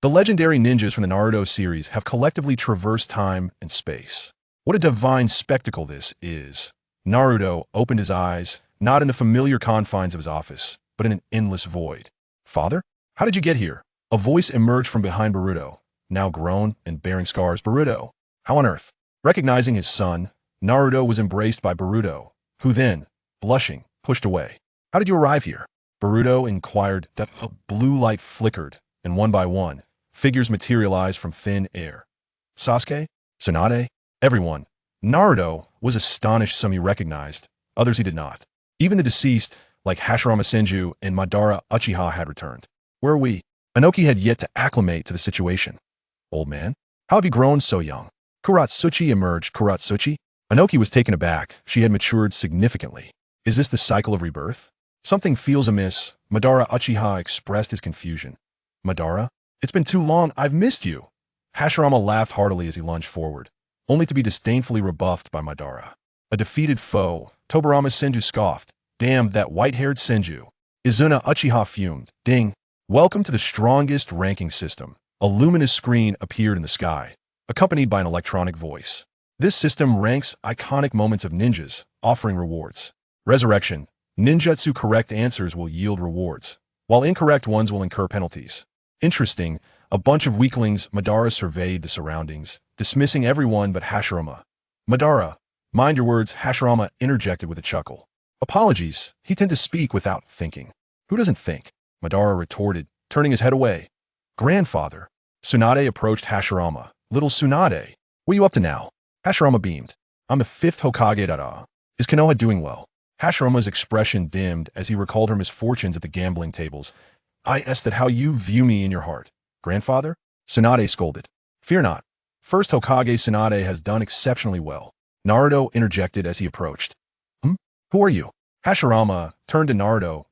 The legendary ninjas from the Naruto series have collectively traversed time and space. What a divine spectacle this is. Naruto opened his eyes, not in the familiar confines of his office, but in an endless void. Father? How did you get here? A voice emerged from behind Boruto, now grown and bearing scars. Boruto, how on earth? Recognizing his son, Naruto was embraced by Boruto, who then, blushing, pushed away. How did you arrive here? Boruto inquired. That a blue light flickered, and one by one, figures materialized from thin air. Sasuke? Tsunade? Everyone. Naruto was astonished. Some he recognized, others he did not. Even the deceased, like Hashirama Senju and Madara Uchiha, had returned. Where are we? Inoki had yet to acclimate to the situation. Old man? How have you grown so young? Kuratsuchi emerged. Kuratsuchi? Inoki was taken aback. She had matured significantly. Is this the cycle of rebirth? Something feels amiss. Madara Uchiha expressed his confusion. Madara? It's been too long. I've missed you. Hashirama laughed heartily as he lunged forward, only to be disdainfully rebuffed by Madara. A defeated foe, Tobirama Senju scoffed. Damn, that white-haired Senju. Izuna Uchiha fumed. Ding. Welcome to the strongest ranking system. A luminous screen appeared in the sky, accompanied by an electronic voice. This system ranks iconic moments of ninjas, offering rewards. Resurrection. Ninjutsu correct answers will yield rewards, while incorrect ones will incur penalties. Interesting. A bunch of weaklings. Madara surveyed the surroundings, dismissing everyone but Hashirama. Madara, mind your words. Hashirama interjected with a chuckle. Apologies. He tended to speak without thinking. Who doesn't think? Madara retorted, turning his head away. Grandfather. Tsunade approached Hashirama. Little Tsunade, what are you up to now? Hashirama beamed. I'm the 5th Hokage. Dada. Is Konoha doing well? Hashirama's expression dimmed as he recalled her misfortunes at the gambling tables. I asked that how you view me in your heart. Grandfather? Tsunade scolded. Fear not. First Hokage Tsunade has done exceptionally well. Naruto interjected as he approached. Who are you? Hashirama turned to Naruto.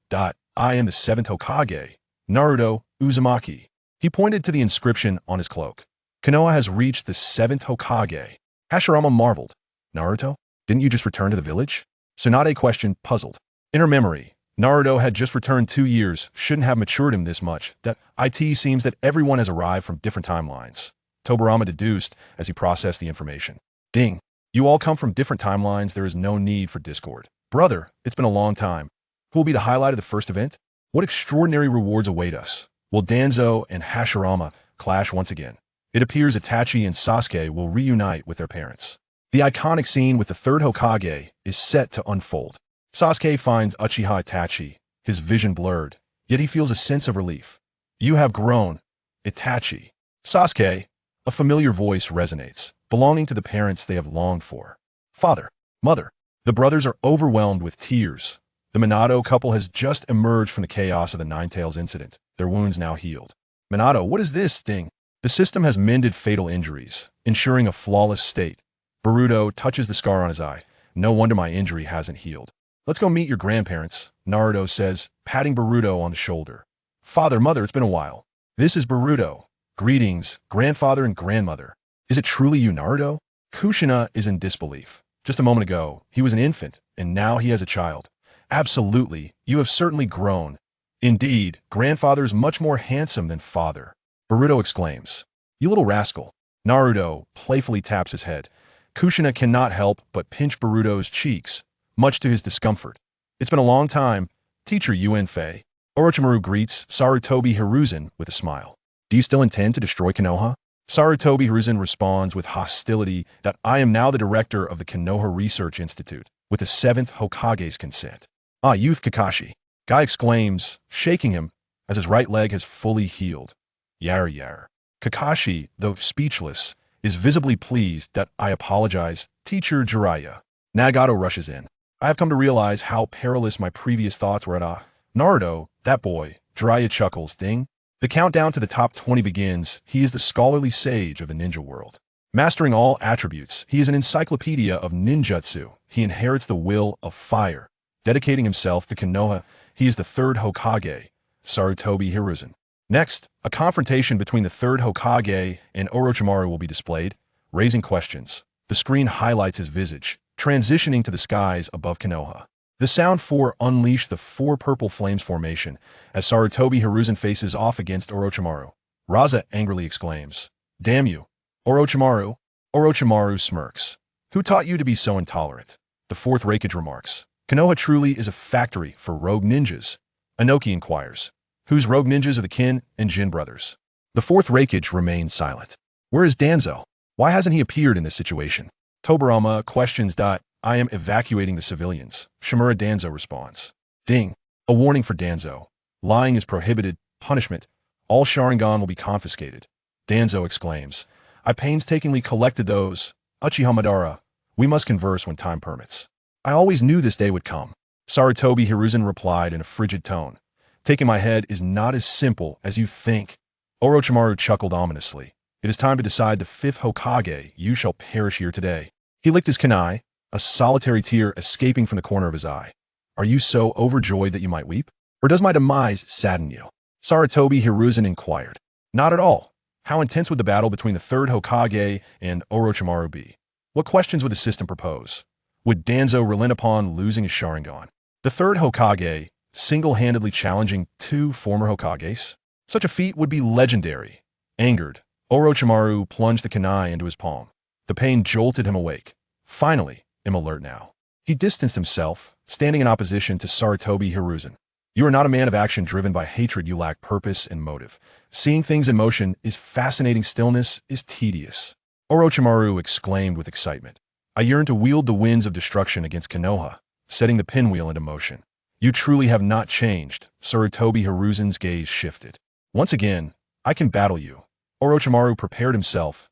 I am the 7th Hokage, Naruto Uzumaki. He pointed to the inscription on his cloak. Konoha has reached the 7th Hokage. Hashirama marveled. Naruto, didn't you just return to the village? Tsunade questioned, puzzled. In her memory, Naruto had just returned 2 years, shouldn't have matured him this much. That it seems that everyone has arrived from different timelines. Tobirama deduced as he processed the information. Ding. You all come from different timelines. There is no need for discord. Brother, it's been a long time. Who will be the highlight of the first event? What extraordinary rewards await us? Will Danzo and Hashirama clash once again? It appears Itachi and Sasuke will reunite with their parents. The iconic scene with the 3rd Hokage is set to unfold. Sasuke finds Uchiha Itachi, his vision blurred, yet he feels a sense of relief. You have grown, Itachi. Sasuke, a familiar voice resonates, belonging to the parents they have longed for. Father, mother. The brothers are overwhelmed with tears. The Minato couple has just emerged from the chaos of the Ninetales incident, their wounds now healed. Minato, what is this thing? The system has mended fatal injuries, ensuring a flawless state. Boruto touches the scar on his eye. No wonder my injury hasn't healed. Let's go meet your grandparents, Naruto says, patting Boruto on the shoulder. Father, mother, it's been a while. This is Boruto. Greetings, grandfather and grandmother. Is it truly you, Naruto? Kushina is in disbelief. Just a moment ago, he was an infant, and now he has a child. Absolutely, you have certainly grown. Indeed, grandfather is much more handsome than father. Boruto exclaims. You little rascal. Naruto playfully taps his head. Kushina cannot help but pinch Boruto's cheeks, much to his discomfort. It's been a long time, teacher Yuenfei. Orochimaru greets Sarutobi Hiruzen with a smile. Do you still intend to destroy Konoha? Sarutobi Hiruzen responds with hostility that I am now the director of the Konoha Research Institute, with the 7th Hokage's consent. Ah, youth Kakashi. Guy exclaims, shaking him, as his right leg has fully healed. Yar yar. Kakashi, though speechless, is visibly pleased that I apologize, teacher Jiraiya. Nagato rushes in. I have come to realize how perilous my previous thoughts were at Naruto, that boy. Jiraiya chuckles, ding. The countdown to the top 20 begins. He is the scholarly sage of the ninja world. Mastering all attributes, he is an encyclopedia of ninjutsu. He inherits the will of fire. Dedicating himself to Konoha, he is the 3rd Hokage, Sarutobi Hiruzen. Next, a confrontation between the 3rd Hokage and Orochimaru will be displayed, raising questions. The screen highlights his visage, transitioning to the skies above Konoha. The sound 4 unleashed the 4 purple flames formation as Sarutobi Hiruzen faces off against Orochimaru. Raza angrily exclaims, "Damn you! Orochimaru!" Orochimaru smirks. "Who taught you to be so intolerant?" The fourth Raikage remarks, "Konoha truly is a factory for rogue ninjas." Inoki inquires, "Whose rogue ninjas are the Kin and Jin brothers?" The fourth Raikage remains silent. "Where is Danzo? Why hasn't he appeared in this situation?" Tobirama questions. "I am evacuating the civilians," Shimura Danzo responds. "Ding. A warning for Danzo. Lying is prohibited. Punishment. All Sharingan will be confiscated." Danzo exclaims, "I painstakingly collected those. Uchiha Madara. We must converse when time permits." "I always knew this day would come." Sarutobi Hiruzen replied in a frigid tone. "Taking my head is not as simple as you think." Orochimaru chuckled ominously. "It is time to decide the fifth Hokage. You shall perish here today." He licked his kunai, a solitary tear escaping from the corner of his eye. "Are you so overjoyed that you might weep? Or does my demise sadden you?" Sarutobi Hiruzen inquired. "Not at all. How intense would the battle between the third Hokage and Orochimaru be? What questions would the system propose? Would Danzo relent upon losing his Sharingan? The third Hokage, single-handedly challenging two former Hokages? Such a feat would be legendary." Angered, Orochimaru plunged the kunai into his palm. The pain jolted him awake. "Finally, I'm alert now." He distanced himself, standing in opposition to Sarutobi Hiruzen. "You are not a man of action driven by hatred. You lack purpose and motive. Seeing things in motion is fascinating. Stillness is tedious." Orochimaru exclaimed with excitement. "I yearn to wield the winds of destruction against Konoha, setting the pinwheel into motion." "You truly have not changed." Sarutobi Hiruzen's gaze shifted. "Once again, I can battle you." Orochimaru prepared himself.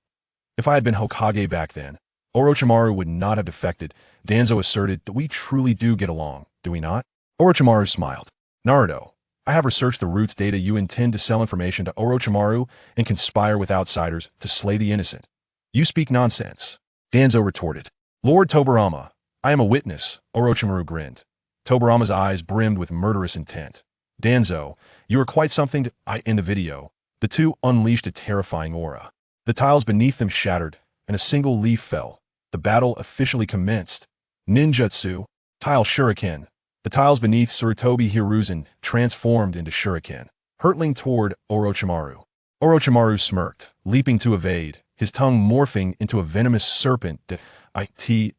"If I had been Hokage back then, Orochimaru would not have defected." Danzo asserted, "That we truly do get along, do we not?" Orochimaru smiled. "Naruto, I have researched the roots data. You intend to sell information to Orochimaru and conspire with outsiders to slay the innocent. You speak nonsense." Danzo retorted. "Lord Tobirama, I am a witness." Orochimaru grinned. Tobirama's eyes brimmed with murderous intent. "Danzo, you are quite something in the video." The two unleashed a terrifying aura. The tiles beneath them shattered, and a single leaf fell. The battle officially commenced. Ninjutsu, tile shuriken. The tiles beneath Sarutobi Hiruzen transformed into shuriken, hurtling toward Orochimaru. Orochimaru smirked, leaping to evade, his tongue morphing into a venomous serpent that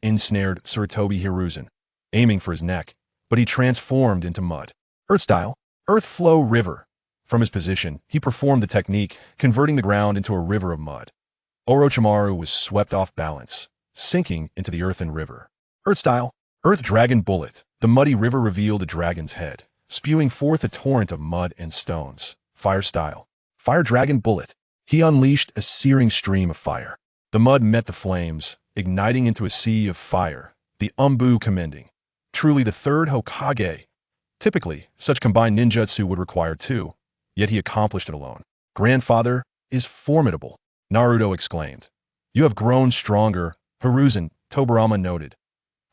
ensnared Sarutobi Hiruzen, aiming for his neck, but he transformed into mud. Earth style, earth flow river. From his position, he performed the technique, converting the ground into a river of mud. Orochimaru was swept off balance, sinking into the earthen river. Earth style, earth dragon bullet. The muddy river revealed a dragon's head, spewing forth a torrent of mud and stones. Fire style, fire dragon bullet. He unleashed a searing stream of fire. The mud met the flames, igniting into a sea of fire, the Umbu commending. Truly the third Hokage. Typically, such combined ninjutsu would require two, yet he accomplished it alone. "Grandfather is formidable," Naruto exclaimed. "You have grown stronger." Hiruzen, Tobirama noted.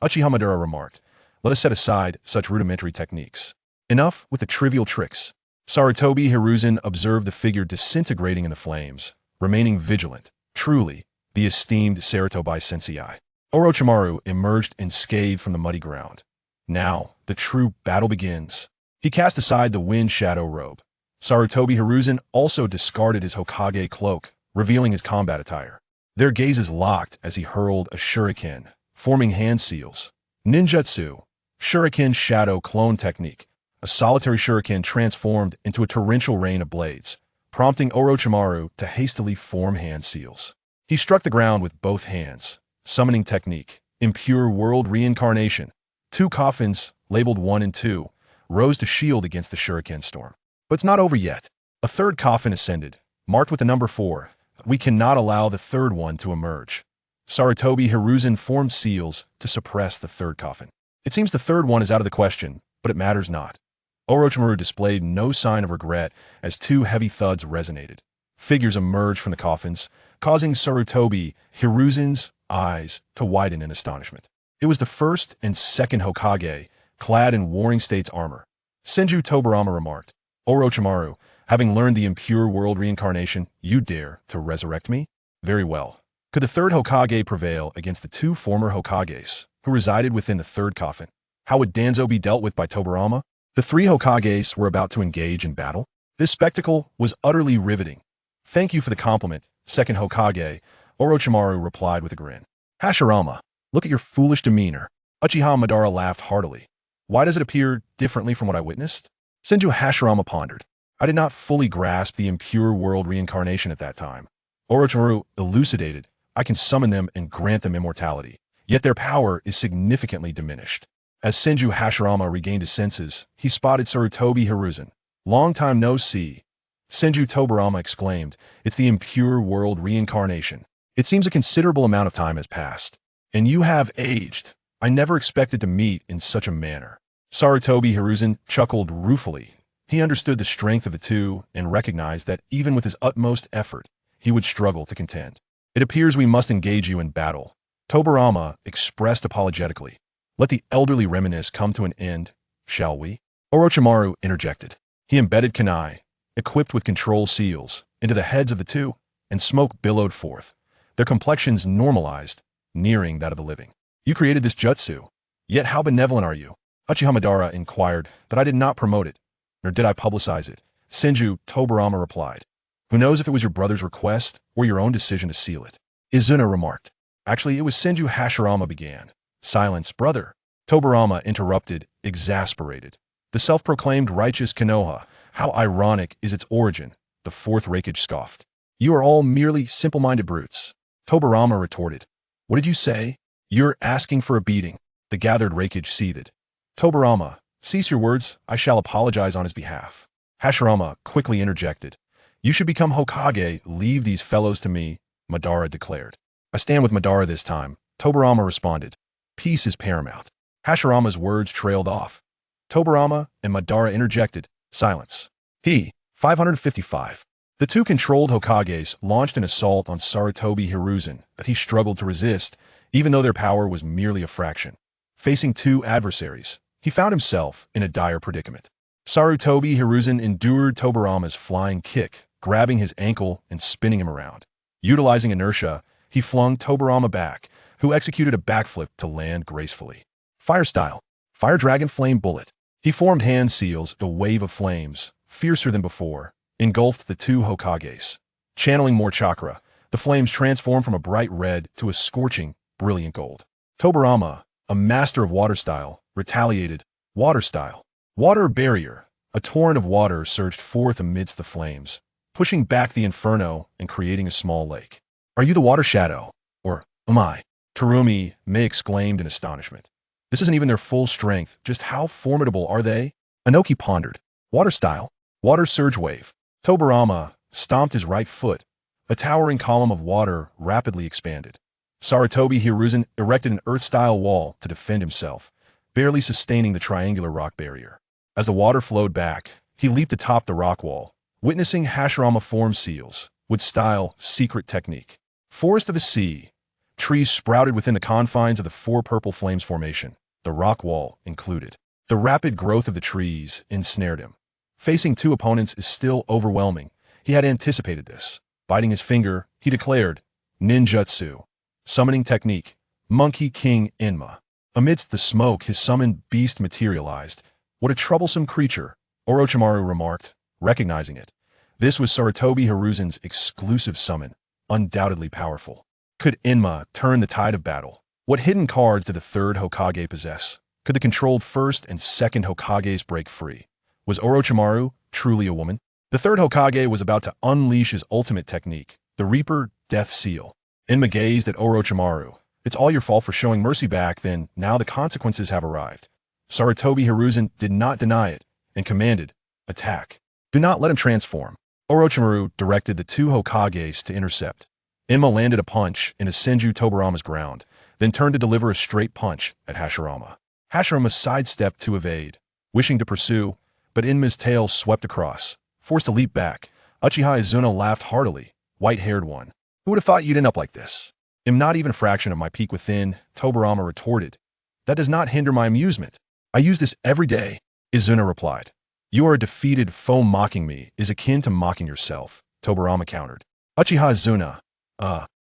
Uchiha Madara remarked, "Let us set aside such rudimentary techniques. Enough with the trivial tricks." Sarutobi Hiruzen observed the figure disintegrating in the flames, remaining vigilant. Truly, the esteemed Sarutobi Sensei. Orochimaru emerged unscathed from the muddy ground. Now, the true battle begins. He cast aside the wind shadow robe. Sarutobi Hiruzen also discarded his Hokage cloak, revealing his combat attire. Their gazes locked as he hurled a shuriken, forming hand seals. Ninjutsu, shuriken shadow clone technique. A solitary shuriken transformed into a torrential rain of blades, prompting Orochimaru to hastily form hand seals. He struck the ground with both hands. Summoning technique, impure world reincarnation. Two coffins, labeled 1 and 2, rose to shield against the shuriken storm. But it's not over yet. A third coffin ascended, marked with the number 4. We cannot allow the third one to emerge. Sarutobi Hiruzen formed seals to suppress the third coffin. It seems the third one is out of the question, but it matters not. Orochimaru displayed no sign of regret as two heavy thuds resonated. Figures emerged from the coffins, causing Sarutobi Hiruzen's eyes to widen in astonishment. It was the first and second Hokage, clad in Warring States armor. Senju Tobirama remarked, "Orochimaru, having learned the impure world reincarnation, you dare to resurrect me? Very well. Could the third Hokage prevail against the two former Hokages who resided within the third coffin? How would Danzo be dealt with by Tobirama?" The three Hokages were about to engage in battle. This spectacle was utterly riveting. Thank you for the compliment, second Hokage, Orochimaru replied with a grin. Hashirama, look at your foolish demeanor. Uchiha Madara laughed heartily. Why does it appear differently from what I witnessed? Senju Hashirama pondered. I did not fully grasp the impure world reincarnation at that time. Orochimaru elucidated. I can summon them and grant them immortality, yet their power is significantly diminished. As Senju Hashirama regained his senses, he spotted Sarutobi Hiruzen. Long time no see. Senju Tobirama exclaimed, it's the impure world reincarnation. It seems a considerable amount of time has passed. And you have aged. I never expected to meet in such a manner. Sarutobi Hiruzen chuckled ruefully. He understood the strength of the two and recognized that even with his utmost effort, he would struggle to contend. It appears we must engage you in battle. Tobirama expressed apologetically. Let the elderly reminisce come to an end, shall we? Orochimaru interjected. He embedded kunai, equipped with control seals, into the heads of the two, and smoke billowed forth. Their complexions normalized, nearing that of the living. You created this jutsu. Yet how benevolent are you? Uchiha Madara inquired, but I did not promote it, nor did I publicize it. Senju Tobirama replied. Who knows if it was your brother's request or your own decision to seal it? Izuna remarked. Actually, it was Senju Hashirama began. Silence, brother. Tobirama interrupted, exasperated. The self-proclaimed righteous Konoha, how ironic is its origin, the fourth Raikage scoffed. You are all merely simple-minded brutes. Tobirama retorted. What did you say? You're asking for a beating. The gathered Raikage seethed. Tobirama, cease your words, I shall apologize on his behalf. Hashirama quickly interjected. You should become Hokage, leave these fellows to me, Madara declared. I stand with Madara this time, Tobirama responded. Peace is paramount. Hashirama's words trailed off. Tobirama and Madara interjected. Silence. 555. The two controlled Hokages launched an assault on Sarutobi Hiruzen that he struggled to resist, even though their power was merely a fraction. Facing two adversaries, he found himself in a dire predicament. Sarutobi Hiruzen endured Tobirama's flying kick, grabbing his ankle and spinning him around. Utilizing inertia, he flung Tobirama back, who executed a backflip to land gracefully. Fire style. Fire Dragon Flame Bullet. He formed hand seals, a wave of flames, fiercer than before, engulfed the two Hokages. Channeling more chakra, the flames transformed from a bright red to a scorching, brilliant gold. Tobirama, a master of water style, retaliated. Water style. Water barrier. A torrent of water surged forth amidst the flames, pushing back the inferno and creating a small lake. Are you the water shadow? Or am I? Terumi May exclaimed in astonishment. This isn't even their full strength. Just how formidable are they? Anoki pondered. Water style. Water surge wave. Tobirama stomped his right foot. A towering column of water rapidly expanded. Sarutobi Hiruzen erected an earth-style wall to defend himself, barely sustaining the triangular rock barrier. As the water flowed back, he leaped atop the rock wall, witnessing Hashirama form seals, with style, secret technique. Forest of the Sea. Trees sprouted within the confines of the four purple flames formation, the rock wall included. The rapid growth of the trees ensnared him. Facing two opponents is still overwhelming. He had anticipated this. Biting his finger, he declared, Ninjutsu. Summoning technique. Monkey King Enma. Amidst the smoke, his summoned beast materialized. What a troublesome creature, Orochimaru remarked, recognizing it. This was Sarutobi Hiruzen's exclusive summon, undoubtedly powerful. Could Enma turn the tide of battle? What hidden cards did the third Hokage possess? Could the controlled first and second Hokages break free? Was Orochimaru truly a woman? The third Hokage was about to unleash his ultimate technique, the Reaper Death Seal. Enma gazed at Orochimaru. It's all your fault for showing mercy back then, now the consequences have arrived. Sarutobi Hiruzen did not deny it, and commanded, attack. Do not let him transform. Orochimaru directed the two Hokages to intercept. Enma landed a punch into Senju Tobirama's ground, then turned to deliver a straight punch at Hashirama. Hashirama sidestepped to evade, wishing to pursue, but Enma's tail swept across. Forced to leap back, Uchiha Izuna laughed heartily, white-haired one. Who would have thought you'd end up like this? Am not even a fraction of my peak within, Tobirama retorted. That does not hinder my amusement. I use this every day, Izuna replied. You are a defeated foe. Mocking me is akin to mocking yourself, Tobirama countered. Uchiha Izuna.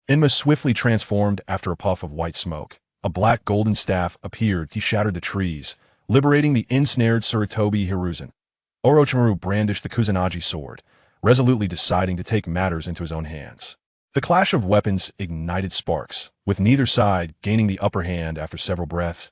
Enma swiftly transformed after a puff of white smoke. A black golden staff appeared. He shattered the trees, liberating the ensnared Sarutobi Hiruzen. Orochimaru brandished the Kusanagi sword, resolutely deciding to take matters into his own hands. The clash of weapons ignited sparks, with neither side gaining the upper hand after several breaths.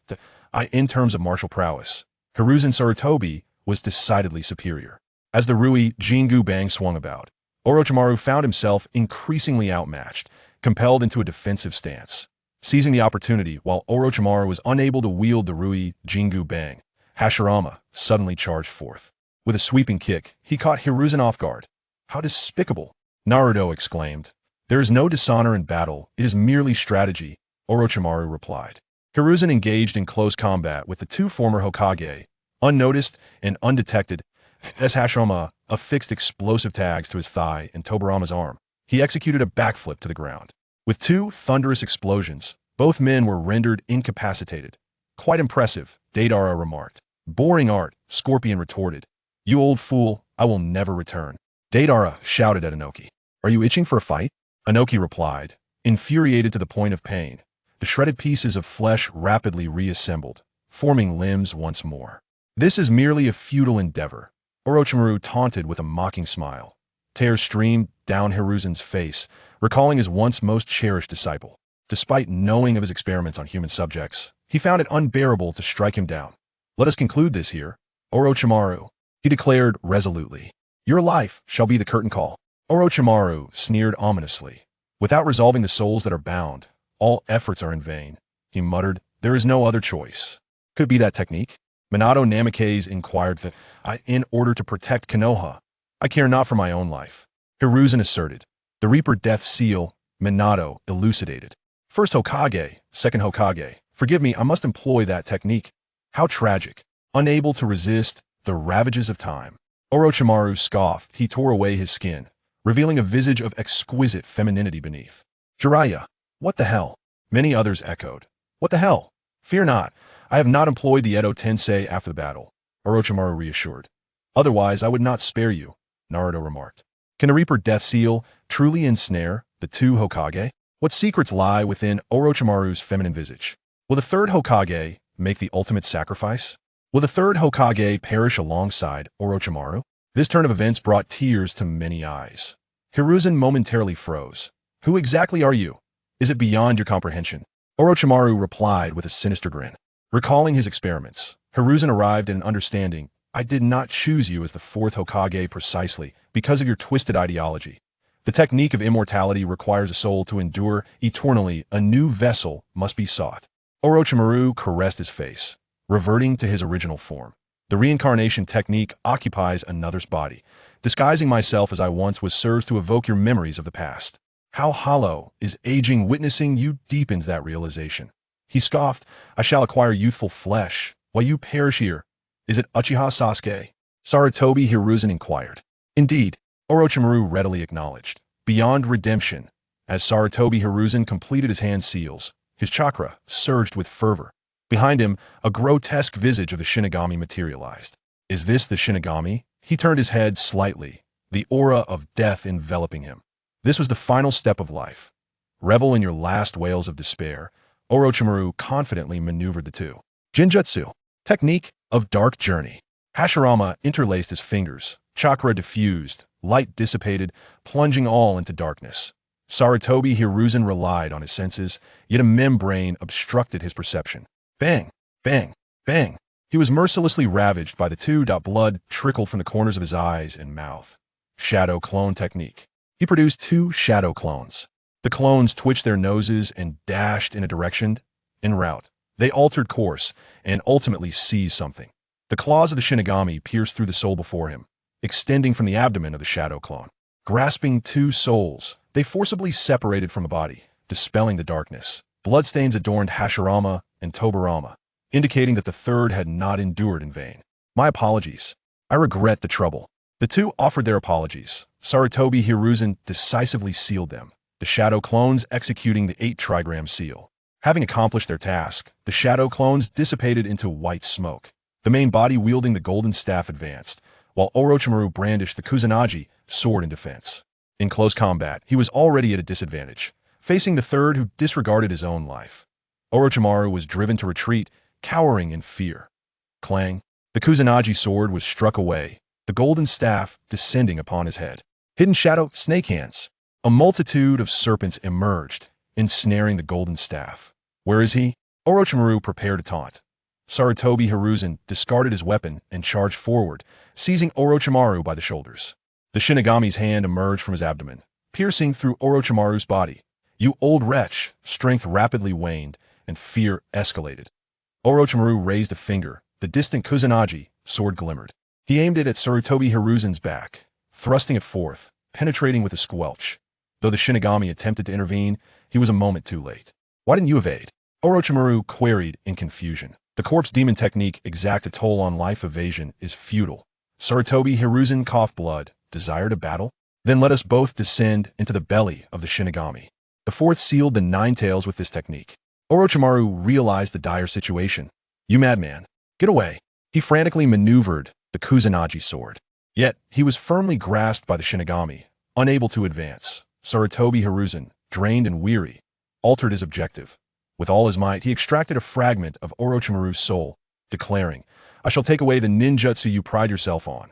In terms of martial prowess, Hiruzen Sarutobi was decidedly superior. As the Rui Jingu Bang swung about, Orochimaru found himself increasingly outmatched, compelled into a defensive stance. Seizing the opportunity while Orochimaru was unable to wield the Rui Jingu Bang, Hashirama suddenly charged forth. With a sweeping kick, he caught Hiruzen off guard. "How despicable!" Naruto exclaimed. "There is no dishonor in battle, it is merely strategy," Orochimaru replied. Hiruzen engaged in close combat with the two former Hokage, unnoticed and undetected, as Hashirama affixed explosive tags to his thigh and Tobirama's arm. He executed a backflip to the ground. With two thunderous explosions, both men were rendered incapacitated. "Quite impressive," Deidara remarked. "Boring art," Scorpion retorted. "You old fool, I will never return." Deidara shouted at Inoki. "Are you itching for a fight?" Inoki replied, infuriated to the point of pain. The shredded pieces of flesh rapidly reassembled, forming limbs once more. "This is merely a futile endeavor," Orochimaru taunted with a mocking smile. Tears streamed down Hiruzen's face, recalling his once most cherished disciple. Despite knowing of his experiments on human subjects, he found it unbearable to strike him down. "Let us conclude this here, Orochimaru," he declared resolutely. "Your life shall be the curtain call." Orochimaru sneered ominously. "Without resolving the souls that are bound, all efforts are in vain," he muttered. "There is no other choice." "Could it be that technique?" Minato Namikaze inquired. In order to protect Konoha, I care not for my own life," Hiruzen asserted. "The Reaper Death Seal," Minato elucidated. "First Hokage, second Hokage. Forgive me, I must employ that technique." How tragic. Unable to resist the ravages of time, Orochimaru scoffed. He tore away his skin, revealing a visage of exquisite femininity beneath. "Jiraiya, what the hell?" Many others echoed. "What the hell? Fear not. I have not employed the Edo Tensei after the battle," Orochimaru reassured. "Otherwise, I would not spare you," Naruto remarked. "Can the Reaper Death Seal truly ensnare the two Hokage? What secrets lie within Orochimaru's feminine visage? Will the third Hokage make the ultimate sacrifice? Will the third Hokage perish alongside Orochimaru?" This turn of events brought tears to many eyes. Hiruzen momentarily froze. "Who exactly are you? Is it beyond your comprehension?" Orochimaru replied with a sinister grin. Recalling his experiments, Hiruzen arrived at an understanding. "I did not choose you as the fourth Hokage precisely because of your twisted ideology. The technique of immortality requires a soul to endure eternally. A new vessel must be sought." Orochimaru caressed his face, reverting to his original form. "The reincarnation technique occupies another's body. Disguising myself as I once was serves to evoke your memories of the past. How hollow is aging. Witnessing you deepens that realization." He scoffed. "I shall acquire youthful flesh, while you perish here. Is it Uchiha Sasuke?" Sarutobi Hiruzen inquired. "Indeed," Orochimaru readily acknowledged. "Beyond redemption." As Sarutobi Hiruzen completed his hand seals, his chakra surged with fervor. Behind him, a grotesque visage of the Shinigami materialized. "Is this the Shinigami?" He turned his head slightly, the aura of death enveloping him. This was the final step of life. Revel in your last wails of despair. Orochimaru confidently maneuvered the two. Jinjutsu, technique of dark journey. Hashirama interlaced his fingers, chakra diffused, light dissipated, plunging all into darkness. Sarutobi Hiruzen relied on his senses, yet a membrane obstructed his perception. Bang, bang, bang. He was mercilessly ravaged by the two. Blood trickled from the corners of his eyes and mouth. Shadow clone technique. He produced two shadow clones. The clones twitched their noses and dashed in a direction. En route, they altered course and ultimately seized something. The claws of the Shinigami pierced through the soul before him, extending from the abdomen of the shadow clone. Grasping two souls, they forcibly separated from the body, dispelling the darkness. Bloodstains adorned Hashirama and Tobirama, indicating that the third had not endured in vain. "My apologies. I regret the trouble." The two offered their apologies. Sarutobi Hiruzen decisively sealed them, the shadow clones executing the 8 trigram seal. Having accomplished their task, the shadow clones dissipated into white smoke. The main body wielding the golden staff advanced, while Orochimaru brandished the Kusanagi sword in defense. In close combat, he was already at a disadvantage, facing the third who disregarded his own life. Orochimaru was driven to retreat, cowering in fear. Clang! The Kusanagi sword was struck away, the golden staff descending upon his head. Hidden shadow, snake hands. A multitude of serpents emerged, ensnaring the golden staff. Where is he? Orochimaru prepared to taunt. Sarutobi Hiruzen discarded his weapon and charged forward, seizing Orochimaru by the shoulders. The Shinigami's hand emerged from his abdomen, piercing through Orochimaru's body. You old wretch! Strength rapidly waned, and fear escalated. Orochimaru raised a finger. The distant Kusanagi sword glimmered. He aimed it at Sarutobi Hiruzen's back, thrusting it forth, penetrating with a squelch. Though the Shinigami attempted to intervene, he was a moment too late. Why didn't you evade? Orochimaru queried in confusion. The corpse demon technique exact a toll on life. Evasion is futile. Sarutobi Hiruzen coughed blood. Desire to battle? Then let us both descend into the belly of the Shinigami. The fourth sealed the Nine Tails with this technique. Orochimaru realized the dire situation. You madman. Get away. He frantically maneuvered the Kusanagi sword. Yet, he was firmly grasped by the Shinigami, unable to advance. Sarutobi Hiruzen, drained and weary, altered his objective. With all his might, he extracted a fragment of Orochimaru's soul, declaring, I shall take away the ninjutsu you pride yourself on.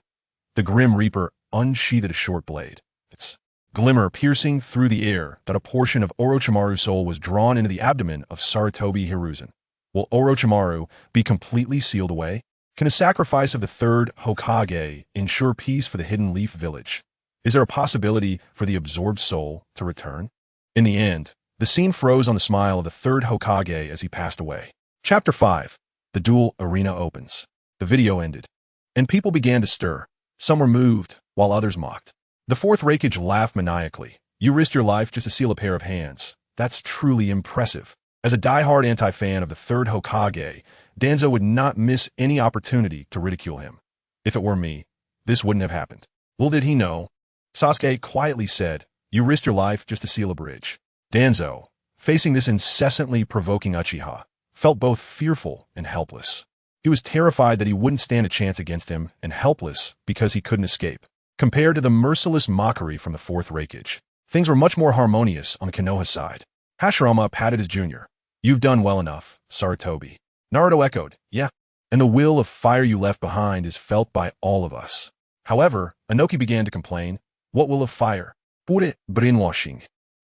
The Grim Reaper unsheathed a short blade. Its glimmer piercing through the air that a portion of Orochimaru's soul was drawn into the abdomen of Sarutobi Hiruzen. Will Orochimaru be completely sealed away? Can the sacrifice of the third Hokage ensure peace for the Hidden Leaf Village? Is there a possibility for the absorbed soul to return? In the end, the scene froze on the smile of the third Hokage as he passed away. Chapter 5. The duel arena opens. The video ended, and people began to stir. Some were moved, while others mocked. The fourth Raikage laughed maniacally. You risked your life just to seal a pair of hands. That's truly impressive. As a die-hard anti-fan of the third Hokage, Danzo would not miss any opportunity to ridicule him. If it were me, this wouldn't have happened. Little did he know. Sasuke quietly said, You risked your life just to seal a bridge. Danzo, facing this incessantly provoking Uchiha, felt both fearful and helpless. He was terrified that he wouldn't stand a chance against him, and helpless because he couldn't escape. Compared to the merciless mockery from the fourth Raikage, things were much more harmonious on the Konoha side. Hashirama patted his junior. You've done well enough, Sarutobi. Naruto echoed, Yeah, and the will of fire you left behind is felt by all of us. However, Inoki began to complain. What will of fire? Pure brainwashing.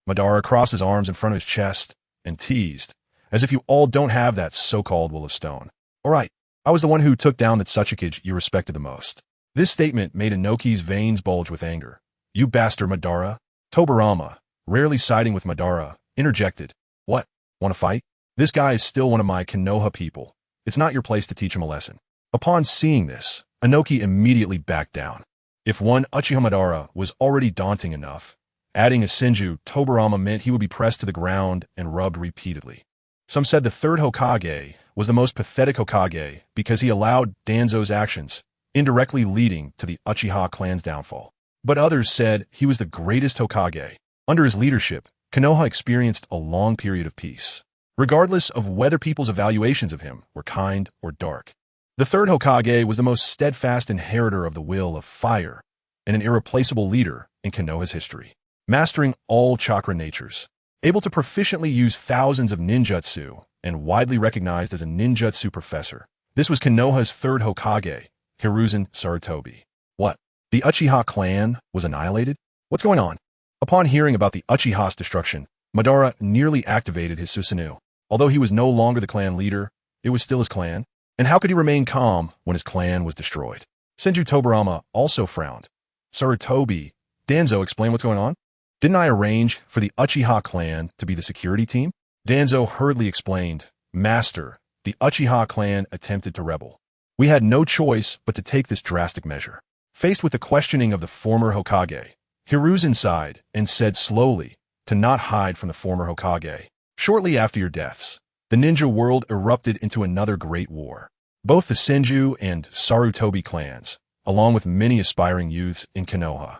Madara crossed his arms in front of his chest and teased, as if you all don't have that so-called will of stone. All right, I was the one who took down that Tsuchikage you respected the most. This statement made Inoki's veins bulge with anger. You bastard, Madara. Tobirama, rarely siding with Madara, interjected. What, want to fight? This guy is still one of my Konoha people. It's not your place to teach him a lesson. Upon seeing this, Inoki immediately backed down. If one Uchiha Madara was already daunting enough, adding a Senju Tobirama meant he would be pressed to the ground and rubbed repeatedly. Some said the third Hokage was the most pathetic Hokage because he allowed Danzo's actions, indirectly leading to the Uchiha clan's downfall. But others said he was the greatest Hokage. Under his leadership, Konoha experienced a long period of peace, regardless of whether people's evaluations of him were kind or dark. The third Hokage was the most steadfast inheritor of the will of fire and an irreplaceable leader in Konoha's history, mastering all chakra natures, able to proficiently use thousands of ninjutsu and widely recognized as a ninjutsu professor. This was Konoha's third Hokage, Hiruzen Sarutobi. What? The Uchiha clan was annihilated? What's going on? Upon hearing about the Uchiha's destruction, Madara nearly activated his Susanoo. Although he was no longer the clan leader, it was still his clan. And how could he remain calm when his clan was destroyed? Senju Tobirama also frowned. Sarutobi, Danzo, explain what's going on? Didn't I arrange for the Uchiha clan to be the security team? Danzo hurriedly explained, Master, the Uchiha clan attempted to rebel. We had no choice but to take this drastic measure. Faced with the questioning of the former Hokage, Hiruzen sighed and said slowly to not hide from the former Hokage. Shortly after your deaths, the ninja world erupted into another great war. Both the Senju and Sarutobi clans, along with many aspiring youths in Konoha,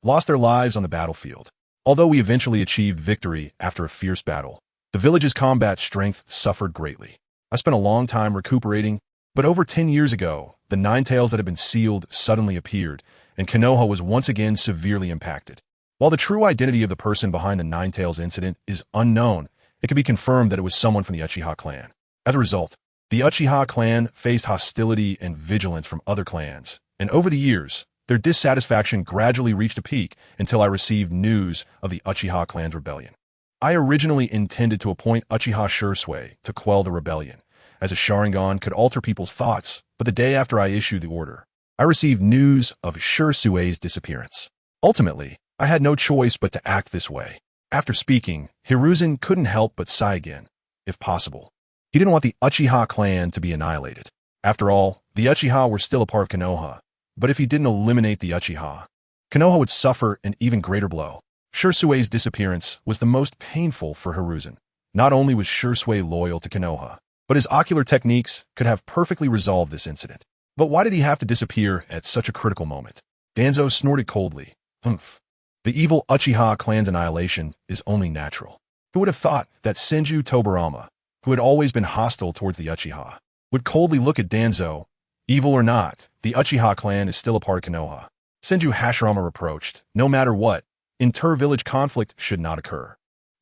lost their lives on the battlefield. Although we eventually achieved victory after a fierce battle, the village's combat strength suffered greatly. I spent a long time recuperating, but over 10 years ago, the Nine Tails that had been sealed suddenly appeared, and Konoha was once again severely impacted. While the true identity of the person behind the Nine Tails incident is unknown, it can be confirmed that it was someone from the Uchiha clan. As a result, the Uchiha clan faced hostility and vigilance from other clans, and over the years, Their dissatisfaction gradually reached a peak until I received news of the Uchiha clan's rebellion. I originally intended to appoint Uchiha Shisui to quell the rebellion, as a Sharingan could alter people's thoughts, but the day after I issued the order, I received news of Shisui's disappearance. Ultimately, I had no choice but to act this way. After speaking, Hiruzen couldn't help but sigh again, if possible. He didn't want the Uchiha clan to be annihilated. After all, the Uchiha were still a part of Konoha, but if he didn't eliminate the Uchiha, Konoha would suffer an even greater blow. Shisui's disappearance was the most painful for Hiruzen. Not only was Shisui loyal to Konoha, but his ocular techniques could have perfectly resolved this incident. But why did he have to disappear at such a critical moment? Danzo snorted coldly. Humph. The evil Uchiha clan's annihilation is only natural. Who would have thought that Senju Tobirama, who had always been hostile towards the Uchiha, would coldly look at Danzo? Evil or not, the Uchiha clan is still a part of Konoha. Senju Hashirama reproached, no matter what, inter-village conflict should not occur.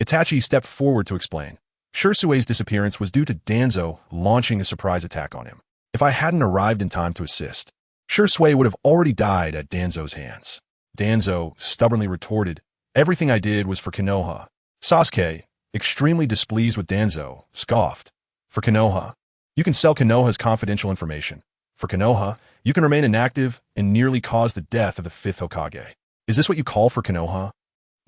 Itachi stepped forward to explain. Shisui's disappearance was due to Danzo launching a surprise attack on him. If I hadn't arrived in time to assist, Shisui would have already died at Danzo's hands. Danzo stubbornly retorted, everything I did was for Konoha. Sasuke, extremely displeased with Danzo, scoffed. For Konoha? You can sell Konoha's confidential information. For Konoha, you can remain inactive and nearly cause the death of the 5th Hokage. Is this what you call for Konoha?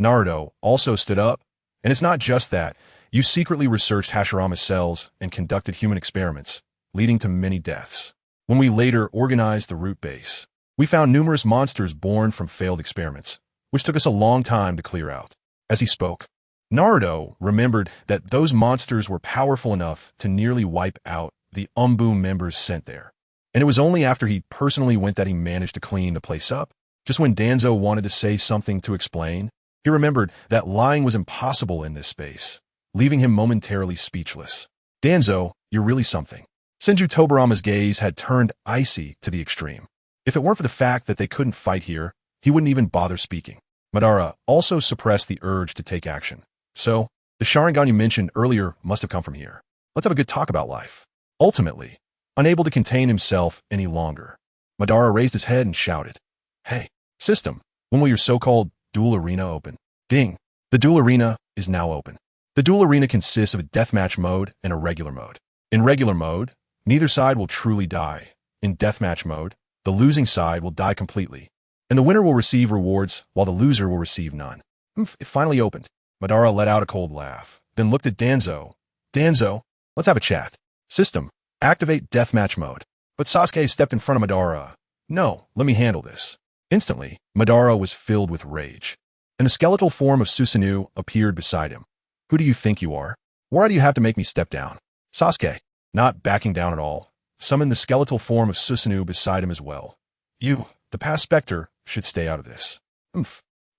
Naruto also stood up. And it's not just that. You secretly researched Hashirama's cells and conducted human experiments, leading to many deaths. When we later organized the root base, we found numerous monsters born from failed experiments, which took us a long time to clear out. As he spoke, Naruto remembered that those monsters were powerful enough to nearly wipe out the Umbu members sent there. And it was only after he personally went that he managed to clean the place up. Just when Danzo wanted to say something to explain, he remembered that lying was impossible in this space, leaving him momentarily speechless. Danzo, you're really something. Senju Tobirama's gaze had turned icy to the extreme. If it weren't for the fact that they couldn't fight here, he wouldn't even bother speaking. Madara also suppressed the urge to take action. So, the Sharingan you mentioned earlier must have come from here. Let's have a good talk about life. Ultimately, unable to contain himself any longer, Madara raised his head and shouted, Hey, system, when will your so-called duel arena open? Ding! The duel arena is now open. The duel arena consists of a deathmatch mode and a regular mode. In regular mode, neither side will truly die. In deathmatch mode, the losing side will die completely, and the winner will receive rewards while the loser will receive none. It finally opened. Madara let out a cold laugh, then looked at Danzo. Danzo, let's have a chat. System, activate deathmatch mode. But Sasuke stepped in front of Madara. No, let me handle this. Instantly, Madara was filled with rage, and the skeletal form of Susanoo appeared beside him. Who do you think you are? Why do you have to make me step down? Sasuke, not backing down at all, summoned the skeletal form of Susanoo beside him as well. You, the past specter, should stay out of this.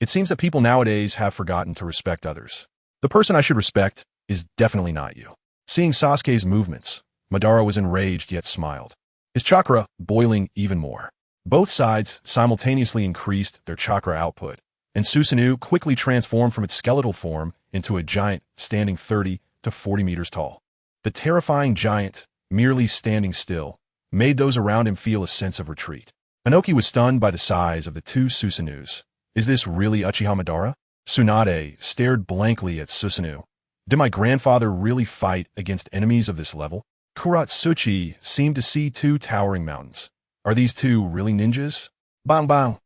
It seems that people nowadays have forgotten to respect others. The person I should respect is definitely not you. Seeing Sasuke's movements, Madara was enraged yet smiled, his chakra boiling even more. Both sides simultaneously increased their chakra output, and Susanoo quickly transformed from its skeletal form into a giant standing 30 to 40 meters tall. The terrifying giant, merely standing still, made those around him feel a sense of retreat. Inoki was stunned by the size of the two Susanoos. Is this really Uchiha Madara? Tsunade stared blankly at Susanoo. Did my grandfather really fight against enemies of this level? Kuratsuchi seemed to see two towering mountains. Are these two really ninjas? Bang bang.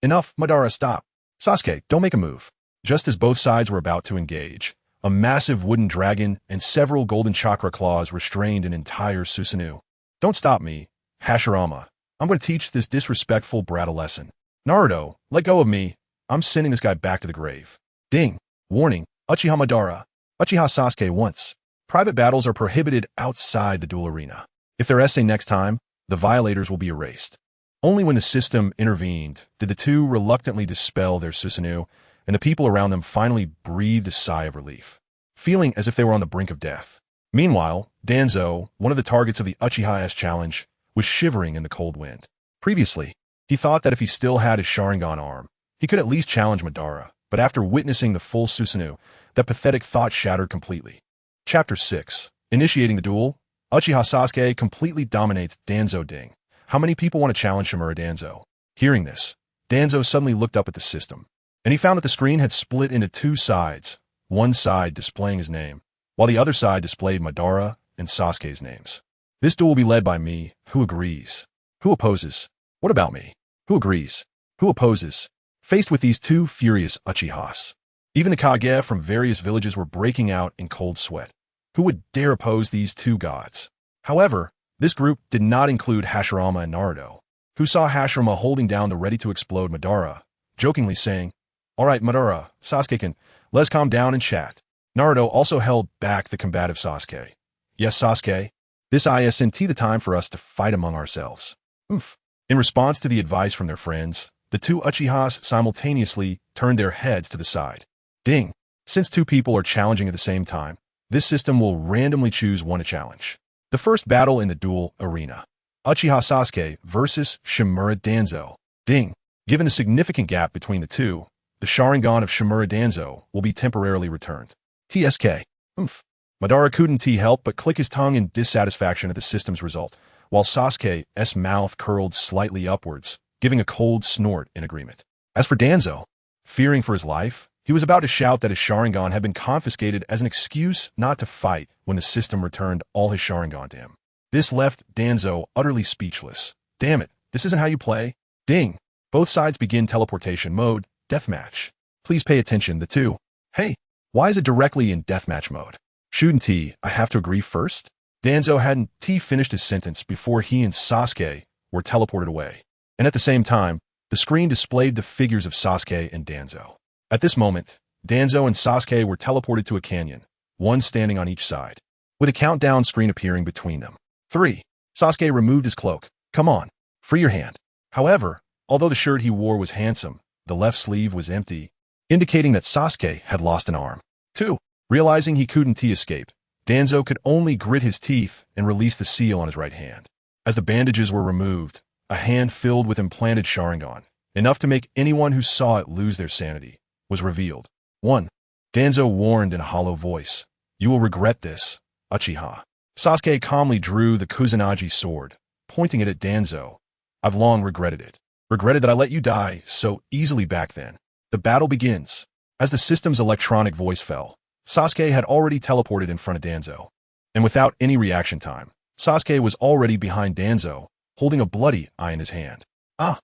Enough, Madara, stop. Sasuke, don't make a move. Just as both sides were about to engage, a massive wooden dragon and several golden chakra claws restrained an entire Susanoo. Don't stop me, Hashirama. I'm going to teach this disrespectful brat a lesson. Naruto, let go of me. I'm sending this guy back to the grave. Ding. Warning, Uchiha Madara. Uchiha Sasuke once. Private battles are prohibited outside the duel arena. If they're essay next time, the violators will be erased. Only when the system intervened did the two reluctantly dispel their Susanoo, and the people around them finally breathed a sigh of relief, feeling as if they were on the brink of death. Meanwhile, Danzo, one of the targets of the Uchiha-S challenge, was shivering in the cold wind. Previously, he thought that if he still had his Sharingan arm, he could at least challenge Madara, but after witnessing the full Susanoo, that pathetic thought shattered completely. Chapter 6. Initiating the duel, Uchiha Sasuke completely dominates Danzo Ding. How many people want to challenge Shimura Danzo? Hearing this, Danzo suddenly looked up at the system, and he found that the screen had split into two sides, one side displaying his name, while the other side displayed Madara and Sasuke's names. This duel will be led by me. Who agrees? Who opposes? What about me? Who agrees? Who opposes? Faced with these two furious Uchihas, even the Kage from various villages were breaking out in cold sweat. Who would dare oppose these two gods? However, this group did not include Hashirama and Naruto, who saw Hashirama holding down the ready-to-explode Madara, jokingly saying, "All right, Madara, Sasuke-kun, let's calm down and chat." Naruto also held back the combative Sasuke. "Yes, Sasuke, this isn't the time for us to fight among ourselves." Oof. In response to the advice from their friends, the two Uchihas simultaneously turned their heads to the side. Ding! Since two people are challenging at the same time, this system will randomly choose one to challenge. The first battle in the duel arena. Uchiha Sasuke versus Shimura Danzo. Ding! Given the significant gap between the two, the Sharingan of Shimura Danzo will be temporarily returned. TSK. Oomph. Madara couldn't help but click his tongue in dissatisfaction at the system's result, while Sasuke's mouth curled slightly upwards, giving a cold snort in agreement. As for Danzo, fearing for his life, he was about to shout that his Sharingan had been confiscated as an excuse not to fight when the system returned all his Sharingan to him. This left Danzo utterly speechless. Damn it, this isn't how you play. Ding! Both sides begin teleportation mode, deathmatch. Please pay attention, the two. Hey, why is it directly in deathmatch mode? Shouldn't I have to agree first? Danzo hadn't finished his sentence before he and Sasuke were teleported away. And at the same time, the screen displayed the figures of Sasuke and Danzo. At this moment, Danzo and Sasuke were teleported to a canyon, one standing on each side, with a countdown screen appearing between them. 3. Sasuke removed his cloak. Come on, free your hand. However, although the shirt he wore was handsome, the left sleeve was empty, indicating that Sasuke had lost an arm. 2. Realizing he couldn't escape, Danzo could only grit his teeth and release the seal on his right hand. As the bandages were removed, a hand filled with implanted Sharingan, enough to make anyone who saw it lose their sanity, was revealed. 1. Danzo warned in a hollow voice, "You will regret this, Uchiha." Sasuke calmly drew the Kusanagi sword, pointing it at Danzo. "I've long regretted it. Regretted that I let you die so easily back then." The battle begins. As the system's electronic voice fell, Sasuke had already teleported in front of Danzo. And without any reaction time, Sasuke was already behind Danzo, holding a bloody eye in his hand. Ah!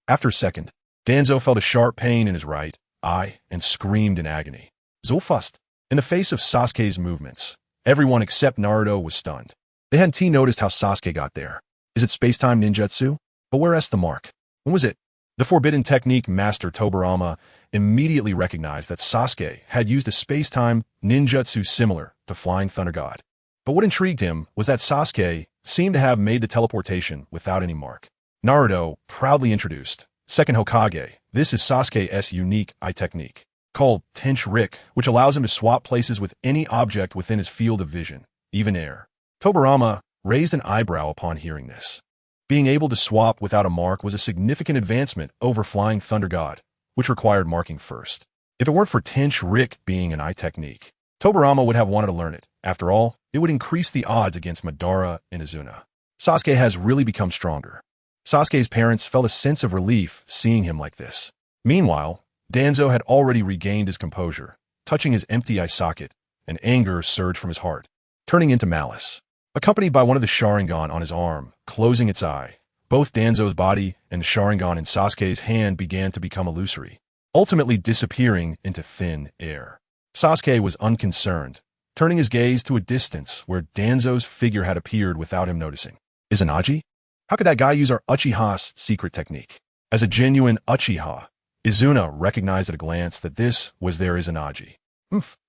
After a second, Danzo felt a sharp pain in his right eye and screamed in agony. So fast. In the face of Sasuke's movements, everyone except Naruto was stunned. They hadn't noticed how Sasuke got there. Is it space-time ninjutsu? But where's the mark? When was it? The forbidden technique master Tobirama immediately recognized that Sasuke had used a space-time ninjutsu similar to Flying Thunder God. But what intrigued him was that Sasuke seemed to have made the teleportation without any mark. Naruto proudly introduced, "Second Hokage, this is Sasuke's unique eye technique, called Tenchi-Rik, which allows him to swap places with any object within his field of vision, even air." Tobirama raised an eyebrow upon hearing this. Being able to swap without a mark was a significant advancement over Flying Thunder God, which required marking first. If it weren't for Tenchi-Rik being an eye technique, Tobirama would have wanted to learn it. After all, it would increase the odds against Madara and Izuna. Sasuke has really become stronger. Sasuke's parents felt a sense of relief seeing him like this. Meanwhile, Danzo had already regained his composure, touching his empty eye socket, and anger surged from his heart, turning into malice. Accompanied by one of the Sharingan on his arm, closing its eye, both Danzo's body and the Sharingan in Sasuke's hand began to become illusory, ultimately disappearing into thin air. Sasuke was unconcerned, turning his gaze to a distance where Danzo's figure had appeared without him noticing. Izanagi? How could that guy use our Uchiha's secret technique? As a genuine Uchiha, Izuna recognized at a glance that this was their Izanagi.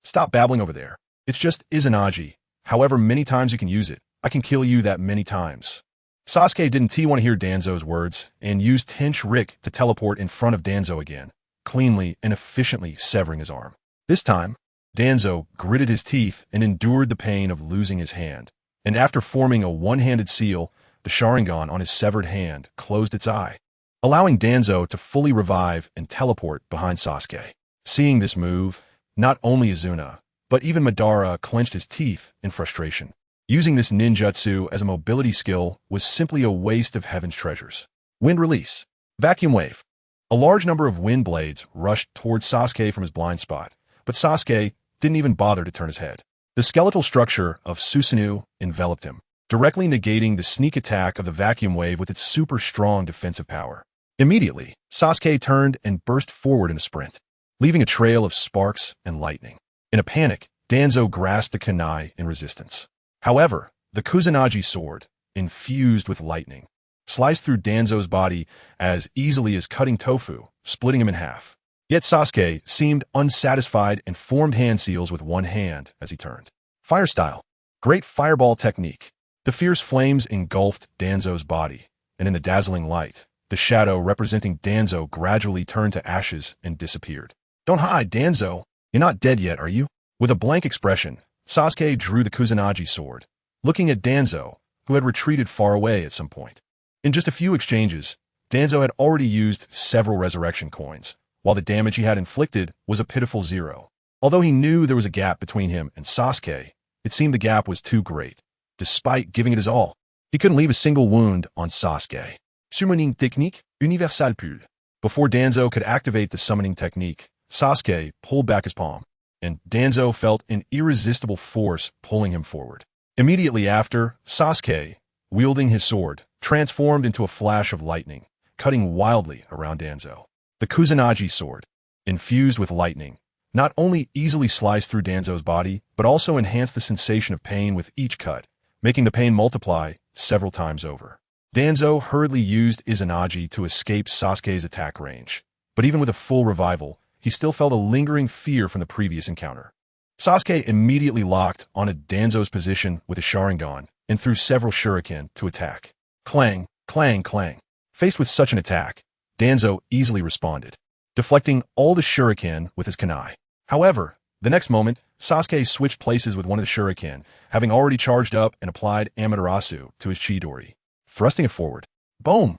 Stop babbling over there. It's just Izanagi. However many times you can use it, I can kill you that many times. Sasuke didn't want to hear Danzo's words and used Tenchi-Rik to teleport in front of Danzo again, cleanly and efficiently severing his arm. This time, Danzo gritted his teeth and endured the pain of losing his hand, and after forming a one-handed seal, the Sharingan on his severed hand closed its eye, allowing Danzo to fully revive and teleport behind Sasuke. Seeing this move, not only Izuna, but even Madara clenched his teeth in frustration. Using this ninjutsu as a mobility skill was simply a waste of heaven's treasures. Wind release. Vacuum wave. A large number of wind blades rushed towards Sasuke from his blind spot, but Sasuke didn't even bother to turn his head. The skeletal structure of Susanoo enveloped him, directly negating the sneak attack of the vacuum wave with its super strong defensive power. Immediately, Sasuke turned and burst forward in a sprint, leaving a trail of sparks and lightning. In a panic, Danzo grasped the kunai in resistance. However, the Kusanagi sword, infused with lightning, sliced through Danzo's body as easily as cutting tofu, splitting him in half. Yet Sasuke seemed unsatisfied and formed hand seals with one hand as he turned. Fire style. Great fireball technique. The fierce flames engulfed Danzo's body, and in the dazzling light, the shadow representing Danzo gradually turned to ashes and disappeared. Don't hide, Danzo. You're not dead yet, are you? With a blank expression, Sasuke drew the Kusanagi sword, looking at Danzo, who had retreated far away at some point. In just a few exchanges, Danzo had already used several resurrection coins, while the damage he had inflicted was a pitiful 0. Although he knew there was a gap between him and Sasuke, it seemed the gap was too great. Despite giving it his all, he couldn't leave a single wound on Sasuke. Summoning technique universelle pure. Before Danzo could activate the summoning technique, Sasuke pulled back his palm, and Danzo felt an irresistible force pulling him forward. Immediately after, Sasuke, wielding his sword, transformed into a flash of lightning, cutting wildly around Danzo. The Kusanagi sword, infused with lightning, not only easily sliced through Danzo's body, but also enhanced the sensation of pain with each cut, making the pain multiply several times over. Danzo hurriedly used Izanagi to escape Sasuke's attack range, but even with a full revival, he still felt a lingering fear from the previous encounter. Sasuke immediately locked onto Danzo's position with a Sharingan and threw several shuriken to attack. Clang, clang, clang. Faced with such an attack, Danzo easily responded, deflecting all the shuriken with his kunai. However, the next moment, Sasuke switched places with one of the shuriken, having already charged up and applied Amaterasu to his Chidori, thrusting it forward. Boom!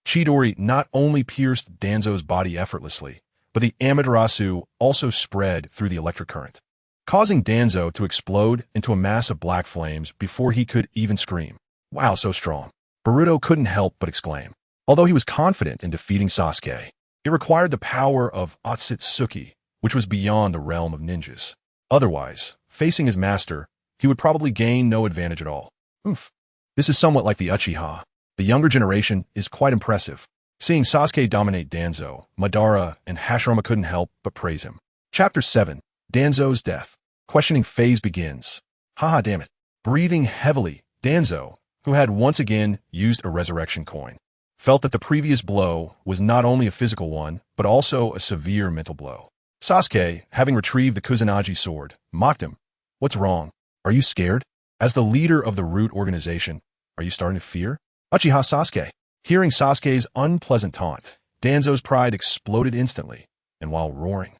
Chidori not only pierced Danzo's body effortlessly, but the Amaterasu also spread through the electric current, causing Danzo to explode into a mass of black flames before he could even scream. Wow, so strong. Boruto couldn't help but exclaim. Although he was confident in defeating Sasuke, it required the power of Otsutsuki, which was beyond the realm of ninjas. Otherwise, facing his master, he would probably gain no advantage at all. Oof. This is somewhat like the Uchiha. The younger generation is quite impressive. Seeing Sasuke dominate Danzo, Madara and Hashirama couldn't help but praise him. Chapter 7. Danzo's death. Questioning phase begins. Haha, damn it. Breathing heavily, Danzo, who had once again used a resurrection coin, felt that the previous blow was not only a physical one, but also a severe mental blow. Sasuke, having retrieved the Kusanagi sword, mocked him. What's wrong? Are you scared? As the leader of the Root organization, are you starting to fear? Uchiha Sasuke. Hearing Sasuke's unpleasant taunt, Danzo's pride exploded instantly, and while roaring,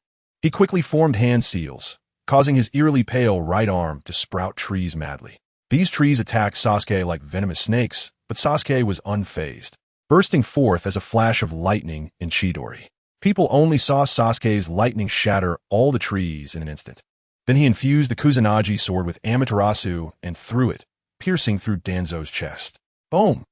he quickly formed hand seals, causing his eerily pale right arm to sprout trees madly. These trees attacked Sasuke like venomous snakes, but Sasuke was unfazed, bursting forth as a flash of lightning in Chidori. People only saw Sasuke's lightning shatter all the trees in an instant. Then he infused the Kusanagi sword with Amaterasu and threw it, piercing through Danzo's chest. Boom!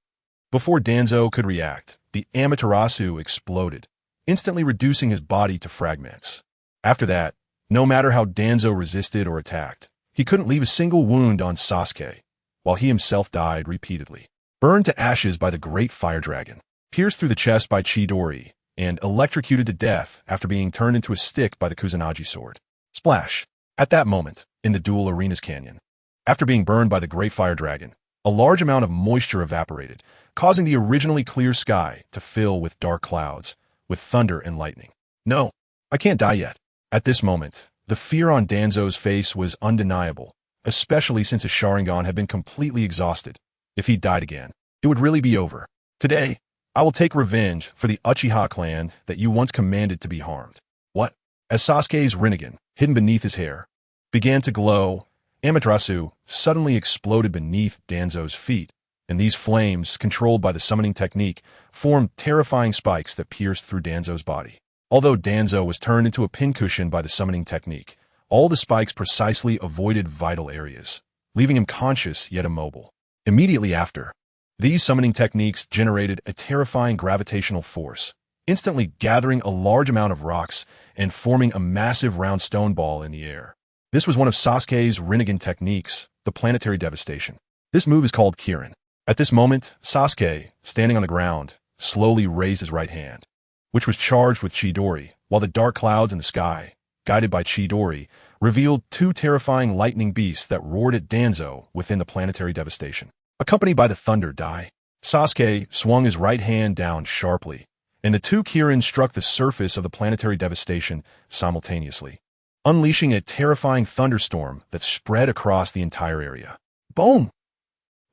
Before Danzo could react, the Amaterasu exploded, instantly reducing his body to fragments. After that, no matter how Danzo resisted or attacked, he couldn't leave a single wound on Sasuke, while he himself died repeatedly. Burned to ashes by the great fire dragon, pierced through the chest by Chidori, and electrocuted to death after being turned into a stick by the Kusanagi sword. Splash! At that moment, in the dual arena's canyon, after being burned by the great fire dragon, a large amount of moisture evaporated, causing the originally clear sky to fill with dark clouds, with thunder and lightning. No, I can't die yet. At this moment, the fear on Danzo's face was undeniable, especially since his Sharingan had been completely exhausted. If he died again, it would really be over. Today, I will take revenge for the Uchiha clan that you once commanded to be harmed. What? As Sasuke's Rinnegan, hidden beneath his hair, began to glow, Amaterasu suddenly exploded beneath Danzo's feet, and these flames, controlled by the summoning technique, formed terrifying spikes that pierced through Danzo's body. Although Danzo was turned into a pincushion by the summoning technique, all the spikes precisely avoided vital areas, leaving him conscious yet immobile. Immediately after, These summoning techniques generated a terrifying gravitational force, instantly gathering a large amount of rocks and forming a massive round stone ball in the air. This was one of Sasuke's Rinnegan techniques, the planetary devastation. This move is called Kirin. At this moment, Sasuke, standing on the ground, slowly raised his right hand, which was charged with Chidori, while the dark clouds in the sky, guided by Chidori, revealed two terrifying lightning beasts that roared at Danzo within the planetary devastation. Accompanied by the thunder die, Sasuke swung his right hand down sharply, and the two Kirins struck the surface of the planetary devastation simultaneously, unleashing a terrifying thunderstorm that spread across the entire area. Boom!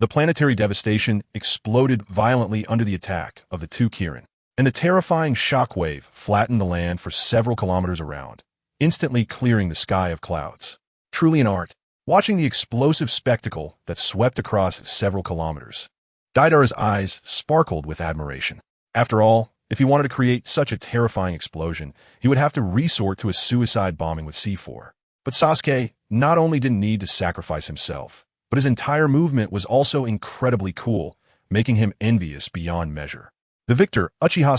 The planetary devastation exploded violently under the attack of the two Kirin, and the terrifying shockwave flattened the land for several kilometers around, instantly clearing the sky of clouds. Truly an art. Watching the explosive spectacle that swept across several kilometers, Deidara's eyes sparkled with admiration. After all, if he wanted to create such a terrifying explosion, he would have to resort to a suicide bombing with C4. But Sasuke not only didn't need to sacrifice himself, but his entire movement was also incredibly cool, making him envious beyond measure. The victor, Uchiha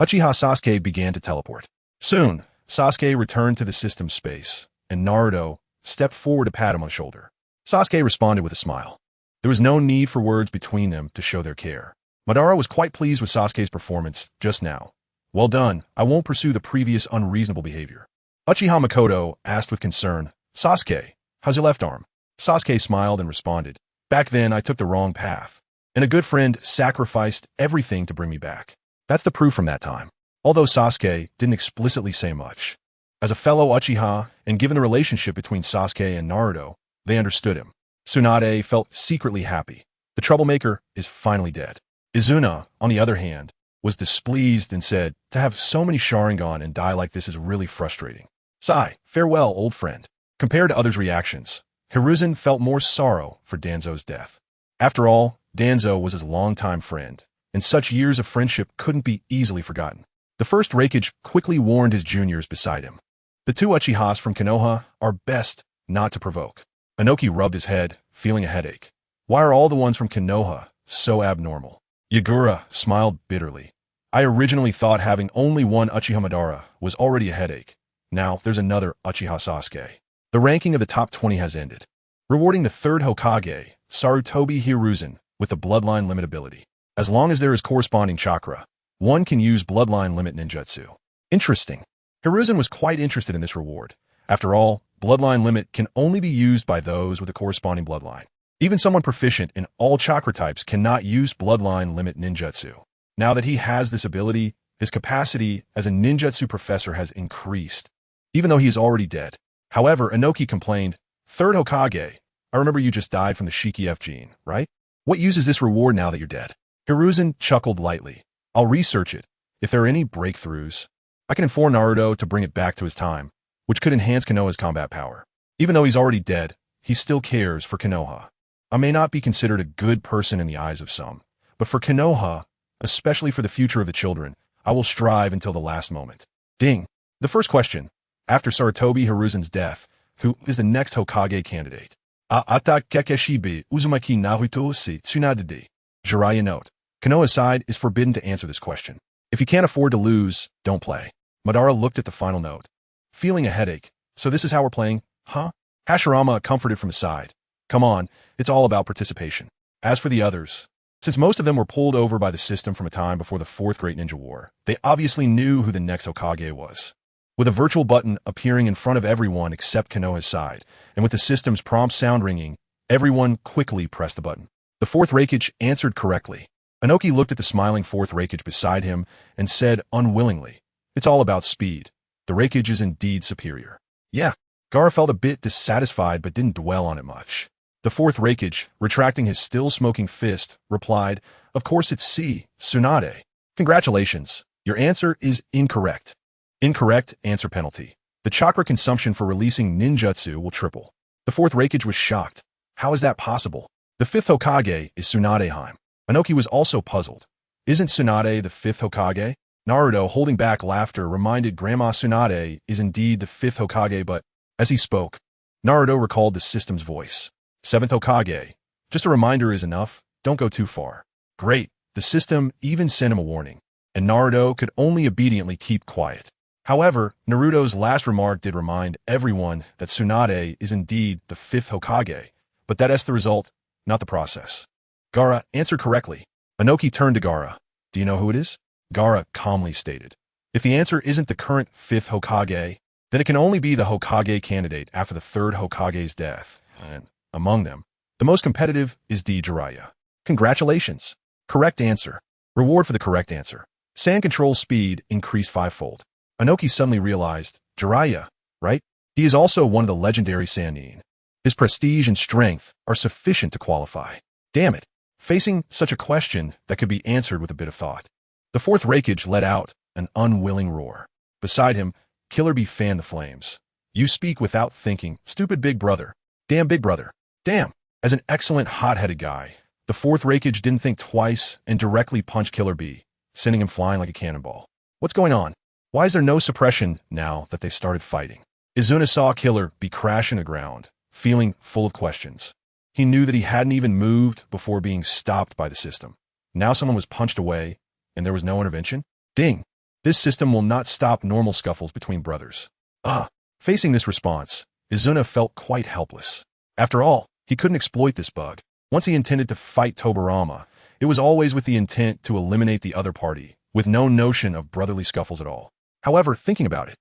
Sasuke began to teleport. Soon, Sasuke returned to the system space, and Naruto stepped forward to pat him on the shoulder. Sasuke responded with a smile. There was no need for words between them to show their care. Madara was quite pleased with Sasuke's performance just now. Well done, I won't pursue the previous unreasonable behavior. Uchiha Makoto asked with concern, Sasuke, how's your left arm? Sasuke smiled and responded, back then I took the wrong path, and a good friend sacrificed everything to bring me back. That's the proof from that time. Although Sasuke didn't explicitly say much. As a fellow Uchiha, and given the relationship between Sasuke and Naruto, they understood him. Tsunade felt secretly happy. The troublemaker is finally dead. Izuna, on the other hand, was displeased and said, to have so many Sharingan and die like this is really frustrating. Sigh, farewell, old friend. Compared to others' reactions, Hiruzen felt more sorrow for Danzo's death. After all, Danzo was his longtime friend, and such years of friendship couldn't be easily forgotten. The first Raikage quickly warned his juniors beside him. The two Uchihas from Konoha are best not to provoke. Inoki rubbed his head, feeling a headache. Why are all the ones from Konoha so abnormal? Yagura smiled bitterly. I originally thought having only one Uchiha Madara was already a headache. Now there's another Uchiha Sasuke. The ranking of the top 20 has ended, rewarding the third Hokage, Sarutobi Hiruzen, with the bloodline limit ability. As long as there is corresponding chakra, one can use bloodline limit ninjutsu. Interesting. Hiruzen was quite interested in this reward. After all, bloodline limit can only be used by those with a corresponding bloodline. Even someone proficient in all chakra types cannot use bloodline limit ninjutsu. Now that he has this ability, his capacity as a ninjutsu professor has increased, even though he is already dead. However, Inoki complained, Third Hokage, I remember you just died from the Shiki F gene, right? What use is this reward now that you're dead? Hiruzen chuckled lightly. I'll research it. If there are any breakthroughs, I can inform Naruto to bring it back to his time, which could enhance Konoha's combat power. Even though he's already dead, he still cares for Konoha. I may not be considered a good person in the eyes of some, but for Konoha, especially for the future of the children, I will strive until the last moment. Ding. The first question. After Sarutobi Hiruzen's death, who is the next Hokage candidate? Ata Kakeshibi Uzumaki Naruto si Tsunade. Jiraiya note. Konoha's side is forbidden to answer this question. If you can't afford to lose, don't play. Madara looked at the final note. Feeling a headache. So this is how we're playing, huh? Hashirama comforted from his side. Come on, it's all about participation. As for the others, since most of them were pulled over by the system from a time before the Fourth Great Ninja War, they obviously knew who the next Hokage was. With a virtual button appearing in front of everyone except Konoha's side, and with the system's prompt sound ringing, everyone quickly pressed the button. The fourth Raikage answered correctly. Inoki looked at the smiling fourth Raikage beside him and said unwillingly, it's all about speed. The Raikage is indeed superior. Yeah, Gaara felt a bit dissatisfied but didn't dwell on it much. The fourth Raikage, retracting his still-smoking fist, replied, of course it's C, Tsunade. Congratulations, your answer is incorrect. Incorrect answer penalty. The chakra consumption for releasing ninjutsu will triple. The fourth Raikage was shocked. How is that possible? The fifth Hokage is Tsunadeheim. Inoki was also puzzled. Isn't Tsunade the fifth Hokage? Naruto, holding back laughter, reminded Grandma Tsunade is indeed the fifth Hokage, but as he spoke, Naruto recalled the system's voice. Seventh Hokage. Just a reminder is enough. don't go too far. Great. The system even sent him a warning, and Naruto could only obediently keep quiet. However, Naruto's last remark did remind everyone that Tsunade is indeed the 5th Hokage, but that is the result, not the process. Gaara answered correctly. Inoki turned to Gaara. Do you know who it is? Gaara calmly stated. If the answer isn't the current 5th Hokage, then it can only be the Hokage candidate after the 3rd Hokage's death, and among them, the most competitive is Jiraiya. Congratulations. Correct answer. Reward for the correct answer. Sand control speed increased 5-fold. Inoki suddenly realized, Jiraiya, right? He is also one of the legendary Sannin. His prestige and strength are sufficient to qualify. Damn it. Facing such a question that could be answered with a bit of thought. The 4th Raikage let out an unwilling roar. Beside him, Killer Bee fanned the flames. You speak without thinking, stupid big brother. Damn big brother. Damn. As an excellent hot-headed guy, the 4th Raikage didn't think twice and directly punched Killer Bee, sending him flying like a cannonball. What's going on? Why is there no suppression now that they've started fighting? Izuna saw Killer Bee crash in the ground, feeling full of questions. He knew that he hadn't even moved before being stopped by the system. Now someone was punched away, and there was no intervention? Ding! This system will not stop normal scuffles between brothers. Facing this response, Izuna felt quite helpless. After all, he couldn't exploit this bug. Once he intended to fight Tobirama, it was always with the intent to eliminate the other party, with no notion of brotherly scuffles at all. However, thinking about it,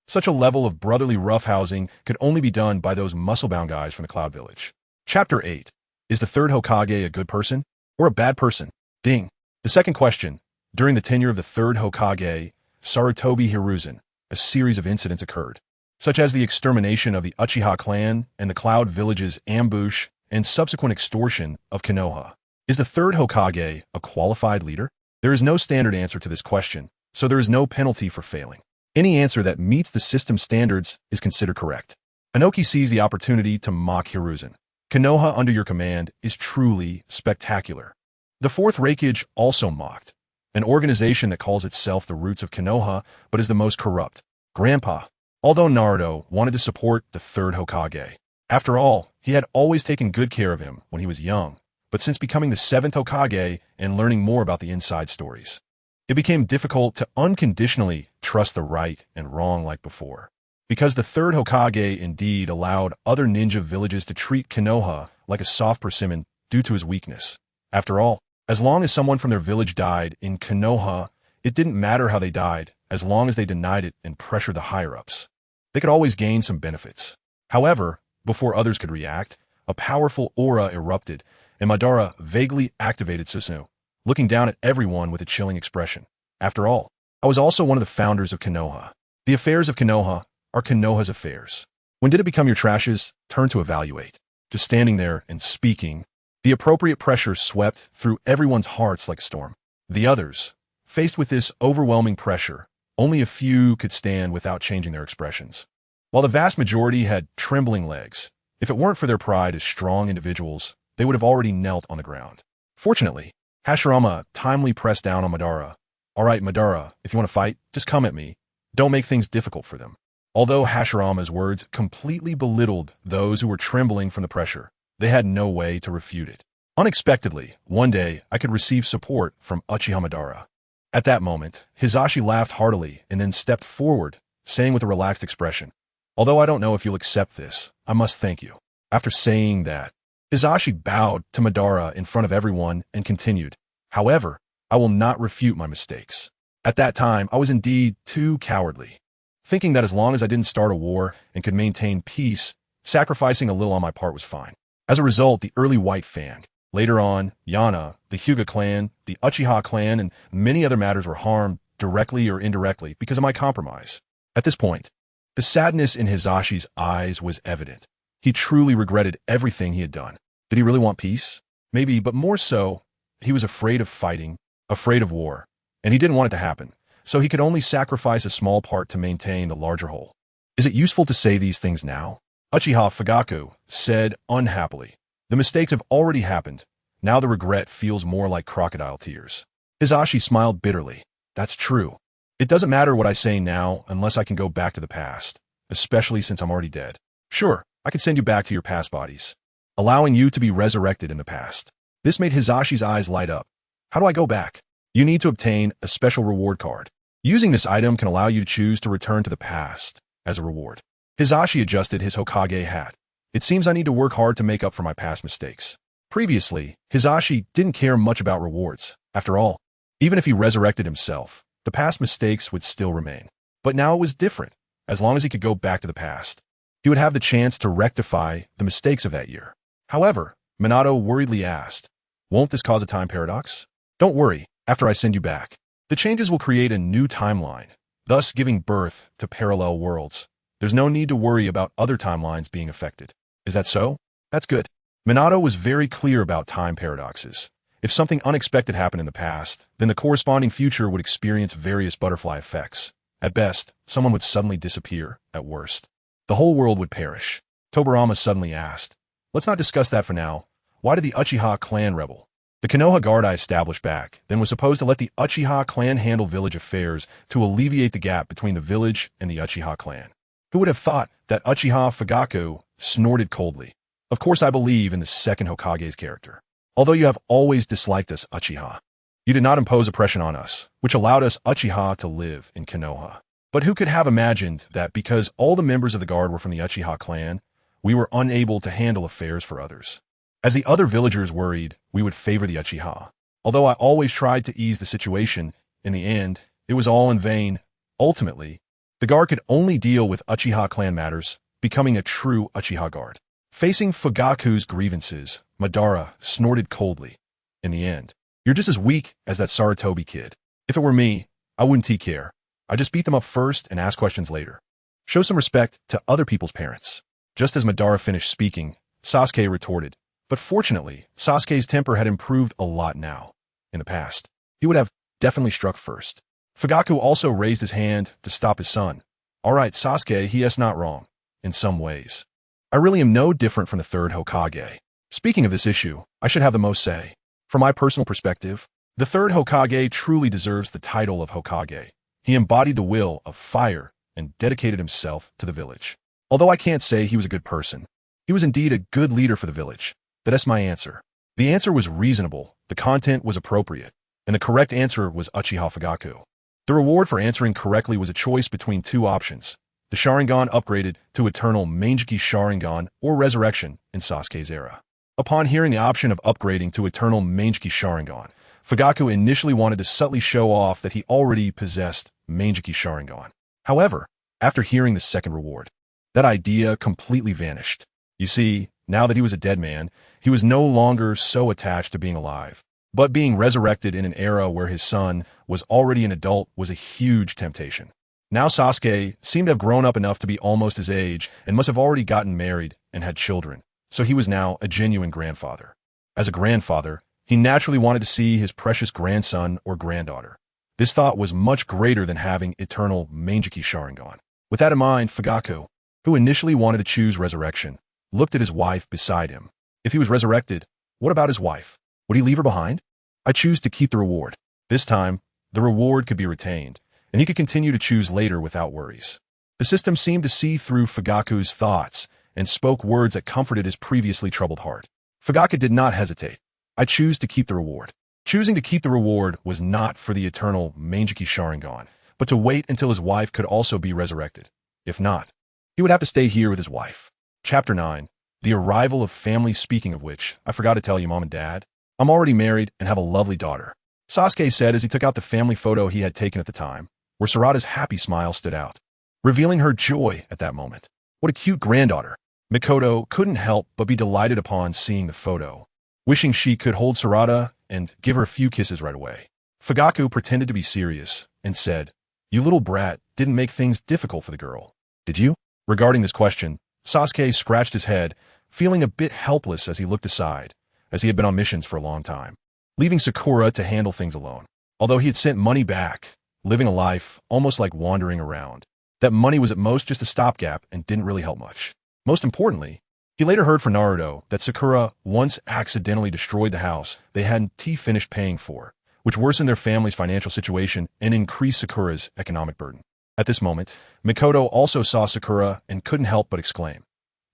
such a level of brotherly roughhousing could only be done by those muscle-bound guys from the Cloud Village. Chapter 8. Is the 3rd Hokage a good person or a bad person? Ding. The second question. During the tenure of the 3rd Hokage, Sarutobi Hiruzen, a series of incidents occurred, such as the extermination of the Uchiha clan and the Cloud Village's ambush and subsequent extortion of Konoha. Is the 3rd Hokage a qualified leader? There is no standard answer to this question, so there is no penalty for failing. Any answer that meets the system standards is considered correct. Inoki sees the opportunity to mock Hiruzen. Konoha under your command is truly spectacular. The 4th Raikage also mocked, an organization that calls itself the Roots of Konoha but is the most corrupt. Grandpa. Although Naruto wanted to support the 3rd Hokage. After all, he had always taken good care of him when he was young, but since becoming the 7th Hokage and learning more about the inside stories, it became difficult to unconditionally trust the right and wrong like before. Because the 3rd Hokage indeed allowed other ninja villages to treat Konoha like a soft persimmon due to his weakness. After all, as long as someone from their village died in Konoha, it didn't matter how they died, as long as they denied it and pressured the higher-ups. They could always gain some benefits. However, before others could react, a powerful aura erupted, and Madara vaguely activated Susanoo, looking down at everyone with a chilling expression. After all, I was also one of the founders of Konoha. The affairs of Konoha are Konoha's affairs. When did it become your trash's turn to evaluate? Just standing there and speaking, the appropriate pressure swept through everyone's hearts like a storm. The others, faced with this overwhelming pressure, only a few could stand without changing their expressions. While the vast majority had trembling legs, if it weren't for their pride as strong individuals, they would have already knelt on the ground. Fortunately, Hashirama timely pressed down on Madara. All right, Madara, if you want to fight, just come at me. Don't make things difficult for them. Although Hashirama's words completely belittled those who were trembling from the pressure, they had no way to refute it. Unexpectedly, one day, I could receive support from Uchiha Madara. At that moment, Hisashi laughed heartily and then stepped forward, saying with a relaxed expression, "Although I don't know if you'll accept this, I must thank you." After saying that, Hisashi bowed to Madara in front of everyone and continued, "However, I will not refute my mistakes. At that time, I was indeed too cowardly, thinking that as long as I didn't start a war and could maintain peace, sacrificing a little on my part was fine. As a result, the early White Fang, later on, Yana, the Hyuga clan, the Uchiha clan, and many other matters were harmed directly or indirectly because of my compromise. At this point, the sadness in Hisashi's eyes was evident. He truly regretted everything he had done. Did he really want peace? Maybe, but more so, he was afraid of fighting, afraid of war, and he didn't want it to happen, so he could only sacrifice a small part to maintain the larger whole. Is it useful to say these things now? Uchiha Fugaku said unhappily, "The mistakes have already happened. Now the regret feels more like crocodile tears." Hisashi smiled bitterly. "That's true. It doesn't matter what I say now unless I can go back to the past, especially since I'm already dead. Sure, I can send you back to your past bodies, allowing you to be resurrected in the past. This made Hisashi's eyes light up. How do I go back? You need to obtain a special reward card. Using this item can allow you to choose to return to the past as a reward. Hisashi adjusted his Hokage hat. It seems I need to work hard to make up for my past mistakes. Previously, Hisashi didn't care much about rewards. After all, even if he resurrected himself, the past mistakes would still remain. But now it was different. As long as he could go back to the past, he would have the chance to rectify the mistakes of that year. However, Minato worriedly asked, "Won't this cause a time paradox?" "Don't worry, after I send you back. The changes will create a new timeline, thus giving birth to parallel worlds. There's no need to worry about other timelines being affected." "Is that so? That's good." Minato was very clear about time paradoxes. If something unexpected happened in the past, then the corresponding future would experience various butterfly effects. At best, someone would suddenly disappear. At worst, the whole world would perish. Tobirama suddenly asked, "Let's not discuss that for now. Why did the Uchiha clan rebel?" The Konoha Guard I established back then was supposed to let the Uchiha clan handle village affairs to alleviate the gap between the village and the Uchiha clan. Who would have thought that Uchiha Fugaku snorted coldly? "Of course I believe in the second Hokage's character. Although you have always disliked us, Uchiha, you did not impose oppression on us, which allowed us Uchiha to live in Konoha. But who could have imagined that because all the members of the Guard were from the Uchiha clan, we were unable to handle affairs for others? As the other villagers worried, we would favor the Uchiha. Although I always tried to ease the situation, in the end, it was all in vain. Ultimately, the Guard could only deal with Uchiha clan matters, becoming a true Uchiha Guard. Facing Fugaku's grievances, Madara snorted coldly. In the end, you're just as weak as that Sarutobi kid. If it were me, I wouldn't take care. I just beat them up first and ask questions later. Show some respect to other people's parents." Just as Madara finished speaking, Sasuke retorted. But fortunately, Sasuke's temper had improved a lot now. In the past, he would have definitely struck first. Fugaku also raised his hand to stop his son. "All right, Sasuke, he is not wrong. In some ways. I really am no different from the third Hokage. Speaking of this issue, I should have the most say. From my personal perspective, the third Hokage truly deserves the title of Hokage. He embodied the will of fire and dedicated himself to the village. Although I can't say he was a good person, he was indeed a good leader for the village. That's my answer." The answer was reasonable, the content was appropriate, and the correct answer was Uchiha Fugaku. The reward for answering correctly was a choice between two options: the Sharingan upgraded to Eternal Meijiki Sharingan or Resurrection in Sasuke's era. Upon hearing the option of upgrading to Eternal Meijiki Sharingan, Fugaku initially wanted to subtly show off that he already possessed Meijiki Sharingan. However, after hearing the second reward, that idea completely vanished. You see, now that he was a dead man, he was no longer so attached to being alive. But being resurrected in an era where his son was already an adult was a huge temptation. Now Sasuke seemed to have grown up enough to be almost his age and must have already gotten married and had children, so he was now a genuine grandfather. As a grandfather, he naturally wanted to see his precious grandson or granddaughter. This thought was much greater than having Eternal Meijiki Sharingan. With that in mind, Fugaku, who initially wanted to choose resurrection, looked at his wife beside him. If he was resurrected, what about his wife? Would he leave her behind? "I choose to keep the reward." This time, the reward could be retained, and he could continue to choose later without worries. The system seemed to see through Fugaku's thoughts and spoke words that comforted his previously troubled heart. Fugaku did not hesitate. "I choose to keep the reward." Choosing to keep the reward was not for the Eternal Meijiki Sharingan, but to wait until his wife could also be resurrected. If not, he would have to stay here with his wife. Chapter 9. The Arrival of Family. Speaking of which, I forgot to tell you, Mom and Dad, I'm already married and have a lovely daughter, Sasuke said as he took out the family photo he had taken at the time, where Sarada's happy smile stood out, revealing her joy at that moment. What a cute granddaughter. Mikoto couldn't help but be delighted upon seeing the photo, wishing she could hold Sarada and give her a few kisses right away. Fugaku pretended to be serious and said, "You little brat didn't make things difficult for the girl, did you?" Regarding this question, Sasuke scratched his head, feeling a bit helpless as he looked aside, as he had been on missions for a long time, leaving Sakura to handle things alone. Although he had sent money back, living a life almost like wandering around, that money was at most just a stopgap and didn't really help much. Most importantly, he later heard from Naruto that Sakura once accidentally destroyed the house they hadn't finished paying for, which worsened their family's financial situation and increased Sakura's economic burden. At this moment, Mikoto also saw Sakura and couldn't help but exclaim,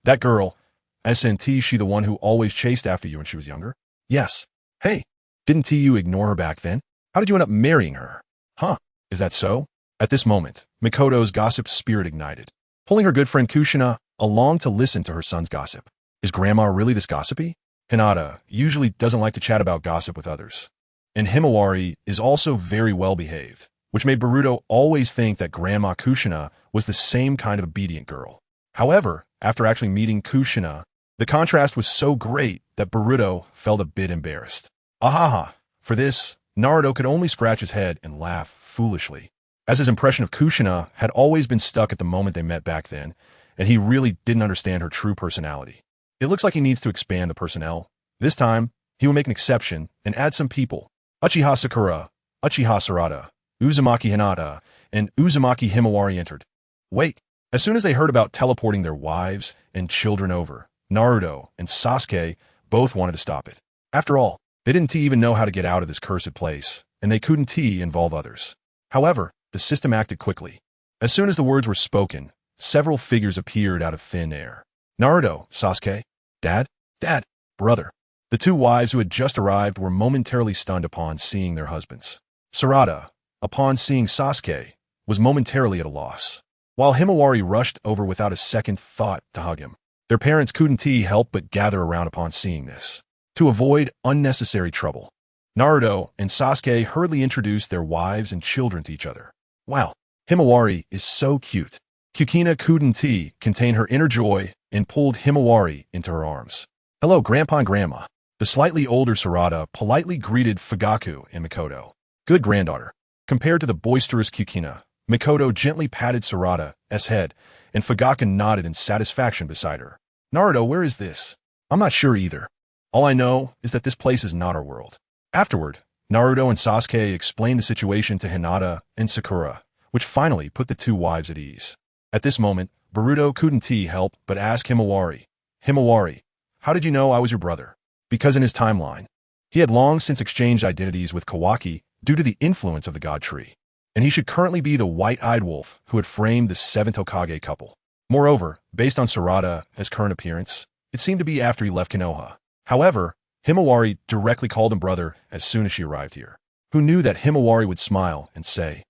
"That girl, isn't she the one who always chased after you when she was younger?" "Yes." Hey, didn't you ignore her back then? How did you end up marrying her? Huh, is that so? At this moment, Mikoto's gossip spirit ignited, pulling her good friend Kushina along to listen to her son's gossip. Is Grandma really this gossipy? Hinata usually doesn't like to chat about gossip with others. And Himawari is also very well-behaved, which made Boruto always think that Grandma Kushina was the same kind of obedient girl. However, after actually meeting Kushina, the contrast was so great that Boruto felt a bit embarrassed. Ahaha! For this, Naruto could only scratch his head and laugh foolishly, as his impression of Kushina had always been stuck at the moment they met back then, and he really didn't understand her true personality. It looks like he needs to expand the personnel. This time, he will make an exception and add some people. Uchiha Sakura, Uchiha Sarada, Uzumaki Hinata, and Uzumaki Himawari entered. Wait! As soon as they heard about teleporting their wives and children over, Naruto and Sasuke both wanted to stop it. After all, they didn't even know how to get out of this cursed place, and they couldn't involve others. However, the system acted quickly. As soon as the words were spoken, several figures appeared out of thin air. Naruto, Sasuke, Dad, brother. The two wives who had just arrived were momentarily stunned upon seeing their husbands. Sarada, upon seeing Sasuke, was momentarily at a loss, while Himawari rushed over without a second thought to hug him. Their parents couldn't help but gather around upon seeing this. To avoid unnecessary trouble, Naruto and Sasuke hurriedly introduced their wives and children to each other. Wow, Himawari is so cute. Kukina couldn't contain her inner joy and pulled Himawari into her arms. Hello, Grandpa and Grandma. The slightly older Sarada politely greeted Fugaku and Mikoto. Good granddaughter. Compared to the boisterous Kukina, Mikoto gently patted Sarada's head, and Fugaku nodded in satisfaction beside her. Naruto, where is this? I'm not sure either. All I know is that this place is not our world. Afterward, Naruto and Sasuke explained the situation to Hinata and Sakura, which finally put the two wives at ease. At this moment, Boruto couldn't help but ask Himawari, how did you know I was your brother? Because in his timeline, he had long since exchanged identities with Kawaki due to the influence of the God Tree, and he should currently be the white-eyed wolf who had framed the 7th Hokage couple. Moreover, based on Sarada's current appearance, it seemed to be after he left Konoha. However, Himawari directly called him brother as soon as she arrived here. Who knew that Himawari would smile and say,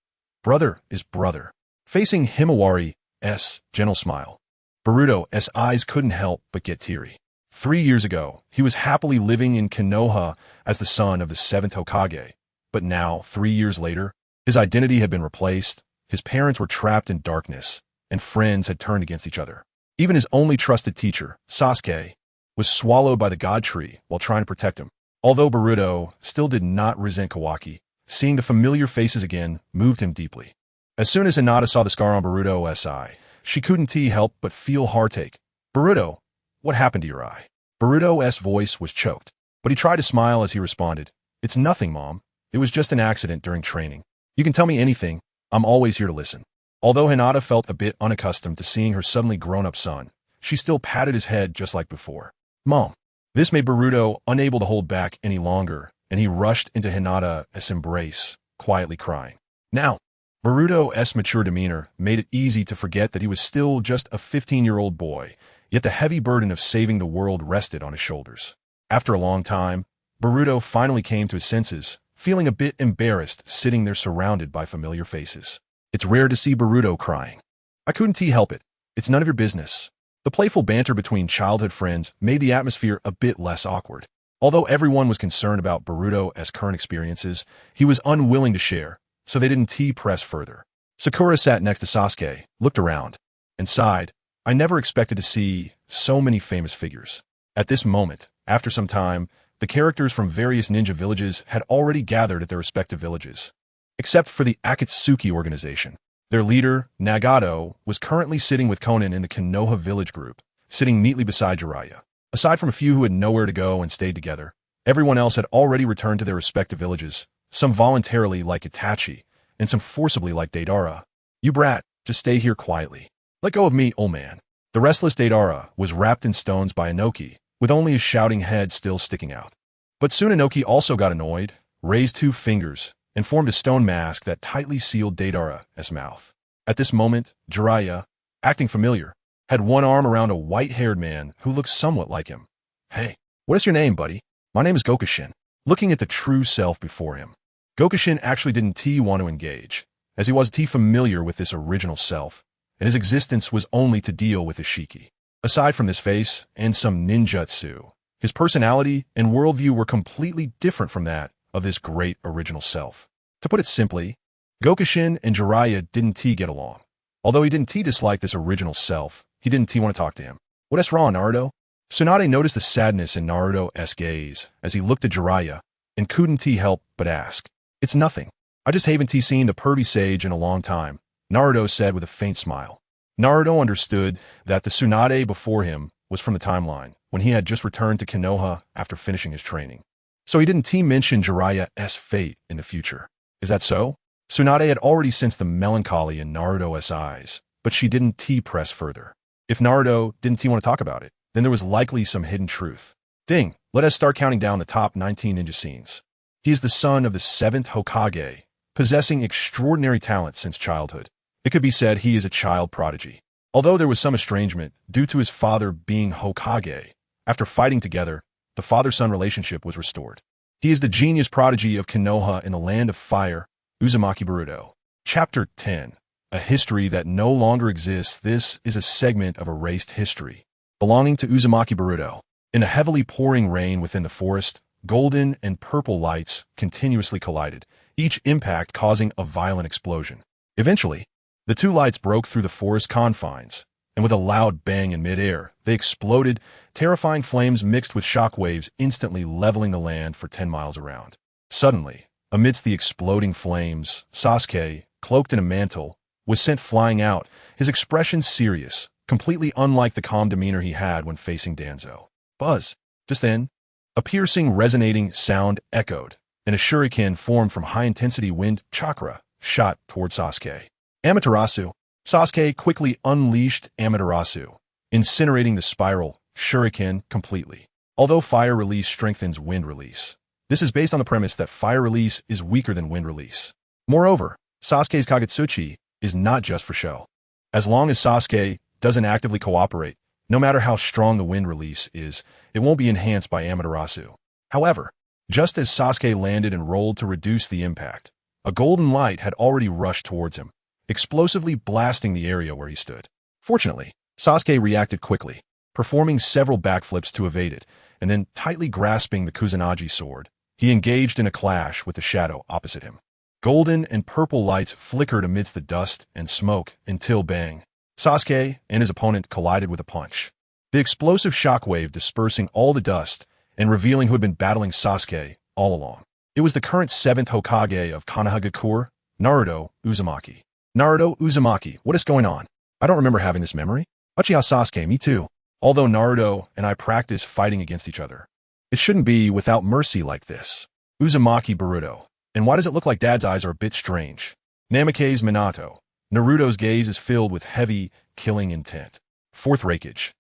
brother is brother. Facing Himawari's gentle smile, Boruto's eyes couldn't help but get teary. 3 years ago, he was happily living in Konoha as the son of the 7th Hokage, but now, 3 years later, his identity had been replaced, his parents were trapped in darkness, and friends had turned against each other. Even his only trusted teacher, Sasuke, was swallowed by the God Tree while trying to protect him. Although Boruto still did not resent Kawaki, seeing the familiar faces again moved him deeply. As soon as Hinata saw the scar on Boruto's eye, she couldn't help but feel heartache. Boruto, what happened to your eye? Boruto's voice was choked, but he tried to smile as he responded, It's nothing, Mom. It was just an accident during training. You can tell me anything. I'm always here to listen. Although Hinata felt a bit unaccustomed to seeing her suddenly grown-up son, she still patted his head just like before. Mom. This made Boruto unable to hold back any longer, and he rushed into Hinata's embrace, quietly crying. Now, Boruto's mature demeanor made it easy to forget that he was still just a 15-year-old boy, yet the heavy burden of saving the world rested on his shoulders. After a long time, Boruto finally came to his senses, feeling a bit embarrassed sitting there surrounded by familiar faces. It's rare to see Boruto crying. I couldn't help it. It's none of your business. The playful banter between childhood friends made the atmosphere a bit less awkward. Although everyone was concerned about Boruto's current experiences, he was unwilling to share, so they didn't press further. Sakura sat next to Sasuke, looked around, and sighed. I never expected to see so many famous figures. At this moment, after some time, the characters from various ninja villages had already gathered at their respective villages. Except for the Akatsuki organization. Their leader, Nagato, was currently sitting with Konan in the Konoha village group, sitting neatly beside Jiraiya. Aside from a few who had nowhere to go and stayed together, everyone else had already returned to their respective villages, some voluntarily like Itachi, and some forcibly like Deidara. You brat, just stay here quietly. Let go of me, old man. The restless Deidara was wrapped in stones by Inoki, with only his shouting head still sticking out. But soon Inoki also got annoyed, raised 2 fingers, and formed a stone mask that tightly sealed Deidara's mouth. At this moment, Jiraiya, acting familiar, had one arm around a white-haired man who looked somewhat like him. Hey, what is your name, buddy? My name is Gokushin. looking at the true self before him. Gokushin actually didn't want to engage, as he was familiar with this original self, and his existence was only to deal with Ishiki. Aside from this face and some ninjutsu, his personality and worldview were completely different from that of this great original self. To put it simply, Gokushin and Jiraiya didn't get along. Although he didn't dislike this original self, he didn't want to talk to him. What's wrong, Naruto? Tsunade noticed the sadness in Naruto's gaze as he looked at Jiraiya and couldn't help but ask. It's nothing. I just haven't seen the pervy sage in a long time, Naruto said with a faint smile. Naruto understood that the Tsunade before him was from the timeline, when he had just returned to Konoha after finishing his training. So he didn't mention Jiraiya's fate in the future. Is that so? Tsunade had already sensed the melancholy in Naruto's eyes, but she didn't press further. If Naruto didn't want to talk about it, then there was likely some hidden truth. Ding, let us start counting down the top 19 ninja scenes. He is the son of the 7th Hokage, possessing extraordinary talent since childhood. It could be said he is a child prodigy. Although there was some estrangement due to his father being Hokage, after fighting together, the father-son relationship was restored. He is the genius prodigy of Konoha in the Land of Fire, Uzumaki Boruto. Chapter 10. A history that no longer exists. This is a segment of erased history, belonging to Uzumaki Boruto. In a heavily pouring rain within the forest, golden and purple lights continuously collided, each impact causing a violent explosion. Eventually, the two lights broke through the forest confines, and with a loud bang in midair, they exploded, terrifying flames mixed with shockwaves instantly leveling the land for 10 miles around. Suddenly, amidst the exploding flames, Sasuke, cloaked in a mantle, was sent flying out, his expression serious, completely unlike the calm demeanor he had when facing Danzo. Buzz. Just then, a piercing, resonating sound echoed, and a shuriken formed from high-intensity wind chakra shot toward Sasuke. Amaterasu. Sasuke quickly unleashed Amaterasu, incinerating the spiral shuriken completely. Although fire release strengthens wind release, this is based on the premise that fire release is weaker than wind release. Moreover, Sasuke's Kagetsuchi is not just for show. As long as Sasuke doesn't actively cooperate, no matter how strong the wind release is, it won't be enhanced by Amaterasu. However, just as Sasuke landed and rolled to reduce the impact, a golden light had already rushed towards him, explosively blasting the area where he stood. Fortunately, Sasuke reacted quickly, performing several backflips to evade it, and then tightly grasping the Kusanagi sword, he engaged in a clash with the shadow opposite him. Golden and purple lights flickered amidst the dust and smoke until bang. Sasuke and his opponent collided with a punch. The explosive shockwave dispersing all the dust and revealing who had been battling Sasuke all along. It was the current 7th Hokage of Konohagakure, Naruto Uzumaki. Naruto Uzumaki, what is going on? I don't remember having this memory. Uchiha Sasuke, me too. Although Naruto and I practice fighting against each other, it shouldn't be without mercy like this. Uzumaki Boruto. And why does it look like Dad's eyes are a bit strange? Namake's Minato. Naruto's gaze is filled with heavy, killing intent. Fourth Raikage.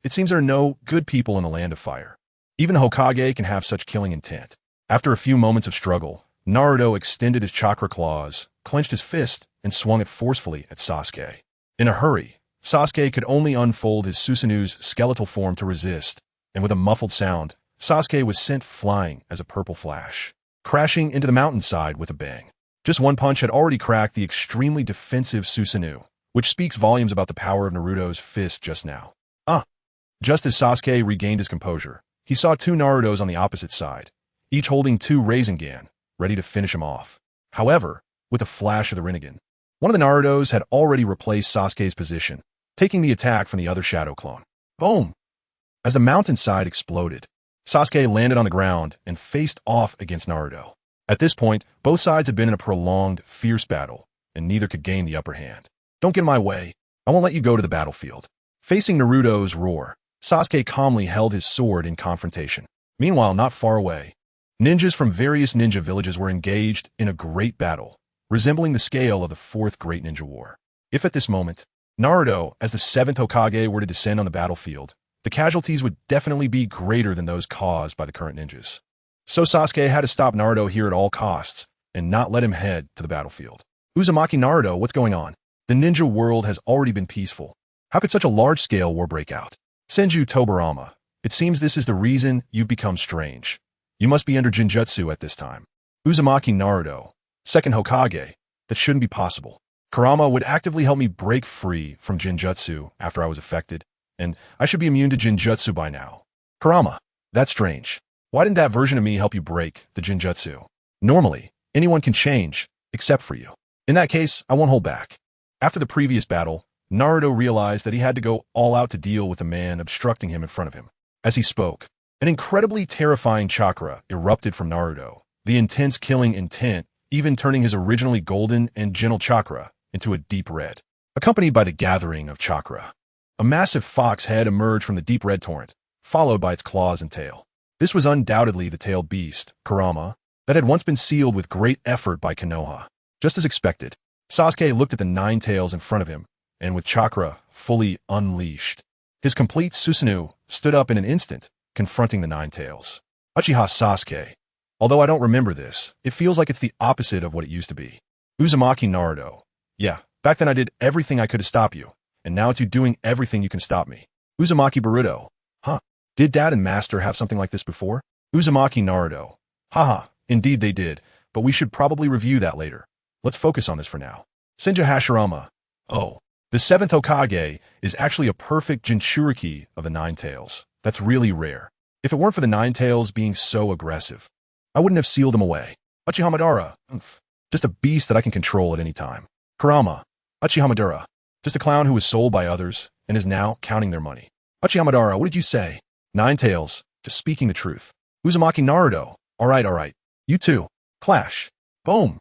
It seems there are no good people in the Land of Fire. Even the Hokage can have such killing intent. After a few moments of struggle, Naruto extended his chakra claws, clenched his fist, and swung it forcefully at Sasuke. In a hurry, Sasuke could only unfold his Susanu's skeletal form to resist, and with a muffled sound, Sasuke was sent flying as a purple flash, crashing into the mountainside with a bang. Just one punch had already cracked the extremely defensive Susanu, which speaks volumes about the power of Naruto's fist just now. Just as Sasuke regained his composure, he saw two Narutos on the opposite side, each holding two Rasengan, ready to finish him off. However, with a flash of the Rinnegan, one of the Narutos had already replaced Sasuke's position, taking the attack from the other shadow clone. Boom! As the mountainside exploded, Sasuke landed on the ground and faced off against Naruto. At this point, both sides had been in a prolonged, fierce battle, and neither could gain the upper hand. Don't get in my way. I won't let you go to the battlefield. Facing Naruto's roar, Sasuke calmly held his sword in confrontation. Meanwhile, not far away, ninjas from various ninja villages were engaged in a great battle, resembling the scale of the Fourth Great Ninja War. If at this moment, Naruto, as the 7th Hokage, were to descend on the battlefield, the casualties would definitely be greater than those caused by the current ninjas. So Sasuke had to stop Naruto here at all costs, and not let him head to the battlefield. Uzumaki Naruto, what's going on? The ninja world has already been peaceful. How could such a large-scale war break out? Senju Tobirama, it seems this is the reason you've become strange. You must be under Jinjutsu at this time. Uzumaki Naruto, second Hokage. That shouldn't be possible. Kurama would actively help me break free from Jinjutsu after I was affected, and I should be immune to Jinjutsu by now. Kurama, that's strange. Why didn't that version of me help you break the Jinjutsu? Normally, anyone can change, except for you. In that case, I won't hold back. After the previous battle, Naruto realized that he had to go all out to deal with the man obstructing him in front of him. As he spoke, an incredibly terrifying chakra erupted from Naruto, the intense killing intent even turning his originally golden and gentle chakra into a deep red, accompanied by the gathering of chakra. A massive fox head emerged from the deep red torrent, followed by its claws and tail. This was undoubtedly the tailed beast, Kurama, that had once been sealed with great effort by Konoha. Just as expected, Sasuke looked at the 9 tails in front of him, and with chakra fully unleashed, his complete Susanoo stood up in an instant, confronting the 9 tails. Uchiha Sasuke. Although I don't remember this, it feels like it's the opposite of what it used to be. Uzumaki Naruto. Yeah, back then I did everything I could to stop you, and now it's you doing everything you can stop me. Uzumaki Boruto. Huh. Did Dad and Master have something like this before? Uzumaki Naruto. Haha, indeed they did, but we should probably review that later. Let's focus on this for now. Senju Hashirama. Oh, the 7th Hokage is actually a perfect Jinchuriki of the 9 tails. That's really rare. If it weren't for the 9 tails being so aggressive, I wouldn't have sealed him away. Uchiha Madara. Just a beast that I can control at any time. Kurama. Uchiha Madara. Just a clown who was sold by others and is now counting their money. Uchiha Madara, what did you say? 9 tails. Just speaking the truth. Uzumaki Naruto. Alright. You too. Clash. Boom.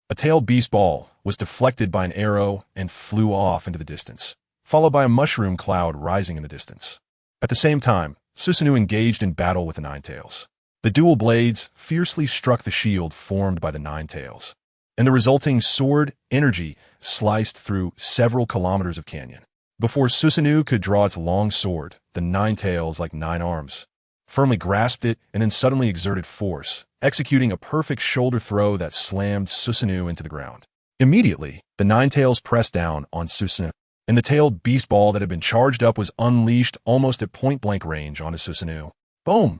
A tailed beast ball was deflected by an arrow and flew off into the distance, followed by a mushroom cloud rising in the distance. At the same time, Susanoo engaged in battle with the 9 tails. The dual blades fiercely struck the shield formed by the 9 tails, and the resulting sword energy sliced through several kilometers of canyon. Before Susanoo could draw its long sword, the 9 tails, like 9 arms, firmly grasped it and then suddenly exerted force, executing a perfect shoulder throw that slammed Susanoo into the ground. Immediately, the 9 tails pressed down on Susanoo, and the tailed beast ball that had been charged up was unleashed almost at point-blank range onto Susanoo. Boom!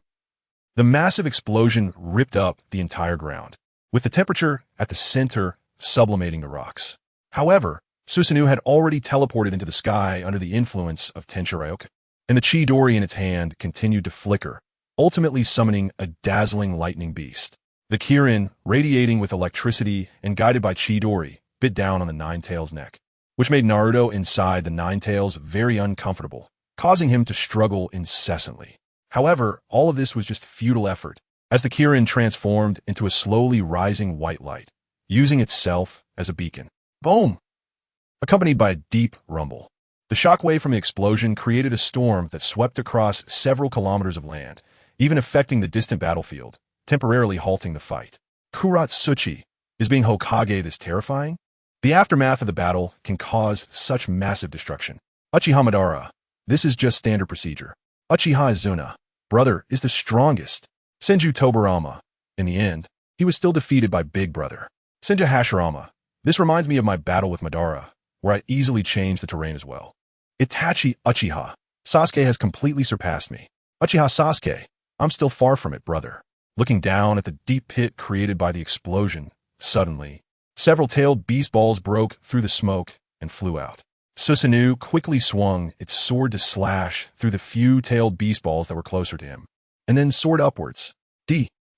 The massive explosion ripped up the entire ground, with the temperature at the center sublimating the rocks. However, Susanoo had already teleported into the sky under the influence of Tenshiryoku, and the Chidori in its hand continued to flicker, ultimately summoning a dazzling lightning beast. The Kirin, radiating with electricity and guided by Chidori, bit down on the 9 tails' neck, which made Naruto inside the 9 tails very uncomfortable, causing him to struggle incessantly. However, all of this was just futile effort, as the Kirin transformed into a slowly rising white light, using itself as a beacon. Boom! Accompanied by a deep rumble. The shockwave from the explosion created a storm that swept across several kilometers of land, even affecting the distant battlefield, temporarily halting the fight. Kuratsuchi, is being Hokage this terrifying? The aftermath of the battle can cause such massive destruction. Uchiha Madara. This is just standard procedure. Uchiha Izuna. Brother is the strongest. Senju Tobirama. In the end, he was still defeated by Big Brother. Senju Hashirama. This reminds me of my battle with Madara, where I easily changed the terrain as well. Itachi Uchiha. Sasuke has completely surpassed me. Uchiha Sasuke. I'm still far from it, brother. Looking down at the deep pit created by the explosion, suddenly, several tailed beast balls broke through the smoke and flew out. Susanoo quickly swung its sword to slash through the few tailed beast balls that were closer to him, and then soared upwards.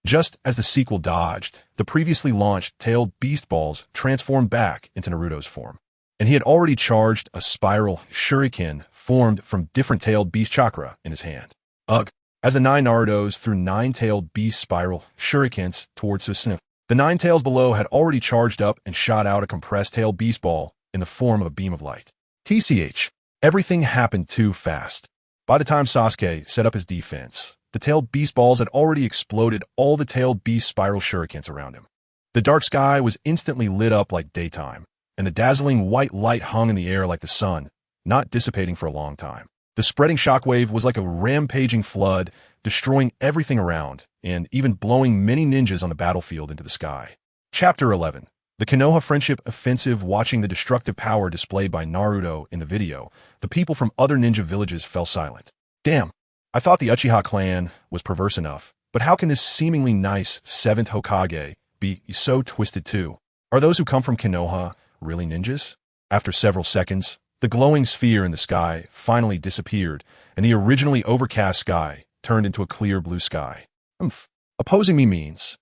Just as the sequel dodged, the previously launched tailed beast balls transformed back into Naruto's form, and he had already charged a spiral shuriken formed from different tailed beast chakra in his hand. Ugh! As the 9 Narutos threw 9 tailed beast spiral shurikens towards Susanoo, the 9 tails below had already charged up and shot out a compressed tailed beast ball in the form of a beam of light. TCH. Everything happened too fast. By the time Sasuke set up his defense, the tailed beast balls had already exploded all the tailed beast spiral shurikens around him. The dark sky was instantly lit up like daytime, and the dazzling white light hung in the air like the sun, not dissipating for a long time. The spreading shockwave was like a rampaging flood, destroying everything around, and even blowing many ninjas on the battlefield into the sky. Chapter 11. The Konoha Friendship Offensive. Watching the destructive power displayed by Naruto in the video, the people from other ninja villages fell silent. Damn, I thought the Uchiha clan was perverse enough, But how can this seemingly nice 7th Hokage be so twisted too? Are those who come from Konoha really ninjas? After several seconds, the glowing sphere in the sky finally disappeared, and the originally overcast sky turned into a clear blue sky. Opposing me means.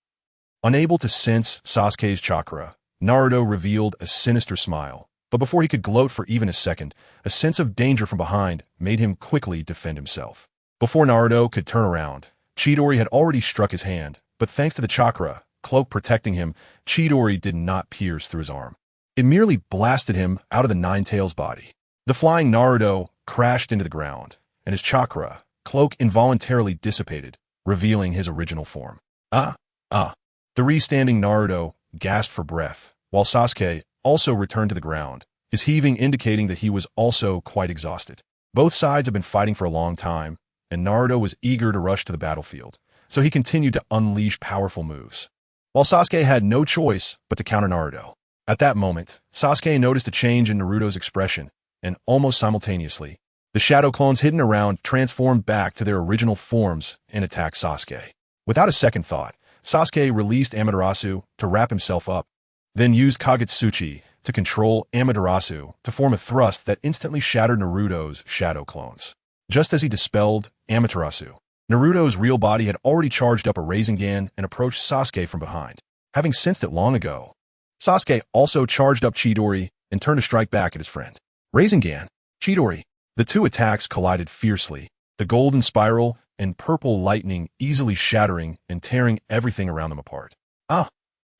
Unable to sense Sasuke's chakra, Naruto revealed a sinister smile. But before he could gloat for even a second, a sense of danger from behind made him quickly defend himself. Before Naruto could turn around, Chidori had already struck his hand, but thanks to the chakra cloak protecting him, Chidori did not pierce through his arm. It merely blasted him out of the Nine-Tails body. The flying Naruto crashed into the ground, and his chakra cloak involuntarily dissipated, revealing his original form. The re-standing Naruto gasped for breath, while Sasuke also returned to the ground, his heaving indicating that he was also quite exhausted. Both sides had been fighting for a long time, and Naruto was eager to rush to the battlefield, so he continued to unleash powerful moves, while Sasuke had no choice but to counter Naruto. At that moment, Sasuke noticed a change in Naruto's expression, and almost simultaneously, the shadow clones hidden around transformed back to their original forms and attacked Sasuke. Without a second thought, Sasuke released Amaterasu to wrap himself up, then used Kagutsuchi to control Amaterasu to form a thrust that instantly shattered Naruto's shadow clones. Just as he dispelled Amaterasu, Naruto's real body had already charged up a Rasengan and approached Sasuke from behind. Having sensed it long ago, Sasuke also charged up Chidori and turned to strike back at his friend. Rasengan, Chidori. The two attacks collided fiercely, the golden spiral and purple lightning easily shattering and tearing everything around them apart.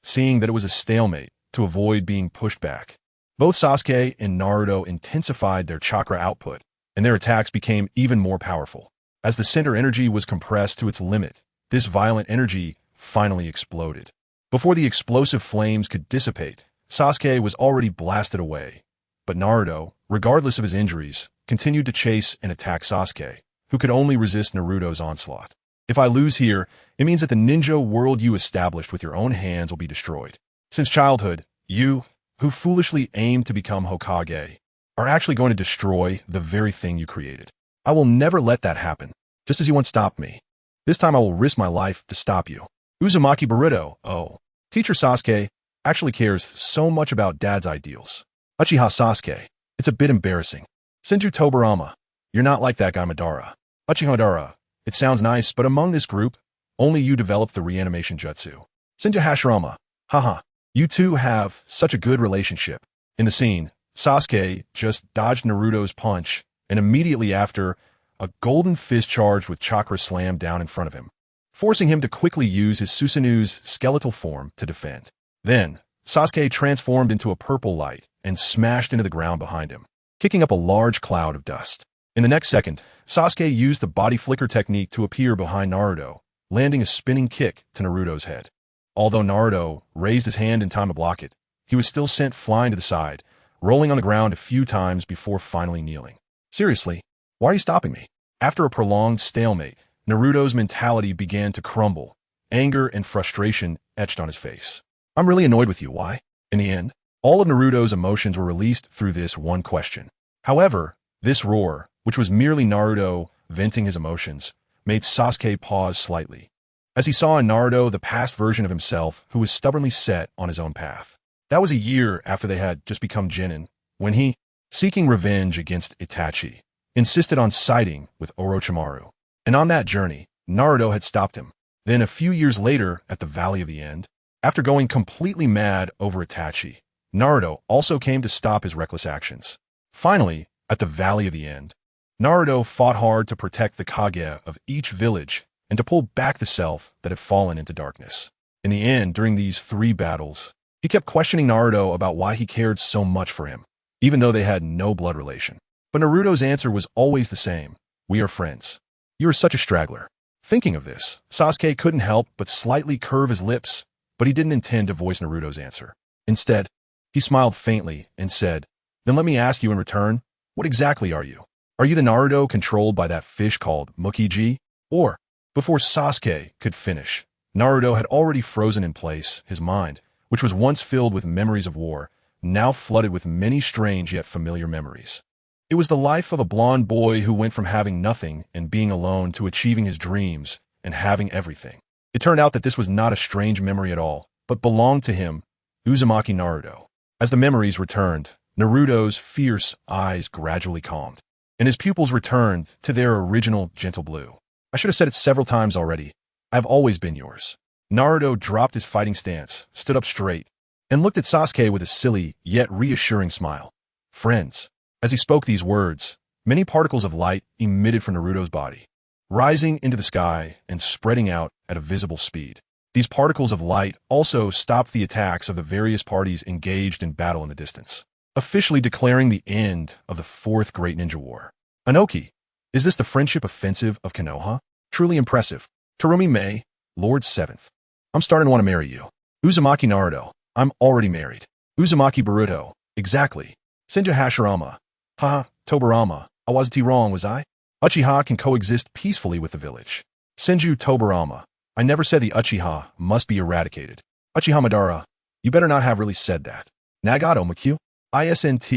Seeing that it was a stalemate to avoid being pushed back, both Sasuke and Naruto intensified their chakra output, and their attacks became even more powerful. As the center energy was compressed to its limit, this violent energy finally exploded. Before the explosive flames could dissipate, Sasuke was already blasted away. But Naruto, regardless of his injuries, continued to chase and attack Sasuke, who could only resist Naruto's onslaught. If I lose here, it means that the ninja world you established with your own hands will be destroyed. Since childhood, you, who foolishly aimed to become Hokage, are actually going to destroy the very thing you created. I will never let that happen, just as you once stopped me. This time I will risk my life to stop you. Uzumaki Burrito, Teacher Sasuke actually cares so much about Dad's ideals. Uchiha Sasuke, it's a bit embarrassing. Senju Tobirama, you're not like that guy Madara. Uchiha Madara, it sounds nice, but among this group, only you developed the reanimation jutsu. Senju Hashirama, haha, you two have such a good relationship. In the scene, Sasuke just dodged Naruto's punch, and immediately after, a golden fist charged with chakra slammed down in front of him, forcing him to quickly use his Susanu's skeletal form to defend. Then, Sasuke transformed into a purple light and smashed into the ground behind him, kicking up a large cloud of dust. In the next second, Sasuke used the body flicker technique to appear behind Naruto, landing a spinning kick to Naruto's head. Although Naruto raised his hand in time to block it, he was still sent flying to the side, rolling on the ground a few times before finally kneeling. Seriously, why are you stopping me? After a prolonged stalemate, Naruto's mentality began to crumble. Anger and frustration etched on his face. I'm really annoyed with you, why? In the end, all of Naruto's emotions were released through this one question. However, this roar, which was merely Naruto venting his emotions, made Sasuke pause slightly, as he saw in Naruto the past version of himself who was stubbornly set on his own path. That was a year after they had just become genin, when he, seeking revenge against Itachi, insisted on siding with Orochimaru. And on that journey, Naruto had stopped him. Then a few years later, at the Valley of the End, after going completely mad over Itachi, Naruto also came to stop his reckless actions. Finally, at the Valley of the End, Naruto fought hard to protect the Kage of each village and to pull back the self that had fallen into darkness. In the end, during these 3 battles, he kept questioning Naruto about why he cared so much for him, even though they had no blood relation. But Naruto's answer was always the same: we are friends. You are such a straggler. Thinking of this, Sasuke couldn't help but slightly curve his lips, but he didn't intend to voice Naruto's answer. Instead, he smiled faintly and said, "Then let me ask you in return, what exactly are you? Are you the Naruto controlled by that fish called Mukiji? Or..." Before Sasuke could finish, Naruto had already frozen in place, his mind, which was once filled with memories of war, now flooded with many strange yet familiar memories. It was the life of a blonde boy who went from having nothing and being alone to achieving his dreams and having everything. It turned out that this was not a strange memory at all, but belonged to him, Uzumaki Naruto. As the memories returned, Naruto's fierce eyes gradually calmed, and his pupils returned to their original gentle blue. I should have said it several times already. I've always been yours. Naruto dropped his fighting stance, stood up straight, and looked at Sasuke with a silly yet reassuring smile. Friends. As he spoke these words, many particles of light emitted from Naruto's body, rising into the sky and spreading out at a visible speed. These particles of light also stopped the attacks of the various parties engaged in battle in the distance, officially declaring the end of the Fourth Great Ninja War. Anoki, is this the friendship offensive of Konoha? Truly impressive. Terumi Mei, Lord 7th. I'm starting to want to marry you. Uzumaki Naruto, I'm already married. Uzumaki Boruto, exactly. Senju Hashirama, haha, Tobirama, I wasn't wrong, was I? Uchiha can coexist peacefully with the village. Senju Tobirama, I never said the Uchiha must be eradicated. Uchiha Madara, you better not have really said that. Nagato Makyu, ISNT,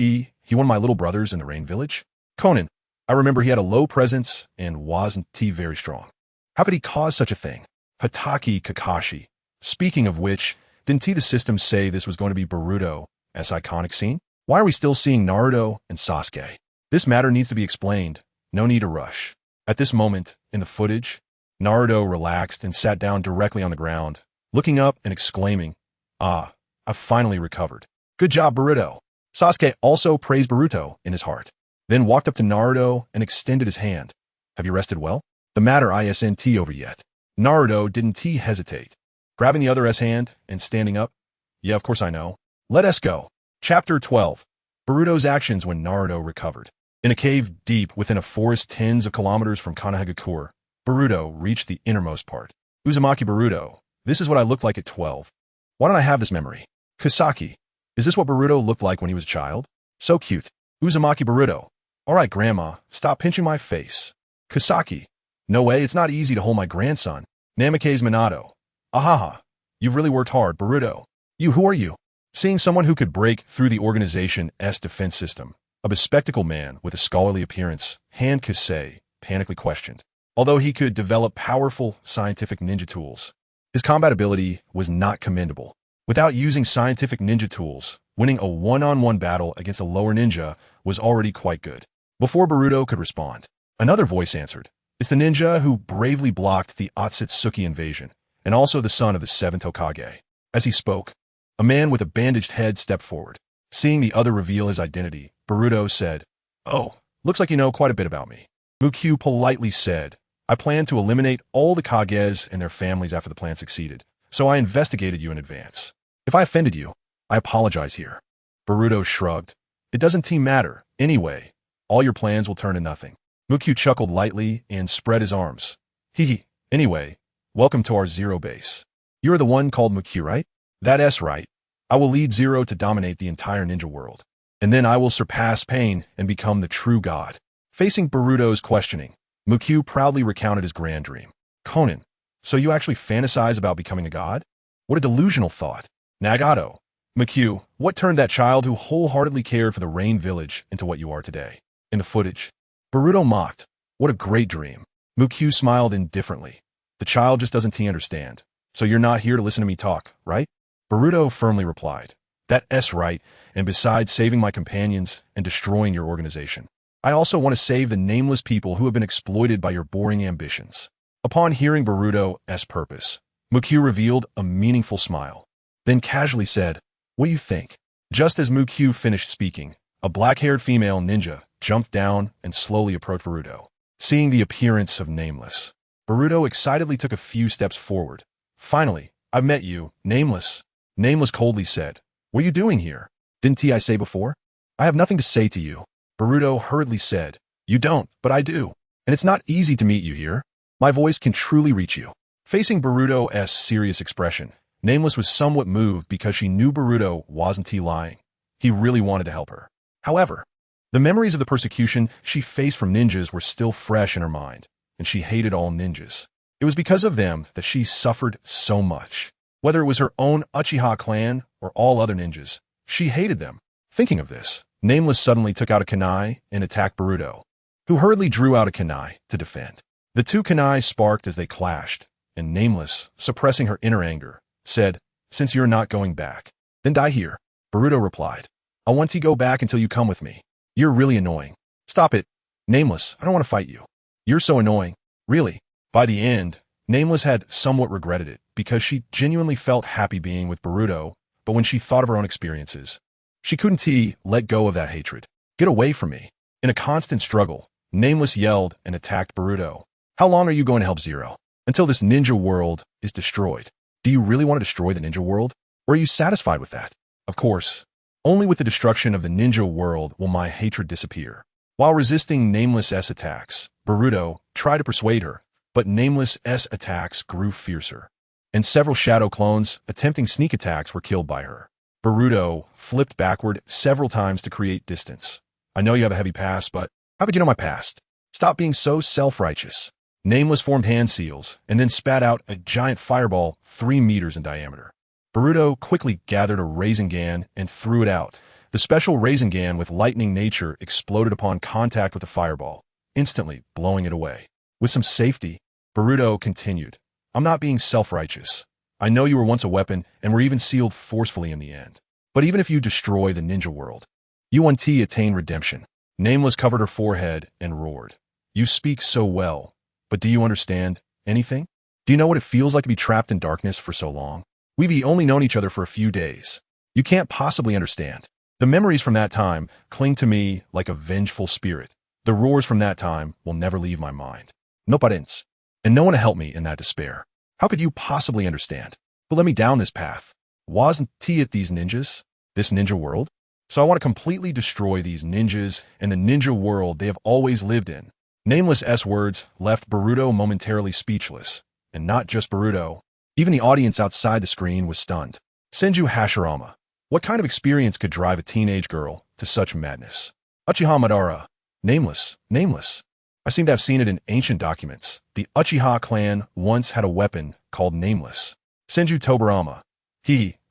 he one of my little brothers in the Rain Village? Conan, I remember he had a low presence and wasn't very strong. How could he cause such a thing? Hataki Kakashi. Speaking of which, didn't the system say this was going to be Boruto's iconic scene? Why are we still seeing Naruto and Sasuke? This matter needs to be explained. No need to rush. At this moment, in the footage, Naruto relaxed and sat down directly on the ground, looking up and exclaiming, "Ah, I've finally recovered. Good job, Boruto." Sasuke also praised Boruto in his heart, then walked up to Naruto and extended his hand. "Have you rested well? The matter isn't over yet." Naruto didn't hesitate, grabbing the other's hand and standing up. "Yeah, of course I know. Let us go." Chapter 12. Boruto's actions when Naruto recovered. In a cave deep within a forest tens of kilometers from Konohagakure, Boruto reached the innermost part. Uzumaki Boruto, this is what I looked like at 12. Why don't I have this memory? Kusaki, is this what Boruto looked like when he was a child? So cute. Uzumaki Boruto, all right, Grandma, stop pinching my face. Kusaki, no way, it's not easy to hold my grandson. Namikaze Minato, ahaha, you've really worked hard, Boruto. Who are you? Seeing someone who could break through the organization's defense system, a bespectacled man with a scholarly appearance, Han Kasei panically questioned. Although he could develop powerful scientific ninja tools, his combat ability was not commendable. Without using scientific ninja tools, winning a one-on-one battle against a lower ninja was already quite good. Before Boruto could respond, another voice answered. It's the ninja who bravely blocked the Otsutsuki invasion, and also the son of the 7th Hokage. As he spoke, a man with a bandaged head stepped forward. Seeing the other reveal his identity, Boruto said, "Oh, looks like you know quite a bit about me." Mukyu politely said, "I plan to eliminate all the Kages and their families after the plan succeeded, so I investigated you in advance. If I offended you, I apologize here." Boruto shrugged. "It doesn't matter. Anyway, all your plans will turn to nothing." Mukyu chuckled lightly and spread his arms. "Hee. Anyway, welcome to our Zero base. You're the one called Mukyu, right? That's right. I will lead Zero to dominate the entire ninja world. And then I will surpass pain and become the true god." Facing Boruto's questioning, Mukyu proudly recounted his grand dream. "Conan, so you actually fantasize about becoming a god? What a delusional thought." Nagato, Mukyu, what turned that child who wholeheartedly cared for the Rain Village into what you are today? In the footage, Boruto mocked. "What a great dream." Mukyu smiled indifferently. "The child just doesn't understand. So you're not here to listen to me talk, right?" Boruto firmly replied. "That's right, and besides saving my companions and destroying your organization, I also want to save the nameless people who have been exploited by your boring ambitions." Upon hearing Boruto's purpose, Mukyu revealed a meaningful smile, then casually said, "What do you think?" Just as Mukyu finished speaking, a black-haired female ninja jumped down and slowly approached Boruto. Seeing the appearance of Nameless, Boruto excitedly took a few steps forward. "Finally, I've met you, Nameless." Nameless coldly said, "What are you doing here? Didn't I say before? I have nothing to say to you." Boruto hurriedly said, "You don't, but I do. And it's not easy to meet you here. My voice can truly reach you." Facing Boruto's serious expression, Nameless was somewhat moved because she knew Boruto wasn't lying. He really wanted to help her. However, the memories of the persecution she faced from ninjas were still fresh in her mind, and she hated all ninjas. It was because of them that she suffered so much. Whether it was her own Uchiha clan or all other ninjas, she hated them. Thinking of this, Nameless suddenly took out a kunai and attacked Boruto, who hurriedly drew out a kunai to defend. The two kunai sparked as they clashed, and Nameless, suppressing her inner anger, said, "Since you're not going back, then die here." Boruto replied, "I want to go back until you come with me. You're really annoying." "Stop it. Nameless, I don't want to fight you. You're so annoying." Really. By the end, Nameless had somewhat regretted it because she genuinely felt happy being with Boruto, but when she thought of her own experiences, she couldn't let go of that hatred. "Get away from me." In a constant struggle, Nameless yelled and attacked Boruto. "How long are you going to help Zero? Until this ninja world is destroyed. Do you really want to destroy the ninja world? Or are you satisfied with that?" "Of course. Only with the destruction of the ninja world will my hatred disappear." While resisting Nameless's attacks, Boruto tried to persuade her, but Nameless's attacks grew fiercer, and several shadow clones attempting sneak attacks were killed by her. Boruto flipped backward several times to create distance. "I know you have a heavy past, but how could you know my past? Stop being so self-righteous." Nameless formed hand seals and then spat out a giant fireball 3 meters in diameter. Boruto quickly gathered a Rasengan and threw it out. The special Rasengan with lightning nature exploded upon contact with the fireball, instantly blowing it away. With some safety, Boruto continued, "I'm not being self-righteous. I know you were once a weapon and were even sealed forcefully in the end. But even if you destroy the ninja world, you won't attain redemption." Nameless covered her forehead and roared, "You speak so well, but do you understand anything? Do you know what it feels like to be trapped in darkness for so long? We've only known each other for a few days. You can't possibly understand. The memories from that time cling to me like a vengeful spirit. The roars from that time will never leave my mind. No parents. And no one to help me in that despair. How could you possibly understand? But let me down this path. Wasn't it these ninjas? This ninja world? So I want to completely destroy these ninjas and the ninja world they have always lived in." Nameless's words left Boruto momentarily speechless. And not just Boruto. Even the audience outside the screen was stunned. Senju Hashirama. What kind of experience could drive a teenage girl to such madness? Uchiha Madara. Nameless. I seem to have seen it in ancient documents. The Uchiha clan once had a weapon called Nameless. Senju Tobirama.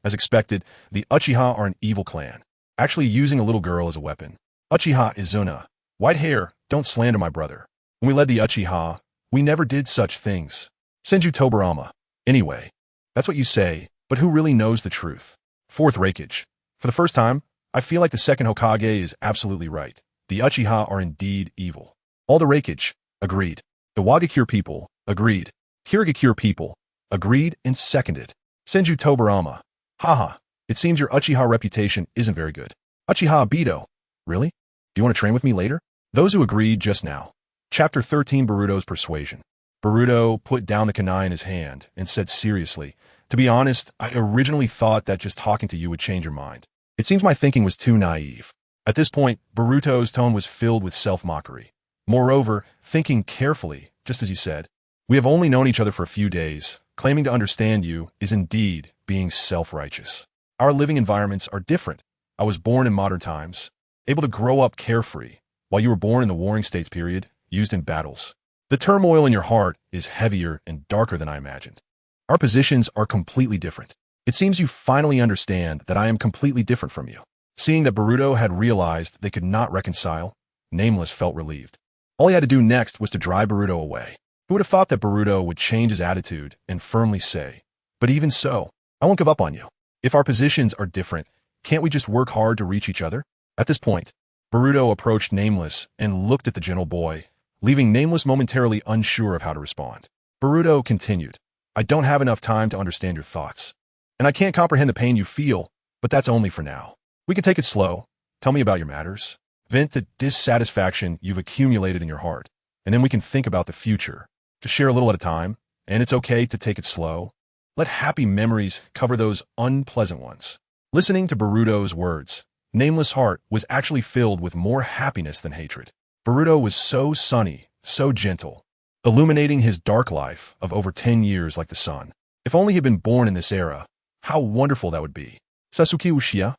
As expected, the Uchiha are an evil clan, actually using a little girl as a weapon. Uchiha Izuna. White hair, don't slander my brother. When we led the Uchiha, we never did such things. Senju Tobirama. Anyway, that's what you say, but who really knows the truth? Fourth Raikage. For the first time, I feel like the second Hokage is absolutely right. The Uchiha are indeed evil. All the Raikage. Agreed. The Wagakure people. Agreed. Kirigakure people. Agreed and seconded. Senju Tobirama. Haha. It seems your Uchiha reputation isn't very good. Uchiha Obito. Really? Do you want to train with me later? Those who agreed just now. Chapter 13 Boruto's Persuasion. Boruto put down the kunai in his hand and said seriously, "To be honest, I originally thought that just talking to you would change your mind. It seems my thinking was too naive." At this point, Boruto's tone was filled with self-mockery. "Moreover, thinking carefully, just as you said, we have only known each other for a few days. Claiming to understand you is indeed being self-righteous. Our living environments are different. I was born in modern times, able to grow up carefree, while you were born in the Warring States period, used in battles. The turmoil in your heart is heavier and darker than I imagined. Our positions are completely different. It seems you finally understand that I am completely different from you." Seeing that Boruto had realized they could not reconcile, Nameless felt relieved. All he had to do next was to drive Boruto away. Who would have thought that Boruto would change his attitude and firmly say, "But even so, I won't give up on you. If our positions are different, can't we just work hard to reach each other?" At this point, Boruto approached Nameless and looked at the gentle boy, leaving Nameless momentarily unsure of how to respond. Boruto continued, "I don't have enough time to understand your thoughts, and I can't comprehend the pain you feel, but that's only for now. We can take it slow. Tell me about your matters. Vent the dissatisfaction you've accumulated in your heart, and then we can think about the future. Just share a little at a time, and it's okay to take it slow. Let happy memories cover those unpleasant ones." Listening to Boruto's words, Nameless' heart was actually filled with more happiness than hatred. Boruto was so sunny, so gentle, illuminating his dark life of over 10 years like the sun. If only he had been born in this era, how wonderful that would be. Sasuke Uchiha,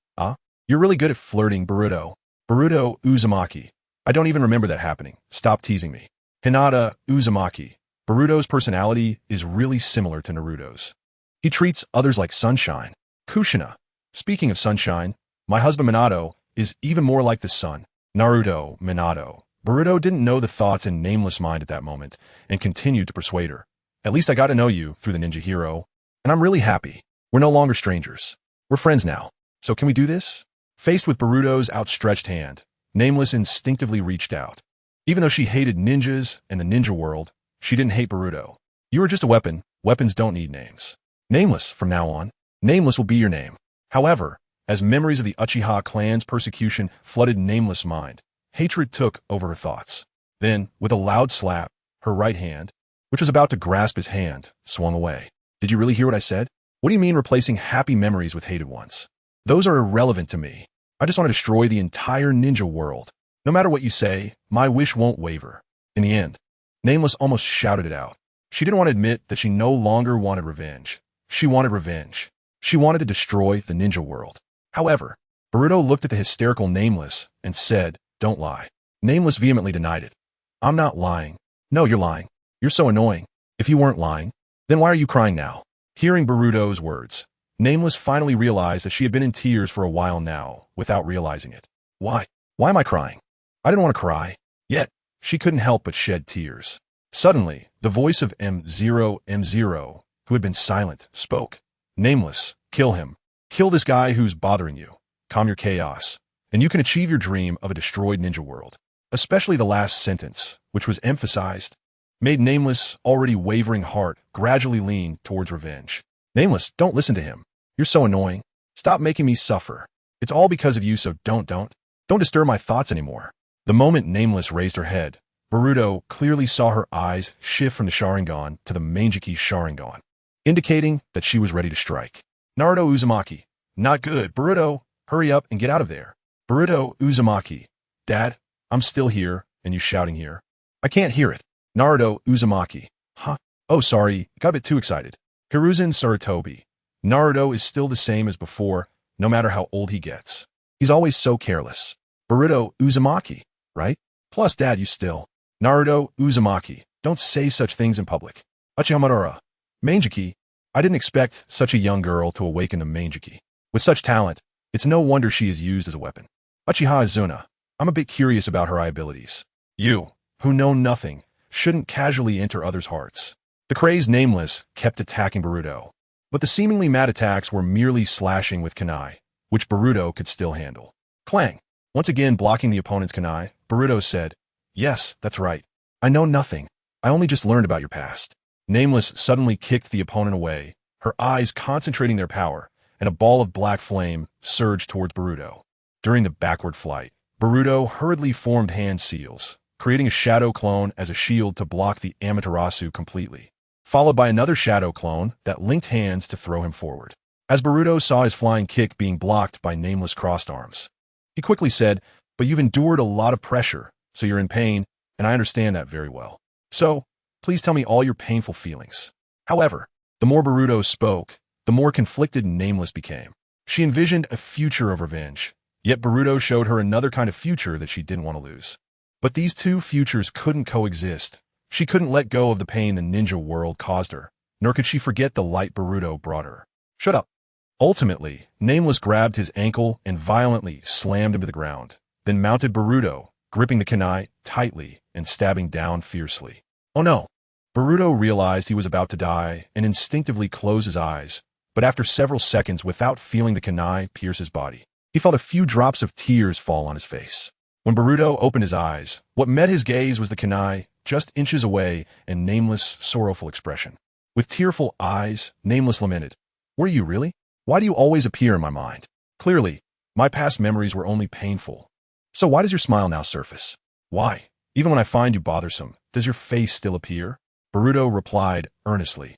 you're really good at flirting, Naruto Uzumaki. I don't even remember that happening. Stop teasing me. Hinata Uzumaki. Boruto's personality is really similar to Naruto's. He treats others like sunshine. Kushina. Speaking of sunshine, my husband Minato is even more like the sun. Naruto Minato. Boruto didn't know the thoughts in Nameless' mind at that moment and continued to persuade her. At least I got to know you through the ninja hero, and I'm really happy. We're no longer strangers. We're friends now. So can we do this? Faced with Boruto's outstretched hand, Nameless instinctively reached out. Even though she hated ninjas and the ninja world, she didn't hate Boruto. You are just a weapon. Weapons don't need names. Nameless, from now on. Nameless will be your name. However, as memories of the Uchiha clan's persecution flooded Nameless' mind, hatred took over her thoughts. Then, with a loud slap, her right hand, which was about to grasp his hand, swung away. Did you really hear what I said? What do you mean replacing happy memories with hated ones? Those are irrelevant to me. I just want to destroy the entire ninja world. No matter what you say, my wish won't waver. In the end, Nameless almost shouted it out. She didn't want to admit that she no longer wanted revenge. She wanted revenge. She wanted to destroy the ninja world. However, Boruto looked at the hysterical Nameless and said, "Don't lie." Nameless vehemently denied it. "I'm not lying." "No, you're lying. You're so annoying. If you weren't lying, then why are you crying now?" Hearing Boruto's words, Nameless finally realized that she had been in tears for a while now, without realizing it. Why? Why am I crying? I didn't want to cry. Yet, she couldn't help but shed tears. Suddenly, the voice of M0, who had been silent, spoke. "Nameless, kill him. Kill this guy who's bothering you. Calm your chaos, and you can achieve your dream of a destroyed ninja world." Especially the last sentence, which was emphasized, made Nameless' already wavering heart gradually lean towards revenge. "Nameless, don't listen to him. You're so annoying. Stop making me suffer. It's all because of you, so don't disturb my thoughts anymore." The moment Nameless raised her head, Boruto clearly saw her eyes shift from the Sharingan to the Mangekyou Sharingan, indicating that she was ready to strike. Naruto Uzumaki. Not good. Boruto, hurry up and get out of there. Naruto Uzumaki. Dad, I'm still here, and you shouting here. I can't hear it. Naruto Uzumaki. Huh? Oh, sorry, got a bit too excited. Hiruzen Sarutobi. Naruto is still the same as before, no matter how old he gets. He's always so careless. Naruto Uzumaki, right? Plus, Dad, you still. Naruto Uzumaki. Don't say such things in public. Uchiha Madara. Mangekyou. I didn't expect such a young girl to awaken the Mangekyou. With such talent, it's no wonder she is used as a weapon. Uchiha Izuna. I'm a bit curious about her eye abilities. You, who know nothing, shouldn't casually enter others' hearts. The crazed Nameless kept attacking Boruto, but the seemingly mad attacks were merely slashing with kunai, which Boruto could still handle. Clang! Once again blocking the opponent's kunai, Boruto said, "Yes, that's right. I know nothing. I only just learned about your past." Nameless suddenly kicked the opponent away, her eyes concentrating their power, and a ball of black flame surged towards Boruto. During the backward flight, Boruto hurriedly formed hand seals, creating a shadow clone as a shield to block the Amaterasu completely, followed by another shadow clone that linked hands to throw him forward. As Boruto saw his flying kick being blocked by Nameless crossed arms, he quickly said, "But you've endured a lot of pressure, so you're in pain, and I understand that very well. So, please tell me all your painful feelings." However, the more Boruto spoke, the more conflicted Nameless became. She envisioned a future of revenge, yet Boruto showed her another kind of future that she didn't want to lose. But these two futures couldn't coexist. She couldn't let go of the pain the ninja world caused her, nor could she forget the light Boruto brought her. "Shut up." Ultimately, Nameless grabbed his ankle and violently slammed him to the ground, then mounted Boruto, gripping the kunai tightly and stabbing down fiercely. Oh no! Boruto realized he was about to die and instinctively closed his eyes, but after several seconds without feeling the kunai pierce his body, he felt a few drops of tears fall on his face. When Boruto opened his eyes, what met his gaze was the kunai, just inches away, and Nameless' sorrowful expression. With tearful eyes, Nameless lamented, "Were you really? Why do you always appear in my mind? Clearly, my past memories were only painful. So why does your smile now surface? Why, even when I find you bothersome, does your face still appear?" Boruto replied earnestly,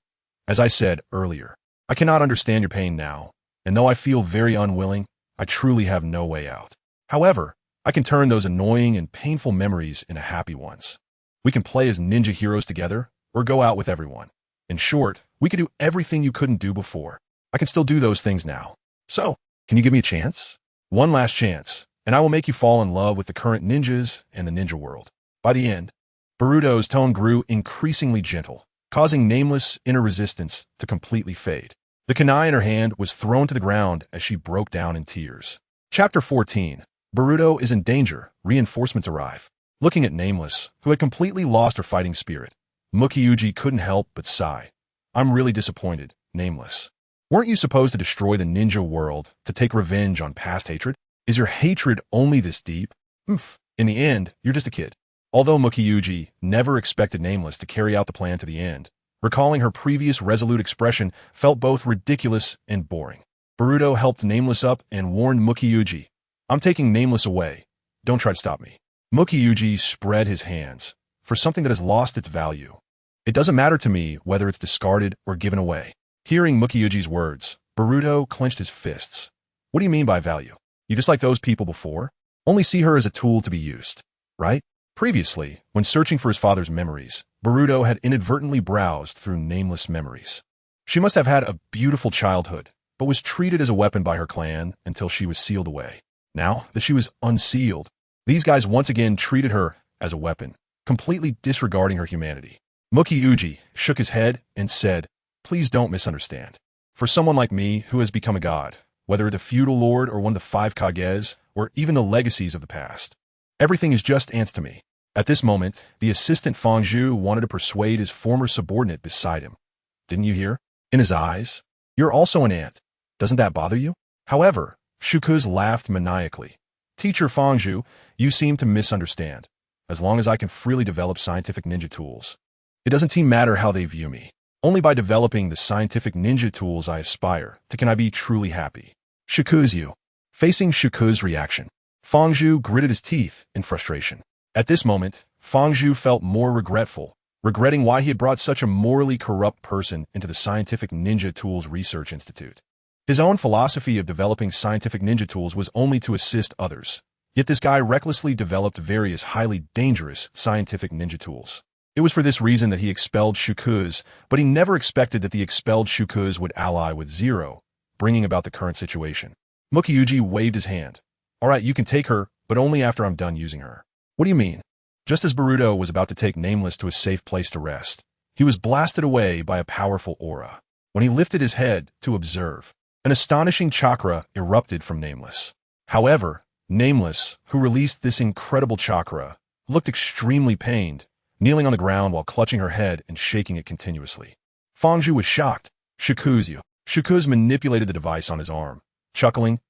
"As I said earlier, I cannot understand your pain now, and though I feel very unwilling, I truly have no way out. However, I can turn those annoying and painful memories into happy ones. We can play as ninja heroes together, or go out with everyone. In short, we can do everything you couldn't do before. I can still do those things now. So, can you give me a chance? One last chance, and I will make you fall in love with the current ninjas and the ninja world." By the end, Boruto's tone grew increasingly gentle, causing Nameless' inner resistance to completely fade. The kunai in her hand was thrown to the ground as she broke down in tears. Chapter 14. Boruto is in danger. Reinforcements arrive. Looking at Nameless, who had completely lost her fighting spirit, Mukyuji couldn't help but sigh. I'm really disappointed, Nameless. Weren't you supposed to destroy the ninja world to take revenge on past hatred? Is your hatred only this deep? In the end, you're just a kid. Although Mukyuji never expected Nameless to carry out the plan to the end, recalling her previous resolute expression felt both ridiculous and boring. Boruto helped Nameless up and warned Mukyuji, I'm taking Nameless away. Don't try to stop me. Mukyuji spread his hands for something that has lost its value. It doesn't matter to me whether it's discarded or given away. Hearing Mukyuji's words, Boruto clenched his fists. What do you mean by value? You just like those people before? Only see her as a tool to be used, right? Previously, when searching for his father's memories, Boruto had inadvertently browsed through Nameless memories. She must have had a beautiful childhood, but was treated as a weapon by her clan until she was sealed away. Now that she was unsealed, these guys once again treated her as a weapon, completely disregarding her humanity. Mukyuji shook his head and said, Please don't misunderstand. For someone like me who has become a god, whether the feudal lord or one of the 5 Kages, or even the legacies of the past, everything is just ants to me. At this moment, the assistant Fangzhu wanted to persuade his former subordinate beside him. Didn't you hear? In his eyes, you're also an ant. Doesn't that bother you? However, Shukuz laughed maniacally. Teacher Fangzhu, you seem to misunderstand. As long as I can freely develop scientific ninja tools, it doesn't matter how they view me. Only by developing the scientific ninja tools I aspire to can I be truly happy. Shukuz. Facing Shukuz's reaction, Fangzhu gritted his teeth in frustration. At this moment, Fangzhu felt more regretful, regretting why he had brought such a morally corrupt person into the Scientific Ninja Tools Research Institute. His own philosophy of developing scientific ninja tools was only to assist others, yet this guy recklessly developed various highly dangerous scientific ninja tools. It was for this reason that he expelled Shukuz, but he never expected that the expelled Shukuz would ally with Zero, bringing about the current situation. Mukyuji waved his hand. All right, you can take her, but only after I'm done using her. What do you mean? Just as Boruto was about to take Nameless to a safe place to rest, he was blasted away by a powerful aura. When he lifted his head to observe, an astonishing chakra erupted from Nameless. However, Nameless, who released this incredible chakra, looked extremely pained, kneeling on the ground while clutching her head and shaking it continuously. Fangzhu was shocked. Shukuz manipulated the device on his arm, chuckling.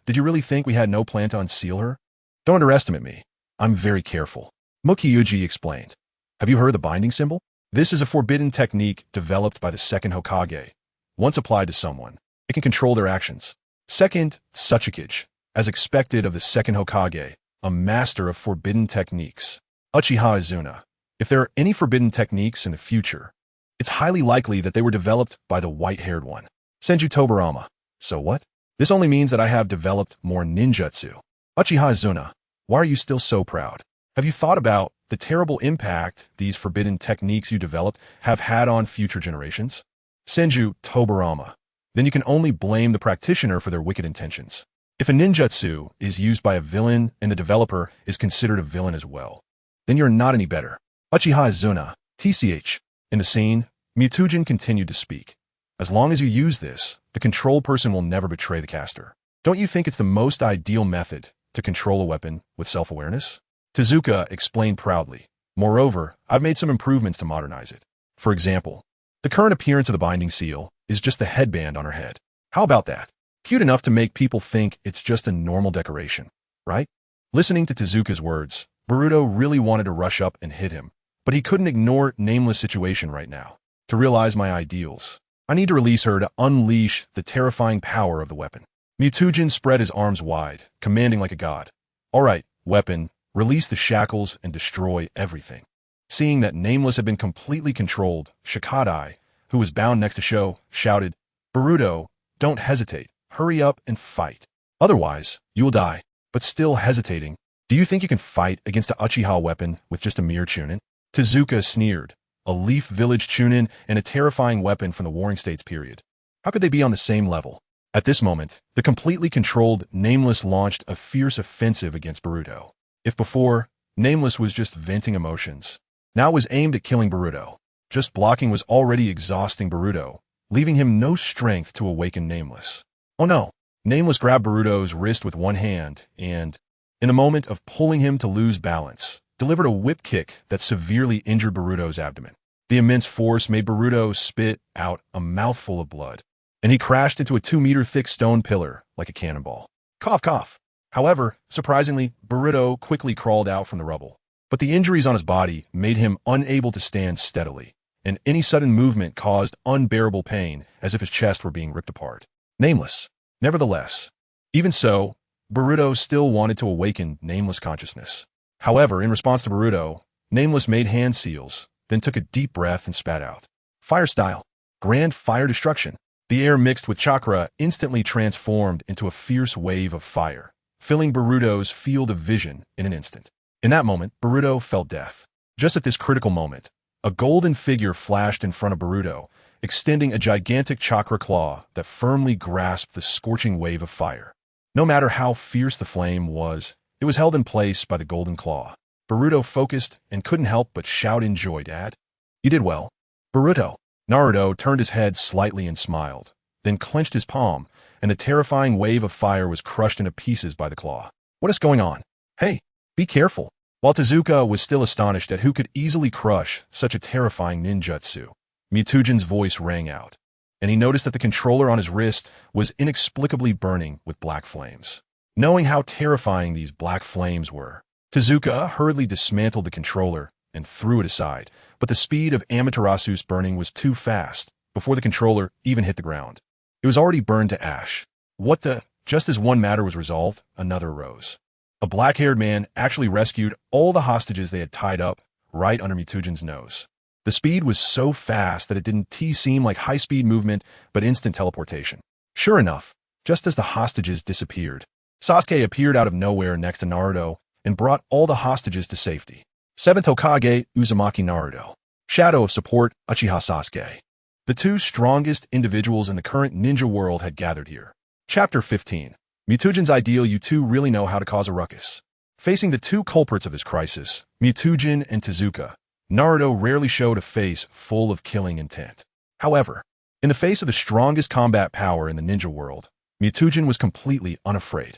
Did you really think we had no plan to unseal her? Don't underestimate me. I'm very careful. Mukyuji explained. Have you heard the binding symbol? This is a forbidden technique developed by the second Hokage. Once applied to someone, it can control their actions. Second, Tsuchikage, as expected of the second Hokage, a master of forbidden techniques. Uchiha Izuna. If there are any forbidden techniques in the future, it's highly likely that they were developed by the white-haired one. Senju Tobirama. So what? This only means that I have developed more ninjutsu. Uchiha Izuna. Why are you still so proud? Have you thought about the terrible impact these forbidden techniques you developed have had on future generations? Senju Tobirama. Then you can only blame the practitioner for their wicked intentions. If a ninjutsu is used by a villain and the developer is considered a villain as well, then you're not any better. Uchiha Izuna. TCH. In the scene, Miyutujin continued to speak. As long as you use this, the control person will never betray the caster. Don't you think it's the most ideal method to control a weapon with self-awareness? Tezuka explained proudly. Moreover, I've made some improvements to modernize it. For example, the current appearance of the binding seal is just the headband on her head. How about that? Cute enough to make people think it's just a normal decoration, right? Listening to Tezuka's words, Boruto really wanted to rush up and hit him, but he couldn't ignore Nameless' situation right now. To realize my ideals, I need to release her to unleash the terrifying power of the weapon. Miyutujin spread his arms wide, commanding like a god. All right, weapon, release the shackles and destroy everything. Seeing that Nameless had been completely controlled, Shikadai, who was bound next to Sho, shouted, Boruto, don't hesitate, hurry up and fight. Otherwise, you will die. But still hesitating, do you think you can fight against a Uchiha weapon with just a mere chunin? Tezuka sneered. A Leaf Village chunin and a terrifying weapon from the Warring States period. How could they be on the same level? At this moment, the completely controlled Nameless launched a fierce offensive against Boruto. If before, Nameless was just venting emotions, now it was aimed at killing Boruto. Just blocking was already exhausting Boruto, leaving him no strength to awaken Nameless. Oh no! Nameless grabbed Boruto's wrist with one hand and, in a moment of pulling him to lose balance, delivered a whip kick that severely injured Boruto's abdomen. The immense force made Boruto spit out a mouthful of blood, and he crashed into a 2-meter-thick stone pillar like a cannonball. Cough, cough. However, surprisingly, Boruto quickly crawled out from the rubble. But the injuries on his body made him unable to stand steadily, and any sudden movement caused unbearable pain as if his chest were being ripped apart. Nameless. Nevertheless, even so, Boruto still wanted to awaken Nameless consciousness. However, in response to Boruto, Nameless made hand seals, then took a deep breath and spat out. Fire style. Grand fire destruction. The air mixed with chakra instantly transformed into a fierce wave of fire, filling Boruto's field of vision in an instant. In that moment, Boruto felt death. Just at this critical moment, a golden figure flashed in front of Boruto, extending a gigantic chakra claw that firmly grasped the scorching wave of fire. No matter how fierce the flame was, it was held in place by the golden claw. Boruto focused and couldn't help but shout in joy, "Dad, you did well." "Boruto." Naruto turned his head slightly and smiled, then clenched his palm, and the terrifying wave of fire was crushed into pieces by the claw. "What is going on? Hey, be careful." While Tezuka was still astonished at who could easily crush such a terrifying ninjutsu, Mutujin's voice rang out, and he noticed that the controller on his wrist was inexplicably burning with black flames. Knowing how terrifying these black flames were, Tezuka hurriedly dismantled the controller and threw it aside, but the speed of Amaterasu's burning was too fast before the controller even hit the ground. It was already burned to ash. What the? Just as one matter was resolved, another arose. A black-haired man actually rescued all the hostages they had tied up right under Mutujin's nose. The speed was so fast that it didn't seem like high-speed movement, but instant teleportation. Sure enough, just as the hostages disappeared, Sasuke appeared out of nowhere next to Naruto and brought all the hostages to safety. 7th Hokage Uzumaki Naruto. Shadow of Support Uchiha Sasuke. The two strongest individuals in the current ninja world had gathered here. Chapter 15. Mutujin's ideal. You two really know how to cause a ruckus. Facing the two culprits of this crisis, Mutujin and Tezuka, Naruto rarely showed a face full of killing intent. However, in the face of the strongest combat power in the ninja world, Mutujin was completely unafraid.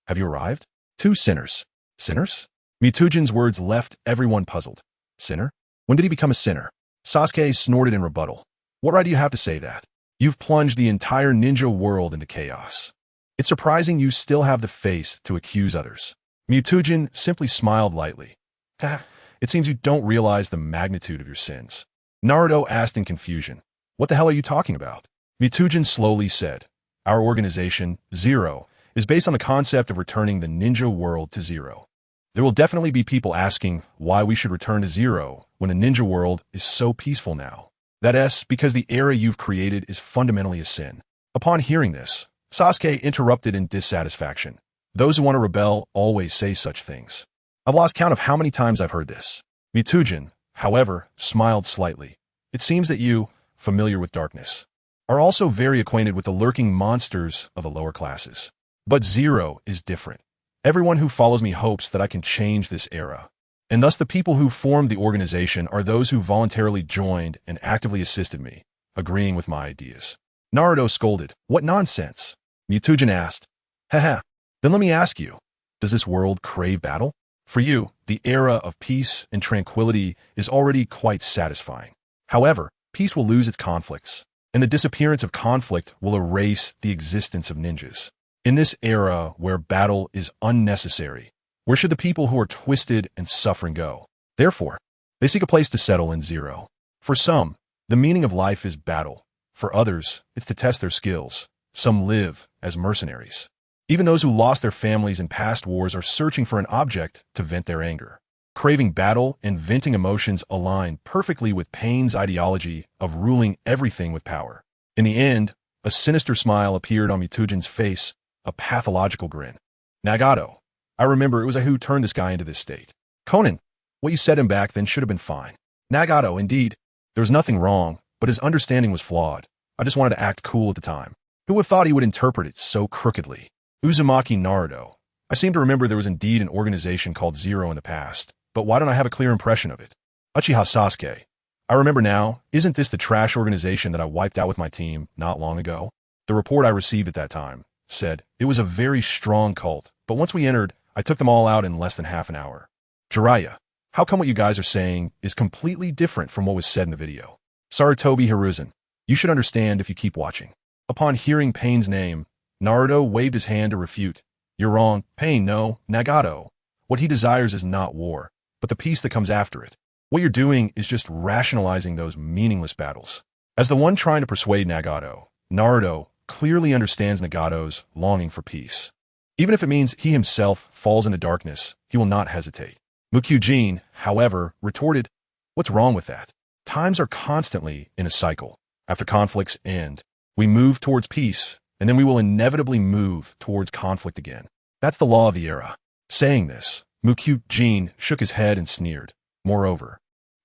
"Have you arrived?" "Two sinners." "Sinners?" Mutujin's words left everyone puzzled. "Sinner? When did he become a sinner?" Sasuke snorted in rebuttal. "What right do you have to say that? You've plunged the entire ninja world into chaos. It's surprising you still have the face to accuse others." Mutujin simply smiled lightly. "Ha, it seems you don't realize the magnitude of your sins." Naruto asked in confusion, "What the hell are you talking about?" Mutujin slowly said, "Our organization, Zero, is based on the concept of returning the ninja world to zero. There will definitely be people asking why we should return to zero when the ninja world is so peaceful now. That's because the era you've created is fundamentally a sin." Upon hearing this, Sasuke interrupted in dissatisfaction. "Those who want to rebel always say such things. I've lost count of how many times I've heard this." Mutujin, however, smiled slightly. "It seems that you, familiar with darkness, are also very acquainted with the lurking monsters of the lower classes. But Zero is different. Everyone who follows me hopes that I can change this era. And thus the people who formed the organization are those who voluntarily joined and actively assisted me, agreeing with my ideas." Naruto scolded. "What nonsense?" Mutujin asked. "Haha, then let me ask you, does this world crave battle? For you, the era of peace and tranquility is already quite satisfying. However, peace will lose its conflicts, and the disappearance of conflict will erase the existence of ninjas. In this era where battle is unnecessary, where should the people who are twisted and suffering go? Therefore, they seek a place to settle in Zero. For some, the meaning of life is battle. For others, it's to test their skills. Some live as mercenaries. Even those who lost their families in past wars are searching for an object to vent their anger. Craving battle and venting emotions align perfectly with Pain's ideology of ruling everything with power. In the end, a sinister smile appeared on Mutujin's face, a pathological grin. "Nagato, I remember it was I who turned this guy into this state. Conan, what you said him back then should have been fine." "Nagato, indeed. There was nothing wrong, but his understanding was flawed. I just wanted to act cool at the time. Who would have thought he would interpret it so crookedly?" Uzumaki Naruto. "I seem to remember there was indeed an organization called Zero in the past, but why don't I have a clear impression of it?" Uchiha Sasuke. "I remember now. Isn't this the trash organization that I wiped out with my team not long ago?" The report I received at that time said it was a very strong cult, but once we entered, I took them all out in less than half an hour. Jiraiya, how come what you guys are saying is completely different from what was said in the video? Sarutobi Hiruzen, you should understand if you keep watching. Upon hearing Pain's name, Naruto waved his hand to refute. You're wrong, Pain, no, Nagato. What he desires is not war, but the peace that comes after it. What you're doing is just rationalizing those meaningless battles. As the one trying to persuade Nagato, Naruto clearly understands Nagato's longing for peace. Even if it means he himself falls into darkness, he will not hesitate. Mukujin, however, retorted, what's wrong with that? Times are constantly in a cycle. After conflicts end, we move towards peace, and then we will inevitably move towards conflict again. That's the law of the era. Saying this, Mukujin shook his head and sneered. Moreover,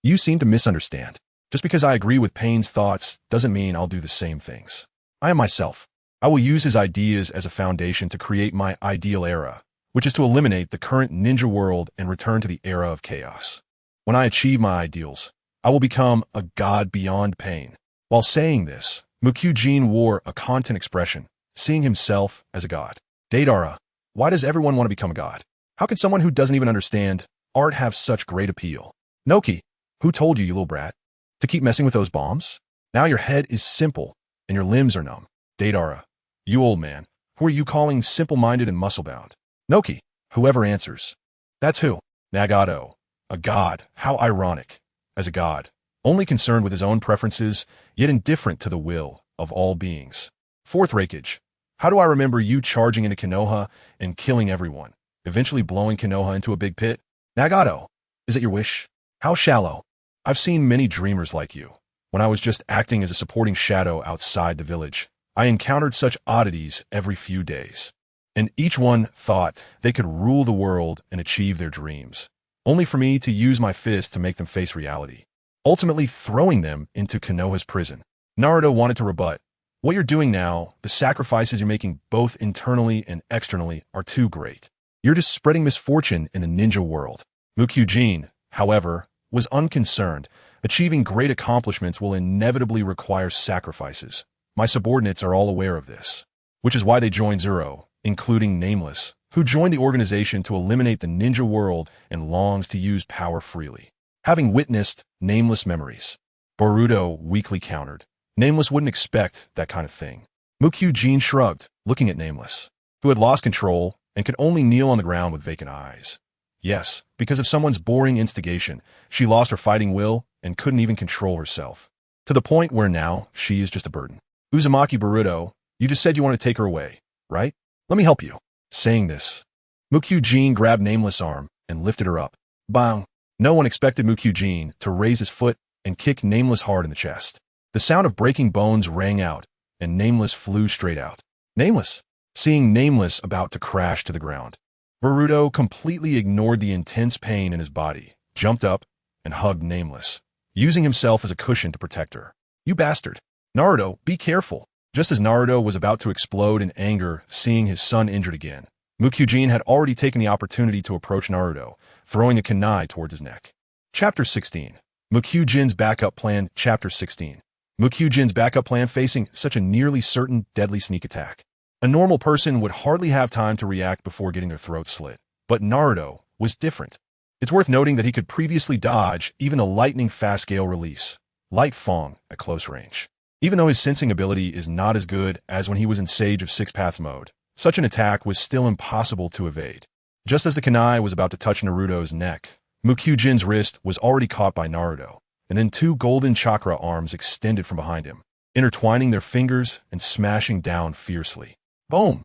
you seem to misunderstand. Just because I agree with Pain's thoughts doesn't mean I'll do the same things. I am myself. I will use his ideas as a foundation to create my ideal era, which is to eliminate the current ninja world and return to the era of chaos. When I achieve my ideals, I will become a god beyond Pain. While saying this, Mukujin wore a content expression, seeing himself as a god. Deidara, why does everyone want to become a god? How can someone who doesn't even understand art have such great appeal? Noki, who told you, you little brat, to keep messing with those bombs? Now your head is simple, and your limbs are numb. Deidara, you old man, who are you calling simple-minded and muscle-bound? Noki, whoever answers. That's who. Nagato, a god, how ironic. As a god, only concerned with his own preferences, yet indifferent to the will of all beings. Fourth Raikage, how do I remember you charging into Konoha and killing everyone, eventually blowing Konoha into a big pit? Nagato, is it your wish? How shallow. I've seen many dreamers like you. When I was just acting as a supporting shadow outside the village, I encountered such oddities every few days. And each one thought they could rule the world and achieve their dreams, only for me to use my fist to make them face reality, ultimately throwing them into Konoha's prison. Naruto wanted to rebut. What you're doing now, the sacrifices you're making both internally and externally, are too great. You're just spreading misfortune in the ninja world. Mukujin, however, was unconcerned. Achieving great accomplishments will inevitably require sacrifices. My subordinates are all aware of this, which is why they joined Zero, including Nameless, who joined the organization to eliminate the ninja world and longs to use power freely. Having witnessed Nameless memories, Boruto weakly countered. Nameless wouldn't expect that kind of thing. Mukujin shrugged, looking at Nameless, who had lost control and could only kneel on the ground with vacant eyes. Yes, because of someone's boring instigation, she lost her fighting will and couldn't even control herself, to the point where now she is just a burden. Uzumaki Boruto, you just said you want to take her away, right? Let me help you. Saying this, Mukujin grabbed Nameless' arm and lifted her up. Bang! No one expected Mukujin to raise his foot and kick Nameless hard in the chest. The sound of breaking bones rang out, and Nameless flew straight out. Nameless! Seeing Nameless about to crash to the ground, Boruto completely ignored the intense pain in his body, jumped up, and hugged Nameless, using himself as a cushion to protect her. You bastard! Naruto, be careful! Just as Naruto was about to explode in anger seeing his son injured again, Mukujin had already taken the opportunity to approach Naruto, throwing a kunai towards his neck. Chapter 16. Mukujin's Backup Plan. Chapter 16. Mukujin's backup plan facing such a nearly certain deadly sneak attack. A normal person would hardly have time to react before getting their throat slit, but Naruto was different. It's worth noting that he could previously dodge even a lightning-fast gale release, Light Fong, at close range. Even though his sensing ability is not as good as when he was in Sage of Six Paths mode, such an attack was still impossible to evade. Just as the kunai was about to touch Naruto's neck, Mukujin's wrist was already caught by Naruto, and then two golden chakra arms extended from behind him, intertwining their fingers and smashing down fiercely. Boom!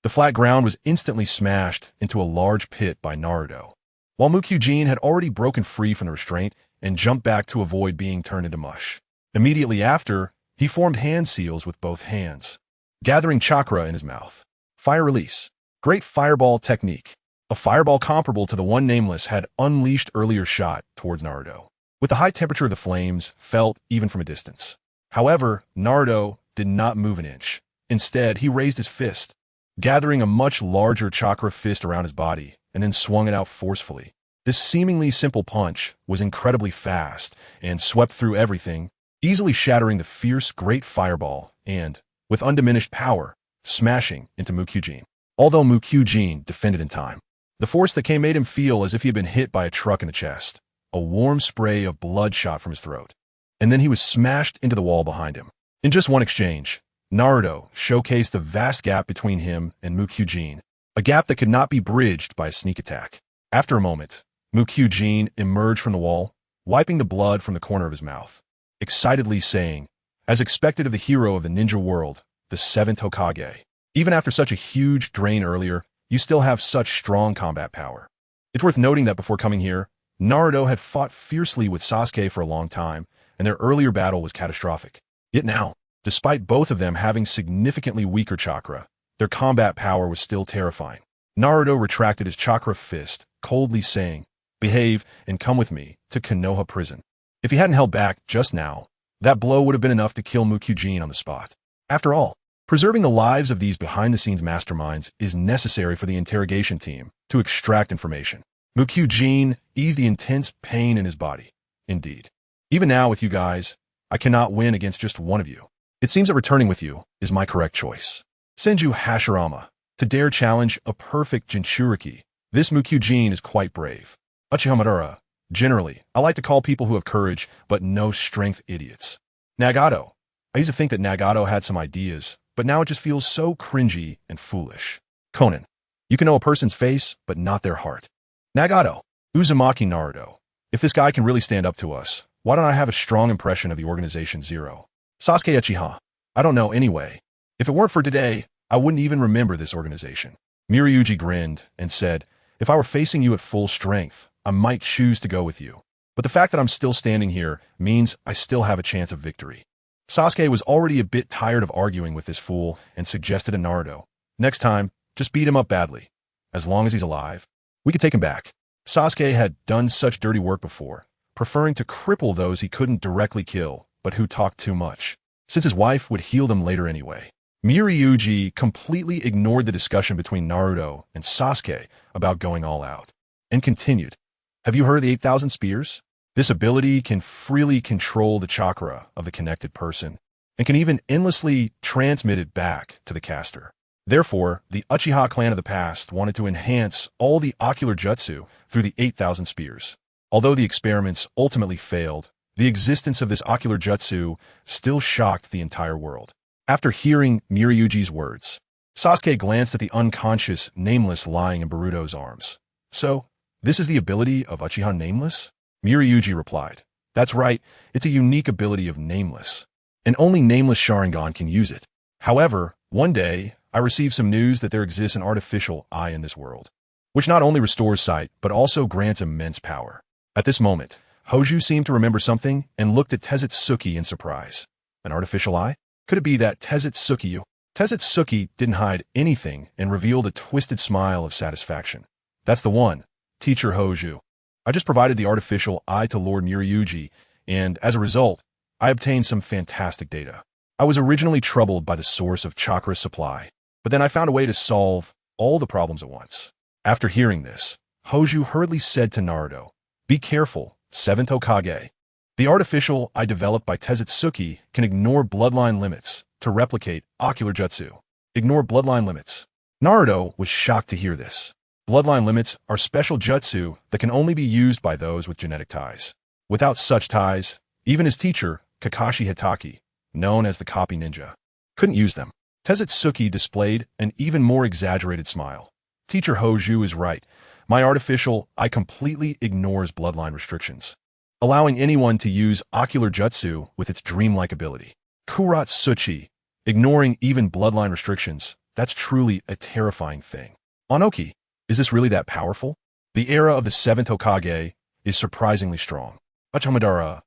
The flat ground was instantly smashed into a large pit by Naruto, while Mukujin had already broken free from the restraint and jumped back to avoid being turned into mush. Immediately after, he formed hand seals with both hands, gathering chakra in his mouth. Fire release. Great fireball technique. A fireball comparable to the one Nameless had unleashed earlier shot towards Naruto, with the high temperature of the flames felt even from a distance. However, Naruto did not move an inch. Instead, he raised his fist, gathering a much larger chakra fist around his body, and then swung it out forcefully. This seemingly simple punch was incredibly fast and swept through everything, easily shattering the fierce great fireball and, with undiminished power, smashing into Mukujin. Although Mukujin defended in time, The force that came made him feel as if he had been hit by a truck in the chest. A warm spray of blood shot from his throat. And then he was smashed into the wall behind him. In just one exchange, Naruto showcased the vast gap between him and Mukyujin, a gap that could not be bridged by a sneak attack. After a moment, Mukyujin emerged from the wall, wiping the blood from the corner of his mouth, excitedly saying, as expected of the hero of the ninja world, the 7th Hokage, even after such a huge drain earlier, you still have such strong combat power. It's worth noting that before coming here, Naruto had fought fiercely with Sasuke for a long time, and their earlier battle was catastrophic. Yet now, despite both of them having significantly weaker chakra, their combat power was still terrifying. Naruto retracted his chakra fist, coldly saying, "Behave and come with me to Konoha prison." If he hadn't held back just now, that blow would have been enough to kill Mukyujin on the spot. After all, preserving the lives of these behind-the-scenes masterminds is necessary for the interrogation team to extract information. Mukyujin eased the intense pain in his body. Indeed. Even now with you guys, I cannot win against just one of you. It seems that returning with you is my correct choice. Senju Hashirama, to dare challenge a perfect Jinchuriki. This Mukyujin is quite brave. Uchiha Madara, generally, I like to call people who have courage but no strength idiots. Nagato, I used to think that Nagato had some ideas, but now it just feels so cringy and foolish. Conan, you can know a person's face, but not their heart. Nagato, Uzumaki Naruto, if this guy can really stand up to us, why don't I have a strong impression of the Organization Zero? Sasuke Uchiha, I don't know anyway. If it weren't for today, I wouldn't even remember this organization. Miryuji grinned and said, if I were facing you at full strength, I might choose to go with you. But the fact that I'm still standing here means I still have a chance of victory. Sasuke was already a bit tired of arguing with this fool and suggested to Naruto, next time, just beat him up badly. As long as he's alive, we could take him back. Sasuke had done such dirty work before, preferring to cripple those he couldn't directly kill, but who talked too much, since his wife would heal them later anyway. Miryuji completely ignored the discussion between Naruto and Sasuke about going all out, and continued, have you heard of the 8,000 spears? This ability can freely control the chakra of the connected person, and can even endlessly transmit it back to the caster. Therefore, the Uchiha clan of the past wanted to enhance all the ocular jutsu through the 8,000 spears. Although the experiments ultimately failed, the existence of this ocular jutsu still shocked the entire world. After hearing Miryuji's words, Sasuke glanced at the unconscious Nameless lying in Boruto's arms. So, this is the ability of Uchiha Nameless? Miryuji replied, that's right, it's a unique ability of Nameless, and only Nameless Sharingan can use it. However, one day, I received some news that there exists an artificial eye in this world, which not only restores sight, but also grants immense power. At this moment, Hoju seemed to remember something and looked at Tezutsuki in surprise. An artificial eye? Could it be that Tezutsuki? Tezutsuki didn't hide anything and revealed a twisted smile of satisfaction. That's the one, Teacher Hoju. I just provided the artificial eye to Lord Miryuji, and as a result, I obtained some fantastic data. I was originally troubled by the source of chakra supply, but then I found a way to solve all the problems at once. After hearing this, Hoju hurriedly said to Naruto, be careful, 7th Hokage. The artificial eye developed by Tezutsuki can ignore bloodline limits to replicate ocular jutsu. Ignore bloodline limits. Naruto was shocked to hear this. Bloodline limits are special jutsu that can only be used by those with genetic ties. Without such ties, even his teacher, Kakashi Hitaki, known as the Copy Ninja, couldn't use them. Tezutsuki displayed an even more exaggerated smile. Teacher Hoju is right. My artificial eye completely ignores bloodline restrictions, allowing anyone to use ocular jutsu with its dreamlike ability. Kuratsuchi, ignoring even bloodline restrictions, that's truly a terrifying thing. Onoki, is this really that powerful? The era of the 7th Hokage is surprisingly strong. Uchiha Madara,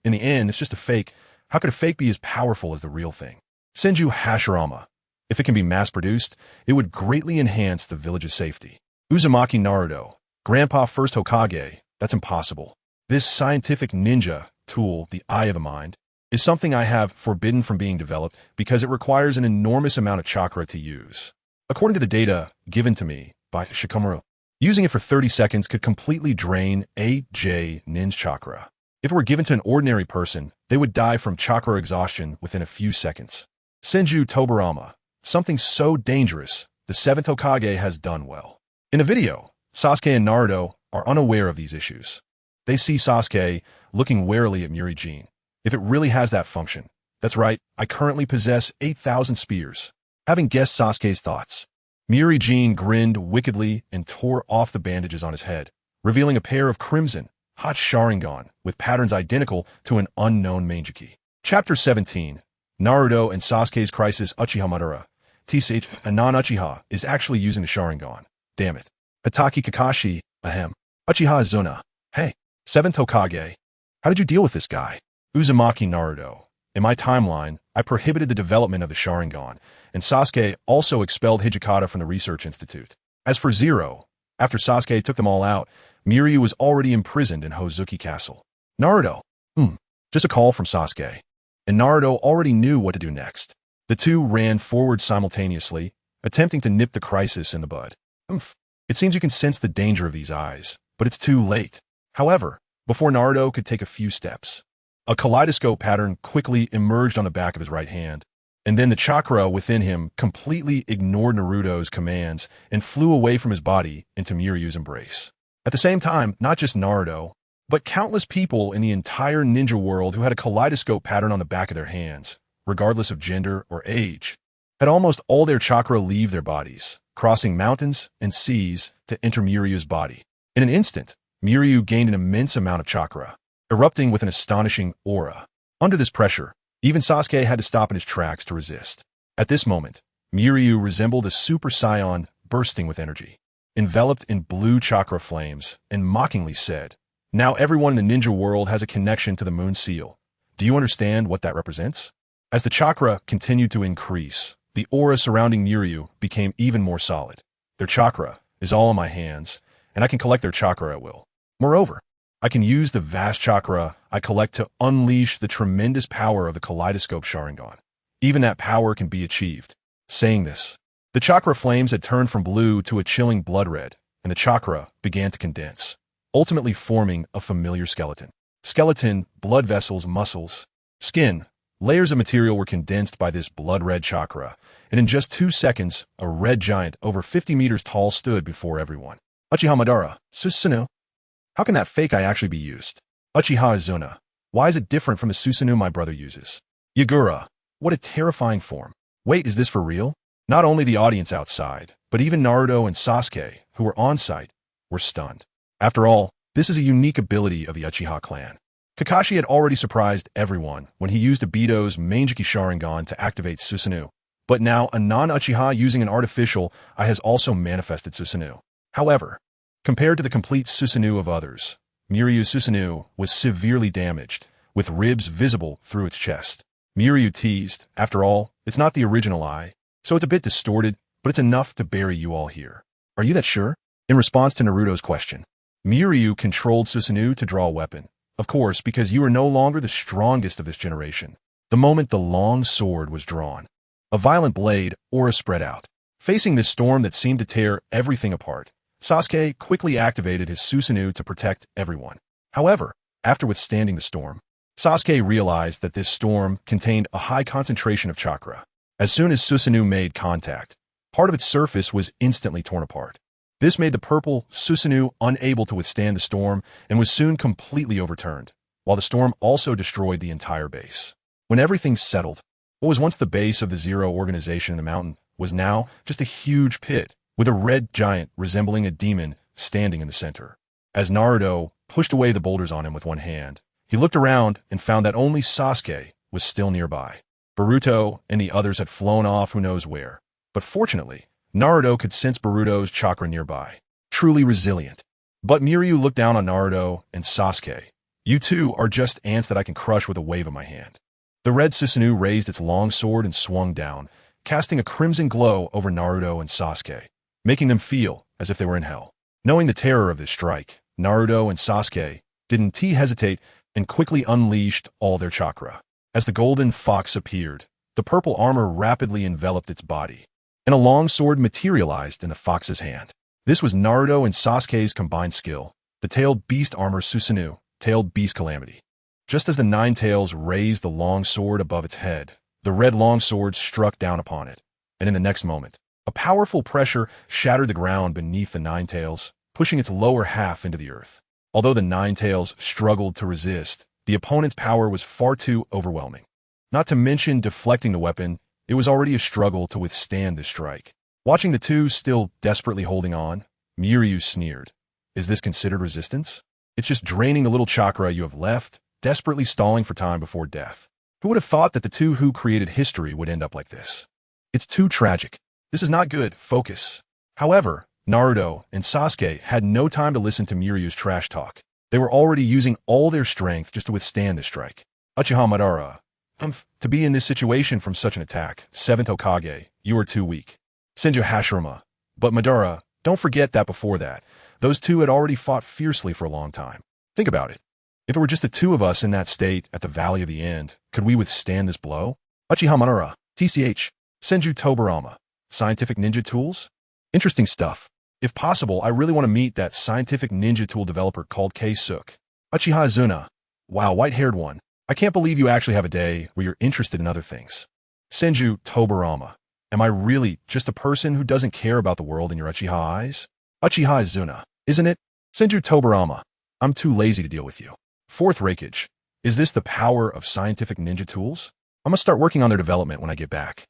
in the end, it's just a fake. How could a fake be as powerful as the real thing? Senju Hashirama, if it can be mass-produced, it would greatly enhance the village's safety. Uzumaki Naruto, Grandpa First Hokage, that's impossible. This scientific ninja tool, the Eye of the Mind, is something I have forbidden from being developed because it requires an enormous amount of chakra to use. According to the data given to me by Shikamaru, using it for 30 seconds could completely drain AJ Nin's chakra. If it were given to an ordinary person, they would die from chakra exhaustion within a few seconds. Senju Tobirama, something so dangerous, the 7th Hokage has done well. In the video, Sasuke and Naruto are unaware of these issues. They see Sasuke looking warily at Mirai. If it really has that function. That's right, I currently possess 8,000 spears. Having guessed Sasuke's thoughts, Mirai grinned wickedly and tore off the bandages on his head, revealing a pair of crimson, hot Sharingan with patterns identical to an unknown Manjiki. Chapter 17. Naruto and Sasuke's Crisis. Uchiha Madara. TCH, a non-Uchiha, is actually using the Sharingan. Damn it. Hataki Kakashi, ahem. Uchiha Zuna. Hey, 7th Hokage. How did you deal with this guy? Uzumaki Naruto. In my timeline, I prohibited the development of the Sharingan, and Sasuke also expelled Hijikata from the Research Institute. As for Zero, after Sasuke took them all out, Mirai was already imprisoned in Hozuki Castle. Naruto. Just a call from Sasuke. And Naruto already knew what to do next. The two ran forward simultaneously, attempting to nip the crisis in the bud. It seems you can sense the danger of these eyes, but it's too late. However, before Naruto could take a few steps, a kaleidoscope pattern quickly emerged on the back of his right hand, and then the chakra within him completely ignored Naruto's commands and flew away from his body into Mirai's embrace. At the same time, not just Naruto, but countless people in the entire ninja world who had a kaleidoscope pattern on the back of their hands, regardless of gender or age, had almost all their chakra leave their bodies, crossing mountains and seas to enter Mirai's body. In an instant, Mirai gained an immense amount of chakra, erupting with an astonishing aura. Under this pressure, even Sasuke had to stop in his tracks to resist. At this moment, Mirai resembled a Super Saiyan bursting with energy, enveloped in blue chakra flames, and mockingly said, "Now everyone in the ninja world has a connection to the moon seal. Do you understand what that represents?" As the chakra continued to increase, the aura surrounding Mirai became even more solid. Their chakra is all in my hands, and I can collect their chakra at will. Moreover, I can use the vast chakra I collect to unleash the tremendous power of the kaleidoscope Sharingan. Even that power can be achieved. Saying this, the chakra flames had turned from blue to a chilling blood red, and the chakra began to condense, ultimately forming a familiar skeleton. Skeleton, blood vessels, muscles, skin, layers of material were condensed by this blood-red chakra, and in just 2 seconds, a red giant over 50 meters tall stood before everyone. Uchiha Madara, Susanoo. How can that fake eye actually be used? Uchiha Izuna. Why is it different from the Susanoo my brother uses? Yagura. What a terrifying form. Wait, is this for real? Not only the audience outside, but even Naruto and Sasuke, who were on site, were stunned. After all, this is a unique ability of the Uchiha clan. Kakashi had already surprised everyone when he used Obito's Manjiki Sharingan to activate Susanoo, but now a non-Uchiha using an artificial eye has also manifested Susanoo. However, compared to the complete Susanoo of others, Mirai's Susanoo was severely damaged, with ribs visible through its chest. Mirai teased, "After all, it's not the original eye, so it's a bit distorted, but it's enough to bury you all here. Are you that sure?" In response to Naruto's question, Mirai controlled Susanoo to draw a weapon. Of course, because you are no longer the strongest of this generation. The moment the long sword was drawn, a violent blade aura spread out. Facing this storm that seemed to tear everything apart, Sasuke quickly activated his Susanoo to protect everyone. However, after withstanding the storm, Sasuke realized that this storm contained a high concentration of chakra. As soon as Susanoo made contact, part of its surface was instantly torn apart. This made the purple Susanoo unable to withstand the storm and was soon completely overturned, while the storm also destroyed the entire base. When everything settled, what was once the base of the Zero organization in the mountain was now just a huge pit, with a red giant resembling a demon standing in the center. As Naruto pushed away the boulders on him with one hand, he looked around and found that only Sasuke was still nearby. Boruto and the others had flown off who knows where, but fortunately, Naruto could sense Boruto's chakra nearby. Truly resilient. But Mirai looked down on Naruto and Sasuke. "You two are just ants that I can crush with a wave of my hand." The red Susanoo raised its long sword and swung down, casting a crimson glow over Naruto and Sasuke, making them feel as if they were in hell. Knowing the terror of this strike, Naruto and Sasuke didn't hesitate and quickly unleashed all their chakra. As the golden fox appeared, the purple armor rapidly enveloped its body, and a long sword materialized in the fox's hand. This was Naruto and Sasuke's combined skill, the tailed beast armor Susanoo, tailed beast calamity. Just as the nine tails raised the long sword above its head, the red long sword struck down upon it, and in the next moment, A powerful pressure shattered the ground beneath the Nine Tails, pushing its lower half into the earth. Although the Nine Tails struggled to resist, the opponent's power was far too overwhelming. Not to mention deflecting the weapon, it was already a struggle to withstand the strike. Watching the two still desperately holding on, Miryu sneered. Is this considered resistance? It's just draining the little chakra you have left, desperately stalling for time before death. Who would have thought that the two who created history would end up like this? It's too tragic. This is not good. Focus. However, Naruto and Sasuke had no time to listen to Miryu's trash talk. They were already using all their strength just to withstand the strike. Uchiha Madara. To be in this situation from such an attack, 7th Hokage, you are too weak. Senju Hashirama. But Madara, don't forget that before that, those two had already fought fiercely for a long time. Think about it. If it were just the two of us in that state at the Valley of the End, could we withstand this blow? Uchiha Madara. TCH. Senju Tobirama. Scientific ninja tools? Interesting stuff. If possible, I really want to meet that scientific ninja tool developer called K-Sook. Uchiha Izuna. Wow, white-haired one. I can't believe you actually have a day where you're interested in other things. Senju Tobirama. Am I really just a person who doesn't care about the world in your Uchiha eyes? Uchiha Izuna. Isn't it? Senju Tobirama. I'm too lazy to deal with you. 4th Raikage. Is this the power of scientific ninja tools? I'm gonna start working on their development when I get back.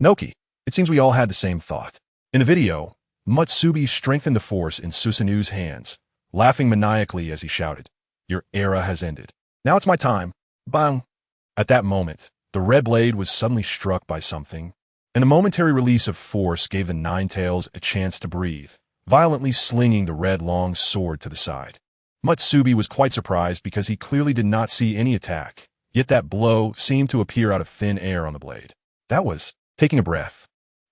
Noki. It seems we all had the same thought. In the video, Mutsubi strengthened the force in Susanu's hands, laughing maniacally as he shouted, "Your era has ended. Now it's my time." Bang! At that moment, the red blade was suddenly struck by something, and a momentary release of force gave the Nine Tails a chance to breathe, violently slinging the red long sword to the side. Mutsubi was quite surprised because he clearly did not see any attack, yet that blow seemed to appear out of thin air on the blade. That was taking a breath.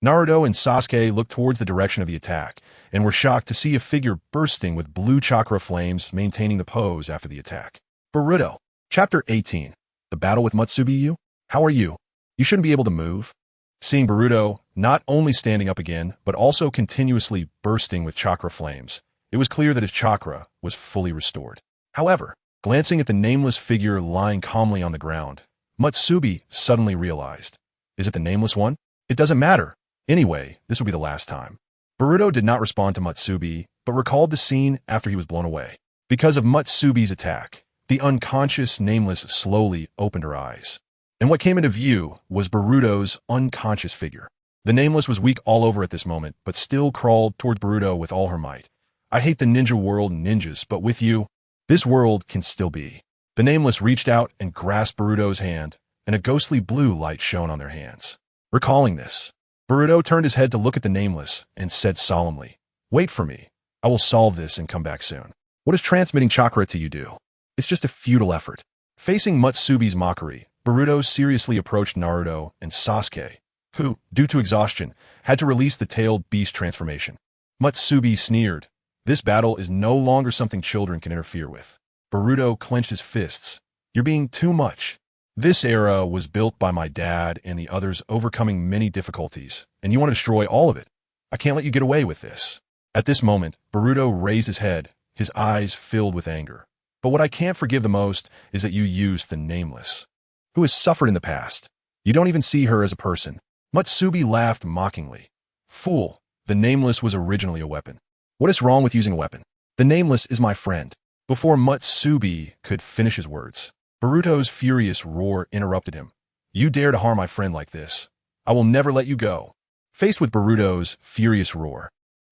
Naruto and Sasuke looked towards the direction of the attack and were shocked to see a figure bursting with blue chakra flames maintaining the pose after the attack. Boruto. Chapter 18. The battle with Mutsubi. How are you? You shouldn't be able to move. Seeing Boruto not only standing up again, but also continuously bursting with chakra flames, it was clear that his chakra was fully restored. However, glancing at the nameless figure lying calmly on the ground, Mutsubi suddenly realized, is it the nameless one? It doesn't matter. Anyway, this will be the last time. Boruto did not respond to Mutsubi, but recalled the scene after he was blown away. Because of Mutsubi's attack, the unconscious Nameless slowly opened her eyes. And what came into view was Boruto's unconscious figure. The Nameless was weak all over at this moment, but still crawled towards Boruto with all her might. I hate the ninja world and ninjas, but with you, this world can still be. The Nameless reached out and grasped Boruto's hand, and a ghostly blue light shone on their hands. Recalling this, Boruto turned his head to look at the Nameless and said solemnly, "Wait for me. I will solve this and come back soon." What does transmitting chakra to you do? It's just a futile effort. Facing Mutsubi's mockery, Boruto seriously approached Naruto and Sasuke, who, due to exhaustion, had to release the tailed beast transformation. Mutsubi sneered. This battle is no longer something children can interfere with. Boruto clenched his fists. You're being too much. This era was built by my dad and the others overcoming many difficulties, and you want to destroy all of it. I can't let you get away with this. At this moment, Boruto raised his head, his eyes filled with anger. But what I can't forgive the most is that you used the Nameless, who has suffered in the past. You don't even see her as a person. Mutsubi laughed mockingly. Fool, the Nameless was originally a weapon. What is wrong with using a weapon? The Nameless is my friend. Before Mutsubi could finish his words, Boruto's furious roar interrupted him. You dare to harm my friend like this. I will never let you go. Faced with Boruto's furious roar,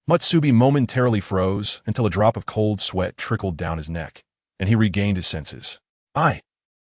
Mutsubi momentarily froze until a drop of cold sweat trickled down his neck, and he regained his senses. I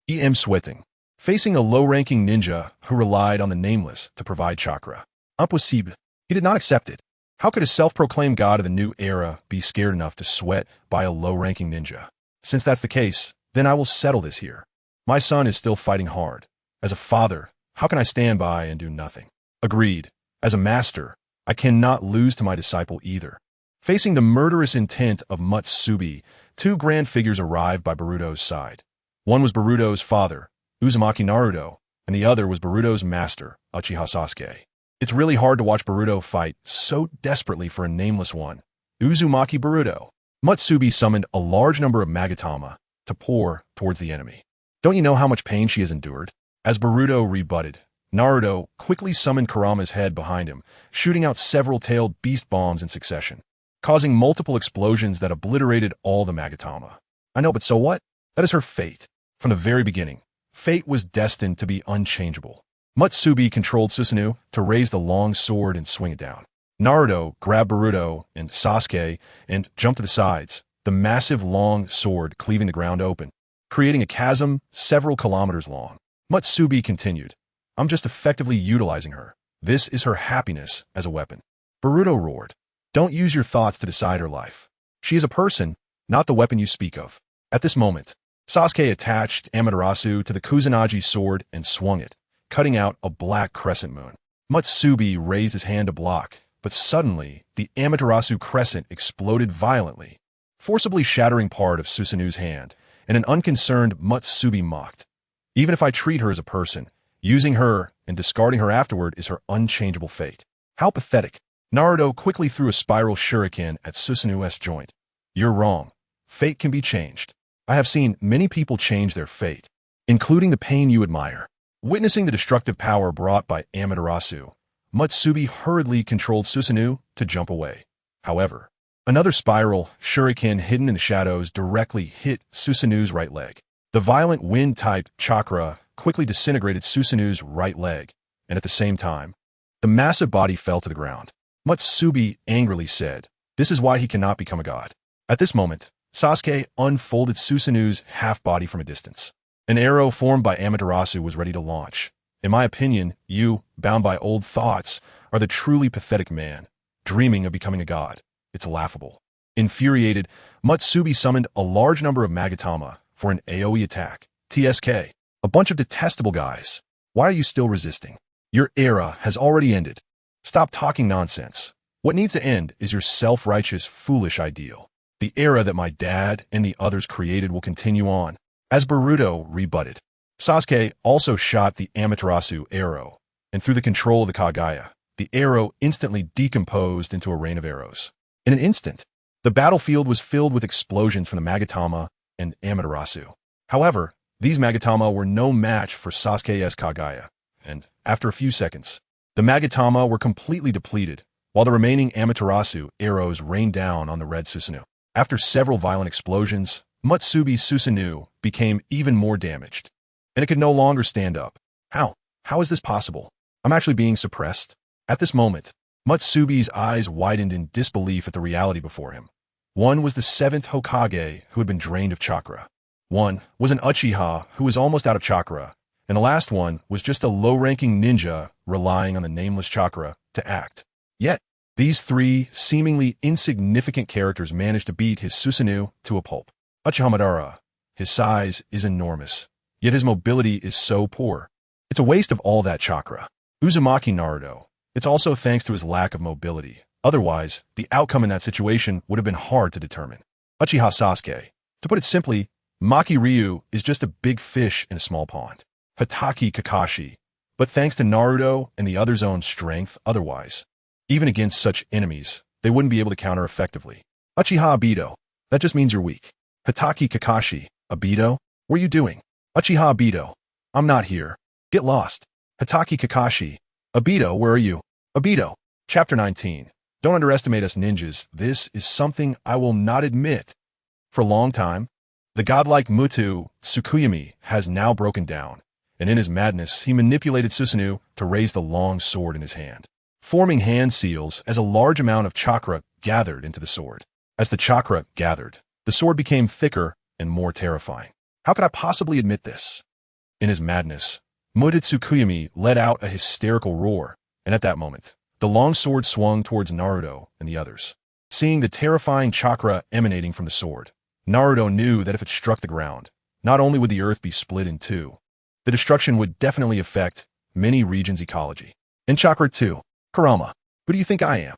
am sweating. Facing a low-ranking ninja who relied on the Nameless to provide chakra, impossible. He did not accept it. How could a self-proclaimed god of the new era be scared enough to sweat by a low-ranking ninja? Since that's the case, then I will settle this here. My son is still fighting hard. As a father, how can I stand by and do nothing? Agreed. As a master, I cannot lose to my disciple either. Facing the murderous intent of Mutsubi, two grand figures arrived by Boruto's side. One was Boruto's father, Uzumaki Naruto, and the other was Boruto's master, Uchiha Sasuke. It's really hard to watch Boruto fight so desperately for a nameless one. Uzumaki Boruto. Mutsubi summoned a large number of Magatama to pour towards the enemy. Don't you know how much pain she has endured? As Boruto rebutted, Naruto quickly summoned Kurama's head behind him, shooting out several tailed beast bombs in succession, causing multiple explosions that obliterated all the Magatama. I know, but so what? That is her fate. From the very beginning, fate was destined to be unchangeable. Mutsubi controlled Susanoo to raise the long sword and swing it down. Naruto grabbed Boruto and Sasuke and jumped to the sides, the massive long sword cleaving the ground open, creating a chasm several kilometers long. Mutsubi continued, I'm just effectively utilizing her. This is her happiness as a weapon. Boruto roared, don't use your thoughts to decide her life. She is a person, not the weapon you speak of. At this moment, Sasuke attached Amaterasu to the Kusanagi sword and swung it, cutting out a black crescent moon. Mutsubi raised his hand to block, but suddenly the Amaterasu crescent exploded violently, forcibly shattering part of Susanoo's hand, and an unconcerned Mutsubi mocked. Even if I treat her as a person, using her and discarding her afterward is her unchangeable fate. How pathetic. Naruto quickly threw a spiral shuriken at Susanoo's joint. You're wrong. Fate can be changed. I have seen many people change their fate, including the pain you admire. Witnessing the destructive power brought by Amaterasu, Mutsubi hurriedly controlled Susanoo to jump away. However, another spiral shuriken hidden in the shadows directly hit Susanoo's right leg. The violent wind-type chakra quickly disintegrated Susanoo's right leg, and at the same time, the massive body fell to the ground. Mutsubi angrily said, this is why he cannot become a god. At this moment, Sasuke unfolded Susanoo's half-body from a distance. An arrow formed by Amaterasu was ready to launch. In my opinion, you, bound by old thoughts, are the truly pathetic man, dreaming of becoming a god. It's laughable. Infuriated, Mutsubi summoned a large number of Magatama for an AoE attack. TSK. A bunch of detestable guys. Why are you still resisting? Your era has already ended. Stop talking nonsense. What needs to end is your self-righteous, foolish ideal. The era that my dad and the others created will continue on. As Boruto rebutted, Sasuke also shot the Amaterasu arrow, and through the control of the Kagaya, the arrow instantly decomposed into a rain of arrows. In an instant, the battlefield was filled with explosions from the Magatama and Amaterasu. However, these Magatama were no match for Sasuke's Kagaya, and after a few seconds, the Magatama were completely depleted, while the remaining Amaterasu arrows rained down on the red Susanoo. After several violent explosions, Mutsubi's Susanoo became even more damaged, and it could no longer stand up. How? How is this possible? I'm actually being suppressed? At this moment, Mutsubi's eyes widened in disbelief at the reality before him. One was the 7th Hokage who had been drained of chakra. One was an Uchiha who was almost out of chakra, and the last one was just a low-ranking ninja relying on the nameless chakra to act. Yet, these three seemingly insignificant characters managed to beat his Susanoo to a pulp. Uchiha Madara, his size is enormous, yet his mobility is so poor. It's a waste of all that chakra. Uzumaki Naruto, it's also thanks to his lack of mobility. Otherwise, the outcome in that situation would have been hard to determine. Uchiha Sasuke, to put it simply, Maki Ryu is just a big fish in a small pond. Hatake Kakashi, but thanks to Naruto and the others' own strength otherwise, even against such enemies, they wouldn't be able to counter effectively. Uchiha Obito, that just means you're weak. Hatake Kakashi, Obito, what are you doing? Uchiha Obito, I'm not here. Get lost. Hatake Kakashi, Obito, where are you? Obito. Chapter 19. Don't underestimate us ninjas. This is something I will not admit. For a long time, the godlike Muto Tsukuyomi has now broken down, and in his madness, he manipulated Susanoo to raise the long sword in his hand, forming hand seals as a large amount of chakra gathered into the sword. As the chakra gathered, the sword became thicker and more terrifying. How could I possibly admit this? In his madness, Muto Tsukuyomi let out a hysterical roar, and at that moment, the long sword swung towards Naruto and the others. Seeing the terrifying chakra emanating from the sword, Naruto knew that if it struck the ground, not only would the earth be split in two, the destruction would definitely affect many regions' ecology. In Chakra 2, Kurama, who do you think I am?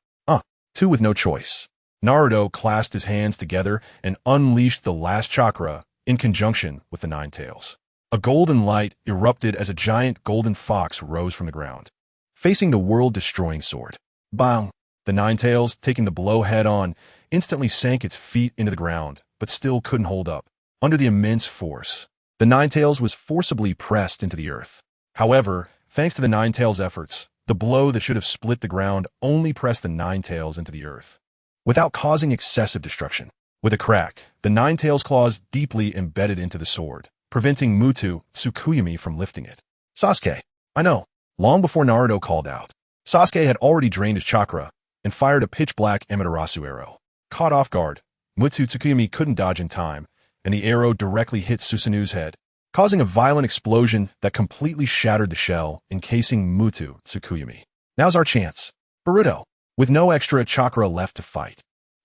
Two with no choice. Naruto clasped his hands together and unleashed the last chakra in conjunction with the Nine Tails. A golden light erupted as a giant golden fox rose from the ground, facing the world-destroying sword. Bang! The Nine Tails, taking the blow head-on, instantly sank its feet into the ground, but still couldn't hold up. Under the immense force, the Nine Tails was forcibly pressed into the earth. However, thanks to the Nine-Tails' efforts, the blow that should have split the ground only pressed the Nine-Tails into the earth, without causing excessive destruction. With a crack, the Nine-Tails' claws deeply embedded into the sword, preventing Muto Tsukuyomi from lifting it. Sasuke. I know. Long before Naruto called out, Sasuke had already drained his chakra and fired a pitch-black Amaterasu arrow. Caught off guard, Muto Tsukuyomi couldn't dodge in time, and the arrow directly hit Susanu's head, causing a violent explosion that completely shattered the shell, encasing Muto Tsukuyomi. Now's our chance. Boruto. With no extra chakra left to fight,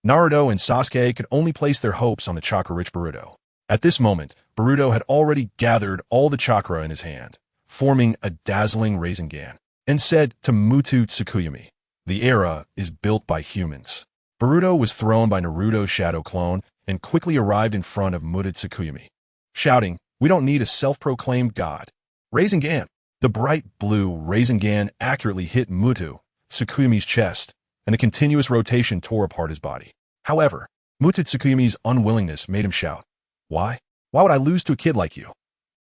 Naruto and Sasuke could only place their hopes on the chakra-rich Boruto. At this moment, Boruto had already gathered all the chakra in his hand, forming a dazzling Rasengan, and said to Muto Tsukuyomi, "The era is built by humans." Boruto was thrown by Naruto's shadow clone and quickly arrived in front of Muto Tsukuyomi, shouting, "We don't need a self-proclaimed god." Rasengan. The bright blue Rasengan accurately hit Muto Tsukuyomi's chest, and the continuous rotation tore apart his body. However, Muto Tsukuyomi's unwillingness made him shout, "Why? Why would I lose to a kid like you?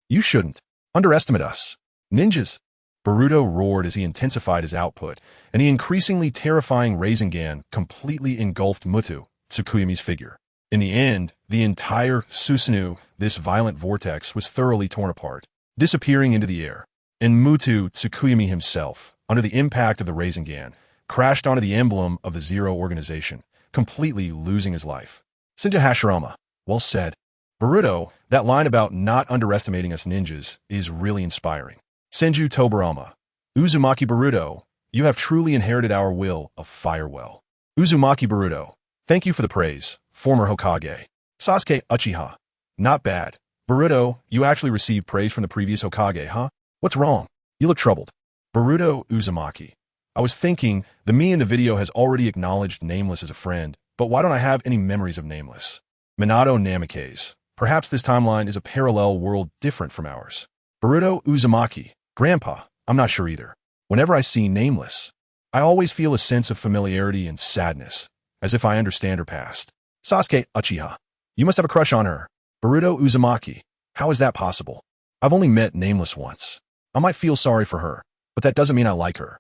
You shouldn't underestimate us. Ninjas." Boruto roared as he intensified his output, and the increasingly terrifying Rasengan completely engulfed Muto Tsukuyomi's figure. In the end, the entire Susanoo, this violent vortex, was thoroughly torn apart, disappearing into the air, and Muto Tsukuyomi himself, under the impact of the Rasengan, crashed onto the emblem of the Zero organization, completely losing his life. Senju Hashirama. Well said. Boruto, that line about not underestimating us ninjas is really inspiring. Senju Tobirama. Uzumaki Boruto, you have truly inherited our will of fire well. Uzumaki Boruto. Thank you for the praise, former Hokage. Sasuke Uchiha. Not bad. Boruto, you actually received praise from the previous Hokage, huh? What's wrong? You look troubled. Boruto Uzumaki. I was thinking, the me in the video has already acknowledged Nameless as a friend, but why don't I have any memories of Nameless? Minato Namikaze. Perhaps this timeline is a parallel world different from ours. Boruto Uzumaki. Grandpa, I'm not sure either. Whenever I see Nameless, I always feel a sense of familiarity and sadness, as if I understand her past. Sasuke Uchiha. You must have a crush on her. Boruto Uzumaki. How is that possible? I've only met Nameless once. I might feel sorry for her, but that doesn't mean I like her.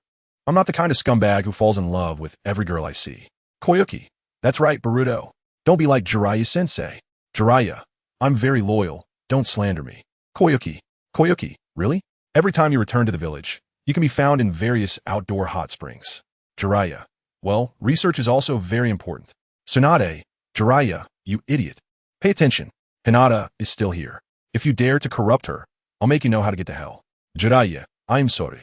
I'm not the kind of scumbag who falls in love with every girl I see. Koyuki. That's right, Boruto. Don't be like Jiraiya-sensei. Jiraiya. I'm very loyal. Don't slander me. Koyuki. Koyuki. Really? Every time you return to the village, you can be found in various outdoor hot springs. Jiraiya. Well, research is also very important. Tsunade. Jiraiya, you idiot. Pay attention. Hinata is still here. If you dare to corrupt her, I'll make you know how to get to hell. Jiraiya. I'm sorry.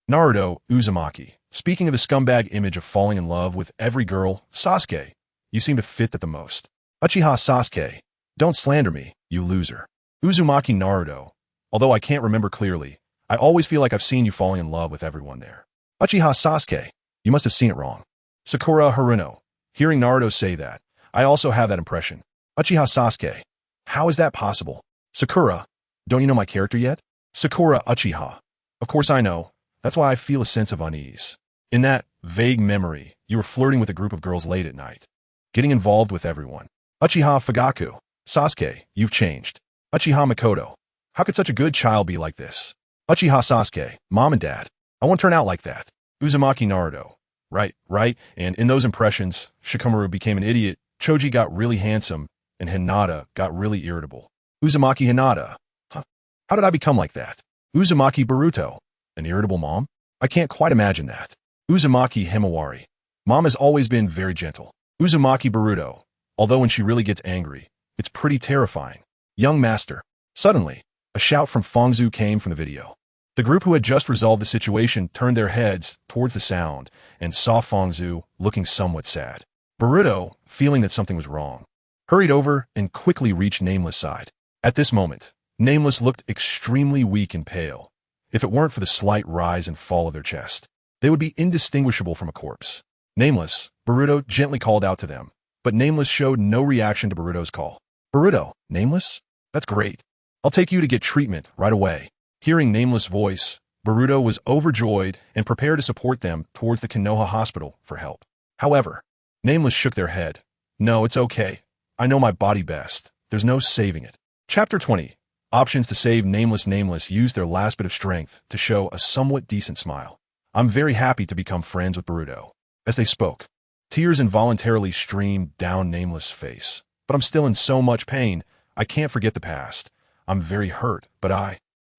Naruto Uzumaki. Speaking of the scumbag image of falling in love with every girl, Sasuke, you seem to fit that the most. Uchiha Sasuke. Don't slander me, you loser. Uzumaki Naruto. Although I can't remember clearly, I always feel like I've seen you falling in love with everyone there. Uchiha Sasuke. You must have seen it wrong. Sakura Haruno. Hearing Naruto say that, I also have that impression. Uchiha Sasuke. How is that possible? Sakura. Don't you know my character yet? Sakura Uchiha. Of course I know. That's why I feel a sense of unease. In that vague memory, you were flirting with a group of girls late at night, getting involved with everyone. Uchiha Fugaku. Sasuke, you've changed. Uchiha Mikoto. How could such a good child be like this? Uchiha Sasuke. Mom and Dad. I won't turn out like that. Uzumaki Naruto. Right. And in those impressions, Shikamaru became an idiot, Choji got really handsome, and Hinata got really irritable. Uzumaki Hinata. Huh? How did I become like that? Uzumaki Boruto. An irritable mom? I can't quite imagine that. Uzumaki Himawari. Mom has always been very gentle. Uzumaki Boruto. Although when she really gets angry, it's pretty terrifying. Young Master. Suddenly, a shout from Fongzu came from the video. The group who had just resolved the situation turned their heads towards the sound and saw Fongzu looking somewhat sad. Boruto, feeling that something was wrong, hurried over and quickly reached Nameless' side. At this moment, Nameless looked extremely weak and pale. If it weren't for the slight rise and fall of their chest, they would be indistinguishable from a corpse. Nameless, Boruto gently called out to them, but Nameless showed no reaction to Boruto's call. Boruto, Nameless? That's great. I'll take you to get treatment right away. Hearing Nameless' voice, Boruto was overjoyed and prepared to support them towards the Konoha hospital for help. However, Nameless shook their head. No, it's okay. I know my body best. There's no saving it. Chapter 20. Options to save Nameless used their last bit of strength to show a somewhat decent smile. I'm very happy to become friends with Boruto. As they spoke, tears involuntarily streamed down Nameless' face. But I'm still in so much pain, I can't forget the past. I'm very hurt, but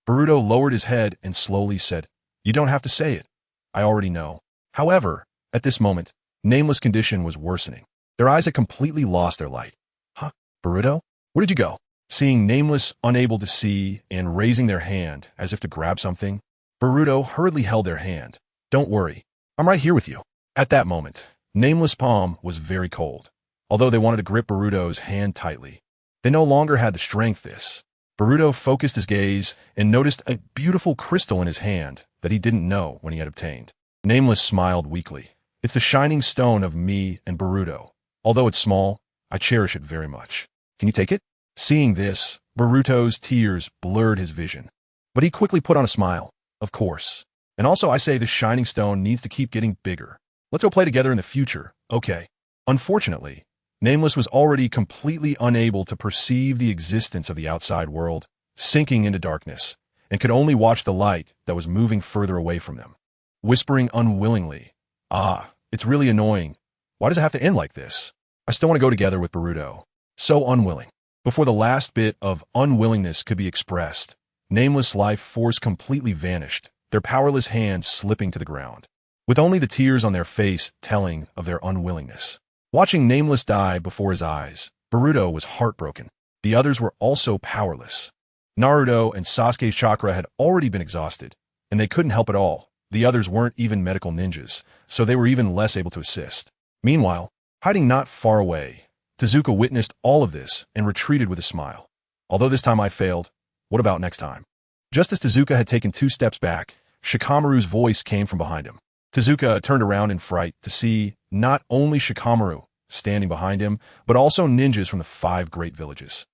Boruto lowered his head and slowly said, "You don't have to say it. I already know." However, at this moment, Nameless' condition was worsening. Their eyes had completely lost their light. "Huh? Boruto? Where did you go?" Seeing Nameless unable to see and raising their hand as if to grab something, Boruto hurriedly held their hand. "Don't worry. I'm right here with you." At that moment, Nameless' palm was very cold. Although they wanted to grip Boruto's hand tightly, they no longer had the strength this. Boruto focused his gaze and noticed a beautiful crystal in his hand that he didn't know when he had obtained. Nameless smiled weakly. "It's the shining stone of me and Boruto. Although it's small, I cherish it very much. Can you take it?" Seeing this, Boruto's tears blurred his vision. But he quickly put on a smile. "Of course. And also I say this shining stone needs to keep getting bigger. Let's go play together in the future, okay?" Unfortunately, Nameless was already completely unable to perceive the existence of the outside world, sinking into darkness, and could only watch the light that was moving further away from them. Whispering unwillingly, "It's really annoying. Why does it have to end like this? I still want to go together with Boruto." So unwilling. Before the last bit of unwillingness could be expressed, Nameless' life force completely vanished, their powerless hands slipping to the ground, with only the tears on their face telling of their unwillingness. Watching Nameless die before his eyes, Boruto was heartbroken. The others were also powerless. Naruto and Sasuke's chakra had already been exhausted, and they couldn't help at all. The others weren't even medical ninjas, so they were even less able to assist. Meanwhile, hiding not far away, Tezuka witnessed all of this and retreated with a smile. "Although this time I failed, what about next time?" Just as Tezuka had taken 2 steps back, Shikamaru's voice came from behind him. Tezuka turned around in fright to see not only Shikamaru standing behind him, but also ninjas from the 5 great villages.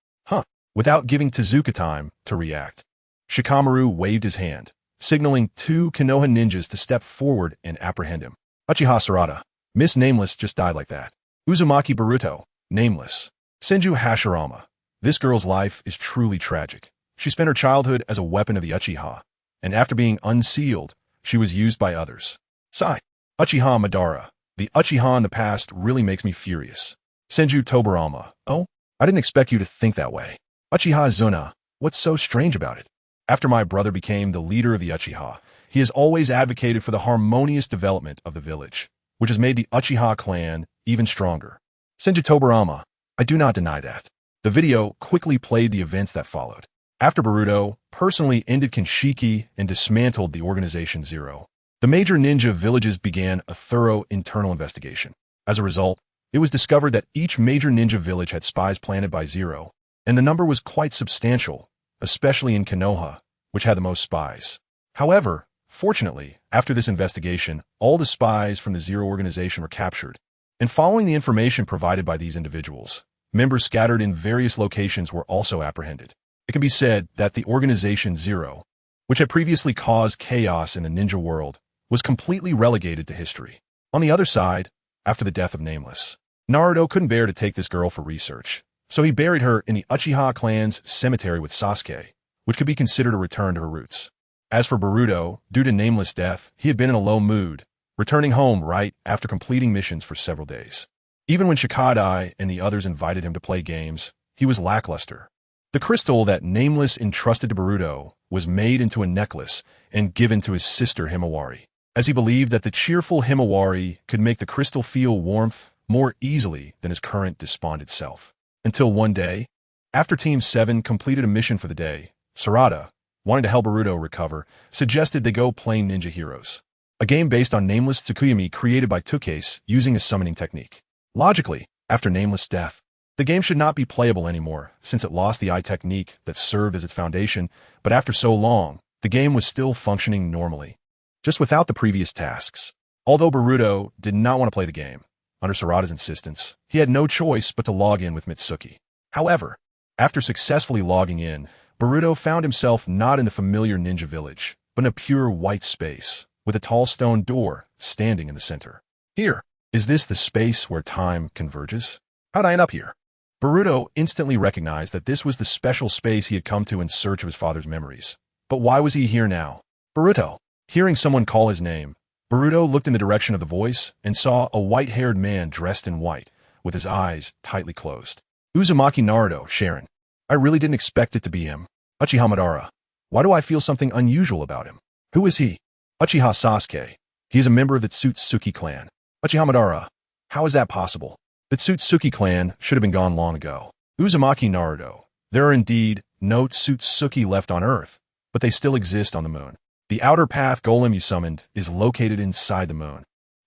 Without giving Tezuka time to react, Shikamaru waved his hand, signaling 2 Konoha ninjas to step forward and apprehend him. "Uchiha Sarada. Miss Nameless just died like that. Uzumaki Boruto. Nameless. Senju Hashirama. This girl's life is truly tragic. She spent her childhood as a weapon of the Uchiha, and after being unsealed, she was used by others. Sigh. Uchiha Madara. The Uchiha in the past really makes me furious. Senju Tobirama. Oh, I didn't expect you to think that way. Uchiha Zuna. What's so strange about it? After my brother became the leader of the Uchiha, he has always advocated for the harmonious development of the village, which has made the Uchiha clan even stronger. Senju Tobirama. I do not deny that." The video quickly played the events that followed. After Boruto personally ended Kinshiki and dismantled the Organization Zero, the major ninja villages began a thorough internal investigation. As a result, it was discovered that each major ninja village had spies planted by Zero, and the number was quite substantial, especially in Konoha, which had the most spies. However, fortunately, after this investigation, all the spies from the Zero organization were captured, and following the information provided by these individuals, members scattered in various locations were also apprehended. It can be said that the Organization Zero, which had previously caused chaos in the ninja world, was completely relegated to history. On the other side, after the death of Nameless, Naruto couldn't bear to take this girl for research, so he buried her in the Uchiha clan's cemetery with Sasuke, which could be considered a return to her roots. As for Boruto, due to Nameless' death, he had been in a low mood, returning home right after completing missions for several days. Even when Shikadai and the others invited him to play games, he was lackluster. The crystal that Nameless entrusted to Boruto was made into a necklace and given to his sister Himawari, as he believed that the cheerful Himawari could make the crystal feel warmth more easily than his current despondent self. Until one day, after Team 7 completed a mission for the day, Sarada, wanting to help Boruto recover, suggested they go play Ninja Heroes, a game based on Nameless Tsukuyami created by Tukase using a summoning technique. Logically, after Nameless' death, the game should not be playable anymore, since it lost the eye technique that served as its foundation, but after so long, the game was still functioning normally, just without the previous tasks. Although Boruto did not want to play the game, under Sarada's insistence, he had no choice but to log in with Mitsuki. However, after successfully logging in, Boruto found himself not in the familiar ninja village, but in a pure white space, with a tall stone door standing in the center. Here, is this the space where time converges? How'd I end up here? Boruto instantly recognized that this was the special space he had come to in search of his father's memories. But why was he here now? Boruto. Hearing someone call his name, Boruto looked in the direction of the voice and saw a white-haired man dressed in white, with his eyes tightly closed. Uzumaki Naruto, Sharon. I really didn't expect it to be him. Uchiha Madara. Why do I feel something unusual about him? Who is he? Uchiha Sasuke. He is a member of the Tsutsuki clan. Uchiha Madara. How is that possible? The Tsutsuki clan should have been gone long ago. Uzumaki Naruto. There are indeed no Tsutsuki left on Earth, but they still exist on the moon. The outer path golem you summoned is located inside the moon.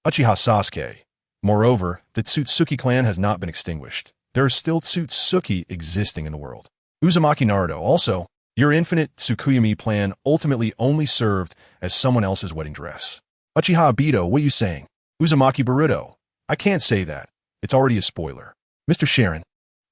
Uchiha Sasuke. Moreover, the Tsutsuki clan has not been extinguished. There are still Tsutsuki existing in the world. Uzumaki Naruto. Also, your infinite Tsukuyomi plan ultimately only served as someone else's wedding dress. Uchiha Obito, what are you saying? Uzumaki Boruto. I can't say that. It's already a spoiler. Mr. Sharon.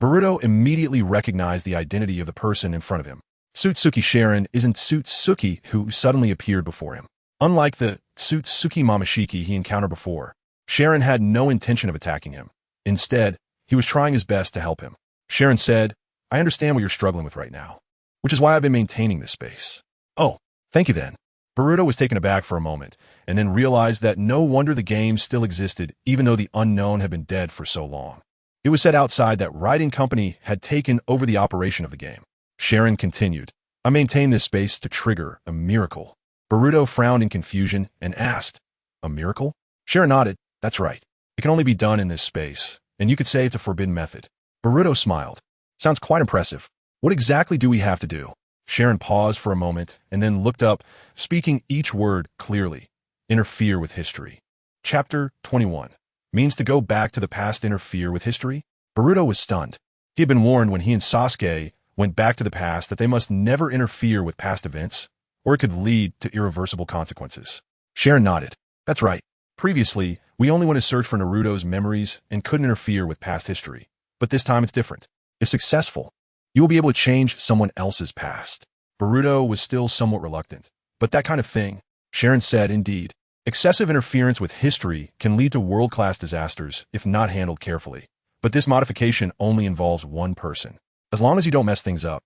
Boruto immediately recognized the identity of the person in front of him. Tsutsuki Sharon isn't Tsutsuki who suddenly appeared before him. Unlike the Tsutsuki Momoshiki he encountered before, Sharon had no intention of attacking him. Instead, he was trying his best to help him. Sharon said, I understand what you're struggling with right now, which is why I've been maintaining this space. Oh, thank you then. Boruto was taken aback for a moment, and then realized that no wonder the game still existed even though the unknown had been dead for so long. It was said outside that Writing Company had taken over the operation of the game. Sharon continued, I maintain this space to trigger a miracle. Boruto frowned in confusion and asked, a miracle? Sharon nodded, that's right. It can only be done in this space, and you could say it's a forbidden method. Boruto smiled. Sounds quite impressive. What exactly do we have to do? Sharon paused for a moment and then looked up, speaking each word clearly. Interfere with history. Chapter 21. Means to go back to the past, interfere with history? Boruto was stunned. He had been warned when he and Sasuke went back to the past that they must never interfere with past events, or it could lead to irreversible consequences. Sharon nodded. That's right. Previously, we only went to search for Naruto's memories and couldn't interfere with past history. But this time it's different. If successful, you will be able to change someone else's past. Boruto was still somewhat reluctant. But that kind of thing, Sharon said, indeed. Excessive interference with history can lead to world-class disasters if not handled carefully. But this modification only involves one person. As long as you don't mess things up,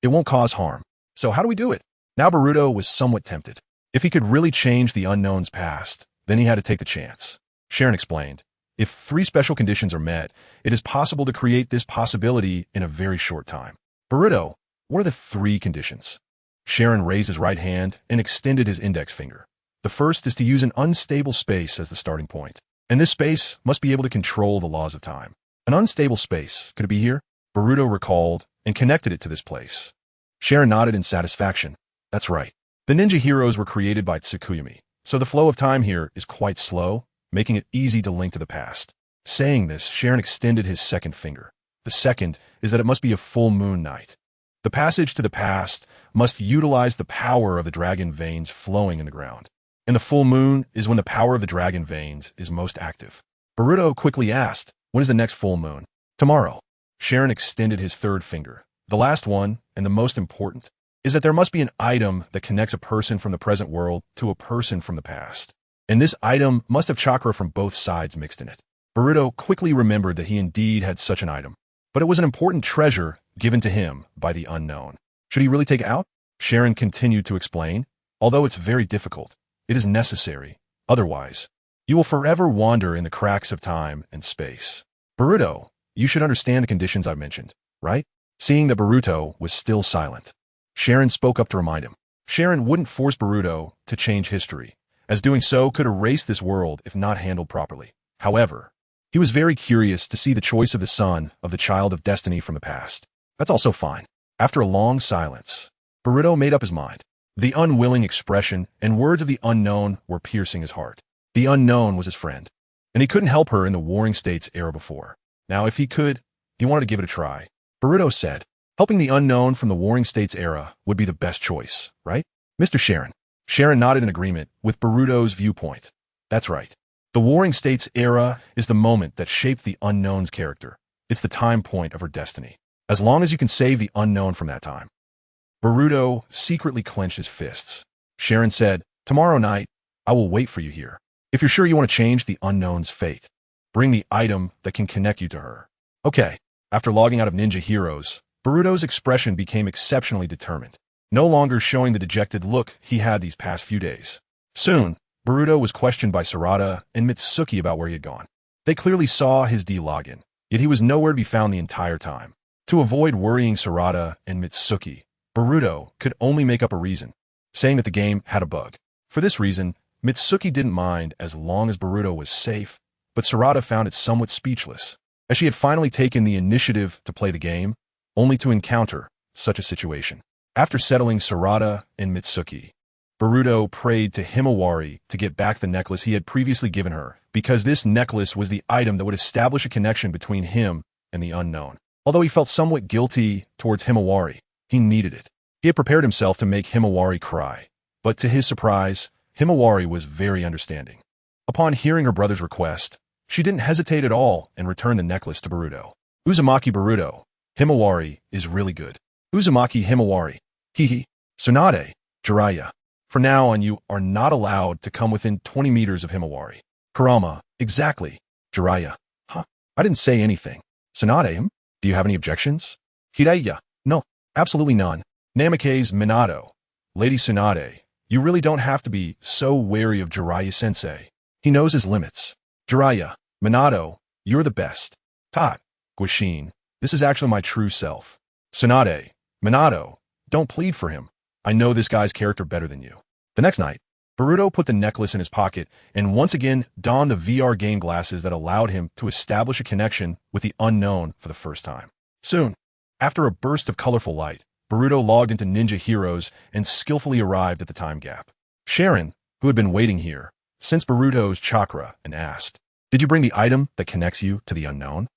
it won't cause harm. So how do we do it? Now Boruto was somewhat tempted. If he could really change the unknown's past, then he had to take the chance. Sharon explained, if 3 special conditions are met, it is possible to create this possibility in a very short time. Boruto, what are the 3 conditions? Sharon raised his right hand and extended his index finger. The first is to use an unstable space as the starting point. And this space must be able to control the laws of time. An unstable space, could it be here? Boruto recalled and connected it to this place. Sharon nodded in satisfaction. That's right. The ninja heroes were created by Tsukuyomi, so the flow of time here is quite slow, making it easy to link to the past. Saying this, Sharon extended his second finger. The second is that it must be a full moon night. The passage to the past must utilize the power of the dragon veins flowing in the ground. And the full moon is when the power of the dragon veins is most active. Boruto quickly asked, when is the next full moon? Tomorrow. Sharon extended his third finger. The last one, and the most important, is that there must be an item that connects a person from the present world to a person from the past. And this item must have chakra from both sides mixed in it. Boruto quickly remembered that he indeed had such an item, but it was an important treasure given to him by the unknown. Should he really take it out? Sharon continued to explain, although it's very difficult, it is necessary. Otherwise, you will forever wander in the cracks of time and space. Boruto, you should understand the conditions I mentioned, right? Seeing that Boruto was still silent, Sharon spoke up to remind him. Sharon wouldn't force Boruto to change history, as doing so could erase this world if not handled properly. However, he was very curious to see the choice of the son of the child of destiny from the past. That's also fine. After a long silence, Boruto made up his mind. The unwilling expression and words of the unknown were piercing his heart. The unknown was his friend, and he couldn't help her in the Warring States era before. Now, if he could, he wanted to give it a try. Boruto said, helping the unknown from the Warring States era would be the best choice, right? Mr. Sharon. Sharon nodded in agreement with Boruto's viewpoint. That's right. The Warring States era is the moment that shaped the unknown's character. It's the time point of her destiny. As long as you can save the unknown from that time. Boruto secretly clenched his fists. Sharon said, tomorrow night, I will wait for you here. If you're sure you want to change the unknown's fate, bring the item that can connect you to her. Okay. After logging out of Ninja Heroes, Boruto's expression became exceptionally determined, no longer showing the dejected look he had these past few days. Soon, Boruto was questioned by Sarada and Mitsuki about where he had gone. They clearly saw his D-login, yet he was nowhere to be found the entire time. To avoid worrying Sarada and Mitsuki, Boruto could only make up a reason, saying that the game had a bug. For this reason, Mitsuki didn't mind as long as Boruto was safe, but Sarada found it somewhat speechless, as she had finally taken the initiative to play the game, only to encounter such a situation. After settling Sarada and Mitsuki, Boruto prayed to Himawari to get back the necklace he had previously given her, because this necklace was the item that would establish a connection between him and the unknown. Although he felt somewhat guilty towards Himawari, he needed it. He had prepared himself to make Himawari cry, but to his surprise, Himawari was very understanding. Upon hearing her brother's request, she didn't hesitate at all and returned the necklace to Boruto. Uzumaki Boruto, Himawari is really good. Uzumaki Himawari, hihi, Tsunade, Jiraiya. For now on you are not allowed to come within 20 meters of Himawari. Kurama, exactly. Jiraiya, huh? I didn't say anything. Tsunade, do you have any objections? Hiraiya, no, absolutely none. Namikaze Minato, Lady Tsunade, you really don't have to be so wary of Jiraiya-sensei. He knows his limits. Jiraiya, Minato, you're the best. Tot, Guishin, this is actually my true self. Tsunade, Minato, don't plead for him. I know this guy's character better than you. The next night, Boruto put the necklace in his pocket and once again donned the VR game glasses that allowed him to establish a connection with the unknown for the first time. Soon, after a burst of colorful light, Boruto logged into Ninja Heroes and skillfully arrived at the time gap. Sharon, who had been waiting here, sensed Boruto's chakra and asked, "Did you bring the item that connects you to the unknown?"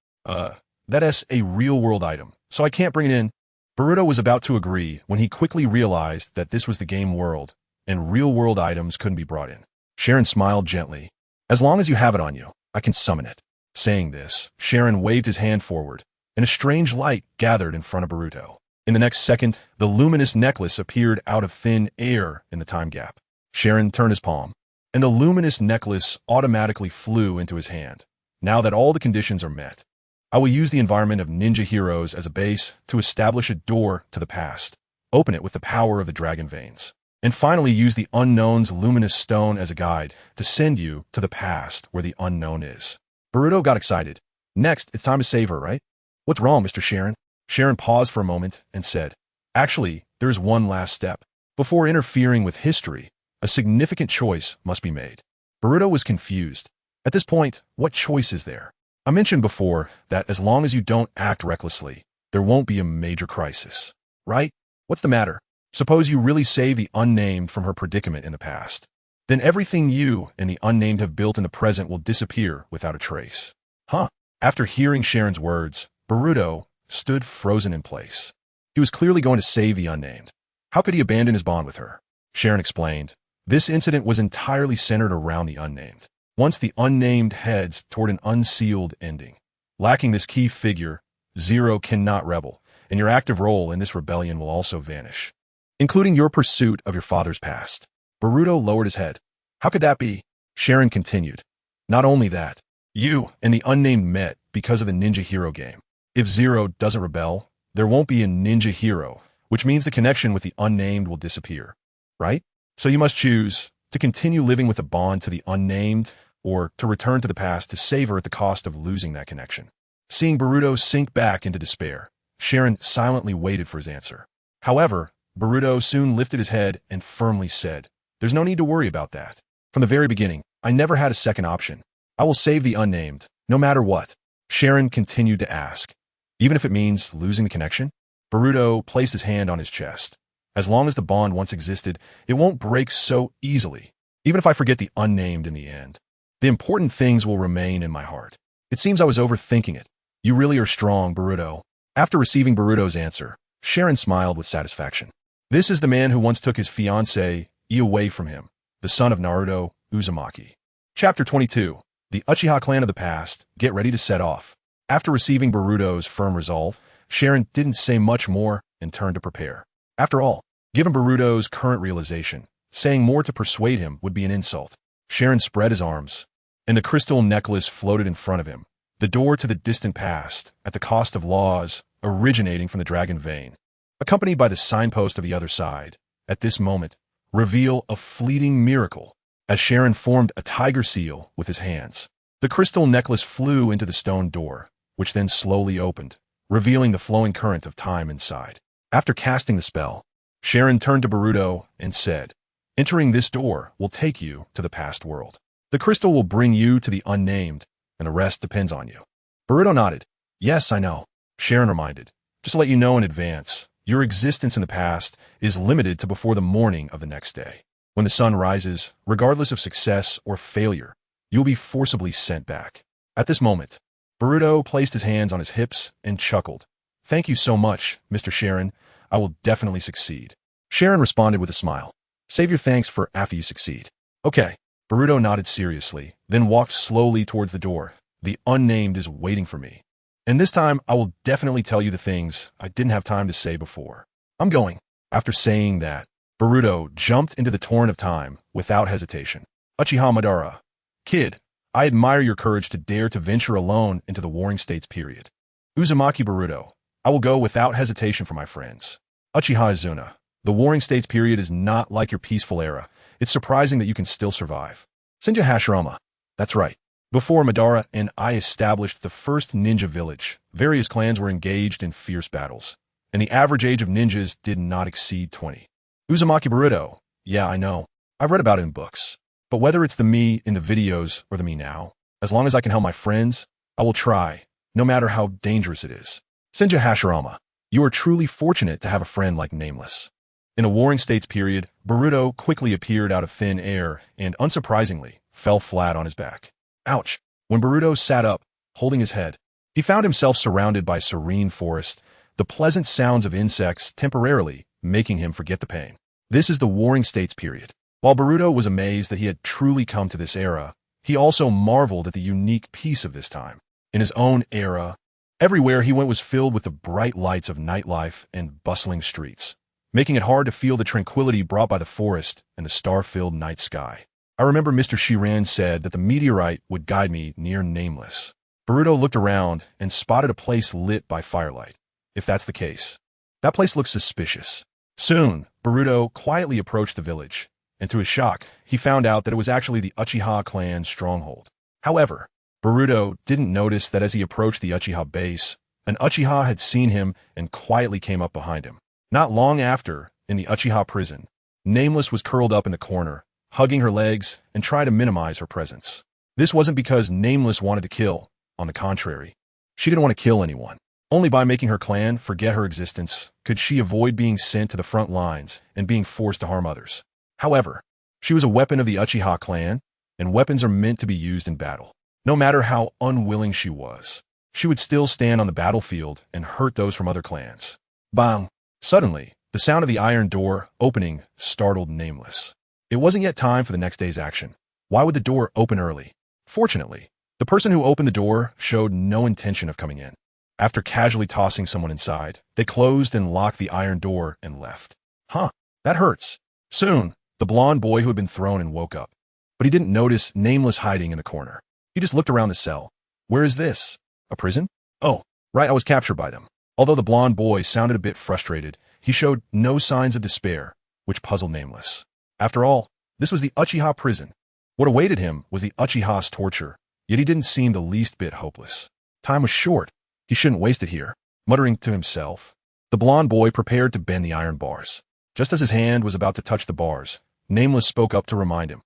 That's a real-world item, so I can't bring it in. Boruto was about to agree when he quickly realized that this was the game world, and real-world items couldn't be brought in. Sharon smiled gently. "As long as you have it on you, I can summon it." Saying this, Sharon waved his hand forward, and a strange light gathered in front of Boruto. In the next second, the luminous necklace appeared out of thin air in the time gap. Sharon turned his palm, and the luminous necklace automatically flew into his hand. Now that all the conditions are met, I will use the environment of Ninja Heroes as a base to establish a door to the past, open it with the power of the dragon veins, and finally use the unknown's luminous stone as a guide to send you to the past where the unknown is. Boruto got excited. Next, it's time to save her, right? What's wrong, Mr. Sharon? Sharon paused for a moment and said, "Actually, there is one last step. Before interfering with history, a significant choice must be made." Boruto was confused. At this point, what choice is there? I mentioned before that as long as you don't act recklessly, there won't be a major crisis, right? What's the matter? Suppose you really save the unnamed from her predicament in the past. Then everything you and the unnamed have built in the present will disappear without a trace. Huh? After hearing Sharon's words, Boruto stood frozen in place. He was clearly going to save the unnamed. How could he abandon his bond with her? Sharon explained, this incident was entirely centered around the unnamed. Once the unnamed heads toward an unsealed ending. Lacking this key figure, Zero cannot rebel, and your active role in this rebellion will also vanish, including your pursuit of your father's past. Boruto lowered his head. How could that be? Sharon continued. Not only that, you and the unnamed met because of the Ninja Hero game. If Zero doesn't rebel, there won't be a Ninja Hero, which means the connection with the unnamed will disappear, right? So you must choose to continue living with a bond to the unnamed or to return to the past to save her at the cost of losing that connection. Seeing Boruto sink back into despair, Sharon silently waited for his answer. However, Boruto soon lifted his head and firmly said, "There's no need to worry about that. From the very beginning, I never had a second option. I will save the unnamed, no matter what." Sharon continued to ask, "Even if it means losing the connection?" Boruto placed his hand on his chest. As long as the bond once existed, it won't break so easily. Even if I forget the unnamed in the end, the important things will remain in my heart. It seems I was overthinking it. You really are strong, Boruto. After receiving Boruto's answer, Sharon smiled with satisfaction. This is the man who once took his fiancée away from him, the son of Naruto Uzumaki. Chapter 22. The Uchiha clan of the past, get ready to set off. After receiving Boruto's firm resolve, Sharon didn't say much more and turned to prepare. After all, given Boruto's current realization, saying more to persuade him would be an insult. Sharon spread his arms, and the crystal necklace floated in front of him, the door to the distant past, at the cost of laws originating from the dragon vein, accompanied by the signpost of the other side, at this moment, reveal a fleeting miracle, as Sharon formed a tiger seal with his hands. The crystal necklace flew into the stone door, which then slowly opened, revealing the flowing current of time inside. After casting the spell, Sharon turned to Boruto and said, "Entering this door will take you to the past world. The crystal will bring you to the unnamed, and the rest depends on you." Boruto nodded. "Yes, I know." Sharon reminded, "Just to let you know in advance, your existence in the past is limited to before the morning of the next day. When the sun rises, regardless of success or failure, you'll be forcibly sent back." At this moment, Boruto placed his hands on his hips and chuckled. "Thank you so much, Mr. Sharon. I will definitely succeed." Sharon responded with a smile. "Save your thanks for after you succeed." "Okay." Boruto nodded seriously, then walked slowly towards the door. "The unnamed is waiting for me. And this time, I will definitely tell you the things I didn't have time to say before. I'm going." After saying that, Boruto jumped into the torrent of time without hesitation. "Uchiha Madara. Kid, I admire your courage to dare to venture alone into the Warring States period. Uzumaki Boruto. I will go without hesitation for my friends. Uchiha Izuna. The Warring States period is not like your peaceful era. It's surprising that you can still survive. Senju Hashirama. That's right. Before Madara and I established the first ninja village, various clans were engaged in fierce battles, and the average age of ninjas did not exceed 20. Uzumaki Boruto. Yeah, I know. I've read about it in books. But whether it's the me in the videos or the me now, as long as I can help my friends, I will try, no matter how dangerous it is. Senju Hashirama. You are truly fortunate to have a friend like Nameless." In the Warring States period, Boruto quickly appeared out of thin air and, unsurprisingly, fell flat on his back. Ouch! When Boruto sat up, holding his head, he found himself surrounded by serene forest, the pleasant sounds of insects temporarily making him forget the pain. This is the Warring States period. While Boruto was amazed that he had truly come to this era, he also marveled at the unique peace of this time. In his own era, everywhere he went was filled with the bright lights of nightlife and bustling streets, making it hard to feel the tranquility brought by the forest and the star-filled night sky. I remember Mr. Shiran said that the meteorite would guide me near Nameless. Boruto looked around and spotted a place lit by firelight. If that's the case, that place looked suspicious. Soon, Boruto quietly approached the village, and to his shock, he found out that it was actually the Uchiha clan's stronghold. However, Boruto didn't notice that as he approached the Uchiha base, an Uchiha had seen him and quietly came up behind him. Not long after, in the Uchiha prison, Nameless was curled up in the corner, hugging her legs and trying to minimize her presence. This wasn't because Nameless wanted to kill. On the contrary, she didn't want to kill anyone. Only by making her clan forget her existence could she avoid being sent to the front lines and being forced to harm others. However, she was a weapon of the Uchiha clan, and weapons are meant to be used in battle. No matter how unwilling she was, she would still stand on the battlefield and hurt those from other clans. Bang! Suddenly, the sound of the iron door opening startled Nameless. It wasn't yet time for the next day's action. Why would the door open early? Fortunately, the person who opened the door showed no intention of coming in. After casually tossing someone inside, they closed and locked the iron door and left. Huh, that hurts. Soon, the blonde boy who had been thrown in woke up, but he didn't notice Nameless hiding in the corner. He just looked around the cell. Where is this? A prison? Oh, right, I was captured by them. Although the blonde boy sounded a bit frustrated, he showed no signs of despair, which puzzled Nameless. After all, this was the Uchiha prison. What awaited him was the Uchiha's torture, yet he didn't seem the least bit hopeless. Time was short. He shouldn't waste it here. Muttering to himself, the blonde boy prepared to bend the iron bars. Just as his hand was about to touch the bars, Nameless spoke up to remind him.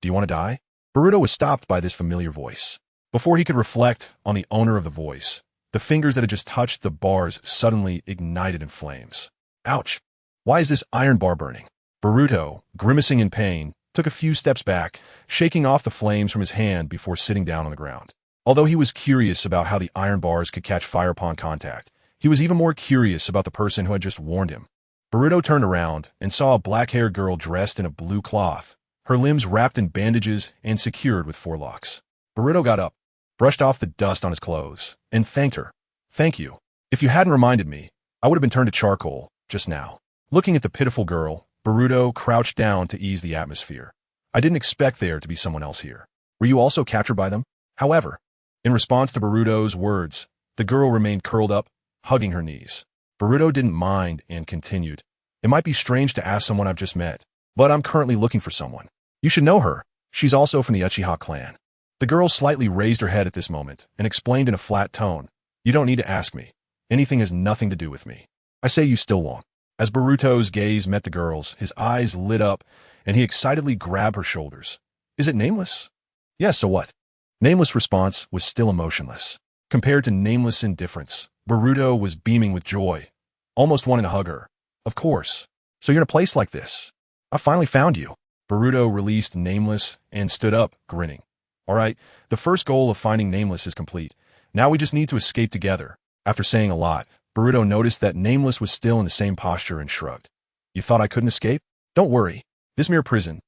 Do you want to die? Boruto was stopped by this familiar voice. Before he could reflect on the owner of the voice, the fingers that had just touched the bars suddenly ignited in flames. Ouch! Why is this iron bar burning? Boruto, grimacing in pain, took a few steps back, shaking off the flames from his hand before sitting down on the ground. Although he was curious about how the iron bars could catch fire upon contact, he was even more curious about the person who had just warned him. Boruto turned around and saw a black-haired girl dressed in a blue cloth, her limbs wrapped in bandages and secured with forelocks. Boruto got up, brushed off the dust on his clothes, and thanked her. Thank you. If you hadn't reminded me, I would have been turned to charcoal just now. Looking at the pitiful girl, Boruto crouched down to ease the atmosphere. I didn't expect there to be someone else here. Were you also captured by them? However, In response to Boruto's words, the girl remained curled up, hugging her knees. Boruto didn't mind and continued. It might be strange to ask someone I've just met, but I'm currently looking for someone. You should know her. She's also from the Uchiha clan. The girl slightly raised her head at this moment and explained in a flat tone, You don't need to ask me. Anything has nothing to do with me. I say you still won't. As Boruto's gaze met the girl's, his eyes lit up, and he excitedly grabbed her shoulders. Is it Nameless? Yes, so what? Nameless' response was still emotionless. Compared to Nameless' indifference, Boruto was beaming with joy, almost wanting to hug her. Of course. So you're in a place like this. I finally found you. Boruto released Nameless and stood up, grinning. All right, the first goal of finding Nameless is complete. Now we just need to escape together. After saying a lot, Boruto noticed that Nameless was still in the same posture and shrugged. You thought I couldn't escape? Don't worry. This mere prison,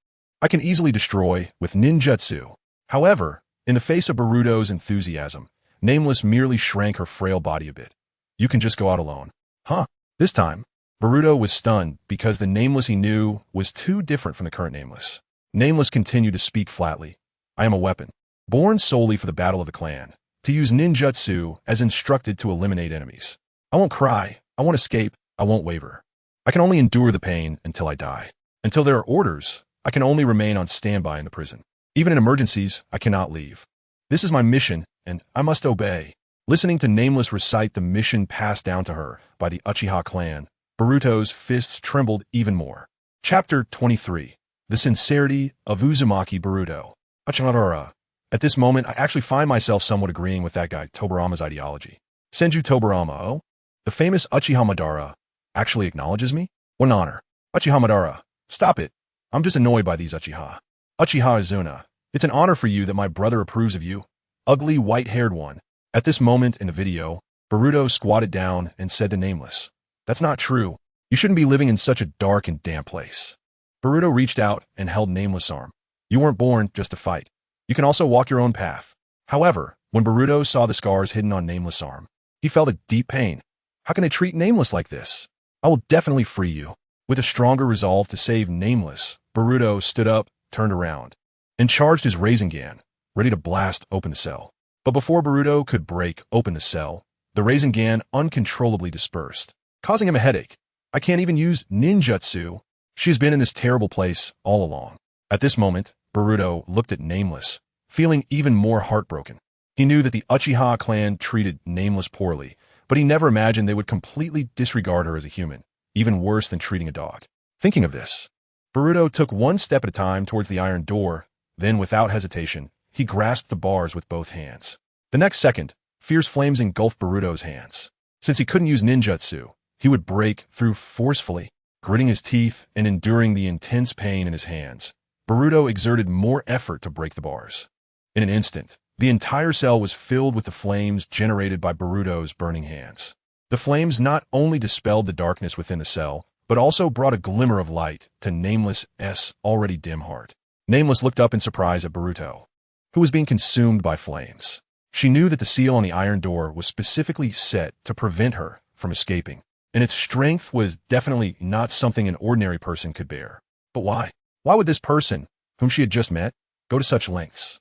I can easily destroy with ninjutsu. However, in the face of Boruto's enthusiasm, Nameless merely shrank her frail body a bit. You can just go out alone. Huh? This time, Boruto was stunned because the Nameless he knew was too different from the current Nameless. Nameless continued to speak flatly. I am a weapon, born solely for the battle of the clan, to use ninjutsu as instructed to eliminate enemies. I won't cry, I won't escape, I won't waver. I can only endure the pain until I die. Until there are orders, I can only remain on standby in the prison. Even in emergencies, I cannot leave. This is my mission, and I must obey. Listening to Nameless recite the mission passed down to her by the Uchiha clan, Boruto's fists trembled even more. Chapter 23. The Sincerity of Uzumaki Boruto. Hashirama. At this moment, I actually find myself somewhat agreeing with that guy Tobirama's ideology. Senju Tobirama, oh? The famous Uchiha Madara actually acknowledges me? What an honor. Uchiha Madara, stop it. I'm just annoyed by these Uchiha. Uchiha Izuna, it's an honor for you that my brother approves of you. Ugly white-haired one. At this moment in the video, Boruto squatted down and said to Nameless, That's not true. You shouldn't be living in such a dark and damp place. Boruto reached out and held Nameless' arm. You weren't born just to fight. You can also walk your own path. However, when Boruto saw the scars hidden on Nameless' arm, he felt a deep pain. How can they treat Nameless like this? I will definitely free you. With a stronger resolve to save Nameless, Boruto stood up, turned around, and charged his Rasengan, ready to blast open the cell. But before Boruto could break open the cell, the Rasengan uncontrollably dispersed, causing him a headache. I can't even use ninjutsu. She has been in this terrible place all along. At this moment, Boruto looked at Nameless, feeling even more heartbroken. He knew that the Uchiha clan treated Nameless poorly, but he never imagined they would completely disregard her as a human, even worse than treating a dog. Thinking of this, Boruto took one step at a time towards the iron door, then without hesitation, he grasped the bars with both hands. The next second, fierce flames engulfed Boruto's hands. Since he couldn't use ninjutsu, he would break through forcefully, gritting his teeth and enduring the intense pain in his hands. Boruto exerted more effort to break the bars. In an instant, the entire cell was filled with the flames generated by Boruto's burning hands. The flames not only dispelled the darkness within the cell, but also brought a glimmer of light to Nameless' already dim heart. Nameless looked up in surprise at Boruto, who was being consumed by flames. She knew that the seal on the iron door was specifically set to prevent her from escaping, and its strength was definitely not something an ordinary person could bear. But why? Why would this person, whom she had just met, go to such lengths?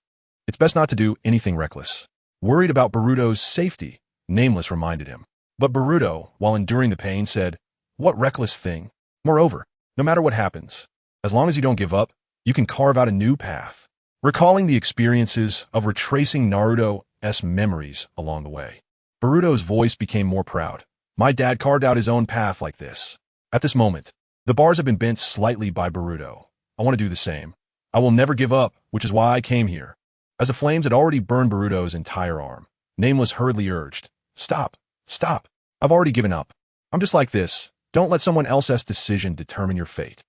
It's best not to do anything reckless. Worried about Boruto's safety, Nameless reminded him. But Boruto, while enduring the pain, said, What reckless thing? Moreover, no matter what happens, as long as you don't give up, you can carve out a new path. Recalling the experiences of retracing Naruto's memories along the way, Boruto's voice became more proud. My dad carved out his own path like this. At this moment, the bars have been bent slightly by Boruto. I want to do the same. I will never give up, which is why I came here. As the flames had already burned Boruto's entire arm, Nameless hurriedly urged, Stop, stop. I've already given up. I'm just like this. Don't let someone else's decision determine your fate.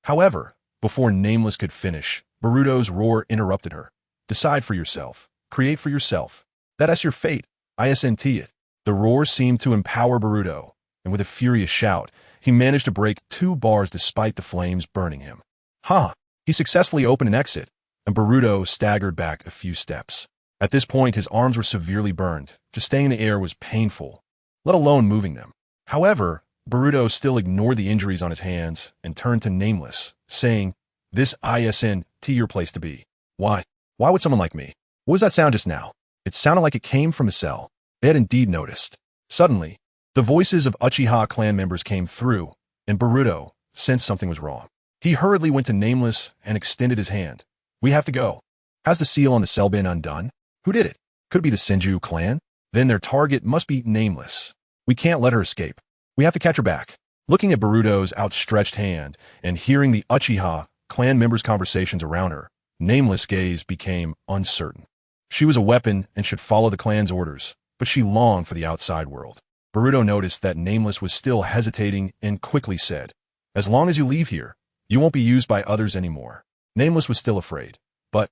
However, before Nameless could finish, Boruto's roar interrupted her. Decide for yourself. Create for yourself. That's your fate. ISNT it. The roar seemed to empower Boruto, and with a furious shout, he managed to break 2 bars despite the flames burning him. He successfully opened an exit, and Boruto staggered back a few steps. At this point, his arms were severely burned. Just staying in the air was painful, let alone moving them. However, Boruto still ignored the injuries on his hands and turned to Nameless, saying, This isn't your place to be. Why? Why would someone like me? What was that sound just now? It sounded like it came from a cell. They had indeed noticed. Suddenly, the voices of Uchiha clan members came through, and Boruto sensed something was wrong. He hurriedly went to Nameless and extended his hand. We have to go. Has the seal on the cell been undone? Who did it? Could it be the Senju clan? Then their target must be Nameless. We can't let her escape. We have to catch her back. Looking at Boruto's outstretched hand and hearing the Uchiha clan members' conversations around her, Nameless' gaze became uncertain. She was a weapon and should follow the clan's orders, but she longed for the outside world. Boruto noticed that Nameless was still hesitating and quickly said, "As long as you leave here, you won't be used by others anymore." Nameless was still afraid. But,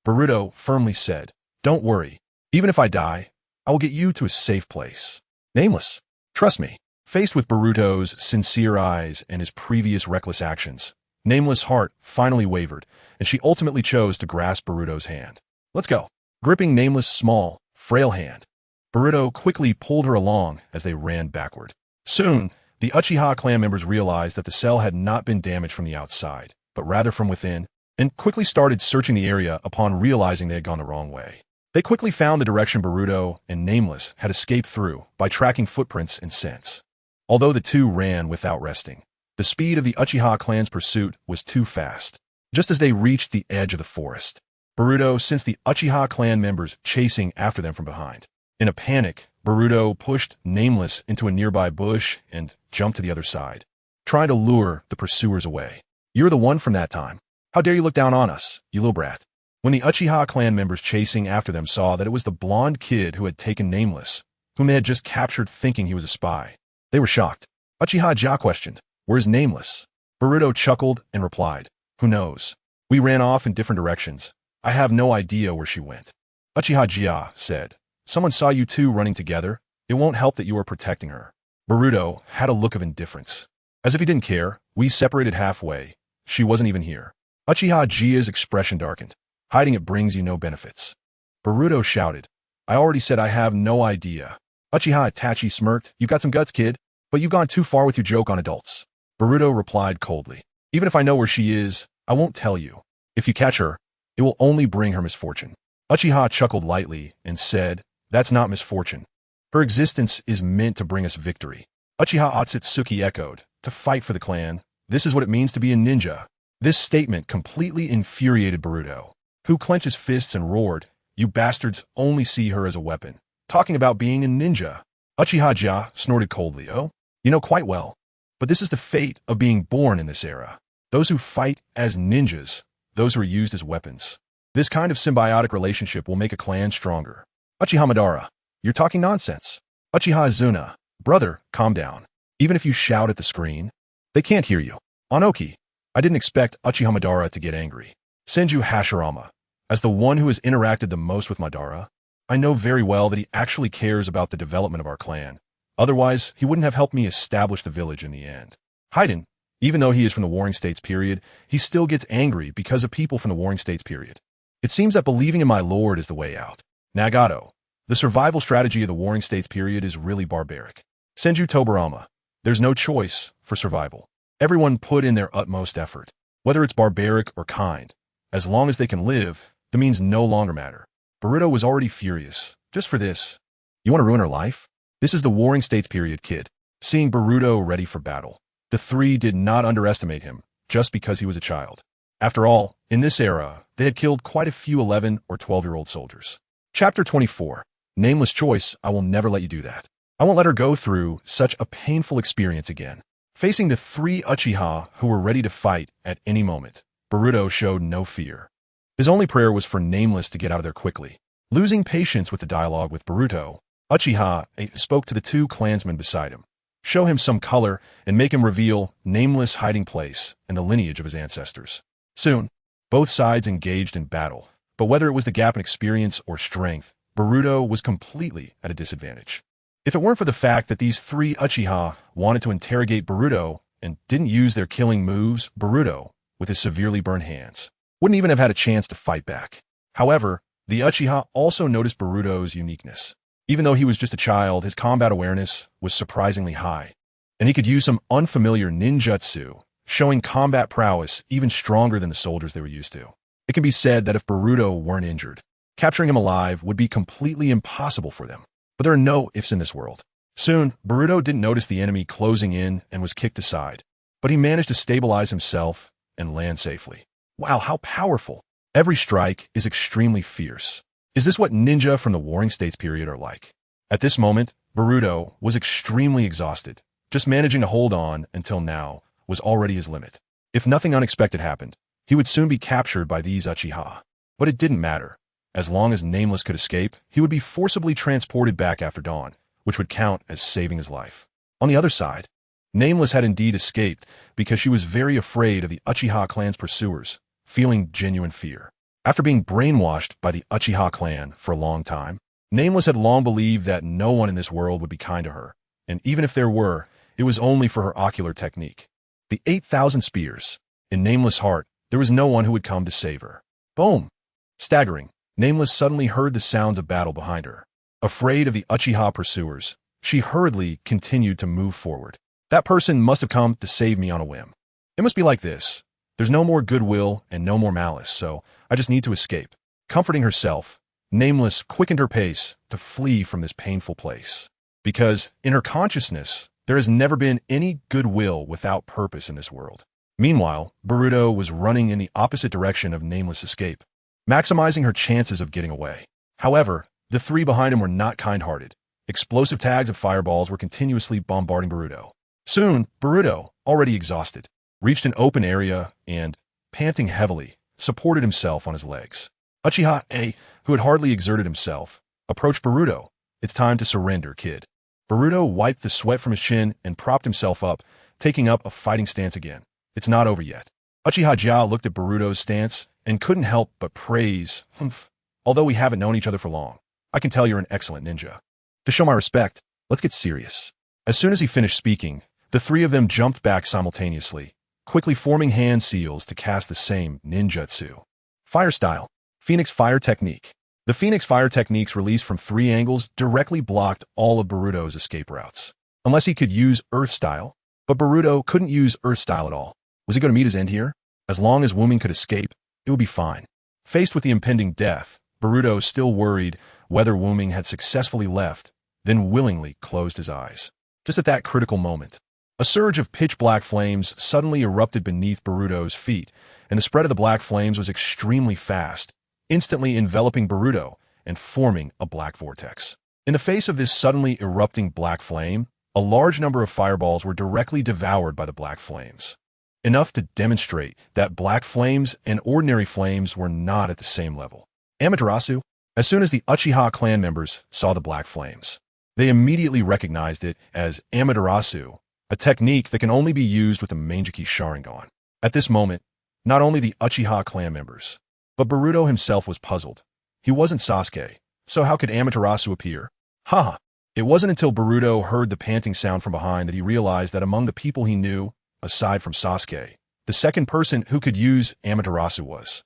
Boruto firmly said, "Don't worry. Even if I die, I will get you to a safe place. Nameless, trust me." Faced with Boruto's sincere eyes and his previous reckless actions, Nameless' heart finally wavered, and she ultimately chose to grasp Boruto's hand. "Let's go." Gripping Nameless' small, frail hand, Boruto quickly pulled her along as they ran backward. Soon, the Uchiha clan members realized that the cell had not been damaged from the outside, but rather from within, and quickly started searching the area upon realizing they had gone the wrong way. They quickly found the direction Boruto and Nameless had escaped through by tracking footprints and scents. Although the two ran without resting, the speed of the Uchiha clan's pursuit was too fast. Just as they reached the edge of the forest, Boruto sensed the Uchiha clan members chasing after them from behind. In a panic, Boruto pushed Nameless into a nearby bush and jumped to the other side, trying to lure the pursuers away. "You're the one from that time. How dare you look down on us, you little brat." When the Uchiha clan members chasing after them saw that it was the blonde kid who had taken Nameless, whom they had just captured thinking he was a spy, they were shocked. Uchiha Ja questioned, "Where's Nameless?" Boruto chuckled and replied, "Who knows? We ran off in different directions. I have no idea where she went." Uchiha Ja said, "Someone saw you two running together. It won't help that you are protecting her." Boruto had a look of indifference. As if he didn't care, "We separated halfway. She wasn't even here." Uchiha Jia's expression darkened. "Hiding it brings you no benefits." Boruto shouted, "I already said I have no idea." Uchiha Itachi smirked, "You've got some guts, kid, but you've gone too far with your joke on adults." Boruto replied coldly, "Even if I know where she is, I won't tell you. If you catch her, it will only bring her misfortune." Uchiha chuckled lightly and said, "That's not misfortune. Her existence is meant to bring us victory." Uchiha Otsutsuki echoed, "To fight for the clan. This is what it means to be a ninja." This statement completely infuriated Boruto, who clenched his fists and roared, "You bastards only see her as a weapon. Talking about being a ninja." Uchiha Ja snorted coldly, "Oh, you know quite well. But this is the fate of being born in this era. Those who fight as ninjas, those who are used as weapons. This kind of symbiotic relationship will make a clan stronger." Uchiha Madara, "You're talking nonsense." Uchiha Izuna, "Brother, calm down. Even if you shout at the screen, they can't hear you." Anoki, I didn't expect Uchiha Madara to get angry. Senju Hashirama, as the one who has interacted the most with Madara, I know very well that he actually cares about the development of our clan. Otherwise, he wouldn't have helped me establish the village in the end. Haiden, even though he is from the Warring States period, he still gets angry because of people from the Warring States period. It seems that believing in my lord is the way out. Nagato, the survival strategy of the Warring States period is really barbaric. Senju Tobirama, there's no choice for survival. Everyone put in their utmost effort. Whether it's barbaric or kind, as long as they can live, the means no longer matter. Boruto was already furious. Just for this. You want to ruin her life? This is the Warring States period, kid. Seeing Boruto ready for battle, the three did not underestimate him just because he was a child. After all, in this era, they had killed quite a few 11 or 12-year-old soldiers. Chapter 24. Nameless choice, I will never let you do that. I won't let her go through such a painful experience again. Facing the three Uchiha who were ready to fight at any moment, Boruto showed no fear. His only prayer was for Nameless to get out of there quickly. Losing patience with the dialogue with Boruto, Uchiha spoke to the two clansmen beside him, show him some color, and make him reveal Nameless' hiding place and the lineage of his ancestors. Soon, both sides engaged in battle, but whether it was the gap in experience or strength, Boruto was completely at a disadvantage. If it weren't for the fact that these three Uchiha wanted to interrogate Boruto and didn't use their killing moves, Boruto, with his severely burned hands, wouldn't even have had a chance to fight back. However, the Uchiha also noticed Boruto's uniqueness. Even though he was just a child, his combat awareness was surprisingly high, and he could use some unfamiliar ninjutsu, showing combat prowess even stronger than the soldiers they were used to. It can be said that if Boruto weren't injured, Capturing him alive would be completely impossible for them. But there are no ifs in this world. Soon, Boruto didn't notice the enemy closing in and was kicked aside. But he managed to stabilize himself and land safely. Wow, how powerful. Every strike is extremely fierce. Is this what ninja from the Warring States period are like? At this moment, Boruto was extremely exhausted. Just managing to hold on until now was already his limit. If nothing unexpected happened, he would soon be captured by these Uchiha. But it didn't matter. As long as Nameless could escape, he would be forcibly transported back after dawn, which would count as saving his life. On the other side, Nameless had indeed escaped because she was very afraid of the Uchiha clan's pursuers, feeling genuine fear. After being brainwashed by the Uchiha clan for a long time, Nameless had long believed that no one in this world would be kind to her, and even if there were, it was only for her ocular technique. The 8,000 spears. In Nameless' heart, there was no one who would come to save her. Boom! Staggering, Nameless suddenly heard the sounds of battle behind her. Afraid of the Uchiha pursuers, she hurriedly continued to move forward. That person must have come to save me on a whim. It must be like this. There's no more goodwill and no more malice, so I just need to escape. Comforting herself, Nameless quickened her pace to flee from this painful place. Because, in her consciousness, there has never been any goodwill without purpose in this world. Meanwhile, Boruto was running in the opposite direction of Nameless' escape, maximizing her chances of getting away. However, the three behind him were not kind-hearted. Explosive tags of fireballs were continuously bombarding Boruto. Soon, Boruto, already exhausted, reached an open area and, panting heavily, supported himself on his legs. Uchiha A, who had hardly exerted himself, approached Boruto. It's time to surrender, kid. Boruto wiped the sweat from his chin and propped himself up, taking up a fighting stance again. It's not over yet. Uchiha Jia looked at Boruto's stance and couldn't help but praise, "Humph. Although we haven't known each other for long, I can tell you're an excellent ninja. To show my respect, let's get serious." As soon as he finished speaking, the three of them jumped back simultaneously, quickly forming hand seals to cast the same ninjutsu. Fire style. Phoenix Fire Technique. The Phoenix Fire techniques released from 3 angles directly blocked all of Boruto's escape routes. Unless he could use Earth Style, but Boruto couldn't use Earth Style at all. Was he going to meet his end here? As long as Wuming could escape, it would be fine. Faced with the impending death, Boruto still worried whether Wuming had successfully left, then willingly closed his eyes. Just at that critical moment, a surge of pitch-black flames suddenly erupted beneath Boruto's feet, and the spread of the black flames was extremely fast, instantly enveloping Boruto and forming a black vortex. In the face of this suddenly erupting black flame, a large number of fireballs were directly devoured by the black flames. Enough to demonstrate that black flames and ordinary flames were not at the same level. Amaterasu. As soon as the Uchiha clan members saw the black flames, they immediately recognized it as Amaterasu, a technique that can only be used with the Mangeki Sharingan. At this moment, not only the Uchiha clan members, but Boruto himself was puzzled. He wasn't Sasuke, so how could Amaterasu appear? Haha! It wasn't until Boruto heard the panting sound from behind that he realized that among the people he knew, aside from Sasuke, the second person who could use Amaterasu was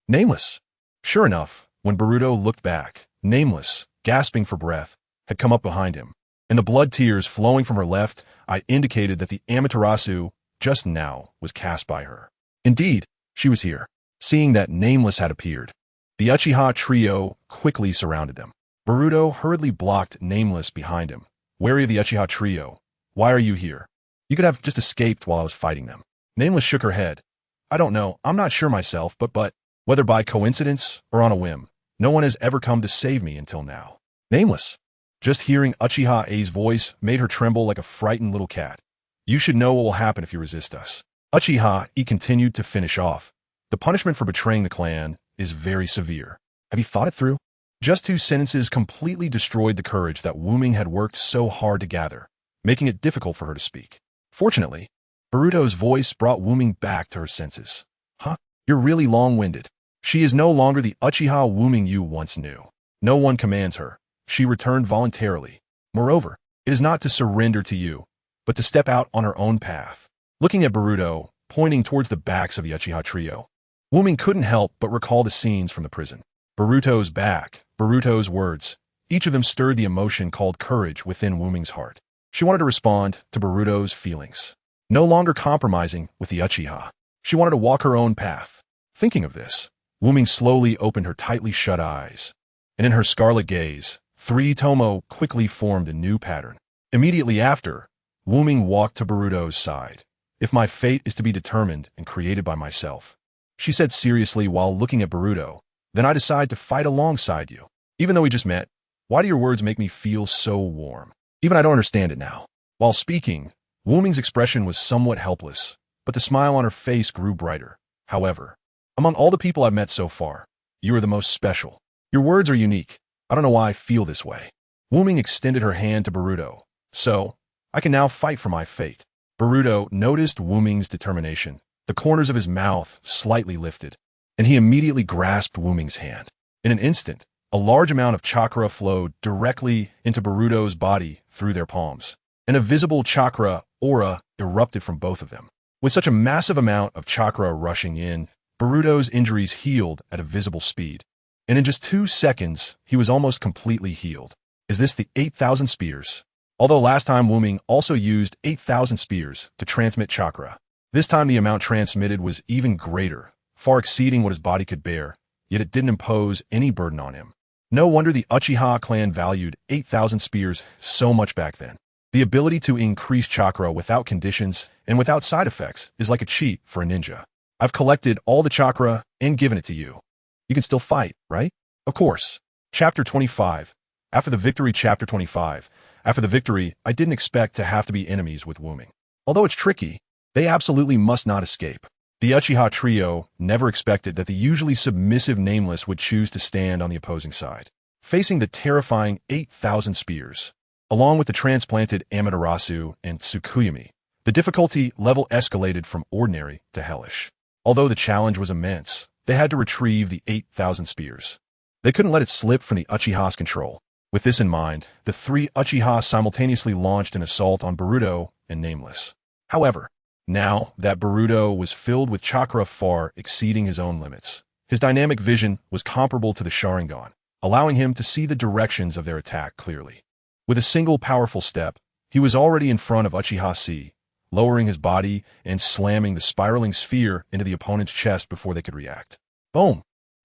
Nameless. Sure enough, when Boruto looked back, Nameless, gasping for breath, had come up behind him, and the blood tears flowing from her left eye indicated that the Amaterasu just now was cast by her. Indeed, she was here. Seeing that Nameless had appeared, the Uchiha trio quickly surrounded them. Boruto hurriedly blocked Nameless behind him. Wary of the Uchiha trio, "Why are you here? You could have just escaped while I was fighting them." Nameless shook her head. "I don't know, I'm not sure myself, but whether by coincidence or on a whim, no one has ever come to save me until now." Nameless. Just hearing Uchiha A's voice made her tremble like a frightened little cat. "You should know what will happen if you resist us." Uchiha E continued to finish off. "The punishment for betraying the clan is very severe. Have you thought it through?" Just 2 sentences completely destroyed the courage that Wuming had worked so hard to gather, making it difficult for her to speak. Fortunately, Boruto's voice brought Wuming back to her senses. "Huh? You're really long-winded. She is no longer the Uchiha Wuming you once knew. No one commands her. She returned voluntarily. Moreover, it is not to surrender to you, but to step out on her own path." Looking at Boruto, pointing towards the backs of the Uchiha trio, Wuming couldn't help but recall the scenes from the prison. Boruto's back, Boruto's words, each of them stirred the emotion called courage within Wuming's heart. She wanted to respond to Boruto's feelings, no longer compromising with the Uchiha. She wanted to walk her own path. Thinking of this, Wuming slowly opened her tightly shut eyes, and in her scarlet gaze, 3 Tomo quickly formed a new pattern. Immediately after, Wuming walked to Boruto's side. "If my fate is to be determined and created by myself," she said seriously while looking at Boruto, "then I decide to fight alongside you. Even though we just met, why do your words make me feel so warm? Even I don't understand it now." While speaking, Wuming's expression was somewhat helpless, but the smile on her face grew brighter. "However, among all the people I've met so far, you are the most special. Your words are unique. I don't know why I feel this way." Wuming extended her hand to Boruto. "So, I can now fight for my fate." Boruto noticed Wuming's determination. The corners of his mouth slightly lifted, and he immediately grasped Wuming's hand. In an instant, a large amount of chakra flowed directly into Boruto's body through their palms, and a visible chakra aura erupted from both of them. With such a massive amount of chakra rushing in, Boruto's injuries healed at a visible speed, and in just 2 seconds, he was almost completely healed. Is this the 8,000 spears? Although last time Wuming also used 8,000 spears to transmit chakra, this time the amount transmitted was even greater, far exceeding what his body could bear, yet it didn't impose any burden on him. No wonder the Uchiha clan valued 8,000 spears so much back then. The ability to increase chakra without conditions and without side effects is like a cheat for a ninja. I've collected all the chakra and given it to you. You can still fight, right? Of course. Chapter 25. After the victory. Chapter 25. After the victory, I didn't expect to have to be enemies with Wuming. Although it's tricky, they absolutely must not escape. The Uchiha trio never expected that the usually submissive Nameless would choose to stand on the opposing side, facing the terrifying 8,000 spears. Along with the transplanted Amaterasu and Tsukuyomi, the difficulty level escalated from ordinary to hellish. Although the challenge was immense, they had to retrieve the 8,000 spears. They couldn't let it slip from the Uchiha's control. With this in mind, the 3 Uchiha simultaneously launched an assault on Boruto and Nameless. However, now that Boruto was filled with chakra far exceeding his own limits, his dynamic vision was comparable to the Sharingan, allowing him to see the directions of their attack clearly. With a single powerful step, he was already in front of Uchiha C, lowering his body and slamming the spiraling sphere into the opponent's chest before they could react. Boom!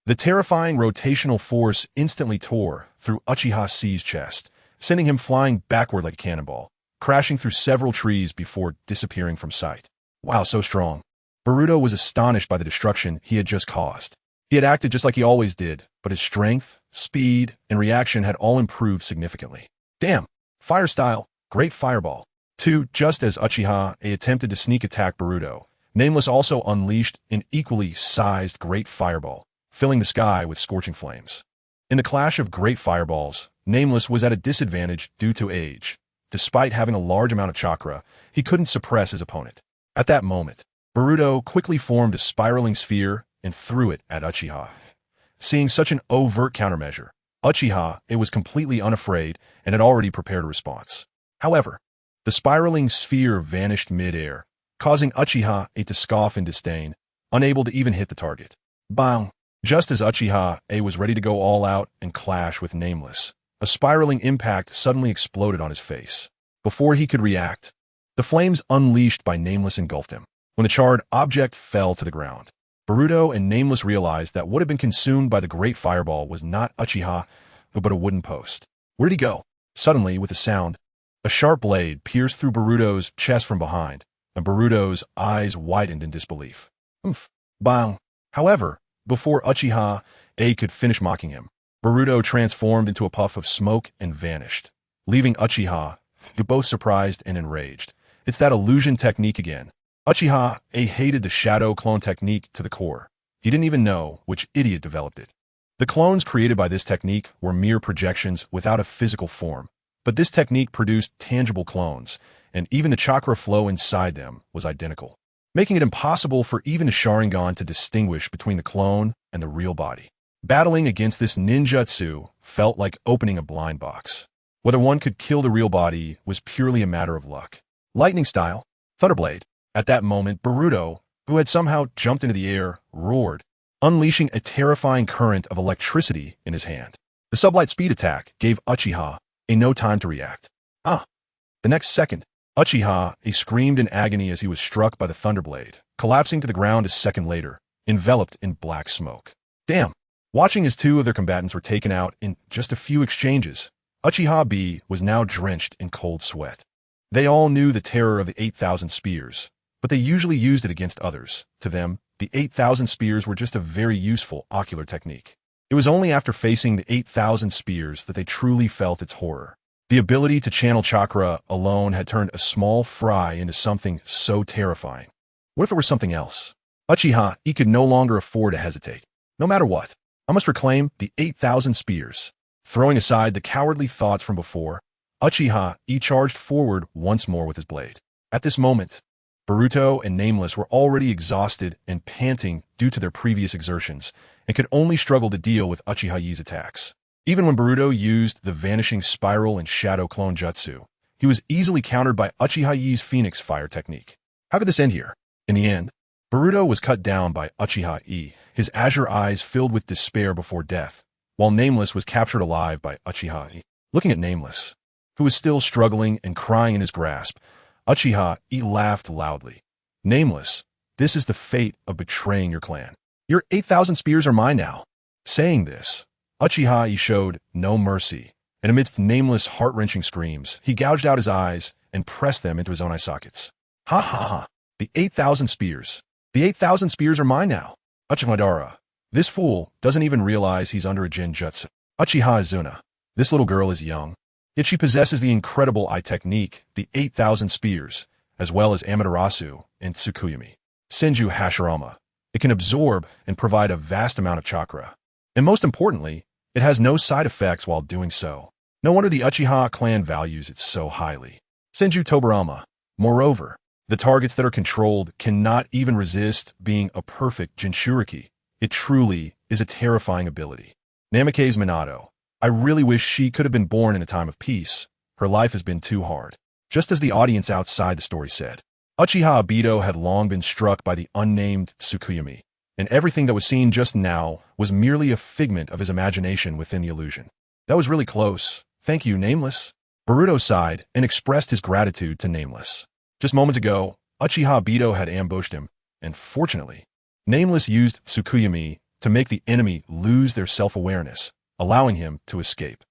The terrifying rotational force instantly tore through Uchiha C's chest, sending him flying backward like a cannonball, crashing through several trees before disappearing from sight. Wow, so strong. Boruto was astonished by the destruction he had just caused. He had acted just like he always did, but his strength, speed, and reaction had all improved significantly. Damn! Fire style, great fireball. 2. Just as Uchiha attempted to sneak attack Boruto, Nameless also unleashed an equally sized great fireball, filling the sky with scorching flames. In the clash of great fireballs, Nameless was at a disadvantage due to age. Despite having a large amount of chakra, he couldn't suppress his opponent. At that moment, Boruto quickly formed a spiraling sphere and threw it at Uchiha. Seeing such an overt countermeasure, Uchiha was completely unafraid and had already prepared a response. However, the spiraling sphere vanished mid-air, causing Uchiha to scoff in disdain, unable to even hit the target. Bang! Just as Uchiha was ready to go all out and clash with Nameless, a spiraling impact suddenly exploded on his face. Before he could react, the flames unleashed by Nameless engulfed him. When the charred object fell to the ground, Boruto and Nameless realized that what had been consumed by the great fireball was not Uchiha, but a wooden post. Where did he go? Suddenly, with a sound, a sharp blade pierced through Boruto's chest from behind, and Boruto's eyes widened in disbelief. Oomph! Bang! However, before Uchiha could finish mocking him, Boruto transformed into a puff of smoke and vanished, leaving Uchiha both surprised and enraged. It's that illusion technique again. Uchiha hated the shadow clone technique to the core. He didn't even know which idiot developed it. The clones created by this technique were mere projections without a physical form, but this technique produced tangible clones, and even the chakra flow inside them was identical, making it impossible for even a Sharingan to distinguish between the clone and the real body. Battling against this ninjutsu felt like opening a blind box. Whether one could kill the real body was purely a matter of luck. Lightning style, Thunderblade. At that moment, Boruto, who had somehow jumped into the air, roared, unleashing a terrifying current of electricity in his hand. The sublight speed attack gave Uchiha no time to react. The next second, Uchiha screamed in agony as he was struck by the Thunderblade, collapsing to the ground a second later, enveloped in black smoke. Damn. Watching as two of their combatants were taken out in just a few exchanges, Uchiha B was now drenched in cold sweat. They all knew the terror of the 8,000 spears, but they usually used it against others. To them, the 8,000 spears were just a very useful ocular technique. It was only after facing the 8,000 spears that they truly felt its horror. The ability to channel chakra alone had turned a small fry into something so terrifying. What if it were something else? Uchiha, he could no longer afford to hesitate. No matter what, I must reclaim the 8,000 spears. Throwing aside the cowardly thoughts from before, Uchiha, he charged forward once more with his blade. At this moment, Boruto and Nameless were already exhausted and panting due to their previous exertions, and could only struggle to deal with Uchiha-Yi's attacks. Even when Boruto used the Vanishing Spiral and Shadow Clone Jutsu, he was easily countered by Uchiha-Yi's Phoenix Fire technique. How could this end here? In the end, Boruto was cut down by Uchiha-Yi, his azure eyes filled with despair before death, while Nameless was captured alive by Uchiha-Yi. Looking at Nameless, who was still struggling and crying in his grasp, Uchiha-Yi laughed loudly. Nameless, this is the fate of betraying your clan. Your 8,000 spears are mine now. Saying this, Uchiha-Yi showed no mercy, and amidst Nameless' heart-wrenching screams, he gouged out his eyes and pressed them into his own eye sockets. Ha ha ha! The 8,000 spears. The 8,000 spears are mine now. Madara, this fool doesn't even realize he's under a Genjutsu. Uchiha Izuna, this little girl is young, yet she possesses the incredible eye technique, the 8,000 spears, as well as Amaterasu and Tsukuyomi. Senju Hashirama. It can absorb and provide a vast amount of chakra. And most importantly, it has no side effects while doing so. No wonder the Uchiha clan values it so highly. Senju Tobirama. Moreover, the targets that are controlled cannot even resist being a perfect Jinchuriki. It truly is a terrifying ability. Namake's Minato. I really wish she could have been born in a time of peace. Her life has been too hard. Just as the audience outside the story said, Uchiha Obito had long been struck by the unnamed Tsukuyomi, and everything that was seen just now was merely a figment of his imagination within the illusion. That was really close. Thank you, Nameless. Boruto sighed and expressed his gratitude to Nameless. Just moments ago, Uchiha Obito had ambushed him, and fortunately, Nameless used Tsukuyomi to make the enemy lose their self-awareness, allowing him to escape.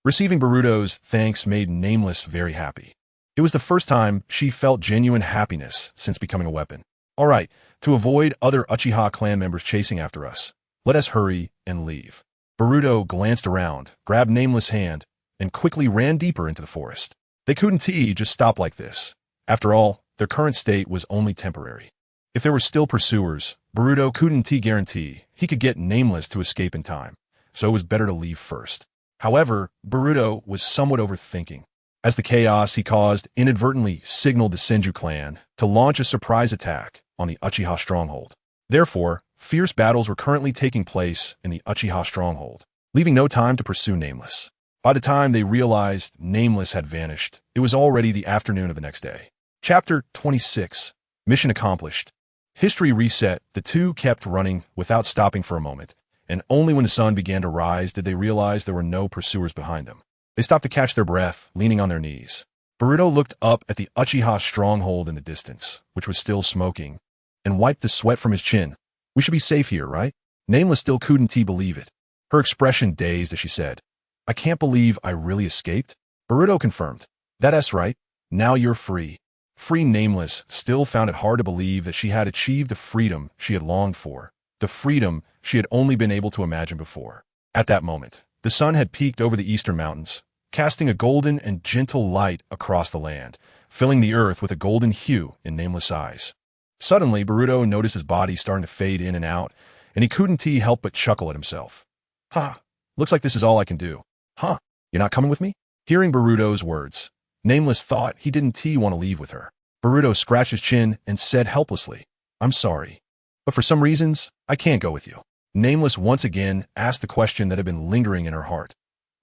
Receiving Boruto's thanks made Nameless very happy. It was the first time she felt genuine happiness since becoming a weapon. Alright, to avoid other Uchiha clan members chasing after us, let us hurry and leave. Boruto glanced around, grabbed Nameless' hand, and quickly ran deeper into the forest. They couldn't just stop like this. After all, their current state was only temporary. If there were still pursuers, Boruto couldn't guarantee he could get Nameless to escape in time, so it was better to leave first. However, Boruto was somewhat overthinking. As the chaos he caused inadvertently signaled the Senju clan to launch a surprise attack on the Uchiha stronghold. Therefore, fierce battles were currently taking place in the Uchiha stronghold, leaving no time to pursue Nameless. By the time they realized Nameless had vanished, it was already the afternoon of the next day. Chapter 26. Mission accomplished. History reset. The two kept running without stopping for a moment, and only when the sun began to rise did they realize there were no pursuers behind them. They stopped to catch their breath, leaning on their knees. Boruto looked up at the Uchiha stronghold in the distance, which was still smoking, and wiped the sweat from his chin. We should be safe here, right? Nameless still couldn't believe it. Her expression dazed as she said, I can't believe I really escaped. Boruto confirmed. That's right. Now you're free. Free. Nameless still found it hard to believe that she had achieved the freedom she had longed for, the freedom she had only been able to imagine before. At that moment, the sun had peaked over the eastern mountains, casting a golden and gentle light across the land, filling the earth with a golden hue in Nameless' eyes. Suddenly, Boruto noticed his body starting to fade in and out, and he couldn't help but chuckle at himself. Looks like this is all I can do. You're not coming with me? Hearing Boruto's words, Nameless thought he didn't want to leave with her. Boruto scratched his chin and said helplessly, I'm sorry, but for some reasons, I can't go with you. Nameless once again asked the question that had been lingering in her heart.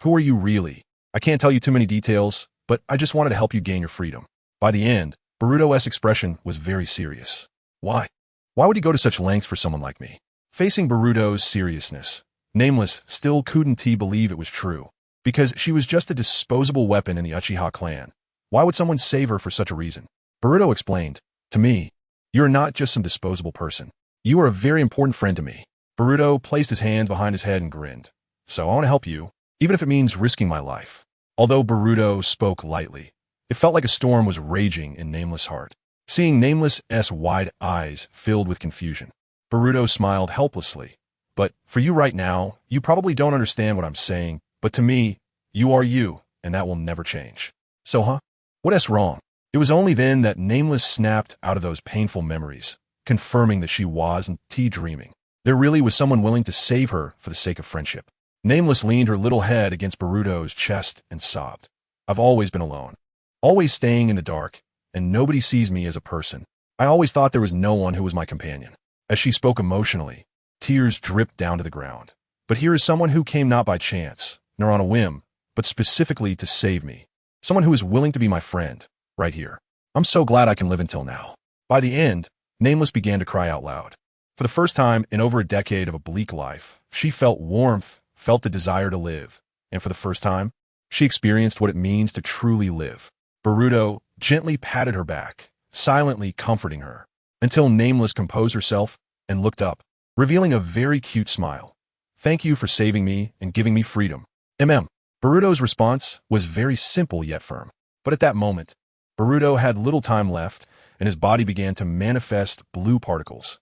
Who are you really? I can't tell you too many details, but I just wanted to help you gain your freedom. By the end, Boruto's expression was very serious. Why? Why would he go to such lengths for someone like me? Facing Boruto's seriousness, Nameless still couldn't believe it was true. Because she was just a disposable weapon in the Uchiha clan. Why would someone save her for such a reason? Boruto explained, to me, you're not just some disposable person. You are a very important friend to me. Boruto placed his hands behind his head and grinned. So I want to help you, even if it means risking my life. Although Boruto spoke lightly, it felt like a storm was raging in Nameless' heart. Seeing Nameless's wide eyes filled with confusion, Boruto smiled helplessly. But for you right now, you probably don't understand what I'm saying, but to me, you are you, and that will never change. So huh? What's wrong? It was only then that Nameless snapped out of those painful memories, confirming that she wasn't dreaming. There really was someone willing to save her for the sake of friendship. Nameless leaned her little head against Boruto's chest and sobbed. I've always been alone, always staying in the dark, and nobody sees me as a person. I always thought there was no one who was my companion. As she spoke emotionally, tears dripped down to the ground. But here is someone who came not by chance, nor on a whim, but specifically to save me. Someone who is willing to be my friend, right here. I'm so glad I can live until now. By the end, Nameless began to cry out loud. For the first time in over a decade of a bleak life, she felt warmth, felt the desire to live, and for the first time, she experienced what it means to truly live. Boruto gently patted her back, silently comforting her, until Nameless composed herself and looked up, revealing a very cute smile. Thank you for saving me and giving me freedom. Boruto's response was very simple yet firm. But at that moment, Boruto had little time left, and his body began to manifest blue particles.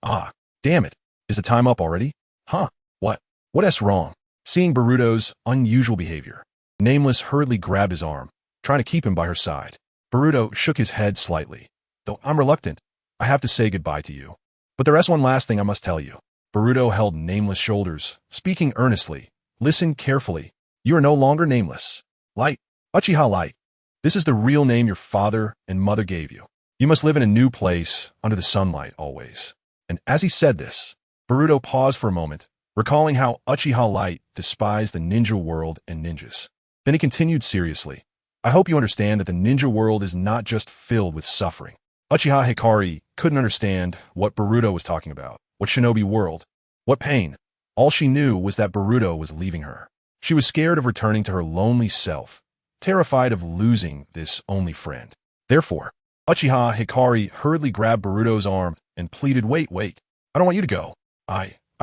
Ah, damn it. Is the time up already? Huh? What's wrong? Seeing Boruto's unusual behavior, Nameless hurriedly grabbed his arm, trying to keep him by her side. Boruto shook his head slightly. Though I'm reluctant, I have to say goodbye to you. But there is one last thing I must tell you. Boruto held Nameless' shoulders, speaking earnestly. Listen carefully. You are no longer Nameless. Light. Uchiha Light. This is the real name your father and mother gave you. You must live in a new place, under the sunlight always. And as he said this, Boruto paused for a moment, recalling how Uchiha Light despised the ninja world and ninjas. Then he continued seriously. I hope you understand that the ninja world is not just filled with suffering. Uchiha Hikari couldn't understand what Boruto was talking about, what shinobi world, what pain. All she knew was that Boruto was leaving her. She was scared of returning to her lonely self, terrified of losing this only friend. Therefore, Uchiha Hikari hurriedly grabbed Boruto's arm and pleaded, Wait, I don't want you to go.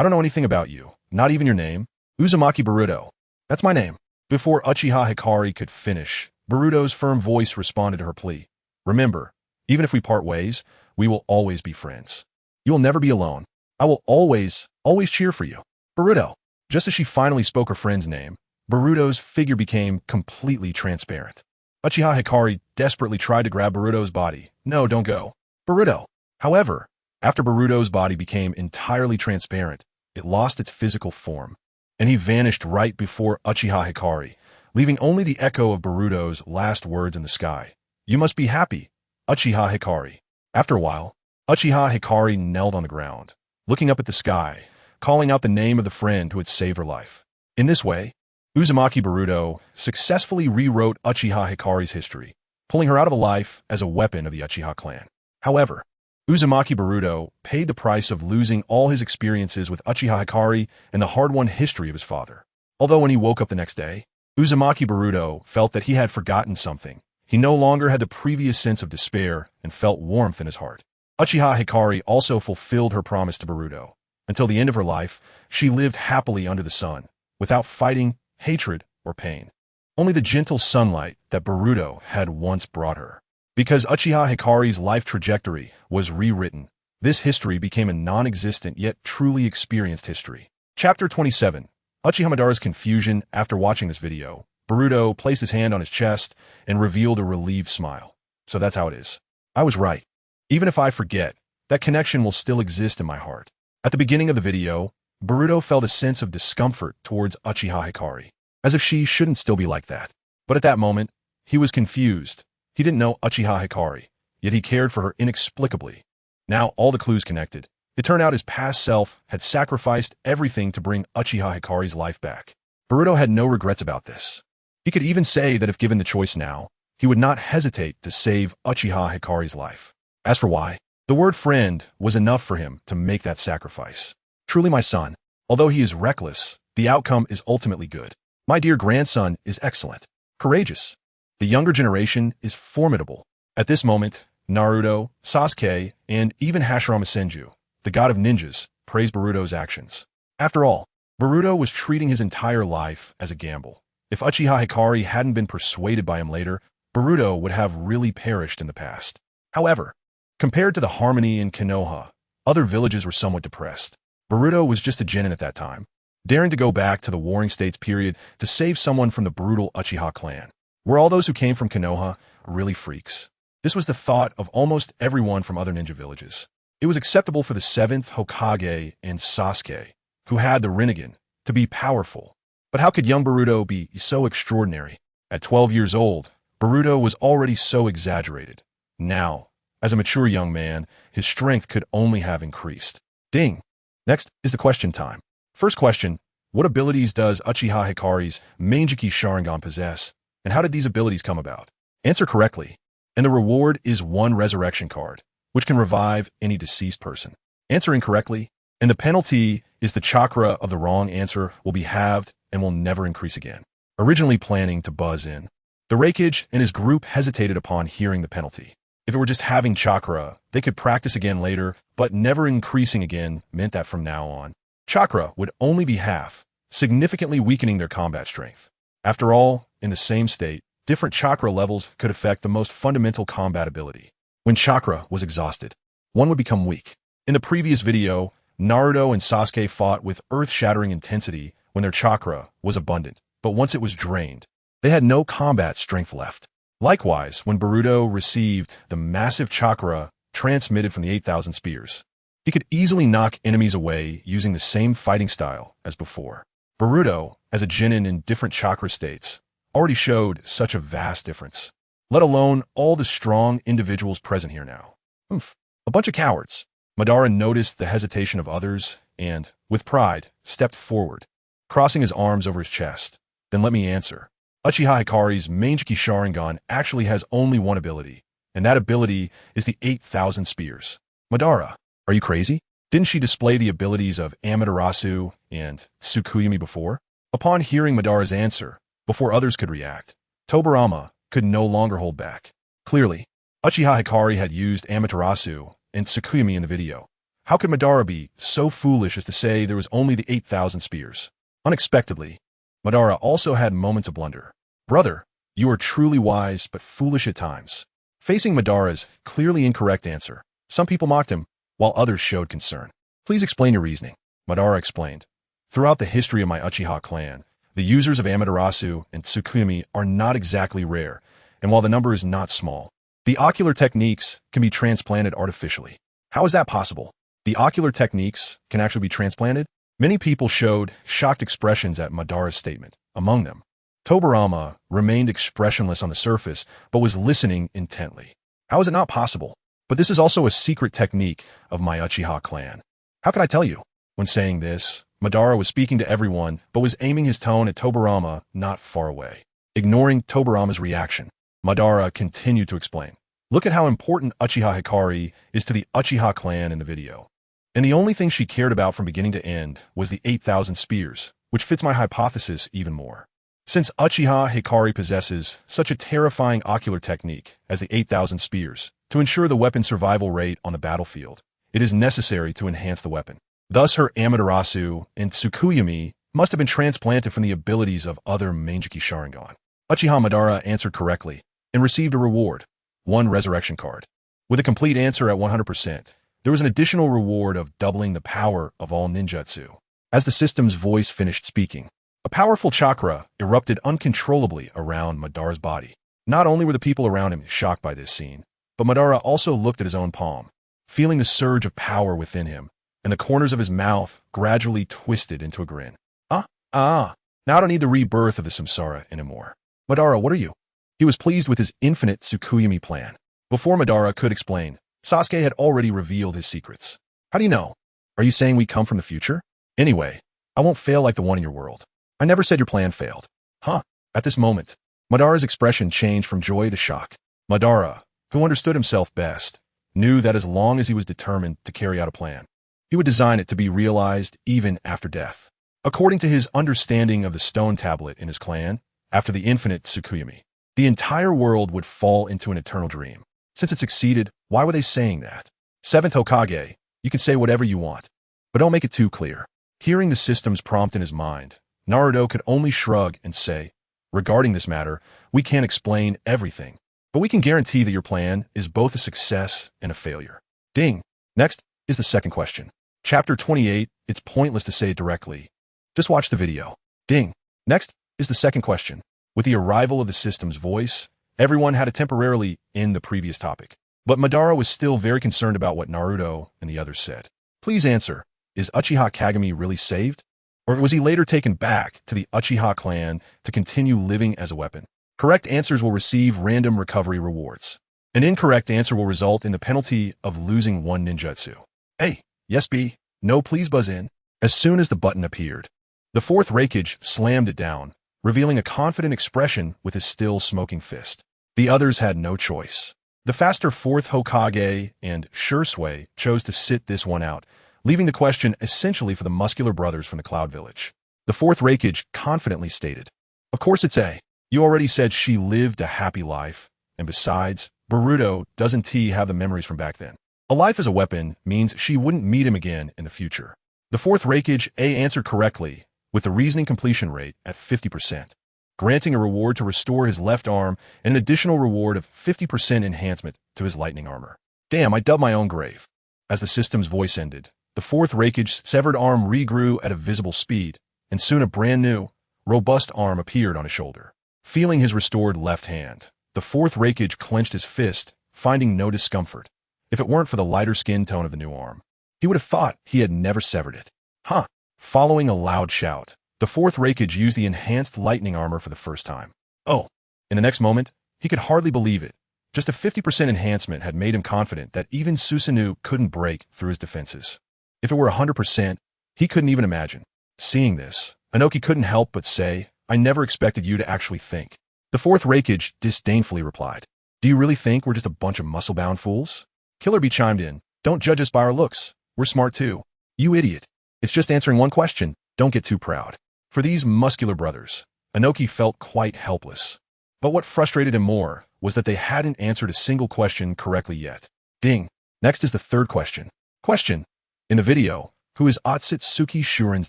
I don't know anything about you, not even your name. Uzumaki Boruto. That's my name. Before Uchiha Hikari could finish, Boruto's firm voice responded to her plea. Remember, even if we part ways, we will always be friends. You will never be alone. I will always cheer for you. Boruto. Just as she finally spoke her friend's name, Boruto's figure became completely transparent. Uchiha Hikari desperately tried to grab Boruto's body. No, don't go. Boruto. However, after Boruto's body became entirely transparent, it lost its physical form, and he vanished right before Uchiha Hikari, leaving only the echo of Boruto's last words in the sky. You must be happy, Uchiha Hikari. After a while, Uchiha Hikari knelt on the ground, looking up at the sky, calling out the name of the friend who had saved her life. In this way, Uzumaki Boruto successfully rewrote Uchiha Hikari's history, pulling her out of a life as a weapon of the Uchiha clan. However, Uzumaki Boruto paid the price of losing all his experiences with Uchiha Hikari and the hard-won history of his father. Although when he woke up the next day, Uzumaki Boruto felt that he had forgotten something. He no longer had the previous sense of despair and felt warmth in his heart. Uchiha Hikari also fulfilled her promise to Boruto. Until the end of her life, she lived happily under the sun, without fighting, hatred, or pain. Only the gentle sunlight that Boruto had once brought her. Because Uchiha Hikari's life trajectory was rewritten, this history became a non-existent yet truly experienced history. Chapter 27. Uchiha Madara's confusion. After watching this video, Boruto placed his hand on his chest and revealed a relieved smile. So that's how it is. I was right. Even if I forget, that connection will still exist in my heart. At the beginning of the video, Boruto felt a sense of discomfort towards Uchiha Hikari, as if she shouldn't still be like that. But at that moment, he was confused. He didn't know Uchiha Hikari, yet he cared for her inexplicably. Now all the clues connected. It turned out his past self had sacrificed everything to bring Uchiha Hikari's life back. Boruto had no regrets about this. He could even say that if given the choice now, he would not hesitate to save Uchiha Hikari's life. As for why, the word friend was enough for him to make that sacrifice. Truly, my son, although he is reckless, the outcome is ultimately good. My dear grandson is excellent, courageous. The younger generation is formidable. At this moment, Naruto, Sasuke, and even Hashirama Senju, the god of ninjas, praised Boruto's actions. After all, Boruto was treating his entire life as a gamble. If Uchiha Hikari hadn't been persuaded by him later, Boruto would have really perished in the past. However, compared to the harmony in Konoha, other villages were somewhat depressed. Boruto was just a genin at that time, daring to go back to the Warring States period to save someone from the brutal Uchiha clan. Were all those who came from Konoha really freaks? This was the thought of almost everyone from other ninja villages. It was acceptable for the 7th Hokage and Sasuke, who had the Rinnegan, to be powerful. But how could young Boruto be so extraordinary? At 12 years old, Boruto was already so exaggerated. Now, as a mature young man, his strength could only have increased. Ding! Next is the question time. First question, what abilities does Uchiha Hikari's Manjiki Sharingan possess, and how did these abilities come about? Answer correctly, and the reward is 1 resurrection card, which can revive any deceased person. Answer incorrectly, and the penalty is the chakra of the wrong answer will be halved and will never increase again. Originally planning to buzz in, the Raikage and his group hesitated upon hearing the penalty. If it were just having chakra, they could practice again later, but never increasing again meant that from now on, chakra would only be half, significantly weakening their combat strength. After all, in the same state, different chakra levels could affect the most fundamental combat ability. When chakra was exhausted, one would become weak. In the previous video, Naruto and Sasuke fought with earth-shattering intensity when their chakra was abundant, but once it was drained, they had no combat strength left. Likewise, when Boruto received the massive chakra transmitted from the 8,000 spears, he could easily knock enemies away using the same fighting style as before. Boruto, as a genin in different chakra states, already showed such a vast difference, let alone all the strong individuals present here now. A bunch of cowards. Madara noticed the hesitation of others and, with pride, stepped forward, crossing his arms over his chest. Then let me answer. Uchiha Hikari's Manjiki Sharingan actually has only one ability, and that ability is the 8,000 spears. Madara, are you crazy? Didn't she display the abilities of Amaterasu and Tsukuyomi before? Upon hearing Madara's answer, before others could react, Tobirama could no longer hold back. Clearly, Uchiha Hikari had used Amaterasu and Tsukuyomi in the video. How could Madara be so foolish as to say there was only the 8,000 spears? Unexpectedly, Madara also had moments of blunder. Brother, you are truly wise but foolish at times. Facing Madara's clearly incorrect answer, some people mocked him, while others showed concern. Please explain your reasoning. Madara explained. Throughout the history of my Uchiha clan, the users of Amaterasu and Tsukuyomi are not exactly rare, and while the number is not small, the ocular techniques can be transplanted artificially. How is that possible? The ocular techniques can actually be transplanted? Many people showed shocked expressions at Madara's statement. Among them, Tobirama remained expressionless on the surface, but was listening intently. How is it not possible? But this is also a secret technique of my Uchiha clan. How can I tell you? When saying this, Madara was speaking to everyone, but was aiming his tone at Tobirama not far away. Ignoring Tobirama's reaction, Madara continued to explain. Look at how important Uchiha Hikari is to the Uchiha clan in the video. And the only thing she cared about from beginning to end was the 8,000 spears, which fits my hypothesis even more. Since Uchiha Hikari possesses such a terrifying ocular technique as the 8,000 spears, to ensure the weapon survival rate on the battlefield, it is necessary to enhance the weapon. Thus her Amaterasu and Tsukuyomi must have been transplanted from the abilities of other Manjiki Sharingan. Uchiha Madara answered correctly and received a reward, 1 resurrection card. With a complete answer at 100%, there was an additional reward of doubling the power of all ninjutsu. As the system's voice finished speaking, a powerful chakra erupted uncontrollably around Madara's body. Not only were the people around him shocked by this scene, but Madara also looked at his own palm, feeling the surge of power within him, and the corners of his mouth gradually twisted into a grin. Now I don't need the rebirth of the samsara anymore. Madara, what are you? He was pleased with his infinite Tsukuyomi plan. Before Madara could explain, Sasuke had already revealed his secrets. How do you know? Are you saying we come from the future? Anyway, I won't fail like the one in your world. I never said your plan failed. At this moment, Madara's expression changed from joy to shock. Madara, who understood himself best, knew that as long as he was determined to carry out a plan, he would design it to be realized even after death. According to his understanding of the stone tablet in his clan, after the infinite Tsukuyomi, the entire world would fall into an eternal dream. Since it succeeded, why were they saying that? 7th Hokage, you can say whatever you want. but don't make it too clear. Hearing the system's prompt in his mind, Naruto could only shrug and say, regarding this matter, we can't explain everything, but we can guarantee that your plan is both a success and a failure. Ding. Next is the second question. Chapter 28, it's pointless to say it directly. Just watch the video. Ding. Next is the second question. With the arrival of the system's voice, everyone had to temporarily end the previous topic. But Madara was still very concerned about what Naruto and the others said. Please answer, is Uchiha Kagami really saved? Or was he later taken back to the Uchiha clan to continue living as a weapon? Correct answers will receive random recovery rewards. An incorrect answer will result in the penalty of losing one ninjutsu. A. Yes, B. No, please buzz in. As soon as the button appeared, the fourth Raikage slammed it down, revealing a confident expression with his still smoking fist. The others had no choice. The faster fourth Hokage and Shursui chose to sit this one out, leaving the question essentially for the muscular brothers from the Cloud Village. The fourth Raikage confidently stated, "Of course it's A. You already said she lived a happy life, and besides, Boruto doesn't have the memories from back then. A life as a weapon means she wouldn't meet him again in the future." The fourth Raikage A answered correctly, with the reasoning completion rate at 50%, granting a reward to restore his left arm and an additional reward of 50% enhancement to his lightning armor. Damn, I dug my own grave. As the system's voice ended, the fourth Raikage's severed arm regrew at a visible speed, and soon a brand new, robust arm appeared on his shoulder. Feeling his restored left hand, the fourth Raikage clenched his fist, finding no discomfort. If it weren't for the lighter skin tone of the new arm, he would have thought he had never severed it. Huh. Following a loud shout, the fourth Raikage used the enhanced lightning armor for the first time. Oh. In the next moment, he could hardly believe it. Just a 50% enhancement had made him confident that even Susanoo couldn't break through his defenses. If it were 100%, he couldn't even imagine. Seeing this, Inoki couldn't help but say, "I never expected you to actually think." The fourth Raikage disdainfully replied, "Do you really think we're just a bunch of muscle-bound fools?" Killer Bee chimed in, "Don't judge us by our looks. We're smart too." "You idiot. It's just answering one question. Don't get too proud." For these muscular brothers, Inoki felt quite helpless. But what frustrated him more was that they hadn't answered a single question correctly yet. Ding. Next is the third question. Question. In the video, who is Otsutsuki Shurin's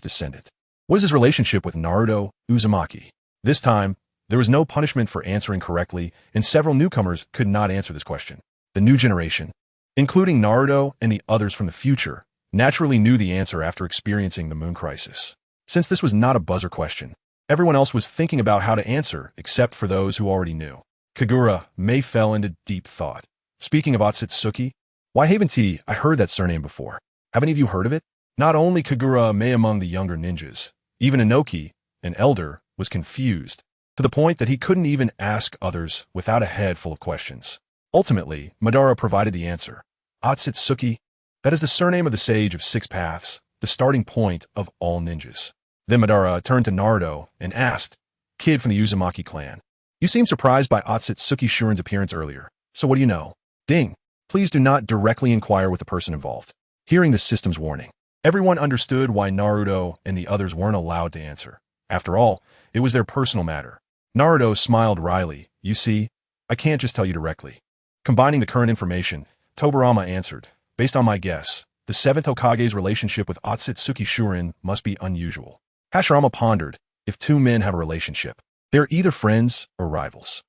descendant? What is his relationship with Naruto Uzumaki? This time, there was no punishment for answering correctly, and several newcomers could not answer this question. The new generation, including Naruto and the others from the future, naturally knew the answer after experiencing the Moon Crisis. Since this was not a buzzer question, everyone else was thinking about how to answer except for those who already knew. Kagura May fell into deep thought. Speaking of Otsutsuki, why haven't I heard that surname before? Have any of you heard of it? Not only Kagura May among the younger ninjas, even Inoki, an elder, was confused, to the point that he couldn't even ask others without a head full of questions. Ultimately, Madara provided the answer. Otsutsuki, that is the surname of the Sage of Six Paths, the starting point of all ninjas. Then Madara turned to Naruto and asked, "Kid from the Uzumaki clan, you seemed surprised by Otsutsuki Shurin's appearance earlier, so what do you know?" Ding. Please do not directly inquire with the person involved. Hearing the system's warning, everyone understood why Naruto and the others weren't allowed to answer. After all, it was their personal matter. Naruto smiled wryly. "You see, I can't just tell you directly." Combining the current information, Tobirama answered, "Based on my guess, the seventh Hokage's relationship with Otsutsuki Shurin must be unusual." Hashirama pondered, if two men have a relationship, they're either friends or rivals.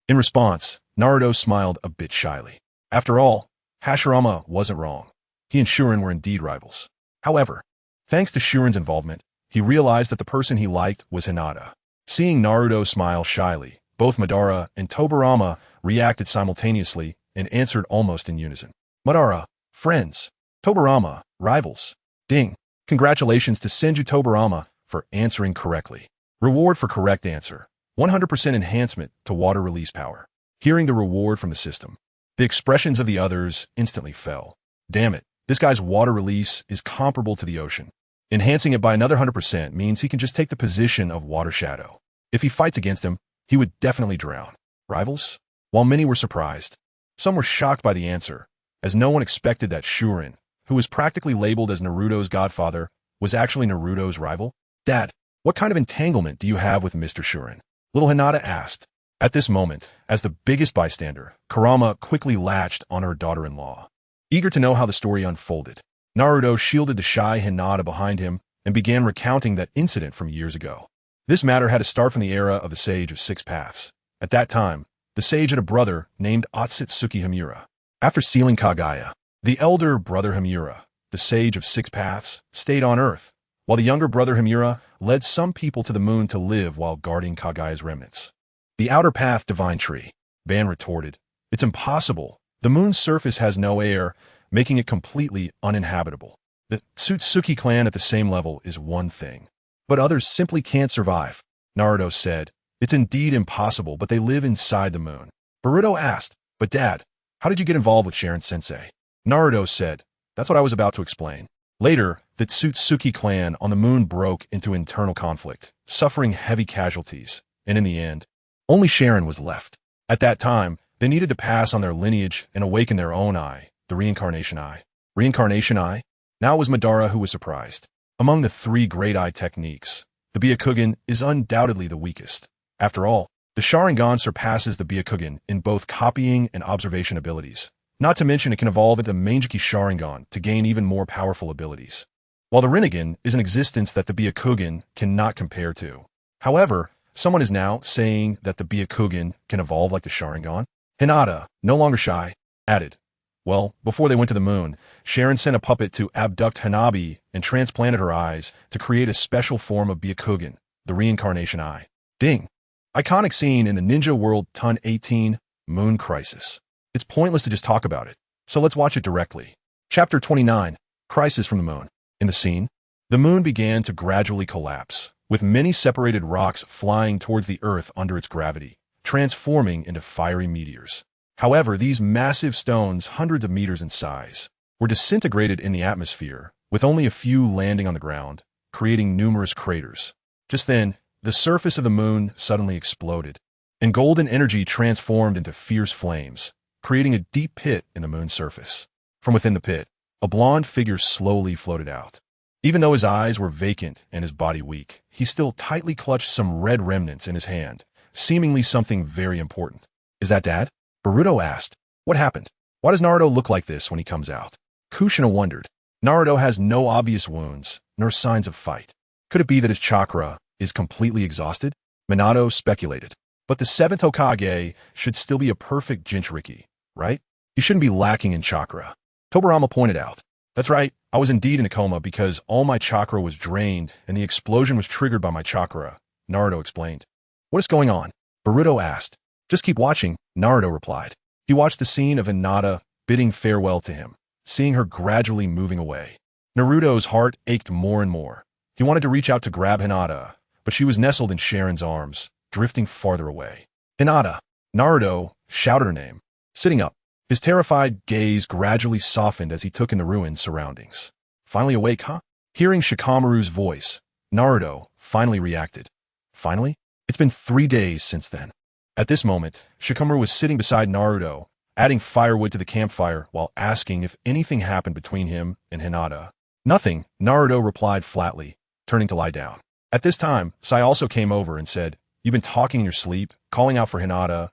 In response, Naruto smiled a bit shyly. After all, Hashirama wasn't wrong. He and Shurin were indeed rivals. However, thanks to Shurin's involvement, he realized that the person he liked was Hinata. Seeing Naruto smile shyly, both Madara and Tobirama reacted simultaneously and answered almost in unison. Madara, friends. Tobirama, rivals. Ding. Congratulations to Senju Tobirama for answering correctly. Reward for correct answer. 100% enhancement to water release power. Hearing the reward from the system, the expressions of the others instantly fell. Damn it, this guy's water release is comparable to the ocean. Enhancing it by another 100% means he can just take the position of Water Shadow. If he fights against him, he would definitely drown. Rivals? While many were surprised, some were shocked by the answer, as no one expected that Shurin, who was practically labeled as Naruto's godfather, was actually Naruto's rival. "Dad, what kind of entanglement do you have with Mr. Shurin?" little Hinata asked. At this moment, as the biggest bystander, Kurama quickly latched on her daughter-in-law. Eager to know how the story unfolded, Naruto shielded the shy Hinata behind him and began recounting that incident from years ago. This matter had to start from the era of the Sage of Six Paths. At that time, the sage had a brother named Otsutsuki Himura. After sealing Kaguya, the elder brother Himura, the Sage of Six Paths, stayed on Earth, while the younger brother Himura led some people to the moon to live while guarding Kaguya's remnants. The outer path, divine tree, Ban retorted. It's impossible. The moon's surface has no air, making it completely uninhabitable. The Tsutsuki clan at the same level is one thing, but others simply can't survive. Naruto said, it's indeed impossible, but they live inside the moon. Boruto asked, but Dad, how did you get involved with Sharon-sensei? Naruto said, that's what I was about to explain. Later, the Tsutsuki clan on the moon broke into internal conflict, suffering heavy casualties, and in the end, only Sharon was left. At that time, they needed to pass on their lineage and awaken their own eye, the reincarnation eye. Reincarnation eye? Now it was Madara who was surprised. Among the three great eye techniques, the Byakugan is undoubtedly the weakest. After all, the Sharingan surpasses the Byakugan in both copying and observation abilities. Not to mention it can evolve into the Mangekyou Sharingan to gain even more powerful abilities. While the Rinnegan is an existence that the Byakugan cannot compare to. However, someone is now saying that the Byakugan can evolve like the Sharingan. Hinata, no longer shy, added, well, before they went to the moon, Sharon sent a puppet to abduct Hanabi and transplanted her eyes to create a special form of Byakugan, the reincarnation eye. Ding! Iconic scene in the Ninja World Ton 18, Moon Crisis. It's pointless to just talk about it, so let's watch it directly. Chapter 29, Crisis from the Moon. In the scene, the moon began to gradually collapse, with many separated rocks flying towards the Earth under its gravity, transforming into fiery meteors. However, these massive stones, hundreds of meters in size, were disintegrated in the atmosphere, with only a few landing on the ground, creating numerous craters. Just then, the surface of the moon suddenly exploded, and golden energy transformed into fierce flames, creating a deep pit in the moon's surface. From within the pit, a blonde figure slowly floated out. Even though his eyes were vacant and his body weak, he still tightly clutched some red remnants in his hand, seemingly something very important. Is that Dad? Boruto asked, what happened? Why does Naruto look like this when he comes out? Kushina wondered. Naruto has no obvious wounds, nor signs of fight. Could it be that his chakra is completely exhausted? Minato speculated. But the 7th Hokage should still be a perfect Jinchuriki, right? He shouldn't be lacking in chakra. Tobirama pointed out. That's right, I was indeed in a coma because all my chakra was drained and the explosion was triggered by my chakra, Naruto explained. What is going on? Boruto asked. Just keep watching, Naruto replied. He watched the scene of Hinata bidding farewell to him, seeing her gradually moving away. Naruto's heart ached more and more. He wanted to reach out to grab Hinata, but she was nestled in Sharon's arms, drifting farther away. Hinata! Naruto shouted her name. Sitting up, his terrified gaze gradually softened as he took in the ruined surroundings. Finally awake, huh? Hearing Shikamaru's voice, Naruto finally reacted. Finally? It's been 3 days since then. At this moment, Shikamaru was sitting beside Naruto, adding firewood to the campfire while asking if anything happened between him and Hinata. Nothing, Naruto replied flatly, turning to lie down. At this time, Sai also came over and said, you've been talking in your sleep, calling out for Hinata,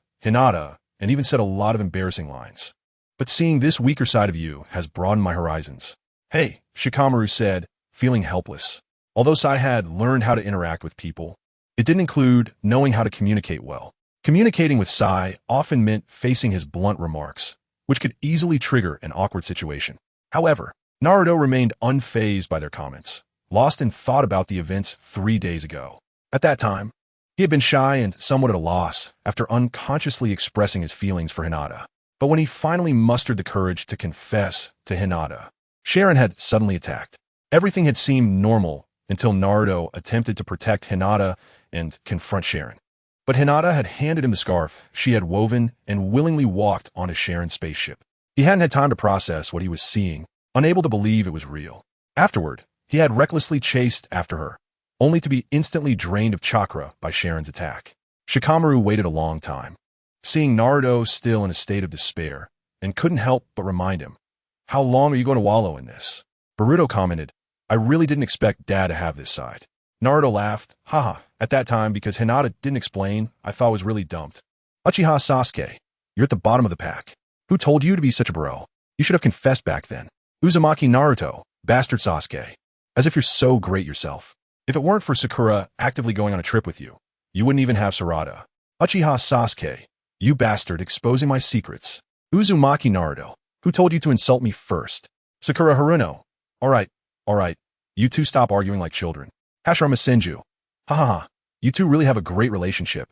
and even said a lot of embarrassing lines. But seeing this weaker side of you has broadened my horizons. Hey, Shikamaru said, feeling helpless. Although Sai had learned how to interact with people, it didn't include knowing how to communicate well. Communicating with Sai often meant facing his blunt remarks, which could easily trigger an awkward situation. However, Naruto remained unfazed by their comments, lost in thought about the events 3 days ago. At that time, he had been shy and somewhat at a loss after unconsciously expressing his feelings for Hinata. But when he finally mustered the courage to confess to Hinata, Sharon had suddenly attacked. Everything had seemed normal until Naruto attempted to protect Hinata and confront Sharon. But Hinata had handed him the scarf she had woven and willingly walked onto Sharon's spaceship. He hadn't had time to process what he was seeing, unable to believe it was real. Afterward, he had recklessly chased after her, only to be instantly drained of chakra by Sharon's attack. Shikamaru waited a long time, seeing Naruto still in a state of despair, and couldn't help but remind him, how long are you going to wallow in this? Boruto commented, I really didn't expect Dad to have this side. Naruto laughed, haha, at that time because Hinata didn't explain, I thought was really dumped. Uchiha Sasuke, you're at the bottom of the pack. Who told you to be such a bro? You should have confessed back then. Uzumaki Naruto, Bastard Sasuke. As if you're so great yourself. If it weren't for Sakura actively going on a trip with you, you wouldn't even have Sarada. Uchiha Sasuke. You bastard exposing my secrets. Uzumaki Naruto. Who told you to insult me first? Sakura Haruno. Alright. You two stop arguing like children. Hashirama Senju. Ha ha ha. You two really have a great relationship.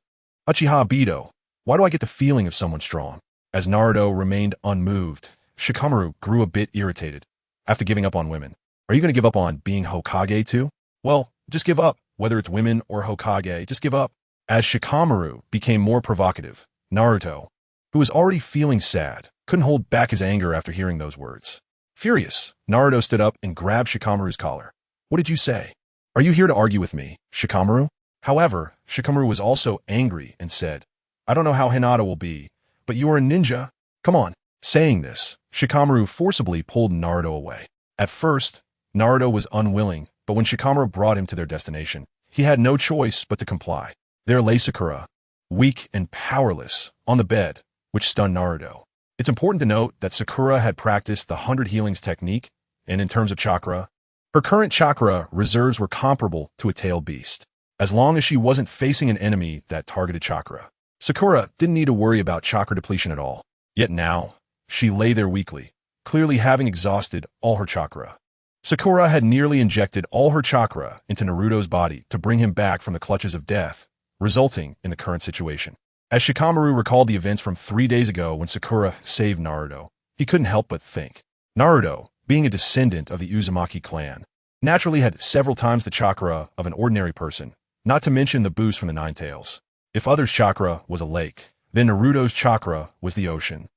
Uchiha Obito. Why do I get the feeling of someone strong? As Naruto remained unmoved, Shikamaru grew a bit irritated. After giving up on women, are you going to give up on being Hokage too? Well, just give up. Whether it's women or Hokage, just give up. As Shikamaru became more provocative, Naruto, who was already feeling sad, couldn't hold back his anger after hearing those words. Furious, Naruto stood up and grabbed Shikamaru's collar. What did you say? Are you here to argue with me, Shikamaru? However, Shikamaru was also angry and said, I don't know how Hinata will be, but you are a ninja. Come on. Saying this, Shikamaru forcibly pulled Naruto away. At first, Naruto was unwilling, but when Shikamaru brought him to their destination, he had no choice but to comply. There lay Sakura, weak and powerless, on the bed, which stunned Naruto. It's important to note that Sakura had practiced the 100 healings technique, and in terms of chakra, her current chakra reserves were comparable to a tailed beast. As long as she wasn't facing an enemy that targeted chakra, Sakura didn't need to worry about chakra depletion at all. Yet now, she lay there weakly, clearly having exhausted all her chakra. Sakura had nearly injected all her chakra into Naruto's body to bring him back from the clutches of death, resulting in the current situation. As Shikamaru recalled the events from 3 days ago when Sakura saved Naruto, he couldn't help but think. Naruto, being a descendant of the Uzumaki clan, naturally had several times the chakra of an ordinary person, not to mention the boost from the Nine Tails. If others' chakra was a lake, then Naruto's chakra was the ocean.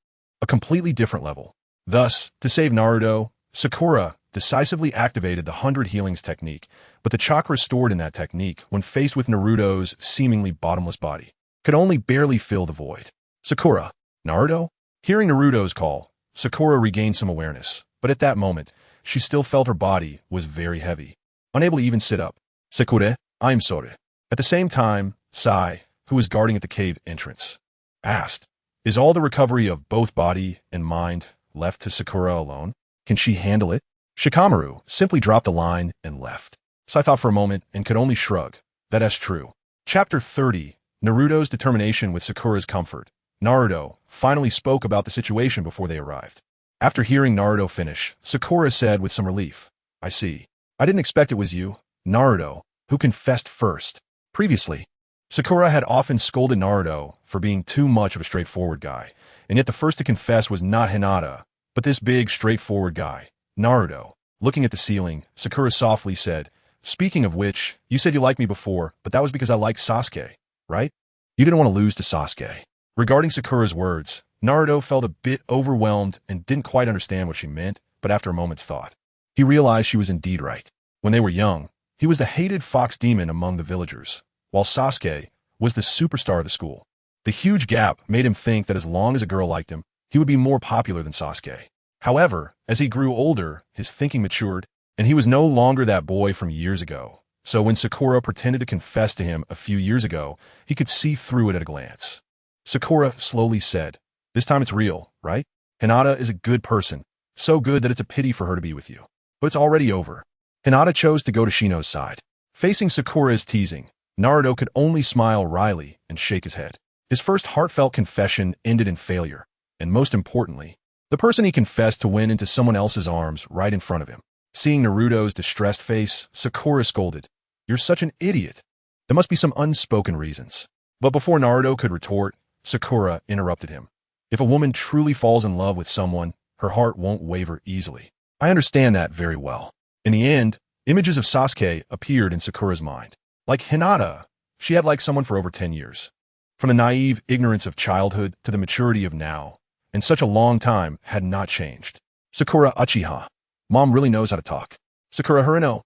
A completely different level. Thus, to save Naruto, Sakura decisively activated the 100 healings technique, but the chakra stored in that technique, when faced with Naruto's seemingly bottomless body, could only barely fill the void. Sakura. Naruto? Hearing Naruto's call, Sakura regained some awareness, but at that moment, she still felt her body was very heavy, unable to even sit up. Sakura, I'm sorry. At the same time, Sai, who was guarding at the cave entrance, asked, Is all the recovery of both body and mind left to Sakura alone? Can she handle it? Shikamaru simply dropped the line and left. Sai thought for a moment and could only shrug. That's true. Chapter 30, Naruto's determination with Sakura's comfort. Naruto finally spoke about the situation before they arrived. After hearing Naruto finish, Sakura said with some relief, I see. I didn't expect it was you, Naruto, who confessed first. Previously, Sakura had often scolded Naruto for being too much of a straightforward guy, and yet the first to confess was not Hinata, but this big, straightforward guy, Naruto. Looking at the ceiling, Sakura softly said, Speaking of which, you said you liked me before, but that was because I liked Sasuke, right? You didn't want to lose to Sasuke. Regarding Sakura's words, Naruto felt a bit overwhelmed and didn't quite understand what she meant, but after a moment's thought, he realized she was indeed right. When they were young, he was the hated fox demon among the villagers, while Sasuke was the superstar of the school. The huge gap made him think that as long as a girl liked him, he would be more popular than Sasuke. However, as he grew older, his thinking matured, and he was no longer that boy from years ago. So when Sakura pretended to confess to him a few years ago, he could see through it at a glance. Sakura slowly said, This time it's real, right? Hinata is a good person, so good that it's a pity for her to be with you. But it's already over. Hinata chose to go to Shino's side. Facing Sakura's teasing, Naruto could only smile wryly and shake his head. His first heartfelt confession ended in failure, and most importantly, the person he confessed to went into someone else's arms right in front of him. Seeing Naruto's distressed face, Sakura scolded, You're such an idiot. There must be some unspoken reasons. But before Naruto could retort, Sakura interrupted him. If a woman truly falls in love with someone, her heart won't waver easily. I understand that very well. In the end, images of Sasuke appeared in Sakura's mind. Like Hinata, she had liked someone for over 10 years. From the naive ignorance of childhood to the maturity of now, and such a long time had not changed. Sakura Uchiha. Mom really knows how to talk. Sakura Haruno.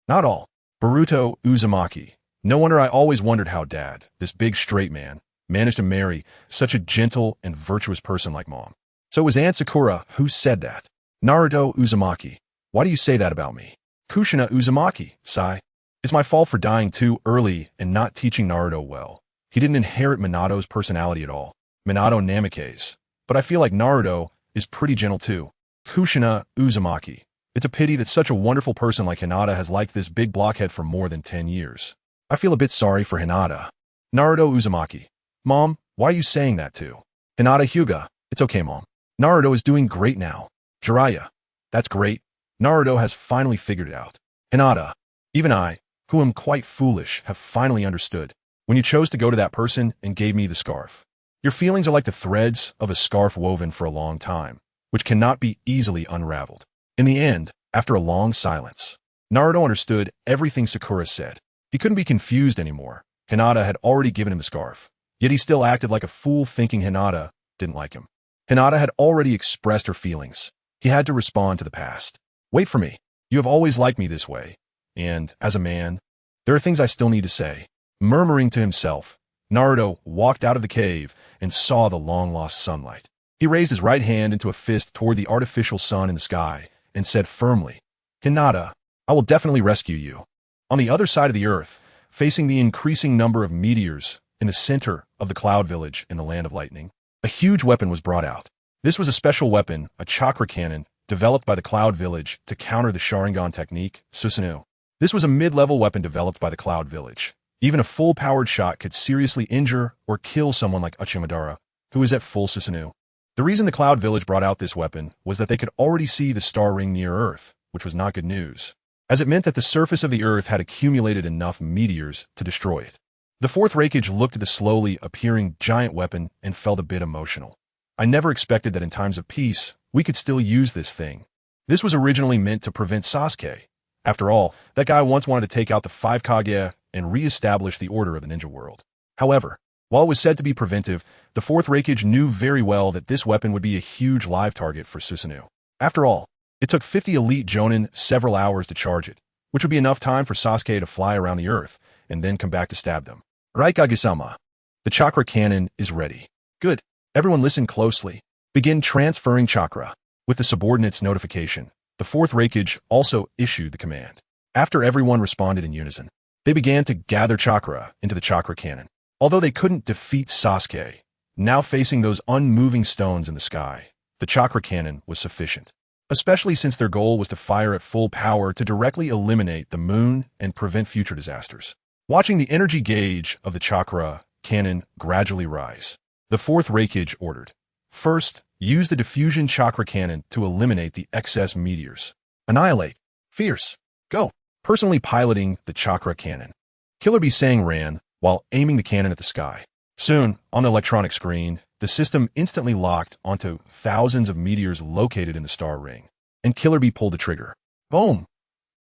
Not all. Naruto Uzumaki. No wonder I always wondered how Dad, this big straight man, managed to marry such a gentle and virtuous person like Mom. So it was Aunt Sakura who said that. Naruto Uzumaki. Why do you say that about me? Kushina Uzumaki, Sai. It's my fault for dying too early and not teaching Naruto well. He didn't inherit Minato's personality at all. Minato Namikaze. But I feel like Naruto is pretty gentle too. Kushina Uzumaki. It's a pity that such a wonderful person like Hinata has liked this big blockhead for more than 10 years. I feel a bit sorry for Hinata. Naruto Uzumaki. Mom, why are you saying that too? Hinata Hyuga. It's okay, Mom. Naruto is doing great now. Jiraiya. That's great. Naruto has finally figured it out. Hinata. Even I, who am quite foolish, have finally understood. When you chose to go to that person and gave me the scarf. Your feelings are like the threads of a scarf woven for a long time, which cannot be easily unraveled. In the end, after a long silence, Naruto understood everything Sakura said. He couldn't be confused anymore. Hinata had already given him the scarf, yet he still acted like a fool thinking Hinata didn't like him. Hinata had already expressed her feelings. He had to respond to the past. Wait for me. You have always liked me this way. And, as a man, there are things I still need to say. Murmuring to himself, Naruto walked out of the cave and saw the long-lost sunlight. He raised his right hand into a fist toward the artificial sun in the sky and said firmly, Hinata, I will definitely rescue you. On the other side of the earth, facing the increasing number of meteors in the center of the cloud village in the land of lightning, a huge weapon was brought out. This was a special weapon, a chakra cannon, developed by the cloud village to counter the Sharingan technique, Susanoo. This was a mid-level weapon developed by the cloud village. Even a full-powered shot could seriously injure or kill someone like Madara, who is at full Susanoo. The reason the Cloud Village brought out this weapon was that they could already see the star ring near Earth, which was not good news, as it meant that the surface of the Earth had accumulated enough meteors to destroy it. The fourth Raikage looked at the slowly appearing giant weapon and felt a bit emotional. I never expected that in times of peace, we could still use this thing. This was originally meant to prevent Sasuke. After all, that guy once wanted to take out the 5 Kage and re-establish the order of the ninja world. However, while it was said to be preventive, the fourth Raikage knew very well that this weapon would be a huge live target for Susanoo. After all, it took 50 elite Jonin several hours to charge it, which would be enough time for Sasuke to fly around the earth and then come back to stab them. Raikage-sama. The chakra cannon is ready. Good. Everyone listen closely. Begin transferring chakra. With the subordinate's notification, the fourth Raikage also issued the command. After everyone responded in unison, they began to gather chakra into the chakra cannon. Although they couldn't defeat Sasuke, now facing those unmoving stones in the sky, the chakra cannon was sufficient, especially since their goal was to fire at full power to directly eliminate the moon and prevent future disasters. Watching the energy gauge of the chakra cannon gradually rise, the fourth Raikage ordered, first, use the diffusion chakra cannon to eliminate the excess meteors. Annihilate. Fierce. Go. Personally piloting the chakra cannon, Killer Bee Sang ran while aiming the cannon at the sky. Soon, on the electronic screen, the system instantly locked onto thousands of meteors located in the star ring, and Killer Bee pulled the trigger. Boom!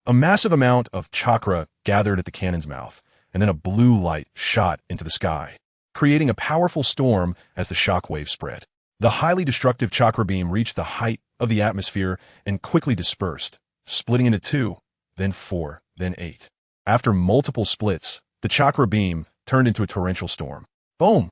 A massive amount of chakra gathered at the cannon's mouth, and then a blue light shot into the sky, creating a powerful storm as the shockwave spread. The highly destructive chakra beam reached the height of the atmosphere and quickly dispersed, splitting into 2, then 4, then 8. After multiple splits, the chakra beam turned into a torrential storm. Boom!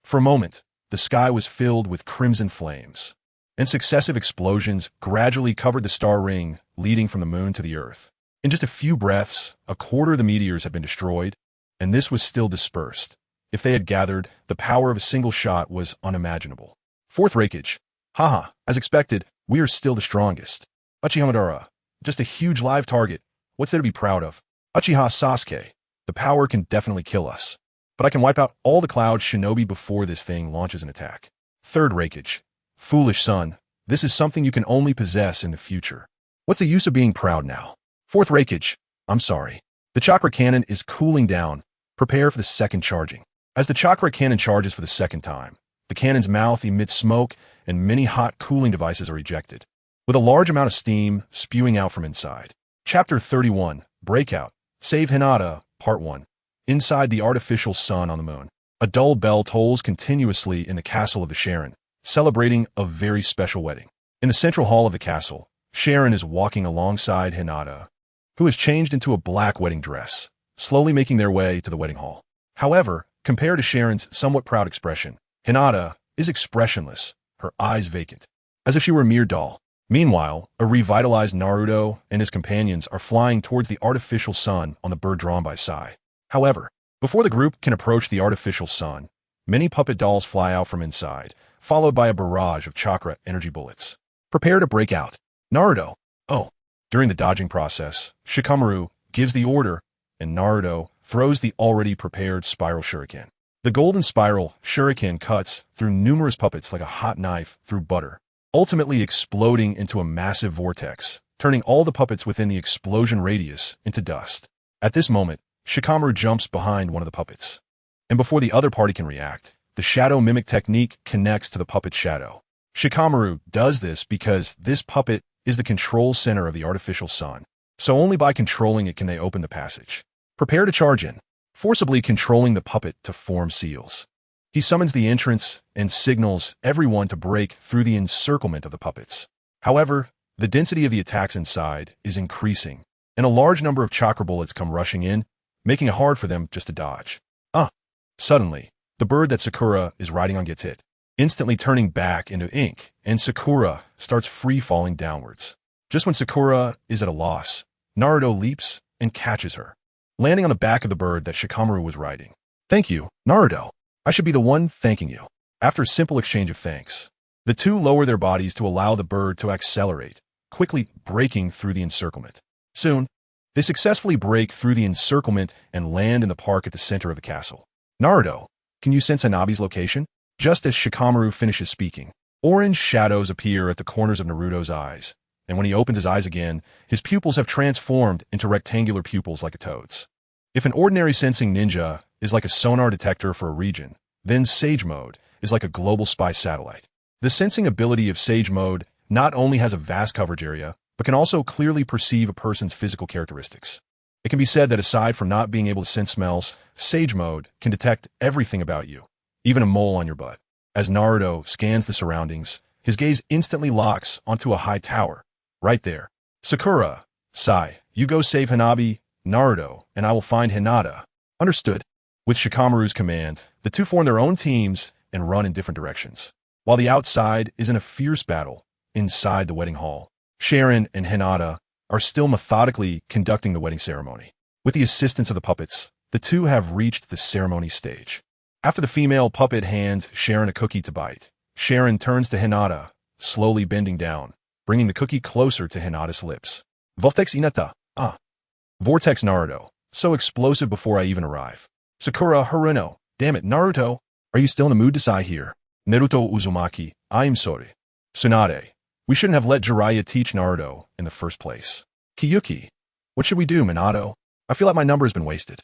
For a moment, the sky was filled with crimson flames, and successive explosions gradually covered the star ring leading from the moon to the earth. In just a few breaths, a quarter of the meteors had been destroyed, and this was still dispersed. If they had gathered, the power of a single shot was unimaginable. Fourth Raikage. Haha, as expected, we are still the strongest. Uchiha Madara. Just a huge live target. What's there to be proud of? Uchiha Sasuke. The power can definitely kill us. But I can wipe out all the Cloud Shinobi before this thing launches an attack. Third Raikage. Foolish son. This is something you can only possess in the future. What's the use of being proud now? Fourth Raikage. I'm sorry. The chakra cannon is cooling down. Prepare for the second charging. As the chakra cannon charges for the second time, the cannon's mouth emits smoke and many hot cooling devices are ejected, with a large amount of steam spewing out from inside. Chapter 31, Breakout, Save Hinata, Part 1. Inside the artificial sun on the moon, a dull bell tolls continuously in the castle of the Sharon, celebrating a very special wedding. In the central hall of the castle, Sharon is walking alongside Hinata, who has changed into a black wedding dress, slowly making their way to the wedding hall. However, compared to Sharon's somewhat proud expression, Hinata is expressionless, her eyes vacant, as if she were a mere doll. Meanwhile, a revitalized Naruto and his companions are flying towards the artificial sun on the bird drawn by Sai. However, before the group can approach the artificial sun, many puppet dolls fly out from inside, followed by a barrage of chakra energy bullets. Prepare to break out. Naruto, Oh. During the dodging process, Shikamaru gives the order, and Naruto throws the already prepared spiral shuriken. The golden spiral shuriken cuts through numerous puppets like a hot knife through butter, ultimately exploding into a massive vortex, turning all the puppets within the explosion radius into dust. At this moment, Shikamaru jumps behind one of the puppets. And before the other party can react, the shadow mimic technique connects to the puppet's shadow. Shikamaru does this because this puppet is the control center of the artificial sun, so only by controlling it can they open the passage. Prepare to charge in, forcibly controlling the puppet to form seals. He summons the entrance and signals everyone to break through the encirclement of the puppets. However, the density of the attacks inside is increasing, and a large number of chakra bullets come rushing in, making it hard for them just to dodge. Suddenly, the bird that Sakura is riding on gets hit, instantly turning back into ink, and Sakura starts free-falling downwards. Just when Sakura is at a loss, Naruto leaps and catches her, landing on the back of the bird that Shikamaru was riding. "Thank you, Naruto. I should be the one thanking you." After a simple exchange of thanks, the two lower their bodies to allow the bird to accelerate, quickly breaking through the encirclement. Soon, they successfully break through the encirclement and land in the park at the center of the castle. "Naruto, can you sense Hanabi's location?" Just as Shikamaru finishes speaking, orange shadows appear at the corners of Naruto's eyes, and when he opens his eyes again, his pupils have transformed into rectangular pupils like a toad's. If an ordinary sensing ninja is like a sonar detector for a region, then Sage Mode is like a global spy satellite. The sensing ability of Sage Mode not only has a vast coverage area, but can also clearly perceive a person's physical characteristics. It can be said that aside from not being able to sense smells, Sage Mode can detect everything about you, even a mole on your butt. As Naruto scans the surroundings, his gaze instantly locks onto a high tower. Right there. "Sakura, Sai, you go save Hanabi, Naruto, and I will find Hinata." Understood. With Shikamaru's command, the two form their own teams and run in different directions. While the outside is in a fierce battle, inside the wedding hall, Sharon and Hinata are still methodically conducting the wedding ceremony. With the assistance of the puppets, the two have reached the ceremony stage. After the female puppet hands Sharon a cookie to bite, Sharon turns to Hinata, slowly bending down, bringing the cookie closer to Hinata's lips. "Vortex Inata, Vortex Naruto, so explosive before I even arrive." "Sakura Haruno, damn it, Naruto, are you still in the mood to sigh here?" "Naruto Uzumaki, I am sorry." "Tsunade, we shouldn't have let Jiraiya teach Naruto in the first place." "Kiyuki, what should we do, Minato? I feel like my number has been wasted."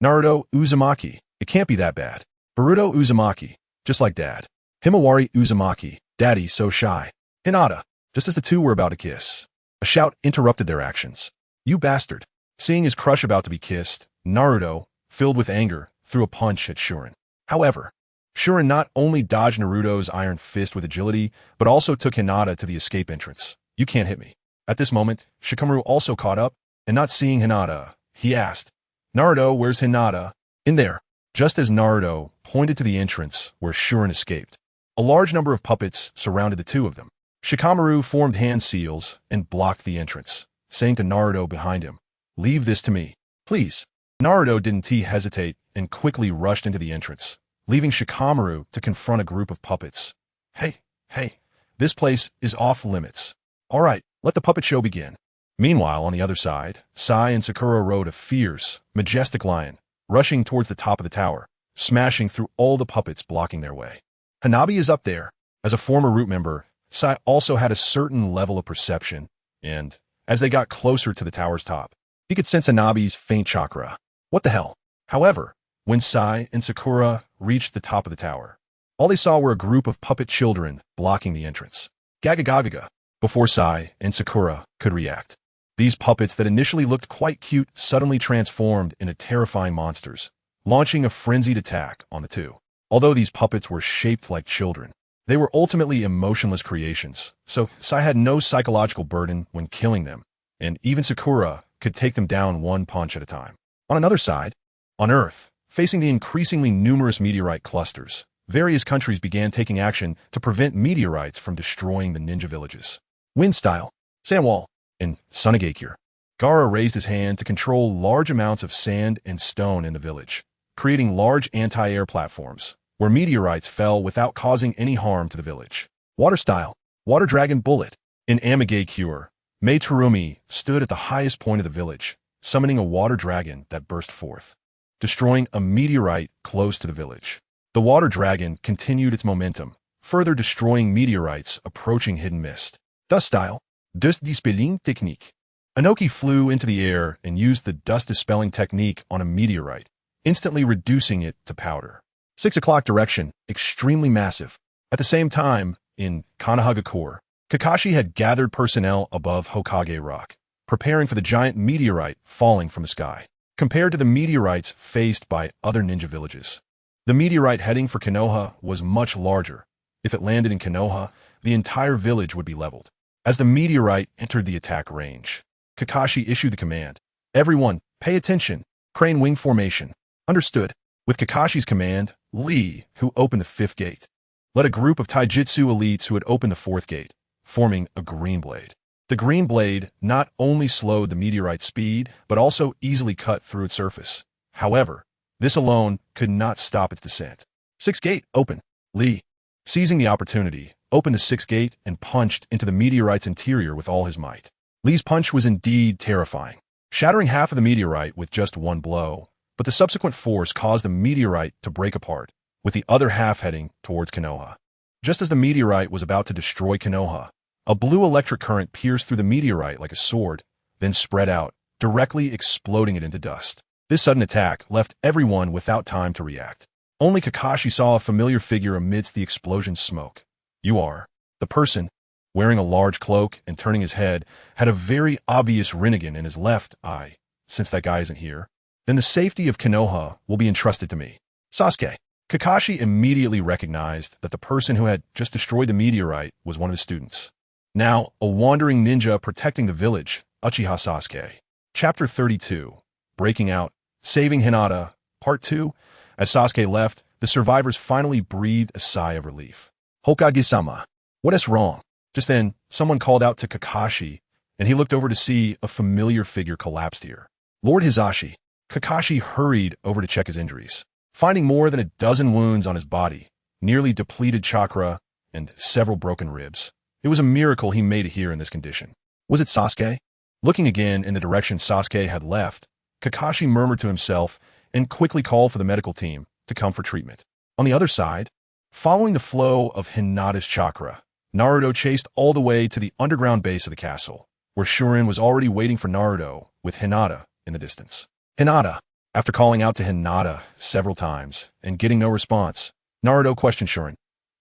"Naruto Uzumaki, it can't be that bad." "Boruto Uzumaki, just like Dad." "Himawari Uzumaki, Daddy so shy." "Hinata," just as the two were about to kiss, a shout interrupted their actions. "You bastard." Seeing his crush about to be kissed, Naruto, filled with anger, threw a punch at Shuren. However, Shuren not only dodged Naruto's iron fist with agility, but also took Hinata to the escape entrance. "You can't hit me." At this moment, Shikamaru also caught up, and not seeing Hinata, he asked, "Naruto, where's Hinata?" "In there." Just as Naruto pointed to the entrance where Shuren escaped, a large number of puppets surrounded the two of them. Shikamaru formed hand seals and blocked the entrance, saying to Naruto behind him, "Leave this to me, please." Naruto didn't hesitate and quickly rushed into the entrance, leaving Shikamaru to confront a group of puppets. Hey, this place is off limits. All right, let the puppet show begin." Meanwhile, on the other side, Sai and Sakura rode a fierce, majestic lion, rushing towards the top of the tower, smashing through all the puppets blocking their way. Hanabi is up there. As a former root member, Sai also had a certain level of perception, and, as they got closer to the tower's top, he could sense Hanabi's faint chakra. What the hell? However, when Sai and Sakura reached the top of the tower, all they saw were a group of puppet children blocking the entrance. Gagagagaga. Before Sai and Sakura could react, these puppets that initially looked quite cute suddenly transformed into terrifying monsters, launching a frenzied attack on the two. Although these puppets were shaped like children, they were ultimately emotionless creations, so Sai had no psychological burden when killing them, and even Sakura could take them down one punch at a time. On another side, on Earth, facing the increasingly numerous meteorite clusters, various countries began taking action to prevent meteorites from destroying the ninja villages. Wind Style, Sandwall, and Sunagakure. Gaara raised his hand to control large amounts of sand and stone in the village, creating large anti-air platforms, where meteorites fell without causing any harm to the village. Water Style, Water Dragon Bullet. In Amigakure, Mei Terumi stood at the highest point of the village, summoning a water dragon that burst forth, destroying a meteorite close to the village. The water dragon continued its momentum, further destroying meteorites approaching Hidden Mist. Dust style, dust dispelling technique. Inoki flew into the air and used the dust dispelling technique on a meteorite, instantly reducing it to powder. 6 o'clock direction, extremely massive. At the same time, in Kanahagakure, Kakashi had gathered personnel above Hokage Rock, preparing for the giant meteorite falling from the sky. Compared to the meteorites faced by other ninja villages, the meteorite heading for Konoha was much larger. If it landed in Konoha, the entire village would be leveled. As the meteorite entered the attack range, Kakashi issued the command, "Everyone, pay attention. Crane wing formation." Understood. With Kakashi's command, Lee, who opened the 5th gate, led a group of taijutsu elites who had opened the 4th gate, forming a green blade. The green blade not only slowed the meteorite's speed, but also easily cut through its surface. However, this alone could not stop its descent. 6th gate, open. Lee, seizing the opportunity, opened the 6th gate and punched into the meteorite's interior with all his might. Lee's punch was indeed terrifying, shattering half of the meteorite with just one blow, but the subsequent force caused the meteorite to break apart, with the other half heading towards Konoha. Just as the meteorite was about to destroy Konoha, a blue electric current pierced through the meteorite like a sword, then spread out, directly exploding it into dust. This sudden attack left everyone without time to react. Only Kakashi saw a familiar figure amidst the explosion's smoke. You are. The person, wearing a large cloak and turning his head, had a very obvious Rinnegan in his left eye. Since that guy isn't here, then the safety of Konoha will be entrusted to me. Sasuke. Kakashi immediately recognized that the person who had just destroyed the meteorite was one of his students. Now, a wandering ninja protecting the village, Uchiha Sasuke. Chapter 32. Breaking Out, Saving Hinata, Part 2. As Sasuke left, the survivors finally breathed a sigh of relief. Hokage-sama. What is wrong? Just then, someone called out to Kakashi, and he looked over to see a familiar figure collapsed here. Lord Hizashi. Kakashi hurried over to check his injuries, finding more than a dozen wounds on his body, nearly depleted chakra, and several broken ribs. It was a miracle he made it here in this condition. Was it Sasuke? Looking again in the direction Sasuke had left, Kakashi murmured to himself and quickly called for the medical team to come for treatment. On the other side, following the flow of Hinata's chakra, Naruto chased all the way to the underground base of the castle, where Shurin was already waiting for Naruto with Hinata in the distance. Hinata. After calling out to Hinata several times and getting no response, Naruto questioned Shurin.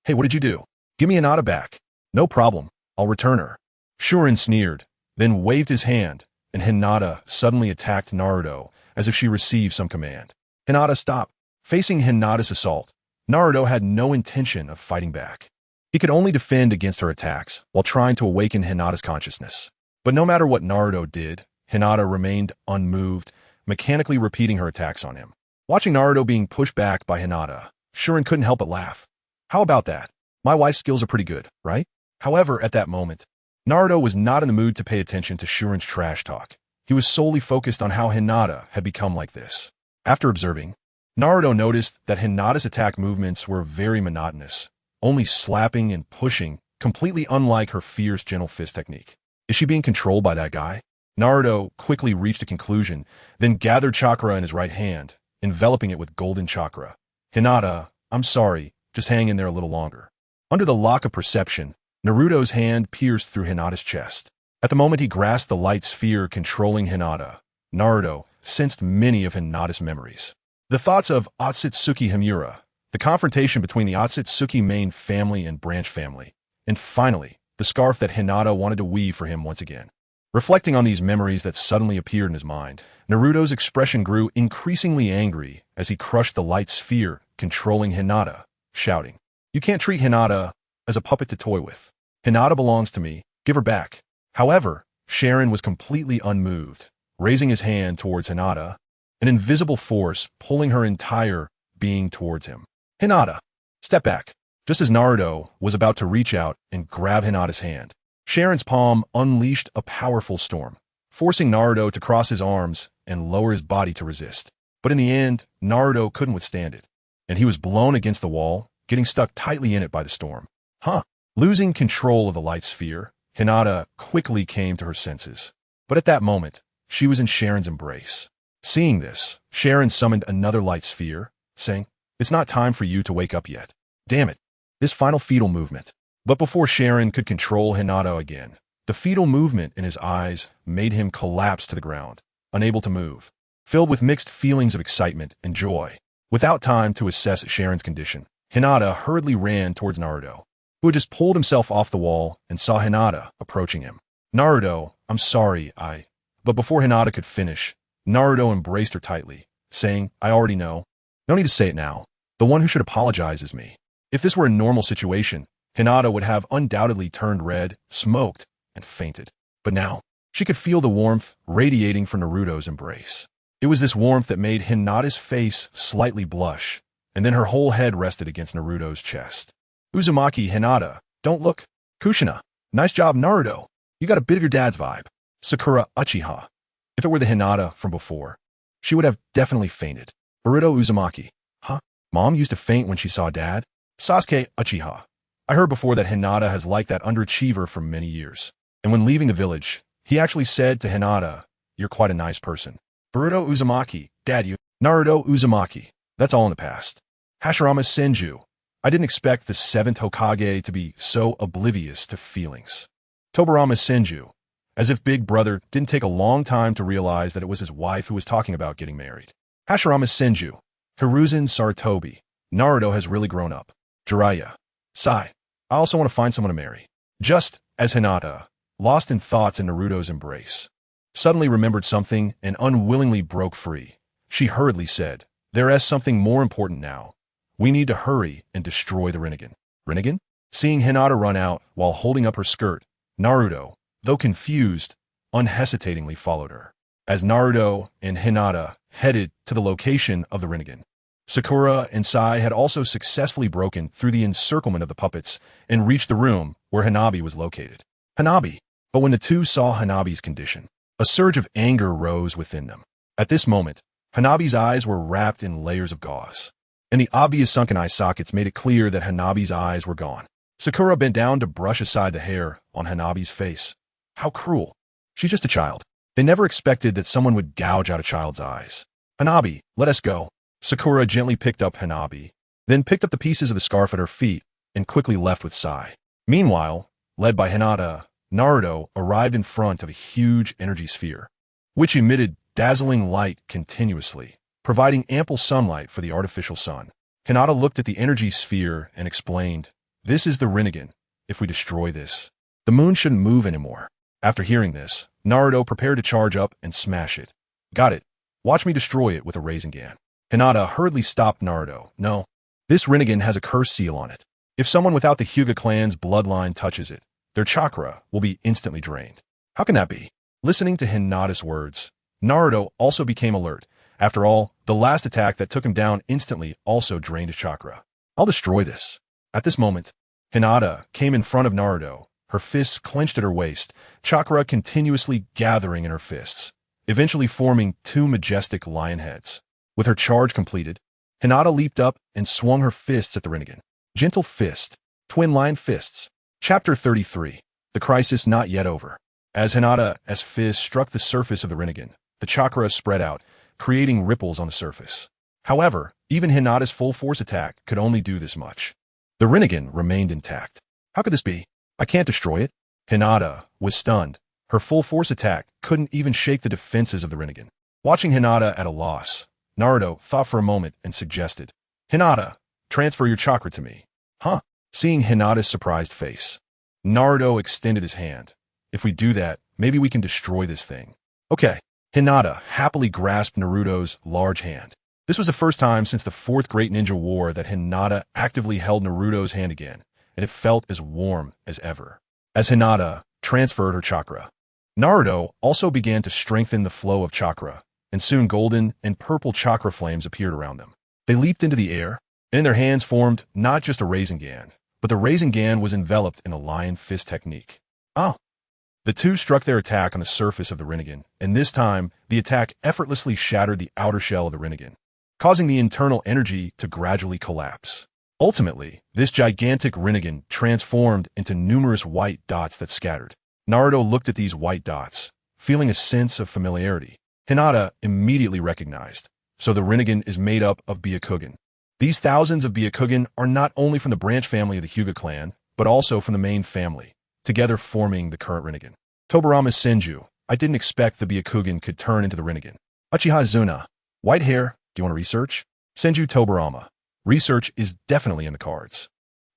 Hey, what did you do? Give me Hinata back. No problem. I'll return her. Shurin sneered, then waved his hand, and Hinata suddenly attacked Naruto as if she received some command. Hinata, stop. Facing Hinata's assault, Naruto had no intention of fighting back. He could only defend against her attacks while trying to awaken Hinata's consciousness. But no matter what Naruto did, Hinata remained unmoved, mechanically repeating her attacks on him. Watching Naruto being pushed back by Hinata, Shurin couldn't help but laugh. How about that? My wife's skills are pretty good, right? However, at that moment, Naruto was not in the mood to pay attention to Shurin's trash talk. He was solely focused on how Hinata had become like this. After observing, Naruto noticed that Hinata's attack movements were very monotonous, only slapping and pushing, completely unlike her fierce gentle fist technique. Is she being controlled by that guy? Naruto quickly reached a conclusion, then gathered chakra in his right hand, enveloping it with golden chakra. Hinata, I'm sorry, just hang in there a little longer. Under the lock of perception, Naruto's hand pierced through Hinata's chest. At the moment he grasped the light sphere controlling Hinata, Naruto sensed many of Hinata's memories. The thoughts of Otsutsuki Himura, the confrontation between the Otsutsuki main family and branch family, and finally, the scarf that Hinata wanted to weave for him once again. Reflecting on these memories that suddenly appeared in his mind, Naruto's expression grew increasingly angry as he crushed the light sphere controlling Hinata, shouting, You can't treat Hinata as a puppet to toy with. Hinata belongs to me, give her back. However, Sharon was completely unmoved, raising his hand towards Hinata, an invisible force pulling her entire being towards him. Hinata, step back. Just as Naruto was about to reach out and grab Hinata's hand, Sharon's palm unleashed a powerful storm, forcing Naruto to cross his arms and lower his body to resist. But in the end, Naruto couldn't withstand it, and he was blown against the wall, getting stuck tightly in it by the storm. Losing control of the light sphere, Hinata quickly came to her senses. But at that moment, she was in Sharon's embrace. Seeing this, Sharon summoned another light sphere, saying, "It's not time for you to wake up yet. Damn it, this final fetal movement." But before Sharon could control Hinata again, the fetal movement in his eyes made him collapse to the ground, unable to move, filled with mixed feelings of excitement and joy. Without time to assess Sharon's condition, Hinata hurriedly ran towards Naruto, who had just pulled himself off the wall and saw Hinata approaching him. "Naruto, I'm sorry, But before Hinata could finish, Naruto embraced her tightly, saying, "I already know. No need to say it now. The one who should apologize is me." If this were a normal situation, Hinata would have undoubtedly turned red, smoked, and fainted. But now, she could feel the warmth radiating from Naruto's embrace. It was this warmth that made Hinata's face slightly blush, and then her whole head rested against Naruto's chest. "Uzumaki, Hinata, don't look. Kushina, nice job, Naruto. You got a bit of your dad's vibe." Sakura Uchiha. If it were the Hinata from before, she would have definitely fainted. Naruto Uzumaki. Huh? Mom used to faint when she saw dad? Sasuke Uchiha. I heard before that Hinata has liked that underachiever for many years. And when leaving the village, he actually said to Hinata, "You're quite a nice person." Naruto Uzumaki. Dad, you. Naruto Uzumaki. That's all in the past. Hashirama Senju. I didn't expect the 7th Hokage to be so oblivious to feelings. Tobirama Senju. As if Big Brother didn't take a long time to realize that it was his wife who was talking about getting married. Hashirama Senju. Hiruzen Sarutobi. Naruto has really grown up. Jiraiya. Sai. I also want to find someone to marry. Just as Hinata, lost in thoughts in Naruto's embrace, suddenly remembered something and unwillingly broke free. She hurriedly said, "There is something more important now. We need to hurry and destroy the Rinnegan." Rinnegan? Seeing Hinata run out while holding up her skirt, Naruto, though confused, unhesitatingly followed her. As Naruto and Hinata headed to the location of the Rinnegan, Sakura and Sai had also successfully broken through the encirclement of the puppets and reached the room where Hanabi was located. Hanabi. But when the two saw Hanabi's condition, a surge of anger rose within them. At this moment, Hanabi's eyes were wrapped in layers of gauze, and the obvious sunken eye sockets made it clear that Hanabi's eyes were gone. Sakura bent down to brush aside the hair on Hanabi's face. How cruel. She's just a child. They never expected that someone would gouge out a child's eyes. "Hanabi, let us go." Sakura gently picked up Hanabi, then picked up the pieces of the scarf at her feet and quickly left with Sai. Meanwhile, led by Hinata, Naruto arrived in front of a huge energy sphere, which emitted dazzling light continuously, providing ample sunlight for the artificial sun. Hinata looked at the energy sphere and explained, "This is the Rinnegan. If we destroy this, the moon shouldn't move anymore." After hearing this, Naruto prepared to charge up and smash it. "Got it. Watch me destroy it with a Rasengan." Hinata hurriedly stopped Naruto. "No. This Rinnegan has a curse seal on it. If someone without the Hyuga clan's bloodline touches it, their chakra will be instantly drained." "How can that be?" Listening to Hinata's words, Naruto also became alert. After all, the last attack that took him down instantly also drained his chakra. "I'll destroy this." At this moment, Hinata came in front of Naruto, her fists clenched at her waist, chakra continuously gathering in her fists, eventually forming two majestic lion heads. With her charge completed, Hinata leaped up and swung her fists at the Rinnegan. Gentle fist, twin lion fists. Chapter 33. The crisis not yet over. As Hinata's fists struck the surface of the Rinnegan, the chakra spread out, creating ripples on the surface. However, even Hinata's full force attack could only do this much. The Rinnegan remained intact. "How could this be? I can't destroy it." Hinata was stunned. Her full force attack couldn't even shake the defenses of the Rinnegan. Watching Hinata at a loss, Naruto thought for a moment and suggested, "Hinata, transfer your chakra to me." "Huh?" Seeing Hinata's surprised face, Naruto extended his hand. "If we do that, maybe we can destroy this thing." "Okay." Hinata happily grasped Naruto's large hand. This was the first time since the Fourth Great Ninja War that Hinata actively held Naruto's hand again, and it felt as warm as ever. As Hinata transferred her chakra, Naruto also began to strengthen the flow of chakra, and soon golden and purple chakra flames appeared around them. They leaped into the air, and in their hands formed not just a Rasengan, but the Rasengan was enveloped in a lion fist technique. Oh! The two struck their attack on the surface of the Rinnegan, and this time, the attack effortlessly shattered the outer shell of the Rinnegan, causing the internal energy to gradually collapse. Ultimately, this gigantic Rinnegan transformed into numerous white dots that scattered, Naruto looked at these white dots, feeling a sense of familiarity. Hinata immediately recognized. So the Rinnegan is made up of Byakugan. These thousands of Byakugan are not only from the branch family of the Hyuga clan, but also from the main family, together forming the current Rinnegan. Tobirama Senju, I didn't expect the Byakugan could turn into the Rinnegan. Uchiha Izuna, white hair, do you want to research? Senju Tobirama, research is definitely in the cards.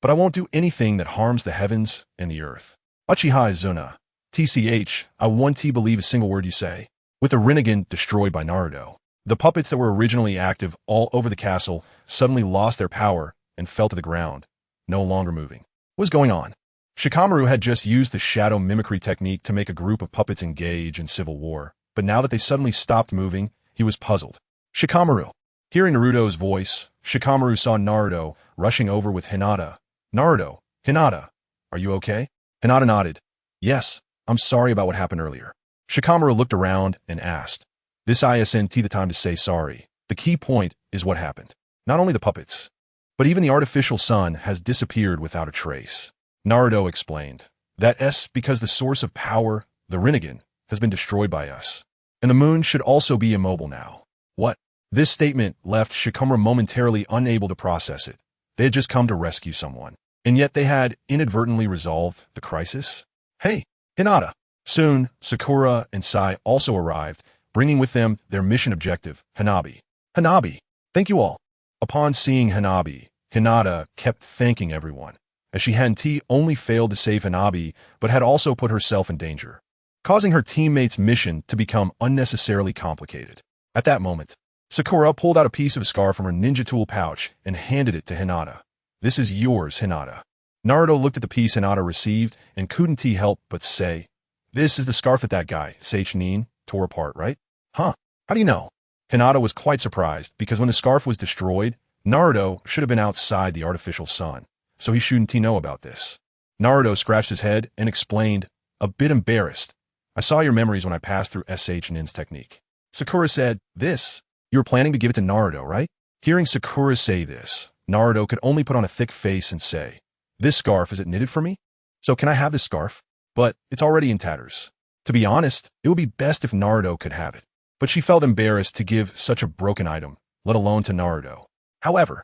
But I won't do anything that harms the heavens and the earth. Uchiha Izuna, TCH, I won't believe a single word you say. With the Rinnegan destroyed by Naruto, the puppets that were originally active all over the castle suddenly lost their power and fell to the ground, no longer moving. What was going on? Shikamaru had just used the shadow mimicry technique to make a group of puppets engage in civil war, but now that they suddenly stopped moving, he was puzzled. Shikamaru. Hearing Naruto's voice, Shikamaru saw Naruto rushing over with Hinata. Naruto, Hinata, are you okay? Hinata nodded. Yes, I'm sorry about what happened earlier. Shikamaru looked around and asked, this isn't the time to say sorry. The key point is what happened. Not only the puppets, but even the artificial sun has disappeared without a trace. Naruto explained, that's because the source of power, the Rinnegan, has been destroyed by us. And the moon should also be immobile now. What? This statement left Shikamaru momentarily unable to process it. They had just come to rescue someone, and yet they had inadvertently resolved the crisis? Hey, Hinata. Soon, Sakura and Sai also arrived, bringing with them their mission objective, Hanabi. Hanabi, thank you all. Upon seeing Hanabi, Hinata kept thanking everyone, as she hadn't only failed to save Hanabi, but had also put herself in danger, causing her teammates' mission to become unnecessarily complicated. At that moment, Sakura pulled out a piece of a scarf from her ninja tool pouch and handed it to Hinata. This is yours, Hinata. Naruto looked at the piece Hinata received and couldn't help but say, this is the scarf that guy, Seichnin, tore apart, right? Huh, how do you know? Hinata was quite surprised because when the scarf was destroyed, Naruto should have been outside the artificial sun, so he shouldn't know about this. Naruto scratched his head and explained, a bit embarrassed. I saw your memories when I passed through Shnin's technique. Sakura said, this? You were planning to give it to Naruto, right? Hearing Sakura say this, Naruto could only put on a thick face and say, this scarf, is it knitted for me? So can I have this scarf? But it's already in tatters. To be honest, it would be best if Naruto could have it. But she felt embarrassed to give such a broken item, let alone to Naruto. However,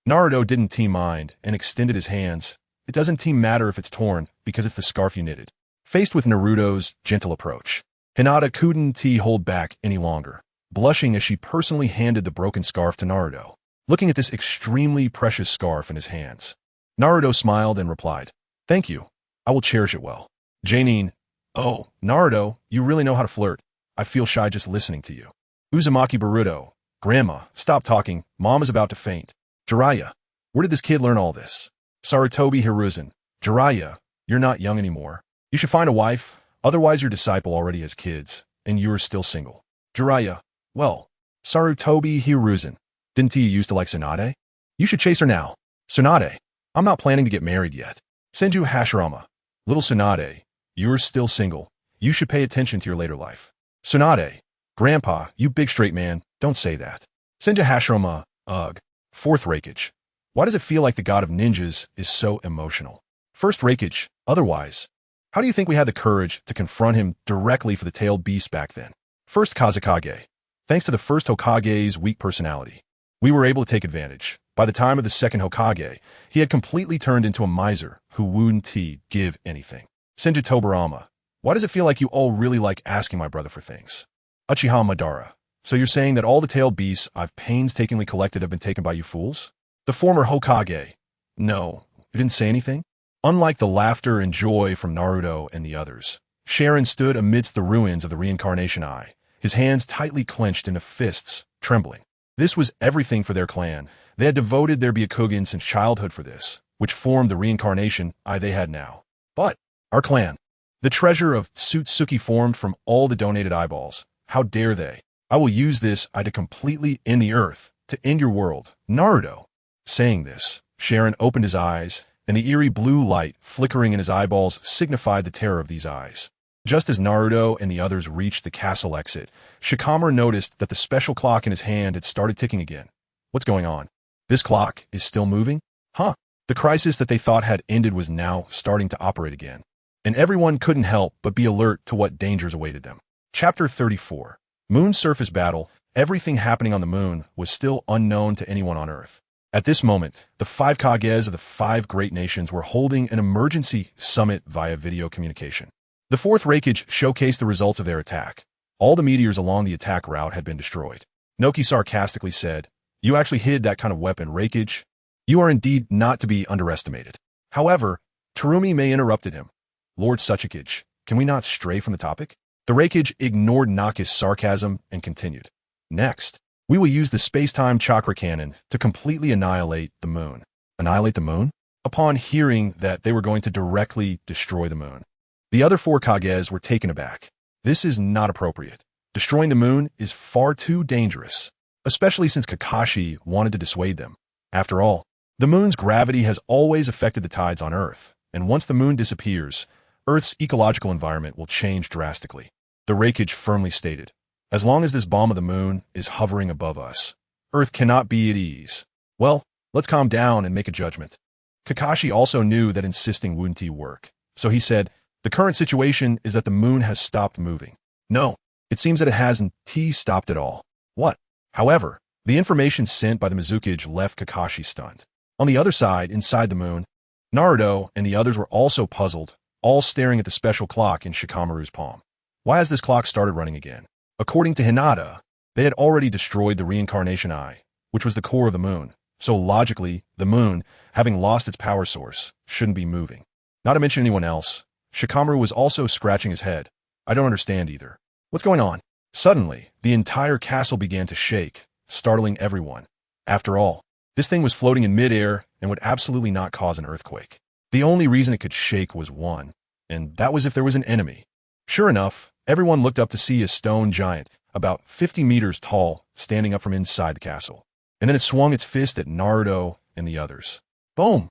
Naruto didn't mind and extended his hands. It doesn't matter if it's torn because it's the scarf you knitted. Faced with Naruto's gentle approach, Hinata couldn't hold back any longer, blushing as she personally handed the broken scarf to Naruto. Looking at this extremely precious scarf in his hands, Naruto smiled and replied, thank you. I will cherish it well. Janine, oh, Naruto, you really know how to flirt. I feel shy just listening to you. Uzumaki Baruto, Grandma, stop talking. Mom is about to faint. Jiraiya, where did this kid learn all this? Sarutobi Hiruzen, Jiraiya, you're not young anymore. You should find a wife, otherwise your disciple already has kids, and you're still single. Jiraiya, well, Sarutobi Hiruzen, didn't you used to like Tsunade? You should chase her now. Tsunade, I'm not planning to get married yet. Senju Hashirama, little Tsunade, you're still single. You should pay attention to your later life. Tsunade, Grandpa, you big straight man, don't say that. Senju Hashirama, ugh. Fourth Reikage. Why does it feel like the god of ninjas is so emotional? First Reikage, otherwise. How do you think we had the courage to confront him directly for the tailed beast back then? First Kazekage. Thanks to the first Hokage's weak personality, we were able to take advantage. By the time of the second Hokage, he had completely turned into a miser who wouldn't give anything. Senju Tobirama. Why does it feel like you all really like asking my brother for things? Uchiha Madara. So you're saying that all the tailed beasts I've painstakingly collected have been taken by you fools? The former Hokage. No, you didn't say anything? Unlike the laughter and joy from Naruto and the others, Sharon stood amidst the ruins of the reincarnation eye, his hands tightly clenched into fists, trembling. This was everything for their clan. They had devoted their Byakugan since childhood for this, which formed the reincarnation eye they had now. But, our clan, the treasure of Tsutsuki formed from all the donated eyeballs. How dare they? I will use this eye to completely end the earth, to end your world, Naruto. Saying this, Sharon opened his eyes, and the eerie blue light flickering in his eyeballs signified the terror of these eyes. Just as Naruto and the others reached the castle exit, Shikamaru noticed that the special clock in his hand had started ticking again. What's going on? This clock is still moving? Huh. The crisis that they thought had ended was now starting to operate again. and everyone couldn't help but be alert to what dangers awaited them. Chapter 34. Moon Surface Battle. Everything happening on the moon was still unknown to anyone on Earth. At this moment, the 5 Kages of the 5 great nations were holding an emergency summit via video communication. The 4th Reikage showcased the results of their attack. All the meteors along the attack route had been destroyed. Noki sarcastically said, "You actually hid that kind of weapon, Reikage. You are indeed not to be underestimated." However, Terumi May interrupted him. "Lord Suchikage, can we not stray from the topic?" The Reikage ignored Naki's sarcasm and continued. "Next, we will use the space-time chakra cannon to completely annihilate the moon." Annihilate the moon? Upon hearing that they were going to directly destroy the moon, the other 4 Kages were taken aback. This is not appropriate. Destroying the moon is far too dangerous, especially since Kakashi wanted to dissuade them. After all, the moon's gravity has always affected the tides on Earth, and once the moon disappears, Earth's ecological environment will change drastically. The Reikage firmly stated, "As long as this bomb of the moon is hovering above us, Earth cannot be at ease." Well, let's calm down and make a judgment. Kakashi also knew that insisting wouldn't work, so he said, "The current situation is that the moon has stopped moving." No, it seems that it hasn't stopped at all. What? However, the information sent by the Mizukage left Kakashi stunned. On the other side, inside the moon, Naruto and the others were also puzzled, all staring at the special clock in Shikamaru's palm. Why has this clock started running again? According to Hinata, they had already destroyed the reincarnation eye, which was the core of the moon, so logically, the moon, having lost its power source, shouldn't be moving. Not to mention anyone else, Shikamaru was also scratching his head. "I don't understand either. What's going on?" Suddenly, the entire castle began to shake, startling everyone. After all, this thing was floating in midair and would absolutely not cause an earthquake. The only reason it could shake was one, and that was if there was an enemy. Sure enough, everyone looked up to see a stone giant, about 50 meters tall, standing up from inside the castle. And then it swung its fist at Naruto and the others. Boom!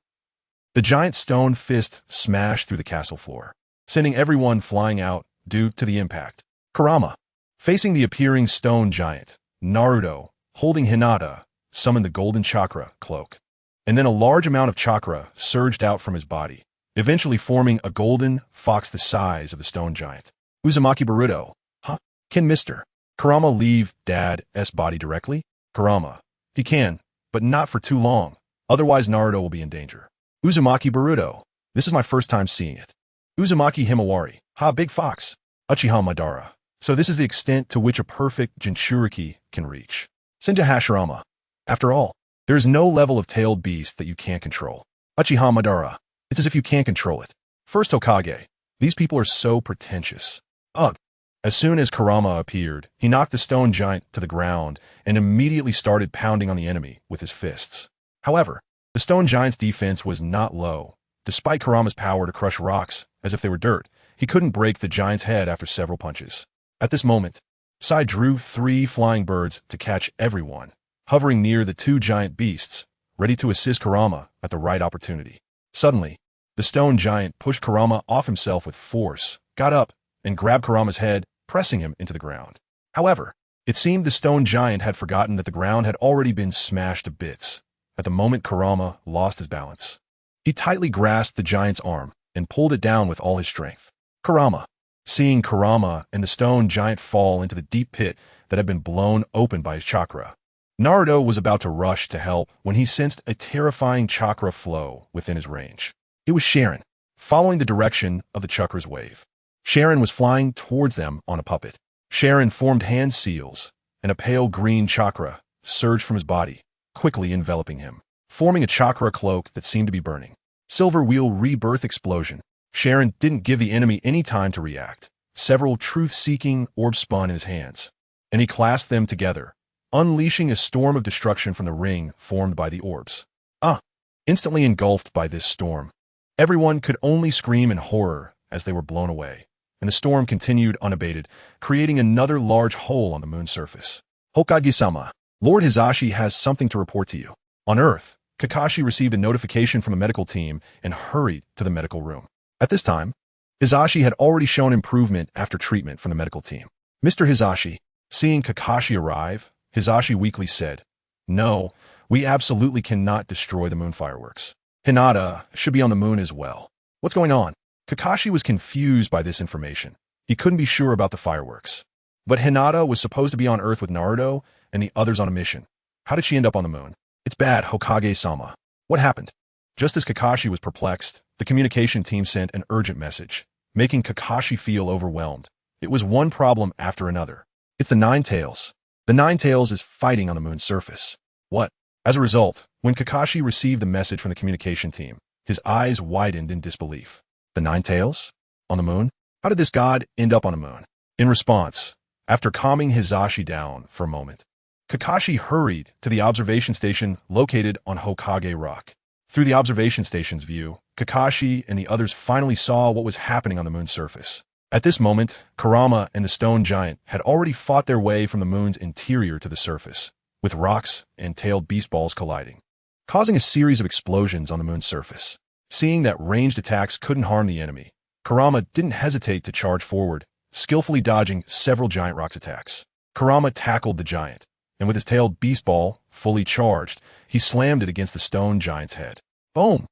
The giant stone fist smashed through the castle floor, sending everyone flying out due to the impact. Kurama, facing the appearing stone giant, Naruto, holding Hinata, summoned the golden chakra cloak. And then a large amount of chakra surged out from his body, eventually forming a golden fox the size of the stone giant. Uzumaki Baruto. Huh? Can Mr. Kurama leave Dad's body directly? Kurama. He can, but not for too long. Otherwise Naruto will be in danger. Uzumaki Baruto. This is my first time seeing it. Uzumaki Himawari. Ha, big fox. Uchiha Madara. So this is the extent to which a perfect Jinchuriki can reach. Senju Hashirama. After all, there is no level of tailed beast that you can't control. Uchiha Madara. It's as if you can't control it. First Hokage. These people are so pretentious. Ugh. As soon as Kurama appeared, he knocked the stone giant to the ground and immediately started pounding on the enemy with his fists. However, the stone giant's defense was not low. Despite Kurama's power to crush rocks as if they were dirt, he couldn't break the giant's head after several punches. At this moment, Sai drew 3 flying birds to catch everyone, hovering near the 2 giant beasts, ready to assist Kurama at the right opportunity. Suddenly, the stone giant pushed Kurama off himself with force, got up, and grabbed Kurama's head, pressing him into the ground. However, it seemed the stone giant had forgotten that the ground had already been smashed to bits. At the moment Kurama lost his balance, he tightly grasped the giant's arm and pulled it down with all his strength. Kurama. Seeing Kurama and the stone giant fall into the deep pit that had been blown open by his chakra, Naruto was about to rush to help when he sensed a terrifying chakra flow within his range. It was Sharon, following the direction of the chakra's wave. Sharon was flying towards them on a puppet. Sharon formed hand seals, and a pale green chakra surged from his body, quickly enveloping him, forming a chakra cloak that seemed to be burning. Silver Wheel Rebirth Explosion. Sharon didn't give the enemy any time to react. Several truth-seeking orbs spun in his hands, and he clasped them together, unleashing a storm of destruction from the ring formed by the orbs. Instantly engulfed by this storm, everyone could only scream in horror as they were blown away, and the storm continued unabated, creating another large hole on the moon's surface. Hokage-sama, Lord Hisashi has something to report to you. On Earth, Kakashi received a notification from a medical team and hurried to the medical room. At this time, Hisashi had already shown improvement after treatment from the medical team. Mr. Hisashi, seeing Kakashi arrive, Hisashi weakly said, "No, we absolutely cannot destroy the moon fireworks. Hinata should be on the moon as well. What's going on?" Kakashi was confused by this information. He couldn't be sure about the fireworks. But Hinata was supposed to be on Earth with Naruto and the others on a mission. How did she end up on the moon? It's bad, Hokage-sama. What happened? Just as Kakashi was perplexed, the communication team sent an urgent message, making Kakashi feel overwhelmed. It was one problem after another. It's the Nine Tails. The Nine Tails is fighting on the moon's surface. What? As a result, when Kakashi received the message from the communication team, his eyes widened in disbelief. The Nine Tails? On the moon? How did this god end up on the moon? In response, after calming Hizashi down for a moment, Kakashi hurried to the observation station located on Hokage Rock. Through the observation station's view, Kakashi and the others finally saw what was happening on the moon's surface. At this moment, Kurama and the stone giant had already fought their way from the moon's interior to the surface, with rocks and tailed beast balls colliding, causing a series of explosions on the moon's surface. Seeing that ranged attacks couldn't harm the enemy, Kurama didn't hesitate to charge forward, skillfully dodging several giant rocks attacks. Kurama tackled the giant, and with his tailed beast ball fully charged, he slammed it against the stone giant's head. Boom!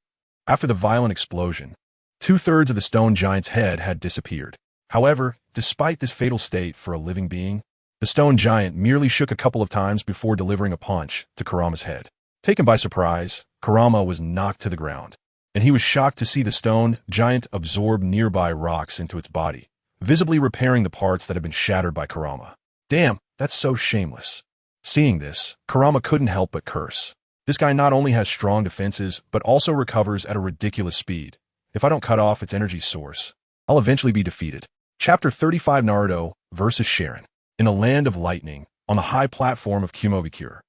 After the violent explosion, 2/3 of the stone giant's head had disappeared. However, despite this fatal state for a living being, the stone giant merely shook a couple of times before delivering a punch to Kurama's head. Taken by surprise, Kurama was knocked to the ground, and he was shocked to see the stone giant absorb nearby rocks into its body, visibly repairing the parts that had been shattered by Kurama. Damn, that's so shameless. Seeing this, Kurama couldn't help but curse. This guy not only has strong defenses, but also recovers at a ridiculous speed. If I don't cut off its energy source, I'll eventually be defeated. Chapter 35 Naruto vs. Sharon. In the land of lightning, on the high platform of Kumobikure,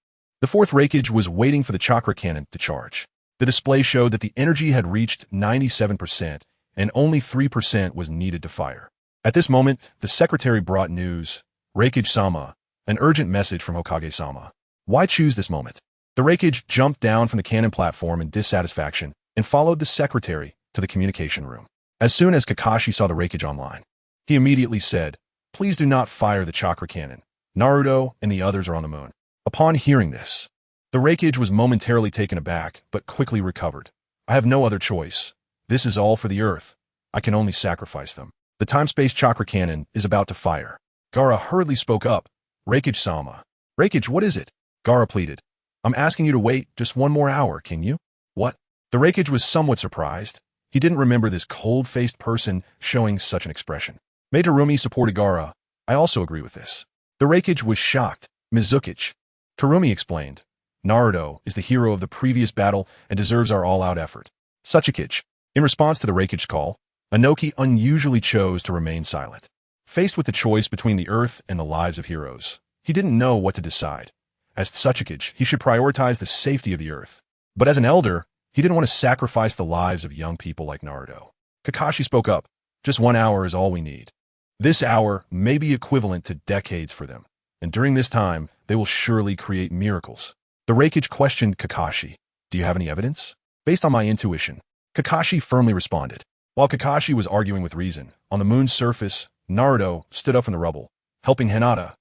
the fourth Raikage was waiting for the chakra cannon to charge. The display showed that the energy had reached 97%, and only 3% was needed to fire. At this moment, the secretary brought news. Raikage-sama, an urgent message from Hokage-sama. Why choose this moment? The Raikage jumped down from the cannon platform in dissatisfaction and followed the secretary to the communication room. As soon as Kakashi saw the Raikage online, he immediately said, "Please do not fire the chakra cannon. Naruto and the others are on the moon." Upon hearing this, the Raikage was momentarily taken aback, but quickly recovered. "I have no other choice. This is all for the Earth. I can only sacrifice them. The time-space chakra cannon is about to fire." Gaara hurriedly spoke up. "Raikage-sama." "Raikage, what is it?" Gaara pleaded. "I'm asking you to wait just one more hour, can you?" "What?" The Raikage was somewhat surprised. He didn't remember this cold-faced person showing such an expression. Madarumi supported Gaara. "I also agree with this." The Raikage was shocked. "Mizukichi." Terumi explained. "Naruto is the hero of the previous battle and deserves our all-out effort." Tsuchikichi. In response to the Raikage's call, Inoki unusually chose to remain silent. Faced with the choice between the Earth and the lives of heroes, he didn't know what to decide. As Tsuchikichi, he should prioritize the safety of the Earth. But as an elder, he didn't want to sacrifice the lives of young people like Naruto. Kakashi spoke up. "Just 1 hour is all we need. This hour may be equivalent to decades for them, and during this time, they will surely create miracles." The Raikage questioned Kakashi. "Do you have any evidence?" "Based on my intuition," Kakashi firmly responded. While Kakashi was arguing with reason, on the moon's surface, Naruto stood up from the rubble, helping Hinata.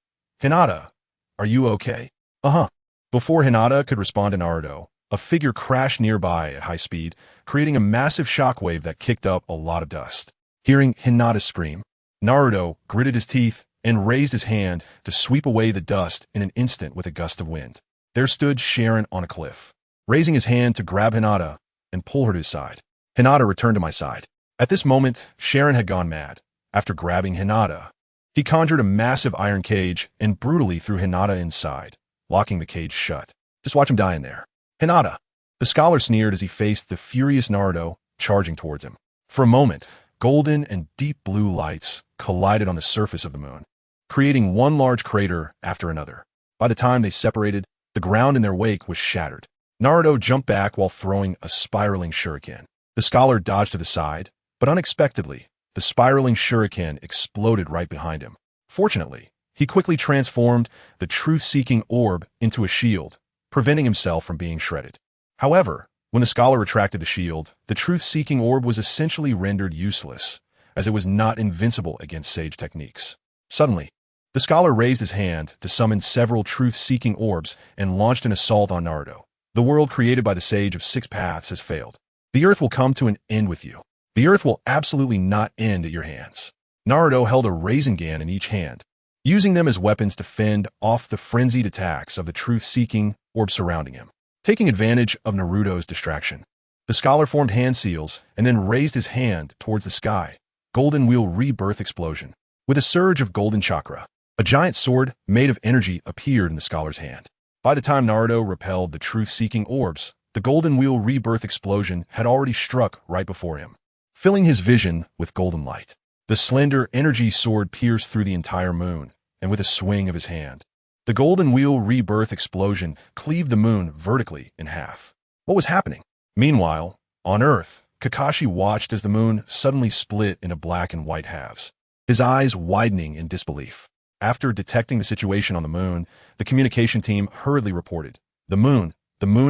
"Hinata, are you okay?" "Uh-huh." Before Hinata could respond to Naruto, a figure crashed nearby at high speed, creating a massive shockwave that kicked up a lot of dust. Hearing Hinata scream, Naruto gritted his teeth and raised his hand to sweep away the dust in an instant with a gust of wind. There stood Sharon on a cliff, raising his hand to grab Hinata and pull her to his side. "Hinata, returned to my side." At this moment, Sharon had gone mad. After grabbing Hinata, he conjured a massive iron cage and brutally threw Hinata inside, locking the cage shut. "Just watch him die in there." "Hinata!" The scholar sneered as he faced the furious Naruto charging towards him. For a moment, golden and deep blue lights collided on the surface of the moon, creating one large crater after another. By the time they separated, the ground in their wake was shattered. Naruto jumped back while throwing a spiraling shuriken. The scholar dodged to the side, but unexpectedly, the spiraling shuriken exploded right behind him. Fortunately, he quickly transformed the truth-seeking orb into a shield, preventing himself from being shredded. However, when the scholar retracted the shield, the truth-seeking orb was essentially rendered useless, as it was not invincible against sage techniques. Suddenly, the scholar raised his hand to summon several truth-seeking orbs and launched an assault on Naruto. "The world created by the Sage of Six Paths has failed. The Earth will come to an end with you." The earth will absolutely not end at your hands. Naruto held a Rasengan in each hand, using them as weapons to fend off the frenzied attacks of the truth-seeking orb surrounding him. Taking advantage of Naruto's distraction, the scholar formed hand seals and then raised his hand towards the sky. Golden Wheel Rebirth Explosion. With a surge of golden chakra, a giant sword made of energy appeared in the scholar's hand. By the time Naruto repelled the truth-seeking orbs, the Golden Wheel Rebirth Explosion had already struck right before him, filling his vision with golden light. The slender energy sword pierced through the entire moon, and with a swing of his hand, the Golden Wheel Rebirth Explosion cleaved the moon vertically in half. What was happening? Meanwhile, on Earth, Kakashi watched as the moon suddenly split into black and white halves, his eyes widening in disbelief. After detecting the situation on the moon, the communication team hurriedly reported, The moon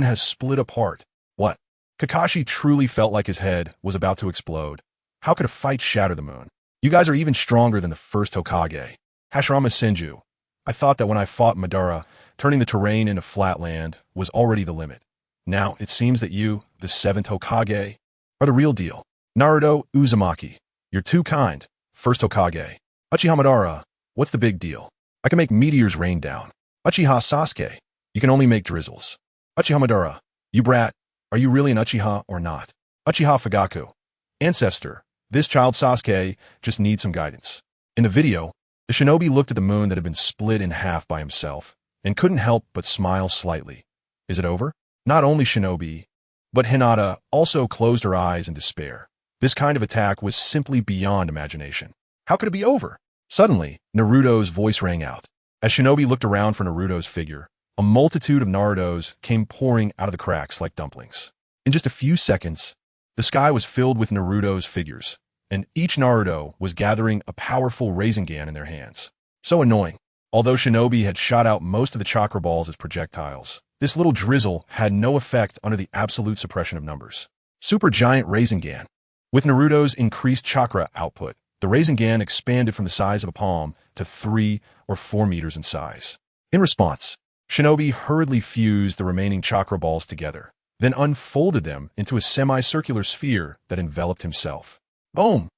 has split apart." What? Kakashi truly felt like his head was about to explode. How could a fight shatter the moon? You guys are even stronger than the first Hokage. Hashirama Senju. I thought that when I fought Madara, turning the terrain into flat land was already the limit. Now it seems that you, the seventh Hokage, are the real deal. Naruto Uzumaki. You're too kind. First Hokage. Uchiha Madara. What's the big deal? I can make meteors rain down. Uchiha Sasuke. You can only make drizzles. Uchiha Madara. You brat. Are you really an Uchiha or not? Uchiha Fugaku. Ancestor. This child Sasuke just needs some guidance. In the video, the shinobi looked at the moon that had been split in half by himself and couldn't help but smile slightly. Is it over? Not only shinobi, but Hinata also closed her eyes in despair. This kind of attack was simply beyond imagination. How could it be over? Suddenly, Naruto's voice rang out. As shinobi looked around for Naruto's figure, a multitude of Narutos came pouring out of the cracks like dumplings. In just a few seconds, the sky was filled with Naruto's figures, and each Naruto was gathering a powerful Rasengan in their hands. So annoying. Although shinobi had shot out most of the chakra balls as projectiles, this little drizzle had no effect under the absolute suppression of numbers. Super Giant Rasengan. With Naruto's increased chakra output, the Rasengan expanded from the size of a palm to 3 or 4 meters in size. In response, shinobi hurriedly fused the remaining chakra balls together, then unfolded them into a semicircular sphere that enveloped himself. Boom!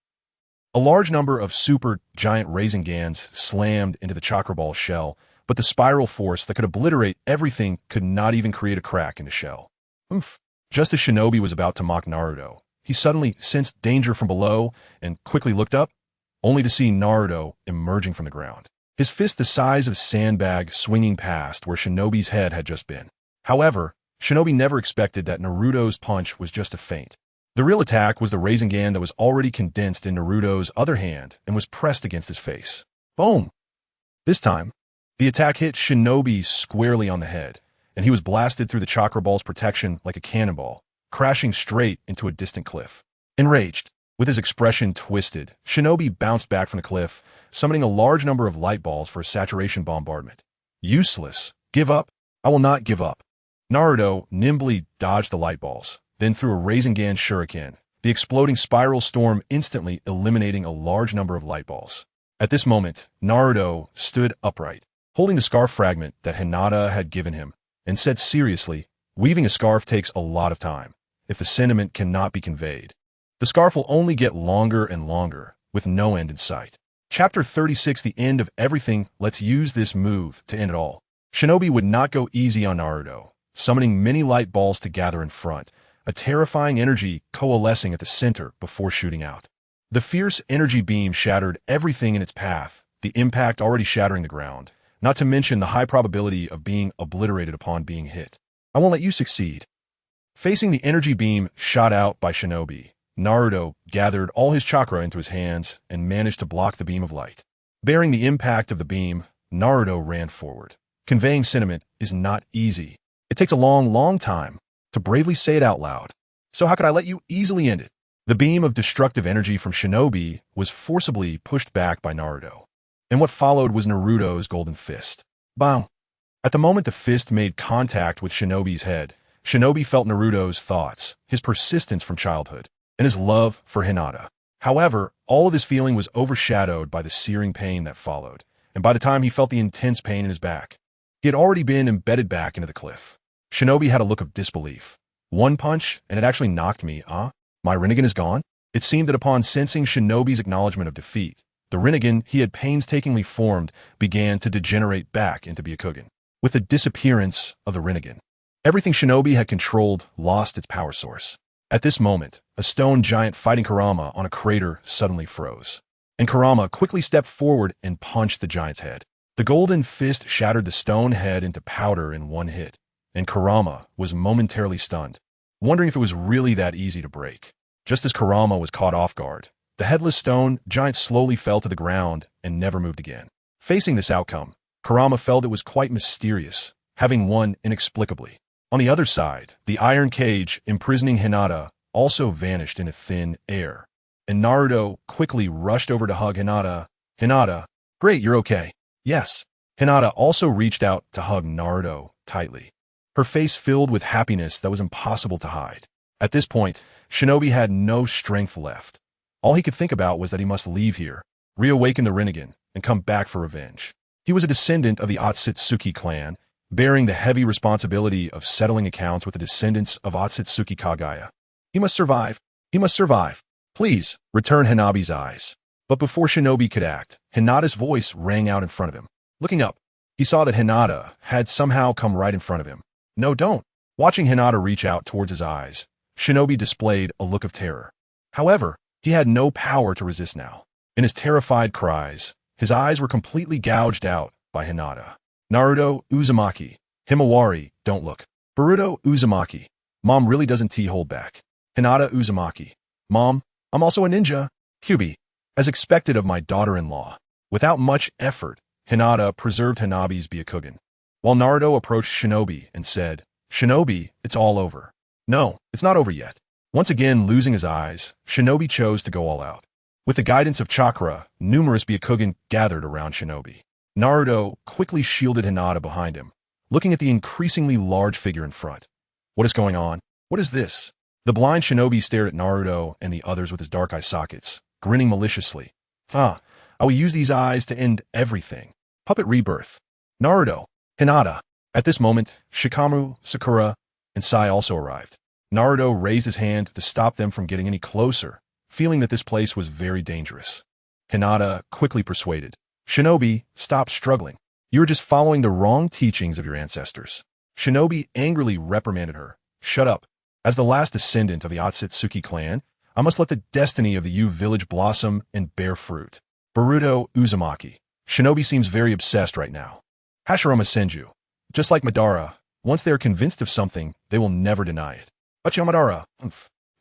A large number of super giant Rasengans slammed into the chakra ball shell, but the spiral force that could obliterate everything could not even create a crack in the shell. Oomph! Just as shinobi was about to mock Naruto, he suddenly sensed danger from below and quickly looked up, only to see Naruto emerging from the ground, his fist the size of a sandbag swinging past where shinobi's head had just been. However, shinobi never expected that Naruto's punch was just a feint. The real attack was the Rasengan that was already condensed in Naruto's other hand and was pressed against his face. Boom! This time, the attack hit shinobi squarely on the head, and he was blasted through the chakra ball's protection like a cannonball, crashing straight into a distant cliff. Enraged, with his expression twisted, shinobi bounced back from the cliff, summoning a large number of light balls for a saturation bombardment. Useless. Give up? I will not give up. Naruto nimbly dodged the light balls, then threw a Rasengan shuriken, the exploding spiral storm instantly eliminating a large number of light balls. At this moment, Naruto stood upright, holding the scarf fragment that Hinata had given him, and said seriously, "Weaving a scarf takes a lot of time. If the sentiment cannot be conveyed, the scarf will only get longer and longer, with no end in sight." Chapter 36, The End of Everything. Let's use this move to end it all. Shinobi would not go easy on Naruto, summoning many light balls to gather in front, a terrifying energy coalescing at the center before shooting out. The fierce energy beam shattered everything in its path, the impact already shattering the ground, not to mention the high probability of being obliterated upon being hit. I won't let you succeed. Facing the energy beam shot out by shinobi, Naruto gathered all his chakra into his hands and managed to block the beam of light. Bearing the impact of the beam, Naruto ran forward. Conveying sentiment is not easy. It takes a long time to bravely say it out loud. So how could I let you easily end it? The beam of destructive energy from shinobi was forcibly pushed back by Naruto, and what followed was Naruto's golden fist. Bam! At the moment the fist made contact with shinobi's head, shinobi felt Naruto's thoughts, his persistence from childhood, and his love for Hinata. However, all of this feeling was overshadowed by the searing pain that followed, and by the time he felt the intense pain in his back, he had already been embedded back into the cliff. Shinobi had a look of disbelief. One punch, and it actually knocked me, My Rinnegan is gone? It seemed that upon sensing Shinobi's acknowledgement of defeat, the Rinnegan he had painstakingly formed began to degenerate back into Byakugan. With the disappearance of the Rinnegan, everything Shinobi had controlled lost its power source. At this moment, a stone giant fighting Kurama on a crater suddenly froze, and Kurama quickly stepped forward and punched the giant's head. The golden fist shattered the stone head into powder in one hit, and Kurama was momentarily stunned, wondering if it was really that easy to break. Just as Kurama was caught off guard, the headless stone giant slowly fell to the ground and never moved again. Facing this outcome, Kurama felt it was quite mysterious, having won inexplicably. On the other side, the iron cage imprisoning Hinata also vanished in a thin air, and Naruto quickly rushed over to hug Hinata. Hinata, great, you're okay. Yes. Hinata also reached out to hug Naruto tightly, her face filled with happiness that was impossible to hide. At this point, Shinobi had no strength left. All he could think about was that he must leave here, reawaken the Rinnegan, and come back for revenge. He was a descendant of the Otsutsuki clan, bearing the heavy responsibility of settling accounts with the descendants of Otsutsuki Kagaya. He must survive. He must survive. Please, return Hanabi's eyes. But before Shinobi could act, Hinata's voice rang out in front of him. Looking up, he saw that Hinata had somehow come right in front of him. No, don't. Watching Hinata reach out towards his eyes, Shinobi displayed a look of terror. However, he had no power to resist now. In his terrified cries, his eyes were completely gouged out by Hinata. Naruto Uzumaki, Himawari, don't look. Naruto Uzumaki, Mom really doesn't hold back. Hinata Uzumaki, Mom, I'm also a ninja. Kyubi, as expected of my daughter-in-law. Without much effort, Hinata preserved Hanabi's Byakugan, while Naruto approached Shinobi and said, Shinobi, it's all over. No, it's not over yet. Once again losing his eyes, Shinobi chose to go all out. With the guidance of chakra, numerous Byakugan gathered around Shinobi. Naruto quickly shielded Hinata behind him, looking at the increasingly large figure in front. What is going on? What is this? The blind Shinobi stared at Naruto and the others with his dark eye sockets, grinning maliciously. I will use these eyes to end everything. Puppet rebirth. Naruto, Hinata. At this moment, Shikamaru, Sakura, and Sai also arrived. Naruto raised his hand to stop them from getting any closer, feeling that this place was very dangerous. Hinata quickly persuaded. Shinobi, stop struggling. You are just following the wrong teachings of your ancestors. Shinobi angrily reprimanded her. Shut up. As the last descendant of the Otsutsuki clan, I must let the destiny of the U village blossom and bear fruit. Naruto Uzumaki. Shinobi seems very obsessed right now. Hashirama Senju. Just like Madara, once they are convinced of something, they will never deny it. Madara.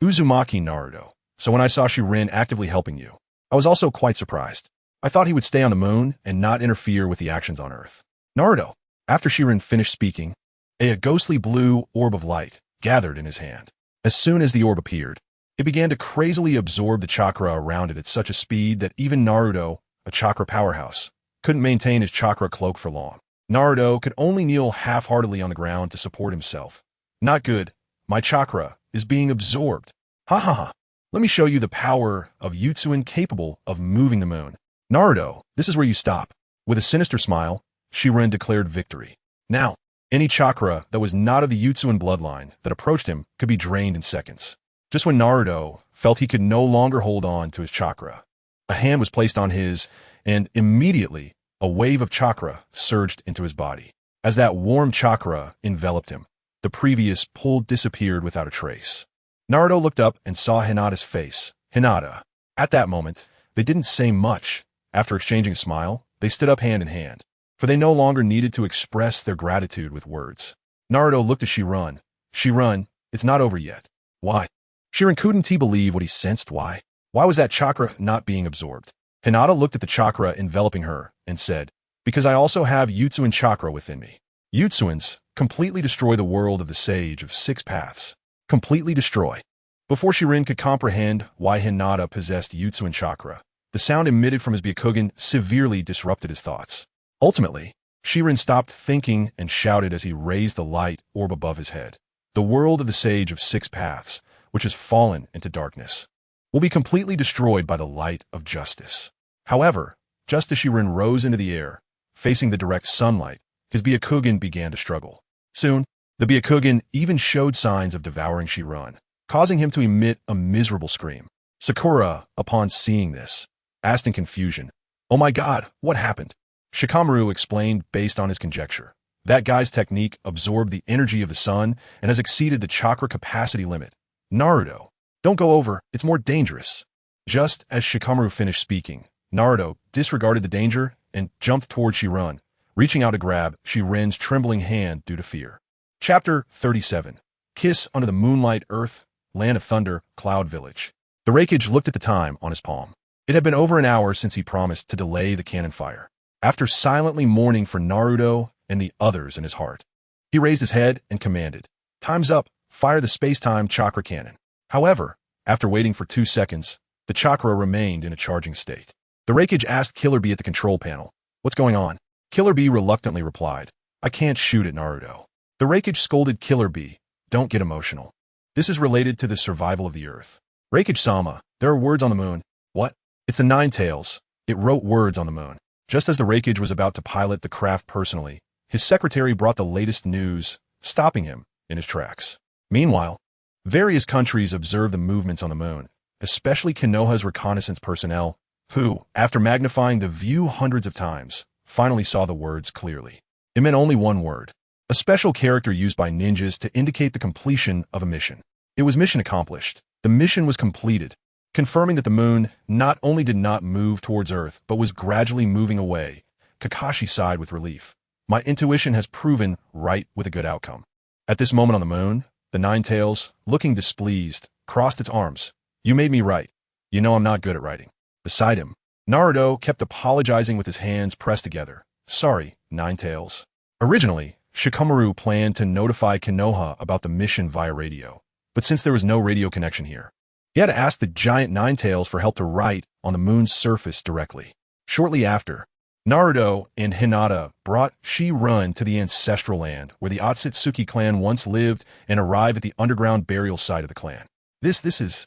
Uzumaki Naruto. So when I saw Shirin actively helping you, I was also quite surprised. I thought he would stay on the moon and not interfere with the actions on Earth. Naruto. After Shirin finished speaking, a ghostly blue orb of light gathered in his hand. As soon as the orb appeared, it began to crazily absorb the chakra around it at such a speed that even Naruto, a chakra powerhouse, couldn't maintain his chakra cloak for long. Naruto could only kneel half-heartedly on the ground to support himself. Not good. My chakra is being absorbed. Ha ha ha. Let me show you the power of Utsuin capable of moving the moon. Naruto, this is where you stop. With a sinister smile, Shirin declared victory. Now, any chakra that was not of the Utsuin bloodline that approached him could be drained in seconds. Just when Naruto felt he could no longer hold on to his chakra, a hand was placed on his, and immediately a wave of chakra surged into his body. As that warm chakra enveloped him, the previous pull disappeared without a trace. Naruto looked up and saw Hinata's face. Hinata. At that moment, they didn't say much. After exchanging a smile, they stood up hand in hand, for they no longer needed to express their gratitude with words. Naruto looked at Shirin. Shirin, it's not over yet. Why? Shirin couldn't believe what he sensed. Why? Why was that chakra not being absorbed? Hinata looked at the chakra enveloping her and said, because I also have Utsuin chakra within me. Utsuins completely destroy the world of the Sage of Six Paths. Completely destroy. Before Shirin could comprehend why Hinata possessed Utsuin chakra, the sound emitted from his Byakugan severely disrupted his thoughts. Ultimately, Shirin stopped thinking and shouted as he raised the light orb above his head. The world of the Sage of Six Paths, which has fallen into darkness, will be completely destroyed by the light of justice. However, just as Shirin rose into the air, facing the direct sunlight, his Byakugan began to struggle. Soon, the Byakugan even showed signs of devouring Shirin, causing him to emit a miserable scream. Sakura, upon seeing this, asked in confusion, "Oh my god, what happened?" Shikamaru explained based on his conjecture. That guy's technique absorbed the energy of the sun and has exceeded the chakra capacity limit. Naruto, don't go over, it's more dangerous. Just as Shikamaru finished speaking, Naruto disregarded the danger and jumped toward Shiran, reaching out to grab Shiran's trembling hand due to fear. Chapter 37. Kiss Under the Moonlight Earth, Land of Thunder, Cloud Village. The Raikage looked at the time on his palm. It had been over an hour since he promised to delay the cannon fire. After silently mourning for Naruto and the others in his heart, he raised his head and commanded, "Time's up, fire the space-time chakra cannon." However, after waiting for 2 seconds, the chakra remained in a charging state. The Raikage asked Killer Bee at the control panel, "What's going on?" Killer Bee reluctantly replied, "I can't shoot at Naruto." The Raikage scolded Killer Bee, "Don't get emotional. This is related to the survival of the Earth." "Raikage-sama, there are words on the moon." "What?" "It's the Nine Tails. It wrote words on the moon." Just as the Raikage was about to pilot the craft personally, his secretary brought the latest news, stopping him in his tracks. Meanwhile, various countries observed the movements on the moon, especially Konoha's reconnaissance personnel, who, after magnifying the view hundreds of times, finally saw the words clearly. It meant only one word, a special character used by ninjas to indicate the completion of a mission. It was mission accomplished. The mission was completed, confirming that the moon not only did not move towards Earth, but was gradually moving away. Kakashi sighed with relief. My intuition has proven right with a good outcome. At this moment on the moon, the Nine Tails, looking displeased, crossed its arms. "You made me write. You know I'm not good at writing." Beside him, Naruto kept apologizing with his hands pressed together. "Sorry, Nine Tails." Originally, Shikamaru planned to notify Konoha about the mission via radio, but since there was no radio connection here, he had to ask the giant Nine Tails for help to write on the moon's surface directly. Shortly after, Naruto and Hinata brought Shiran to the ancestral land where the Otsutsuki clan once lived and arrived at the underground burial site of the clan. This is...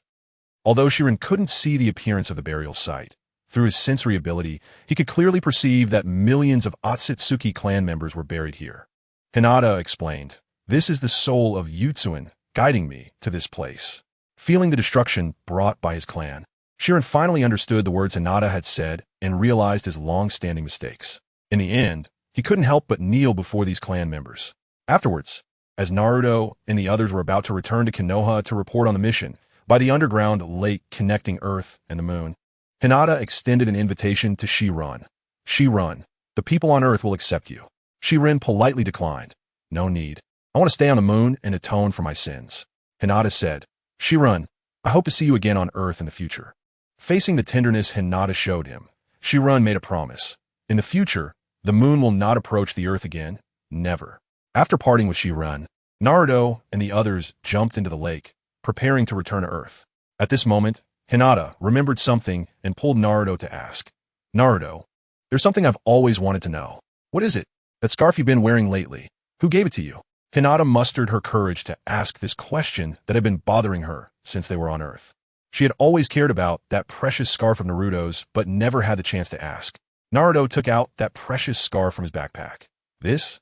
Although Shiran couldn't see the appearance of the burial site, through his sensory ability, he could clearly perceive that millions of Otsutsuki clan members were buried here. Hinata explained, "This is the soul of Yutsuin guiding me to this place." Feeling the destruction brought by his clan, Shiran finally understood the words Hinata had said and realized his long-standing mistakes. In the end, he couldn't help but kneel before these clan members. Afterwards, as Naruto and the others were about to return to Konoha to report on the mission, by the underground lake connecting Earth and the moon, Hinata extended an invitation to Shiran. "Shiran, the people on Earth will accept you." Shiran politely declined. "No need. I want to stay on the moon and atone for my sins." Hinata said, "Shiran, I hope to see you again on Earth in the future." Facing the tenderness Hinata showed him, Shiran made a promise. In the future, the moon will not approach the Earth again. Never. After parting with Shiran, Naruto and the others jumped into the lake, preparing to return to Earth. At this moment, Hinata remembered something and pulled Naruto to ask, "Naruto, there's something I've always wanted to know. What is it? That scarf you've been wearing lately. Who gave it to you?" Hinata mustered her courage to ask this question that had been bothering her since they were on Earth. She had always cared about that precious scarf of Naruto's, but never had the chance to ask. Naruto took out that precious scarf from his backpack. This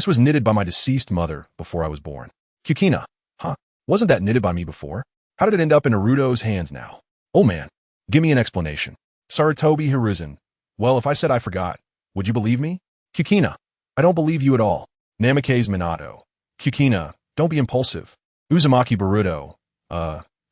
was knitted by my deceased mother before I was born." "Kukina, huh? Wasn't that knitted by me before? How did it end up in Naruto's hands now?" "Oh man, give me an explanation." "Sarutobi Hiruzen. Well, if I said I forgot, would you believe me?" "Kukina, I don't believe you at all." "Namikaze Minato. Kukina, don't be impulsive." "Uzumaki Baruto.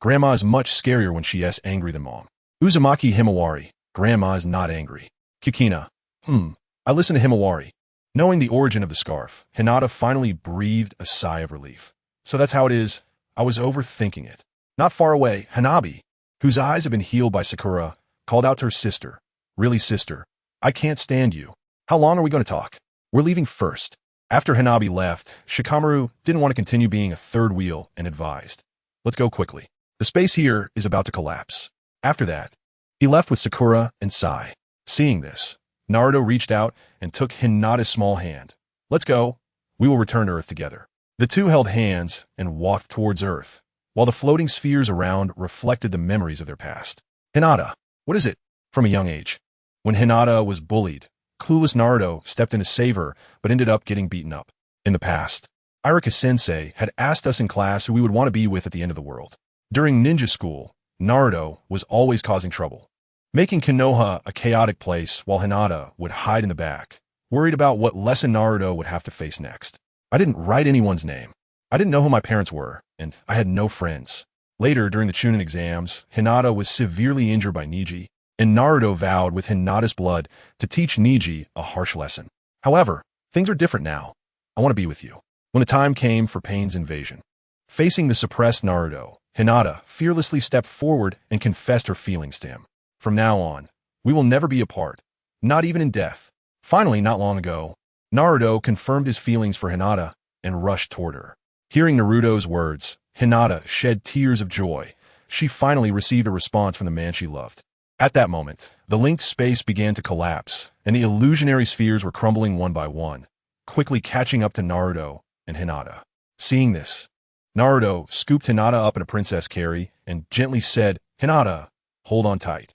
Grandma is much scarier when she is angry than mom." "Uzumaki Himawari. Grandma is not angry." "Kukina. I listened to Himawari." Knowing the origin of the scarf, Hinata finally breathed a sigh of relief. "So that's how it is. I was overthinking it." Not far away, Hanabi, whose eyes had been healed by Sakura, called out to her sister, "Really, sister, I can't stand you. How long are we going to talk? We're leaving first." After Hanabi left, Shikamaru didn't want to continue being a third wheel and advised, "Let's go quickly. The space here is about to collapse." After that, he left with Sakura and Sai. Seeing this, Naruto reached out and took Hinata's small hand. "Let's go. We will return to Earth together." The two held hands and walked towards Earth, while the floating spheres around reflected the memories of their past. "Hinata, what is it?" From a young age, when Hinata was bullied, clueless Naruto stepped in to save her, but ended up getting beaten up. In the past, Irika-sensei had asked us in class who we would want to be with at the end of the world. During ninja school, Naruto was always causing trouble, making Konoha a chaotic place while Hinata would hide in the back, worried about what lesson Naruto would have to face next. I didn't write anyone's name. I didn't know who my parents were, and I had no friends. Later, during the Chunin exams, Hinata was severely injured by Neji, and Naruto vowed with Hinata's blood to teach Neji a harsh lesson. However, things are different now. I want to be with you. When the time came for Pain's invasion, facing the suppressed Naruto, Hinata fearlessly stepped forward and confessed her feelings to him. From now on, we will never be apart, not even in death. Finally, not long ago, Naruto confirmed his feelings for Hinata and rushed toward her. Hearing Naruto's words, Hinata shed tears of joy. She finally received a response from the man she loved. At that moment, the linked space began to collapse, and the illusionary spheres were crumbling one by one, quickly catching up to Naruto and Hinata. Seeing this, Naruto scooped Hinata up in a princess carry and gently said, "Hinata, hold on tight."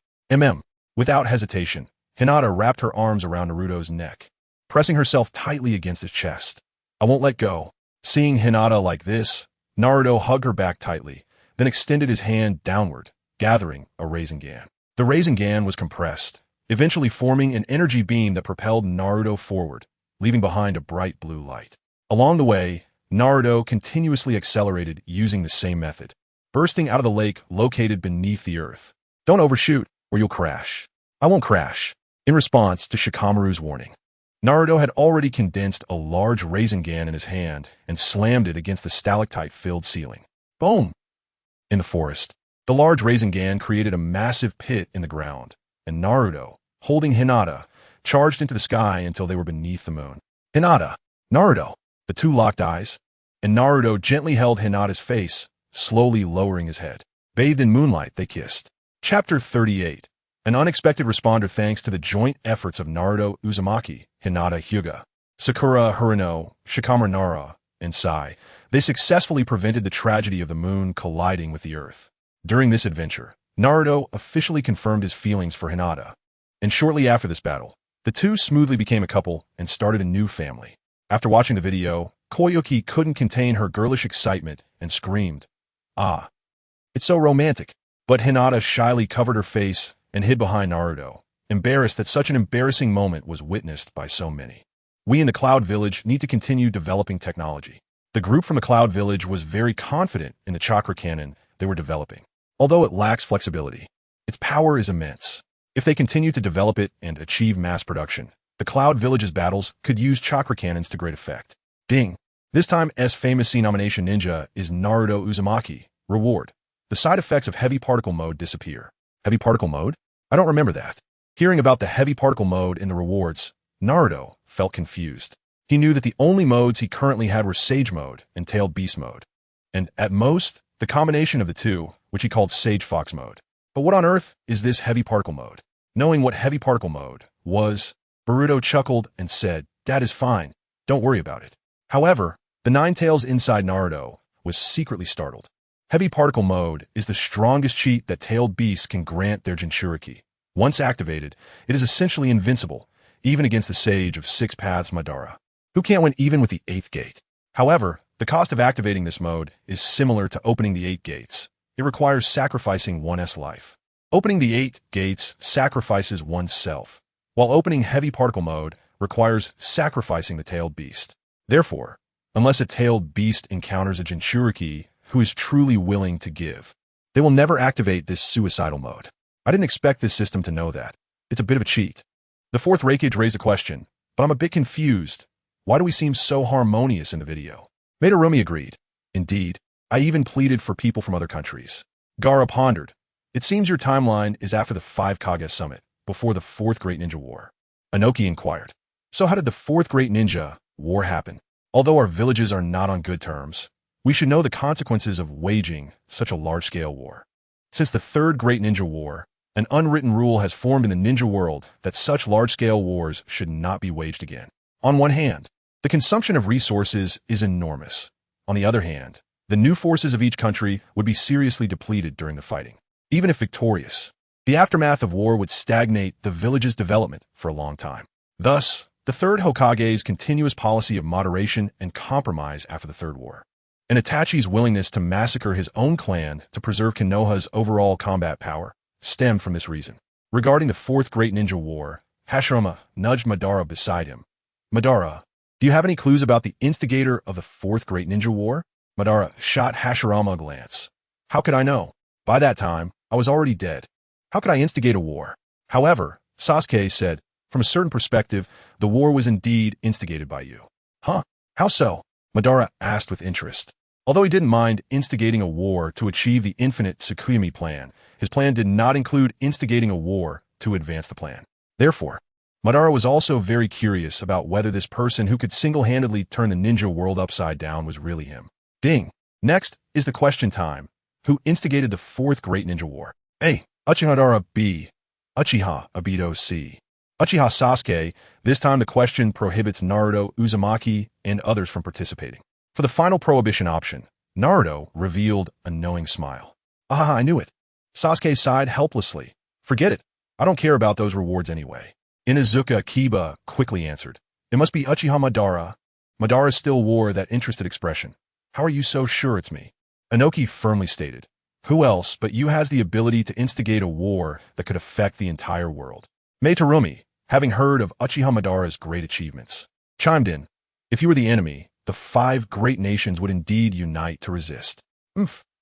Without hesitation, Hinata wrapped her arms around Naruto's neck, pressing herself tightly against his chest. "I won't let go." Seeing Hinata like this, Naruto hugged her back tightly, then extended his hand downward, gathering a Rasengan. The Rasengan was compressed, eventually forming an energy beam that propelled Naruto forward, leaving behind a bright blue light. Along the way, Naruto continuously accelerated using the same method, bursting out of the lake located beneath the earth. "Don't overshoot, or you'll crash." "I won't crash." In response to Shikamaru's warning, Naruto had already condensed a large Rasengan in his hand and slammed it against the stalactite-filled ceiling. Boom! In the forest, the large Rasengan created a massive pit in the ground, and Naruto, holding Hinata, charged into the sky until they were beneath the moon. "Hinata! Naruto!" The two locked eyes, and Naruto gently held Hinata's face, slowly lowering his head. Bathed in moonlight, they kissed. Chapter 38. An unexpected responder thanks to the joint efforts of Naruto Uzumaki, Hinata Hyuga, Sakura Hirano, Shikamaru Nara, and Sai. They successfully prevented the tragedy of the moon colliding with the earth. During this adventure, Naruto officially confirmed his feelings for Hinata, and shortly after this battle, the two smoothly became a couple and started a new family. After watching the video, Koyuki couldn't contain her girlish excitement and screamed, "Ah, it's so romantic." But Hinata shyly covered her face and hid behind Naruto, embarrassed that such an embarrassing moment was witnessed by so many. We in the Cloud Village need to continue developing technology. The group from the Cloud Village was very confident in the chakra cannon they were developing. Although it lacks flexibility, its power is immense. If they continue to develop it and achieve mass production, the Cloud Village's battles could use chakra cannons to great effect. Ding! This time famous C nomination ninja is Naruto Uzumaki. Reward. The side effects of heavy particle mode disappear. Heavy particle mode? I don't remember that. Hearing about the heavy particle mode in the rewards, Naruto felt confused. He knew that the only modes he currently had were Sage Mode and Tailed Beast Mode, and at most, the combination of the two, which he called Sage Fox Mode. But what on earth is this heavy particle mode? Knowing what heavy particle mode was, Boruto chuckled and said, "That is fine, don't worry about it." However, the Nine Tails inside Naruto was secretly startled. Heavy particle mode is the strongest cheat that tailed beasts can grant their Jinchuriki. Once activated, it is essentially invincible, even against the Sage of Six Paths Madara, who can't win even with the 8th gate. However, the cost of activating this mode is similar to opening the 8 gates. It requires sacrificing one's life. Opening the 8 gates sacrifices one's self, while opening heavy particle mode requires sacrificing the tailed beast. Therefore, unless a tailed beast encounters a Jinchuriki who is truly willing to give, they will never activate this suicidal mode. I didn't expect this system to know that. It's a bit of a cheat. The 4th Raikage raised a question, but I'm a bit confused. Why do we seem so harmonious in the video? Madarumi agreed. Indeed, I even pleaded for people from other countries. Gaara pondered. It seems your timeline is after the 5 Kage Summit, before the 4th Great Ninja War. Anoki inquired. So how did the 4th Great Ninja War happen? Although our villages are not on good terms, we should know the consequences of waging such a large-scale war. Since the 3rd Great Ninja War, an unwritten rule has formed in the ninja world that such large-scale wars should not be waged again. On one hand, the consumption of resources is enormous. On the other hand, the new forces of each country would be seriously depleted during the fighting. Even if victorious, the aftermath of war would stagnate the village's development for a long time. Thus, the 3rd Hokage's continuous policy of moderation and compromise after the 3rd War. and Itachi's willingness to massacre his own clan to preserve Konoha's overall combat power stemmed from this reason. Regarding the Fourth Great Ninja War, Hashirama nudged Madara beside him. Madara, do you have any clues about the instigator of the Fourth Great Ninja War? Madara shot Hashirama a glance. How could I know? By that time, I was already dead. How could I instigate a war? However, Sasuke said, from a certain perspective, the war was indeed instigated by you. Huh? How so? Madara asked with interest. Although he didn't mind instigating a war to achieve the infinite Tsukuyami plan, his plan did not include instigating a war to advance the plan. Therefore, Madara was also very curious about whether this person who could single-handedly turn the ninja world upside down was really him. Ding! Next is the question time. Who instigated the Fourth Great Ninja War? A. Uchiha Madara. B. Uchiha Obito. C. Uchiha Sasuke. This time the question prohibits Naruto Uzumaki and others from participating. For the final prohibition option, Naruto revealed a knowing smile. Ah, I knew it. Sasuke sighed helplessly. Forget it. I don't care about those rewards anyway. Inuzuka Kiba quickly answered. It must be Uchiha Madara. Madara still wore that interested expression. How are you so sure it's me? Inoki firmly stated. Who else but you has the ability to instigate a war that could affect the entire world? Meitarumi, having heard of Uchiha Madara's great achievements, chimed in. If you were the enemy, the 5 great nations would indeed unite to resist.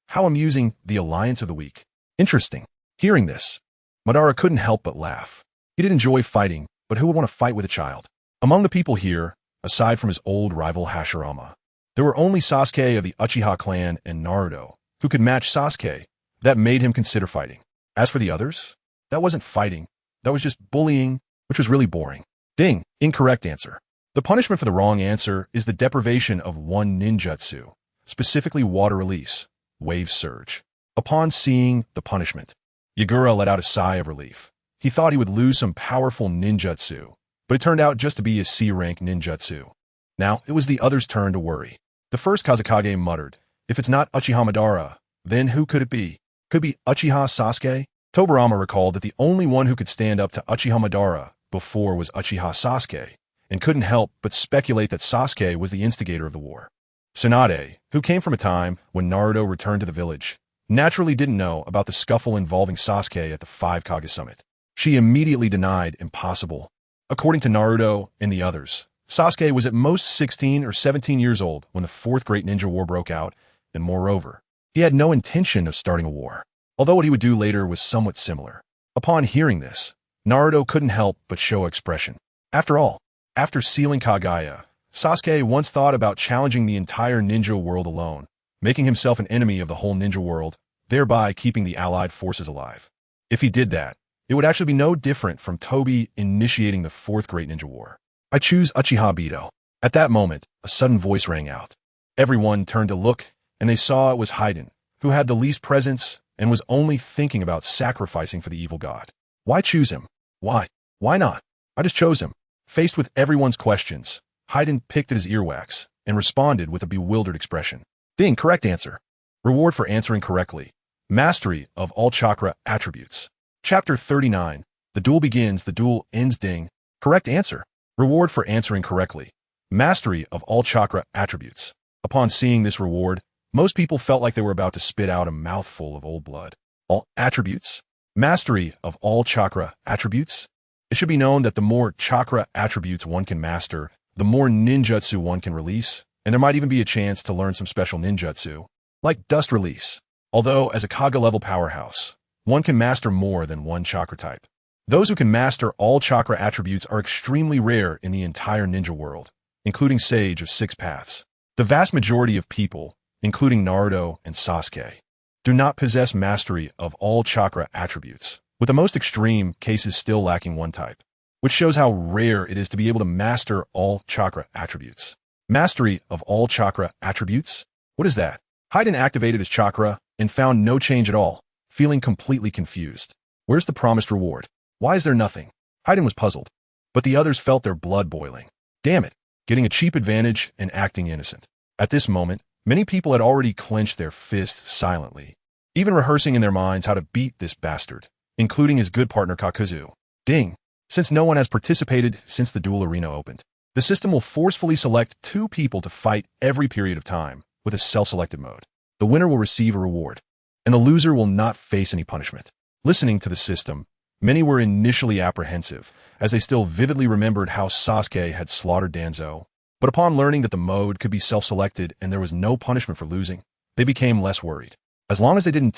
How amusing, the alliance of the weak. Interesting. Hearing this, Madara couldn't help but laugh. He did enjoy fighting, but who would want to fight with a child? Among the people here, aside from his old rival Hashirama, there were only Sasuke of the Uchiha clan and Naruto, who could match Sasuke. That made him consider fighting. As for the others, that wasn't fighting. That was just bullying, which was really boring. Ding! Incorrect answer. The punishment for the wrong answer is the deprivation of 1 ninjutsu, specifically water release, wave surge. Upon seeing the punishment, Yagura let out a sigh of relief. He thought he would lose some powerful ninjutsu, but it turned out just to be a C-rank ninjutsu. Now, it was the others' turn to worry. The first Kazekage muttered, if it's not Uchiha Madara, then who could it be? Could it be Uchiha Sasuke? Tobirama recalled that the only one who could stand up to Uchiha Madara before was Uchiha Sasuke, and couldn't help but speculate that Sasuke was the instigator of the war. Tsunade, who came from a time when Naruto returned to the village, naturally didn't know about the scuffle involving Sasuke at the 5 Kage Summit. She immediately denied impossible. According to Naruto and the others, Sasuke was at most 16 or 17 years old when the Fourth Great Ninja War broke out, and moreover, he had no intention of starting a war, although what he would do later was somewhat similar. Upon hearing this, Naruto couldn't help but show expression. After all, after sealing Kaguya, Sasuke once thought about challenging the entire ninja world alone, making himself an enemy of the whole ninja world, thereby keeping the allied forces alive. If he did that, it would actually be no different from Tobi initiating the Fourth Great Ninja War. I choose Uchiha Obito. At that moment, a sudden voice rang out. Everyone turned to look, and they saw it was Haiden, who had the least presence and was only thinking about sacrificing for the evil god. Why choose him? Why? Why not? I just chose him. Faced with everyone's questions, Haiden picked at his earwax and responded with a bewildered expression. Ding, correct answer. Reward for answering correctly. Mastery of all chakra attributes. Chapter 39. The duel begins, the duel ends. Ding. Correct answer. Reward for answering correctly. Mastery of all chakra attributes. Upon seeing this reward, most people felt like they were about to spit out a mouthful of old blood. All attributes? Mastery of all chakra attributes? It should be known that the more chakra attributes one can master, the more ninjutsu one can release, and there might even be a chance to learn some special ninjutsu, like dust release. Although, as a Kaga-level powerhouse, one can master more than one chakra type. Those who can master all chakra attributes are extremely rare in the entire ninja world, including Sage of 6 Paths. The vast majority of people, including Naruto and Sasuke, do not possess mastery of all chakra attributes, with the most extreme cases still lacking one type, which shows how rare it is to be able to master all chakra attributes. Mastery of all chakra attributes? What is that? Haiden activated his chakra and found no change at all, feeling completely confused. Where's the promised reward? Why is there nothing? Haiden was puzzled, but the others felt their blood boiling. Damn it, getting a cheap advantage and acting innocent. At this moment, many people had already clenched their fists silently, even rehearsing in their minds how to beat this bastard, including his good partner Kakuzu. Ding! Since no one has participated since the duel arena opened, the system will forcefully select 2 people to fight every period of time, with a self-selected mode. The winner will receive a reward, and the loser will not face any punishment. Listening to the system, many were initially apprehensive, as they still vividly remembered how Sasuke had slaughtered Danzo. But upon learning that the mode could be self-selected and there was no punishment for losing, they became less worried. As long as they didn't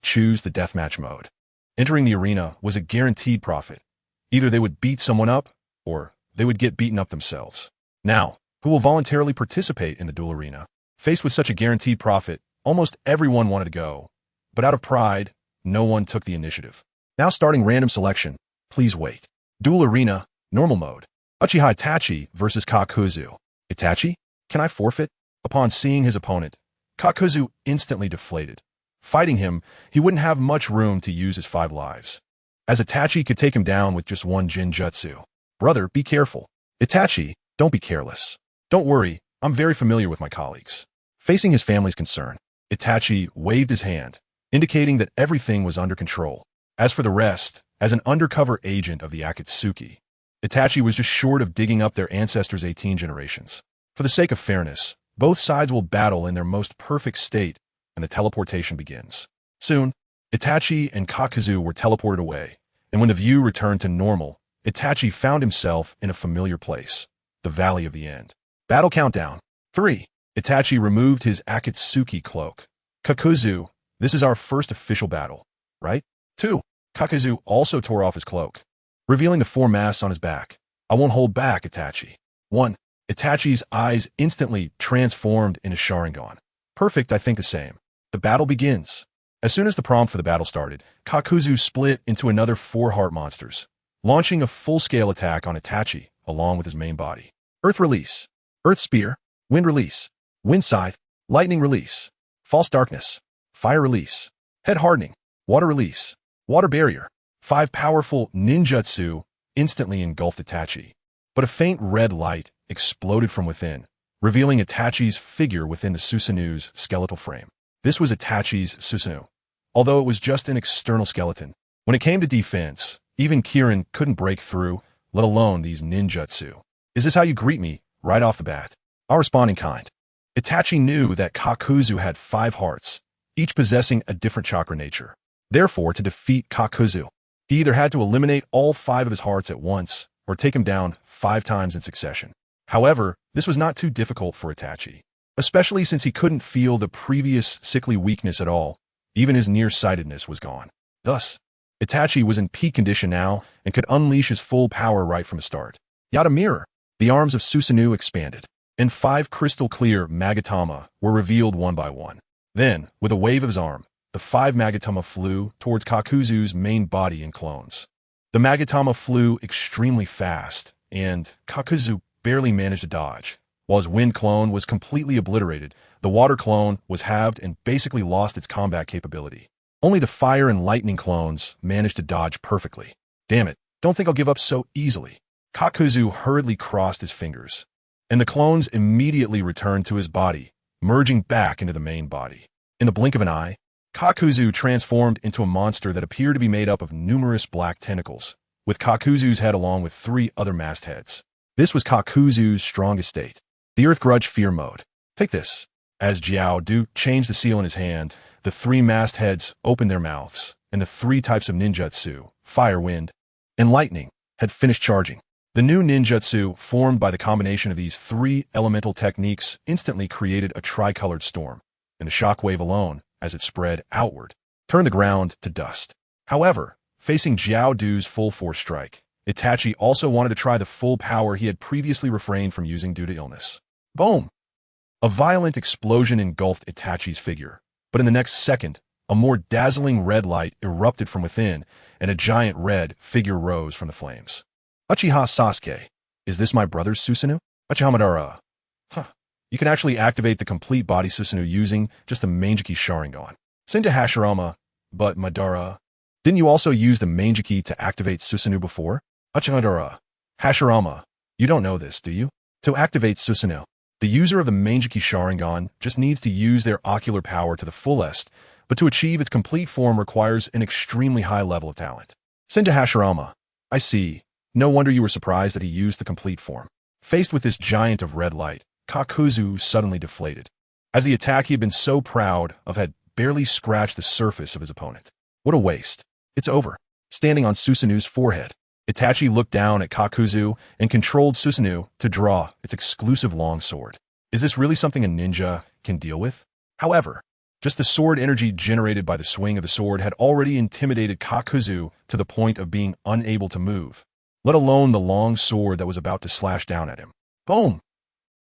choose the deathmatch mode, entering the arena was a guaranteed profit. Either they would beat someone up, or they would get beaten up themselves. Now, who will voluntarily participate in the duel arena? Faced with such a guaranteed profit, almost everyone wanted to go. But out of pride, no one took the initiative. Now starting random selection, please wait. Duel arena, normal mode. Uchiha Itachi versus Kakuzu. Itachi? Can I forfeit? Upon seeing his opponent, Kakuzu instantly deflated. Fighting him, he wouldn't have much room to use his 5 lives, as Itachi could take him down with just one Jinjutsu. Brother, be careful. Itachi, don't be careless. Don't worry, I'm very familiar with my colleagues. Facing his family's concern, Itachi waved his hand, indicating that everything was under control. As for the rest, as an undercover agent of the Akatsuki, Itachi was just short of digging up their ancestors' 18 generations. For the sake of fairness, both sides will battle in their most perfect state, and the teleportation begins. Soon, Itachi and Kakuzu were teleported away, and when the view returned to normal, Itachi found himself in a familiar place, the Valley of the End. Battle countdown. 3. Itachi removed his Akatsuki cloak. Kakuzu, this is our first official battle, right? 2. Kakuzu also tore off his cloak, revealing the 4 masks on his back. I won't hold back, Itachi. 1. Itachi's eyes instantly transformed into Sharingan. Perfect, I think the same. The battle begins. As soon as the prompt for the battle started, Kakuzu split into another 4 heart monsters, launching a full-scale attack on Itachi, along with his main body. Earth release. Earth spear. Wind release. Wind scythe. Lightning release. False darkness. Fire release. Head hardening. Water release. Water barrier. 5 powerful ninjutsu instantly engulfed Itachi. But a faint red light exploded from within, revealing Itachi's figure within the Susanu's skeletal frame. This was Itachi's Susanoo, although it was just an external skeleton. When it came to defense, even Kirin couldn't break through, let alone these ninjutsu. Is this how you greet me, right off the bat? I'll respond in kind. Itachi knew that Kakuzu had 5 hearts, each possessing a different chakra nature. Therefore, to defeat Kakuzu, he either had to eliminate all 5 of his hearts at once, or take him down 5 times in succession. However, this was not too difficult for Itachi, especially since he couldn't feel the previous sickly weakness at all. Even his nearsightedness was gone. Thus, Itachi was in peak condition now and could unleash his full power right from the start. Yada mirror. The arms of Susanoo expanded, and 5 crystal-clear Magatama were revealed one by one. Then, with a wave of his arm, the 5 Magatama flew towards Kakuzu's main body and clones. The Magatama flew extremely fast, and Kakuzu barely managed to dodge. While his wind clone was completely obliterated, the water clone was halved and basically lost its combat capability. Only the fire and lightning clones managed to dodge perfectly. Damn it, don't think I'll give up so easily. Kakuzu hurriedly crossed his fingers, and the clones immediately returned to his body, merging back into the main body. In the blink of an eye, Kakuzu transformed into a monster that appeared to be made up of numerous black tentacles, with Kakuzu's head along with 3 other mastheads. This was Kakuzu's strongest state, the Earth Grudge Fear mode. Take this. As Jiao Du changed the seal in his hand, the 3 mastheads opened their mouths, and the 3 types of ninjutsu, fire, wind, and lightning, had finished charging. The new ninjutsu, formed by the combination of these 3 elemental techniques, instantly created a tricolored storm, and the shockwave alone, as it spread outward, turned the ground to dust. However, facing Jiao Du's full-force strike, Itachi also wanted to try the full power he had previously refrained from using due to illness. Boom! A violent explosion engulfed Itachi's figure, but in the next second, a more dazzling red light erupted from within, and a giant red figure rose from the flames. Uchiha Sasuke, is this my brother's Susanoo? Uchiha Madara. You can actually activate the complete body Susanoo using just the Manjiki Sharingan. Senju Hashirama, but Madara. Didn't you also use the Manjiki to activate Susanoo before? Uchiha Madara. Hashirama, you don't know this, do you? To activate Susanoo, the user of the Manjiki Sharingan just needs to use their ocular power to the fullest, but to achieve its complete form requires an extremely high level of talent. Senju Hashirama. I see. No wonder you were surprised that he used the complete form. Faced with this giant of red light, Kakuzu suddenly deflated. as the attack he had been so proud of had barely scratched the surface of his opponent. What a waste. It's over. Standing on Susanu's forehead, Itachi looked down at Kakuzu and controlled Susanoo to draw its exclusive long sword. Is this really something a ninja can deal with? However, just the sword energy generated by the swing of the sword had already intimidated Kakuzu to the point of being unable to move, let alone the long sword that was about to slash down at him. Boom!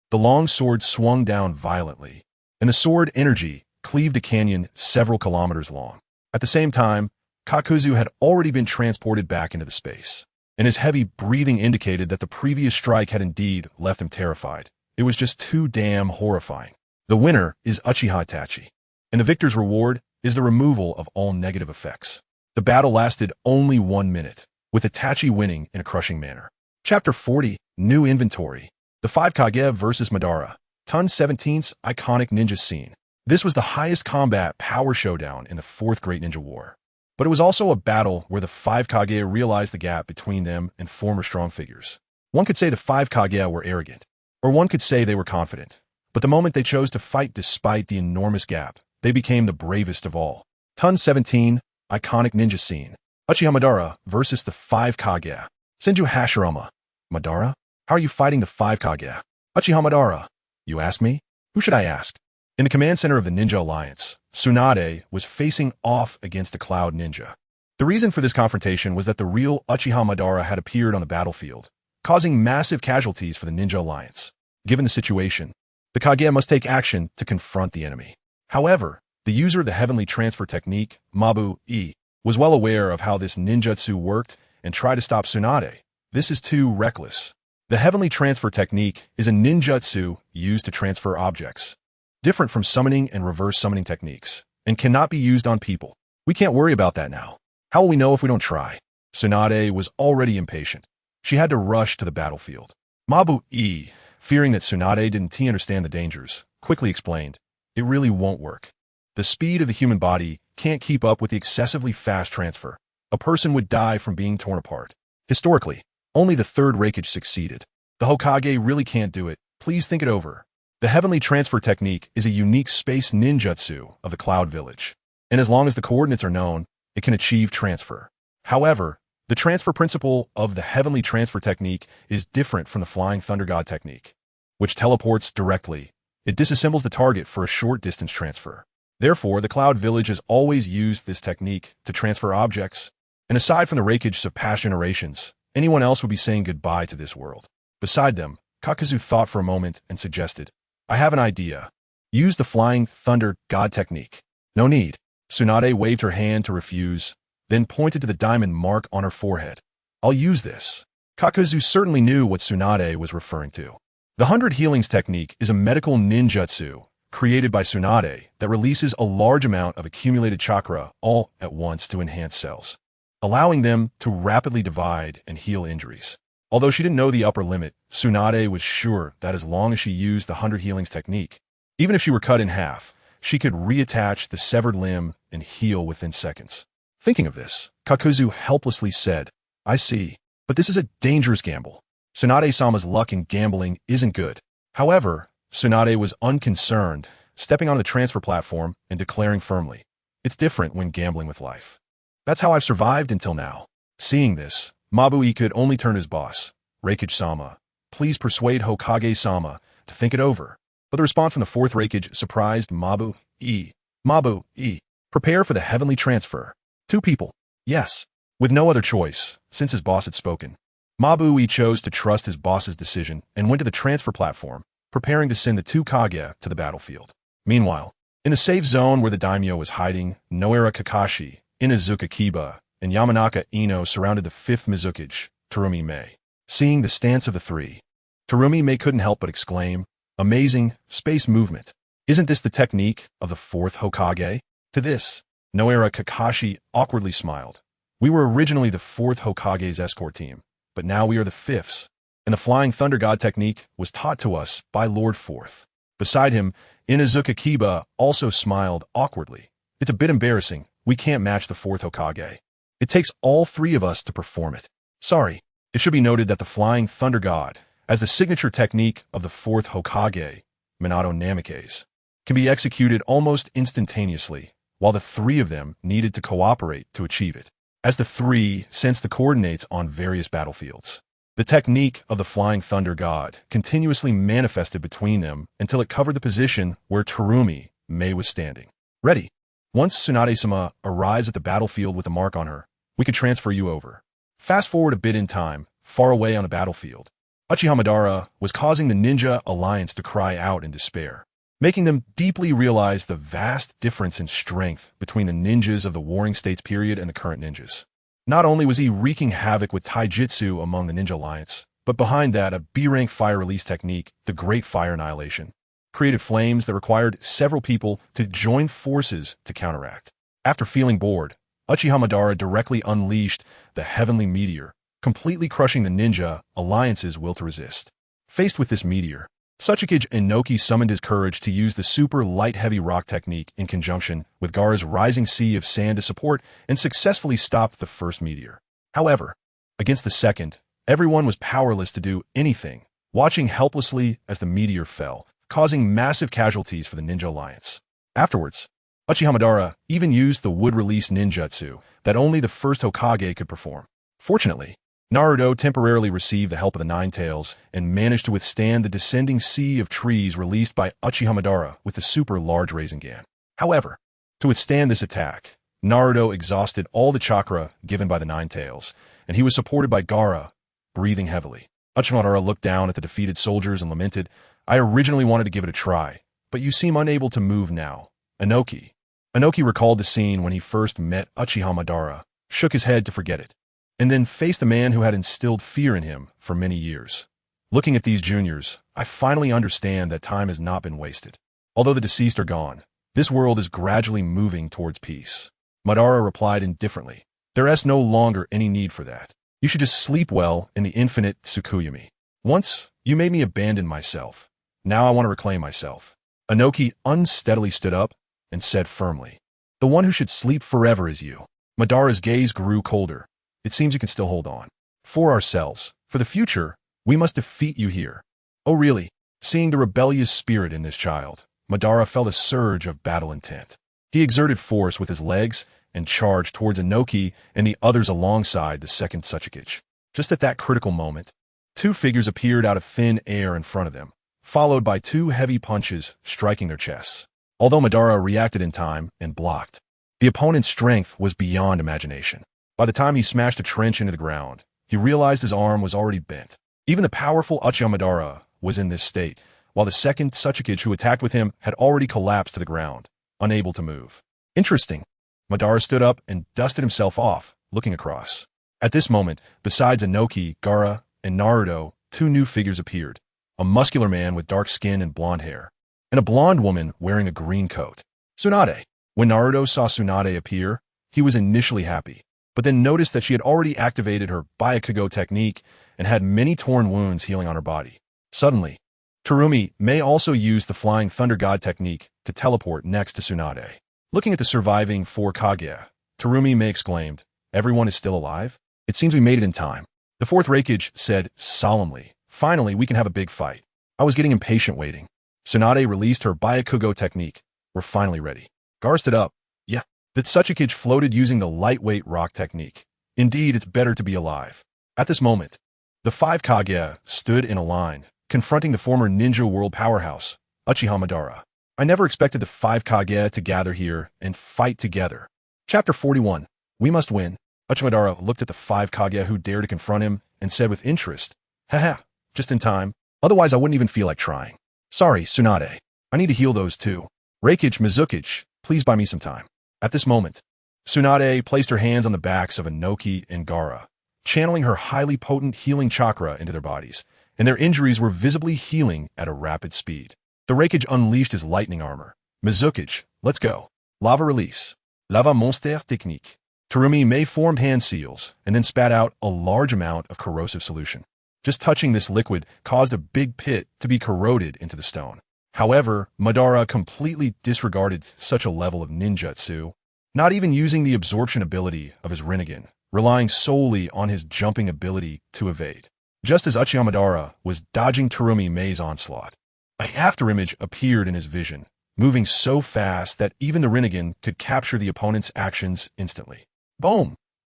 The long sword swung down violently, and the sword energy cleaved a canyon several kilometers long. At the same time, Kakuzu had already been transported back into the space, and his heavy breathing indicated that the previous strike had indeed left him terrified. It was just too damn horrifying. The winner is Uchiha Itachi, and the victor's reward is the removal of all negative effects. The battle lasted only 1 minute, with Itachi winning in a crushing manner. Chapter 40, New Inventory. The 5 Kage versus Madara. Ton 17's iconic ninja scene. This was the highest combat power showdown in the Fourth Great Ninja War. But it was also a battle where the 5 Kage realized the gap between them and former strong figures. One could say the 5 Kage were arrogant, or one could say they were confident. But the moment they chose to fight despite the enormous gap, they became the bravest of all. Ton 17, iconic ninja scene. Uchiha Madara versus the 5 Kage. Senju Hashirama. Madara? How are you fighting the 5 Kage? Uchiha Madara. You ask me? Who should I ask? In the command center of the Ninja Alliance, Tsunade was facing off against a Cloud Ninja. The reason for this confrontation was that the real Uchiha Madara had appeared on the battlefield, causing massive casualties for the Ninja Alliance. Given the situation, the Kage must take action to confront the enemy. However, the user of the Heavenly Transfer Technique, Mabu-E, was well aware of how this ninjutsu worked and tried to stop Tsunade. This is too reckless. The Heavenly Transfer Technique is a ninjutsu used to transfer objects, different from summoning and reverse summoning techniques, and cannot be used on people. We can't worry about that now. How will we know if we don't try? Tsunade was already impatient. She had to rush to the battlefield. Mabu-E, fearing that Tsunade didn't understand the dangers, quickly explained, it really won't work. The speed of the human body can't keep up with the excessively fast transfer. A person would die from being torn apart. Historically, only the third Raikage succeeded. The Hokage really can't do it. Please think it over. The Heavenly Transfer Technique is a unique space ninjutsu of the Cloud Village, and as long as the coordinates are known, it can achieve transfer. However, the transfer principle of the Heavenly Transfer Technique is different from the Flying Thunder God Technique, which teleports directly. It disassembles the target for a short distance transfer. Therefore, the Cloud Village has always used this technique to transfer objects, and aside from the Raikage of past generations, anyone else would be saying goodbye to this world. Beside them, Kakuzu thought for a moment and suggested, I have an idea. Use the Flying Thunder God Technique. No need. Tsunade waved her hand to refuse, then pointed to the diamond mark on her forehead. I'll use this. Kakuzu certainly knew what Tsunade was referring to. The 100 Healings Technique is a medical ninjutsu created by Tsunade that releases a large amount of accumulated chakra all at once to enhance cells, allowing them to rapidly divide and heal injuries. Although she didn't know the upper limit, Tsunade was sure that as long as she used the 100 Healings Technique, even if she were cut in half, she could reattach the severed limb and heal within seconds. Thinking of this, Kakuzu helplessly said, I see, but this is a dangerous gamble. Tsunade-sama's luck in gambling isn't good. However, Tsunade was unconcerned, stepping on the transfer platform and declaring firmly, it's different when gambling with life. That's how I've survived until now. Seeing this, Mabu-E could only turn to his boss, Raikage-sama. Please persuade Hokage-sama to think it over. But the response from the fourth Raikage surprised Mabu-E. Mabu-E, prepare for the heavenly transfer. 2 people. Yes. With no other choice, since his boss had spoken. Mabu-E chose to trust his boss's decision and went to the transfer platform, preparing to send the 2 Kage to the battlefield. Meanwhile, in the safe zone where the daimyo was hiding, Noera Kakashi, Inazuka Kiba, and Yamanaka Ino surrounded the 5th Mizukage, Terumi Mei. Seeing the stance of the 3, Terumi Mei couldn't help but exclaim, amazing, space movement. Isn't this the technique of the 4th Hokage? To this, Noera Kakashi awkwardly smiled. We were originally the 4th Hokage's escort team, but now we are the 5th's, and the Flying Thunder God Technique was taught to us by Lord 4th. Beside him, Inazuka Kiba also smiled awkwardly. It's a bit embarrassing. We can't match the 4th Hokage. It takes all 3 of us to perform it. Sorry. It should be noted that the Flying Thunder God, as the signature technique of the 4th Hokage, Minato Namikaze, can be executed almost instantaneously, while the three of them needed to cooperate to achieve it, as the three sensed the coordinates on various battlefields. The technique of the Flying Thunder God continuously manifested between them until it covered the position where Terumi Mei was standing. Ready. Once Tsunade-sama arrives at the battlefield with a mark on her, we can transfer you over. Fast forward a bit in time, far away on the battlefield. Uchiha Madara was causing the Ninja Alliance to cry out in despair, making them deeply realize the vast difference in strength between the ninjas of the Warring States period and the current ninjas. Not only was he wreaking havoc with taijutsu among the Ninja Alliance, but behind that a B-rank fire release technique, the Great Fire Annihilation, created flames that required several people to join forces to counteract. After feeling bored, Uchiha Madara directly unleashed the Heavenly Meteor, completely crushing the Ninja Alliance's will to resist. Faced with this meteor, Sasuke Inoki summoned his courage to use the super light-heavy rock technique in conjunction with Gaara's rising sea of sand to support and successfully stopped the first meteor. However, against the second, everyone was powerless to do anything, watching helplessly as the meteor fell, causing massive casualties for the Ninja Alliance. Afterwards, Uchiha Madara even used the wood-release ninjutsu that only the first Hokage could perform. Fortunately, Naruto temporarily received the help of the Nine Tails and managed to withstand the descending sea of trees released by Uchiha Madara with the super large Rasengan. However, to withstand this attack, Naruto exhausted all the chakra given by the Nine Tails, and he was supported by Gaara, breathing heavily. Uchiha Madara looked down at the defeated soldiers and lamented, "I originally wanted to give it a try, but you seem unable to move now." Inoki recalled the scene when he first met Uchiha Madara, shook his head to forget it, and then faced the man who had instilled fear in him for many years. Looking at these juniors, I finally understand that time has not been wasted. Although the deceased are gone, this world is gradually moving towards peace. Madara replied indifferently, "There is no longer any need for that. You should just sleep well in the infinite Tsukuyami. Once, you made me abandon myself. Now I want to reclaim myself." Inoki unsteadily stood up and said firmly, "The one who should sleep forever is you." Madara's gaze grew colder. "It seems you can still hold on. For ourselves, for the future, we must defeat you here." Oh really? Seeing the rebellious spirit in this child, Madara felt a surge of battle intent. He exerted force with his legs and charged towards Inoki and the others alongside the second Sasuke. Just at that critical moment, two figures appeared out of thin air in front of them, followed by two heavy punches striking their chests. Although Madara reacted in time and blocked, the opponent's strength was beyond imagination. By the time he smashed a trench into the ground, he realized his arm was already bent. Even the powerful Uchiha Madara was in this state, while the second Sasuke who attacked with him had already collapsed to the ground, unable to move. Interesting. Madara stood up and dusted himself off, looking across. At this moment, besides Inoki, Gaara, and Naruto, two new figures appeared, a muscular man with dark skin and blonde hair, and a blonde woman wearing a green coat. Tsunade. When Naruto saw Tsunade appear, he was initially happy, but then noticed that she had already activated her Byakugo technique and had many torn wounds healing on her body. Suddenly, Terumi Mei also used the Flying Thunder God technique to teleport next to Tsunade. Looking at the surviving four Kage, Terumi Mei exclaimed, "Everyone is still alive? It seems we made it in time." The fourth Raikage said solemnly, "Finally, we can have a big fight. I was getting impatient waiting." Tsunade released her Byakugo technique. "We're finally ready." Gaara stood up. "Yeah." The Tsuchikage floated using the lightweight rock technique. "Indeed, it's better to be alive." At this moment, the five Kage stood in a line, confronting the former ninja world powerhouse, Uchiha Madara. I never expected the five Kage to gather here and fight together. Chapter 41. We must win. Uchiha Madara looked at the five Kage who dared to confront him and said with interest, "Haha, just in time. Otherwise I wouldn't even feel like trying. Sorry, Tsunade. I need to heal those too. Raikage Mizukage, please buy me some time." At this moment, Tsunade placed her hands on the backs of Inoki and Gaara, channeling her highly potent healing chakra into their bodies, and their injuries were visibly healing at a rapid speed. The Raikage unleashed his lightning armor. "Mizukage, let's go." Lava release. Lava monster technique. Terumi Mei formed hand seals and then spat out a large amount of corrosive solution. Just touching this liquid caused a big pit to be corroded into the stone. However, Madara completely disregarded such a level of ninjutsu, not even using the absorption ability of his Rinnegan, relying solely on his jumping ability to evade. Just as Uchiha Madara was dodging Terumi Mei's onslaught, a afterimage appeared in his vision, moving so fast that even the Rinnegan could capture the opponent's actions instantly. Boom!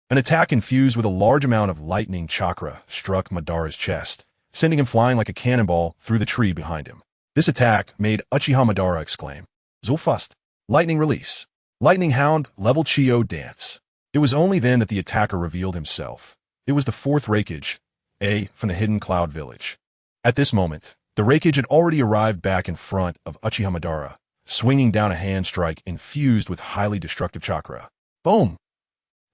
An attack infused with a large amount of lightning chakra struck Madara's chest, sending him flying like a cannonball through the tree behind him. This attack made Uchiha Madara exclaim, "Zulfust! Lightning release! Lightning Hound, level Chio dance!" It was only then that the attacker revealed himself. It was the fourth Raikage, from the hidden cloud village. At this moment, the Raikage had already arrived back in front of Uchiha Madara, swinging down a hand strike infused with highly destructive chakra. Boom!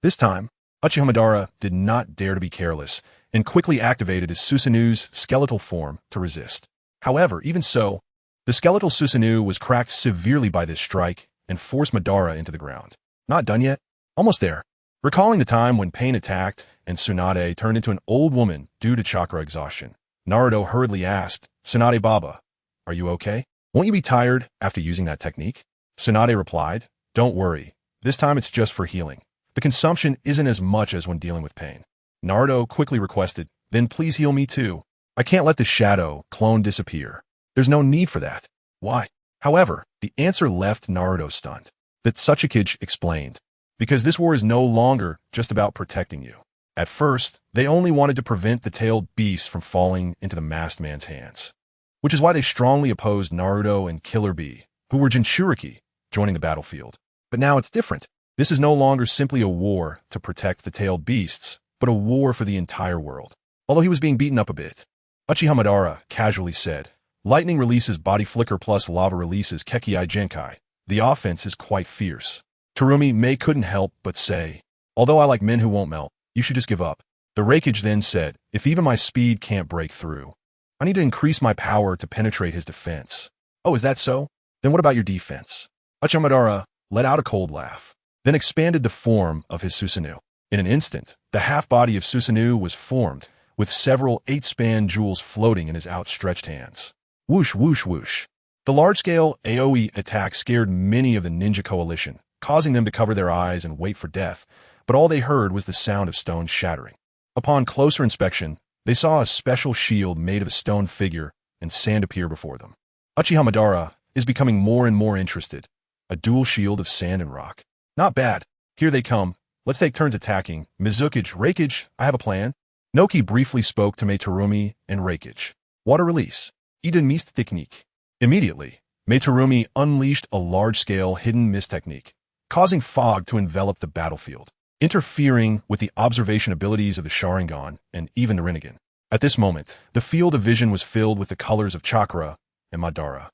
This time, Uchiha Madara did not dare to be careless and quickly activated his Susanu's skeletal form to resist. However, even so, the skeletal Susanoo was cracked severely by this strike and forced Madara into the ground. Not done yet? Almost there. Recalling the time when pain attacked and Tsunade turned into an old woman due to chakra exhaustion, Naruto hurriedly asked, "Tsunade Baba, are you okay? Won't you be tired after using that technique?" Tsunade replied, "Don't worry. This time it's just for healing. The consumption isn't as much as when dealing with pain." Naruto quickly requested, "Then please heal me too. I can't let the shadow clone disappear. There's no need for that." "Why?" However, the answer left Naruto stunned. That Sasuke explained, "Because this war is no longer just about protecting you. At first, they only wanted to prevent the tailed beast from falling into the masked man's hands. Which is why they strongly opposed Naruto and Killer Bee, who were Jinchuriki, joining the battlefield. But now it's different. This is no longer simply a war to protect the tailed beasts, but a war for the entire world." Although he was being beaten up a bit, Uchiha Madara casually said, "Lightning releases Body Flicker plus Lava releases Kekkei Genkai. The offense is quite fierce." Terumi May couldn't help but say, "Although I like men who won't melt, you should just give up." The Raikage then said, "If even my speed can't break through, I need to increase my power to penetrate his defense." "Oh, is that so? Then what about your defense?" Uchiha Madara let out a cold laugh, then expanded the form of his Susanoo. In an instant, the half-body of Susanoo was formed, with several 8-span jewels floating in his outstretched hands. Whoosh, whoosh, whoosh. The large-scale AoE attack scared many of the ninja coalition, causing them to cover their eyes and wait for death, but all they heard was the sound of stones shattering. Upon closer inspection, they saw a special shield made of a stone figure and sand appear before them. Uchiha Madara is becoming more and more interested. A dual shield of sand and rock. Not bad. Here they come. Let's take turns attacking. Mizukage, Raikage, I have a plan. Noki briefly spoke to Meiterumi and Raikage. Water release. Eden mist technique. Immediately, Meiterumi unleashed a large-scale hidden mist technique, causing fog to envelop the battlefield, interfering with the observation abilities of the Sharingan and even the Rinnegan. At this moment, the field of vision was filled with the colors of Chakra and Madara.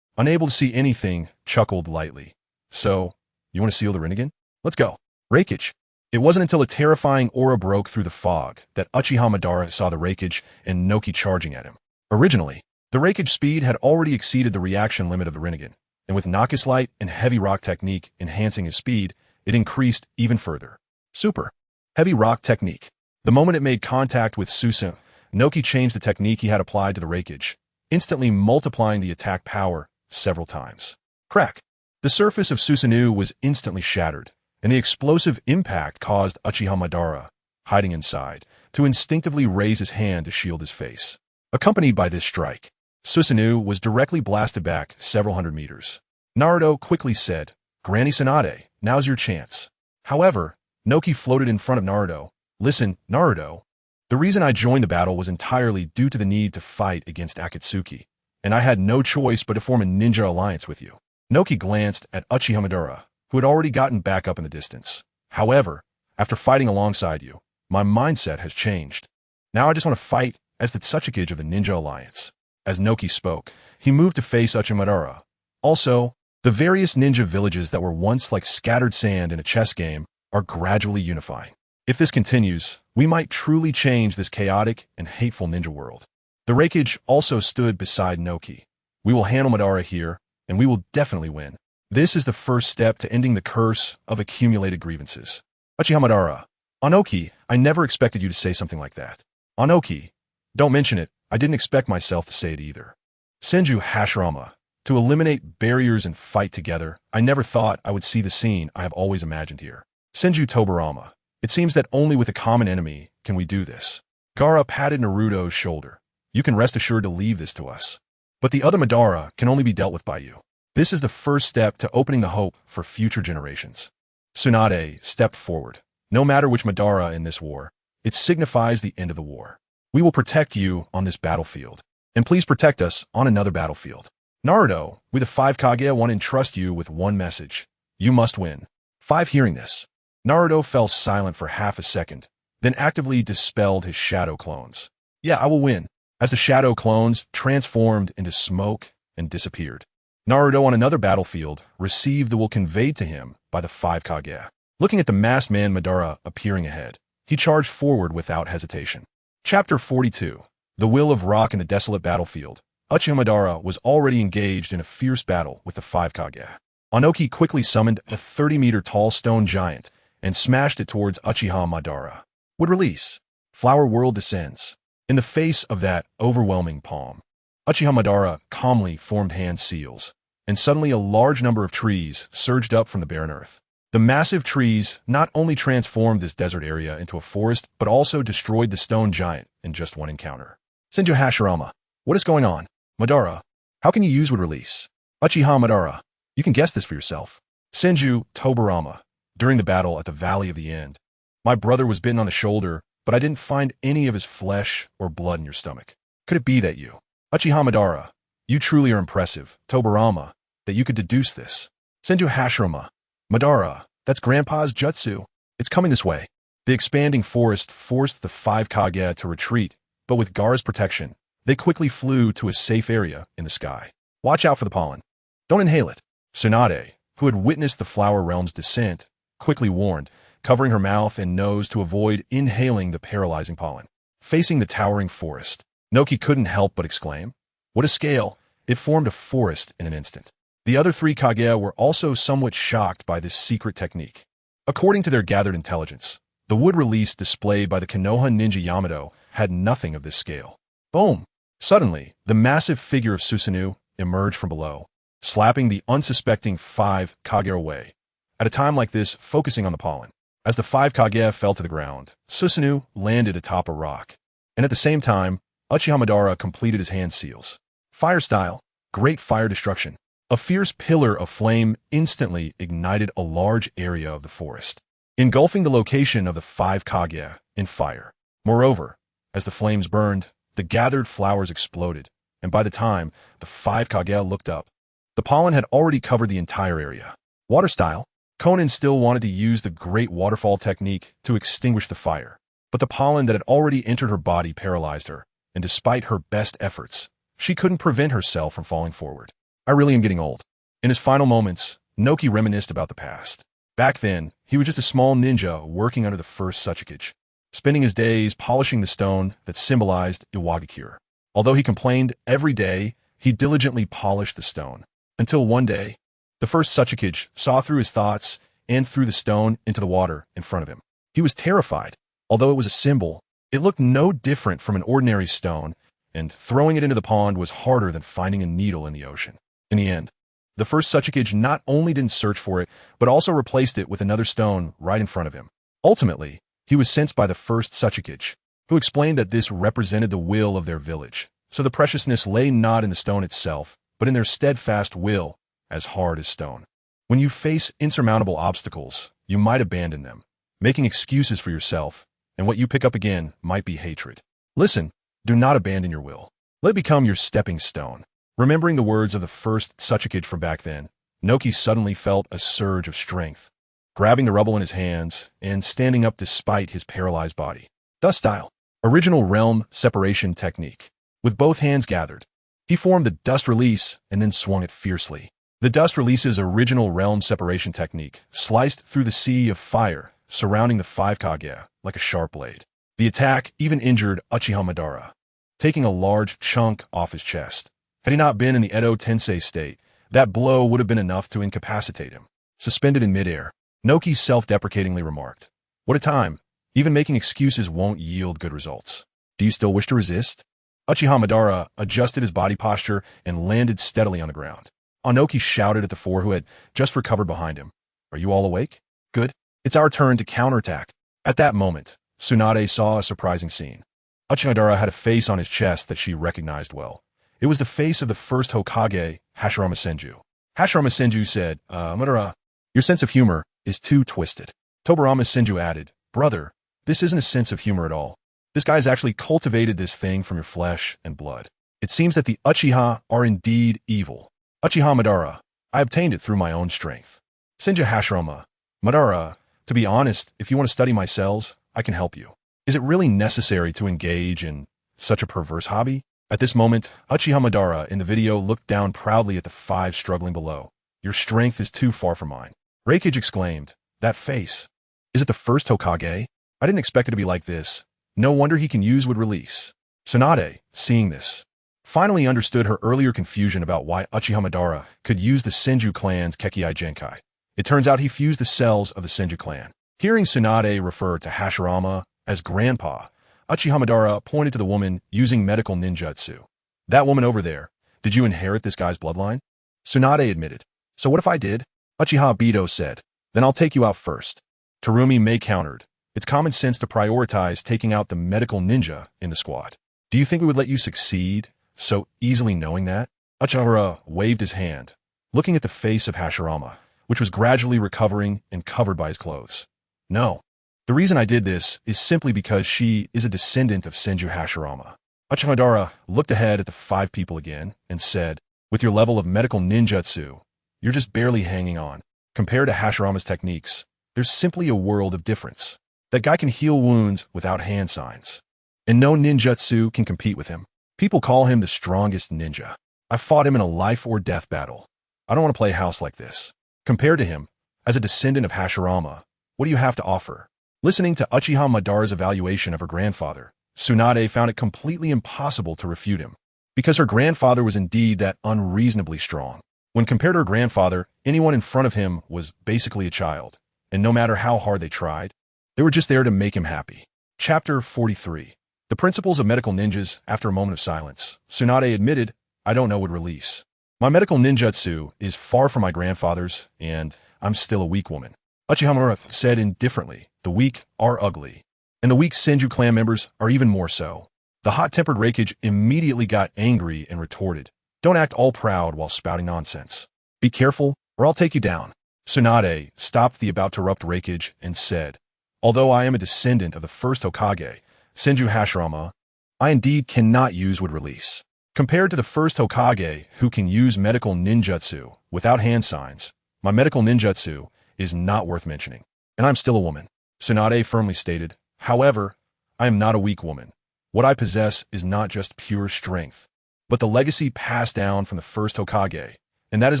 Unable to see anything, chuckled lightly. "So, you want to seal the Rinnegan? Let's go." Raikage. It wasn't until a terrifying aura broke through the fog that Uchiha Madara saw the Raikage and Noki charging at him. Originally, the Raikage speed had already exceeded the reaction limit of the Rinnegan, and with Naka's Light and Heavy Rock Technique enhancing his speed, it increased even further. Super. Heavy Rock Technique. The moment it made contact with Susa, Noki changed the technique he had applied to the Raikage, instantly multiplying the attack power several times. Crack. The surface of Susanoo was instantly shattered, and the explosive impact caused Uchiha Madara, hiding inside, to instinctively raise his hand to shield his face. Accompanied by this strike, Susanoo was directly blasted back several hundred meters. Naruto quickly said, "Granny Tsunade, now's your chance." However, Noki floated in front of Naruto. "Listen, Naruto, the reason I joined the battle was entirely due to the need to fight against Akatsuki, and I had no choice but to form a ninja alliance with you." Noki glanced at Uchiha Madara, who had already gotten back up in the distance. "However, after fighting alongside you, my mindset has changed. Now I just want to fight as the Tsuchikage of the Ninja Alliance." As Noki spoke, he moved to face Uchiha Madara. Also, the various ninja villages that were once like scattered sand in a chess game are gradually unifying. If this continues, we might truly change this chaotic and hateful ninja world. The Raikage also stood beside Noki. "We will handle Madara here, and we will definitely win. This is the first step to ending the curse of accumulated grievances." Uchiha Madara. "Anoki, I never expected you to say something like that." "Anoki, don't mention it. I didn't expect myself to say it either." Senju Hashirama. "To eliminate barriers and fight together, I never thought I would see the scene I have always imagined here." Senju Tobirama. "It seems that only with a common enemy can we do this." Gaara patted Naruto's shoulder. "You can rest assured to leave this to us. But the other Madara can only be dealt with by you." This is the first step to opening the hope for future generations. Tsunade stepped forward. No matter which Madara in this war, it signifies the end of the war. We will protect you on this battlefield. And please protect us on another battlefield. Naruto, we the 5 Kage want to entrust you with one message. You must win. 5 Hearing this, Naruto fell silent for half a second, then actively dispelled his shadow clones. Yeah, I will win. As the shadow clones transformed into smoke and disappeared. Naruto on another battlefield received the will conveyed to him by the 5 Kage. Looking at the masked man Madara appearing ahead, he charged forward without hesitation. Chapter 42. The Will of Rock in the Desolate Battlefield. Uchiha Madara was already engaged in a fierce battle with the 5 Kage. Onoki quickly summoned a 30-meter-tall stone giant and smashed it towards Uchiha Madara. Would release. Flower World descends. In the face of that overwhelming palm, Uchiha Madara calmly formed hand seals, and suddenly a large number of trees surged up from the barren earth. The massive trees not only transformed this desert area into a forest, but also destroyed the stone giant in just one encounter. Senju Hashirama, what is going on? Madara, how can you use would release? Uchiha Madara, you can guess this for yourself. Senju Tobirama, during the battle at the Valley of the End. My brother was bitten on the shoulder, but I didn't find any of his flesh or blood in your stomach. Could it be that you? Uchiha Madara, you truly are impressive, Tobirama, that you could deduce this. Senju Hashirama, Madara, that's Grandpa's jutsu. It's coming this way. The expanding forest forced the 5 Kage to retreat, but with Gaara's protection, they quickly flew to a safe area in the sky. Watch out for the pollen. Don't inhale it. Tsunade, who had witnessed the flower realm's descent, quickly warned, covering her mouth and nose to avoid inhaling the paralyzing pollen. Facing the towering forest, Noki couldn't help but exclaim, "What a scale!" It formed a forest in an instant. The other 3 Kage were also somewhat shocked by this secret technique. According to their gathered intelligence, the wood release displayed by the Konoha ninja Yamato had nothing of this scale. Boom! Suddenly, the massive figure of Susanoo emerged from below, slapping the unsuspecting 5 Kage away. At a time like this, focusing on the pollen. As the 5 Kage fell to the ground, Susanoo landed atop a rock. And at the same time, Uchiha Madara completed his hand seals. Fire style, great fire destruction. A fierce pillar of flame instantly ignited a large area of the forest, engulfing the location of the 5 Kage in fire. Moreover, as the flames burned, the gathered flowers exploded, and by the time the 5 Kage looked up, the pollen had already covered the entire area. Water style, Konan still wanted to use the great waterfall technique to extinguish the fire, but the pollen that had already entered her body paralyzed her, and despite her best efforts, she couldn't prevent herself from falling forward. I really am getting old. In his final moments, Noki reminisced about the past. Back then, he was just a small ninja working under the first Suchikage, spending his days polishing the stone that symbolized Iwagakure. Although he complained every day, he diligently polished the stone. Until one day, the first Suchikage saw through his thoughts and threw the stone into the water in front of him. He was terrified. Although it was a symbol, it looked no different from an ordinary stone, and throwing it into the pond was harder than finding a needle in the ocean. In the end, the first Suchikage not only didn't search for it, but also replaced it with another stone right in front of him. Ultimately, he was sensed by the first Suchikage, who explained that this represented the will of their village. So the preciousness lay not in the stone itself, but in their steadfast will, as hard as stone. When you face insurmountable obstacles, you might abandon them, making excuses for yourself, and what you pick up again might be hatred. Listen, do not abandon your will. Let it become your stepping stone. Remembering the words of the first Suchikage from back then, Noki suddenly felt a surge of strength, grabbing the rubble in his hands and standing up despite his paralyzed body. Dust style, original realm separation technique. With both hands gathered, he formed the dust release and then swung it fiercely. The dust release's original realm separation technique sliced through the sea of fire surrounding the 5 Kage like a sharp blade. The attack even injured Uchiha Madara, taking a large chunk off his chest. Had he not been in the Edo Tensei state, that blow would have been enough to incapacitate him. Suspended in midair, Noki self-deprecatingly remarked, "What a time. Even making excuses won't yield good results. Do you still wish to resist?" Uchiha Madara adjusted his body posture and landed steadily on the ground. Onoki shouted at the 4 who had just recovered behind him. "Are you all awake? Good. It's our turn to counterattack." At that moment, Tsunade saw a surprising scene. Uchiha Madara had a face on his chest that she recognized well. It was the face of the first Hokage, Hashirama Senju. Hashirama Senju said, Madara, your sense of humor is too twisted. Tobirama Senju added, brother, this isn't a sense of humor at all. This guy's actually cultivated this thing from your flesh and blood. It seems that the Uchiha are indeed evil. Uchiha Madara, I obtained it through my own strength. Senju Hashirama, Madara, to be honest, if you want to study my cells, I can help you. Is it really necessary to engage in such a perverse hobby? At this moment, Uchiha Madara in the video looked down proudly at the 5 struggling below. Your strength is too far from mine. Reikage exclaimed, that face. Is it the first Hokage? I didn't expect it to be like this. No wonder he can use would release. Tsunade, seeing this, finally understood her earlier confusion about why Uchiha Madara could use the Senju clan's Kekkei Genkai. It turns out he fused the cells of the Senju clan. Hearing Tsunade refer to Hashirama as Grandpa, Uchiha Madara pointed to the woman using medical ninjutsu. That woman over there, did you inherit this guy's bloodline? Tsunade admitted. So what if I did? Uchiha Obito said. Then I'll take you out first. Terumi Mei countered. It's common sense to prioritize taking out the medical ninja in the squad. Do you think we would let you succeed so easily knowing that? Uchiha waved his hand, looking at the face of Hashirama, which was gradually recovering and covered by his clothes. No. The reason I did this is simply because she is a descendant of Senju Hashirama. Uchiha Madara looked ahead at the 5 people again and said, with your level of medical ninjutsu, you're just barely hanging on. Compared to Hashirama's techniques, there's simply a world of difference. That guy can heal wounds without hand signs. And no ninjutsu can compete with him. People call him the strongest ninja. I fought him in a life or death battle. I don't want to play house like this. Compared to him, as a descendant of Hashirama, what do you have to offer? Listening to Uchiha Madara's evaluation of her grandfather, Tsunade found it completely impossible to refute him, because her grandfather was indeed that unreasonably strong. When compared to her grandfather, anyone in front of him was basically a child, and no matter how hard they tried, they were just there to make him happy. Chapter 43. The Principles of Medical Ninjas. After a moment of silence, Tsunade admitted, I don't know would release. My medical ninjutsu is far from my grandfather's, and I'm still a weak woman. Uchiha Madara said indifferently, the weak are ugly, and the weak Senju clan members are even more so. The hot-tempered Reikage immediately got angry and retorted, don't act all proud while spouting nonsense. Be careful, or I'll take you down. Tsunade stopped the about-to-erupt Reikage and said, although I am a descendant of the first Hokage, Senju Hashirama, I indeed cannot use would release. Compared to the first Hokage who can use medical ninjutsu without hand signs, my medical ninjutsu is not worth mentioning. And I'm still a woman. Tsunade firmly stated, however, I am not a weak woman. What I possess is not just pure strength, but the legacy passed down from the first Hokage, and that is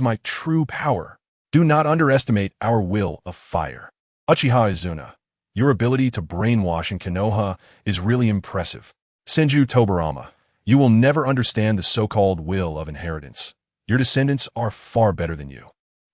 my true power. Do not underestimate our will of fire. Uchiha Izuna, your ability to brainwash in Konoha is really impressive. Senju Tobirama, you will never understand the so-called will of inheritance. Your descendants are far better than you.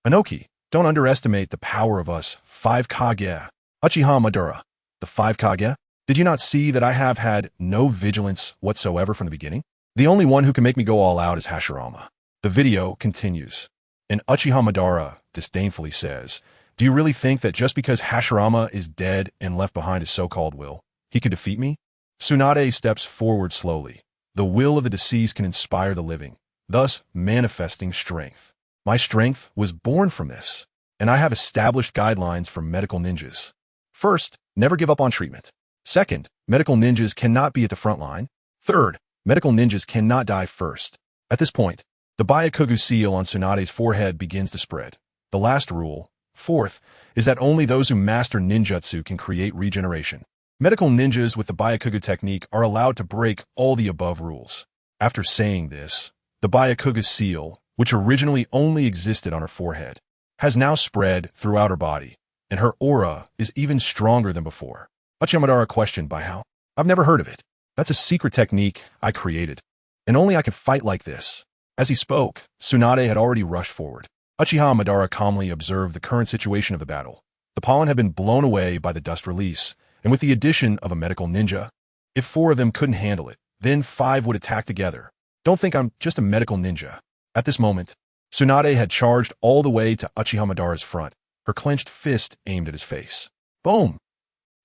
Anoki, don't underestimate the power of us 5 Kage. Uchiha Madara, the 5 Kage? Did you not see that I have had no vigilance whatsoever from the beginning? The only one who can make me go all out is Hashirama. The video continues, and Uchiha Madara disdainfully says, do you really think that just because Hashirama is dead and left behind his so-called will, he could defeat me? Tsunade steps forward slowly. The will of the deceased can inspire the living, thus manifesting strength. My strength was born from this, and I have established guidelines for medical ninjas. First, never give up on treatment. Second, medical ninjas cannot be at the front line. Third, medical ninjas cannot die first. At this point, the Byakugan seal on Tsunade's forehead begins to spread. The last rule, fourth, is that only those who master ninjutsu can create regeneration. Medical ninjas with the Byakugan technique are allowed to break all the above rules. After saying this, the Byakugan seal, which originally only existed on her forehead, has now spread throughout her body, and her aura is even stronger than before. Uchiha Madara questioned by how? I've never heard of it. That's a secret technique I created, and only I can fight like this. As he spoke, Tsunade had already rushed forward. Uchiha Madara calmly observed the current situation of the battle. The pollen had been blown away by the dust release, and with the addition of a medical ninja, if 4 of them couldn't handle it, then 5 would attack together. Don't think I'm just a medical ninja. At this moment, Tsunade had charged all the way to Uchiha Madara's front, her clenched fist aimed at his face. Boom!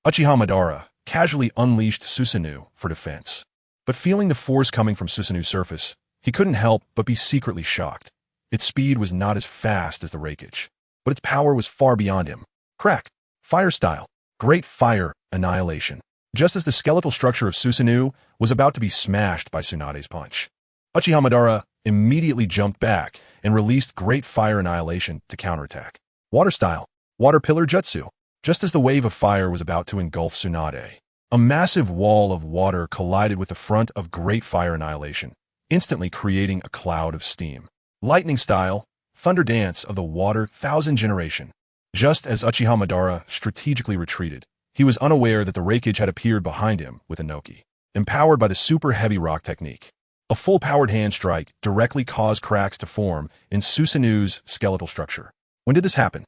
Uchiha Madara casually unleashed Susanoo for defense. But feeling the force coming from Susanoo's surface, he couldn't help but be secretly shocked. Its speed was not as fast as the Raikage, but its power was far beyond him. Crack. Fire style. Great fire annihilation. Just as the skeletal structure of Susanoo was about to be smashed by Tsunade's punch, Uchiha Madara immediately jumped back and released great fire annihilation to counterattack. Water style. Water pillar jutsu. Just as the wave of fire was about to engulf Tsunade, a massive wall of water collided with the front of great fire annihilation, instantly creating a cloud of steam. Lightning style. Thunder dance of the water thousand generation. Just as Uchiha Madara strategically retreated, he was unaware that the Raikage had appeared behind him with Inoki, empowered by the super heavy rock technique. A full-powered hand strike directly caused cracks to form in Susanoo's skeletal structure. When did this happen?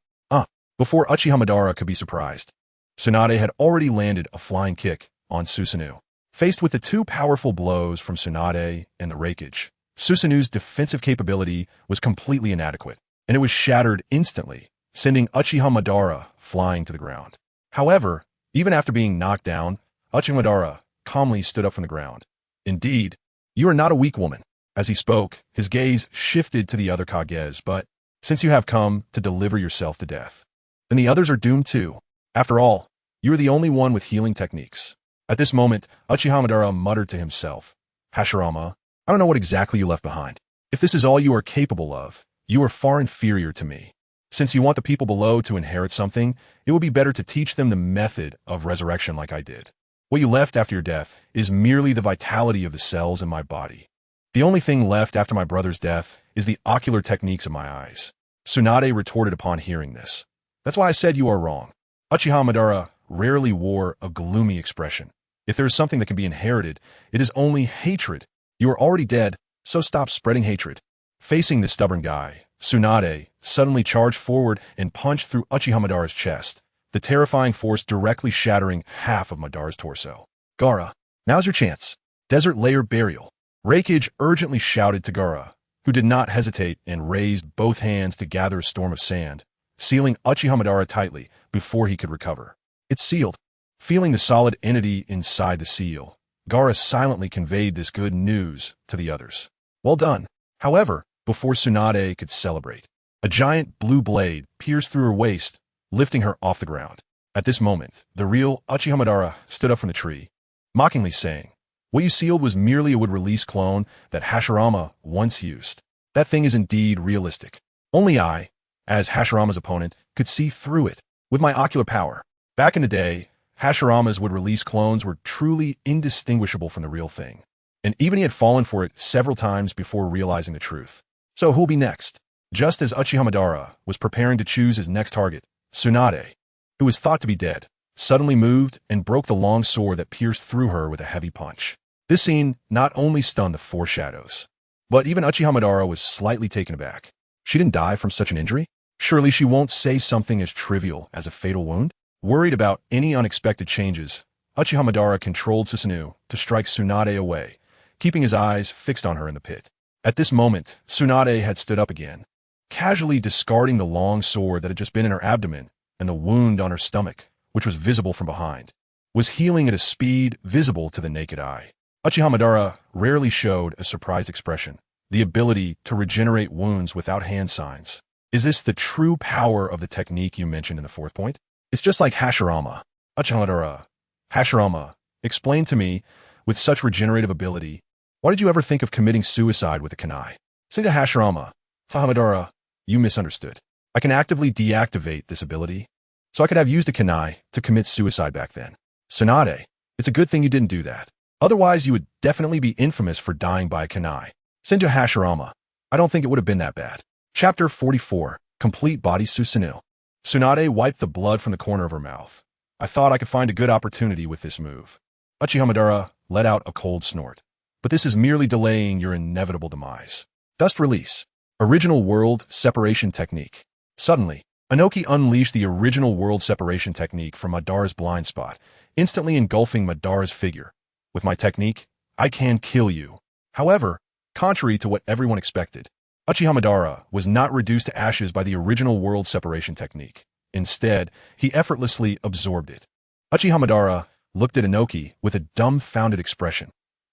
Before Uchiha Madara could be surprised, Tsunade had already landed a flying kick on Susanoo. Faced with the two powerful blows from Tsunade and the Raikage, Susanoo's defensive capability was completely inadequate, and it was shattered instantly, sending Uchiha Madara flying to the ground. However, even after being knocked down, Uchiha Madara calmly stood up from the ground. Indeed, you are not a weak woman. As he spoke, his gaze shifted to the other Kages, but since you have come to deliver yourself to death, then the others are doomed too. After all, you are the only one with healing techniques. At this moment, Uchiha Madara muttered to himself, Hashirama, I don't know what exactly you left behind. If this is all you are capable of, you are far inferior to me. Since you want the people below to inherit something, it would be better to teach them the method of resurrection like I did. What you left after your death is merely the vitality of the cells in my body. The only thing left after my brother's death is the ocular techniques of my eyes. Tsunade retorted upon hearing this. That's why I said you are wrong. Uchiha Madara rarely wore a gloomy expression. If there is something that can be inherited, it is only hatred. You are already dead, so stop spreading hatred. Facing the stubborn guy, Tsunade suddenly charged forward and punched through Uchiha Madara's chest, the terrifying force directly shattering half of Madara's torso. Gaara, now's your chance. Desert Layer Burial. Raikage urgently shouted to Gaara, who did not hesitate and raised both hands to gather a storm of sand, sealing Uchiha Madara tightly before he could recover. It's sealed. Feeling the solid entity inside the seal, Gaara silently conveyed this good news to the others. Well done. However, before Tsunade could celebrate, a giant blue blade pierced through her waist, lifting her off the ground. At this moment, the real Uchiha Madara stood up from the tree, mockingly saying, what you sealed was merely a would-release clone that Hashirama once used. That thing is indeed realistic. Only I, as Hashirama's opponent, could see through it with my ocular power. Back in the day, Hashirama's would-release clones were truly indistinguishable from the real thing, and even he had fallen for it several times before realizing the truth. So who'll be next? Just as Uchiha Madara was preparing to choose his next target, Tsunade, who was thought to be dead, suddenly moved and broke the long sword that pierced through her with a heavy punch. This scene not only stunned the Four Shadows, but even Uchiha Madara was slightly taken aback. She didn't die from such an injury? Surely she won't say something as trivial as a fatal wound? Worried about any unexpected changes, Uchiha Madara controlled Susanoo to strike Tsunade away, keeping his eyes fixed on her in the pit. At this moment, Tsunade had stood up again, casually discarding the long sword that had just been in her abdomen and the wound on her stomach, which was visible from behind, was healing at a speed visible to the naked eye. Uchiha Madara rarely showed a surprised expression, the ability to regenerate wounds without hand signs. Is this the true power of the technique you mentioned in the fourth point? It's just like Hashirama. Uchiha Madara, Hashirama, explain to me, with such regenerative ability, why did you ever think of committing suicide with a kunai? Say to Hashirama, Madara, you misunderstood. I can actively deactivate this ability, so I could have used a kunai to commit suicide back then. Tsunade, it's a good thing you didn't do that. Otherwise, you would definitely be infamous for dying by a kunai. Send to Hashirama. I don't think it would have been that bad. Chapter 44, Complete Body Susanoo. Tsunade wiped the blood from the corner of her mouth. I thought I could find a good opportunity with this move. Uchiha Madara let out a cold snort. But this is merely delaying your inevitable demise. Dust release. Original world separation technique. Suddenly, Inoki unleashed the original world separation technique from Madara's blind spot, instantly engulfing Madara's figure. With my technique, I can kill you. However, contrary to what everyone expected, Uchiha Madara was not reduced to ashes by the original world separation technique. Instead, he effortlessly absorbed it. Uchiha Madara looked at Inoki with a dumbfounded expression.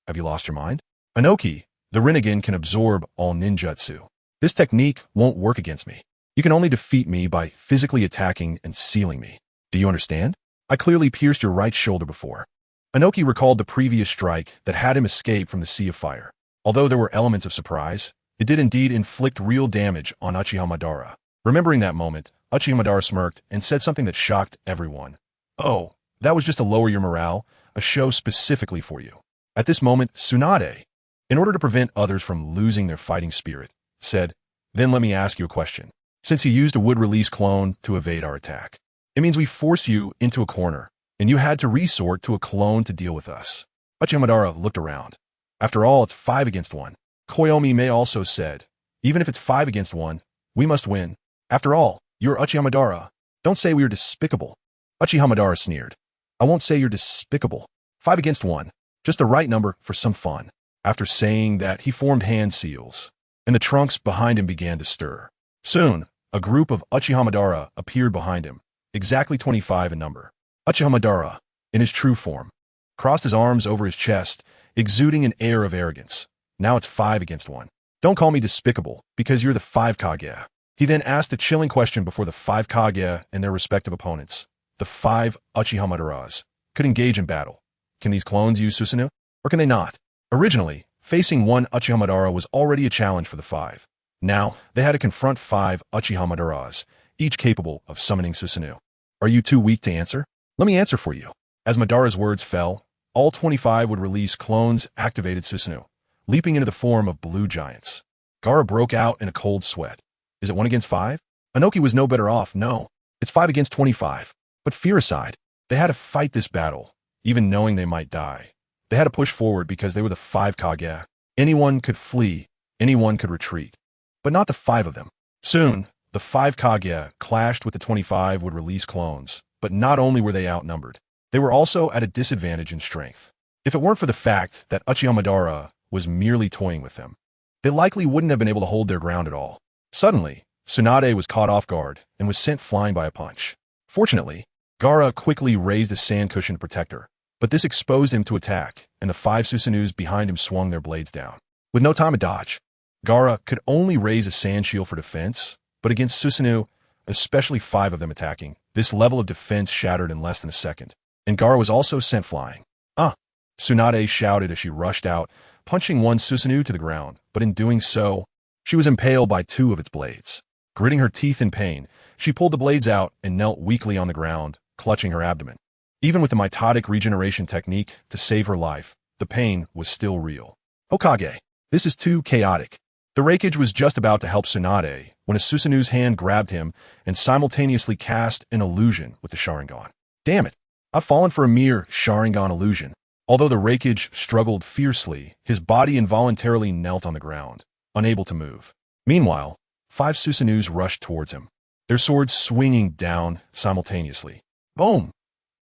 Have you lost your mind? Inoki, the Rinnegan, can absorb all ninjutsu. This technique won't work against me. You can only defeat me by physically attacking and sealing me. Do you understand? I clearly pierced your right shoulder before. Inoki recalled the previous strike that had him escape from the Sea of Fire. Although there were elements of surprise, it did indeed inflict real damage on Uchiha Madara. Remembering that moment, Uchiha Madara smirked and said something that shocked everyone. "Oh, that was just to lower your morale, a show specifically for you." At this moment, Tsunade, in order to prevent others from losing their fighting spirit, said, "Then let me ask you a question. Since you used a wood-release clone to evade our attack, it means we forced you into a corner, and you had to resort to a clone to deal with us." Uchiha Madara looked around. "After all, it's 5 against 1. Koyomi May also said, even if it's 5 against 1, we must win. After all, you're Uchiha Madara. Don't say we are despicable." Uchiha Madara sneered. "I won't say you're despicable. 5 against 1. Just the right number for some fun." After saying that, he formed hand seals, and the trunks behind him began to stir. Soon, a group of Uchiha Madara appeared behind him, exactly 25 in number. Uchiha Madara, in his true form, crossed his arms over his chest, exuding an air of arrogance. "Now it's 5 against 1. Don't call me despicable, because you're the 5 Kage." He then asked a chilling question before the 5 Kage and their respective opponents. The 5 Uchiha Madaras could engage in battle. Can these clones use Susanoo, or can they not? Originally, facing one Uchiha Madara was already a challenge for the 5. Now, they had to confront 5 Uchiha Madaras, each capable of summoning Susanoo. "Are you too weak to answer? Let me answer for you." As Madara's words fell, all 25 would release clones activated Susanoo, leaping into the form of blue giants. Gaara broke out in a cold sweat. Is it 1 against 5? Inoki was no better off, no. It's 5 against 25. But fear aside, they had to fight this battle, even knowing they might die. They had to push forward because they were the 5 Kage. Anyone could flee, anyone could retreat. But not the 5 of them. Soon, the 5 Kage clashed with the 25 would release clones, but not only were they outnumbered, they were also at a disadvantage in strength. If it weren't for the fact that Uchiha Madara was merely toying with them, they likely wouldn't have been able to hold their ground at all. Suddenly, Tsunade was caught off guard and was sent flying by a punch. Fortunately, Gaara quickly raised a sand cushion to protect her, but this exposed him to attack, and the 5 Susanoos behind him swung their blades down. With no time to dodge, Gaara could only raise a sand shield for defense, but against Susanoo, especially 5 of them attacking, this level of defense shattered in less than a second, and Gaara was also sent flying. "Ah!" Tsunade shouted as she rushed out, punching one Susanoo to the ground, but in doing so, she was impaled by 2 of its blades. Gritting her teeth in pain, she pulled the blades out and knelt weakly on the ground, clutching her abdomen. Even with the mitotic regeneration technique to save her life, the pain was still real. "Hokage, this is too chaotic." The Raikage was just about to help Tsunade when a Susanoo's hand grabbed him and simultaneously cast an illusion with the Sharingan. "Damn it, I've fallen for a mere Sharingan illusion." Although the Raikage struggled fiercely, his body involuntarily knelt on the ground, unable to move. Meanwhile, 5 Susanoos rushed towards him, their swords swinging down simultaneously. Boom!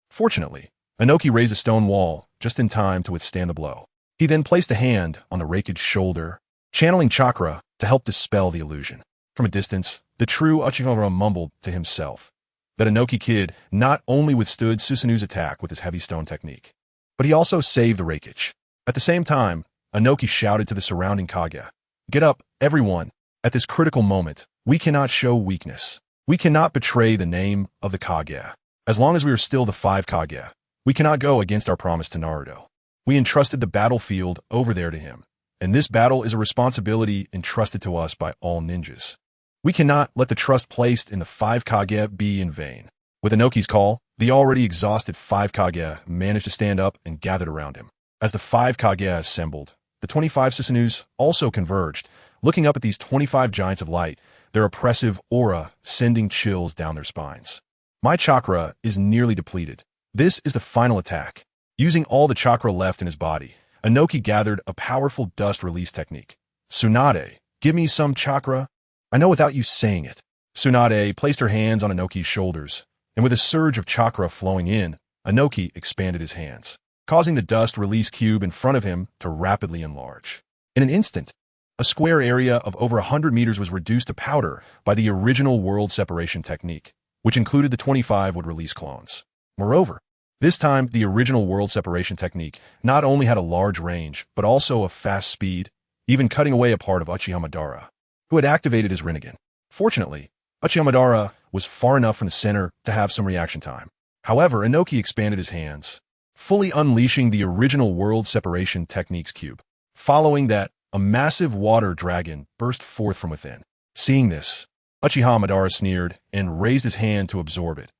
Fortunately, Inoki raised a stone wall just in time to withstand the blow. He then placed a hand on the Raikage's shoulder, channeling chakra to help dispel the illusion. From a distance, the true Uchiha mumbled to himself. That Inoki kid not only withstood Susanoo's attack with his heavy stone technique, but he also saved the Raikage. At the same time, Inoki shouted to the surrounding Kage, "Get up, everyone! At this critical moment, we cannot show weakness. We cannot betray the name of the Kage. As long as we are still the 5 Kage, we cannot go against our promise to Naruto. We entrusted the battlefield over there to him, and this battle is a responsibility entrusted to us by all ninjas. We cannot let the trust placed in the 5 Kage be in vain." With Inoki's call, the already exhausted 5 Kage managed to stand up and gathered around him. As the 5 Kage assembled, the 25 Susanoos also converged, looking up at these 25 giants of light, their oppressive aura sending chills down their spines. "My chakra is nearly depleted. This is the final attack." Using all the chakra left in his body, Inoki gathered a powerful dust release technique. "Tsunade, give me some chakra." "I know without you saying it." Tsunade placed her hands on Inoki's shoulders, and with a surge of chakra flowing in, Inoki expanded his hands, causing the dust release cube in front of him to rapidly enlarge. In an instant, a square area of over 100 meters was reduced to powder by the original world separation technique, which included the 25 would release clones. Moreover, this time the original world separation technique not only had a large range, but also a fast speed, even cutting away a part of Uchiha Madara. who had activated his Rinnegan. Fortunately, Uchiha Madara was far enough from the center to have some reaction time. However, Inoki expanded his hands, fully unleashing the original world separation techniques cube. Following that, a massive water dragon burst forth from within. Seeing this, Uchiha Madara sneered and raised his hand to absorb it.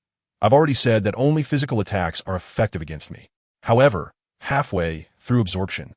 I've already said that only physical attacks are effective against me. However, halfway through absorption,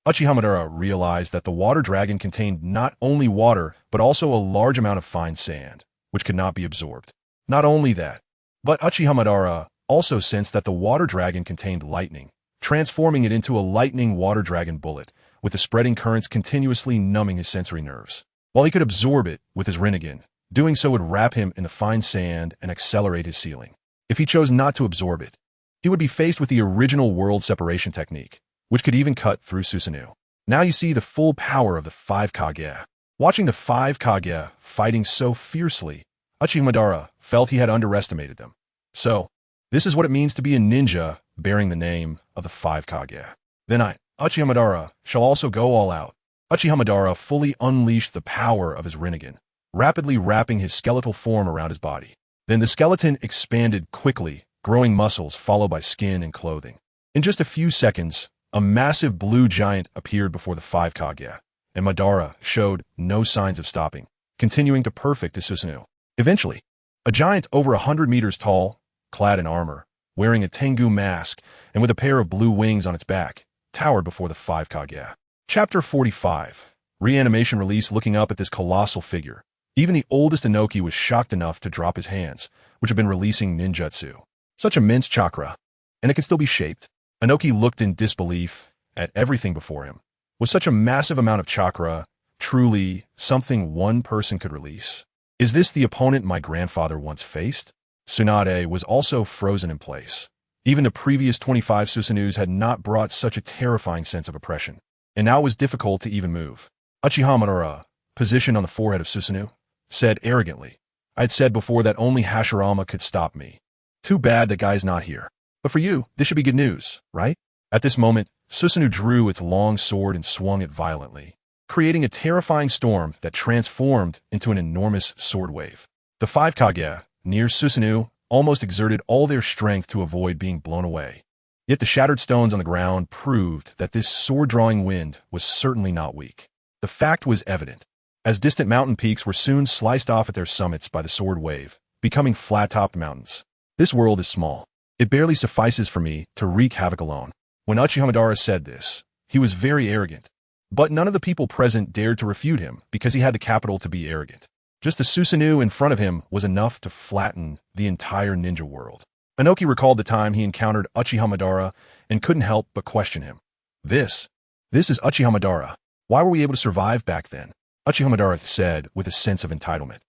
Uchiha Madara realized that the water dragon contained not only water, but also a large amount of fine sand, which could not be absorbed. Not only that, but Uchiha Madara also sensed that the water dragon contained lightning, transforming it into a lightning water dragon bullet, with the spreading currents continuously numbing his sensory nerves. While he could absorb it with his Rinnegan, doing so would wrap him in the fine sand and accelerate his sealing. If he chose not to absorb it, he would be faced with the original world separation technique, which could even cut through Susanoo. Now you see the full power of the 5 Kage. Watching the 5 Kage fighting so fiercely, Uchiha Madara felt he had underestimated them. So, this is what it means to be a ninja bearing the name of the 5 Kage. Then Uchiha Madara, shall also go all out. Uchiha Madara fully unleashed the power of his Rinnegan, rapidly wrapping his skeletal form around his body. Then the skeleton expanded quickly, growing muscles followed by skin and clothing. In just a few seconds, a massive blue giant appeared before the 5 Kage, and Madara showed no signs of stopping, continuing to perfect his Susanoo. Eventually, a giant over 100 meters tall, clad in armor, wearing a Tengu mask and with a pair of blue wings on its back, towered before the 5 Kage. Chapter 45. Reanimation release. Looking up at this colossal figure, even the oldest Inoki was shocked enough to drop his hands, which had been releasing ninjutsu. Such immense chakra, and it can still be shaped. Inoki looked in disbelief at everything before him. Was such a massive amount of chakra truly something one person could release? Is this the opponent my grandfather once faced? Tsunade was also frozen in place. Even the previous 25 Susanoos had not brought such a terrifying sense of oppression, and now it was difficult to even move. Uchiha Madara, positioned on the forehead of Susanoo, said arrogantly, I had said before that only Hashirama could stop me. Too bad that guy's not here. But for you, this should be good news, right? At this moment, Susanoo drew its long sword and swung it violently, creating a terrifying storm that transformed into an enormous sword wave. The 5 Kage, near Susanoo, almost exerted all their strength to avoid being blown away. Yet the shattered stones on the ground proved that this sword-drawing wind was certainly not weak. The fact was evident, as distant mountain peaks were soon sliced off at their summits by the sword wave, becoming flat-topped mountains. This world is small. It barely suffices for me to wreak havoc alone. When Uchiha Madara said this, he was very arrogant. But none of the people present dared to refute him because he had the capital to be arrogant. Just the Susanoo in front of him was enough to flatten the entire ninja world. Inoki recalled the time he encountered Uchiha Madara and couldn't help but question him. This is Uchiha Madara. Why were we able to survive back then? Uchiha Madara said with a sense of entitlement.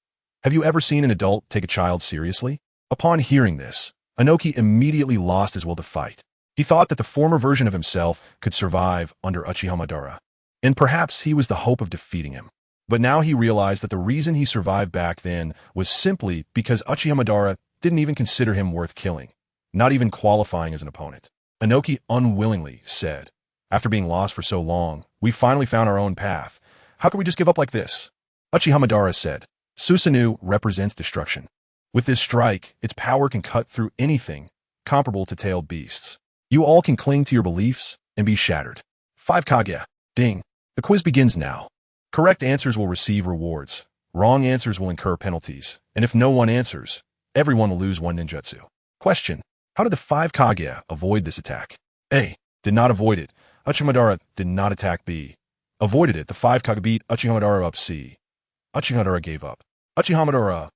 Have you ever seen an adult take a child seriously? Upon hearing this, Inoki immediately lost his will to fight. He thought that the former version of himself could survive under Uchiha Madara, and perhaps he was the hope of defeating him. But now he realized that the reason he survived back then was simply because Uchiha Madara didn't even consider him worth killing, not even qualifying as an opponent. Inoki unwillingly said, after being lost for so long, we finally found our own path. How could we just give up like this? Uchiha Madara said, Susanoo represents destruction. With this strike, its power can cut through anything comparable to tailed beasts. You all can cling to your beliefs and be shattered. 5 Kage. Ding. The quiz begins now. Correct answers will receive rewards. Wrong answers will incur penalties. And if no one answers, everyone will lose 1 ninjutsu. Question. How did the 5 Kage avoid this attack? A. Did not avoid it. Uchiha Madara did not attack. B. Avoided it. The 5 Kage beat Uchiha Madara up. C. Uchiha Madara gave up. Uchiha Madara.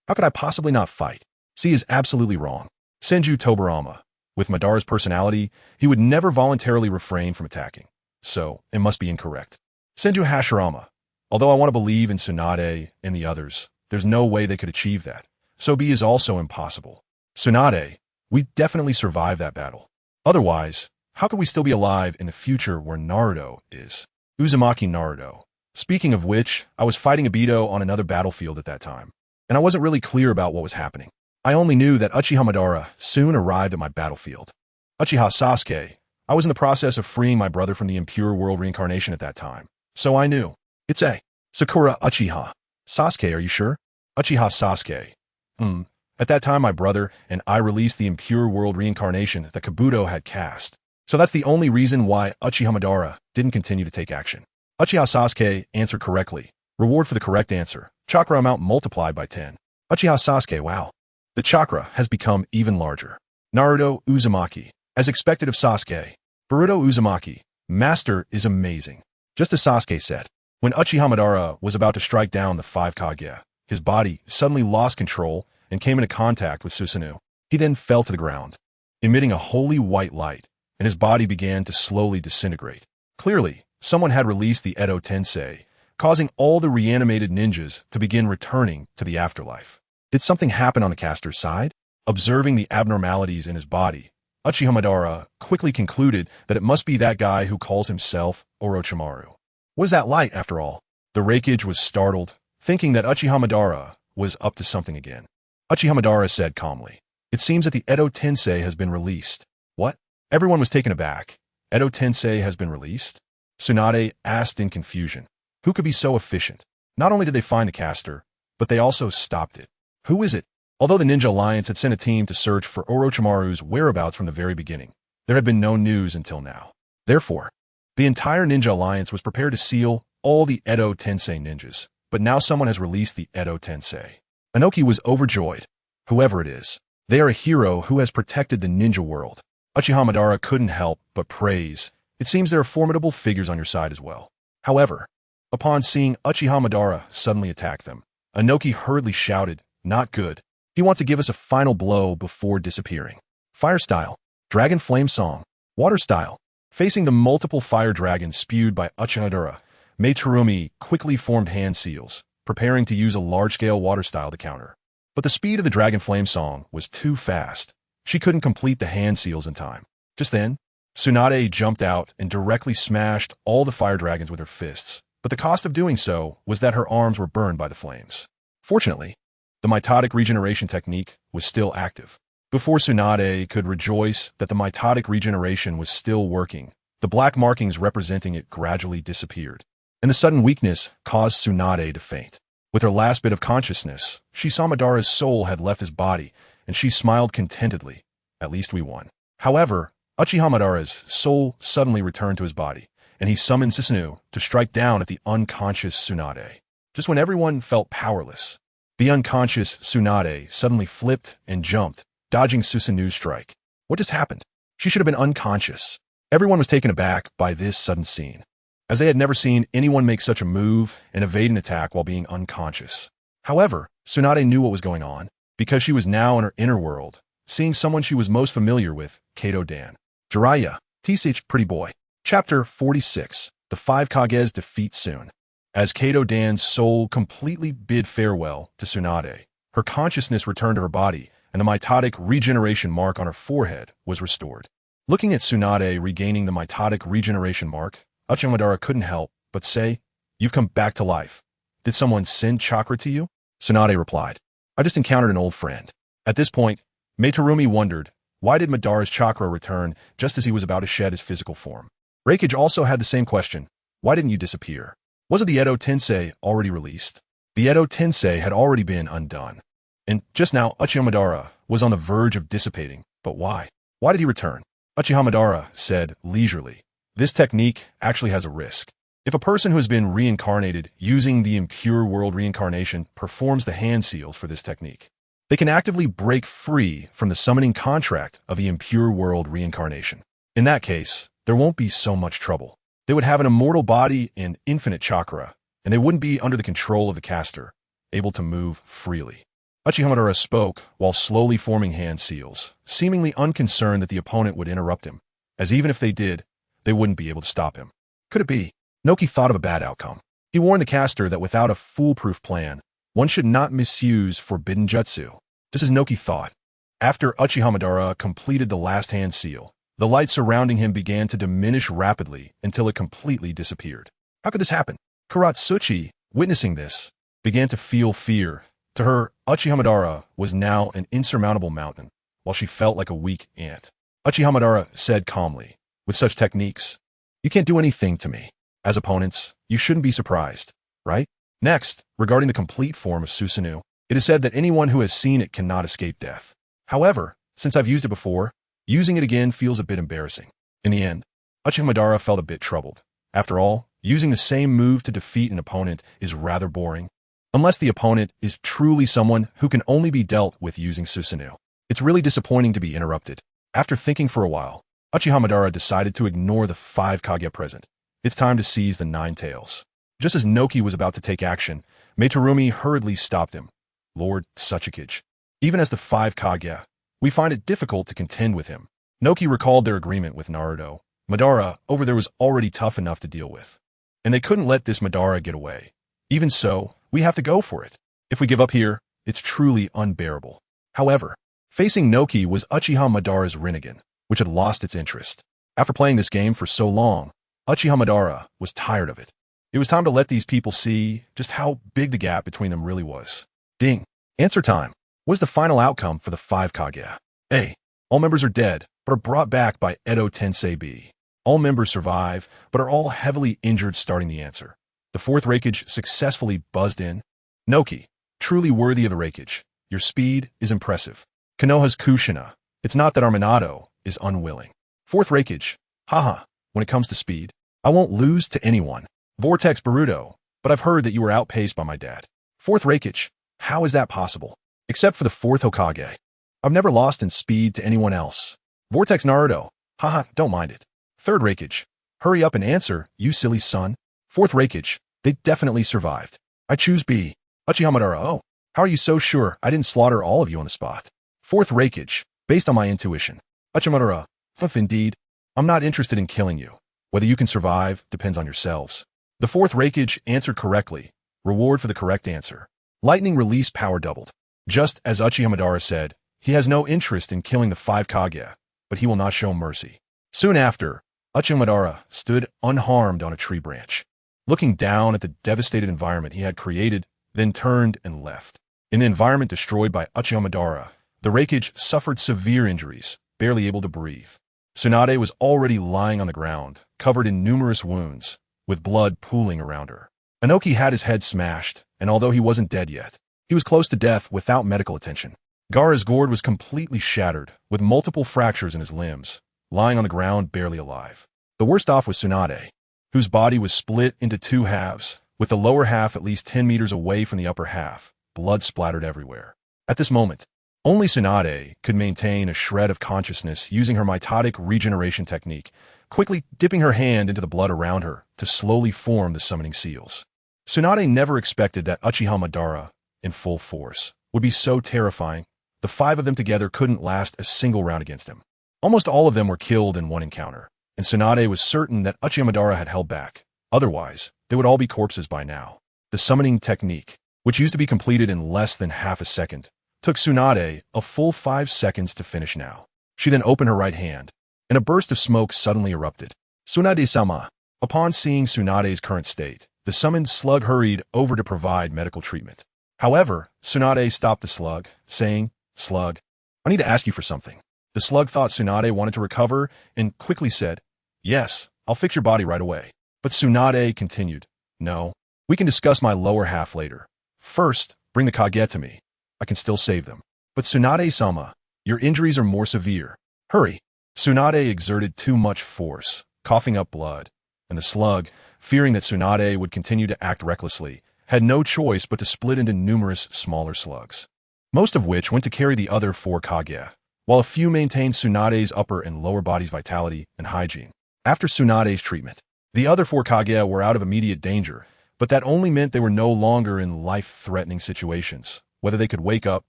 How could I possibly not fight? C is absolutely wrong. Senju Tobirama. With Madara's personality, he would never voluntarily refrain from attacking. So, it must be incorrect. Senju Hashirama. Although I want to believe in Tsunade and the others, there's no way they could achieve that. So B is also impossible. Tsunade, we definitely survived that battle. Otherwise, how could we still be alive in the future where Naruto is? Uzumaki Naruto. Speaking of which, I was fighting Obito on another battlefield at that time, and I wasn't really clear about what was happening. I only knew that Uchiha Madara soon arrived at my battlefield. Uchiha Sasuke. I was in the process of freeing my brother from the impure world reincarnation at that time, so I knew. It's A. Sakura Uchiha. Sasuke, are you sure? Uchiha Sasuke. At that time, my brother and I released the impure world reincarnation that Kabuto had cast. So that's the only reason why Uchiha Madara didn't continue to take action. Uchiha Sasuke answered correctly. Reward for the correct answer. Chakra amount multiplied by 10. Uchiha Sasuke, wow. The chakra has become even larger. Naruto Uzumaki. As expected of Sasuke. Naruto Uzumaki. Master is amazing. Just as Sasuke said. When Uchiha Madara was about to strike down the 5 Kage, his body suddenly lost control and came into contact with Susanoo. He then fell to the ground, emitting a holy white light, and his body began to slowly disintegrate. Clearly, someone had released the Edo Tensei, causing all the reanimated ninjas to begin returning to the afterlife. Did something happen on the caster's side? Observing the abnormalities in his body, Uchiha Madara quickly concluded that it must be that guy who calls himself Orochimaru. What is that light, after all? The Raikage was startled, thinking that Uchiha Madara was up to something again. Uchiha Madara said calmly, "It seems that the Edo Tensei has been released." What? Everyone was taken aback. Edo Tensei has been released? Tsunade asked in confusion. Who could be so efficient? Not only did they find the caster, but they also stopped it. Who is it? Although the Ninja Alliance had sent a team to search for Orochimaru's whereabouts from the very beginning, there had been no news until now. Therefore, the entire Ninja Alliance was prepared to seal all the Edo Tensei ninjas, but now someone has released the Edo Tensei. Inoki was overjoyed. Whoever it is, they are a hero who has protected the ninja world. Uchiha Madara couldn't help but praise. It seems there are formidable figures on your side as well. However, upon seeing Uchiha Madara suddenly attack them, Inoki hurriedly shouted, "Not good. He wants to give us a final blow before disappearing." Fire style, dragon flame song, water style. Facing the multiple fire dragons spewed by Uchiha Madara, Mei quickly formed hand seals, preparing to use a large-scale water style to counter. But the speed of the dragon flame song was too fast. She couldn't complete the hand seals in time. Just then, Tsunade jumped out and directly smashed all the fire dragons with her fists, but the cost of doing so was that her arms were burned by the flames. Fortunately, the mitotic regeneration technique was still active. Before Tsunade could rejoice that the mitotic regeneration was still working, the black markings representing it gradually disappeared, and the sudden weakness caused Tsunade to faint. With her last bit of consciousness, she saw Madara's soul had left his body, and she smiled contentedly. At least we won. However, Uchiha Madara's soul suddenly returned to his body, and he summoned Susanoo to strike down at the unconscious Tsunade. Just when everyone felt powerless, the unconscious Tsunade suddenly flipped and jumped, dodging Susanoo's strike. What just happened? She should have been unconscious. Everyone was taken aback by this sudden scene, as they had never seen anyone make such a move and evade an attack while being unconscious. However, Tsunade knew what was going on, because she was now in her inner world, seeing someone she was most familiar with, Kato Dan. Jiraiya, TCH Pretty Boy. Chapter 46. The 5 Kages defeat soon. As Kato Dan's soul completely bid farewell to Tsunade, her consciousness returned to her body, and the mitotic regeneration mark on her forehead was restored. Looking at Tsunade regaining the mitotic regeneration mark, Uchiha Madara couldn't help but say, "You've come back to life. Did someone send chakra to you?" Tsunade replied, "I just encountered an old friend." At this point, Mei wondered, why did Madara's chakra return just as he was about to shed his physical form? Raikage also had the same question. Why didn't you disappear? Wasn't the Edo Tensei already released? The Edo Tensei had already been undone. And just now, Uchiha Madara was on the verge of dissipating. But why? Why did he return? Uchiha Madara said leisurely, "This technique actually has a risk. If a person who has been reincarnated using the impure world reincarnation performs the hand seals for this technique, they can actively break free from the summoning contract of the impure world reincarnation. In that case, there won't be so much trouble. They would have an immortal body and infinite chakra, and they wouldn't be under the control of the caster, able to move freely." Uchiha Madara spoke while slowly forming hand seals, seemingly unconcerned that the opponent would interrupt him, as even if they did, they wouldn't be able to stop him. Could it be? Noki thought of a bad outcome. He warned the caster that without a foolproof plan, one should not misuse forbidden jutsu. Just as Noki thought. After Uchiha Madara completed the last hand seal, the light surrounding him began to diminish rapidly until it completely disappeared. How could this happen? Kuratsuchi, witnessing this, began to feel fear. To her, Uchiha Madara was now an insurmountable mountain, while she felt like a weak ant. Uchiha Madara said calmly, "With such techniques, you can't do anything to me. As opponents, you shouldn't be surprised, right?" Next, regarding the complete form of Susanoo, it is said that anyone who has seen it cannot escape death. However, since I've used it before, using it again feels a bit embarrassing. In the end, Uchiha Madara felt a bit troubled. After all, using the same move to defeat an opponent is rather boring. Unless the opponent is truly someone who can only be dealt with using Susanoo. It's really disappointing to be interrupted. After thinking for a while, Uchiha Madara decided to ignore the 5 Kage present. It's time to seize the 9 tails. Just as Noki was about to take action, Meitorumi hurriedly stopped him. Lord Sasuke, even as the 5 Kage, we find it difficult to contend with him. Noki recalled their agreement with Naruto. Madara over there was already tough enough to deal with. And they couldn't let this Madara get away. Even so, we have to go for it. If we give up here, it's truly unbearable. However, facing Noki was Uchiha Madara's Rinnegan, which had lost its interest. After playing this game for so long, Uchiha Madara was tired of it. It was time to let these people see just how big the gap between them really was. Ding. Answer time. What was the final outcome for the 5 Kage? A. All members are dead, but are brought back by Edo Tensei. B. All members survive, but are all heavily injured starting the answer. The 4th Reikage successfully buzzed in. Noki, truly worthy of the Reikage. Your speed is impressive. Konoha's Kushina. It's not that our Minato is unwilling. 4th Reikage. Haha, when it comes to speed, I won't lose to anyone. Vortex Boruto, but I've heard that you were outpaced by my dad. 4th Reikage. How is that possible? Except for the 4th Hokage. I've never lost in speed to anyone else. Vortex Naruto. Haha, don't mind it. 3rd Reikage. Hurry up and answer, you silly son. 4th Reikage. They definitely survived. I choose B. Uchiha Madara. Oh, how are you so sure I didn't slaughter all of you on the spot? 4th Reikage. Based on my intuition. Uchiha Madara. If indeed, I'm not interested in killing you. Whether you can survive depends on yourselves. The 4th Reikage answered correctly. Reward for the correct answer. Lightning release power doubled. Just as Uchiha Madara said, he has no interest in killing the 5 Kage, but he will not show mercy. Soon after, Uchiha Madara stood unharmed on a tree branch, looking down at the devastated environment he had created, then turned and left. In the environment destroyed by Uchiha Madara, the Reikage suffered severe injuries, barely able to breathe. Tsunade was already lying on the ground, covered in numerous wounds, with blood pooling around her. Inoki had his head smashed, and although he wasn't dead yet, he was close to death without medical attention. Gaara's gourd was completely shattered, with multiple fractures in his limbs, lying on the ground barely alive. The worst off was Tsunade, whose body was split into 2 halves, with the lower half at least 10 meters away from the upper half, blood splattered everywhere. At this moment, only Tsunade could maintain a shred of consciousness using her mitotic regeneration technique, quickly dipping her hand into the blood around her to slowly form the summoning seals. Tsunade never expected that Uchiha Madara, in full force, would be so terrifying. The 5 of them together couldn't last a single round against him. Almost all of them were killed in one encounter, and Tsunade was certain that Uchiha Madara had held back. Otherwise, they would all be corpses by now. The summoning technique, which used to be completed in less than half a second, took Tsunade a full 5 seconds to finish now. She then opened her right hand, and a burst of smoke suddenly erupted. Tsunade-sama. Upon seeing Tsunade's current state, the summoned slug hurried over to provide medical treatment. However, Tsunade stopped the slug, saying, Slug, I need to ask you for something. The slug thought Tsunade wanted to recover and quickly said, Yes, I'll fix your body right away. But Tsunade continued, No, we can discuss my lower half later. First, bring the Kage to me. I can still save them. But Tsunade-sama, your injuries are more severe. Hurry. Tsunade exerted too much force, coughing up blood, and the slug, fearing that Tsunade would continue to act recklessly, had no choice but to split into numerous smaller slugs, most of which went to carry the other 4 Kage, while a few maintained Tsunade's upper and lower body's vitality and hygiene. After Tsunade's treatment, the other 4 Kage were out of immediate danger, but that only meant they were no longer in life-threatening situations. Whether they could wake up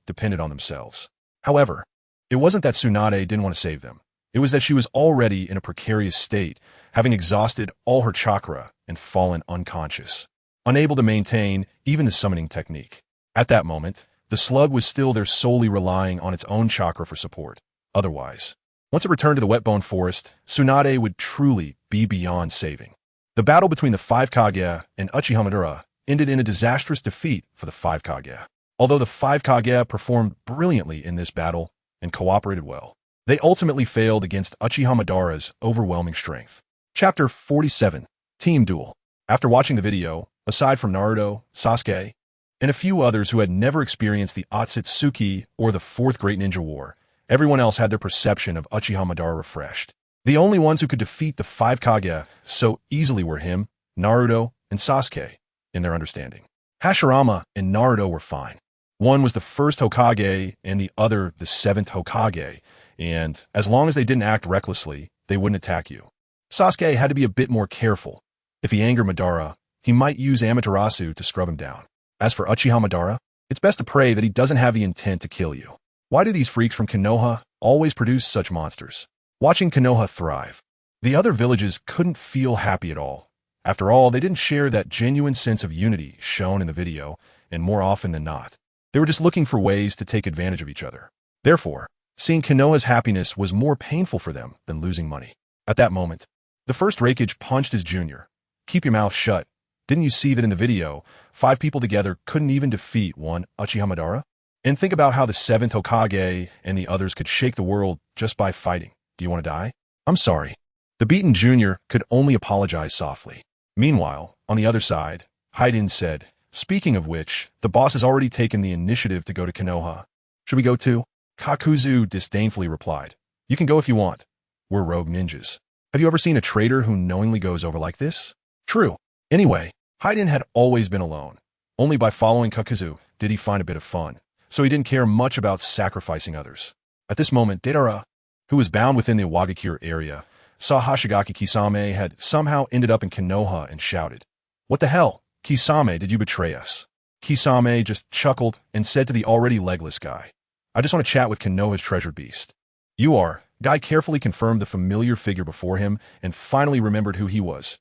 depended on themselves. However, it wasn't that Tsunade didn't want to save them. It was that she was already in a precarious state, having exhausted all her chakra and fallen unconscious, unable to maintain even the summoning technique. At that moment, the slug was still there solely relying on its own chakra for support. Otherwise, once it returned to the wet-bone forest, Tsunade would truly be beyond saving. The battle between the 5 Kage and Uchiha Madara ended in a disastrous defeat for the 5 Kage. Although the 5 Kage performed brilliantly in this battle and cooperated well, they ultimately failed against Uchiha Madara's overwhelming strength. Chapter 47, Team Duel. After watching the video, Aside from Naruto, Sasuke, and a few others who had never experienced the Otsutsuki or the Fourth Great Ninja War, everyone else had their perception of Uchiha Madara refreshed. The only ones who could defeat the five Kage so easily were him, Naruto, and Sasuke, in their understanding. Hashirama and Naruto were fine. One was the first Hokage and the other the seventh Hokage, and as long as they didn't act recklessly, they wouldn't attack you. Sasuke had to be a bit more careful. If he angered Madara, he might use Amaterasu to scrub him down. As for Uchiha Madara, it's best to pray that he doesn't have the intent to kill you. Why do these freaks from Konoha always produce such monsters? Watching Konoha thrive, the other villages couldn't feel happy at all. After all, they didn't share that genuine sense of unity shown in the video, and more often than not, they were just looking for ways to take advantage of each other. Therefore, seeing Konoha's happiness was more painful for them than losing money. At that moment, the first Raikage punched his junior. Keep your mouth shut. Didn't you see that in the video, 5 people together couldn't even defeat one Uchiha Madara? And think about how the 7th Hokage and the others could shake the world just by fighting. Do you want to die? I'm sorry. The beaten junior could only apologize softly. Meanwhile, on the other side, Haiden said, speaking of which, the boss has already taken the initiative to go to Konoha. Should we go too? Kakuzu disdainfully replied, you can go if you want. We're rogue ninjas. Have you ever seen a traitor who knowingly goes over like this? True. Anyway, Haiden had always been alone. Only by following Kakuzu did he find a bit of fun, so he didn't care much about sacrificing others. At this moment, Deidara, who was bound within the Wagakure area, saw Hashigaki Kisame had somehow ended up in Konoha and shouted, what the hell? Kisame, did you betray us? Kisame just chuckled and said to the already legless guy, I just want to chat with Konoha's treasured beast. You are. Guy carefully confirmed the familiar figure before him and finally remembered who he was.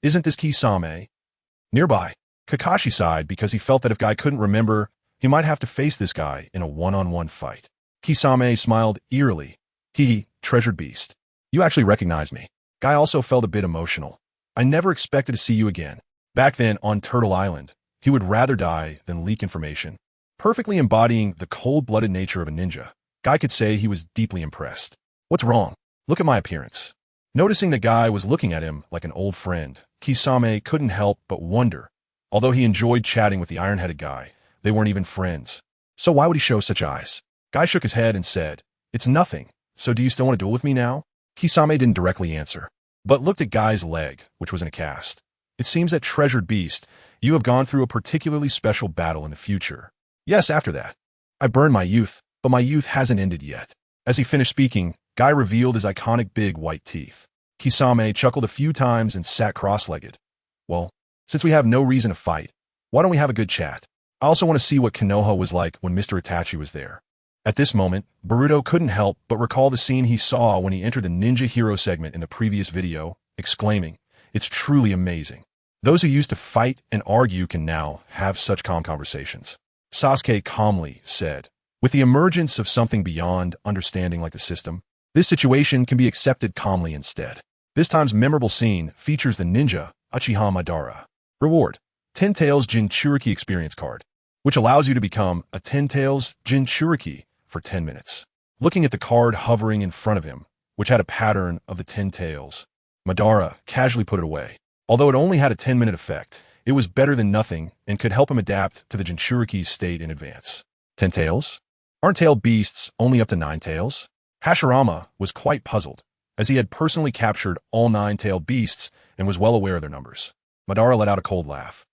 Isn't this Kisame? Nearby, Kakashi sighed because he felt that if Guy couldn't remember, he might have to face this guy in a one-on-one fight. Kisame smiled eerily. Treasured beast. You actually recognize me. Guy also felt a bit emotional. I never expected to see you again. Back then, on Turtle Island, he would rather die than leak information. Perfectly embodying the cold-blooded nature of a ninja, Guy could say he was deeply impressed. What's wrong? Look at my appearance. Noticing that Guy was looking at him like an old friend, Kisame couldn't help but wonder. Although he enjoyed chatting with the iron-headed guy, they weren't even friends. So why would he show such eyes? Guy shook his head and said, it's nothing. So do you still want to duel with me now? Kisame didn't directly answer, but looked at Guy's leg, which was in a cast. It seems that treasured beast, you have gone through a particularly special battle in the future. Yes, after that. I burned my youth, but my youth hasn't ended yet. As he finished speaking, Guy revealed his iconic big white teeth. Kisame chuckled a few times and sat cross-legged. Well, since we have no reason to fight, why don't we have a good chat? I also want to see what Konoha was like when Mr. Itachi was there. At this moment, Boruto couldn't help but recall the scene he saw when he entered the Ninja Hero segment in the previous video, exclaiming, it's truly amazing. Those who used to fight and argue can now have such calm conversations. Sasuke calmly said, with the emergence of something beyond understanding like the system, this situation can be accepted calmly instead. This time's memorable scene features the ninja Uchiha Madara. Reward: 10 Tails Jinchuriki Experience Card, which allows you to become a 10 Tails Jinchuriki for 10 minutes. Looking at the card hovering in front of him, which had a pattern of the 10 tails, Madara casually put it away. Although it only had a 10-minute effect, it was better than nothing and could help him adapt to the Jinchuriki's state in advance. 10 tails? Aren't tailed beasts only up to 9 tails? Hashirama was quite puzzled, as he had personally captured all 9-tailed beasts and was well aware of their numbers. Madara let out a cold laugh.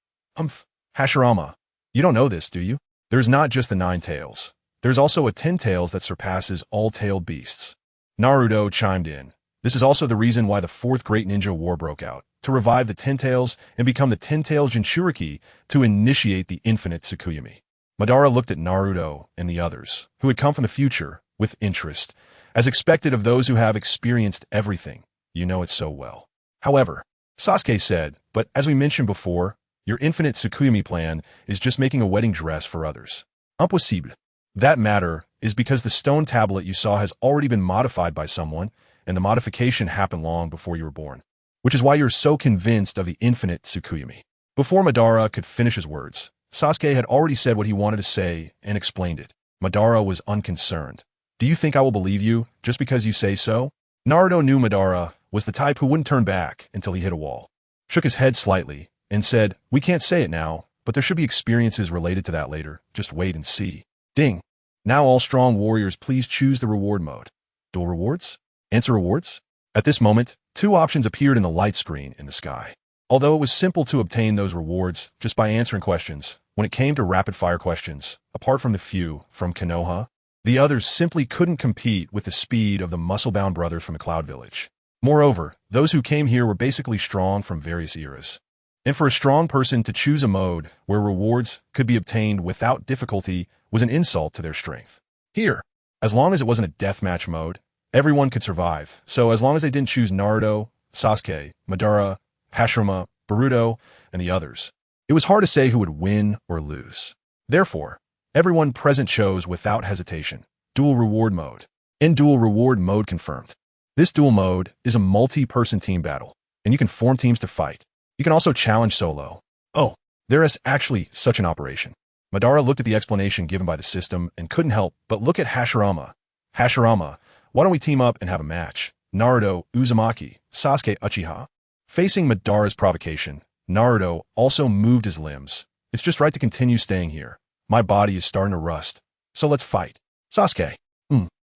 Hashirama, you don't know this, do you? There's not just the 9 tails. There's also a 10 tails that surpasses all tailed beasts. Naruto chimed in. This is also the reason why the 4th Great Ninja War broke out, to revive the 10 tails and become the 10 tails Jinchuriki to initiate the infinite Tsukuyomi. Madara looked at Naruto and the others, who had come from the future, with interest, as expected of those who have experienced everything. You know it so well. However, Sasuke said, but as we mentioned before, your infinite Tsukuyomi plan is just making a wedding dress for others. Impossible. That matter is because the stone tablet you saw has already been modified by someone, and the modification happened long before you were born, which is why you're so convinced of the infinite Tsukuyomi. Before Madara could finish his words, Sasuke had already said what he wanted to say and explained it. Madara was unconcerned. Do you think I will believe you just because you say so? Naruto knew Madara was the type who wouldn't turn back until he hit a wall. Shook his head slightly, and said, "We can't say it now, but there should be experiences related to that later. Just wait and see." Ding. Now all strong warriors, please choose the reward mode. Dual rewards? Answer rewards? At this moment, two options appeared in the light screen in the sky. Although it was simple to obtain those rewards just by answering questions, when it came to rapid-fire questions, apart from the few from Konoha, the others simply couldn't compete with the speed of the muscle-bound brothers from the Cloud Village. Moreover, those who came here were basically strong from various eras. And for a strong person to choose a mode where rewards could be obtained without difficulty was an insult to their strength. Here, as long as it wasn't a deathmatch mode, everyone could survive. So as long as they didn't choose Naruto, Sasuke, Madara, Hashirama, Boruto, and the others, it was hard to say who would win or lose. Therefore, everyone present chose without hesitation, dual reward mode. And dual reward mode confirmed. This dual mode is a multi-person team battle, and you can form teams to fight. You can also challenge solo. Oh, there is actually such an operation. Madara looked at the explanation given by the system and couldn't help but look at Hashirama. Hashirama, why don't we team up and have a match? Naruto Uzumaki, Sasuke Uchiha. Facing Madara's provocation, Naruto also moved his limbs. It's just right to continue staying here. My body is starting to rust. So let's fight. Sasuke.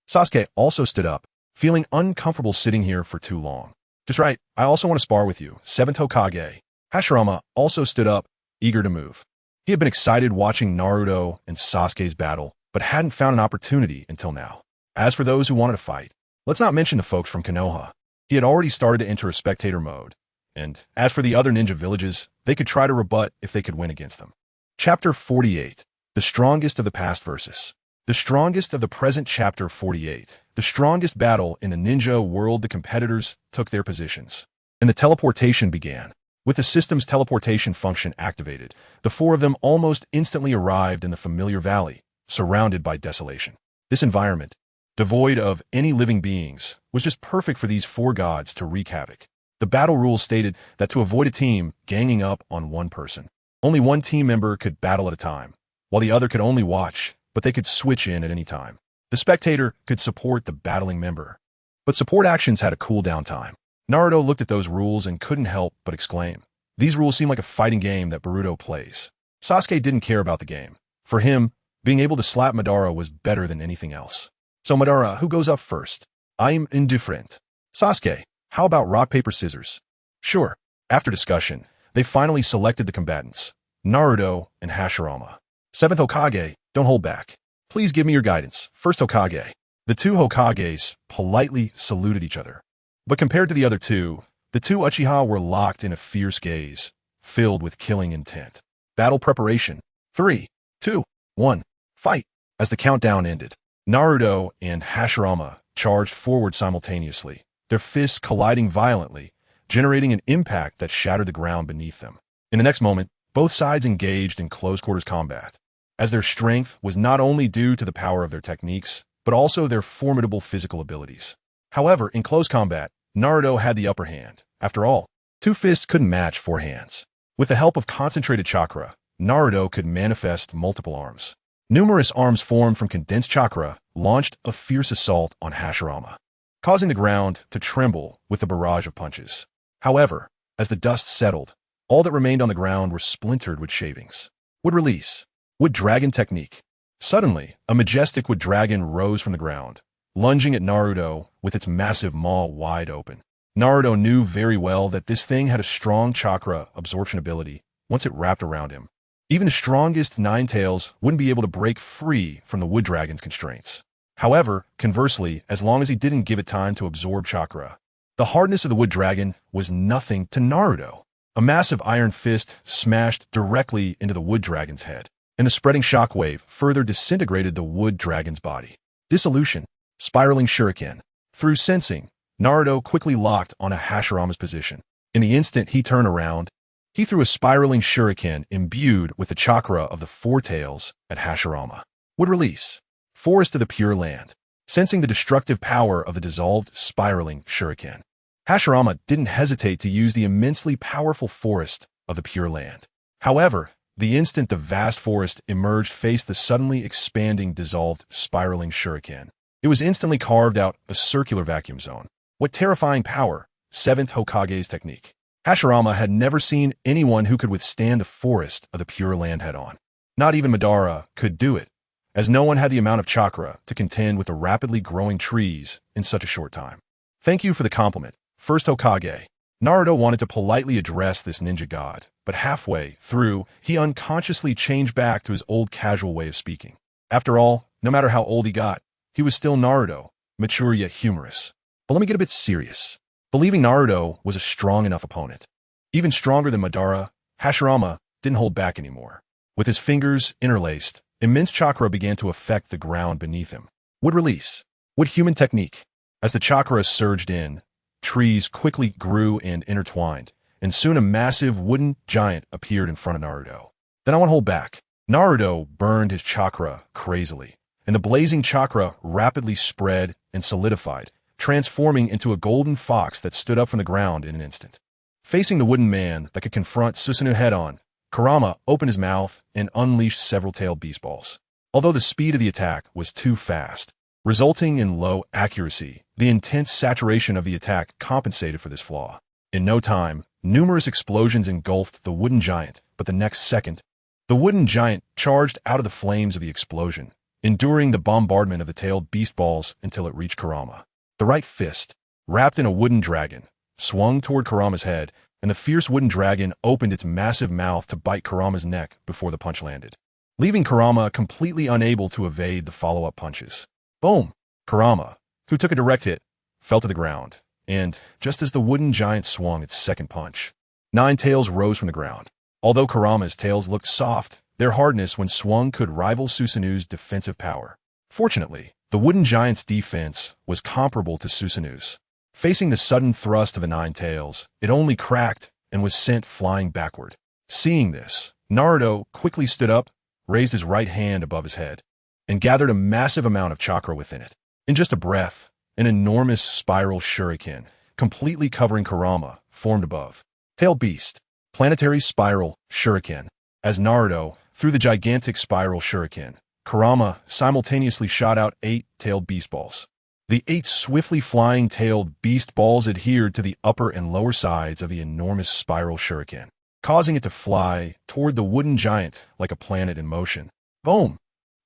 Sasuke also stood up, feeling uncomfortable sitting here for too long. Just right, I also want to spar with you, 7th Hokage. Hashirama also stood up, eager to move. He had been excited watching Naruto and Sasuke's battle, but hadn't found an opportunity until now. As for those who wanted to fight, let's not mention the folks from Konoha. He had already started to enter a spectator mode. And as for the other ninja villages, they could try to rebut if they could win against them. Chapter 48. The strongest of the past versus. The strongest of the present. Chapter 48. The strongest battle in the ninja world. The competitors took their positions, and the teleportation began. With the system's teleportation function activated, the four of them almost instantly arrived in the familiar valley, surrounded by desolation. This environment, devoid of any living beings, was just perfect for these four gods to wreak havoc. The battle rules stated that to avoid a team ganging up on one person, only one team member could battle at a time, while the other could only watch, but they could switch in at any time. The spectator could support the battling member, but support actions had a cooldown time. Naruto looked at those rules and couldn't help but exclaim, "These rules seem like a fighting game that Boruto plays." Sasuke didn't care about the game. For him, being able to slap Madara was better than anything else. "So Madara, who goes up first?" "I'm indifferent." "Sasuke, how about rock, paper, scissors?" "Sure." After discussion, they finally selected the combatants, Naruto and Hashirama. 7th Hokage, don't hold back. Please give me your guidance. 1st Hokage. The two Hokages politely saluted each other. But compared to the other two, the two Uchiha were locked in a fierce gaze, filled with killing intent. Battle preparation. 3, 2, 1, fight. As the countdown ended, Naruto and Hashirama charged forward simultaneously, their fists colliding violently, generating an impact that shattered the ground beneath them. In the next moment, both sides engaged in close-quarters combat, as their strength was not only due to the power of their techniques, but also their formidable physical abilities. However, in close combat, Naruto had the upper hand. After all, two fists couldn't match four hands. With the help of concentrated chakra, Naruto could manifest multiple arms. Numerous arms formed from condensed chakra launched a fierce assault on Hashirama, causing the ground to tremble with a barrage of punches. However, as the dust settled, all that remained on the ground were splintered wood shavings. Wood release. Wood dragon technique. Suddenly, a majestic wood dragon rose from the ground, lunging at Naruto with its massive maw wide open. Naruto knew very well that this thing had a strong chakra absorption ability once it wrapped around him. Even the strongest Nine Tails wouldn't be able to break free from the wood dragon's constraints. However, conversely, as long as he didn't give it time to absorb chakra, the hardness of the wood dragon was nothing to Naruto. A massive iron fist smashed directly into the wood dragon's head, and the spreading shockwave further disintegrated the wood dragon's body. Dissolution. Spiraling shuriken. Through sensing, Naruto quickly locked onto Hashirama's position. In the instant he turned around, he threw a spiraling shuriken imbued with the chakra of the four tails at Hashirama. Would release. Forest of the Pure Land. Sensing the destructive power of the dissolved spiraling shuriken, Hashirama didn't hesitate to use the immensely powerful Forest of the Pure Land. However, the instant the vast forest emerged faced the suddenly expanding dissolved spiraling shuriken, it was instantly carved out a circular vacuum zone. What terrifying power! 7th Hokage's technique. Hashirama had never seen anyone who could withstand the forest of the Pure Land head-on. Not even Madara could do it, as no one had the amount of chakra to contend with the rapidly growing trees in such a short time. Thank you for the compliment, First Hokage. Naruto wanted to politely address this ninja god, but halfway through, he unconsciously changed back to his old casual way of speaking. After all, no matter how old he got, he was still Naruto, mature yet humorous. But let me get a bit serious. Believing Naruto was a strong enough opponent. Even stronger than Madara, Hashirama didn't hold back anymore. With his fingers interlaced, immense chakra began to affect the ground beneath him. Would release. Would human technique. As the chakra surged in, trees quickly grew and intertwined, and soon a massive wooden giant appeared in front of Naruto. Then I won't hold back. Naruto burned his chakra crazily, and the blazing chakra rapidly spread and solidified, transforming into a golden fox that stood up from the ground in an instant. Facing the wooden man that could confront Susanoo head-on, Kurama opened his mouth and unleashed several tailed beast balls. Although the speed of the attack was too fast, resulting in low accuracy, the intense saturation of the attack compensated for this flaw. In no time, numerous explosions engulfed the wooden giant, but the next second, the wooden giant charged out of the flames of the explosion, enduring the bombardment of the tailed beast balls until it reached Kurama. The right fist, wrapped in a wooden dragon, swung toward Kurama's head, and the fierce wooden dragon opened its massive mouth to bite Kurama's neck before the punch landed, leaving Kurama completely unable to evade the follow-up punches. Boom! Kurama, who took a direct hit, fell to the ground, and, just as the wooden giant swung its second punch, 9 tails rose from the ground. Although Kurama's tails looked soft, their hardness when swung could rival Susanoo's defensive power. Fortunately, the wooden giant's defense was comparable to Susanoo's. Facing the sudden thrust of the 9 tails, it only cracked and was sent flying backward. Seeing this, Naruto quickly stood up, raised his right hand above his head, and gathered a massive amount of chakra within it. In just a breath, an enormous spiral shuriken, completely covering Kurama, formed above. Tailed beast, planetary spiral shuriken. As Naruto threw the gigantic spiral shuriken, Kurama simultaneously shot out 8 tailed beast balls. The 8 swiftly flying tailed beast balls adhered to the upper and lower sides of the enormous spiral shuriken, causing it to fly toward the wooden giant like a planet in motion. Boom!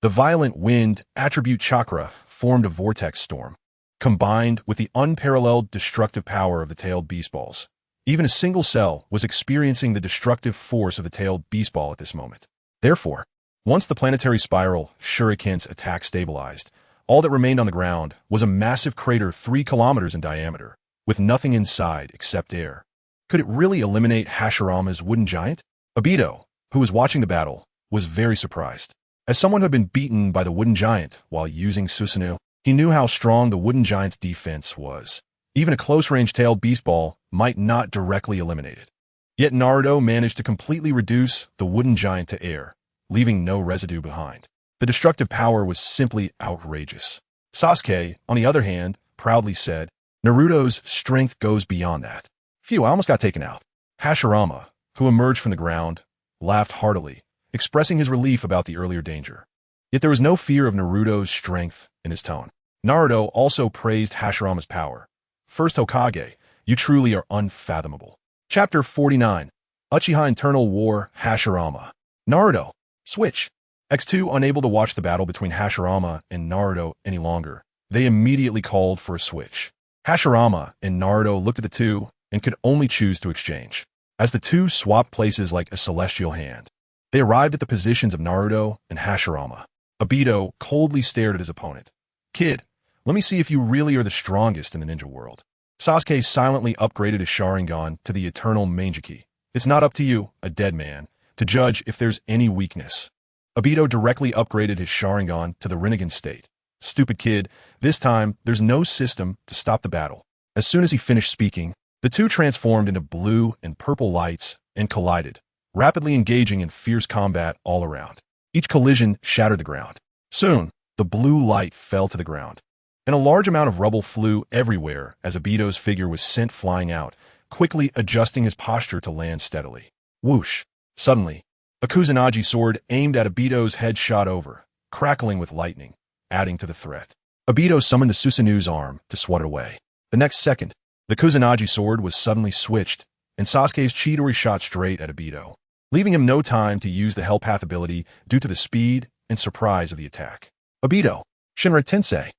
The violent wind attribute chakra formed a vortex storm, combined with the unparalleled destructive power of the tailed beast balls. Even a single cell was experiencing the destructive force of the tailed beast ball at this moment. Therefore, once the planetary spiral shuriken's attack stabilized, all that remained on the ground was a massive crater 3 kilometers in diameter, with nothing inside except air. Could it really eliminate Hashirama's wooden giant? Obito, who was watching the battle, was very surprised. As someone who had been beaten by the wooden giant while using Susanoo, he knew how strong the wooden giant's defense was. Even a close-range tailed beast ball might not directly eliminate it. Yet Naruto managed to completely reduce the wooden giant to air, leaving no residue behind. The destructive power was simply outrageous. Sasuke, on the other hand, proudly said, Naruto's strength goes beyond that. Phew, I almost got taken out. Hashirama, who emerged from the ground, laughed heartily, expressing his relief about the earlier danger. Yet there was no fear of Naruto's strength in his tone. Naruto also praised Hashirama's power. First Hokage, you truly are unfathomable. Chapter 49, Uchiha Internal War, Hashirama. Naruto, switch. X2 unable to watch the battle between Hashirama and Naruto any longer, they immediately called for a switch. Hashirama and Naruto looked at the two and could only choose to exchange. As the two swapped places like a celestial hand, they arrived at the positions of Naruto and Hashirama. Obito coldly stared at his opponent. Kid, let me see if you really are the strongest in the ninja world. Sasuke silently upgraded his Sharingan to the eternal Mangeki. It's not up to you, a dead man, to judge if there's any weakness. Obito directly upgraded his Sharingan to the Rinnegan state. Stupid kid, this time there's no system to stop the battle. As soon as he finished speaking, the two transformed into blue and purple lights and collided, rapidly engaging in fierce combat all around. Each collision shattered the ground. Soon, the blue light fell to the ground, and a large amount of rubble flew everywhere as Obito's figure was sent flying out, quickly adjusting his posture to land steadily. Whoosh! Suddenly, a Kusanagi sword aimed at Obito's head shot over, crackling with lightning, adding to the threat. Obito summoned the Susanoo's arm to swat it away. The next second, the Kusanagi sword was suddenly switched, and Sasuke's Chidori shot straight at Obito, leaving him no time to use the Hell Path ability due to the speed and surprise of the attack. Obito, Shinra Tensei.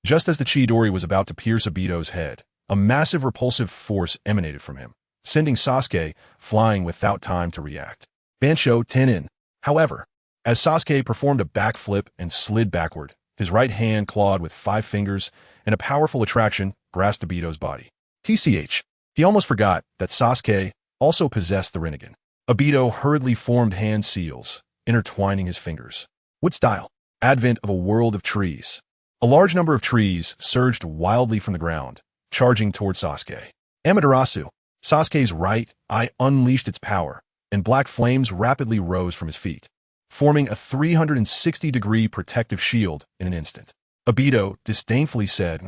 Just as the Chidori was about to pierce Obito's head, a massive repulsive force emanated from him, sending Sasuke flying without time to react. Bansho Tenin. However, as Sasuke performed a backflip and slid backward, his right hand clawed with 5 fingers, and a powerful attraction grasped Obito's body. TCH. He almost forgot that Sasuke also possessed the Rinnegan. Obito hurriedly formed hand seals, intertwining his fingers. What style? Advent of a world of trees. A large number of trees surged wildly from the ground, charging toward Sasuke. Amaterasu. Sasuke's right eye unleashed its power, and black flames rapidly rose from his feet, forming a 360-degree protective shield in an instant. Obito disdainfully said,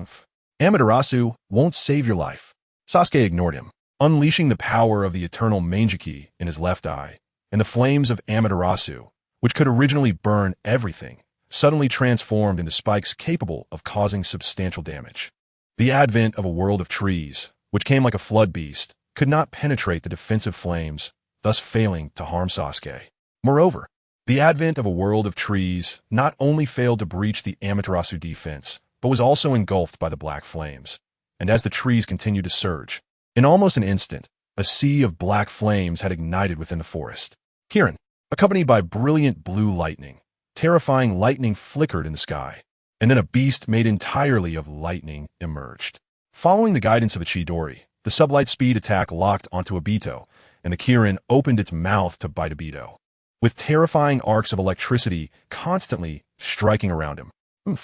"Amaterasu won't save your life." Sasuke ignored him, unleashing the power of the eternal Mangeki in his left eye, and the flames of Amaterasu, which could originally burn everything, suddenly transformed into spikes capable of causing substantial damage. The advent of a world of trees, which came like a flood beast, could not penetrate the defensive flames, thus failing to harm Sasuke. Moreover, the advent of a world of trees not only failed to breach the Amaterasu defense, but was also engulfed by the black flames. And as the trees continued to surge, in almost an instant, a sea of black flames had ignited within the forest. Kirin, accompanied by brilliant blue lightning, terrifying lightning flickered in the sky, and then a beast made entirely of lightning emerged. Following the guidance of a Chidori, the sublight speed attack locked onto Obito, and the Kirin opened its mouth to bite Obito, with terrifying arcs of electricity constantly striking around him.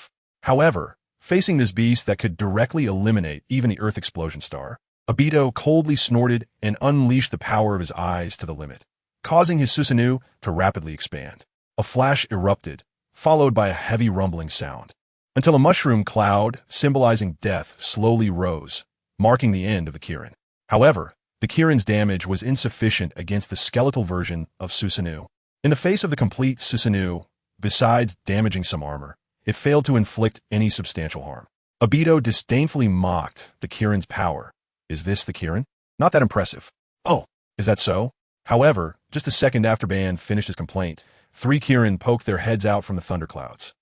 However, facing this beast that could directly eliminate even the Earth Explosion Star, Obito coldly snorted and unleashed the power of his eyes to the limit, causing his Susanoo to rapidly expand. A flash erupted, followed by a heavy rumbling sound, until a mushroom cloud symbolizing death slowly rose, marking the end of the Kirin. However, the Kirin's damage was insufficient against the skeletal version of Susanoo. In the face of the complete Susanoo, besides damaging some armor, it failed to inflict any substantial harm. Obito disdainfully mocked the Kirin's power. Is this the Kirin? Not that impressive. Oh, is that so? However, just a second after Ban finished his complaint, 3 Kirin poked their heads out from the thunderclouds.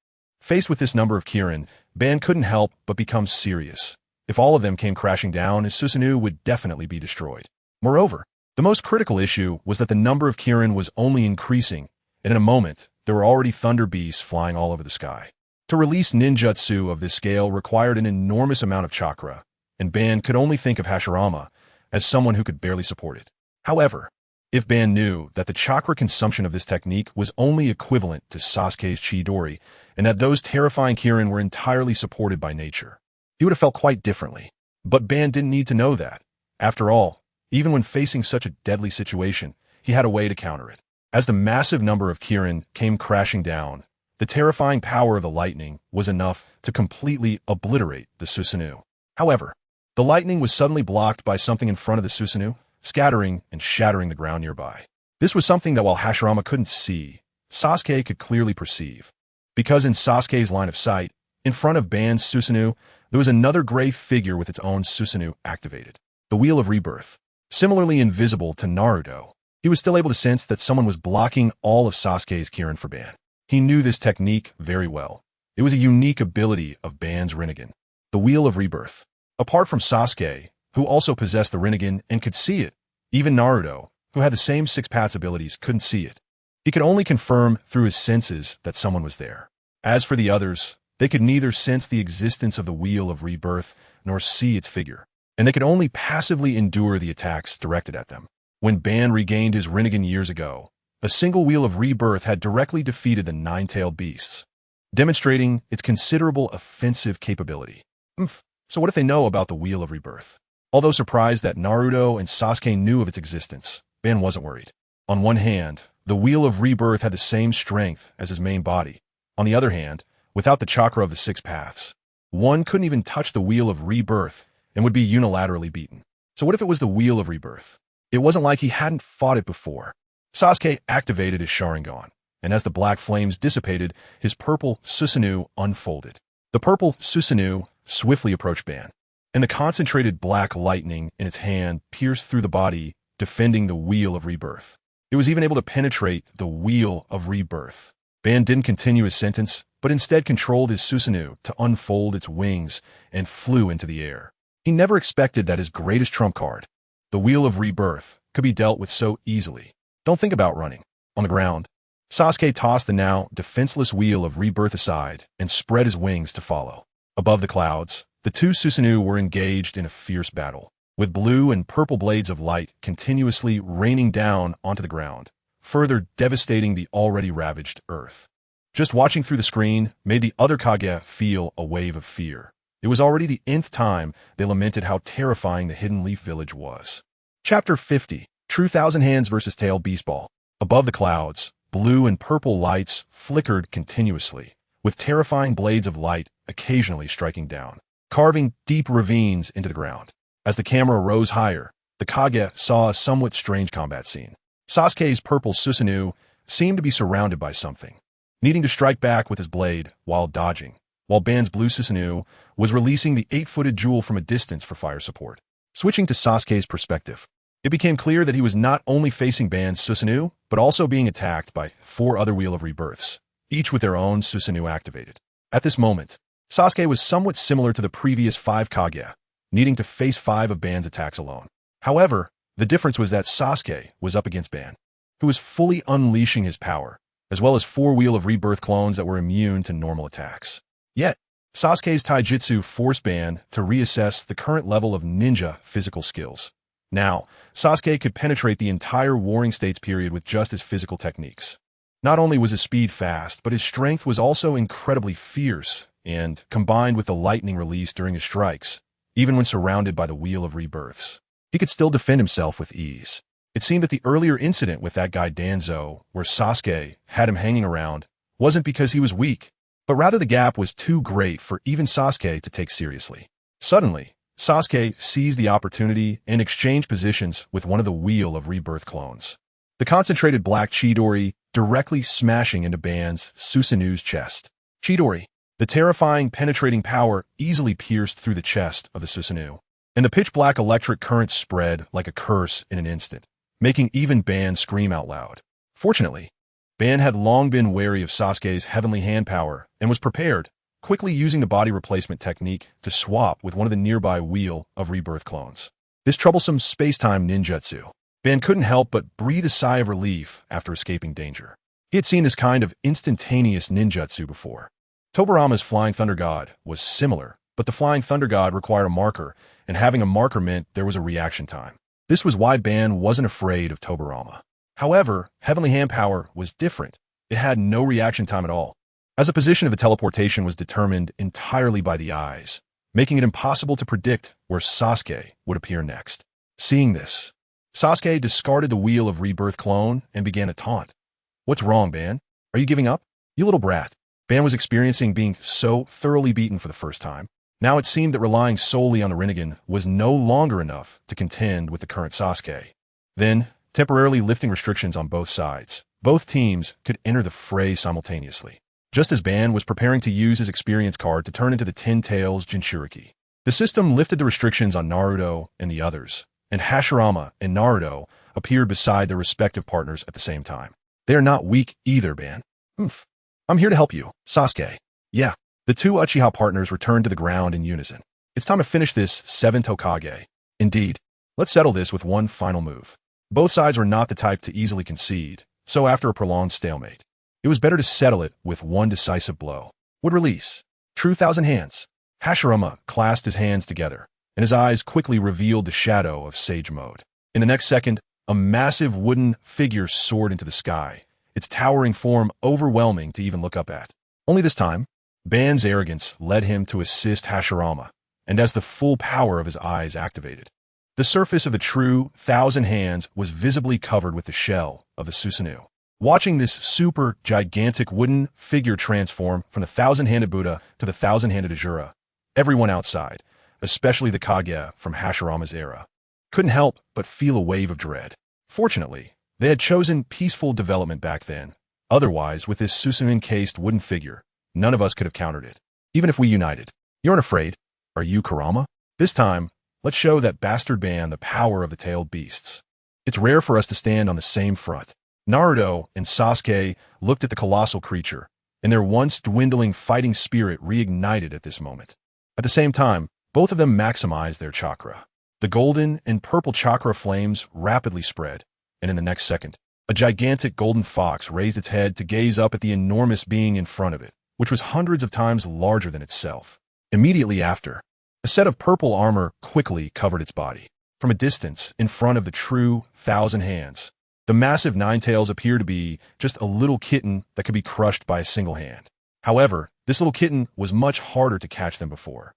Faced with this number of Kirin, Ban couldn't help but become serious. If all of them came crashing down, his Susanoo would definitely be destroyed. Moreover, the most critical issue was that the number of Kirin was only increasing, and in a moment, there were already thunder beasts flying all over the sky. To release ninjutsu of this scale required an enormous amount of chakra, and Ban could only think of Hashirama as someone who could barely support it. However, if Ban knew that the chakra consumption of this technique was only equivalent to Sasuke's Chidori, and that those terrifying Kirin were entirely supported by nature, he would have felt quite differently. But Ban didn't need to know that. After all, even when facing such a deadly situation, he had a way to counter it. As the massive number of Kirin came crashing down, the terrifying power of the lightning was enough to completely obliterate the Susanoo. However, the lightning was suddenly blocked by something in front of the Susanoo, scattering and shattering the ground nearby. This was something that while Hashirama couldn't see, Sasuke could clearly perceive. Because in Sasuke's line of sight, in front of Ban's Susanoo, there was another gray figure with its own Susanoo activated. The Wheel of Rebirth. Similarly invisible to Naruto, he was still able to sense that someone was blocking all of Sasuke's Kirin for Ban. He knew this technique very well. It was a unique ability of Ban's Rinnegan, the Wheel of Rebirth. Apart from Sasuke, who also possessed the Rinnegan and could see it, even Naruto, who had the same 6 paths abilities, couldn't see it. He could only confirm through his senses that someone was there. As for the others, they could neither sense the existence of the Wheel of Rebirth nor see its figure, and they could only passively endure the attacks directed at them. When Ban regained his Rinnegan years ago, a single Wheel of Rebirth had directly defeated the 9-tailed beasts, demonstrating its considerable offensive capability. So what if they know about the Wheel of Rebirth? Although surprised that Naruto and Sasuke knew of its existence, Ban wasn't worried. On one hand, the Wheel of Rebirth had the same strength as his main body. On the other hand, without the chakra of the 6 paths, one couldn't even touch the Wheel of Rebirth and would be unilaterally beaten. So what if it was the Wheel of Rebirth? It wasn't like he hadn't fought it before. Sasuke activated his Sharingan, and as the black flames dissipated, his purple Susanoo unfolded. The purple Susanoo swiftly approached Ban, and the concentrated black lightning in its hand pierced through the body defending the Wheel of Rebirth. It was even able to penetrate the Wheel of Rebirth. Ban didn't continue his sentence, but instead controlled his Susanoo to unfold its wings and flew into the air. He never expected that his greatest trump card, the Wheel of Rebirth, could be dealt with so easily. Don't think about running. On the ground, Sasuke tossed the now defenseless Wheel of Rebirth aside and spread his wings to follow. Above the clouds, the two Susanoo were engaged in a fierce battle, with blue and purple blades of light continuously raining down onto the ground, further devastating the already ravaged earth. Just watching through the screen made the other Kage feel a wave of fear. It was already the nth time they lamented how terrifying the Hidden Leaf Village was. Chapter 50, True Thousand Hands vs. Tailed Beastball. Above the clouds, blue and purple lights flickered continuously, with terrifying blades of light occasionally striking down, carving deep ravines into the ground. As the camera rose higher, the Kage saw a somewhat strange combat scene. Sasuke's purple Susanoo seemed to be surrounded by something, needing to strike back with his blade while dodging, while Ban's blue Susanoo was releasing the 8-footed jewel from a distance for fire support. Switching to Sasuke's perspective, it became clear that he was not only facing Ban's Susanoo, but also being attacked by 4 other Wheel of Rebirths, each with their own Susanoo activated. At this moment, Sasuke was somewhat similar to the previous 5 Kage, needing to face 5 of Ban's attacks alone. However, the difference was that Sasuke was up against Ban, who was fully unleashing his power, as well as 4 Wheel of Rebirth clones that were immune to normal attacks. Yet, Sasuke's taijutsu forced Ban to reassess the current level of ninja physical skills. Now, Sasuke could penetrate the entire Warring States period with just his physical techniques. Not only was his speed fast, but his strength was also incredibly fierce, and, combined with the lightning release during his strikes, even when surrounded by the Wheel of Rebirths, he could still defend himself with ease. It seemed that the earlier incident with that guy Danzo, where Sasuke had him hanging around, wasn't because he was weak, but rather the gap was too great for even Sasuke to take seriously. Suddenly, Sasuke seized the opportunity and exchanged positions with one of the Wheel of Rebirth clones. The concentrated black Chidori directly smashing into Ban's Susanoo's chest. Chidori, the terrifying penetrating power, easily pierced through the chest of the Susanoo, and the pitch-black electric current spread like a curse in an instant, making even Ban scream out loud. Fortunately, Ban had long been wary of Sasuke's heavenly hand power and was prepared, quickly using the body replacement technique to swap with one of the nearby Wheel of Rebirth clones. This troublesome space-time ninjutsu, Ban couldn't help but breathe a sigh of relief after escaping danger. He had seen this kind of instantaneous ninjutsu before. Tobirama's Flying Thunder God was similar, but the Flying Thunder God required a marker, and having a marker meant there was a reaction time. This was why Ban wasn't afraid of Tobirama. However, Heavenly Hand Power was different. It had no reaction time at all, as the position of the teleportation was determined entirely by the eyes, making it impossible to predict where Sasuke would appear next. Seeing this, Sasuke discarded the Wheel of Rebirth clone and began a taunt. "What's wrong, Ban? Are you giving up? You little brat." Ban was experiencing being so thoroughly beaten for the first time. Now it seemed that relying solely on the Rinnegan was no longer enough to contend with the current Sasuke. Then, temporarily lifting restrictions on both sides, both teams could enter the fray simultaneously. Just as Ban was preparing to use his experience card to turn into the Ten Tails Jinchuriki, the system lifted the restrictions on Naruto and the others, and Hashirama and Naruto appeared beside their respective partners at the same time. "They are not weak either, Ban. I'm here to help you, Sasuke." Yeah. The two Uchiha partners returned to the ground in unison. "It's time to finish this 7th Hokage. Indeed. Let's settle this with one final move." Both sides were not the type to easily concede, so after a prolonged stalemate, it was better to settle it with one decisive blow. Would release. True Thousand Hands. Hashirama clasped his hands together, and his eyes quickly revealed the shadow of Sage Mode. In the next second, a massive wooden figure soared into the sky, its towering form overwhelming to even look up at. Only this time, Ban's arrogance led him to assist Hashirama, and as the full power of his eyes activated, the surface of the true Thousand Hands was visibly covered with the shell of the Susanoo. Watching this super gigantic wooden figure transform from the Thousand-Handed Buddha to the Thousand-Handed Ajura, everyone outside, especially the Kage from Hashirama's era, couldn't help but feel a wave of dread. Fortunately, they had chosen peaceful development back then. Otherwise, with this Susanoo-encased wooden figure, none of us could have countered it, even if we united. "You aren't afraid, are you, Kurama? This time, let's show that bastard Ban the power of the tailed beasts." It's rare for us to stand on the same front. Naruto and Sasuke looked at the colossal creature, and their once dwindling fighting spirit reignited at this moment. At the same time, both of them maximized their chakra. The golden and purple chakra flames rapidly spread, and in the next second, a gigantic golden fox raised its head to gaze up at the enormous being in front of it, which was hundreds of times larger than itself. Immediately after, a set of purple armor quickly covered its body. From a distance, in front of the true Thousand Hands, the massive Ninetales appeared to be just a little kitten that could be crushed by a single hand. However, this little kitten was much harder to catch than before.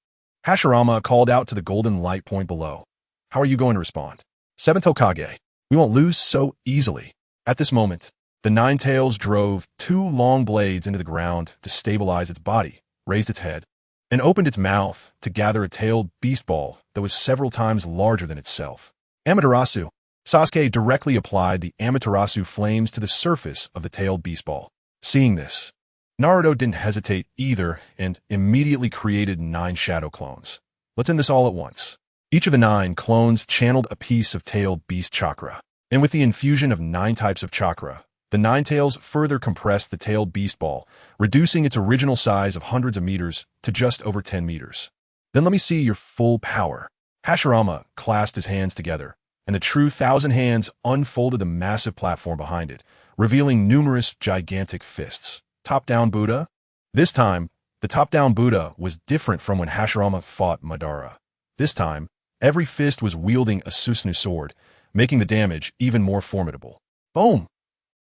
Hashirama called out to the golden light point below. How are you going to respond? Seventh Hokage, we won't lose so easily. At this moment, the Ninetales drove two long blades into the ground to stabilize its body, raised its head, and opened its mouth to gather a tailed beast ball that was several times larger than itself. Amaterasu. Sasuke directly applied the Amaterasu flames to the surface of the tailed beast ball. Seeing this, Naruto didn't hesitate either and immediately created 9 shadow clones. Let's end this all at once. Each of the 9 clones channeled a piece of tailed beast chakra, and with the infusion of 9 types of chakra, the Ninetales further compressed the tailed beast ball, reducing its original size of hundreds of meters to just over 10 meters. Then let me see your full power. Hashirama clasped his hands together, and the true Thousand Hands unfolded the massive platform behind it, revealing numerous gigantic fists. Top-down Buddha? This time, the top-down Buddha was different from when Hashirama fought Madara. This time, every fist was wielding a Susanoo sword, making the damage even more formidable. Boom!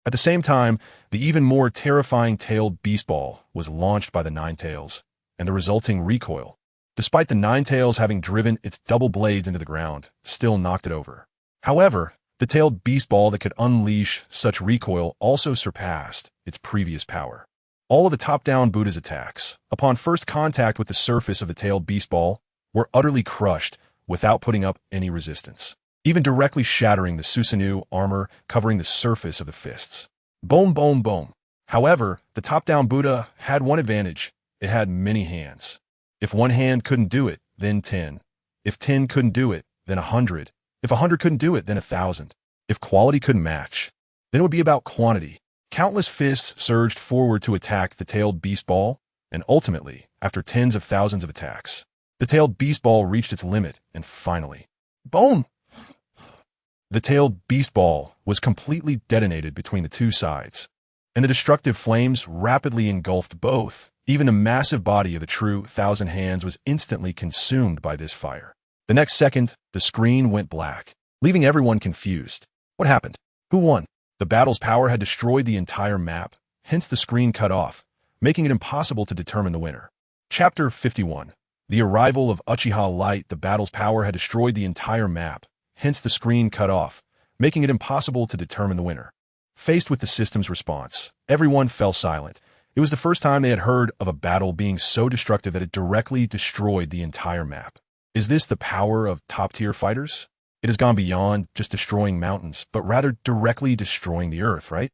At the same time, the even more terrifying tailed beast ball was launched by the Ninetales, and the resulting recoil, despite the Ninetales having driven its double blades into the ground, still knocked it over. However, the tailed beast ball that could unleash such recoil also surpassed its previous power. All of the top-down Buddha's attacks, upon first contact with the surface of the tailed beast ball, were utterly crushed without putting up any resistance, even directly shattering the Susanoo armor covering the surface of the fists. Boom, boom, boom. However, the top-down Buddha had one advantage. It had many hands. If one hand couldn't do it, then 10. If 10 couldn't do it, then 100. If 100 couldn't do it, then 1,000. If quality couldn't match, then it would be about quantity. Countless fists surged forward to attack the tailed beast ball, and ultimately, after tens of thousands of attacks, the tailed beast ball reached its limit, and finally, boom! The tailed beast ball was completely detonated between the two sides, and the destructive flames rapidly engulfed both. Even the massive body of the true Thousand Hands was instantly consumed by this fire. The next second, the screen went black, leaving everyone confused. What happened? Who won? The battle's power had destroyed the entire map, hence the screen cut off, making it impossible to determine the winner. Chapter 51. The arrival of Uchiha Light. The battle's power had destroyed the entire map, hence the screen cut off, making it impossible to determine the winner. Faced with the system's response, everyone fell silent. It was the first time they had heard of a battle being so destructive that it directly destroyed the entire map. Is this the power of top-tier fighters? It has gone beyond just destroying mountains, but rather directly destroying the earth, right?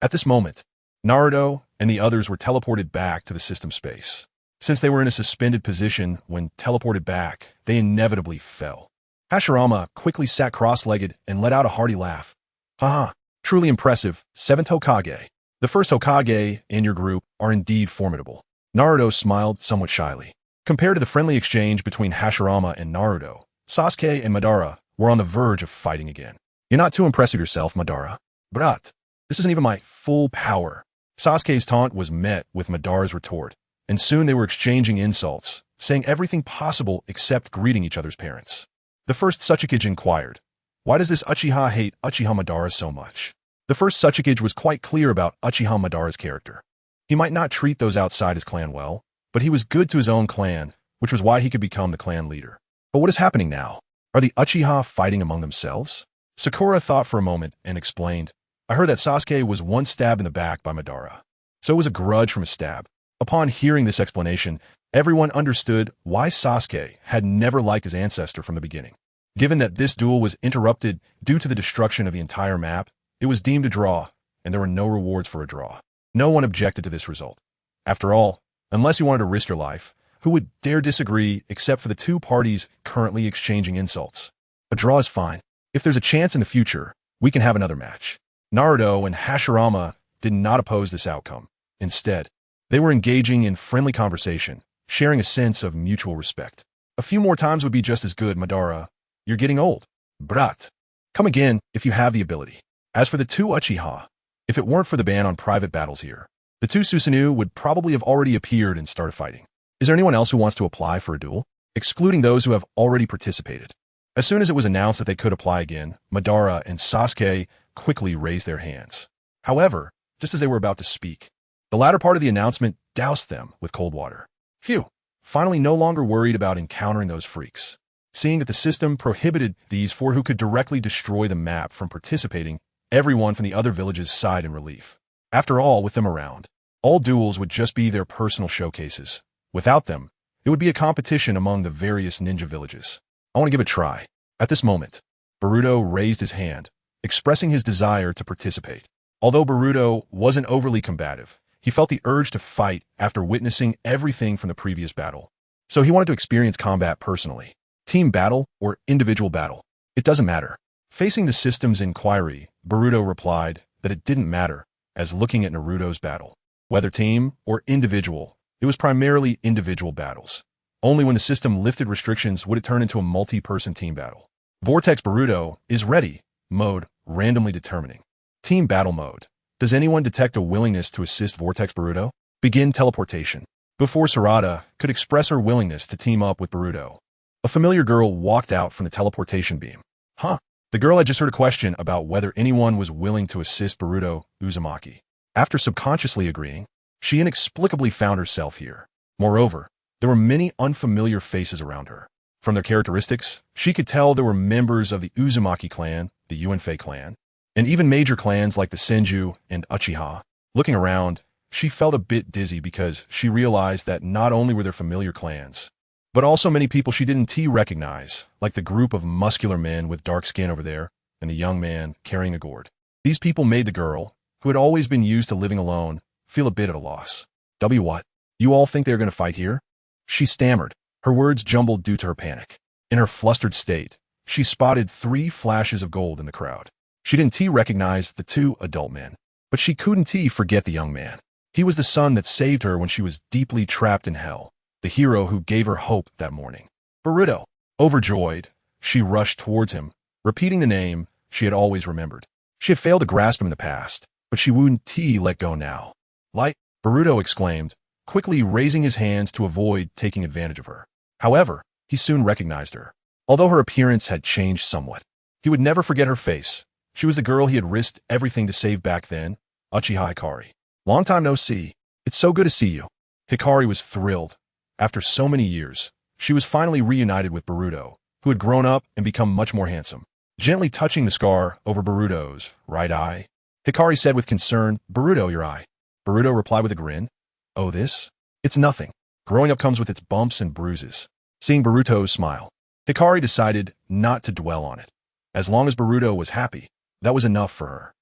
At this moment, Naruto and the others were teleported back to the system space. Since they were in a suspended position when teleported back, they inevitably fell. Hashirama quickly sat cross-legged and let out a hearty laugh. Haha, truly impressive, 7th Hokage. The first Hokage in your group are indeed formidable. Naruto smiled somewhat shyly. Compared to the friendly exchange between Hashirama and Naruto, Sasuke and Madara were on the verge of fighting again. You're not too impressive yourself, Madara. Brat, this isn't even my full power. Sasuke's taunt was met with Madara's retort, and soon they were exchanging insults, saying everything possible except greeting each other's parents. The first Sasuke inquired, why does this Uchiha hate Uchiha Madara so much? The first Sasuke was quite clear about Uchiha Madara's character. He might not treat those outside his clan well, but he was good to his own clan, which was why he could become the clan leader. But what is happening now? Are the Uchiha fighting among themselves? Sakura thought for a moment and explained, I heard that Sasuke was once stabbed in the back by Madara, so it was a grudge from a stab. Upon hearing this explanation, everyone understood why Sasuke had never liked his ancestor from the beginning. Given that this duel was interrupted due to the destruction of the entire map, it was deemed a draw, and there were no rewards for a draw. No one objected to this result. After all, unless you wanted to risk your life, who would dare disagree except for the two parties currently exchanging insults? A draw is fine. If there's a chance in the future, we can have another match. Naruto and Hashirama did not oppose this outcome. Instead, they were engaging in friendly conversation, sharing a sense of mutual respect. A few more times would be just as good, Madara. You're getting old. Brat. Come again if you have the ability. As for the two Uchiha, if it weren't for the ban on private battles here, the two Susanoo would probably have already appeared and started fighting. Is there anyone else who wants to apply for a duel? Excluding those who have already participated. As soon as it was announced that they could apply again, Madara and Sasuke quickly raised their hands. However, just as they were about to speak, the latter part of the announcement doused them with cold water. Phew, finally no longer worried about encountering those freaks. Seeing that the system prohibited these four who could directly destroy the map from participating, everyone from the other villages sighed in relief. After all, with them around, all duels would just be their personal showcases. Without them, it would be a competition among the various ninja villages. I want to give it a try. At this moment, Boruto raised his hand, expressing his desire to participate. Although Boruto wasn't overly combative, he felt the urge to fight after witnessing everything from the previous battle. So he wanted to experience combat personally. Team battle or individual battle, it doesn't matter. Facing the system's inquiry, Boruto replied that it didn't matter, as looking at Naruto's battle. Whether team or individual, it was primarily individual battles. Only when the system lifted restrictions would it turn into a multi-person team battle. Vortex Boruto is ready mode, randomly determining. Team battle mode. Does anyone detect a willingness to assist Vortex Boruto? Begin teleportation. Before Sarada could express her willingness to team up with Boruto, a familiar girl walked out from the teleportation beam. Huh? The girl had just heard a question about whether anyone was willing to assist Naruto Uzumaki. After subconsciously agreeing, she inexplicably found herself here. Moreover, there were many unfamiliar faces around her. From their characteristics, she could tell there were members of the Uzumaki clan, the Yuanfei clan, and even major clans like the Senju and Uchiha. Looking around, she felt a bit dizzy because she realized that not only were there familiar clans, but also many people she didn't recognize, like the group of muscular men with dark skin over there and the young man carrying a gourd. These people made the girl, who had always been used to living alone, feel a bit at a loss. What? You all think they're going to fight here? She stammered, her words jumbled due to her panic. In her flustered state, she spotted 3 flashes of gold in the crowd. She didn't recognize the 2 adult men, but she couldn't forget the young man. He was the son that saved her when she was deeply trapped in hell, the hero who gave her hope that morning. Boruto. Overjoyed, she rushed towards him, repeating the name she had always remembered. She had failed to grasp him in the past, but she wouldn't let go now. Light, Boruto exclaimed, quickly raising his hands to avoid taking advantage of her. However, he soon recognized her. Although her appearance had changed somewhat, he would never forget her face. She was the girl he had risked everything to save back then, Uchiha Hikari. Long time no see. It's so good to see you. Hikari was thrilled. After so many years, she was finally reunited with Boruto, who had grown up and become much more handsome. Gently touching the scar over Boruto's right eye, Hikari said with concern, "Boruto, your eye." Boruto replied with a grin, "Oh, this? It's nothing. Growing up comes with its bumps and bruises." Seeing Boruto's smile, Hikari decided not to dwell on it. As long as Boruto was happy, that was enough for her.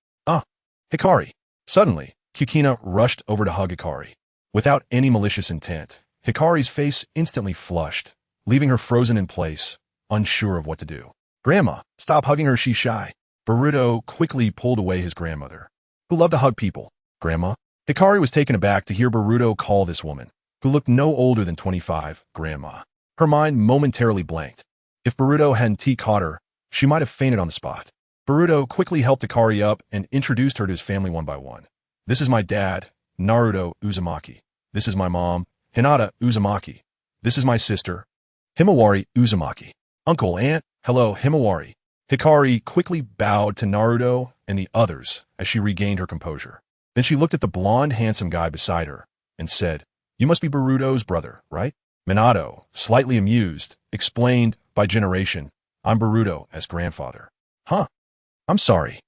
Hikari. Suddenly, Kukina rushed over to hug Hikari. Without any malicious intent, Hikari's face instantly flushed, leaving her frozen in place, unsure of what to do. "Grandma, stop hugging her, she's shy." Boruto quickly pulled away his grandmother, who loved to hug people. "Grandma?" Hikari was taken aback to hear Boruto call this woman, who looked no older than 25, grandma. Her mind momentarily blanked. If Boruto hadn't caught her, she might have fainted on the spot. Boruto quickly helped Hikari up and introduced her to his family one by one. "This is my dad, Naruto Uzumaki. This is my mom, Hinata Uzumaki. This is my sister, Himawari Uzumaki. Uncle, aunt, hello, Himawari." Hikari quickly bowed to Naruto and the others as she regained her composure. Then she looked at the blonde, handsome guy beside her and said, "You must be Boruto's brother, right?" Minato, slightly amused, explained, "By generation, I'm Boruto as grandfather." "Huh? I'm sorry.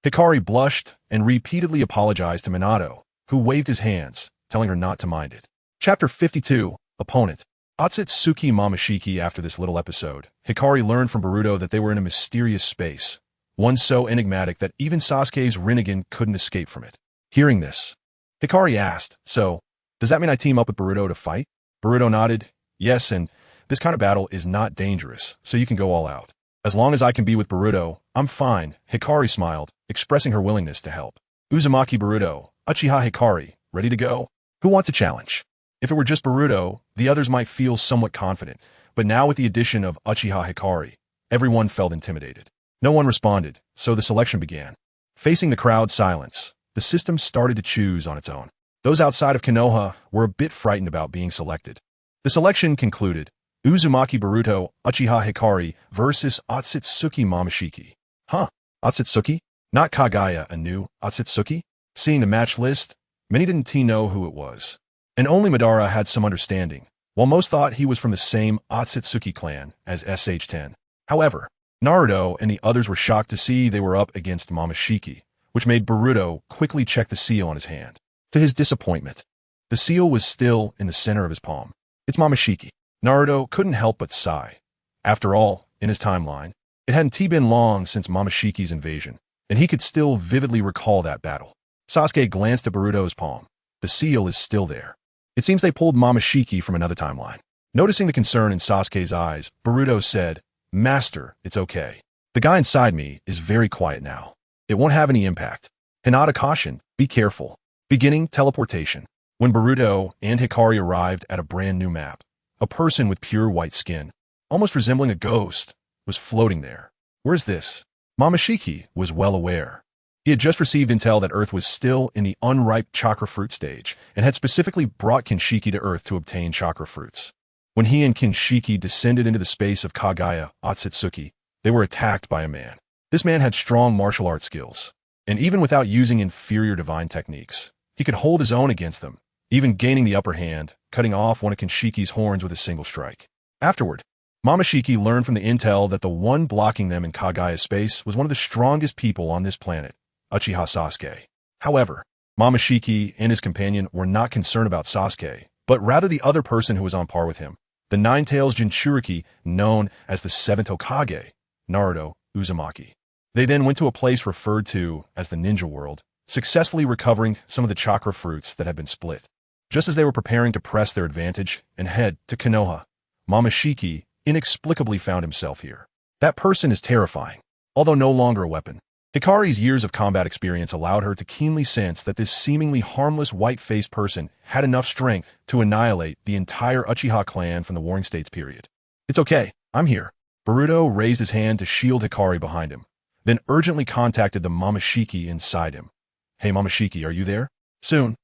Hikari blushed and repeatedly apologized to Minato, who waved his hands, telling her not to mind it. Chapter 52, Opponent. Otsutsuki Momoshiki. After this little episode, Hikari learned from Boruto that they were in a mysterious space, one so enigmatic that even Sasuke's Rinnegan couldn't escape from it. Hearing this, Hikari asked, "So, does that mean I team up with Boruto to fight?" Boruto nodded, "Yes, and this kind of battle is not dangerous, so you can go all out." As long as I can be with Boruto, I'm fine, Hikari smiled, expressing her willingness to help. Uzumaki Boruto, Uchiha Hikari, ready to go? Who wants a challenge? If it were just Boruto, the others might feel somewhat confident, but now with the addition of Uchiha Hikari, everyone felt intimidated. No one responded, so the selection began. Facing the crowd's silence, the system started to choose on its own. Those outside of Konoha were a bit frightened about being selected. The selection concluded, Uzumaki Boruto, Uchiha Hikari versus Otsutsuki Momoshiki. Huh? Otsutsuki? Not Kagaya, a new Otsutsuki? Seeing the match list, many didn't know who it was. And only Madara had some understanding, while most thought he was from the same Otsutsuki clan as SH-10. However, Naruto and the others were shocked to see they were up against Momoshiki, which made Boruto quickly check the seal on his hand. To his disappointment, the seal was still in the center of his palm. It's Momoshiki. Naruto couldn't help but sigh. After all, in his timeline, it hadn't been long since Momoshiki's invasion, and he could still vividly recall that battle. Sasuke glanced at Boruto's palm. The seal is still there. It seems they pulled Momoshiki from another timeline. Noticing the concern in Sasuke's eyes, Boruto said, Master, it's okay. The guy inside me is very quiet now. It won't have any impact. Hinata cautioned, be careful. Beginning teleportation. When Boruto and Hikari arrived at a brand new map, a person with pure white skin, almost resembling a ghost, was floating there. Where's this? Momoshiki was well aware. He had just received intel that Earth was still in the unripe chakra fruit stage and had specifically brought Kinshiki to Earth to obtain chakra fruits. When he and Kinshiki descended into the space of Kagaya, Otsutsuki, they were attacked by a man. This man had strong martial arts skills, and even without using inferior divine techniques, he could hold his own against them, even gaining the upper hand, cutting off one of Kinshiki's horns with a single strike. Afterward, Momoshiki learned from the intel that the one blocking them in Kagaya's space was one of the strongest people on this planet, Uchiha Sasuke. However, Momoshiki and his companion were not concerned about Sasuke, but rather the other person who was on par with him, the Nine-Tails Jinchuriki known as the Seventh Hokage, Naruto Uzumaki. They then went to a place referred to as the Ninja World, successfully recovering some of the chakra fruits that had been split. Just as they were preparing to press their advantage and head to Konoha, Momoshiki inexplicably found himself here. That person is terrifying, although no longer a weapon. Hikari's years of combat experience allowed her to keenly sense that this seemingly harmless white-faced person had enough strength to annihilate the entire Uchiha clan from the Warring States period. It's okay, I'm here. Boruto raised his hand to shield Hikari behind him, then urgently contacted the Momoshiki inside him. Hey Momoshiki, are you there? Soon.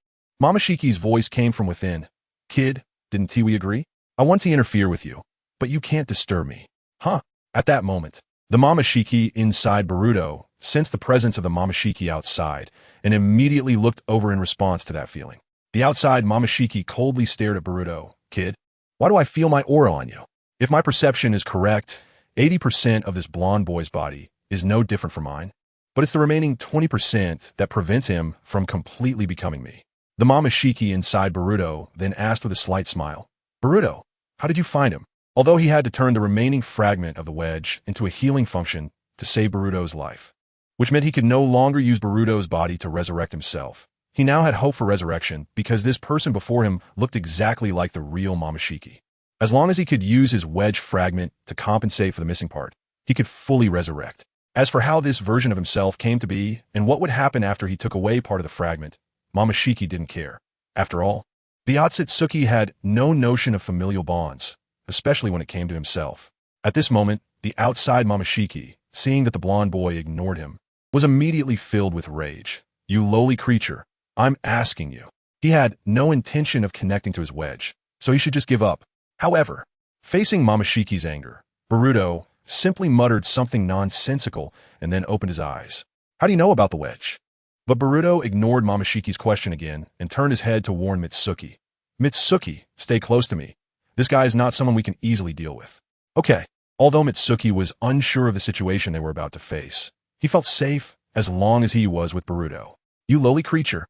Momoshiki's voice came from within. Kid, didn't we agree? I want to interfere with you, but you can't disturb me. Huh? At that moment, the Momoshiki inside Boruto sensed the presence of the Momoshiki outside and immediately looked over in response to that feeling. The outside Momoshiki coldly stared at Boruto. Kid, why do I feel my aura on you? If my perception is correct, 80% of this blonde boy's body is no different from mine, but it's the remaining 20% that prevents him from completely becoming me. The Momoshiki inside Boruto then asked with a slight smile, Boruto, how did you find him? Although he had to turn the remaining fragment of the wedge into a healing function to save Boruto's life, which meant he could no longer use Boruto's body to resurrect himself. He now had hope for resurrection because this person before him looked exactly like the real Momoshiki. As long as he could use his wedge fragment to compensate for the missing part, he could fully resurrect. As for how this version of himself came to be and what would happen after he took away part of the fragment, Momoshiki didn't care. After all, the Otsutsuki had no notion of familial bonds, especially when it came to himself. At this moment, the outside Momoshiki, seeing that the blonde boy ignored him, was immediately filled with rage. You lowly creature, I'm asking you. He had no intention of connecting to his wedge, so he should just give up. However, facing Momoshiki's anger, Boruto simply muttered something nonsensical and then opened his eyes. How do you know about the wedge? But Boruto ignored Momoshiki's question again and turned his head to warn Mitsuki. Mitsuki, stay close to me. This guy is not someone we can easily deal with. Okay. Although Mitsuki was unsure of the situation they were about to face, he felt safe as long as he was with Boruto. You lowly creature.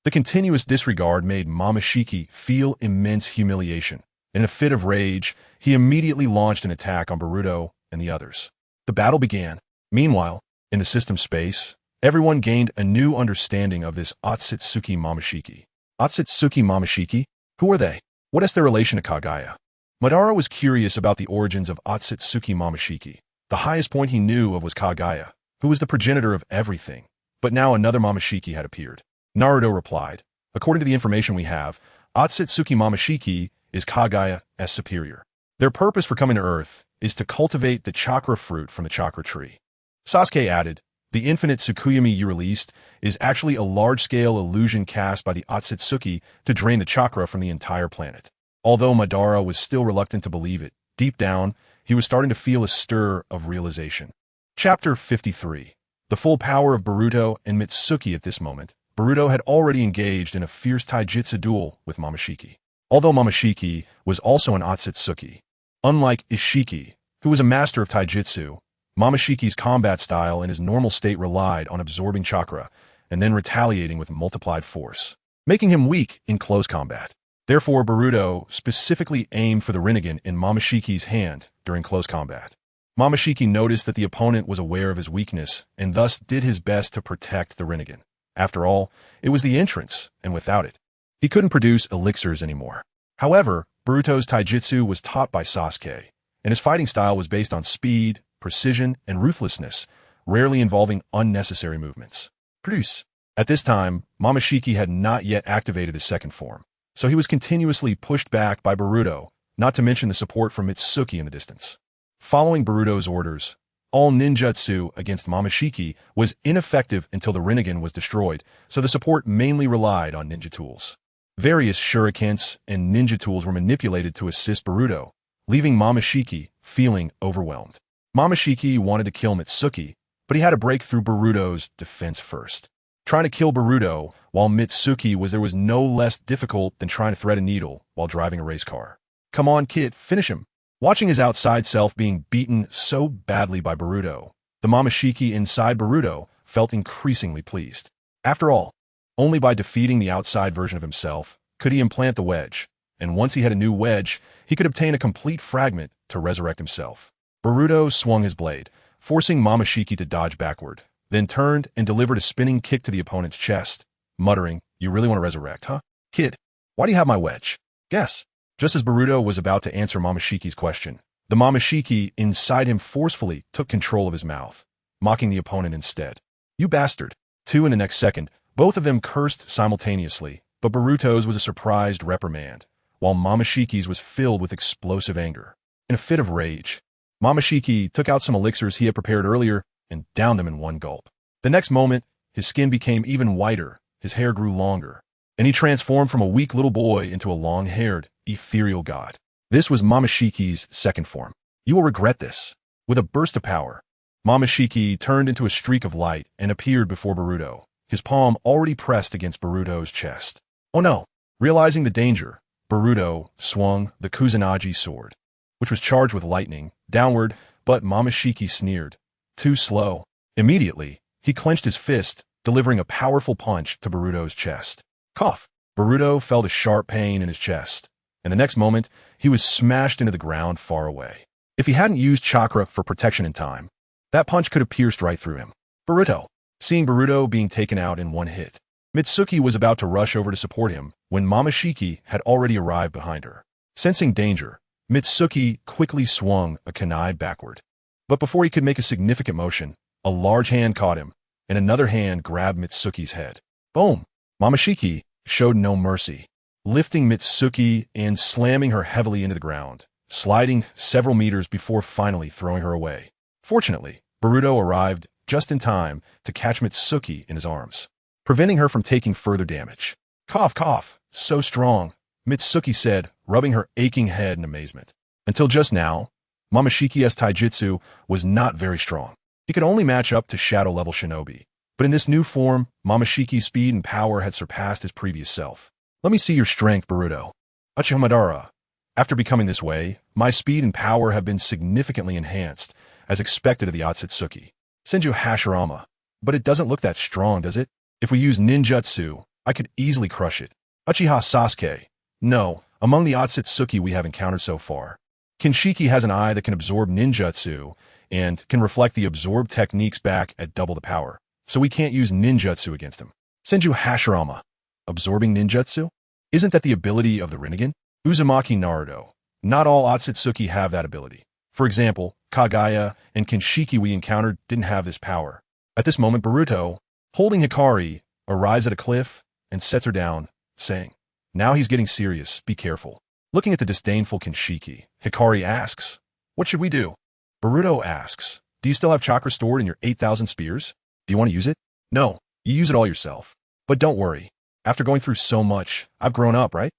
The continuous disregard made Momoshiki feel immense humiliation. In a fit of rage, he immediately launched an attack on Boruto and the others. The battle began. Meanwhile, in the system space, everyone gained a new understanding of this Otsutsuki Momoshiki. Otsutsuki Momoshiki? Who are they? What is their relation to Kagaya? Madara was curious about the origins of Otsutsuki Momoshiki. The highest point he knew of was Kagaya, who was the progenitor of everything. But now another Momoshiki had appeared. Naruto replied, "According to the information we have, Otsutsuki Momoshiki is Kagaya's superior. Their purpose for coming to Earth is to cultivate the chakra fruit from the chakra tree." Sasuke added, "The infinite Tsukuyomi you released is actually a large-scale illusion cast by the Otsutsuki to drain the chakra from the entire planet." Although Madara was still reluctant to believe it, deep down, he was starting to feel a stir of realization. Chapter 53. The full power of Boruto and Mitsuki. At this moment, Boruto had already engaged in a fierce taijutsu duel with Momoshiki. Although Momoshiki was also an Otsutsuki. Unlike Ishiki, who was a master of taijutsu, Momoshiki's combat style in his normal state relied on absorbing chakra and then retaliating with multiplied force, making him weak in close combat. Therefore, Boruto specifically aimed for the Rinnegan in Momoshiki's hand during close combat. Momoshiki noticed that the opponent was aware of his weakness and thus did his best to protect the Rinnegan. After all, it was the entrance, and without it, he couldn't produce elixirs anymore. However, Boruto's taijutsu was taught by Sasuke, and his fighting style was based on speed, precision, and ruthlessness, rarely involving unnecessary movements. Produce. At this time, Momoshiki had not yet activated his second form, so he was continuously pushed back by Boruto, not to mention the support from Mitsuki in the distance. Following Boruto's orders, all ninjutsu against Momoshiki was ineffective until the Rinnegan was destroyed, so the support mainly relied on ninja tools. Various shurikens and ninja tools were manipulated to assist Boruto, leaving Momoshiki feeling overwhelmed. Momoshiki wanted to kill Mitsuki, but he had to break through Boruto's defense first. Trying to kill Boruto while Mitsuki was no less difficult than trying to thread a needle while driving a race car. "Come on, kid, finish him." Watching his outside self being beaten so badly by Boruto, the Momoshiki inside Boruto felt increasingly pleased. After all, only by defeating the outside version of himself could he implant the wedge, and once he had a new wedge, he could obtain a complete fragment to resurrect himself. Boruto swung his blade, forcing Momoshiki to dodge backward, then turned and delivered a spinning kick to the opponent's chest, muttering, "You really want to resurrect, huh? Kid, why do you have my wedge? Guess." Just as Boruto was about to answer Momoshiki's question, the Momoshiki inside him forcefully took control of his mouth, mocking the opponent instead. "You bastard." Two in the next second, both of them cursed simultaneously, but Boruto's was a surprised reprimand, while Momoshiki's was filled with explosive anger. In a fit of rage, Momoshiki took out some elixirs he had prepared earlier and downed them in one gulp. The next moment, his skin became even whiter, his hair grew longer, and he transformed from a weak little boy into a long-haired, ethereal god. This was Momoshiki's second form. "You will regret this." With a burst of power, Momoshiki turned into a streak of light and appeared before Boruto, his palm already pressed against Boruto's chest. Oh no! Realizing the danger, Boruto swung the Kusanagi sword, which was charged with lightning, downward, but Momoshiki sneered. Too slow. Immediately, he clenched his fist, delivering a powerful punch to Boruto's chest. Cough! Boruto felt a sharp pain in his chest, and the next moment, he was smashed into the ground far away. If he hadn't used chakra for protection in time, that punch could have pierced right through him. Boruto. Seeing Boruto being taken out in one hit, Mitsuki was about to rush over to support him when Momoshiki had already arrived behind her. Sensing danger, Mitsuki quickly swung a kunai backward. But before he could make a significant motion, a large hand caught him, and another hand grabbed Mitsuki's head. Boom! Momoshiki showed no mercy, lifting Mitsuki and slamming her heavily into the ground, sliding several meters before finally throwing her away. Fortunately, Boruto arrived just in time to catch Mitsuki in his arms, preventing her from taking further damage. Cough, cough, so strong, Mitsuki said, rubbing her aching head in amazement. Until just now, Momoshiki's taijutsu was not very strong. He could only match up to shadow-level shinobi. But in this new form, Momoshiki's speed and power had surpassed his previous self. "Let me see your strength, Boruto." Uchiha Madara. After becoming this way, my speed and power have been significantly enhanced, as expected of the Otsutsuki. Senju Hashirama. But it doesn't look that strong, does it? If we use ninjutsu, I could easily crush it. Uchiha Sasuke. No, among the Otsutsuki we have encountered so far, Kinshiki has an eye that can absorb ninjutsu and can reflect the absorbed techniques back at double the power, so we can't use ninjutsu against him. Senju Hashirama. Absorbing ninjutsu? Isn't that the ability of the Rinnegan? Uzumaki Naruto. Not all Otsutsuki have that ability. For example, Kagaya and Kinshiki we encountered didn't have this power. At this moment, Boruto, holding Hikari, arrives at a cliff and sets her down, saying, "Now he's getting serious, be careful." Looking at the disdainful Kinshiki, Hikari asks, "What should we do?" Boruto asks, "Do you still have chakra stored in your 8,000 spears? Do you want to use it?" "No, you use it all yourself. But don't worry. After going through so much, I've grown up, right?"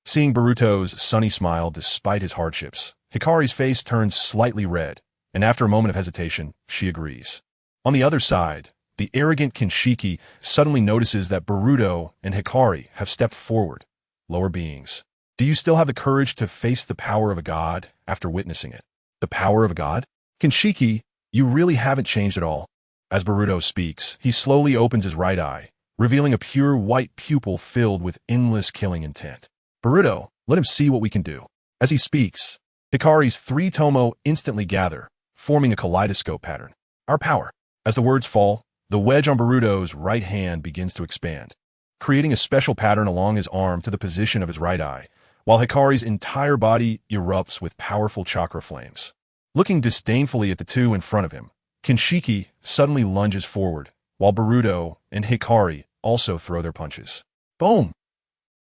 Seeing Boruto's sunny smile despite his hardships, Hikari's face turns slightly red, and after a moment of hesitation, she agrees. On the other side, the arrogant Kinshiki suddenly notices that Boruto and Hikari have stepped forward, lower beings. "Do you still have the courage to face the power of a god after witnessing it?" "The power of a god? Kinshiki, you really haven't changed at all." As Boruto speaks, he slowly opens his right eye, revealing a pure white pupil filled with endless killing intent. "Boruto, let him see what we can do." As he speaks, Hikari's 3 tomo instantly gather, forming a kaleidoscope pattern. "Our power." As the words fall, the wedge on Boruto's right hand begins to expand, creating a special pattern along his arm to the position of his right eye, while Hikari's entire body erupts with powerful chakra flames. Looking disdainfully at the two in front of him, Kinshiki suddenly lunges forward, while Boruto and Hikari also throw their punches. Boom!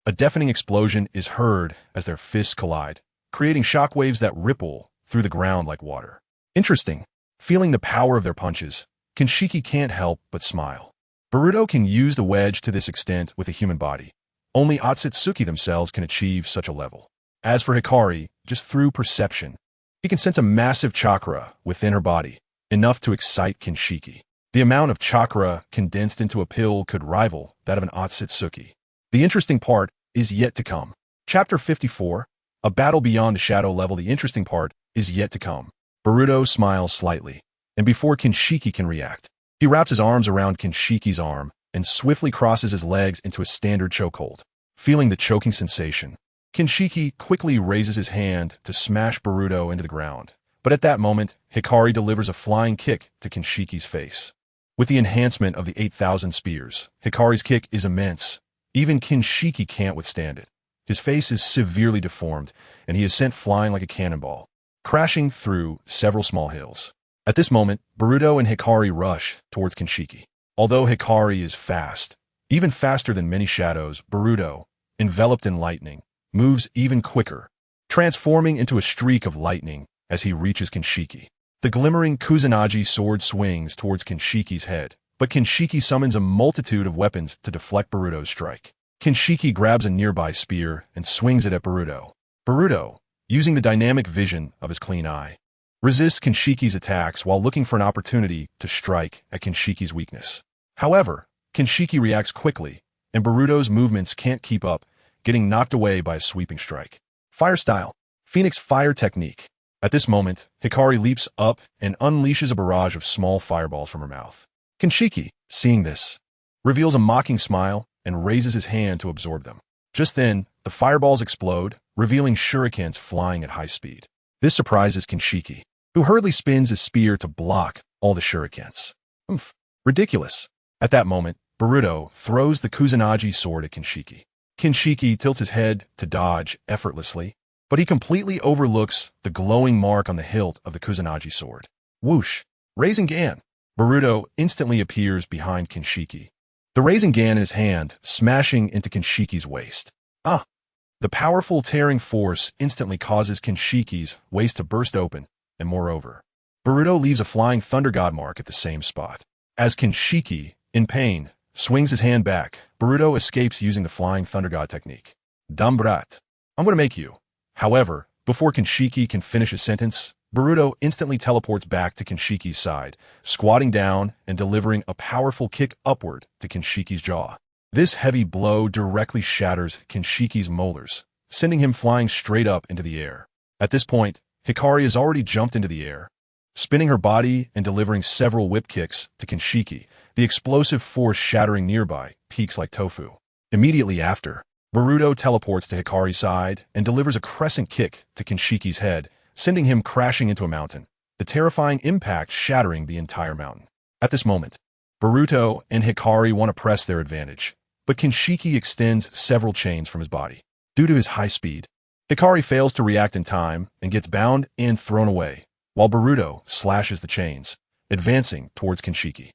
A deafening explosion is heard as their fists collide, creating shockwaves that ripple through the ground like water. Interesting. Feeling the power of their punches, Kinshiki can't help but smile. Boruto can use the wedge to this extent with a human body. Only Otsutsuki themselves can achieve such a level. As for Hikari, just through perception, he can sense a massive chakra within her body, enough to excite Kinshiki. The amount of chakra condensed into a pill could rival that of an Otsutsuki. The interesting part is yet to come. Chapter 54, A Battle Beyond the Shadow Level. The interesting part is yet to come. Boruto smiles slightly, and before Kinshiki can react, he wraps his arms around Kinshiki's arm and swiftly crosses his legs into a standard chokehold. Feeling the choking sensation, Kinshiki quickly raises his hand to smash Boruto into the ground. But at that moment, Hikari delivers a flying kick to Kinshiki's face. With the enhancement of the 8,000 spears, Hikari's kick is immense. Even Kinshiki can't withstand it. His face is severely deformed, and he is sent flying like a cannonball, crashing through several small hills. At this moment, Boruto and Hikari rush towards Kinshiki. Although Hikari is fast, even faster than many shadows, Boruto, enveloped in lightning, moves even quicker, transforming into a streak of lightning as he reaches Kinshiki. The glimmering Kusanagi sword swings towards Kinshiki's head, but Kinshiki summons a multitude of weapons to deflect Boruto's strike. Kinshiki grabs a nearby spear and swings it at Boruto. Boruto, using the dynamic vision of his clean eye, resists Kinshiki's attacks while looking for an opportunity to strike at Kinshiki's weakness. However, Kinshiki reacts quickly, and Boruto's movements can't keep up, getting knocked away by a sweeping strike. Fire style. Phoenix fire technique. At this moment, Hikari leaps up and unleashes a barrage of small fireballs from her mouth. Kinshiki, seeing this, reveals a mocking smile and raises his hand to absorb them. Just then, the fireballs explode, revealing shurikens flying at high speed. This surprises Kinshiki, who hurriedly spins his spear to block all the shurikens. Ridiculous. At that moment, Boruto throws the Kusanagi sword at Kinshiki. Kinshiki tilts his head to dodge effortlessly, but he completely overlooks the glowing mark on the hilt of the Kusanagi sword. Whoosh! Rasengan! Boruto instantly appears behind Kinshiki, the Rasengan in his hand smashing into Kinshiki's waist. The powerful tearing force instantly causes Kinshiki's waist to burst open, and moreover, Boruto leaves a flying Thunder God mark at the same spot. As Kinshiki, in pain, swings his hand back, Boruto escapes using the flying Thunder God technique. Dumbrat. I'm gonna make you. However, before Kinshiki can finish his sentence, Boruto instantly teleports back to Kinshiki's side, squatting down and delivering a powerful kick upward to Kinshiki's jaw. This heavy blow directly shatters Kinshiki's molars, sending him flying straight up into the air. At this point, Hikari has already jumped into the air, spinning her body and delivering several whip kicks to Kinshiki, the explosive force shattering nearby peaks like tofu. Immediately after, Boruto teleports to Hikari's side and delivers a crescent kick to Kinshiki's head, sending him crashing into a mountain, the terrifying impact shattering the entire mountain. At this moment, Boruto and Hikari want to press their advantage, but Kinshiki extends several chains from his body. Due to his high speed, Hikari fails to react in time and gets bound and thrown away, while Boruto slashes the chains, advancing towards Kinshiki.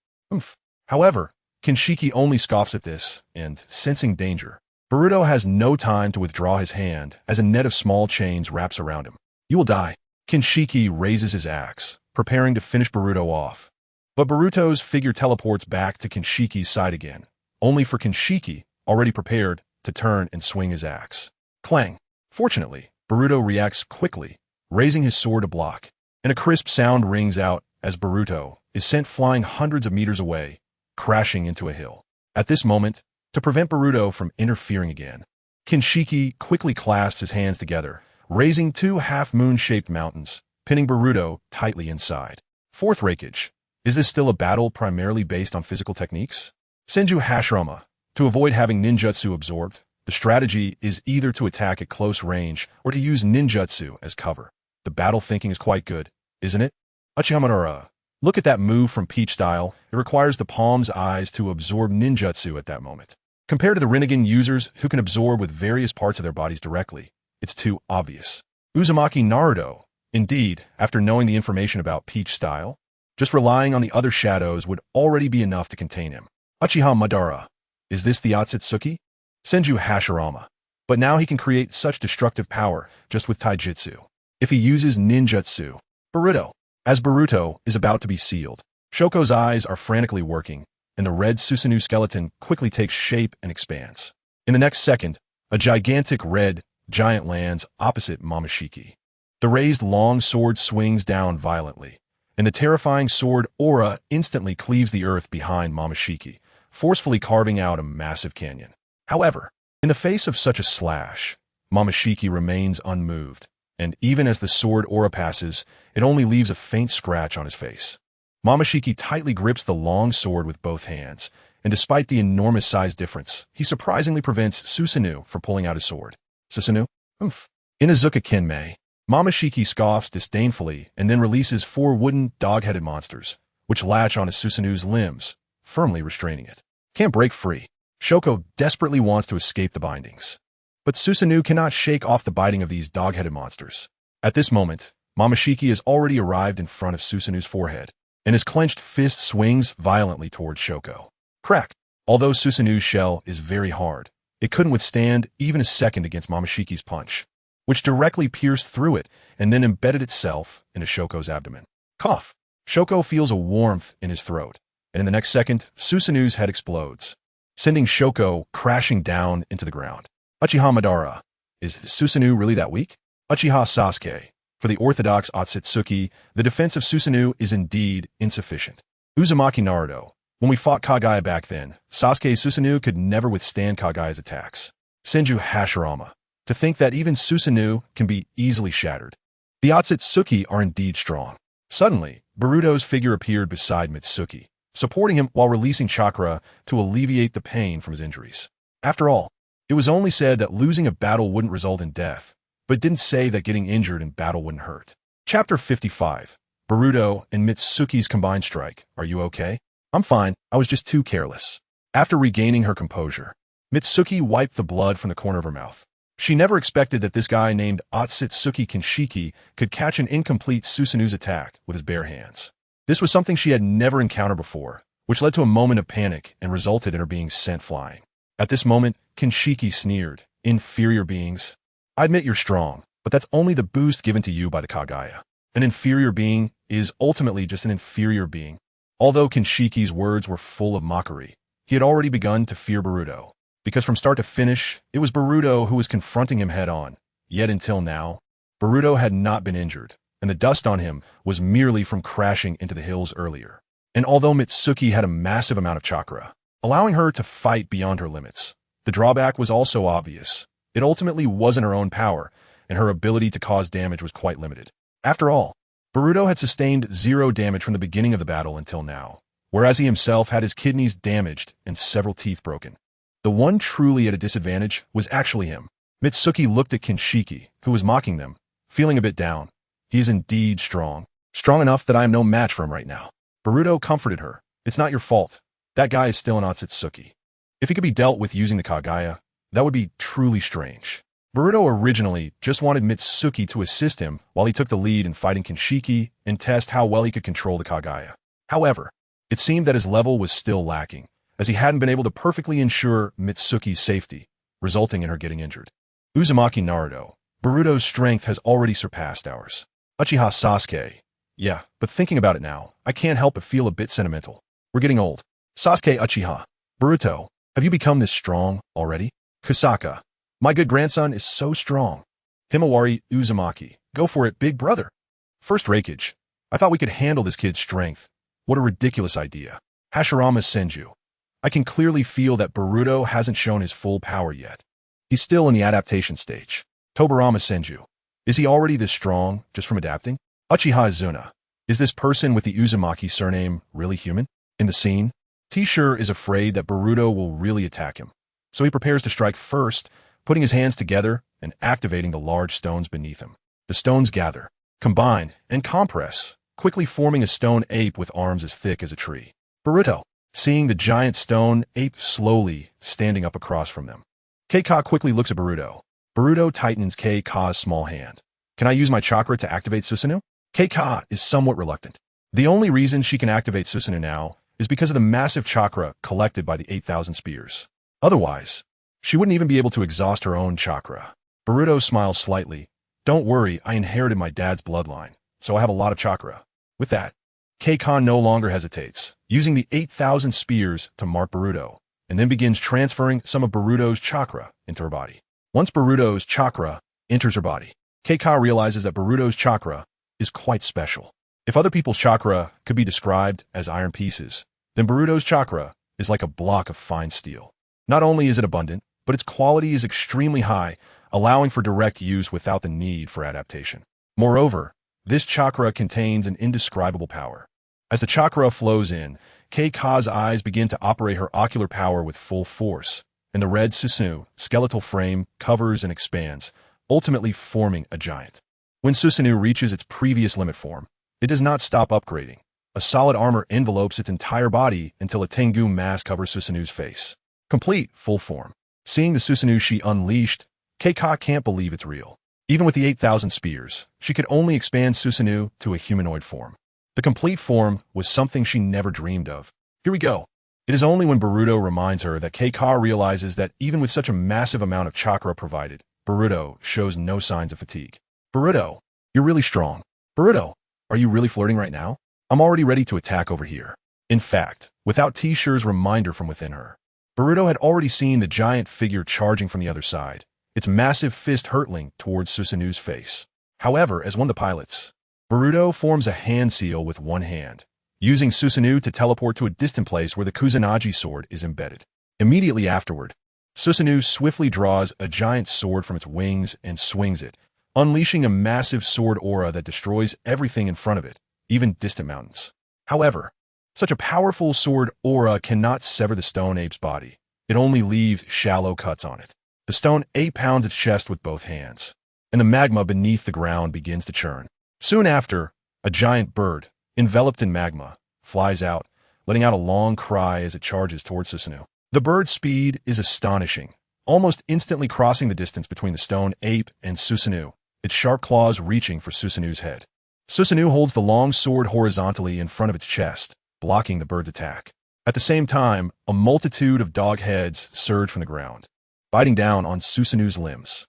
However, Kinshiki only scoffs at this, and, sensing danger, Boruto has no time to withdraw his hand as a net of small chains wraps around him. You will die. Kinshiki raises his axe, preparing to finish Boruto off. But Boruto's figure teleports back to Kinshiki's side again, only for Kinshiki, already prepared, to turn and swing his axe. Clang! Fortunately, Boruto reacts quickly, raising his sword to block, and a crisp sound rings out as Boruto is sent flying hundreds of meters away, crashing into a hill. At this moment, to prevent Boruto from interfering again, Kinshiki quickly clasps his hands together, raising two half-moon-shaped mountains, pinning Boruto tightly inside. Fourth Reikage. Is this still a battle primarily based on physical techniques? Senju Hashirama. To avoid having ninjutsu absorbed, the strategy is either to attack at close range or to use ninjutsu as cover. The battle thinking is quite good, isn't it? Uchiha Madara. Look at that move from Peach Style. It requires the palm's eyes to absorb ninjutsu at that moment. Compared to the Rinnegan users who can absorb with various parts of their bodies directly, it's too obvious. Uzumaki Naruto. Indeed, after knowing the information about Peach Style, just relying on the other shadows would already be enough to contain him. Uchiha Madara. Is this the Otsutsuki? Senju Hashirama. But now he can create such destructive power just with taijutsu. If he uses ninjutsu. Boruto. As Boruto is about to be sealed, Shoko's eyes are frantically working, and the red Susanoo skeleton quickly takes shape and expands. In the next second, a gigantic red giant lands opposite Momoshiki. The raised long sword swings down violently, and the terrifying sword aura instantly cleaves the earth behind Momoshiki, forcefully carving out a massive canyon. However, in the face of such a slash, Momoshiki remains unmoved, and even as the sword aura passes, it only leaves a faint scratch on his face. Momoshiki tightly grips the long sword with both hands, and despite the enormous size difference, he surprisingly prevents Susanoo from pulling out his sword. Susanoo? Inazuka Kinmei. Momoshiki scoffs disdainfully and then releases 4 wooden, dog-headed monsters, which latch onto Susanoo's limbs, firmly restraining it. Can't break free. Shoko desperately wants to escape the bindings. But Susanoo cannot shake off the biting of these dog-headed monsters. At this moment, Momoshiki has already arrived in front of Susanoo's forehead, and his clenched fist swings violently towards Shoko. Crack! Although Susanoo's shell is very hard, it couldn't withstand even a second against Momoshiki's punch, which directly pierced through it and then embedded itself into Shoko's abdomen. Cough! Shoko feels a warmth in his throat, and in the next second, Susanoo's head explodes, sending Shoko crashing down into the ground. Uchiha Madara. Is Susanoo really that weak? Uchiha Sasuke. For the orthodox Otsutsuki, the defense of Susanoo is indeed insufficient. Uzumaki Naruto. When we fought Kagaya back then, Sasuke's Susanoo could never withstand Kagaya's attacks. Senju Hashirama. To think that even Susanoo can be easily shattered. The Otsutsuki are indeed strong. Suddenly, Boruto's figure appeared beside Mitsuki, supporting him while releasing chakra to alleviate the pain from his injuries. After all, it was only said that losing a battle wouldn't result in death, but it didn't say that getting injured in battle wouldn't hurt. Chapter 55. Boruto and Mitsuki's combined strike. Are you okay? I'm fine, I was just too careless. After regaining her composure, Mitsuki wiped the blood from the corner of her mouth. She never expected that this guy named Otsutsuki Kinshiki could catch an incomplete Susanoo's attack with his bare hands. This was something she had never encountered before, which led to a moment of panic and resulted in her being sent flying. At this moment, Kinshiki sneered. Inferior beings. I admit you're strong, but that's only the boost given to you by the Kagaya. An inferior being is ultimately just an inferior being. Although Kinshiki's words were full of mockery, he had already begun to fear Boruto, because from start to finish, it was Boruto who was confronting him head-on. Yet until now, Boruto had not been injured, and the dust on him was merely from crashing into the hills earlier. And although Mitsuki had a massive amount of chakra, allowing her to fight beyond her limits, the drawback was also obvious. It ultimately wasn't her own power, and her ability to cause damage was quite limited. After all, Boruto had sustained 0 damage from the beginning of the battle until now, whereas he himself had his kidneys damaged and several teeth broken. The one truly at a disadvantage was actually him. Mitsuki looked at Kinshiki, who was mocking them, feeling a bit down. He is indeed strong. Strong enough that I am no match for him right now. Boruto comforted her. It's not your fault. That guy is still an Otsutsuki. If he could be dealt with using the Kagaya, that would be truly strange. Boruto originally just wanted Mitsuki to assist him while he took the lead in fighting Kinshiki and test how well he could control the Kagaya. However, it seemed that his level was still lacking, as he hadn't been able to perfectly ensure Mitsuki's safety, resulting in her getting injured. Uzumaki Naruto, Boruto's strength has already surpassed ours. Uchiha Sasuke. Yeah, but thinking about it now, I can't help but feel a bit sentimental. We're getting old. Sasuke Uchiha. Boruto, have you become this strong already? Kusaka. My good grandson is so strong. Himawari Uzumaki. Go for it, big brother. First Raikage. I thought we could handle this kid's strength. What a ridiculous idea. Hashirama Senju. I can clearly feel that Boruto hasn't shown his full power yet. He's still in the adaptation stage. Tobirama Senju. Is he already this strong, just from adapting? Uchiha Izuna. Is this person with the Uzumaki surname really human? In the scene, T-Sure is afraid that Boruto will really attack him, so he prepares to strike first, putting his hands together and activating the large stones beneath him. The stones gather, combine, and compress, quickly forming a stone ape with arms as thick as a tree. Boruto, seeing the giant stone ape slowly standing up across from them. Keika quickly looks at Boruto. Boruto tightens Keika's small hand. Can I use my chakra to activate Susanoo? Keika is somewhat reluctant. The only reason she can activate Susanoo now is because of the massive chakra collected by the 8,000 spears. Otherwise, she wouldn't even be able to exhaust her own chakra. Boruto smiles slightly. Don't worry, I inherited my dad's bloodline, so I have a lot of chakra. With that, Keika no longer hesitates, using the 8,000 spears to mark Boruto, and then begins transferring some of Boruto's chakra into her body. Once Boruto's chakra enters her body, Keika realizes that Boruto's chakra is quite special. If other people's chakra could be described as iron pieces, then Boruto's chakra is like a block of fine steel. Not only is it abundant, but its quality is extremely high, allowing for direct use without the need for adaptation. Moreover, this chakra contains an indescribable power. As the chakra flows in, Keika's eyes begin to operate her ocular power with full force, and the red Susanoo skeletal frame covers and expands, ultimately forming a giant. When Susanoo reaches its previous limit form, it does not stop upgrading. A solid armor envelopes its entire body until a Tengu mask covers Susanoo's face. Complete, full form. Seeing the Susanoo she unleashed, Keika can't believe it's real. Even with the 8,000 spears, she could only expand Susanoo to a humanoid form. The complete form was something she never dreamed of. Here we go. It is only when Boruto reminds her that Keika realizes that even with such a massive amount of chakra provided, Boruto shows no signs of fatigue. Boruto, you're really strong. Boruto, are you really flirting right now? I'm already ready to attack over here. In fact, without T-Shure's reminder from within her, Boruto had already seen the giant figure charging from the other side, its massive fist hurtling towards Susanoo's face. However, as one of the pilots, Boruto forms a hand seal with one hand, using Susanoo to teleport to a distant place where the Kusanagi sword is embedded. Immediately afterward, Susanoo swiftly draws a giant sword from its wings and swings it, unleashing a massive sword aura that destroys everything in front of it, even distant mountains. However, such a powerful sword aura cannot sever the stone ape's body. It only leaves shallow cuts on it. The stone ape pounds its chest with both hands, and the magma beneath the ground begins to churn. Soon after, a giant bird, enveloped in magma, flies out, letting out a long cry as it charges towards Susanoo. The bird's speed is astonishing, almost instantly crossing the distance between the stone ape and Susanoo, its sharp claws reaching for Susanoo's head. Susanoo holds the long sword horizontally in front of its chest, blocking the bird's attack. At the same time, a multitude of dog heads surge from the ground, biting down on Susanoo's limbs.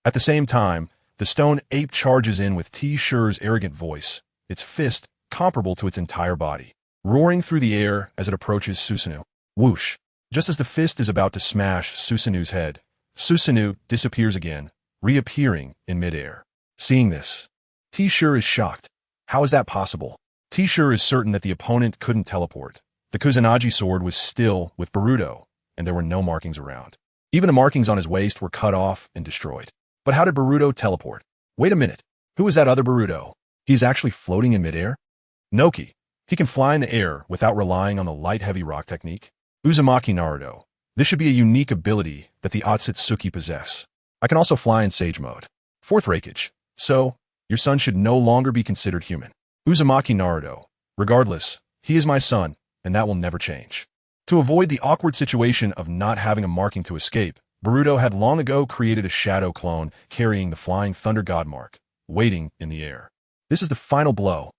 At the same time, the stone ape charges in with T-Shure's arrogant voice, its fist comparable to its entire body, roaring through the air as it approaches Susanoo. Whoosh! Just as the fist is about to smash Susanoo's head, Susanoo disappears again, reappearing in midair. Seeing this, T-Shure is shocked. How is that possible? T-Shure is certain that the opponent couldn't teleport. The Kusanagi sword was still with Boruto, and there were no markings around. Even the markings on his waist were cut off and destroyed. But how did Boruto teleport? Wait a minute. Who is that other Boruto? He's actually floating in midair? Noki. He can fly in the air without relying on the light-heavy rock technique. Uzumaki Naruto. This should be a unique ability that the Otsutsuki possess. I can also fly in Sage mode. Fourth Raikage. So, your son should no longer be considered human. Uzumaki Naruto. Regardless, he is my son, and that will never change. To avoid the awkward situation of not having a marking to escape, Boruto had long ago created a shadow clone carrying the flying thunder god mark, waiting in the air. This is the final blow.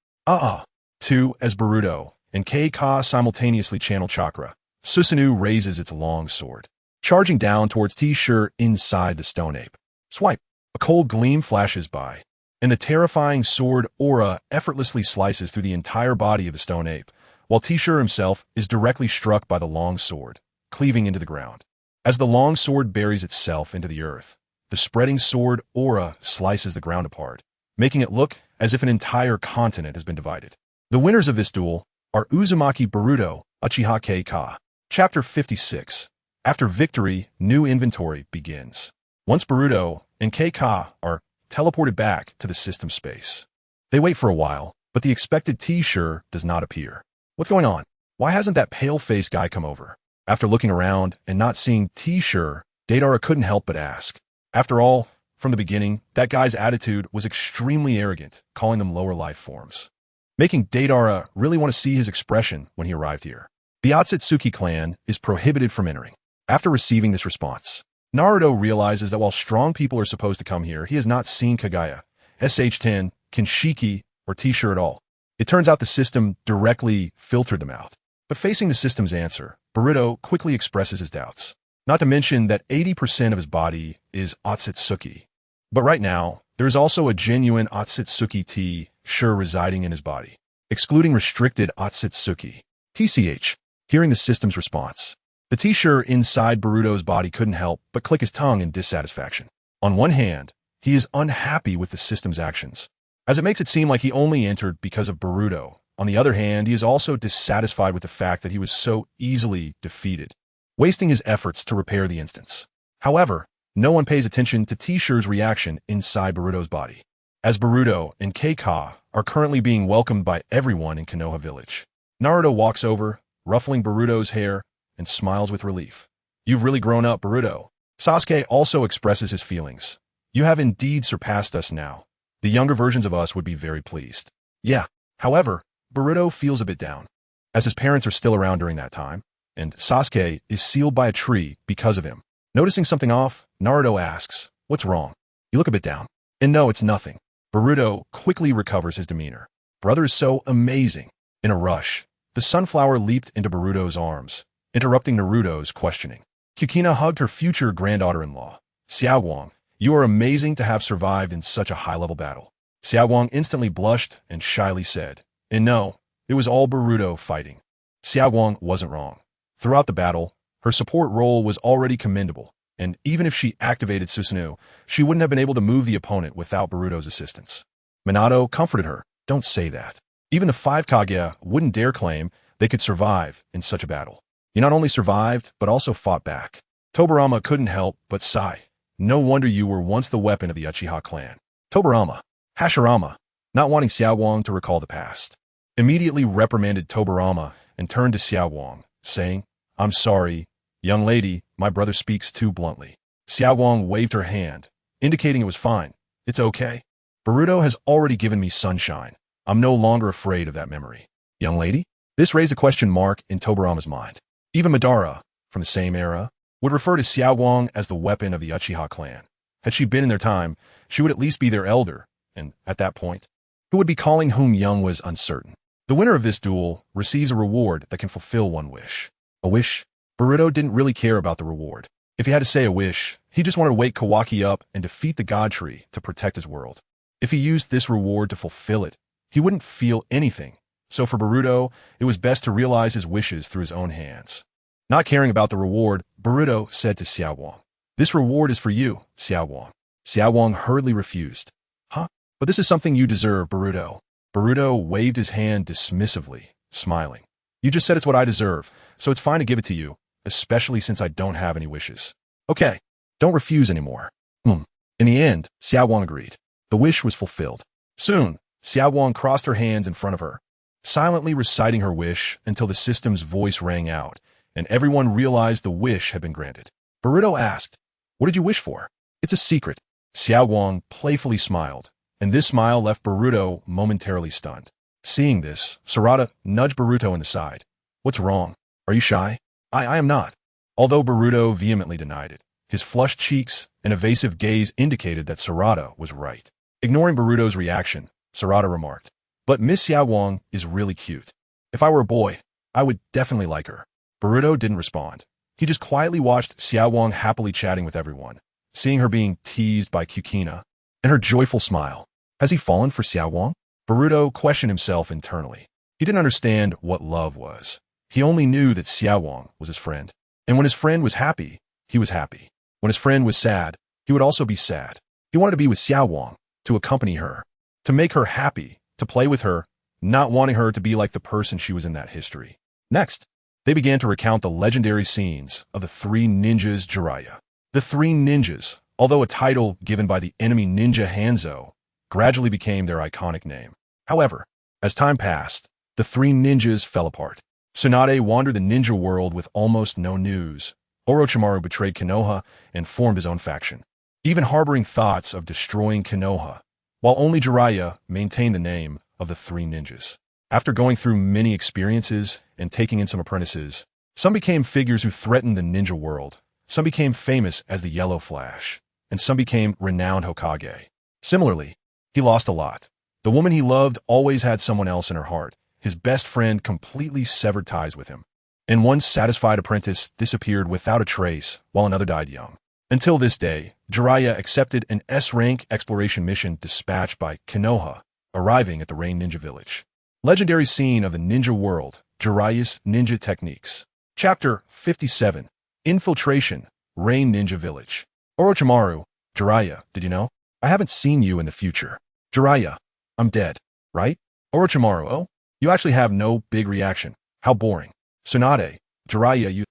Two, as Boruto and K-Ka simultaneously channel chakra, Susanoo raises its long sword, charging down towards T-Shirt inside the stone ape. Swipe. A cold gleam flashes by, and the terrifying sword aura effortlessly slices through the entire body of the stone ape, while T-Shirt himself is directly struck by the long sword, cleaving into the ground. As the long sword buries itself into the earth, the spreading sword aura slices the ground apart, making it look as if an entire continent has been divided. The winners of this duel are Uzumaki Boruto, Uchiha K-Ka. Chapter 56. After victory, new inventory begins. Once Boruto and K-Ka are teleported back to the system space, they wait for a while, but the expected T-Shirt does not appear. What's going on? Why hasn't that pale-faced guy come over? After looking around and not seeing T-Shirt, Deidara couldn't help but ask. After all, from the beginning, that guy's attitude was extremely arrogant, calling them lower life forms, making Deidara really want to see his expression when he arrived here. The Otsutsuki clan is prohibited from entering. After receiving this response, Naruto realizes that while strong people are supposed to come here, he has not seen Kagaya, SH-10, Kinshiki, or T-Shirt at all. It turns out the system directly filtered them out. But facing the system's answer, Boruto quickly expresses his doubts. Not to mention that 80% of his body is Otsutsuki. But right now, there is also a genuine Otsutsuki T-Shirt residing in his body, excluding restricted Otsutsuki. TCH. Hearing the system's response, the T-Shirt inside Boruto's body couldn't help but click his tongue in dissatisfaction. On one hand, he is unhappy with the system's actions, as it makes it seem like he only entered because of Boruto. On the other hand, he is also dissatisfied with the fact that he was so easily defeated, wasting his efforts to repair the instance. However, no one pays attention to T-Shirt's reaction inside Boruto's body, as Boruto and K-Ka are currently being welcomed by everyone in Konoha Village. Naruto walks over, ruffling Boruto's hair, and smiles with relief. You've really grown up, Boruto. Sasuke also expresses his feelings. You have indeed surpassed us now. The younger versions of us would be very pleased. Yeah. However, Boruto feels a bit down, as his parents are still around during that time, and Sasuke is sealed by a tree because of him. Noticing something off, Naruto asks, what's wrong? You look a bit down. And no, it's nothing. Boruto quickly recovers his demeanor. Brother is so amazing. In a rush, the sunflower leaped into Boruto's arms, interrupting Naruto's questioning. Kukina hugged her future granddaughter-in-law. Xiaowang, you are amazing to have survived in such a high-level battle. Xiaowang instantly blushed and shyly said, and no, it was all Boruto fighting. Xiaowang wasn't wrong. Throughout the battle, her support role was already commendable, and even if she activated Susanoo, she wouldn't have been able to move the opponent without Boruto's assistance. Minato comforted her. Don't say that. Even the 5 Kage wouldn't dare claim they could survive in such a battle. You not only survived, but also fought back. Tobirama couldn't help but sigh. No wonder you were once the weapon of the Uchiha clan. Tobirama, Hashirama, not wanting Xiaowang to recall the past, immediately reprimanded Tobirama and turned to Xiaowang, saying, I'm sorry, young lady, my brother speaks too bluntly. Xiaowang waved her hand, indicating it was fine. It's okay. Boruto has already given me sunshine. I'm no longer afraid of that memory. Young lady? This raised a question mark in Tobirama's mind. Even Madara, from the same era, would refer to Xiaowang as the weapon of the Uchiha clan. Had she been in their time, she would at least be their elder, and at that point, who would be calling whom young was uncertain. The winner of this duel receives a reward that can fulfill one wish. A wish? Boruto didn't really care about the reward. If he had to say a wish, he just wanted to wake Kawaki up and defeat the God Tree to protect his world. If he used this reward to fulfill it, he wouldn't feel anything. So for Boruto, it was best to realize his wishes through his own hands. Not caring about the reward, Boruto said to Xiaowang, this reward is for you, Xiaowang. Xiaowang hurriedly refused. Huh? But this is something you deserve, Boruto. Boruto waved his hand dismissively, smiling. You just said it's what I deserve, so it's fine to give it to you, especially since I don't have any wishes. Okay, don't refuse anymore. In the end, Xiaowang agreed. The wish was fulfilled. Soon, Xiaowang crossed her hands in front of her, silently reciting her wish until the system's voice rang out, and everyone realized the wish had been granted. Boruto asked, what did you wish for? It's a secret. Xiaowang playfully smiled, and this smile left Boruto momentarily stunned. Seeing this, Sarada nudged Boruto in the side. What's wrong? Are you shy? I am not. Although Boruto vehemently denied it, His flushed cheeks and evasive gaze indicated that Sarada was right. Ignoring Boruto's reaction, Sarada remarked, "But Miss Xiaowang is really cute. If I were a boy, I would definitely like her." Boruto didn't respond. He just quietly watched Xiaowang happily chatting with everyone, seeing her being teased by Kukina, and her joyful smile. Has he fallen for Xiaowang? Boruto questioned himself internally. He didn't understand what love was. He only knew that Xiaowang was his friend. And when his friend was happy, he was happy. When his friend was sad, he would also be sad. He wanted to be with Xiaowang, to accompany her, to make her happy, to play with her, not wanting her to be like the person she was in that history. Next, they began to recount the legendary scenes of the three ninjas Jiraiya. The three ninjas, although a title given by the enemy ninja Hanzo, gradually became their iconic name. However, as time passed, the three ninjas fell apart. Tsunade wandered the ninja world with almost no news. Orochimaru betrayed Konoha and formed his own faction, even harboring thoughts of destroying Konoha, while only Jiraiya maintained the name of the three ninjas. After going through many experiences and taking in some apprentices, some became figures who threatened the ninja world, some became famous as the Yellow Flash, and some became renowned Hokage. Similarly, he lost a lot. The woman he loved always had someone else in her heart. His best friend completely severed ties with him. And one satisfied apprentice disappeared without a trace, while another died young. Until this day, Jiraiya accepted an S-rank exploration mission dispatched by Konoha, arriving at the Rain Ninja Village. Legendary scene of the ninja world, Jiraiya's ninja techniques. Chapter 57. Infiltration, Rain Ninja Village. Orochimaru, Jiraiya, did you know? I haven't seen you in the future. Jiraiya, I'm dead, right? Orochimaru, oh? You actually have no big reaction. How boring. Tsunade, Jiraiya,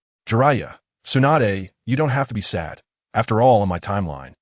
Tsunade, you don't have to be sad. After all, on my timeline,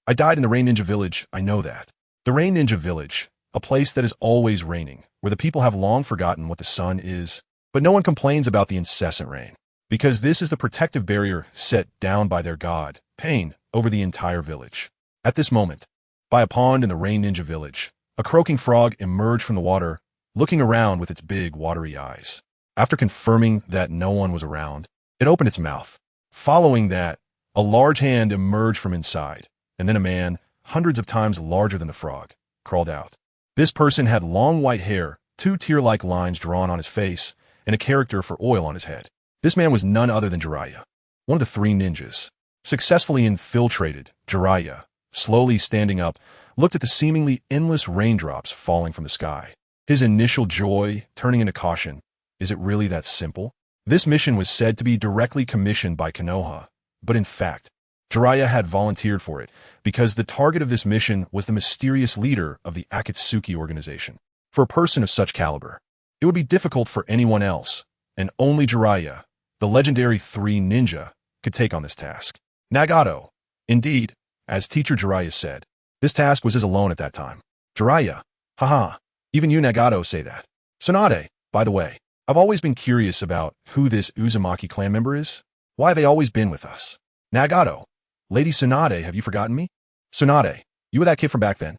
I died in the Rain Ninja Village, I know that. The Rain Ninja Village, a place that is always raining, where the people have long forgotten what the sun is, but no one complains about the incessant rain, because this is the protective barrier set down by their god, Pain, over the entire village. At this moment, by a pond in the Rain Ninja Village, a croaking frog emerged from the water, looking around with its big, watery eyes. After confirming that no one was around, it opened its mouth. Following that, a large hand emerged from inside, and then a man, hundreds of times larger than the frog, crawled out. This person had long white hair, two tear-like lines drawn on his face, and a character for oil on his head. This man was none other than Jiraiya, one of the three ninjas. Successfully infiltrated, Jiraiya, slowly standing up, looked at the seemingly endless raindrops falling from the sky. His initial joy turning into caution. Is it really that simple? This mission was said to be directly commissioned by Konoha, but in fact, Jiraiya had volunteered for it because the target of this mission was the mysterious leader of the Akatsuki organization. For a person of such caliber, it would be difficult for anyone else, and only Jiraiya, the legendary three ninja, could take on this task. Nagato. Indeed, as teacher Jiraiya said, this task was his alone at that time. Jiraiya. Haha. Even you Nagato say that. Tsunade, by the way, I've always been curious about who this Uzumaki clan member is. Why have they always been with us? Nagato. Lady Tsunade, have you forgotten me? Tsunade, you were that kid from back then.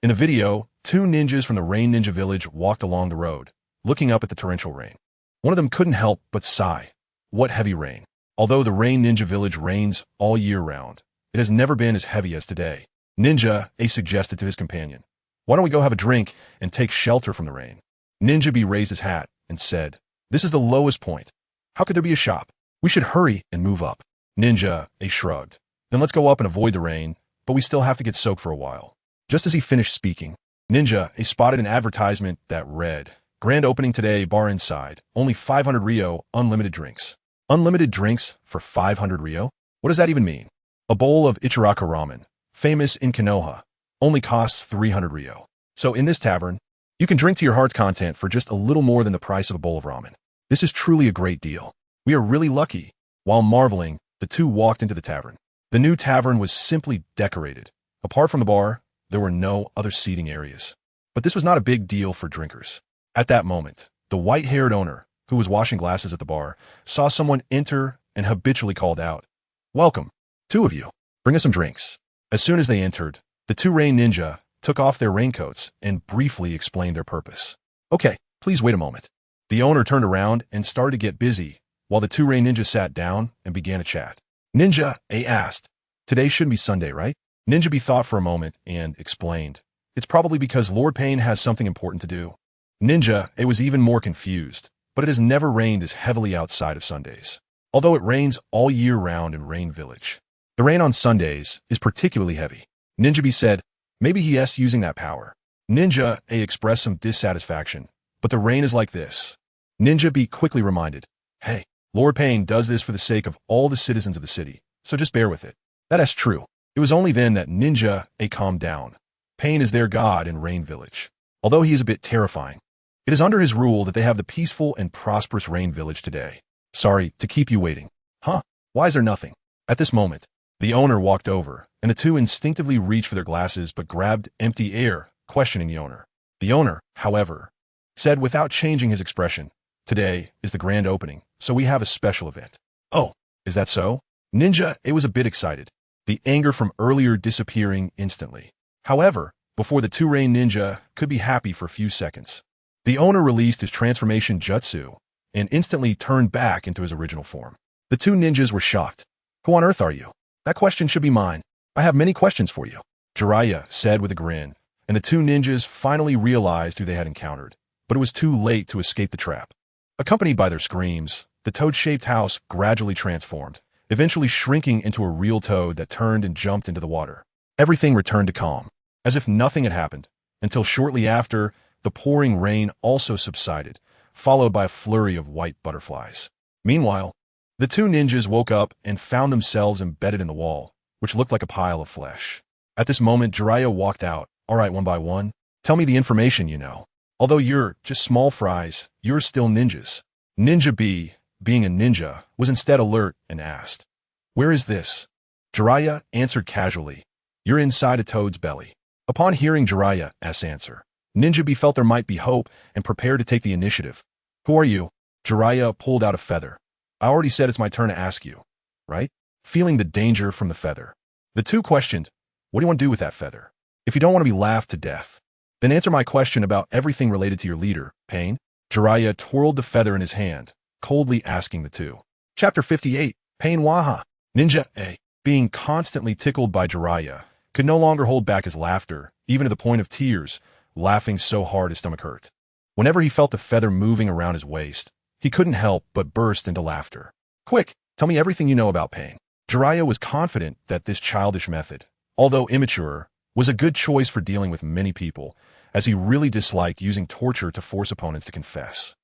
In the video, two ninjas from the Rain Ninja Village walked along the road, looking up at the torrential rain. One of them couldn't help but sigh. What heavy rain. Although the Rain Ninja Village rains all year round, it has never been as heavy as today. Ninja A suggested to his companion, why don't we go have a drink and take shelter from the rain? Ninja B raised his hat and said, this is the lowest point. How could there be a shop? We should hurry and move up. Ninja A shrugged. Then let's go up and avoid the rain, but we still have to get soaked for a while. Just as he finished speaking, Ninja A spotted an advertisement that read, grand opening today, bar inside, only 500 Rio, unlimited drinks. Unlimited drinks for 500 Rio? What does that even mean? A bowl of Ichiraka ramen, famous in Konoha, only costs 300 Rio. So in this tavern, you can drink to your heart's content for just a little more than the price of a bowl of ramen. This is truly a great deal. We are really lucky. While marveling, the two walked into the tavern. The new tavern was simply decorated. Apart from the bar, there were no other seating areas. But this was not a big deal for drinkers. At that moment, the white-haired owner, who was washing glasses at the bar, saw someone enter and habitually called out, welcome, two of you. Bring us some drinks. As soon as they entered, the two Rain Ninja took off their raincoats and briefly explained their purpose. Okay, please wait a moment. The owner turned around and started to get busy, while the two Rain Ninjas sat down and began a chat. Ninja A asked, Today shouldn't be Sunday, right? Ninja B thought for a moment and explained. It's probably because Lord Pain has something important to do. Ninja A was even more confused, but it has never rained as heavily outside of Sundays. Although it rains all year round in Rain Village. The rain on Sundays is particularly heavy. Ninja B said, maybe he is using that power. Ninja A expressed some dissatisfaction, but the rain is like this. Ninja B quickly reminded, hey, Lord Pain does this for the sake of all the citizens of the city, so just bear with it. That is true. It was only then that Ninja A calmed down. Pain is their god in Rain Village. Although he is a bit terrifying, it is under his rule that they have the peaceful and prosperous Rain Village today. Sorry to keep you waiting. Huh? Why is there nothing? At this moment, the owner walked over, and the two instinctively reached for their glasses but grabbed empty air, questioning the owner. The owner, however, said without changing his expression, today is the grand opening, so we have a special event. Oh, is that so? Ninja A was a bit excited, the anger from earlier disappearing instantly. However, before the two Rain Ninja could be happy for a few seconds, the owner released his transformation jutsu and instantly turned back into his original form. The two ninjas were shocked. Who on earth are you? That question should be mine. I have many questions for you, Jiraiya said with a grin, and the two ninjas finally realized who they had encountered, but it was too late to escape the trap. Accompanied by their screams, the toad-shaped house gradually transformed, eventually shrinking into a real toad that turned and jumped into the water. Everything returned to calm, as if nothing had happened, until shortly after, the pouring rain also subsided, followed by a flurry of white butterflies. Meanwhile, the two ninjas woke up and found themselves embedded in the wall, which looked like a pile of flesh. At this moment, Jiraiya walked out. All right, one by one, tell me the information you know. Although you're just small fries, you're still ninjas. Ninja B, being a ninja, was instead alert and asked, where is this? Jiraiya answered casually, you're inside a toad's belly. Upon hearing Jiraiya's answer, Ninja B felt there might be hope and prepared to take the initiative. Who are you? Jiraiya pulled out a feather. I already said it's my turn to ask you, right? Feeling the danger from the feather. The two questioned, what do you want to do with that feather? If you don't want to be laughed to death, then answer my question about everything related to your leader, Pain. Jiraiya twirled the feather in his hand, coldly asking the two. Chapter 58, Pain Waha. Ninja A, being constantly tickled by Jiraiya, could no longer hold back his laughter, even to the point of tears, laughing so hard his stomach hurt. Whenever he felt the feather moving around his waist, he couldn't help but burst into laughter. Quick, tell me everything you know about Pain. Jiraiya was confident that this childish method, although immature, was a good choice for dealing with many people, as he really disliked using torture to force opponents to confess.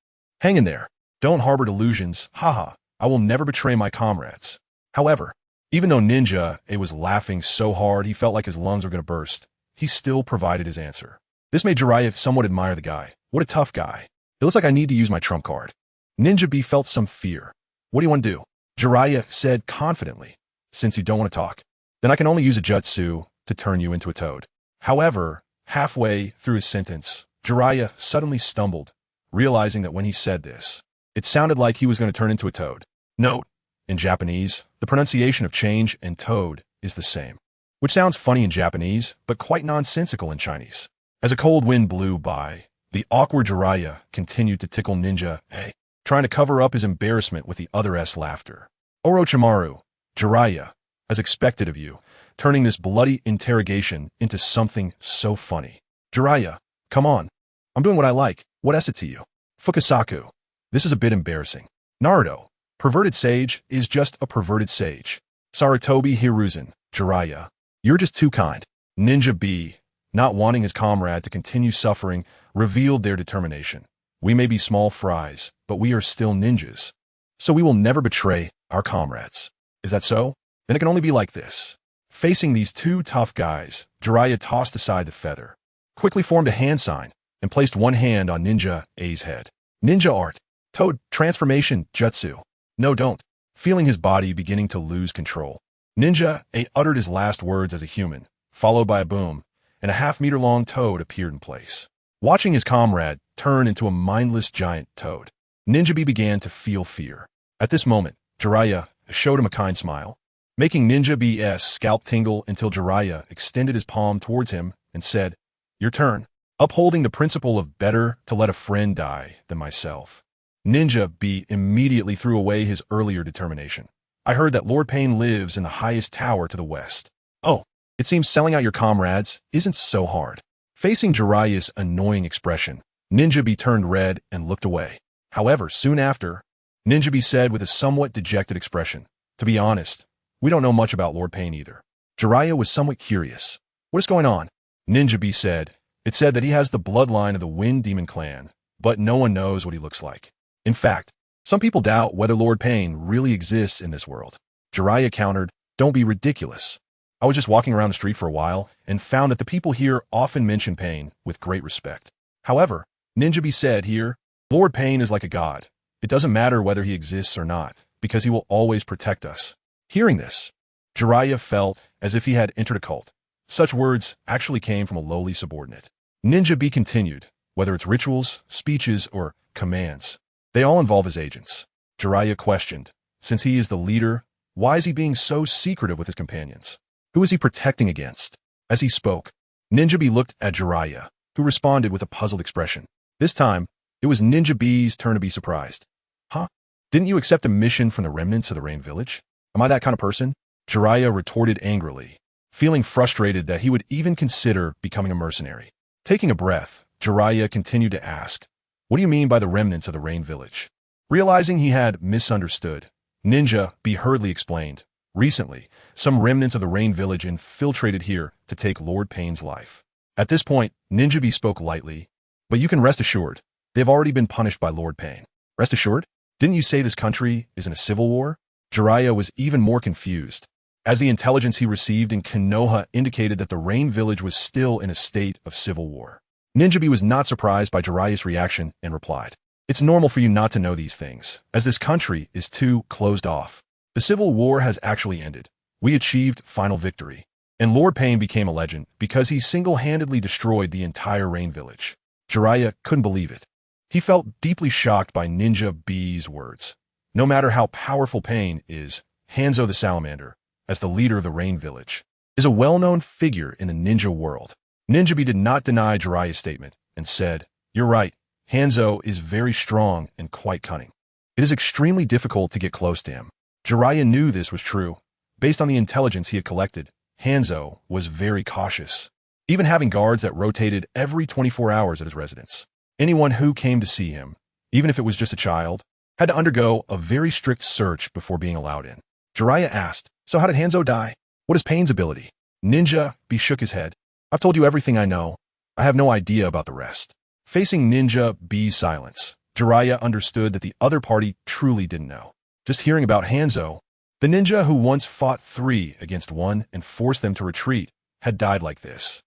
Hang in there. Don't harbor delusions. Haha, I will never betray my comrades. However, even though Ninja A was laughing so hard he felt like his lungs were going to burst, he still provided his answer. This made Jiraiya somewhat admire the guy. What a tough guy. It looks like I need to use my trump card. Ninja B felt some fear. What do you want to do? Jiraiya said confidently. Since you don't want to talk, then I can only use a jutsu to turn you into a toad. However, halfway through his sentence, Jiraiya suddenly stumbled, realizing that when he said this, it sounded like he was going to turn into a toad. Note, in Japanese, the pronunciation of change and toad is the same, which sounds funny in Japanese, but quite nonsensical in Chinese. As a cold wind blew by, the awkward Jiraiya continued to tickle Ninja A, trying to cover up his embarrassment with the other's laughter. Orochimaru, Jiraiya, as expected of you, turning this bloody interrogation into something so funny. Jiraiya, come on. I'm doing what I like. What is it to you? Fukasaku, this is a bit embarrassing. Naruto, perverted sage is just a perverted sage. Sarutobi Hiruzen, Jiraiya, you're just too kind. Ninja B, not wanting his comrade to continue suffering, revealed their determination. We may be small fries, but we are still ninjas. So we will never betray our comrades. Is that so? Then it can only be like this. Facing these two tough guys, Jiraiya tossed aside the feather, quickly formed a hand sign, and placed one hand on Ninja A's head. Ninja art. Toad transformation jutsu. No, don't. Feeling his body beginning to lose control, Ninja A uttered his last words as a human, followed by a boom, and a half-meter-long toad appeared in place. Watching his comrade turn into a mindless giant toad, Ninja B began to feel fear. At this moment, Jiraiya showed him a kind smile, making Ninja B's scalp tingle until Jiraiya extended his palm towards him and said, your turn. Upholding the principle of better to let a friend die than myself, Ninja B immediately threw away his earlier determination. I heard that Lord Pain lives in the highest tower to the west. Oh, it seems selling out your comrades isn't so hard. Facing Jiraiya's annoying expression, Ninja B turned red and looked away. However, soon after, Ninja B said with a somewhat dejected expression, "To be honest, we don't know much about Lord Pain either." Jiraiya was somewhat curious. "What is going on?" Ninja B said, "It said that he has the bloodline of the Wind Demon clan, but no one knows what he looks like. In fact, some people doubt whether Lord Pain really exists in this world." Jiraiya countered, "Don't be ridiculous. I was just walking around the street for a while and found that the people here often mention Pain with great respect. However, Ninja B said here, Lord Pain is like a god. It doesn't matter whether he exists or not, because he will always protect us." Hearing this, Jiraiya felt as if he had entered a cult. Such words actually came from a lowly subordinate. Ninja B continued, "Whether it's rituals, speeches, or commands, they all involve his agents." Jiraiya questioned, "Since he is the leader, why is he being so secretive with his companions? Who is he protecting against?" As he spoke, Ninja B looked at Jiraiya, who responded with a puzzled expression. This time, it was Ninja B's turn to be surprised. "Huh? Didn't you accept a mission from the remnants of the Rain Village? Am I that kind of person?" Jiraiya retorted angrily, feeling frustrated that he would even consider becoming a mercenary. Taking a breath, Jiraiya continued to ask, "What do you mean by the remnants of the Rain Village?" Realizing he had misunderstood, Ninja B hurriedly explained, "Recently, some remnants of the Rain Village infiltrated here to take Lord Pain's life." At this point, Ninja B spoke lightly, "But you can rest assured, they've already been punished by Lord Pain." "Rest assured? Didn't you say this country is in a civil war?" Jiraiya was even more confused, as the intelligence he received in Konoha indicated that the Rain Village was still in a state of civil war. Ninja B was not surprised by Jiraiya's reaction and replied, "It's normal for you not to know these things, as this country is too closed off. The civil war has actually ended. We achieved final victory, and Lord Pain became a legend because he single-handedly destroyed the entire Rain Village." Jiraiya couldn't believe it. He felt deeply shocked by Ninja B's words. No matter how powerful Pain is, Hanzo the Salamander, as the leader of the Rain Village, is a well-known figure in the ninja world. Ninja B did not deny Jiraiya's statement and said, "You're right, Hanzo is very strong and quite cunning. It is extremely difficult to get close to him." Jiraiya knew this was true. Based on the intelligence he had collected, Hanzo was very cautious, even having guards that rotated every 24 hours at his residence. Anyone who came to see him, even if it was just a child, had to undergo a very strict search before being allowed in. Jiraiya asked, "So how did Hanzo die? What is Pain's ability?" Ninja B shook his head. "I've told you everything I know. I have no idea about the rest." Facing Ninja B's silence, Jiraiya understood that the other party truly didn't know. Just hearing about Hanzo, the ninja who once fought 3 against 1 and forced them to retreat, had died like this.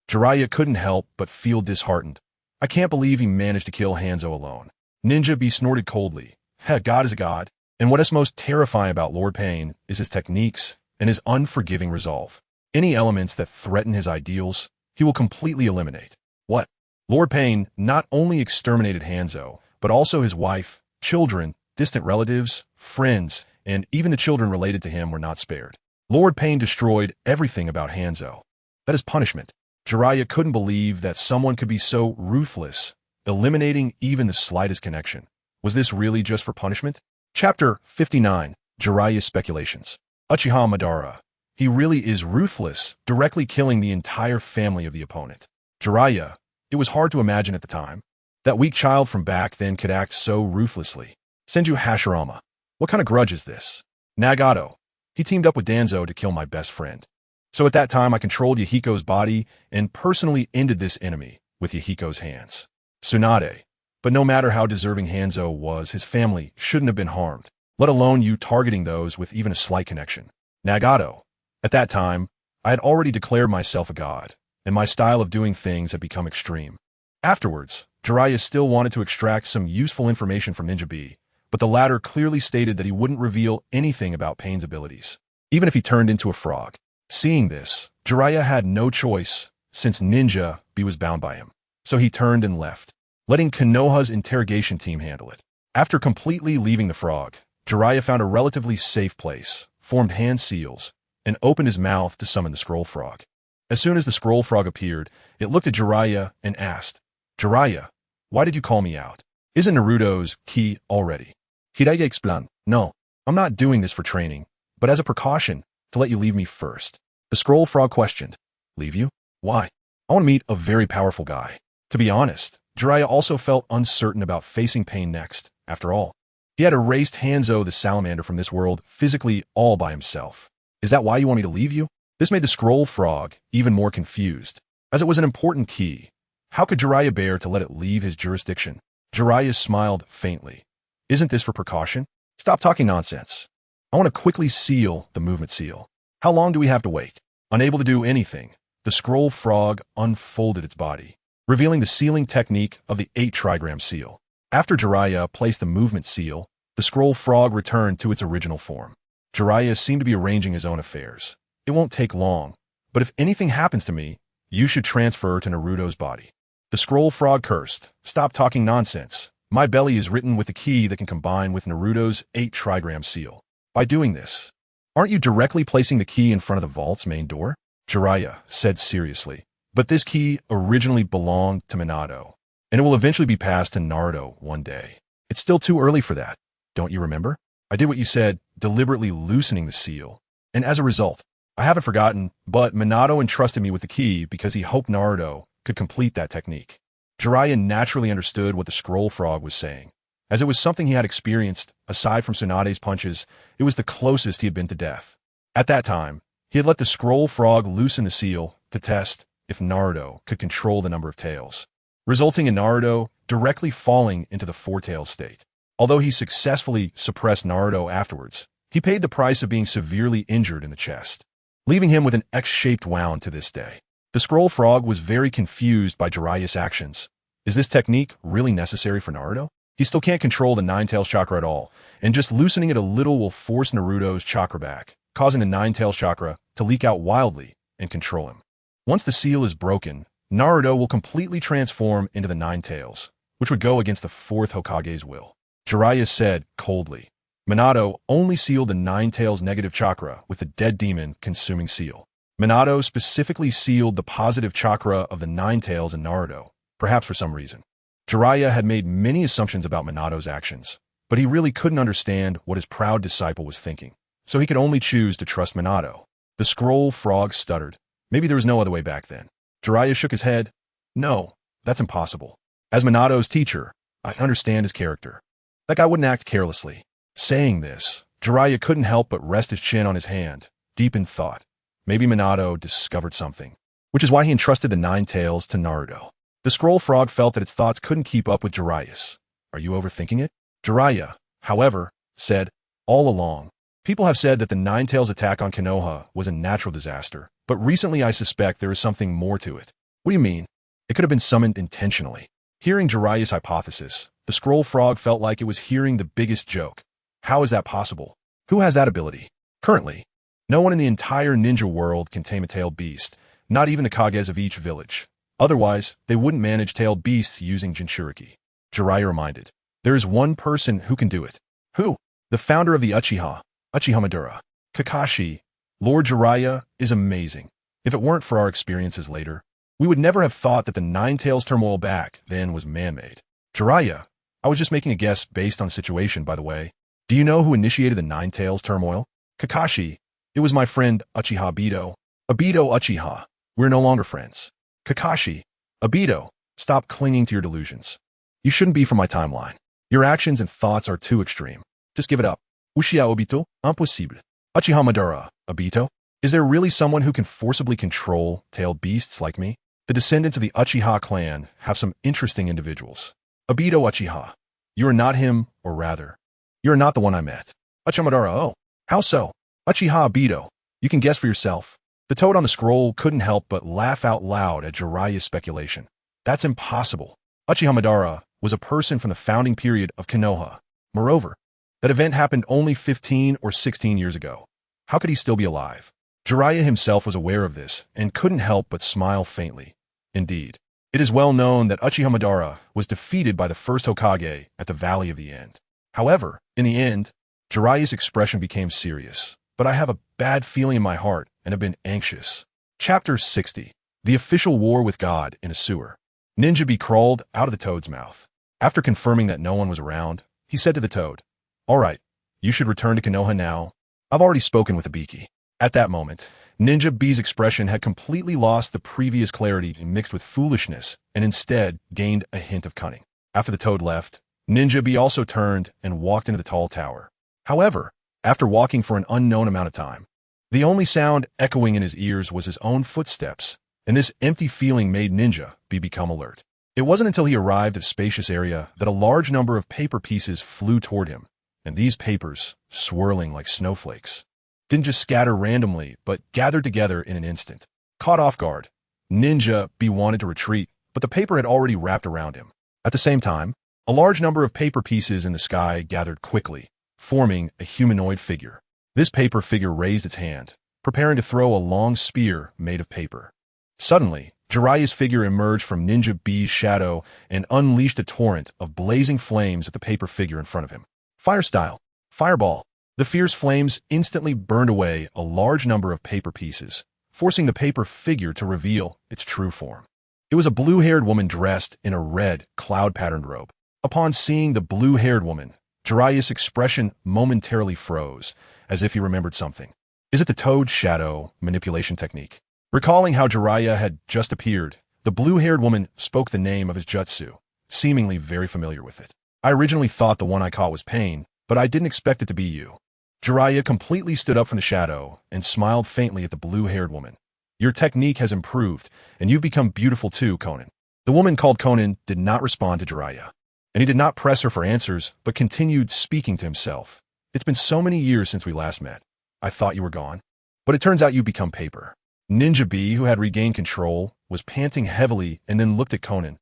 Jiraiya couldn't help but feel disheartened. "I can't believe he managed to kill Hanzo alone." Ninja B snorted coldly. God is a god, and what is most terrifying about Lord Pain is his techniques and his unforgiving resolve. Any elements that threaten his ideals, he will completely eliminate. What? Lord Pain not only exterminated Hanzo, but also his wife, children, distant relatives, friends, and even the children related to him were not spared. Lord Pain destroyed everything about Hanzo. That is punishment. Jiraiya couldn't believe that someone could be so ruthless, eliminating even the slightest connection. Was this really just for punishment? Chapter 59, Jiraiya's Speculations. Uchiha Madara. He really is ruthless, directly killing the entire family of the opponent. Jiraiya, it was hard to imagine at the time. That weak child from back then could act so ruthlessly. Senju Hashirama. What kind of grudge is this? Nagato. He teamed up with Danzo to kill my best friend. So at that time I controlled Yahiko's body and personally ended this enemy with Yahiko's hands. Tsunade. But no matter how deserving Hanzo was, his family shouldn't have been harmed, let alone you targeting those with even a slight connection. Nagato. At that time, I had already declared myself a god, and my style of doing things had become extreme. Afterwards, Jiraiya still wanted to extract some useful information from Ninja B, but the latter clearly stated that he wouldn't reveal anything about Pain's abilities, even if he turned into a frog. Seeing this, Jiraiya had no choice, since Ninja B was bound by him. So he turned and left, letting Konoha's interrogation team handle it. After completely leaving the frog, Jiraiya found a relatively safe place, formed hand seals, and opened his mouth to summon the scroll frog. As soon as the scroll frog appeared, it looked at Jiraiya and asked, "Jiraiya, why did you call me out? Isn't Naruto's ki already?" Jiraiya explained, "No, I'm not doing this for training, but as a precaution, to let you leave me first. The scroll frog questioned. Leave you? Why? I want to meet a very powerful guy. To be honest, Jiraiya also felt uncertain about facing Pain next. After all, he had erased Hanzo the salamander from this world physically all by himself. Is that why you want me to leave you? This made the scroll frog even more confused, as it was an important key. How could Jiraiya bear to let it leave his jurisdiction? Jiraiya smiled faintly. Isn't this for precaution? Stop talking nonsense. I want to quickly seal the movement seal. How long do we have to wait? Unable to do anything, the scroll frog unfolded its body, revealing the sealing technique of the 8 trigram seal. After Jiraiya placed the movement seal, the scroll frog returned to its original form. Jiraiya seemed to be arranging his own affairs. It won't take long, but if anything happens to me, you should transfer to Naruto's body. The scroll frog cursed. Stop talking nonsense. My belly is written with a key that can combine with Naruto's 8 trigram seal. By doing this, aren't you directly placing the key in front of the vault's main door? Jiraiya said seriously. But this key originally belonged to Minato, and it will eventually be passed to Naruto one day. It's still too early for that. Don't you remember? I did what you said, deliberately loosening the seal. And as a result, I haven't forgotten, but Minato entrusted me with the key because he hoped Naruto could complete that technique. Jiraiya naturally understood what the scroll frog was saying. As it was something he had experienced, aside from Tsunade's punches, it was the closest he had been to death. At that time, he had let the scroll frog loosen the seal to test if Naruto could control the number of tails, resulting in Naruto directly falling into the 4-tail state. Although he successfully suppressed Naruto afterwards, he paid the price of being severely injured in the chest, leaving him with an X-shaped wound to this day. The scroll frog was very confused by Jiraiya's actions. Is this technique really necessary for Naruto? He still can't control the 9-tails chakra at all, and just loosening it a little will force Naruto's chakra back, causing the 9-tails chakra to leak out wildly and control him. Once the seal is broken, Naruto will completely transform into the 9 tails, which would go against the 4th Hokage's will. Jiraiya said coldly. Minato only sealed the 9 tails negative chakra with the dead demon consuming seal. Minato specifically sealed the positive chakra of the 9 tails in Naruto, perhaps for some reason. Jiraiya had made many assumptions about Minato's actions, but he really couldn't understand what his proud disciple was thinking, so he could only choose to trust Minato. The scroll frog stuttered. Maybe there was no other way back then. Jiraiya shook his head. No, that's impossible. As Minato's teacher, I understand his character. That guy wouldn't act carelessly. Saying this, Jiraiya couldn't help but rest his chin on his hand, deep in thought. Maybe Minato discovered something, which is why he entrusted the 9 tails to Naruto. The scroll frog felt that its thoughts couldn't keep up with Jiraiya's. Are you overthinking it? Jiraiya, however, said, all along, people have said that the 9 tails attack on Konoha was a natural disaster, but recently I suspect there is something more to it. What do you mean? It could have been summoned intentionally. Hearing Jiraiya's hypothesis, the scroll frog felt like it was hearing the biggest joke. How is that possible? Who has that ability? Currently, no one in the entire ninja world can tame a tailed beast, not even the Kages of each village. Otherwise, they wouldn't manage tailed beasts using Jinchuriki. Jiraiya reminded. There is one person who can do it. Who? The founder of the Uchiha, Madara. Kakashi. Lord Jiraiya is amazing. If it weren't for our experiences later, we would never have thought that the 9 tails turmoil back then was man-made. Jiraiya, I was just making a guess based on the situation, by the way. Do you know who initiated the 9 tails turmoil? Kakashi. It was my friend Uchiha Obito. Obito Uchiha. We're no longer friends. Kakashi. Obito, stop clinging to your delusions. You shouldn't be from my timeline. Your actions and thoughts are too extreme. Just give it up. Uchiha Obito, impossible. Uchiha Madara, Obito. Is there really someone who can forcibly control tailed beasts like me? The descendants of the Uchiha clan have some interesting individuals. Obito Uchiha. You are not him, or rather, you are not the one I met. Uchiha Madara, oh. How so? Uchiha Obito. You can guess for yourself. The toad on the scroll couldn't help but laugh out loud at Jiraiya's speculation. That's impossible. Uchiha Madara was a person from the founding period of Konoha. Moreover, that event happened only 15 or 16 years ago. How could he still be alive? Jiraiya himself was aware of this and couldn't help but smile faintly. Indeed, it is well known that Uchiha Madara was defeated by the first Hokage at the Valley of the End. However, in the end, Jiraiya's expression became serious. But I have a bad feeling in my heart and have been anxious. Chapter 60. The Official War with God in a Sewer. Ninja Bee crawled out of the toad's mouth. After confirming that no one was around, he said to the toad, all right, you should return to Konoha now. I've already spoken with Ibiki. At that moment, Ninja B's expression had completely lost the previous clarity mixed with foolishness and instead gained a hint of cunning. After the toad left, Ninja B also turned and walked into the tall tower. However, after walking for an unknown amount of time, the only sound echoing in his ears was his own footsteps, and this empty feeling made Ninja B become alert. It wasn't until he arrived at a spacious area that a large number of paper pieces flew toward him, and these papers, swirling like snowflakes, didn't just scatter randomly, but gathered together in an instant. Caught off guard, Ninja B wanted to retreat, but the paper had already wrapped around him. At the same time, a large number of paper pieces in the sky gathered quickly, forming a humanoid figure. This paper figure raised its hand, preparing to throw a long spear made of paper. Suddenly, Jiraiya's figure emerged from Ninja B's shadow and unleashed a torrent of blazing flames at the paper figure in front of him. Fire style. Fireball. The fierce flames instantly burned away a large number of paper pieces, forcing the paper figure to reveal its true form. It was a blue-haired woman dressed in a red, cloud-patterned robe. Upon seeing the blue-haired woman, Jiraiya's expression momentarily froze, as if he remembered something. Is it the toad shadow manipulation technique? Recalling how Jiraiya had just appeared, the blue-haired woman spoke the name of his jutsu, seemingly very familiar with it. I originally thought the one I caught was Pain, but I didn't expect it to be you. Jiraiya completely stood up from the shadow and smiled faintly at the blue-haired woman. Your technique has improved, and you've become beautiful too, Conan. The woman called Conan did not respond to Jiraiya, and he did not press her for answers, but continued speaking to himself. It's been so many years since we last met. I thought you were gone, but it turns out you've become paper. Ninja B, who had regained control, was panting heavily and then looked at Conan.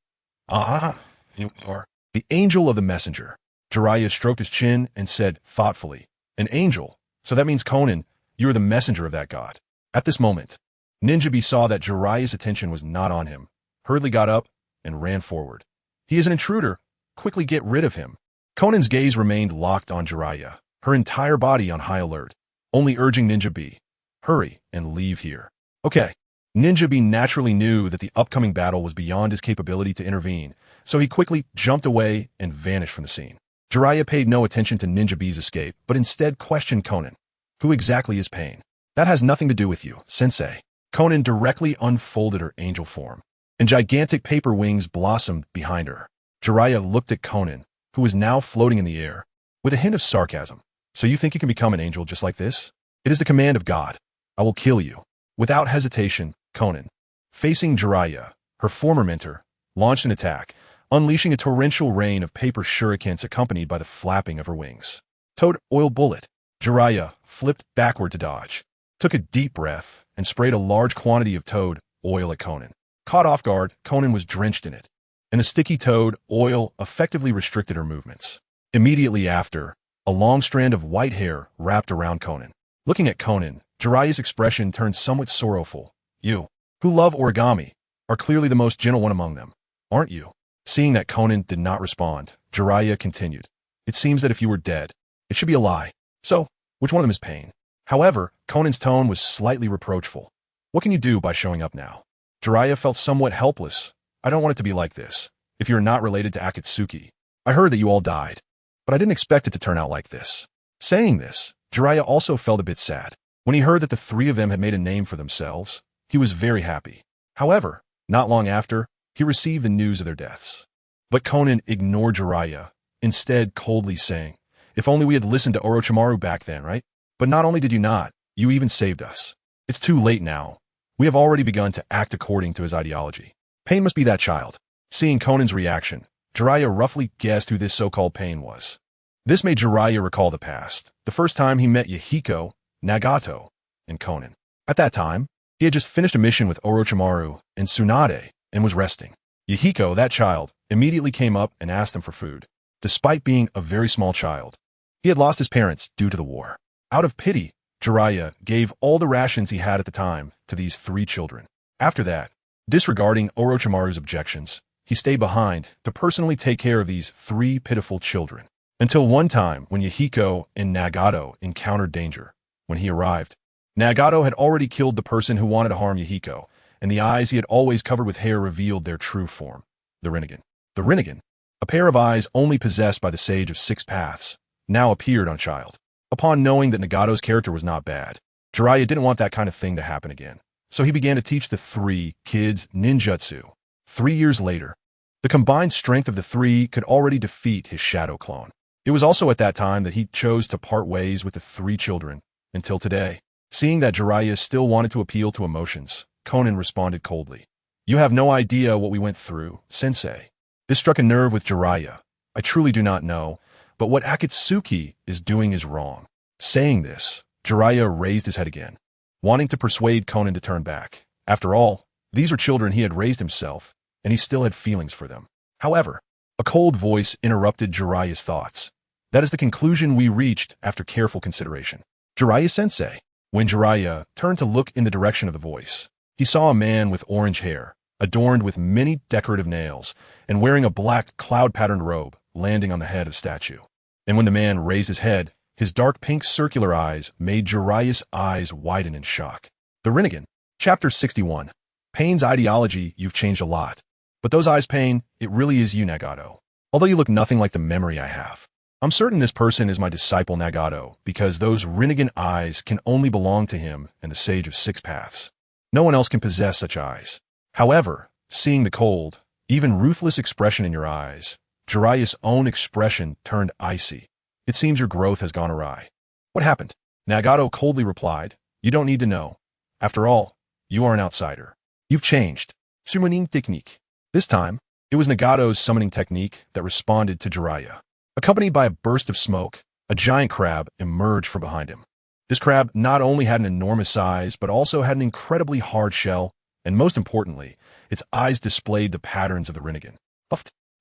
Ah, you are the angel of the messenger. Jiraiya stroked his chin and said thoughtfully, an angel? So that means Conan, you are the messenger of that god. At this moment, Ninja B saw that Jiraiya's attention was not on him, hurriedly got up, and ran forward. He is an intruder. Quickly get rid of him. Conan's gaze remained locked on Jiraiya, her entire body on high alert, only urging Ninja B, hurry and leave here. Okay. Ninja B naturally knew that the upcoming battle was beyond his capability to intervene, so he quickly jumped away and vanished from the scene. Jiraiya paid no attention to Ninja B's escape, but instead questioned Conan. Who exactly is Pain? That has nothing to do with you, sensei. Conan directly unfolded her angel form, and gigantic paper wings blossomed behind her. Jiraiya looked at Conan, who was now floating in the air, with a hint of sarcasm. So you think you can become an angel just like this? It is the command of God. I will kill you. Without hesitation, Conan, facing Jiraiya, her former mentor, launched an attack, unleashing a torrential rain of paper shurikens accompanied by the flapping of her wings. Toad oil bullet. Jiraiya flipped backward to dodge, took a deep breath, and sprayed a large quantity of toad oil at Conan. Caught off guard, Conan was drenched in it, and the sticky toad oil effectively restricted her movements. Immediately after, a long strand of white hair wrapped around Conan. Looking at Conan, Jiraiya's expression turned somewhat sorrowful. You, who love origami, are clearly the most gentle one among them, aren't you? Seeing that Conan did not respond, Jiraiya continued. It seems that if you were dead, it should be a lie. So, which one of them is Pain? However, Conan's tone was slightly reproachful. What can you do by showing up now? Jiraiya felt somewhat helpless. I don't want it to be like this. If you're not related to Akatsuki, I heard that you all died, but I didn't expect it to turn out like this. Saying this, Jiraiya also felt a bit sad. When he heard that the three of them had made a name for themselves, he was very happy. However, not long after, he received the news of their deaths. But Conan ignored Jiraiya, instead coldly saying, if only we had listened to Orochimaru back then, right? But not only did you not, you even saved us. It's too late now. We have already begun to act according to his ideology. Pain must be that child. Seeing Conan's reaction, Jiraiya roughly guessed who this so-called Pain was. This made Jiraiya recall the past, the first time he met Yahiko, Nagato, and Conan. At that time, he had just finished a mission with Orochimaru and Tsunade and was resting. Yahiko, that child, immediately came up and asked him for food. Despite being a very small child, he had lost his parents due to the war. Out of pity, Jiraiya gave all the rations he had at the time to these three children. After that, disregarding Orochimaru's objections, he stayed behind to personally take care of these three pitiful children. Until one time when Yahiko and Nagato encountered danger. When he arrived, Nagato had already killed the person who wanted to harm Yahiko, and the eyes he had always covered with hair revealed their true form. The Rinnegan. The Rinnegan, a pair of eyes only possessed by the Sage of Six Paths, now appeared on child. Upon knowing that Nagato's character was not bad, Jiraiya didn't want that kind of thing to happen again. So he began to teach the three kids ninjutsu. 3 years later, the combined strength of the three could already defeat his shadow clone. It was also at that time that he chose to part ways with the three children, until today. Seeing that Jiraiya still wanted to appeal to emotions, Conan responded coldly. You have no idea what we went through, sensei. This struck a nerve with Jiraiya. I truly do not know, but what Akatsuki is doing is wrong. Saying this, Jiraiya raised his head again, wanting to persuade Conan to turn back. After all, these were children he had raised himself, and he still had feelings for them. However, a cold voice interrupted Jiraiya's thoughts. That is the conclusion we reached after careful consideration. Jiraiya-sensei. When Jiraiya turned to look in the direction of the voice, he saw a man with orange hair, adorned with many decorative nails, and wearing a black cloud-patterned robe landing on the head of the statue. And when the man raised his head, his dark pink circular eyes made Jiraiya's eyes widen in shock. The Rinnegan. Chapter 61. Pain's ideology, you've changed a lot. But those eyes, Pain, it really is you, Nagato. Although you look nothing like the memory I have. I'm certain this person is my disciple Nagato, because those Rinnegan eyes can only belong to him and the Sage of Six Paths. No one else can possess such eyes. However, seeing the cold, even ruthless expression in your eyes, Jiraiya's own expression turned icy. It seems your growth has gone awry. What happened? Nagato coldly replied, You don't need to know. After all, you are an outsider. You've changed. Summoning technique. This time, it was Nagato's summoning technique that responded to Jiraiya. Accompanied by a burst of smoke, a giant crab emerged from behind him. This crab not only had an enormous size, but also had an incredibly hard shell, and most importantly, its eyes displayed the patterns of the Rinnegan.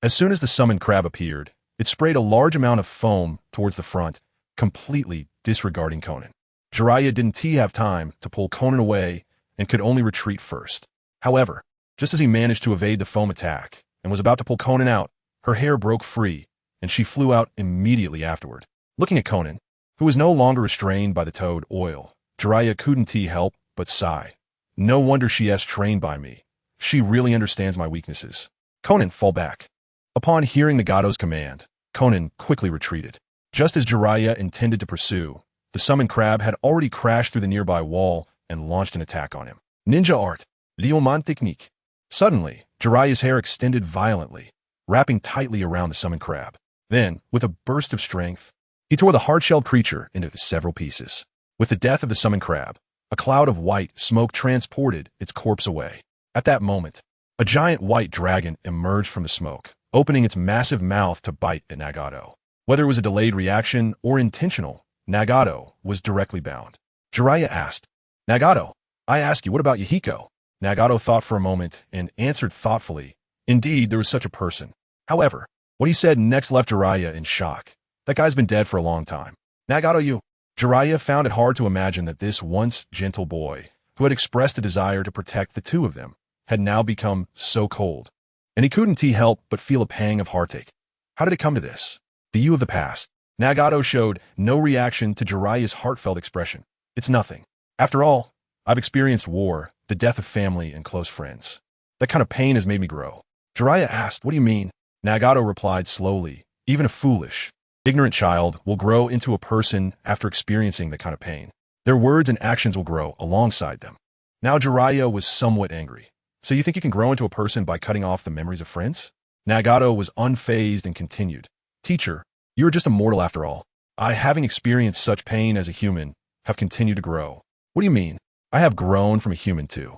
As soon as the summoned crab appeared, it sprayed a large amount of foam towards the front, completely disregarding Conan. Jiraiya didn't have time to pull Conan away and could only retreat first. However, just as he managed to evade the foam attack and was about to pull Conan out, her hair broke free, and she flew out immediately afterward. Looking at Conan, who was no longer restrained by the toad oil, Jiraiya couldn't help but sigh. No wonder she is trained by me. She really understands my weaknesses. Conan, fall back. Upon hearing Nagato's command, Conan quickly retreated. Just as Jiraiya intended to pursue, the summoned crab had already crashed through the nearby wall and launched an attack on him. Ninja art. Liuman technique. Suddenly, Jiraiya's hair extended violently, wrapping tightly around the summoned crab. Then, with a burst of strength, he tore the hard-shelled creature into several pieces. With the death of the summoned crab, a cloud of white smoke transported its corpse away. At that moment, a giant white dragon emerged from the smoke, opening its massive mouth to bite at Nagato. Whether it was a delayed reaction or intentional, Nagato was directly bound. Jiraiya asked, Nagato, I ask you, what about Yahiko? Nagato thought for a moment and answered thoughtfully, Indeed, there was such a person. However, what he said next left Jiraiya in shock. That guy's been dead for a long time. Nagato, you. Jiraiya found it hard to imagine that this once gentle boy, who had expressed a desire to protect the two of them, had now become so cold. And he couldn't help but feel a pang of heartache. How did it come to this? The you of the past. Nagato showed no reaction to Jiraiya's heartfelt expression. It's nothing. After all, I've experienced war, the death of family and close friends. That kind of pain has made me grow. Jiraiya asked, What do you mean? Nagato replied slowly, Even a foolish, ignorant child will grow into a person after experiencing that kind of pain. Their words and actions will grow alongside them. Now Jiraiya was somewhat angry. So you think you can grow into a person by cutting off the memories of friends? Nagato was unfazed and continued. Teacher, you are just a mortal after all. I, having experienced such pain as a human, have continued to grow. What do you mean? I have grown from a human too.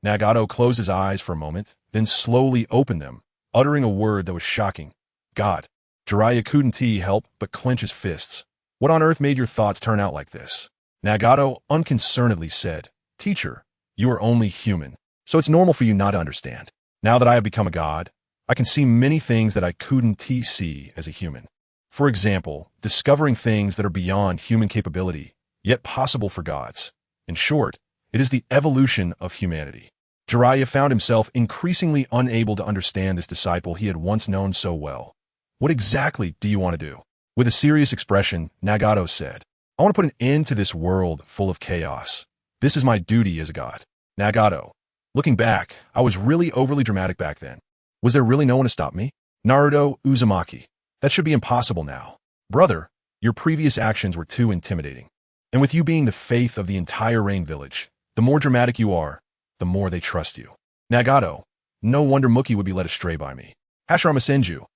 Nagato closed his eyes for a moment, then slowly opened them, uttering a word that was shocking. God. Jiraiya couldn't help but clench his fists. What on earth made your thoughts turn out like this? Nagato unconcernedly said, Teacher, you are only human, so it's normal for you not to understand. Now that I have become a god, I can see many things that I couldn't see as a human. For example, discovering things that are beyond human capability, yet possible for gods. In short, it is the evolution of humanity. Jiraiya found himself increasingly unable to understand this disciple he had once known so well. What exactly do you want to do? With a serious expression, Nagato said, I want to put an end to this world full of chaos. This is my duty as a god. Nagato. Looking back, I was really overly dramatic back then. Was there really no one to stop me? Naruto Uzumaki. That should be impossible now. Brother, Your previous actions were too intimidating. And with you being the faith of the entire Rain Village, the more dramatic you are, the more they trust you. Nagato, no wonder Mookie would be led astray by me. Hashirama Senju,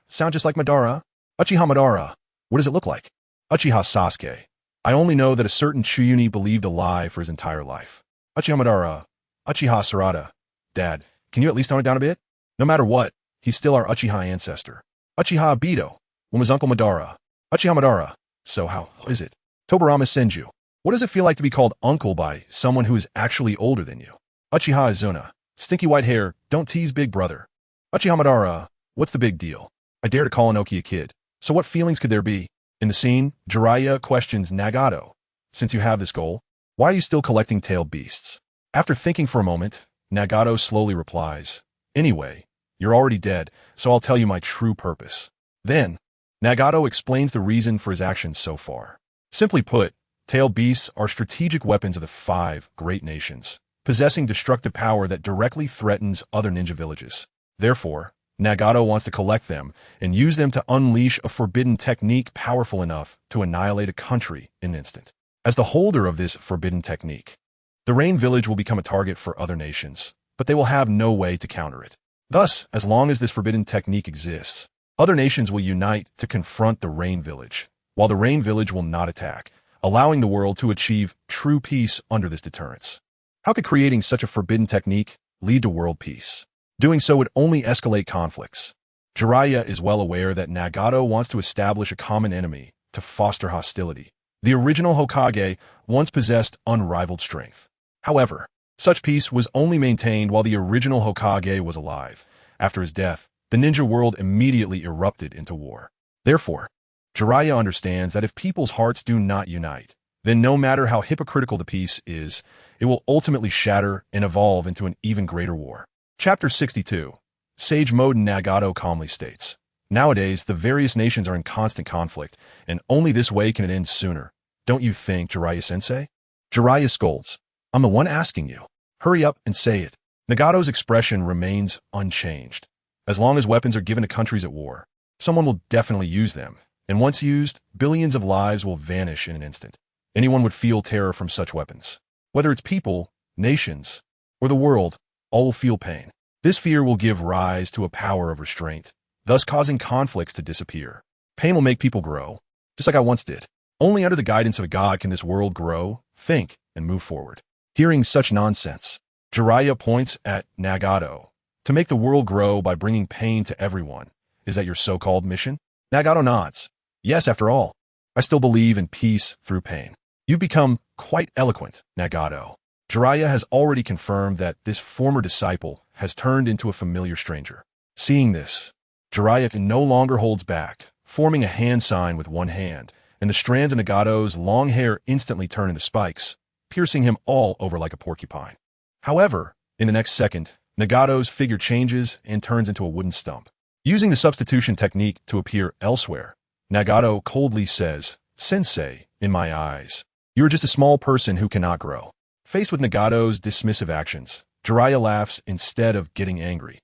sound just like Madara? Uchiha Madara, what does it look like? Uchiha Sasuke, I only know that a certain Chuyuni believed a lie for his entire life. Uchiha Madara, Uchiha Sarada, Dad, can you at least tone it down a bit? No matter what, he's still our Uchiha ancestor. Uchiha Obito, when was Uncle Madara? Uchiha Madara, so how is it? Tobirama Senju, what does it feel like to be called uncle by someone who is actually older than you? Uchiha Izuna, stinky white hair, don't tease big brother. Uchiha Madara, what's the big deal? I dare to call Inoki a kid, so what feelings could there be? In the scene, Jiraiya questions Nagato, since you have this goal, why are you still collecting tailed beasts? After thinking for a moment, Nagato slowly replies, anyway, you're already dead, so I'll tell you my true purpose. Then, Nagato explains the reason for his actions so far. Simply put, tailed beasts are strategic weapons of the 5 great nations, possessing destructive power that directly threatens other ninja villages. Therefore, Nagato wants to collect them and use them to unleash a forbidden technique powerful enough to annihilate a country in an instant. As the holder of this forbidden technique, the Rain Village will become a target for other nations, but they will have no way to counter it. Thus, as long as this forbidden technique exists, other nations will unite to confront the Rain Village, while the Rain Village will not attack, allowing the world to achieve true peace under this deterrence. How could creating such a forbidden technique lead to world peace? Doing so would only escalate conflicts. Jiraiya is well aware that Nagato wants to establish a common enemy to foster hostility. The original Hokage once possessed unrivaled strength. However, such peace was only maintained while the original Hokage was alive. After his death, the ninja world immediately erupted into war. Therefore, Jiraiya understands that if people's hearts do not unite, then no matter how hypocritical the peace is, it will ultimately shatter and evolve into an even greater war. Chapter 62. Sage Mode. Nagato calmly states, nowadays, the various nations are in constant conflict, and only this way can it end sooner. Don't you think, Jiraiya-sensei? Jiraiya scolds, I'm the one asking you. Hurry up and say it. Nagato's expression remains unchanged. As long as weapons are given to countries at war, someone will definitely use them, and once used, billions of lives will vanish in an instant. Anyone would feel terror from such weapons. Whether it's people, nations, or the world, all will feel pain. This fear will give rise to a power of restraint, thus causing conflicts to disappear. Pain will make people grow, just like I once did. Only under the guidance of a god can this world grow, think, and move forward. Hearing such nonsense, Jiraiya points at Nagato. To make the world grow by bringing pain to everyone, is that your so-called mission? Nagato nods. Yes, after all, I still believe in peace through pain. You've become quite eloquent, Nagato. Jiraiya has already confirmed that this former disciple has turned into a familiar stranger. Seeing this, Jiraiya no longer holds back, forming a hand sign with one hand, and the strands of Nagato's long hair instantly turn into spikes, piercing him all over like a porcupine. However, in the next second, Nagato's figure changes and turns into a wooden stump. Using the substitution technique to appear elsewhere, Nagato coldly says, Sensei, in my eyes, you are just a small person who cannot grow. Faced with Nagato's dismissive actions, Jiraiya laughs instead of getting angry.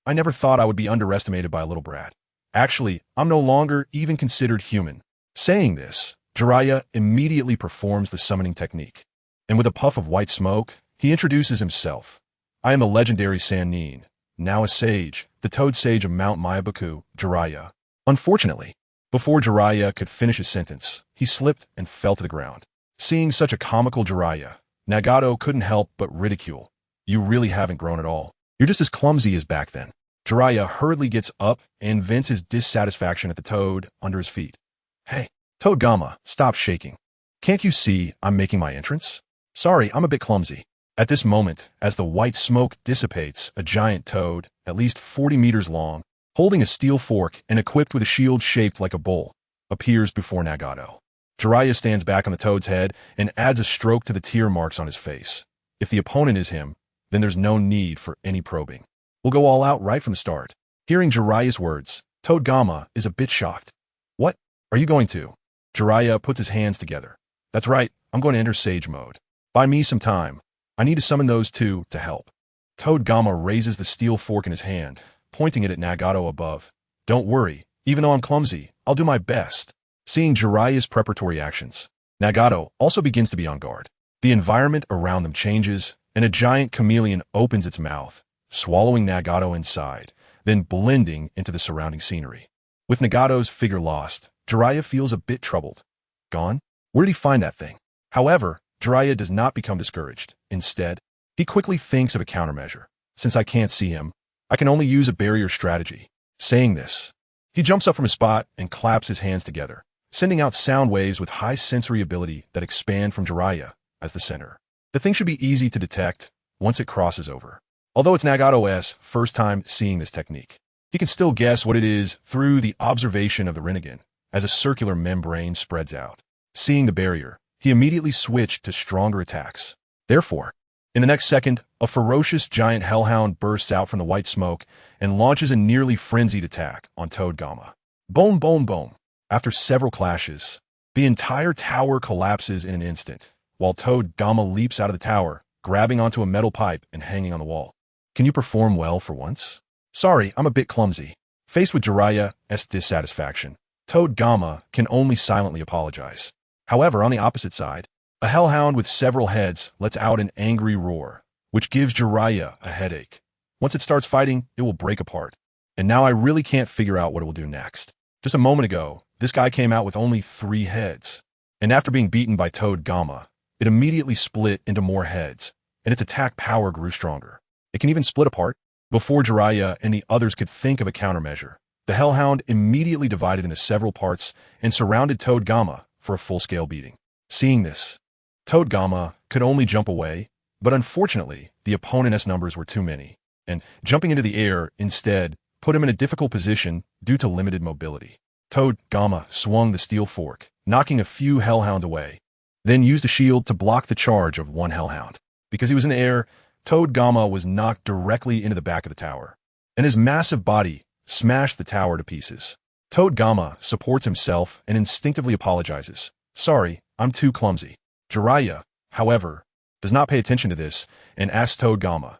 I never thought I would be underestimated by a little brat. Actually, I'm no longer even considered human. Saying this, Jiraiya immediately performs the summoning technique. And with a puff of white smoke, he introduces himself. I am a legendary Sannin, now a sage, the Toad Sage of Mount Myabuku, Jiraiya. Unfortunately, before Jiraiya could finish his sentence, he slipped and fell to the ground. Seeing such a comical Jiraiya, Nagato couldn't help but ridicule. You really haven't grown at all. You're just as clumsy as back then. Jiraiya hurriedly gets up and vents his dissatisfaction at the toad under his feet. Hey, Toad Gamma, stop shaking. Can't you see I'm making my entrance? Sorry, I'm a bit clumsy. At this moment, as the white smoke dissipates, a giant toad, at least 40 meters long, holding a steel fork and equipped with a shield shaped like a bowl, appears before Nagato. Jiraiya stands back on the toad's head and adds a stroke to the tear marks on his face. If the opponent is him, then there's no need for any probing. We'll go all out right from the start. Hearing Jiraiya's words, Toad Gamma is a bit shocked. What? Are you going to? Jiraiya puts his hands together. That's right, I'm going to enter Sage Mode. Buy me some time. I need to summon those two to help. Toad Gamma raises the steel fork in his hand, pointing it at Nagato above. Don't worry, even though I'm clumsy, I'll do my best. Seeing Jiraiya's preparatory actions, Nagato also begins to be on guard. The environment around them changes, and a giant chameleon opens its mouth, swallowing Nagato inside, then blending into the surrounding scenery. With Nagato's figure lost, Jiraiya feels a bit troubled. Gone? Where did he find that thing? However, Jiraiya does not become discouraged. Instead, he quickly thinks of a countermeasure. Since I can't see him, I can only use a barrier strategy. Saying this, he jumps up from his spot and claps his hands together, sending out sound waves with high sensory ability that expand from Jiraiya as the center. The thing should be easy to detect once it crosses over. Although it's Nagato's first time seeing this technique, he can still guess what it is through the observation of the Rinnegan as a circular membrane spreads out. Seeing the barrier, he immediately switched to stronger attacks. Therefore, in the next second, a ferocious giant hellhound bursts out from the white smoke and launches a nearly frenzied attack on Tobirama. Boom, boom, boom. After several clashes, the entire tower collapses in an instant, while Tobirama leaps out of the tower, grabbing onto a metal pipe and hanging on the wall. Can you perform well for once? Sorry, I'm a bit clumsy. Faced with Jiraiya's dissatisfaction, Tobirama can only silently apologize. However, on the opposite side, a hellhound with several heads lets out an angry roar, which gives Jiraiya a headache. Once it starts fighting, it will break apart. And now I really can't figure out what it will do next. Just a moment ago, this guy came out with only 3 heads. And after being beaten by Tobirama, it immediately split into more heads, and its attack power grew stronger. It can even split apart. Before Jiraiya and the others could think of a countermeasure, the hellhound immediately divided into several parts and surrounded Tobirama for a full-scale beating. Seeing this, Tobirama could only jump away, but unfortunately, the opponent's numbers were too many, and jumping into the air instead put him in a difficult position due to limited mobility. Tobirama swung the steel fork, knocking a few hellhound away, then used a shield to block the charge of one hellhound. Because he was in the air, Tobirama was knocked directly into the back of the tower, and his massive body smashed the tower to pieces. Tobirama supports himself and instinctively apologizes. Sorry, I'm too clumsy. Jiraiya, however, does not pay attention to this and asks Tobirama,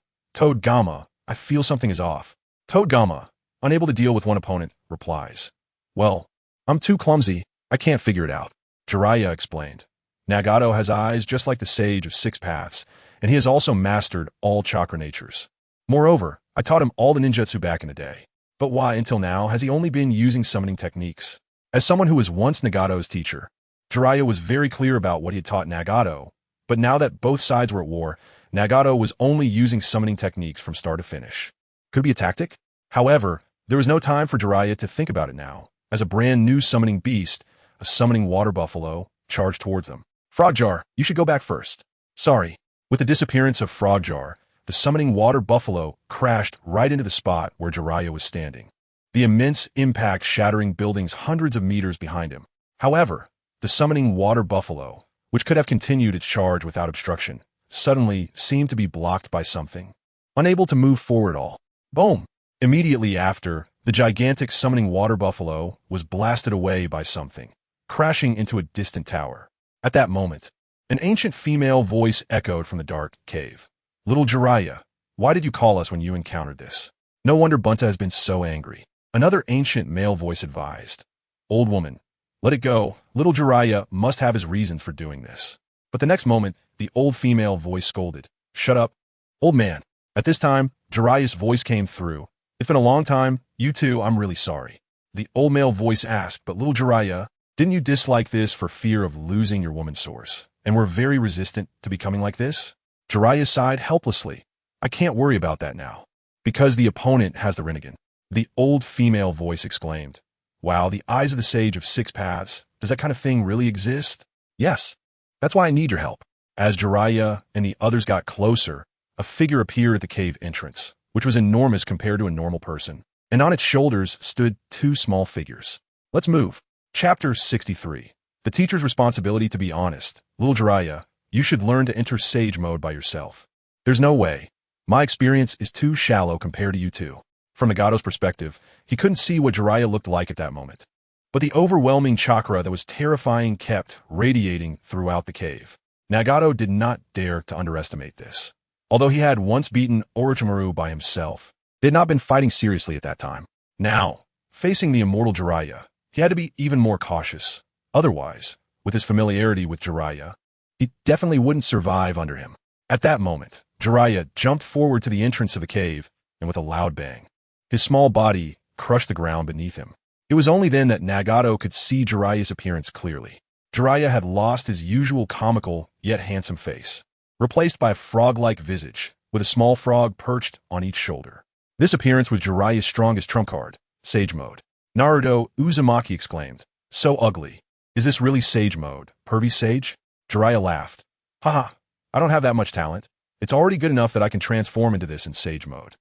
I feel something is off. Tobirama, unable to deal with one opponent, replies, well, I'm too clumsy, I can't figure it out. Jiraiya explained. Nagato has eyes just like the Sage of 6 Paths, and he has also mastered all chakra natures. Moreover, I taught him all the ninjutsu back in the day. But why, until now, has he only been using summoning techniques? As someone who was once Nagato's teacher, Jiraiya was very clear about what he had taught Nagato, but now that both sides were at war, Nagato was only using summoning techniques from start to finish. Could it be a tactic? However, there was no time for Jiraiya to think about it now, as a brand new summoning beast, a summoning water buffalo, charged towards them. Frogjar, you should go back first. Sorry. With the disappearance of Frogjar, the summoning water buffalo crashed right into the spot where Jiraiya was standing, the immense impact shattering buildings hundreds of meters behind him. However, the summoning water buffalo, which could have continued its charge without obstruction, suddenly seemed to be blocked by something, unable to move forward at all. Boom! Immediately after, the gigantic summoning water buffalo was blasted away by something, crashing into a distant tower. At that moment, an ancient female voice echoed from the dark cave. Little Jiraiya, why did you call us when you encountered this? No wonder Bunta has been so angry. Another ancient male voice advised. Old woman, let it go. Little Jiraiya must have his reasons for doing this. But the next moment, the old female voice scolded. Shut up, old man. At this time, Jiraiya's voice came through. It's been a long time. You too, I'm really sorry. The old male voice asked, but little Jiraiya, didn't you dislike this for fear of losing your woman source, and were very resistant to becoming like this? Jiraiya sighed helplessly. I can't worry about that now. Because the opponent has the Rinnegan. The old female voice exclaimed. Wow, the eyes of the Sage of 6 Paths. Does that kind of thing really exist? Yes. That's why I need your help. As Jiraiya and the others got closer, a figure appeared at the cave entrance, which was enormous compared to a normal person, and on its shoulders stood 2 small figures. Let's move. Chapter 63. The teacher's responsibility to be honest. Little Jiraiya, you should learn to enter sage mode by yourself. There's no way. My experience is too shallow compared to you two. From Nagato's perspective, he couldn't see what Jiraiya looked like at that moment. But the overwhelming chakra that was terrifying kept radiating throughout the cave. Nagato did not dare to underestimate this. Although he had once beaten Orochimaru by himself, they had not been fighting seriously at that time. Now, facing the immortal Jiraiya, he had to be even more cautious. Otherwise, with his familiarity with Jiraiya, he definitely wouldn't survive under him. At that moment, Jiraiya jumped forward to the entrance of the cave, and with a loud bang, his small body crushed the ground beneath him. It was only then that Nagato could see Jiraiya's appearance clearly. Jiraiya had lost his usual comical yet handsome face, replaced by a frog-like visage, with a small frog perched on each shoulder. This appearance was Jiraiya's strongest trump card, Sage Mode. Naruto Uzumaki exclaimed, "So ugly. Is this really Sage Mode, pervy Sage?" Jiraiya laughed. "Haha, I don't have that much talent. It's already good enough that I can transform into this in Sage Mode."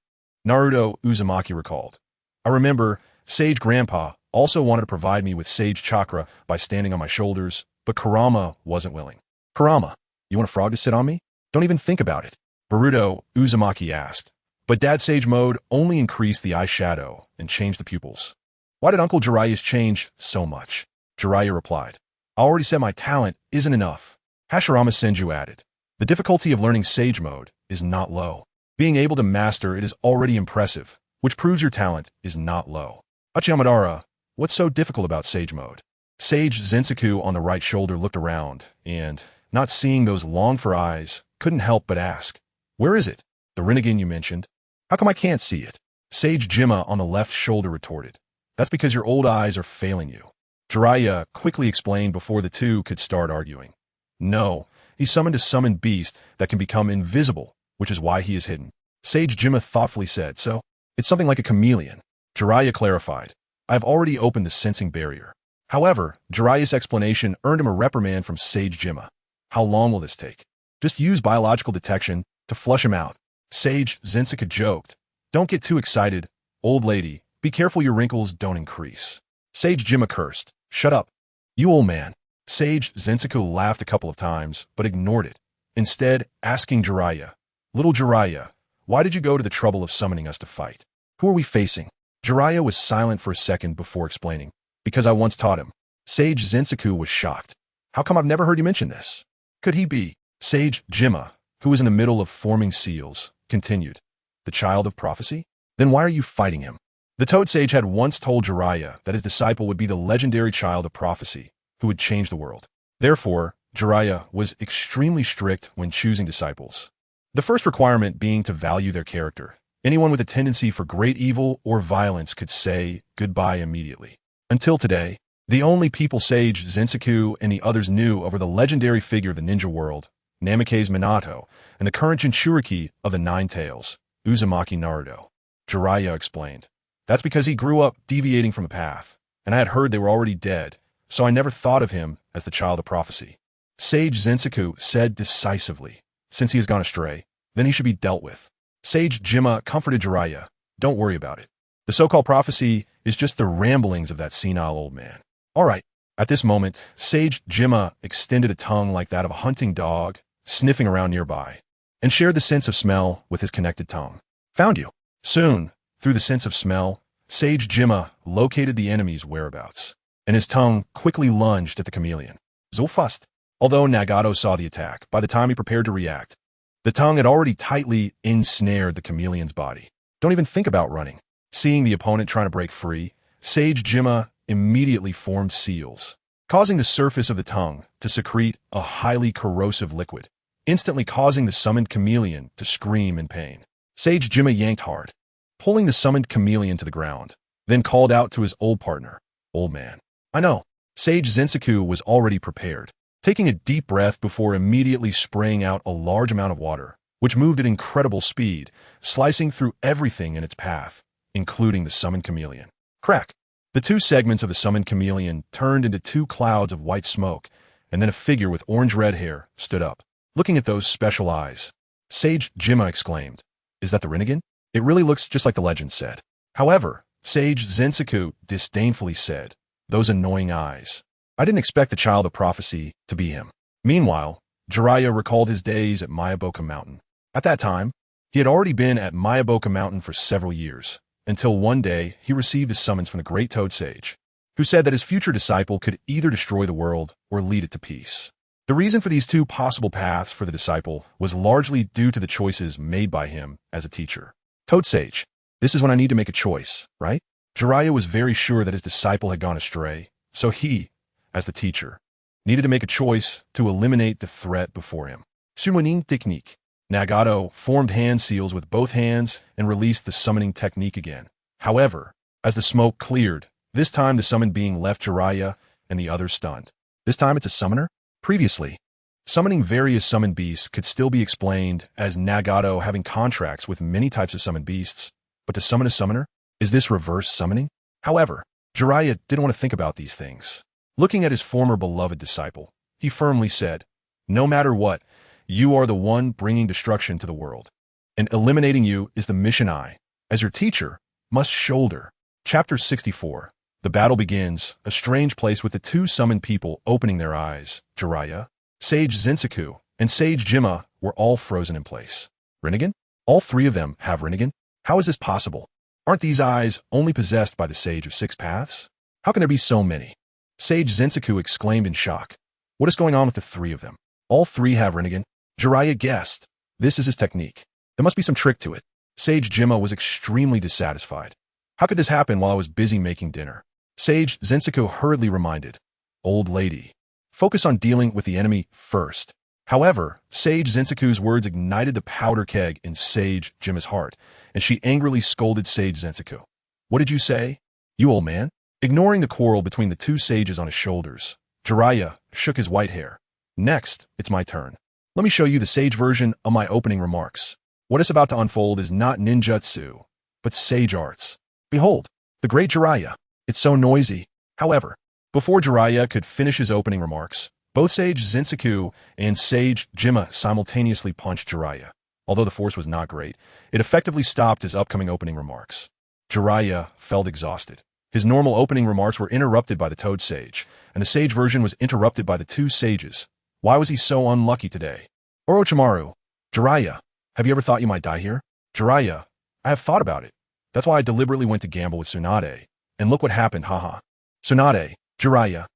Naruto Uzumaki recalled, "I remember Sage Grandpa also wanted to provide me with Sage Chakra by standing on my shoulders, but Kurama wasn't willing." "Kurama, you want a frog to sit on me? Don't even think about it." Naruto Uzumaki asked, "But Dad Sage Mode only increased the eye shadow and changed the pupils. Why did Uncle Jiraiya's change so much?" Jiraiya replied, "I already said my talent isn't enough." Hashirama Senju added, "The difficulty of learning Sage Mode is not low. Being able to master it is already impressive, which proves your talent is not low." "Madara, what's so difficult about Sage Mode?" Sage Zensaku on the right shoulder looked around, and, not seeing those longed-for eyes, couldn't help but ask, "Where is it? The Rinnegan you mentioned? How come I can't see it?" Sage Jima on the left shoulder retorted, "That's because your old eyes are failing you." Jiraiya quickly explained before the two could start arguing. "No, he summoned a summoned beast that can become invisible, which is why he is hidden." Sage Jima thoughtfully said, "So, it's something like a chameleon." Jiraiya clarified, "I have already opened the sensing barrier." However, Jiraiya's explanation earned him a reprimand from Sage Jima. "How long will this take? Just use biological detection to flush him out." Sage Zensaku joked, "Don't get too excited, old lady. Be careful your wrinkles don't increase." Sage Jima cursed, "Shut up, you old man." Sage Zensaku laughed a couple of times, but ignored it, instead asking Jiraiya, "Little Jiraiya, why did you go to the trouble of summoning us to fight? Who are we facing?" Jiraiya was silent for a second before explaining, "Because I once taught him." Sage Zensaku was shocked. "How come I've never heard you mention this?" Could he be Sage Jima, who was in the middle of forming seals, continued, "The child of prophecy? Then why are you fighting him?" The Toad Sage had once told Jiraiya that his disciple would be the legendary child of prophecy, who would change the world. Therefore, Jiraiya was extremely strict when choosing disciples. The first requirement being to value their character. Anyone with a tendency for great evil or violence could say goodbye immediately. Until today, the only people Sage Zensaku and the others knew over the legendary figure of the ninja world, Namake's Minato, and the current Jinchuriki of the Nine Tails, Uzumaki Naruto. Jiraiya explained, "That's because he grew up deviating from the path, and I had heard they were already dead, so I never thought of him as the child of prophecy." Sage Zensaku said decisively, "Since he has gone astray, then he should be dealt with." Sage Jima comforted Jiraiya, "Don't worry about it. The so-called prophecy is just the ramblings of that senile old man." "All right." At this moment, Sage Jima extended a tongue like that of a hunting dog, sniffing around nearby, and shared the sense of smell with his connected tongue. "Found you." Soon, through the sense of smell, Sage Jima located the enemy's whereabouts, and his tongue quickly lunged at the chameleon. So fast. Although Nagato saw the attack, by the time he prepared to react, the tongue had already tightly ensnared the chameleon's body. Don't even think about running. Seeing the opponent trying to break free, Sage Jima immediately formed seals, causing the surface of the tongue to secrete a highly corrosive liquid, instantly causing the summoned chameleon to scream in pain. Sage Jima yanked hard, pulling the summoned chameleon to the ground, then called out to his old partner, "Old man." "I know." Sage Zensaku was already prepared, taking a deep breath before immediately spraying out a large amount of water, which moved at incredible speed, slicing through everything in its path, including the summoned chameleon. Crack! The two segments of the summoned chameleon turned into two clouds of white smoke, and then a figure with orange-red hair stood up, looking at those special eyes. Sage Jima exclaimed, "Is that the Rinnegan? It really looks just like the legend said." However, Sage Zensaku disdainfully said, "Those annoying eyes. I didn't expect the child of prophecy to be him." Meanwhile, Jiraiya recalled his days at Mayaboka Mountain. At that time, he had already been at Mayaboka Mountain for several years, until one day he received a summons from the great Toad Sage, who said that his future disciple could either destroy the world or lead it to peace. The reason for these two possible paths for the disciple was largely due to the choices made by him as a teacher. Toad Sage, this is when I need to make a choice, right? Jiraiya was very sure that his disciple had gone astray, so he, as the teacher, needed to make a choice to eliminate the threat before him. Summoning technique. Nagato formed hand seals with both hands and released the summoning technique again. However, as the smoke cleared, this time the summoned being left Jiraiya and the others stunned. This time it's a summoner? Previously, summoning various summoned beasts could still be explained as Nagato having contracts with many types of summoned beasts, but to summon a summoner? Is this reverse summoning? However, Jiraiya didn't want to think about these things. Looking at his former beloved disciple, he firmly said, "No matter what, you are the one bringing destruction to the world, and eliminating you is the mission I, as your teacher, must shoulder." Chapter 64. The battle begins, a strange place with the two summoned people opening their eyes. Jiraiya, Sage Zensaku, and Sage Jima were all frozen in place. Rinnegan? All three of them have Rinnegan? How is this possible? Aren't these eyes only possessed by the Sage of Six Paths? How can there be so many? Sage Zensaku exclaimed in shock. What is going on with the three of them? All three have Rinnegan? Jiraiya guessed. This is his technique. There must be some trick to it. Sage Jima was extremely dissatisfied. How could this happen while I was busy making dinner? Sage Zensaku hurriedly reminded. Old lady, focus on dealing with the enemy first. However, Sage Zensaku's words ignited the powder keg in Sage Jima's heart, and she angrily scolded Sage Zensaku. What did you say? You old man? Ignoring the quarrel between the two sages on his shoulders, Jiraiya shook his white hair. Next, it's my turn. Let me show you the sage version of my opening remarks. What is about to unfold is not ninjutsu, but sage arts. Behold, the great Jiraiya. It's so noisy. However, before Jiraiya could finish his opening remarks, both Sage Zensaku and Sage Jima simultaneously punched Jiraiya. Although the force was not great, it effectively stopped his upcoming opening remarks. Jiraiya felt exhausted. His normal opening remarks were interrupted by the Toad Sage, and the Sage version was interrupted by the two sages. Why was he so unlucky today? Orochimaru, Jiraiya, have you ever thought you might die here? Jiraiya, I have thought about it. That's why I deliberately went to gamble with Tsunade. And look what happened, haha. Tsunade, Jiraiya,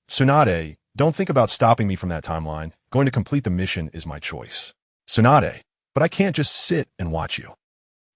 Tsunade, don't think about stopping me from that timeline. Going to complete the mission is my choice. Tsunade, but I can't just sit and watch you.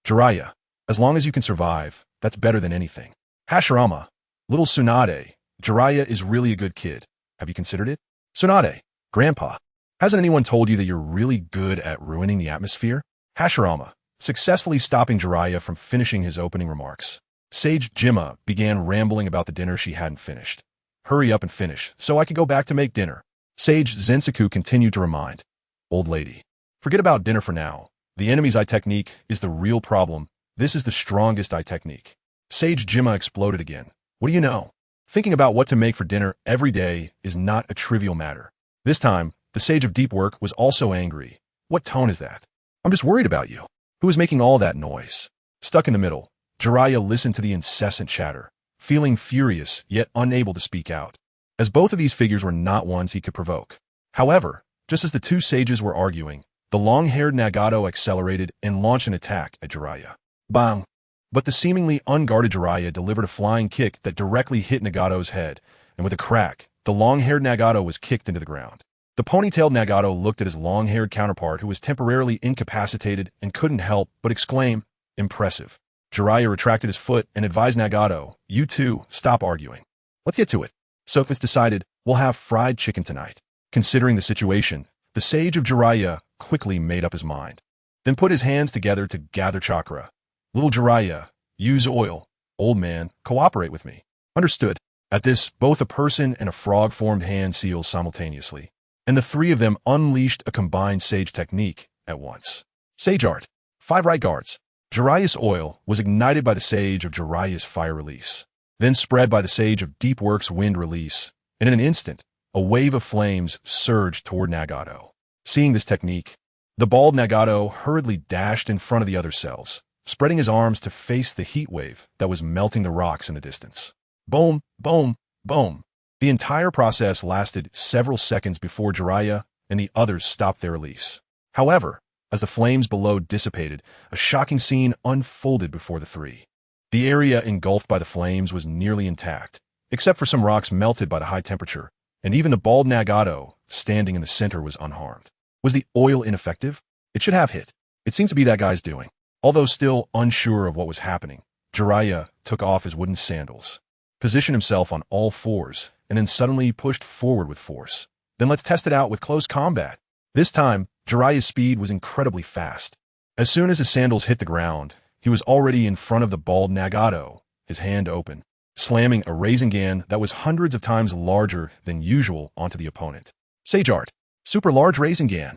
Jiraiya, as long as you can survive, that's better than anything. Hashirama, little Tsunade, Jiraiya is really a good kid. Have you considered it? Tsunade, Grandpa, hasn't anyone told you that you're really good at ruining the atmosphere? Hashirama, successfully stopping Jiraiya from finishing his opening remarks. Sage Jima began rambling about the dinner she hadn't finished. Hurry up and finish, so I can go back to make dinner. Sage Zensaku continued to remind. Old lady, forget about dinner for now. The enemy's eye technique is the real problem. This is the strongest eye technique. Sage Jima exploded again. What do you know? Thinking about what to make for dinner every day is not a trivial matter. This time, the Sage of Deep Work was also angry. What tone is that? I'm just worried about you. Who is making all that noise? Stuck in the middle, Jiraiya listened to the incessant chatter, feeling furious yet unable to speak out, as both of these figures were not ones he could provoke. However, just as the two sages were arguing, the long-haired Nagato accelerated and launched an attack at Jiraiya. Bang! But the seemingly unguarded Jiraiya delivered a flying kick that directly hit Nagato's head, and with a crack, the long-haired Nagato was kicked into the ground. The ponytailed Nagato looked at his long-haired counterpart who was temporarily incapacitated and couldn't help but exclaim, "Impressive." Jiraiya retracted his foot and advised Nagato, "You two, stop arguing. Let's get to it." So it's decided, we'll have fried chicken tonight. Considering the situation, the sage of Jiraiya quickly made up his mind, then put his hands together to gather chakra. Little Jiraiya, use oil. Old man, cooperate with me. Understood. At this, both a person and a frog formed hand seals simultaneously, and the three of them unleashed a combined sage technique at once. Sage art. 5 right guards. Jiraiya's oil was ignited by the Sage of Jiraiya's fire release, then spread by the Sage of Deep Work's wind release, and in an instant, a wave of flames surged toward Nagato. Seeing this technique, the bald Nagato hurriedly dashed in front of the other selves, spreading his arms to face the heat wave that was melting the rocks in the distance. Boom, boom, boom. The entire process lasted several seconds before Jiraiya and the others stopped their release. However, as the flames below dissipated, a shocking scene unfolded before the three. The area engulfed by the flames was nearly intact, except for some rocks melted by the high temperature, and even the bald Nagato, standing in the center, was unharmed. Was the oil ineffective? It should have hit. It seemed to be that guy's doing. Although still unsure of what was happening, Jiraiya took off his wooden sandals, positioned himself on all fours, and then suddenly pushed forward with force. Then let's test it out with close combat. This time, Jiraiya's speed was incredibly fast. As soon as his sandals hit the ground, he was already in front of the bald Nagato, his hand open, slamming a Rasengan that was hundreds of times larger than usual onto the opponent. Sage Art, super large Rasengan,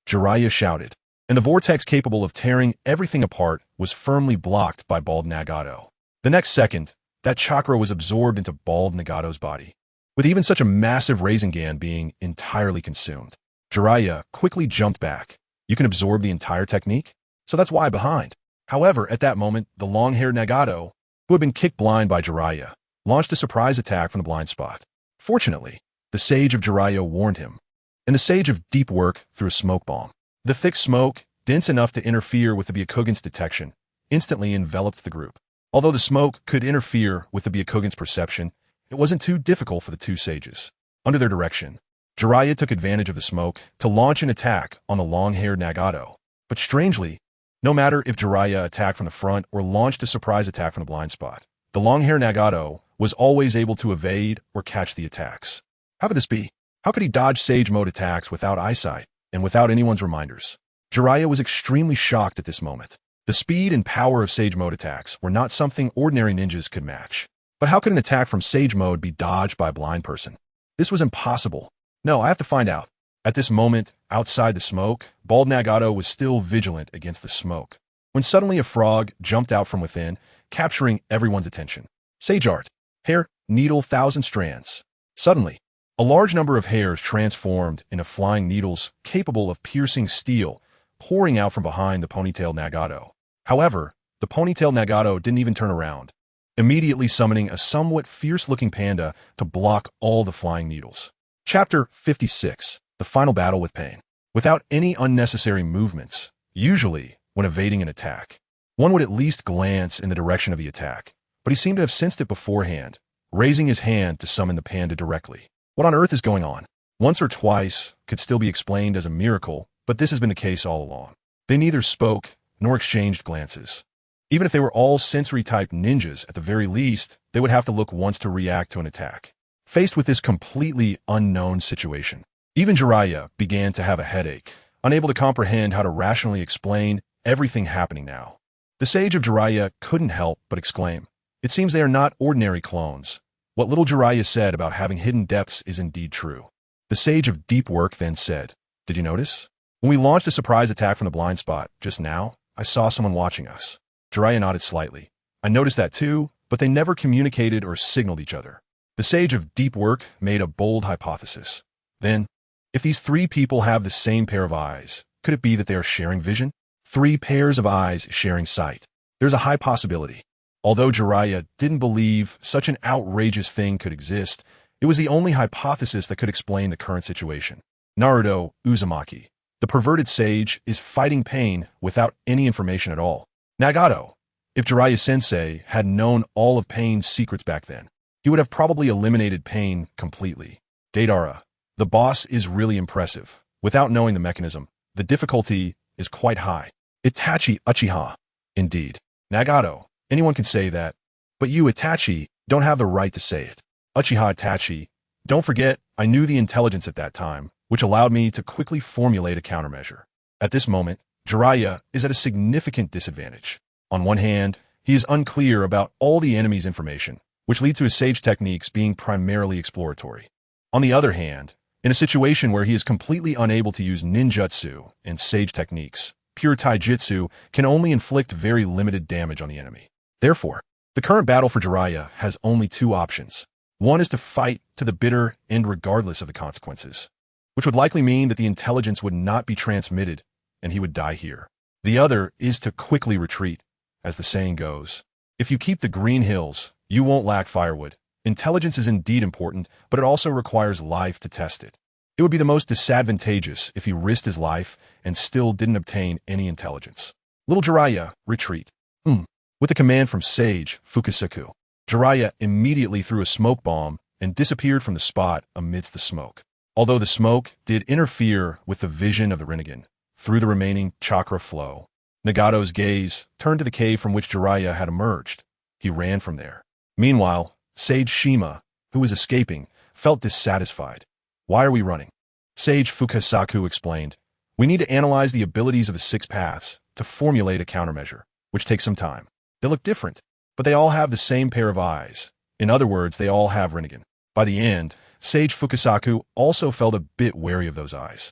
Jiraiya shouted, and the vortex capable of tearing everything apart was firmly blocked by bald Nagato. The next second, that chakra was absorbed into bald Nagato's body, with even such a massive Rasengan being entirely consumed. Jiraiya quickly jumped back. You can absorb the entire technique? So that's why behind. However, at that moment, the long-haired Nagato, who had been kicked blind by Jiraiya, launched a surprise attack from the blind spot. Fortunately, the Sage of Jiraiya warned him, and the Sage of Deep Work threw a smoke bomb. The thick smoke, dense enough to interfere with the Byakugan's detection, instantly enveloped the group. Although the smoke could interfere with the Byakugan's perception, it wasn't too difficult for the two sages. Under their direction, Jiraiya took advantage of the smoke to launch an attack on the long-haired Nagato. But strangely, no matter if Jiraiya attacked from the front or launched a surprise attack from the blind spot, the long-haired Nagato was always able to evade or catch the attacks. How could this be? How could he dodge Sage Mode attacks without eyesight and without anyone's reminders? Jiraiya was extremely shocked at this moment. The speed and power of Sage Mode attacks were not something ordinary ninjas could match. But how could an attack from Sage Mode be dodged by a blind person? This was impossible. No, I have to find out. At this moment, outside the smoke, bald Nagato was still vigilant against the smoke, when suddenly a frog jumped out from within, capturing everyone's attention. Sage Art, hair, needle, 1,000 strands. Suddenly, a large number of hairs transformed into flying needles capable of piercing steel, pouring out from behind the ponytail Nagato. However, the ponytail Nagato didn't even turn around, immediately summoning a somewhat fierce-looking panda to block all the flying needles. Chapter 56. The Final Battle with Pain. Without any unnecessary movements, usually when evading an attack, one would at least glance in the direction of the attack, but he seemed to have sensed it beforehand, raising his hand to summon the panda directly. What on earth is going on? Once or twice could still be explained as a miracle, but this has been the case all along. They neither spoke nor exchanged glances. Even if they were all sensory-type ninjas, at the very least, they would have to look once to react to an attack. Faced with this completely unknown situation, even Jiraiya began to have a headache, unable to comprehend how to rationally explain everything happening now. The Sage of Jiraiya couldn't help but exclaim, "It seems they are not ordinary clones." What little Jiraiya said about having hidden depths is indeed true. The Sage of Deep Work then said, "Did you notice? When we launched a surprise attack from the blind spot just now, I saw someone watching us." Jiraiya nodded slightly. "I noticed that too, but they never communicated or signaled each other." The Sage of Deep Work made a bold hypothesis. Then, if these three people have the same pair of eyes, could it be that they are sharing vision? 3 pairs of eyes sharing sight. There's a high possibility. Although Jiraiya didn't believe such an outrageous thing could exist, it was the only hypothesis that could explain the current situation. Naruto Uzumaki, the perverted sage, is fighting pain without any information at all. Nagato, if Jiraiya-sensei had known all of Pain's secrets back then, he would have probably eliminated Pain completely. Deidara, the boss is really impressive. Without knowing the mechanism, the difficulty is quite high. Itachi Uchiha, indeed. Nagato, anyone can say that, but you, Itachi, don't have the right to say it. Uchiha Itachi, don't forget, I knew the intelligence at that time, which allowed me to quickly formulate a countermeasure. At this moment, Jiraiya is at a significant disadvantage. On one hand, he is unclear about all the enemy's information, which leads to his sage techniques being primarily exploratory. On the other hand, in a situation where he is completely unable to use ninjutsu and sage techniques, pure taijutsu can only inflict very limited damage on the enemy. Therefore, the current battle for Jiraiya has only 2 options. One is to fight to the bitter end regardless of the consequences, which would likely mean that the intelligence would not be transmitted and he would die here. The other is to quickly retreat. As the saying goes, if you keep the green hills, you won't lack firewood. Intelligence is indeed important, but it also requires life to test it. It would be the most disadvantageous if he risked his life and still didn't obtain any intelligence. Little Jiraiya, retreat. With a command from Sage Fukusaku, Jiraiya immediately threw a smoke bomb and disappeared from the spot amidst the smoke. Although the smoke did interfere with the vision of the Rinnegan through the remaining chakra flow, Nagato's gaze turned to the cave from which Jiraiya had emerged. He ran from there. Meanwhile, Sage Shima, who was escaping, felt dissatisfied. Why are we running? Sage Fukasaku explained, we need to analyze the abilities of the 6 paths to formulate a countermeasure, which takes some time. They look different, but they all have the same pair of eyes. In other words, they all have Rinnegan. By the end, Sage Fukasaku also felt a bit wary of those eyes.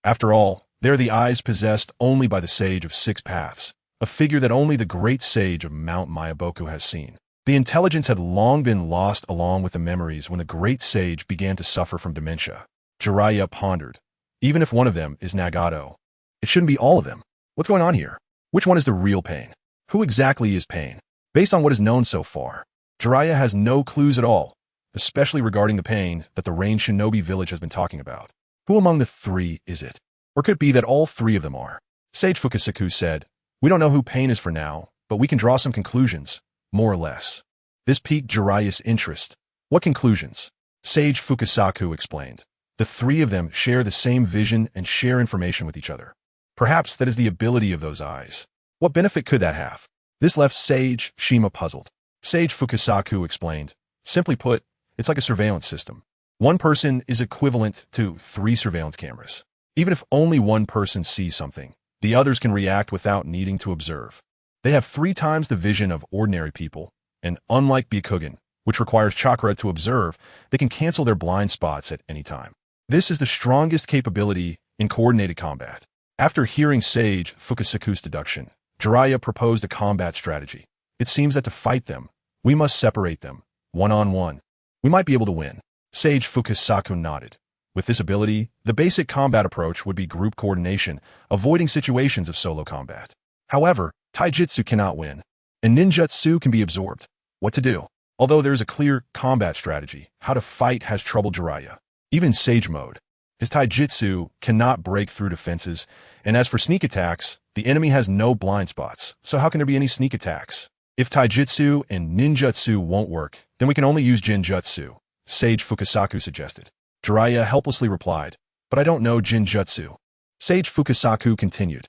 After all, they're the eyes possessed only by the Sage of 6 Paths, a figure that only the great sage of Mount Mayaboku has seen. The intelligence had long been lost along with the memories when the great sage began to suffer from dementia. Jiraiya pondered. Even if one of them is Nagato, it shouldn't be all of them. What's going on here? Which one is the real Pain? Who exactly is Pain? Based on what is known so far, Jiraiya has no clues at all, especially regarding the Pain that the Rain Shinobi village has been talking about. Who among the 3 is it? Or could it be that all 3 of them are? Sage Fukasaku said, we don't know who Pain is for now, but we can draw some conclusions, more or less. This piqued Jiraiya's interest. What conclusions? Sage Fukasaku explained. The 3 of them share the same vision and share information with each other. Perhaps that is the ability of those eyes. What benefit could that have? This left Sage Shima puzzled. Sage Fukasaku explained. Simply put, it's like a surveillance system. One person is equivalent to 3 surveillance cameras. Even if only one person sees something, the others can react without needing to observe. They have 3 times the vision of ordinary people, and unlike Byakugan, which requires chakra to observe, they can cancel their blind spots at any time. This is the strongest capability in coordinated combat. After hearing Sage Fukasaku's deduction, Jiraiya proposed a combat strategy. It seems that to fight them, we must separate them, one-on-one. We might be able to win. Sage Fukasaku nodded. With this ability, the basic combat approach would be group coordination, avoiding situations of solo combat. However, taijutsu cannot win, and ninjutsu can be absorbed. What to do? Although there is a clear combat strategy, how to fight has troubled Jiraiya. Even Sage mode. His taijutsu cannot break through defenses, and as for sneak attacks, the enemy has no blind spots, so how can there be any sneak attacks? If taijutsu and ninjutsu won't work, then we can only use jinjutsu, Sage Fukasaku suggested. Jiraiya helplessly replied, but I don't know jinjutsu. Sage Fukasaku continued.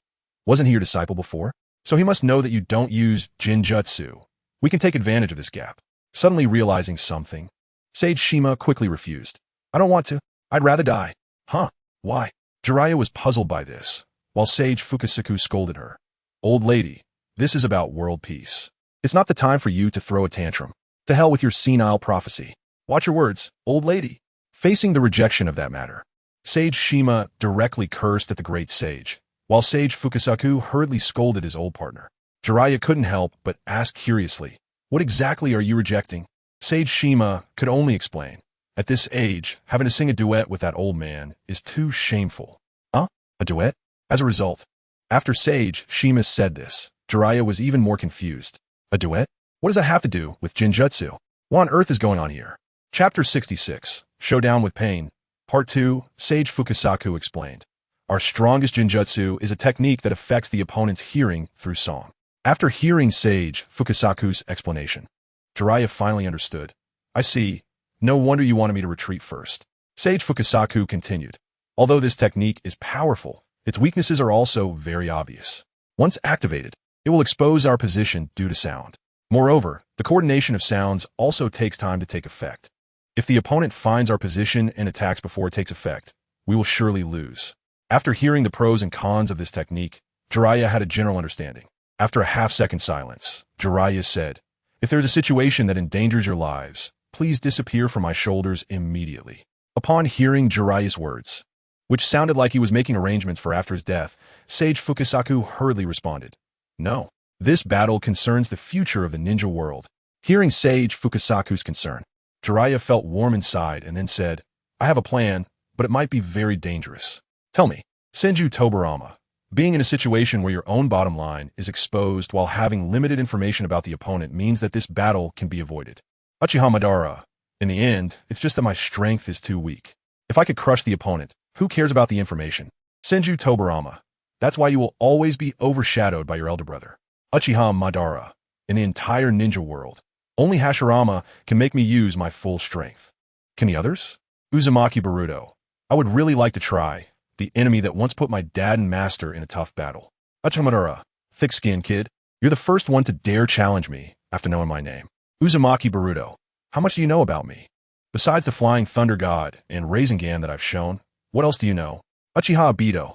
Wasn't he your disciple before? So he must know that you don't use jinjutsu. We can take advantage of this gap. Suddenly realizing something, Sage Shima quickly refused. I don't want to. I'd rather die. Huh? Why? Jiraiya was puzzled by this, while Sage Fukasaku scolded her. Old lady, this is about world peace. It's not the time for you to throw a tantrum. To hell with your senile prophecy. Watch your words, old lady. Facing the rejection of that matter, Sage Shima directly cursed at the great sage, while Sage Fukasaku hurriedly scolded his old partner. Jiraiya couldn't help but ask curiously, what exactly are you rejecting? Sage Shima could only explain. At this age, having to sing a duet with that old man is too shameful. Huh? A duet? As a result, after Sage Shima said this, Jiraiya was even more confused. A duet? What does that have to do with jinjutsu? What on earth is going on here? Chapter 66, Showdown with Pain. Part 2, Sage Fukasaku explained. Our strongest jinjutsu is a technique that affects the opponent's hearing through song. After hearing Sage Fukasaku's explanation, Jiraiya finally understood. I see. No wonder you wanted me to retreat first. Sage Fukasaku continued. Although this technique is powerful, its weaknesses are also very obvious. Once activated, it will expose our position due to sound. Moreover, the coordination of sounds also takes time to take effect. If the opponent finds our position and attacks before it takes effect, we will surely lose. After hearing the pros and cons of this technique, Jiraiya had a general understanding. After a half-second silence, Jiraiya said, if there is a situation that endangers your lives, please disappear from my shoulders immediately. Upon hearing Jiraiya's words, which sounded like he was making arrangements for after his death, Sage Fukasaku hurriedly responded, no. This battle concerns the future of the ninja world. Hearing Sage Fukasaku's concern, Jiraiya felt warm inside and then said, I have a plan, but it might be very dangerous. Tell me, Senju Tobirama, being in a situation where your own bottom line is exposed while having limited information about the opponent means that this battle can be avoided. Uchiha Madara, in the end, it's just that my strength is too weak. If I could crush the opponent, who cares about the information? Senju Tobirama, that's why you will always be overshadowed by your elder brother. Uchiha Madara, in the entire ninja world, only Hashirama can make me use my full strength. Can the others? Uzumaki Baruto, I would really like to try, the enemy that once put my dad and master in a tough battle. Uchiha Madara, thick-skinned kid, you're the first one to dare challenge me after knowing my name. Uzumaki Baruto, how much do you know about me? Besides the flying thunder god and Rasengan that I've shown, what else do you know? Uchiha Obito.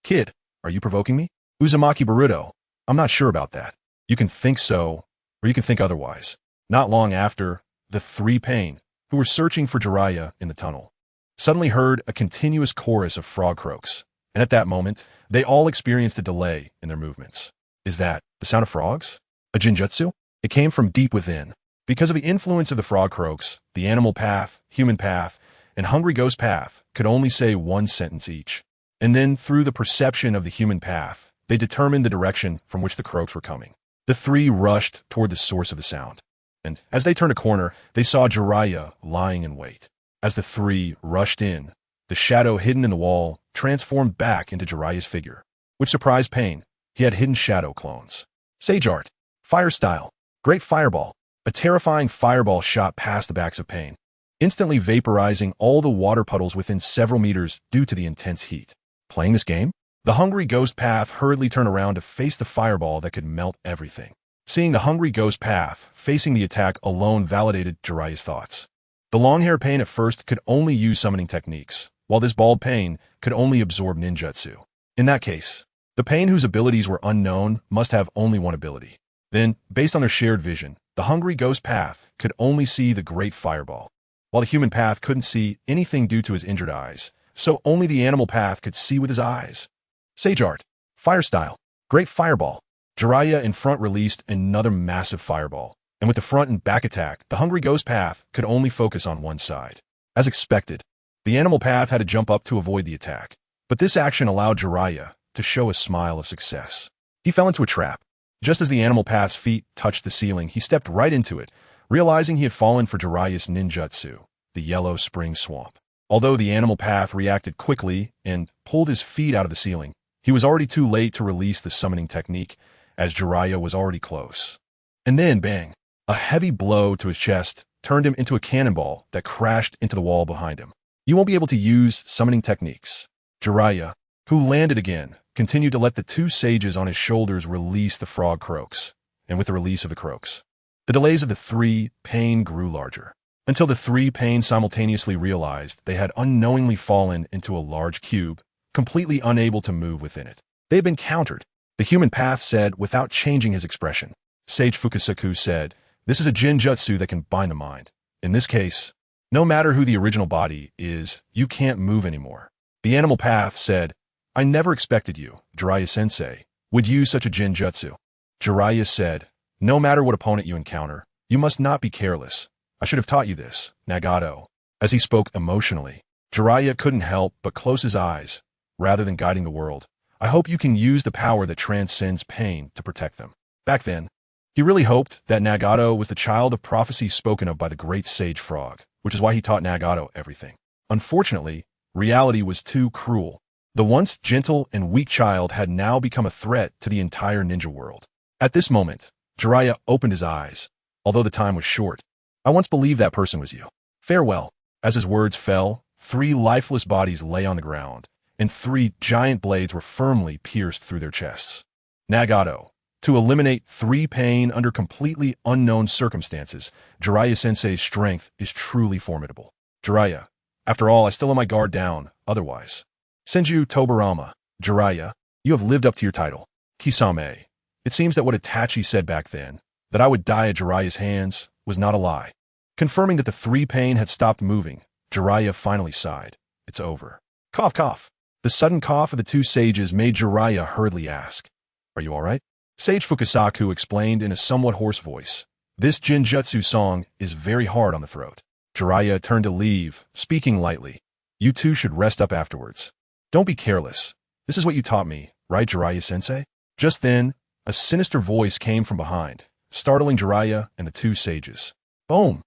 Kid, are you provoking me? Uzumaki Boruto. I'm not sure about that. You can think so, or you can think otherwise. Not long after, the three Pain, who were searching for Jiraiya in the tunnel, suddenly heard a continuous chorus of frog croaks, and at that moment, they all experienced a delay in their movements. Is that the sound of frogs? A jinjutsu? It came from deep within. Because of the influence of the frog croaks, the animal path, human path, and hungry ghost path could only say one sentence each. And then, through the perception of the human path, they determined the direction from which the croaks were coming. The three rushed toward the source of the sound. And as they turned a corner, they saw Jiraiya lying in wait. As the three rushed in, the shadow hidden in the wall transformed back into Jiraiya's figure. Which surprised Pain. He had hidden shadow clones. Sage art. Fire style. Great fireball. A terrifying fireball shot past the backs of Pain, instantly vaporizing all the water puddles within several meters due to the intense heat. Playing this game? The hungry ghost path hurriedly turned around to face the fireball that could melt everything. Seeing the hungry ghost path facing the attack alone validated Jiraiya's thoughts. The long-haired Pain at first could only use summoning techniques, while this bald Pain could only absorb ninjutsu. In that case, the Pain whose abilities were unknown must have only one ability. Then, based on their shared vision, the hungry ghost path could only see the great fireball, while the human path couldn't see anything due to his injured eyes, so only the animal path could see with his eyes. Sage art. Fire style. Great fireball. Jiraiya in front released another massive fireball, and with the front and back attack, the hungry ghost path could only focus on one side. As expected, the animal path had to jump up to avoid the attack, but this action allowed Jiraiya to show a smile of success. He fell into a trap. Just as the animal path's feet touched the ceiling, he stepped right into it, realizing he had fallen for Jiraiya's ninjutsu, the yellow spring swamp. Although the animal path reacted quickly and pulled his feet out of the ceiling, he was already too late to release the summoning technique, as Jiraiya was already close. And then, bang! A heavy blow to his chest turned him into a cannonball that crashed into the wall behind him. You won't be able to use summoning techniques. Jiraiya, who landed again, continued to let the two sages on his shoulders release the frog croaks, and with the release of the croaks, the delays of the three Pain grew larger, until the three Pain simultaneously realized they had unknowingly fallen into a large cube, completely unable to move within it. They had been countered, the human path said without changing his expression. Sage Fukasaku said, "This is a jinjutsu that can bind the mind. In this case, no matter who the original body is, you can't move anymore." The animal path said, "I never expected you, Jiraiya-sensei, would use such a jinjutsu." Jiraiya said, "No matter what opponent you encounter, you must not be careless. I should have taught you this, Nagato." As he spoke emotionally, Jiraiya couldn't help but close his eyes. Rather than guiding the world, I hope you can use the power that transcends pain to protect them. Back then, he really hoped that Nagato was the child of prophecy spoken of by the great sage frog, which is why he taught Nagato everything. Unfortunately, reality was too cruel. The once gentle and weak child had now become a threat to the entire ninja world. At this moment, Jiraiya opened his eyes, although the time was short. "I once believed that person was you. Farewell." As his words fell, three lifeless bodies lay on the ground, and three giant blades were firmly pierced through their chests. Nagato. To eliminate three Pain under completely unknown circumstances, Jiraiya-sensei's strength is truly formidable. Jiraiya. After all, I still have my guard down, otherwise. Senju Tobirama. Jiraiya, you have lived up to your title. Kisame. It seems that what Itachi said back then, that I would die at Jiraiya's hands, was not a lie. Confirming that the three Pain had stopped moving, Jiraiya finally sighed. It's over. Cough, cough. The sudden cough of the two sages made Jiraiya hurriedly ask, "Are you all right?" Sage Fukasaku explained in a somewhat hoarse voice, "This jinjutsu song is very hard on the throat." Jiraiya turned to leave, speaking lightly. "You two should rest up afterwards. Don't be careless. This is what you taught me, right, Jiraiya-sensei?" Just then, a sinister voice came from behind, startling Jiraiya and the two sages. Boom!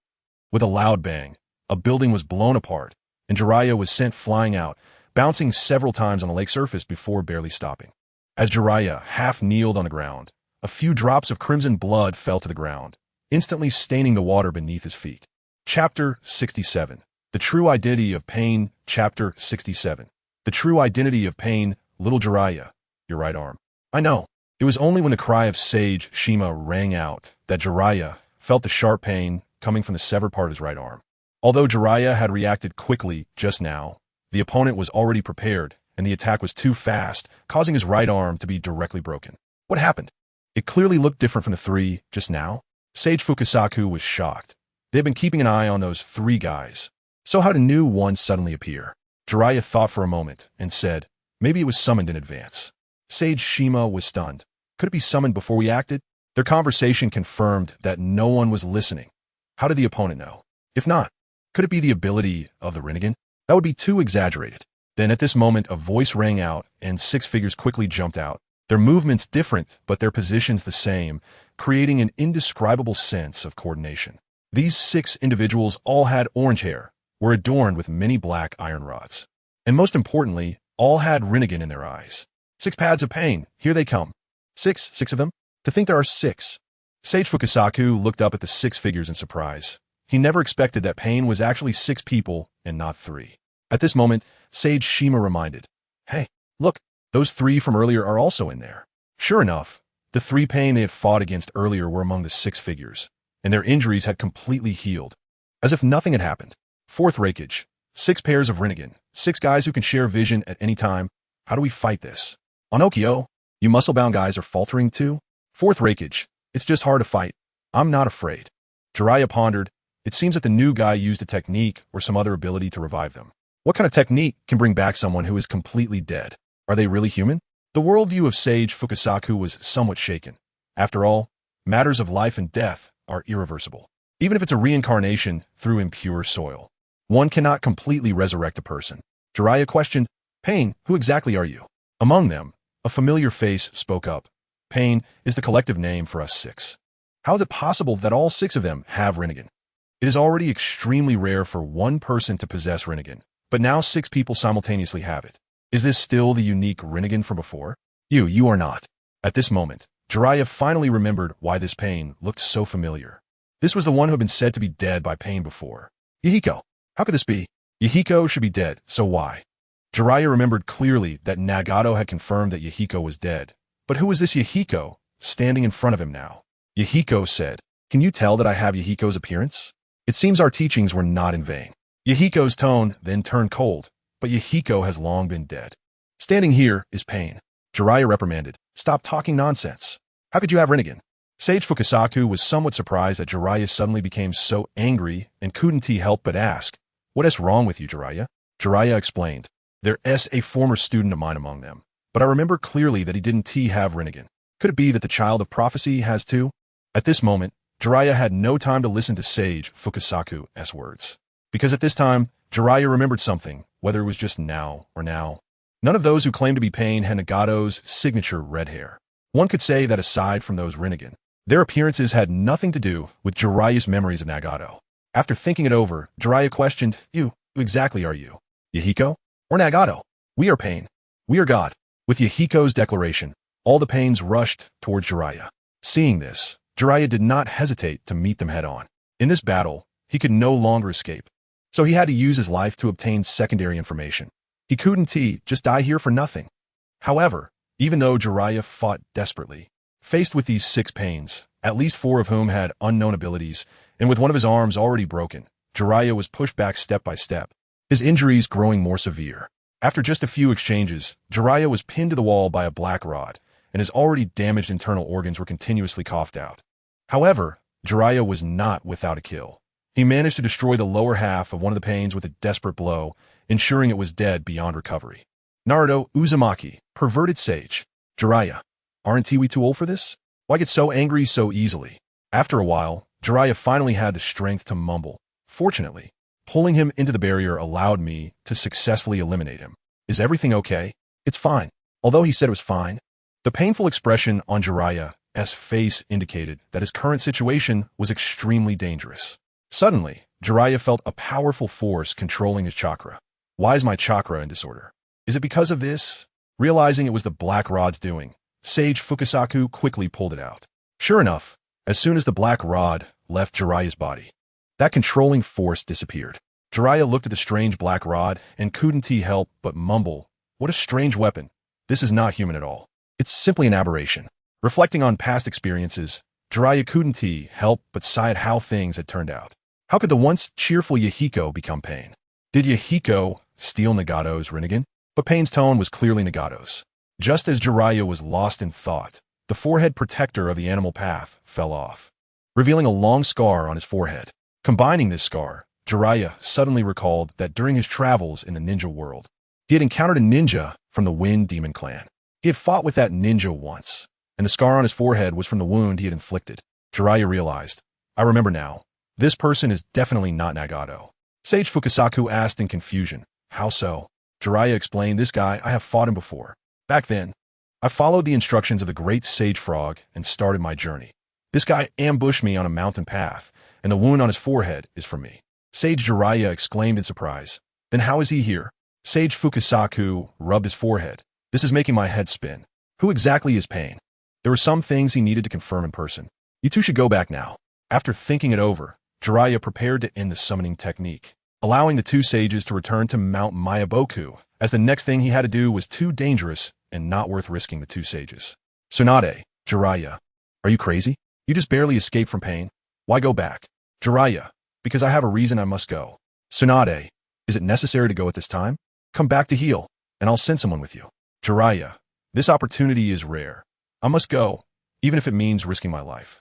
With a loud bang, a building was blown apart, and Jiraiya was sent flying out, bouncing several times on the lake surface before barely stopping. As Jiraiya half-kneeled on the ground, a few drops of crimson blood fell to the ground, instantly staining the water beneath his feet. Chapter 67. The True Identity of Pain. Chapter 67. The True Identity of Pain. Little Jiraiya, your right arm. I know. It was only when the cry of Sage Shima rang out that Jiraiya felt the sharp pain coming from the severed part of his right arm. Although Jiraiya had reacted quickly just now, the opponent was already prepared, and the attack was too fast, causing his right arm to be directly broken. What happened? It clearly looked different from the three just now. Sage Fukasaku was shocked. They had been keeping an eye on those three guys. So how did new ones suddenly appear? Jiraiya thought for a moment and said, maybe it was summoned in advance. Sage Shima was stunned. Could it be summoned before we acted? Their conversation confirmed that no one was listening. How did the opponent know? If not, could it be the ability of the Rinnegan? That would be too exaggerated. Then at this moment a voice rang out and six figures quickly jumped out. Their movements different, but their positions the same, creating an indescribable sense of coordination. These six individuals all had orange hair, were adorned with many black iron rods. And most importantly, all had Rinnegan in their eyes. 6 pads of pain, here they come. Six of them? To think there are 6. Sage Fukasaku looked up at the 6 figures in surprise. He never expected that pain was actually 6 people and not 3. At this moment, Sage Shima reminded, hey, look, those 3 from earlier are also in there. Sure enough, the 3 pain they had fought against earlier were among the 6 figures, and their injuries had completely healed, as if nothing had happened. 4th Reikage, 6 pairs of Rinnegan, 6 guys who can share vision at any time. How do we fight this? Onokyo, you muscle-bound guys are faltering too? 4th Reikage, it's just hard to fight. I'm not afraid. Jiraiya pondered. It seems that the new guy used a technique or some other ability to revive them. What kind of technique can bring back someone who is completely dead? Are they really human? The worldview of Sage Fukasaku was somewhat shaken. After all, matters of life and death are irreversible. Even if it's a reincarnation through impure soil, one cannot completely resurrect a person. Jiraiya questioned, Pain, who exactly are you? Among them, a familiar face spoke up. Pain is the collective name for us 6. How is it possible that all 6 of them have Rinnegan? It is already extremely rare for one person to possess Rinnegan, but now 6 people simultaneously have it. Is this still the unique Rinnegan from before? You are not. At this moment, Jiraiya finally remembered why this Pain looked so familiar. This was the one who had been said to be dead by Pain before. Yahiko. How could this be? Yahiko should be dead, so why? Jiraiya remembered clearly that Nagato had confirmed that Yahiko was dead. But who was this Yahiko standing in front of him now? Yahiko said, Can you tell that I have Yahiko's appearance? It seems our teachings were not in vain. Yahiko's tone then turned cold, but Yahiko has long been dead. Standing here is Pain. Jiraiya reprimanded, Stop talking nonsense. How could you have Rinnegan? Sage Fukasaku was somewhat surprised that Jiraiya suddenly became so angry and couldn't he help but ask, What is wrong with you, Jiraiya? Jiraiya explained, There's a former student of mine among them, but I remember clearly that he didn't have Rinnegan. Could it be that the child of prophecy has too? At this moment, Jiraiya had no time to listen to Sage Fukasaku's words. Because at this time, Jiraiya remembered something, whether it was just now or now. None of those who claimed to be Pain had Nagato's signature red hair. One could say that aside from those Rinnegan, their appearances had nothing to do with Jiraiya's memories of Nagato. After thinking it over, Jiraiya questioned, Who exactly are you? Yahiko? Or Nagato? We are Pain. We are God. With Yahiko's declaration, all the Pains rushed towards Jiraiya. Seeing this, Jiraiya did not hesitate to meet them head-on. In this battle, he could no longer escape. So he had to use his life to obtain secondary information. He couldn't just die here for nothing. However, even though Jiraiya fought desperately, faced with these 6 Pains, at least 4 of whom had unknown abilities, and with one of his arms already broken, Jiraiya was pushed back step by step, his injuries growing more severe. After just a few exchanges, Jiraiya was pinned to the wall by a black rod, and his already damaged internal organs were continuously coughed out. However, Jiraiya was not without a kill. He managed to destroy the lower half of one of the Pains with a desperate blow, ensuring it was dead beyond recovery. Naruto Uzumaki, perverted sage. Jiraiya, aren't we too old for this? Why get so angry so easily? After a while, Jiraiya finally had the strength to mumble. Fortunately, pulling him into the barrier allowed me to successfully eliminate him. Is everything okay? It's fine. Although he said it was fine, the painful expression on Jiraiya's face indicated that his current situation was extremely dangerous. Suddenly, Jiraiya felt a powerful force controlling his chakra. Why is my chakra in disorder? Is it because of this? Realizing it was the black rod's doing, Sage Fukasaku quickly pulled it out. Sure enough, as soon as the black rod left Jiraiya's body, that controlling force disappeared. Jiraiya looked at the strange black rod and couldn't help but mumble, What a strange weapon. This is not human at all. It's simply an aberration. Reflecting on past experiences, Jiraiya couldn't help but sigh at how things had turned out. How could the once cheerful Yahiko become Pain? Did Yahiko steal Nagato's Rinnegan? But Pain's tone was clearly Nagato's. Just as Jiraiya was lost in thought, the forehead protector of the animal path fell off, revealing a long scar on his forehead. Combining this scar, Jiraiya suddenly recalled that during his travels in the ninja world, he had encountered a ninja from the Wind Demon clan. He had fought with that ninja once, and the scar on his forehead was from the wound he had inflicted. Jiraiya realized, I remember now. This person is definitely not Nagato. Sage Fukasaku asked in confusion, how so? Jiraiya explained, this guy, I have fought him before. Back then, I followed the instructions of the great sage frog and started my journey. This guy ambushed me on a mountain path, and the wound on his forehead is from me. Sage Jiraiya exclaimed in surprise. Then how is he here? Sage Fukasaku rubbed his forehead. This is making my head spin. Who exactly is Pain? There were some things he needed to confirm in person. You two should go back now. After thinking it over, Jiraiya prepared to end the summoning technique, allowing the two sages to return to Mount Mayaboku, as the next thing he had to do was too dangerous and not worth risking the two sages. Tsunade, Jiraiya, are you crazy? You just barely escaped from Pain. Why go back? Jiraiya, because I have a reason I must go. Tsunade, is it necessary to go at this time? Come back to heal, and I'll send someone with you. Jiraiya, this opportunity is rare. I must go, even if it means risking my life.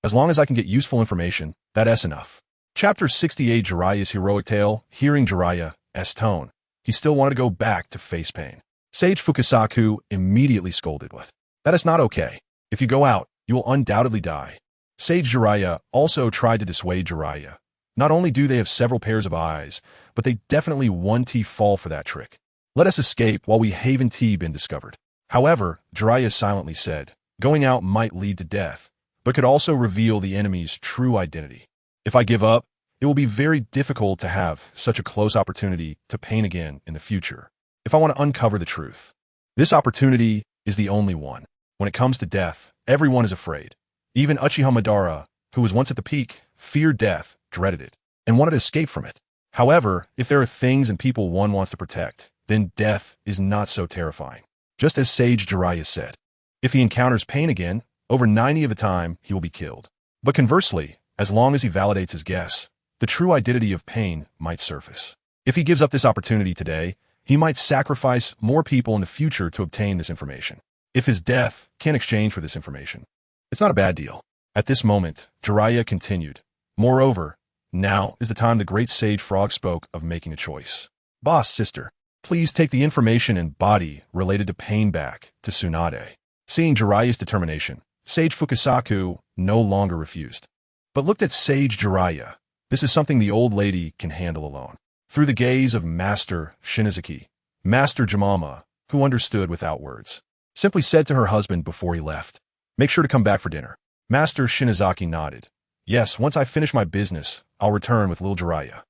As long as I can get useful information, that's enough. Chapter 68 Jiraiya's Heroic Tale. Hearing Jiraiya's tone, he still wanted to go back to face Pain. Sage Fukasaku immediately scolded with, that is not okay. If you go out, you will undoubtedly die. Sage Jiraiya also tried to dissuade Jiraiya. Not only do they have several pairs of eyes, but they definitely won't fall for that trick. Let us escape while we haven't been discovered. However, Jiraiya silently said, going out might lead to death, but could also reveal the enemy's true identity. If I give up, it will be very difficult to have such a close opportunity to Pain again in the future. If I want to uncover the truth, this opportunity is the only one. When it comes to death, everyone is afraid. Even Uchiha Madara, who was once at the peak, feared death, dreaded it, and wanted to escape from it. However, if there are things and people one wants to protect, then death is not so terrifying. Just as Sage Jiraiya said, if he encounters Pain again, over 90 of the time he will be killed. But conversely, as long as he validates his guess, the true identity of Pain might surface. If he gives up this opportunity today, he might sacrifice more people in the future to obtain this information. If his death can exchange for this information, it's not a bad deal. At this moment, Jiraiya continued. Moreover, now is the time the great sage frog spoke of making a choice. Boss sister, please take the information and body related to Pain back to Tsunade. Seeing Jiraiya's determination, Sage Fukasaku no longer refused, but looked at Sage Jiraiya. This is something the old lady can handle alone. Through the gaze of Master Shinozaki, Master Jamama, who understood without words, simply said to her husband before he left, make sure to come back for dinner. Master Shinozaki nodded. Yes, once I finish my business, I'll return with little Jiraiya.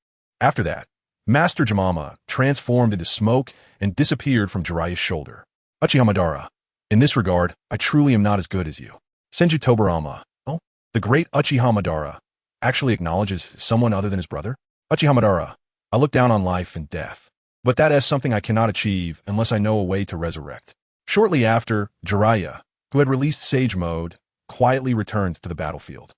After that, Master Jamama transformed into smoke and disappeared from Jiraiya's shoulder. Uchiha Madara, in this regard, I truly am not as good as you. Senju Tobirama, oh, the great Uchiha Madara, actually acknowledges someone other than his brother? Uchiha Madara, I look down on life and death, but that is something I cannot achieve unless I know a way to resurrect. Shortly after, Jiraiya, who had released Sage Mode, quietly returned to the battlefield.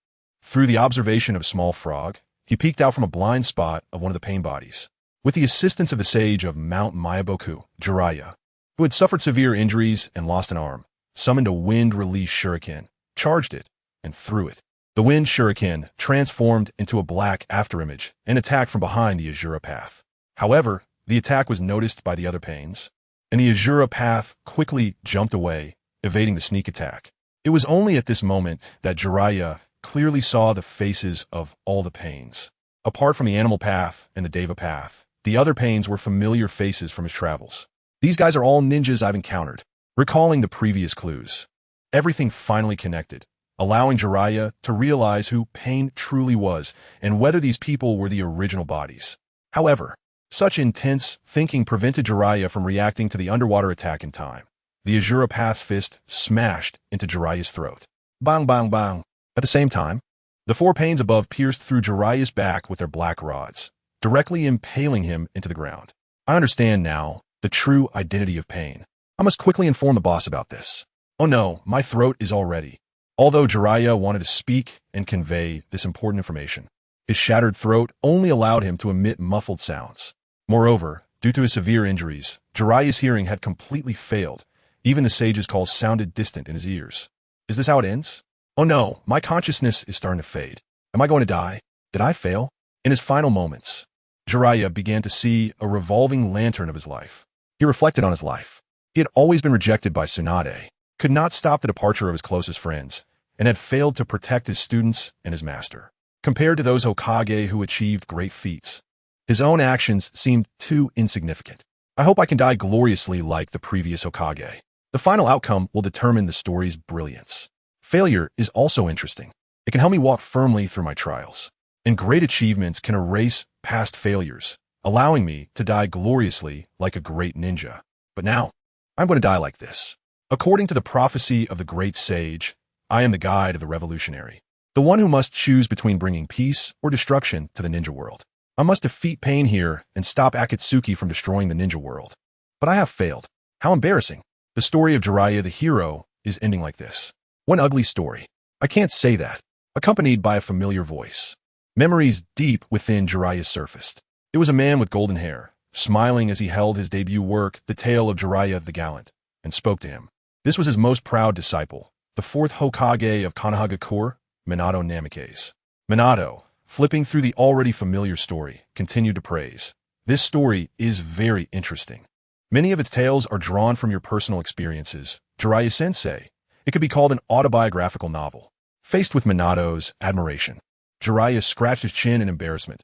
Through the observation of a small frog, he peeked out from a blind spot of one of the Pain bodies. With the assistance of the sage of Mount Mayaboku, Jiraiya, who had suffered severe injuries and lost an arm, summoned a wind-release shuriken, charged it, and threw it. The wind shuriken transformed into a black afterimage and attacked from behind the Azura path. However, the attack was noticed by the other Pains, and the Azura path quickly jumped away, evading the sneak attack. It was only at this moment that Jiraiya clearly saw the faces of all the Pains. Apart from the animal path and the Deva path, the other Pains were familiar faces from his travels. These guys are all ninjas I've encountered. Recalling the previous clues, everything finally connected, allowing Jiraiya to realize who Pain truly was and whether these people were the original bodies. However, such intense thinking prevented Jiraiya from reacting to the underwater attack in time. The Azura path's fist smashed into Jiraiya's throat. Bang, bang, bang. At the same time, the four Pains above pierced through Jiraiya's back with their black rods, directly impaling him into the ground. I understand now the true identity of Pain. I must quickly inform the boss about this. Oh no, my throat is all ready. Although Jiraiya wanted to speak and convey this important information, His shattered throat only allowed him to emit muffled sounds. Moreover, due to his severe injuries, Jiraiya's hearing had completely failed. Even the sage's calls sounded distant in his ears. Is this how it ends? Oh no, my consciousness is starting to fade. Am I going to die? Did I fail? In his final moments, Jiraiya began to see a revolving lantern of his life. He reflected on his life. He had always been rejected by Tsunade, could not stop the departure of his closest friends, and had failed to protect his students and his master. Compared to those Hokage who achieved great feats, his own actions seemed too insignificant. I hope I can die gloriously like the previous Hokage. The final outcome will determine the story's brilliance. Failure is also interesting. It can help me walk firmly through my trials. And great achievements can erase past failures, allowing me to die gloriously like a great ninja. But now, I'm going to die like this. According to the prophecy of the great sage, I am the guide of the revolutionary, the one who must choose between bringing peace or destruction to the ninja world. I must defeat pain here and stop Akatsuki from destroying the ninja world. But I have failed. How embarrassing. The story of Jiraiya the hero is ending like this. One ugly story. I can't say that. Accompanied by a familiar voice. Memories deep within Jiraiya surfaced. It was a man with golden hair, smiling as he held his debut work, The Tale of Jiraiya the Gallant, and spoke to him. This was his most proud disciple, the fourth Hokage of Konohagakure, Minato Namikaze. Minato, flipping through the already familiar story, continued to praise. This story is very interesting. Many of its tales are drawn from your personal experiences. Jiraiya-sensei. It could be called an autobiographical novel. Faced with Minato's admiration, Jiraiya scratched his chin in embarrassment.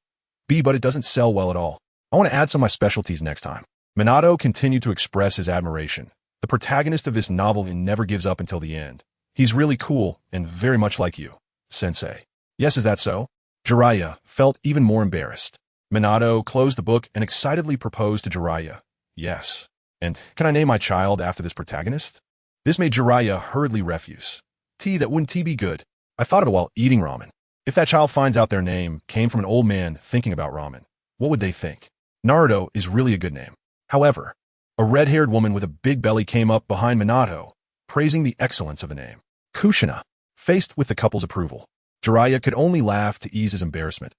But it doesn't sell well at all. I want to add some of my specialties next time. Minato continued to express his admiration. The protagonist of this novel never gives up until the end. He's really cool and very much like you, sensei. Yes, is that so? Jiraiya felt even more embarrassed. Minato closed the book and excitedly proposed to Jiraiya. Yes. And can I name my child after this protagonist? This made Jiraiya hurriedly refuse. That wouldn't be good. I thought of it while eating ramen. If that child finds out their name came from an old man thinking about ramen, what would they think? Naruto is really a good name. However, a red-haired woman with a big belly came up behind Minato, praising the excellence of the name. Kushina. Faced with the couple's approval, Jiraiya could only laugh to ease his embarrassment.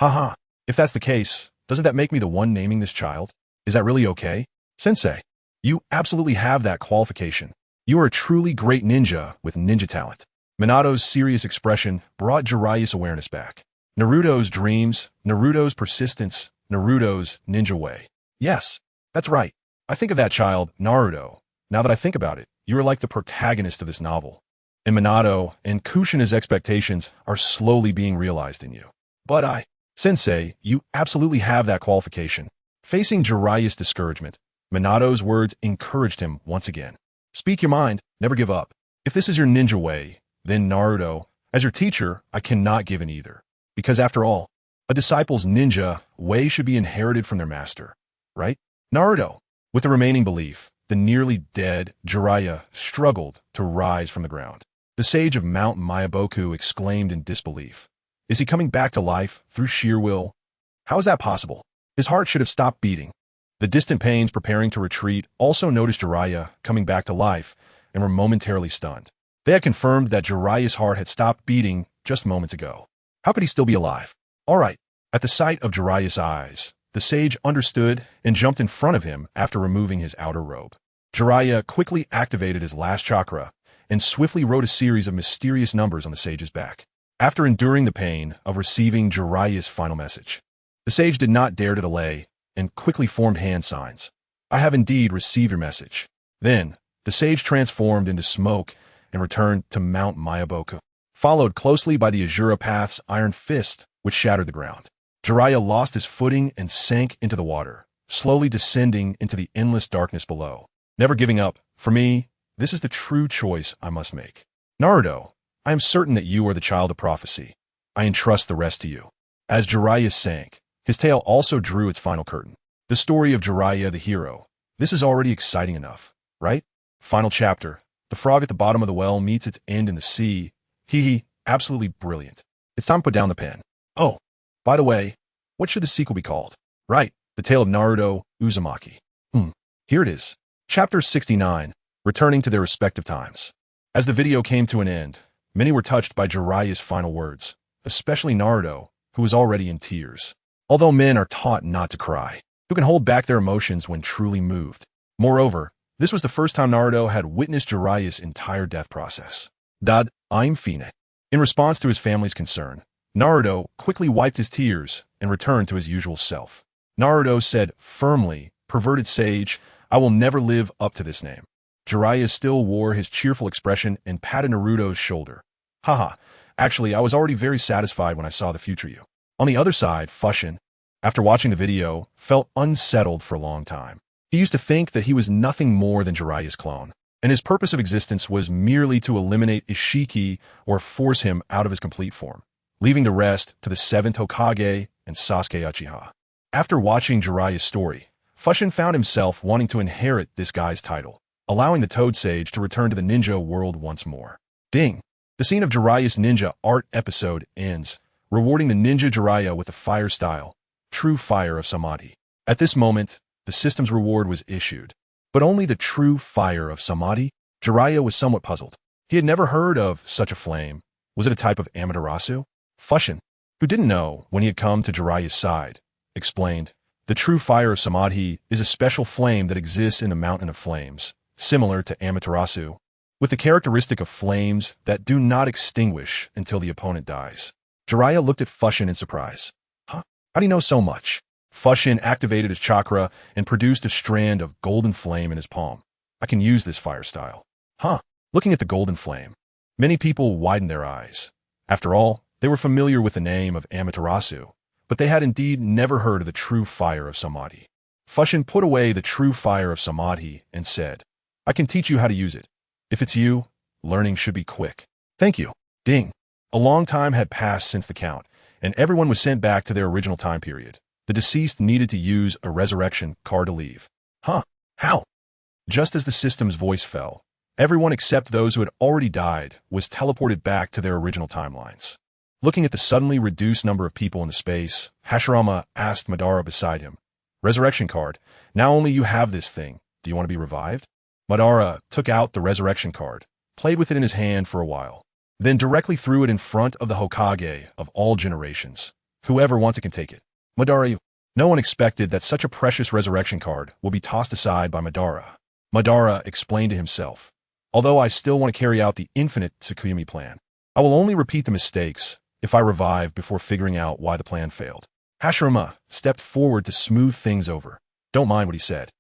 Haha, if that's the case, doesn't that make me the one naming this child? Is that really okay? Sensei, you absolutely have that qualification. You are a truly great ninja with ninja talent. Minato's serious expression brought Jiraiya's awareness back. Naruto's dreams, Naruto's persistence, Naruto's ninja way. Yes, that's right. I think of that child, Naruto. Now that I think about it, you are like the protagonist of this novel. And Minato and Kushina's expectations are slowly being realized in you. But Sensei, you absolutely have that qualification. Facing Jiraiya's discouragement, Minato's words encouraged him once again. Speak your mind, never give up. If this is your ninja way, then Naruto, as your teacher, I cannot give in either. Because after all, a disciple's ninja way should be inherited from their master, right? Naruto. With the remaining belief, the nearly dead Jiraiya struggled to rise from the ground. The sage of Mount Myaboku exclaimed in disbelief. Is he coming back to life through sheer will? How is that possible? His heart should have stopped beating. The distant pains preparing to retreat also noticed Jiraiya coming back to life and were momentarily stunned. They had confirmed that Jiraiya's heart had stopped beating just moments ago. How could he still be alive? All right. At the sight of Jiraiya's eyes, the sage understood and jumped in front of him after removing his outer robe. Jiraiya quickly activated his last chakra and swiftly wrote a series of mysterious numbers on the sage's back. After enduring the pain of receiving Jiraiya's final message, the sage did not dare to delay and quickly formed hand signs. I have indeed received your message. Then, the sage transformed into smoke and returned to Mount Myaboku, followed closely by the Azura Path's iron fist, which shattered the ground. Jiraiya lost his footing and sank into the water, slowly descending into the endless darkness below. Never giving up, for me, this is the true choice I must make. Naruto, I am certain that you are the child of prophecy. I entrust the rest to you. As Jiraiya sank, his tale also drew its final curtain. The story of Jiraiya the hero. This is already exciting enough, right? Final chapter. The frog at the bottom of the well meets its end in the sea. Absolutely brilliant. It's time to put down the pen. Oh, by the way, what should the sequel be called? Right, The Tale of Naruto Uzumaki. Here it is. Chapter 69, returning to their respective times. As the video came to an end, many were touched by Jiraiya's final words, especially Naruto, who was already in tears. Although men are taught not to cry, who can hold back their emotions when truly moved. Moreover, this was the first time Naruto had witnessed Jiraiya's entire death process. Dad, I'm fine. In response to his family's concern, Naruto quickly wiped his tears and returned to his usual self. Naruto said firmly, "Perverted sage, I will never live up to this name." Jiraiya still wore his cheerful expression and patted Naruto's shoulder. Haha, actually, I was already very satisfied when I saw the future you. On the other side, Fushin, after watching the video, felt unsettled for a long time. He used to think that he was nothing more than Jiraiya's clone, and his purpose of existence was merely to eliminate Ishiki or force him out of his complete form, leaving the rest to the 7th Hokage and Sasuke Uchiha. After watching Jiraiya's story, Fushin found himself wanting to inherit this guy's title, allowing the Toad Sage to return to the ninja world once more. Ding! The scene of Jiraiya's ninja art episode ends, rewarding the ninja Jiraiya with the fire style, True Fire of Samadhi. At this moment, the system's reward was issued. But only the True Fire of Samadhi? Jiraiya was somewhat puzzled. He had never heard of such a flame. Was it a type of Amaterasu? Fushin, who didn't know when he had come to Jiraiya's side, explained, "The True Fire of Samadhi is a special flame that exists in a mountain of flames, similar to Amaterasu, with the characteristic of flames that do not extinguish until the opponent dies." Jiraiya looked at Fushin in surprise. Huh? How do you know so much? Fushin activated his chakra and produced a strand of golden flame in his palm. I can use this fire style. Huh? Looking at the golden flame, many people widened their eyes. After all, they were familiar with the name of Amaterasu, but they had indeed never heard of the True Fire of Samadhi. Fushin put away the True Fire of Samadhi and said, "I can teach you how to use it. If it's you, learning should be quick." Thank you. Ding. A long time had passed since the count, and everyone was sent back to their original time period. The deceased needed to use a resurrection card to leave. Huh? How? Just as the system's voice fell, everyone except those who had already died was teleported back to their original timelines. Looking at the suddenly reduced number of people in the space, Hashirama asked Madara beside him, "Resurrection card, now only you have this thing. Do you want to be revived?" Madara took out the resurrection card, played with it in his hand for a while, then directly threw it in front of the Hokage of all generations. "Whoever wants it can take it." Madara. No one expected that such a precious resurrection card will be tossed aside by Madara. Madara explained to himself, "Although I still want to carry out the infinite Tsukuyami plan, I will only repeat the mistakes if I revive before figuring out why the plan failed." Hashirama stepped forward to smooth things over. Don't mind what he said.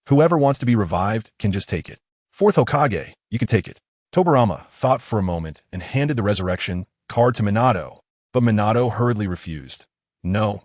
"Whoever wants to be revived can just take it. 4th Hokage, you can take it." Tobirama thought for a moment and handed the resurrection card to Minato, but Minato hurriedly refused. No,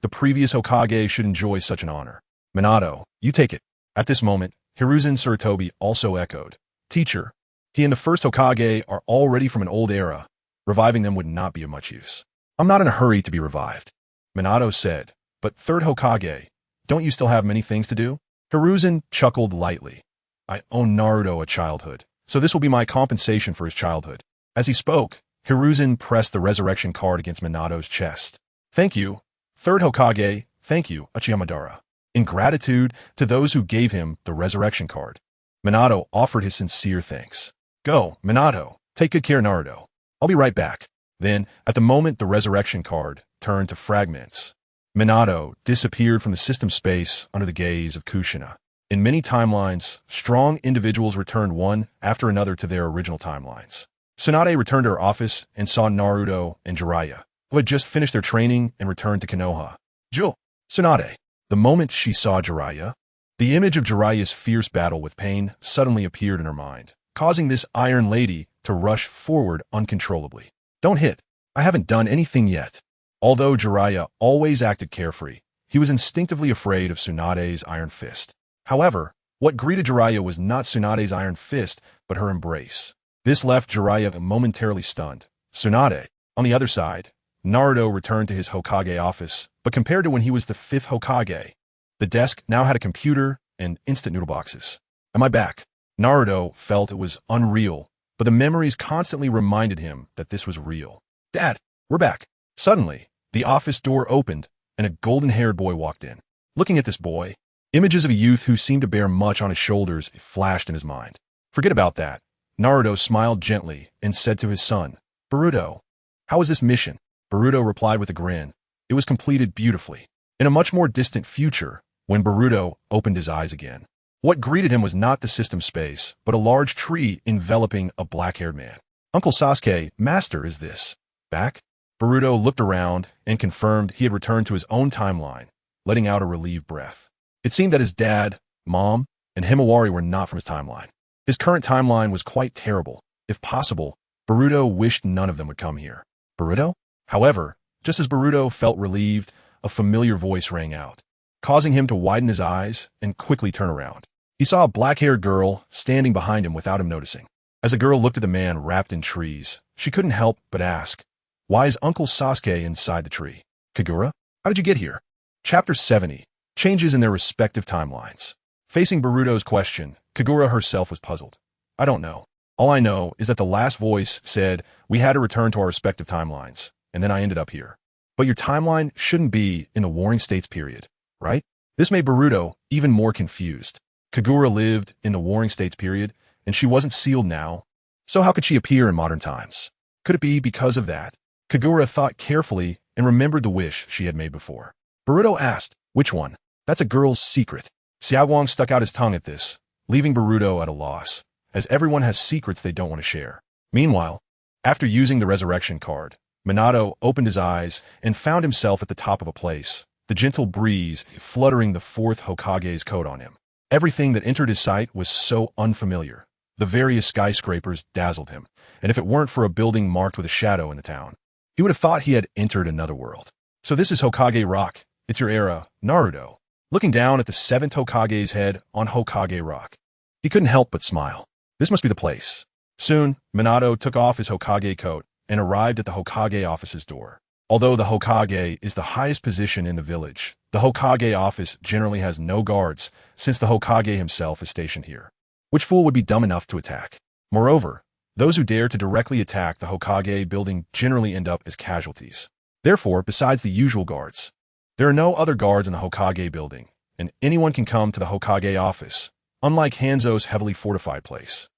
the previous Hokage should enjoy such an honor. "Minato, you take it." At this moment, Hiruzen Sarutobi also echoed, "Teacher, he and the 1st Hokage are already from an old era. Reviving them would not be of much use." "I'm not in a hurry to be revived," Minato said, "but 3rd Hokage, don't you still have many things to do?" Hiruzen chuckled lightly. "I owe Naruto a childhood, so this will be my compensation for his childhood." As he spoke, Hiruzen pressed the resurrection card against Minato's chest. "Thank you, 3rd Hokage. Thank you, Uchiha Madara." In gratitude to those who gave him the resurrection card, Minato offered his sincere thanks. "Go, Minato. Take good care, Naruto. I'll be right back." Then, at the moment the resurrection card turned to fragments, Minato disappeared from the system space under the gaze of Kushina. In many timelines, strong individuals returned one after another to their original timelines. Tsunade returned to her office and saw Naruto and Jiraiya, who had just finished their training and returned to Konoha. Tsunade. The moment she saw Jiraiya, the image of Jiraiya's fierce battle with pain suddenly appeared in her mind, causing this Iron Lady to rush forward uncontrollably. "Don't hit. I haven't done anything yet." Although Jiraiya always acted carefree, he was instinctively afraid of Tsunade's iron fist. However, what greeted Jiraiya was not Tsunade's iron fist, but her embrace. This left Jiraiya momentarily stunned. Tsunade. On the other side, Naruto returned to his Hokage office, but compared to when he was the 5th Hokage, the desk now had a computer and instant noodle boxes. "Am I back?" Naruto felt it was unreal, but the memories constantly reminded him that this was real. "Dad, we're back." Suddenly, the office door opened, and a golden-haired boy walked in. Looking at this boy, images of a youth who seemed to bear much on his shoulders flashed in his mind. Forget about that. Naruto smiled gently and said to his son, "Boruto, how was this mission?" Boruto replied with a grin. It was completed beautifully. In a much more distant future, when Boruto opened his eyes again, what greeted him was not the system space, but a large tree enveloping a black-haired man. Uncle Sasuke, Master, is this back? Boruto looked around and confirmed he had returned to his own timeline, letting out a relieved breath. It seemed that his dad, mom, and Himawari were not from his timeline. His current timeline was quite terrible. If possible, Boruto wished none of them would come here. Boruto? However, just as Boruto felt relieved, a familiar voice rang out, causing him to widen his eyes and quickly turn around. He saw a black-haired girl standing behind him without him noticing. As the girl looked at the man wrapped in trees, she couldn't help but ask, "Why is Uncle Sasuke inside the tree? Kagura, how did you get here?" Chapter 70. Changes in their respective timelines. Facing Boruto's question, Kagura herself was puzzled. "I don't know. All I know is that the last voice said we had to return to our respective timelines, and then I ended up here. But your timeline shouldn't be in the Warring States period, right?" This made Boruto even more confused. Kagura lived in the Warring States period, and she wasn't sealed now. So how could she appear in modern times? Could it be because of that? Kagura thought carefully and remembered the wish she had made before. Boruto asked, "Which one?" "That's a girl's secret." Xiaowang stuck out his tongue at this, leaving Boruto at a loss, as everyone has secrets they don't want to share. Meanwhile, after using the resurrection card, Minato opened his eyes and found himself at the top of a place, the gentle breeze fluttering the fourth Hokage's coat on him. Everything that entered his sight was so unfamiliar. The various skyscrapers dazzled him, and if it weren't for a building marked with a shadow in the town, he would have thought he had entered another world. "So this is Hokage Rock. It's your era, Naruto." Looking down at the seventh Hokage's head on Hokage Rock, he couldn't help but smile. This must be the place. Soon, Minato took off his Hokage coat and arrived at the Hokage office's door. Although the Hokage is the highest position in the village, the Hokage office generally has no guards since the Hokage himself is stationed here. Which fool would be dumb enough to attack? Moreover, those who dare to directly attack the Hokage building generally end up as casualties. Therefore, besides the usual guards, there are no other guards in the Hokage building, and anyone can come to the Hokage office, unlike Hanzo's heavily fortified place.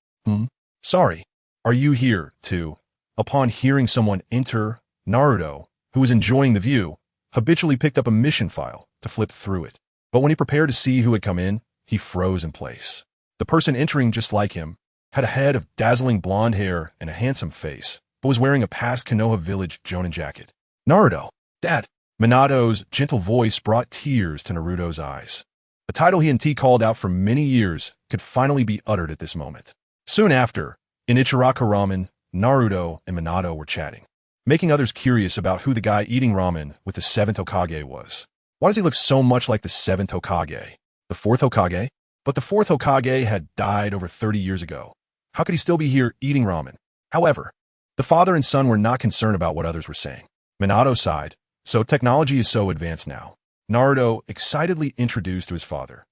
Sorry, are you here, too? Upon hearing someone enter, Naruto, who was enjoying the view, habitually picked up a mission file to flip through it. But when he prepared to see who had come in, he froze in place. The person entering just like him had a head of dazzling blonde hair and a handsome face, but was wearing a past Konoha village jonin jacket. "Naruto, Dad." Minato's gentle voice brought tears to Naruto's eyes. A title he and T called out for many years could finally be uttered at this moment. Soon after, in Ichiraka Ramen, Naruto and Minato were chatting, making others curious about who the guy eating ramen with the seventh Hokage was. Why does he look so much like the seventh Hokage? The fourth Hokage? But the fourth Hokage had died over 30 years ago. How could he still be here eating ramen? However, the father and son were not concerned about what others were saying. Minato sighed. So technology is so advanced now. Naruto excitedly introduced to his father.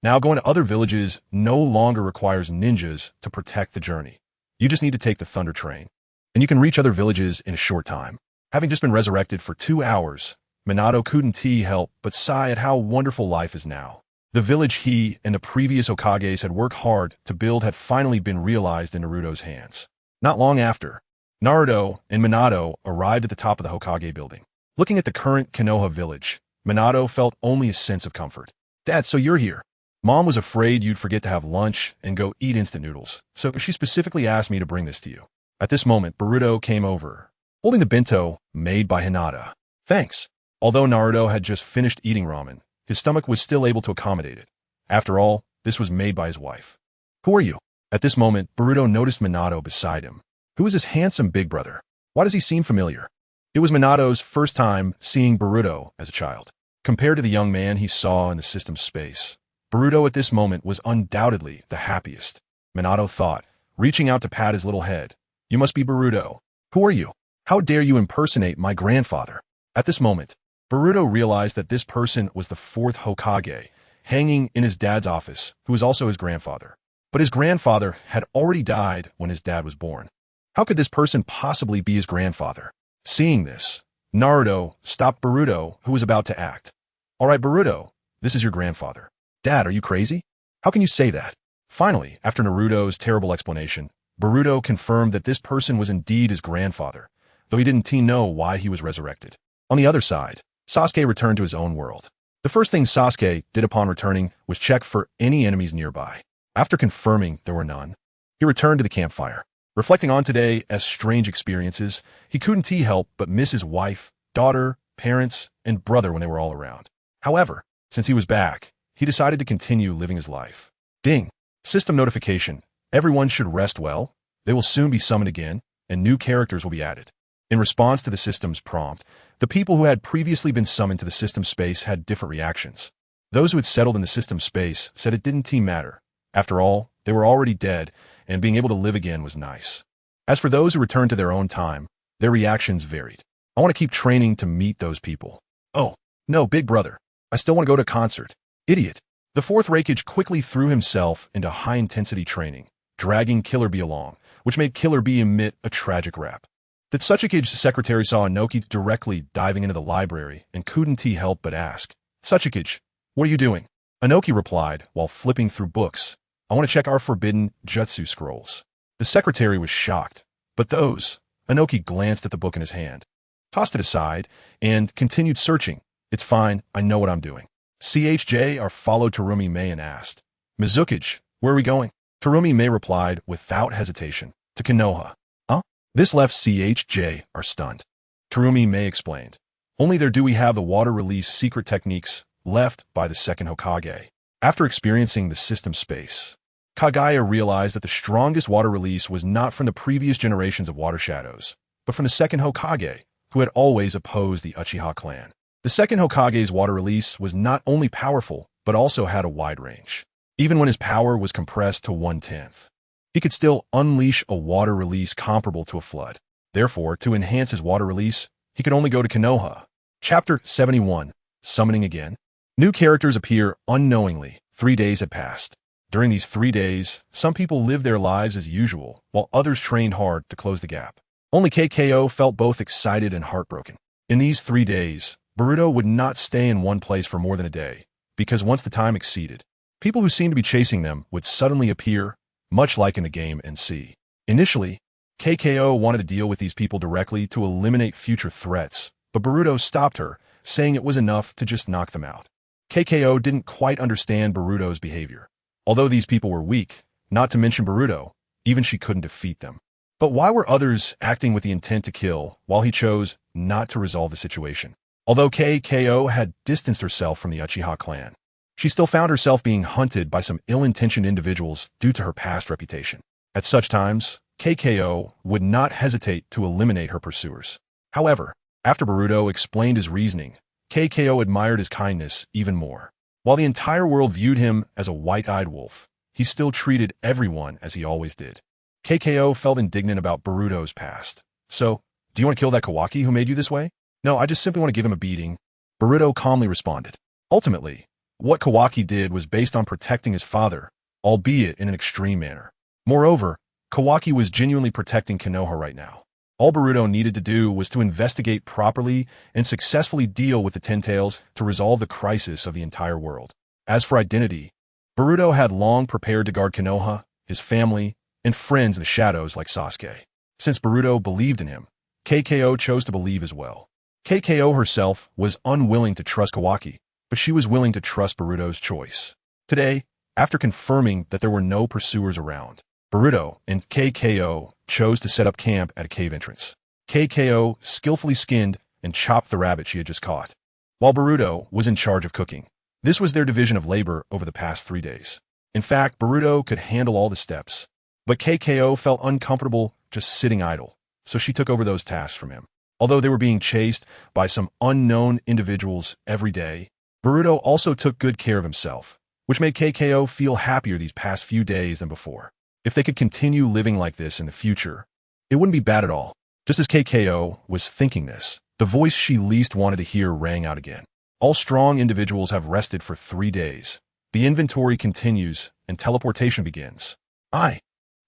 Now going to other villages no longer requires ninjas to protect the journey. You just need to take the Thunder Train, and you can reach other villages in a short time. Having just been resurrected for 2 hours, Minato couldn't help but sigh at how wonderful life is now. The village he and the previous Hokages had worked hard to build had finally been realized in Naruto's hands. Not long after, Naruto and Minato arrived at the top of the Hokage building. Looking at the current Konoha village, Minato felt only a sense of comfort. "Dad, so you're here. Mom was afraid you'd forget to have lunch and go eat instant noodles, so she specifically asked me to bring this to you." At this moment, Boruto came over, holding the bento made by Hinata. "Thanks." Although Naruto had just finished eating ramen, his stomach was still able to accommodate it. After all, this was made by his wife. "Who are you?" At this moment, Boruto noticed Minato beside him. Who is this handsome big brother? Why does he seem familiar? It was Minato's first time seeing Boruto as a child. Compared to the young man he saw in the system's space, Boruto at this moment was undoubtedly the happiest. Minato thought, reaching out to pat his little head. "You must be Boruto. Who are you? How dare you impersonate my grandfather?" At this moment, Boruto realized that this person was the fourth Hokage, hanging in his dad's office, who was also his grandfather. But his grandfather had already died when his dad was born. How could this person possibly be his grandfather? Seeing this, Naruto stopped Boruto, who was about to act. "All right, Boruto, this is your grandfather." "Dad, are you crazy? How can you say that?" Finally, after Naruto's terrible explanation, Boruto confirmed that this person was indeed his grandfather, though he didn't know why he was resurrected. On the other side, Sasuke returned to his own world. The first thing Sasuke did upon returning was check for any enemies nearby. After confirming there were none, he returned to the campfire. Reflecting on today's strange experiences, he couldn't help but miss his wife, daughter, parents, and brother when they were all around. However, since he was back, he decided to continue living his life. Ding! System notification. Everyone should rest well. They will soon be summoned again, and new characters will be added. In response to the system's prompt, the people who had previously been summoned to the system space had different reactions. Those who had settled in the system space said it didn't matter. After all, they were already dead, and being able to live again was nice. As for those who returned to their own time, their reactions varied. I want to keep training to meet those people. Oh, no, big brother. I still want to go to a concert. Idiot. The fourth Raikage quickly threw himself into high-intensity training, dragging Killer Bee along, which made Killer Bee emit a tragic rap. The Tsuchikage's secretary saw Inoki directly diving into the library and couldn't help but ask, "Tsuchikage, what are you doing?" Inoki replied while flipping through books, "I want to check our forbidden jutsu scrolls." The secretary was shocked, but Inoki glanced at the book in his hand, tossed it aside, and continued searching. "It's fine, I know what I'm doing." CHJ followed Terumi Mei and asked, "Mizukage, where are we going?" Terumi Mei replied without hesitation, "To Konoha." Huh? This left CHJ stunned. Terumi Mei explained, "Only there do we have the water release secret techniques left by the second Hokage." After experiencing the system space, Kagaya realized that the strongest water release was not from the previous generations of water shadows, but from the second Hokage, who had always opposed the Uchiha clan. The second Hokage's water release was not only powerful, but also had a wide range. Even when his power was compressed to 1/10, he could still unleash a water release comparable to a flood. Therefore, to enhance his water release, he could only go to Konoha. Chapter 71, Summoning Again. New characters appear unknowingly. 3 days had passed. During these 3 days, some people lived their lives as usual, while others trained hard to close the gap. Only KKO felt both excited and heartbroken. In these 3 days, Boruto would not stay in one place for more than a day, because once the time exceeded, people who seemed to be chasing them would suddenly appear, much like in the game NC. Initially, KKO wanted to deal with these people directly to eliminate future threats, but Boruto stopped her, saying it was enough to just knock them out. KKO didn't quite understand Boruto's behavior. Although these people were weak, not to mention Boruto, even she couldn't defeat them. But why were others acting with the intent to kill, while he chose not to resolve the situation? Although KKO had distanced herself from the Uchiha clan, she still found herself being hunted by some ill-intentioned individuals due to her past reputation. At such times, KKO would not hesitate to eliminate her pursuers. However, after Boruto explained his reasoning, KKO admired his kindness even more. While the entire world viewed him as a white-eyed wolf, he still treated everyone as he always did. KKO felt indignant about Boruto's past. "So, do you want to kill that Kawaki who made you this way?" "No, I just simply want to give him a beating," Boruto calmly responded. Ultimately, what Kawaki did was based on protecting his father, albeit in an extreme manner. Moreover, Kawaki was genuinely protecting Konoha right now. All Boruto needed to do was to investigate properly and successfully deal with the Ten Tails to resolve the crisis of the entire world. As for identity, Boruto had long prepared to guard Konoha, his family, and friends in the shadows like Sasuke. Since Boruto believed in him, KKO chose to believe as well. KKO herself was unwilling to trust Kawaki, but she was willing to trust Boruto's choice. Today, after confirming that there were no pursuers around, Boruto and KKO chose to set up camp at a cave entrance. KKO skillfully skinned and chopped the rabbit she had just caught, while Boruto was in charge of cooking. This was their division of labor over the past 3 days. In fact, Boruto could handle all the steps, but KKO felt uncomfortable just sitting idle, so she took over those tasks from him. Although they were being chased by some unknown individuals every day, Boruto also took good care of himself, which made KKO feel happier these past few days than before. If they could continue living like this in the future, it wouldn't be bad at all. Just as KKO was thinking this, the voice she least wanted to hear rang out again. "All strong individuals have rested for 3 days. The inventory continues and teleportation begins."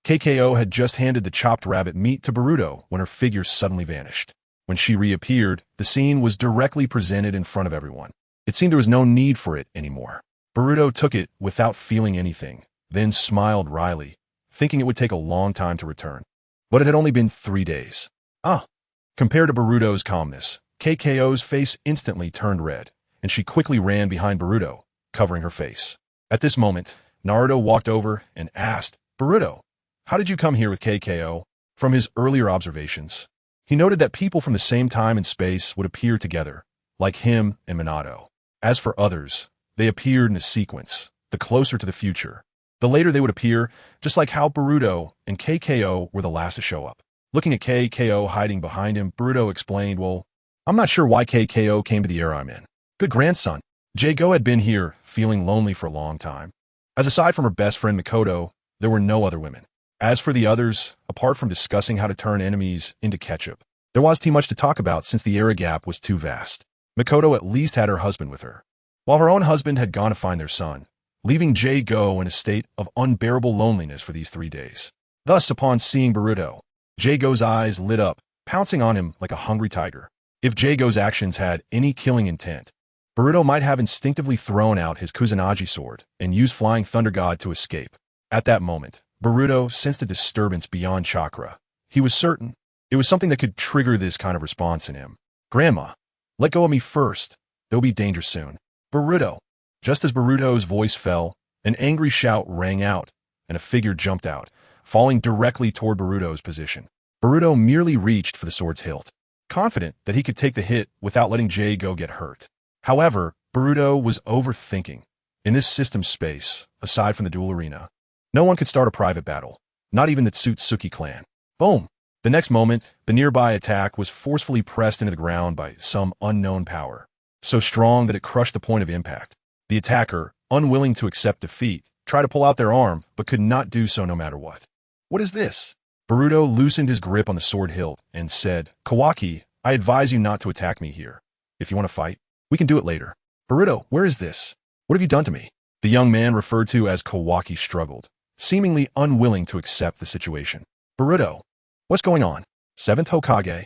KKO had just handed the chopped rabbit meat to Boruto when her figure suddenly vanished. When she reappeared, the scene was directly presented in front of everyone. It seemed there was no need for it anymore. Boruto took it without feeling anything, then smiled wryly, thinking it would take a long time to return. But it had only been 3 days. Compared to Boruto's calmness, KKO's face instantly turned red, and she quickly ran behind Boruto, covering her face. At this moment, Naruto walked over and asked, "Boruto, how did you come here with KKO?" From his earlier observations, he noted that people from the same time and space would appear together, like him and Minato. As for others, they appeared in a sequence, the closer to the future, the later they would appear, just like how Boruto and KKO were the last to show up. Looking at KKO hiding behind him, Boruto explained, "Well, I'm not sure why KKO came to the era I'm in. Good grandson." Jago had been here, feeling lonely for a long time. As aside from her best friend Mikoto, there were no other women. As for the others, apart from discussing how to turn enemies into ketchup, there was too much to talk about since the era gap was too vast. Mikoto at least had her husband with her, while her own husband had gone to find their son, leaving Jago in a state of unbearable loneliness for these 3 days. Thus, upon seeing Boruto, Jago's eyes lit up, pouncing on him like a hungry tiger. If Jago's actions had any killing intent, Boruto might have instinctively thrown out his Kusanagi sword and used Flying Thunder God to escape. At that moment, Boruto sensed a disturbance beyond chakra. He was certain it was something that could trigger this kind of response in him. "Grandma, let go of me first. There'll be danger soon." "Boruto." Just as Boruto's voice fell, an angry shout rang out, and a figure jumped out, falling directly toward Boruto's position. Boruto merely reached for the sword's hilt, confident that he could take the hit without letting Jago get hurt. However, Boruto was overthinking. In this system space, aside from the duel arena, no one could start a private battle, not even the Tsutsuki clan. Boom! The next moment, the nearby attack was forcefully pressed into the ground by some unknown power, so strong that it crushed the point of impact. The attacker, unwilling to accept defeat, tried to pull out their arm, but could not do so no matter what. "What is this?" Boruto loosened his grip on the sword hilt and said, "Kawaki, I advise you not to attack me here. If you want to fight, we can do it later." "Boruto, where is this? What have you done to me?" The young man referred to as Kawaki struggled, seemingly unwilling to accept the situation. "Boruto, what's going on?" "Seventh Hokage."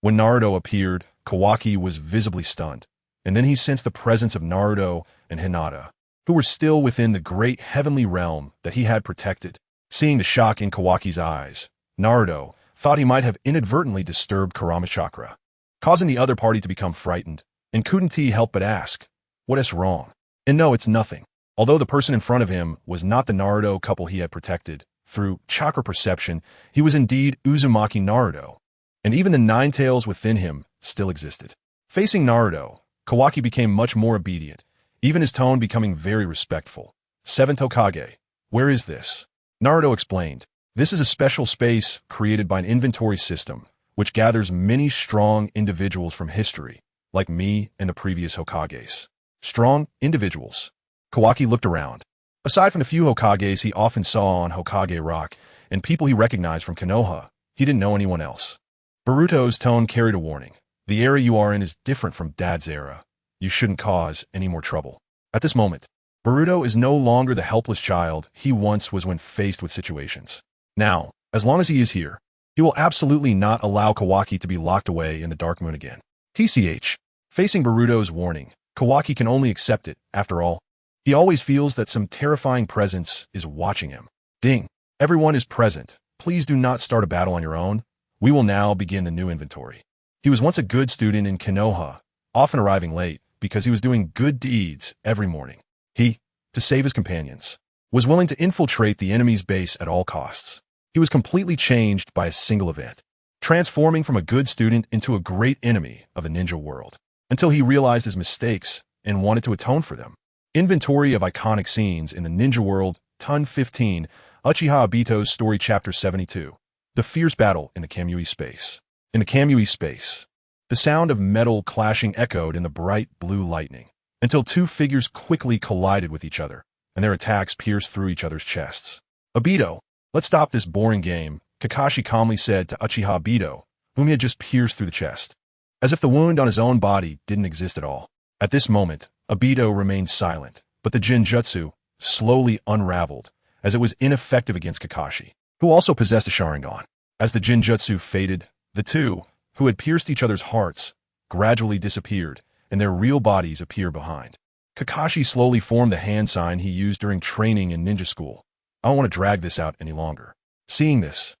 When Naruto appeared, Kawaki was visibly stunned, and then he sensed the presence of Naruto and Hinata, who were still within the great heavenly realm that he had protected. Seeing the shock in Kawaki's eyes, Naruto thought he might have inadvertently disturbed Kurama's chakra, causing the other party to become frightened, and couldn't he help but ask, "What is wrong?" And no, it's nothing. Although the person in front of him was not the Naruto couple he had protected, through chakra perception, he was indeed Uzumaki Naruto, and even the 9 tails within him still existed. Facing Naruto, Kawaki became much more obedient, even his tone becoming very respectful. "Seventh Hokage, where is this?" Naruto explained, "This is a special space created by an inventory system, which gathers many strong individuals from history, like me and the previous Hokages." Strong individuals. Kawaki looked around. Aside from the few Hokages he often saw on Hokage Rock, and people he recognized from Konoha, he didn't know anyone else. Boruto's tone carried a warning. "The era you are in is different from Dad's era. You shouldn't cause any more trouble." At this moment, Boruto is no longer the helpless child he once was when faced with situations. Now, as long as he is here, he will absolutely not allow Kawaki to be locked away in the Dark Moon again. TCH. Facing Boruto's warning, Kawaki can only accept it. After all, he always feels that some terrifying presence is watching him. Ding. Everyone is present. Please do not start a battle on your own. We will now begin the new inventory. He was once a good student in Konoha, often arriving late because he was doing good deeds every morning. He, to save his companions, was willing to infiltrate the enemy's base at all costs. He was completely changed by a single event, transforming from a good student into a great enemy of the ninja world, until he realized his mistakes and wanted to atone for them. Inventory of iconic scenes in the ninja world, Ton 15, Uchiha Obito's story chapter 72. The fierce battle in the Kamui space. In the Kamui space, the sound of metal clashing echoed in the bright blue lightning, until 2 figures quickly collided with each other, and their attacks pierced through each other's chests. "Obito, let's stop this boring game," Kakashi calmly said to Uchiha Obito, whom he had just pierced through the chest, as if the wound on his own body didn't exist at all. At this moment, Obito remained silent, but the Jinjutsu slowly unraveled, as it was ineffective against Kakashi, who also possessed a Sharingan. As the Jinjutsu faded, the two, who had pierced each other's hearts, gradually disappeared, and their real bodies appeared behind. Kakashi slowly formed the hand sign he used during training in ninja school. "I don't want to drag this out any longer." Seeing this,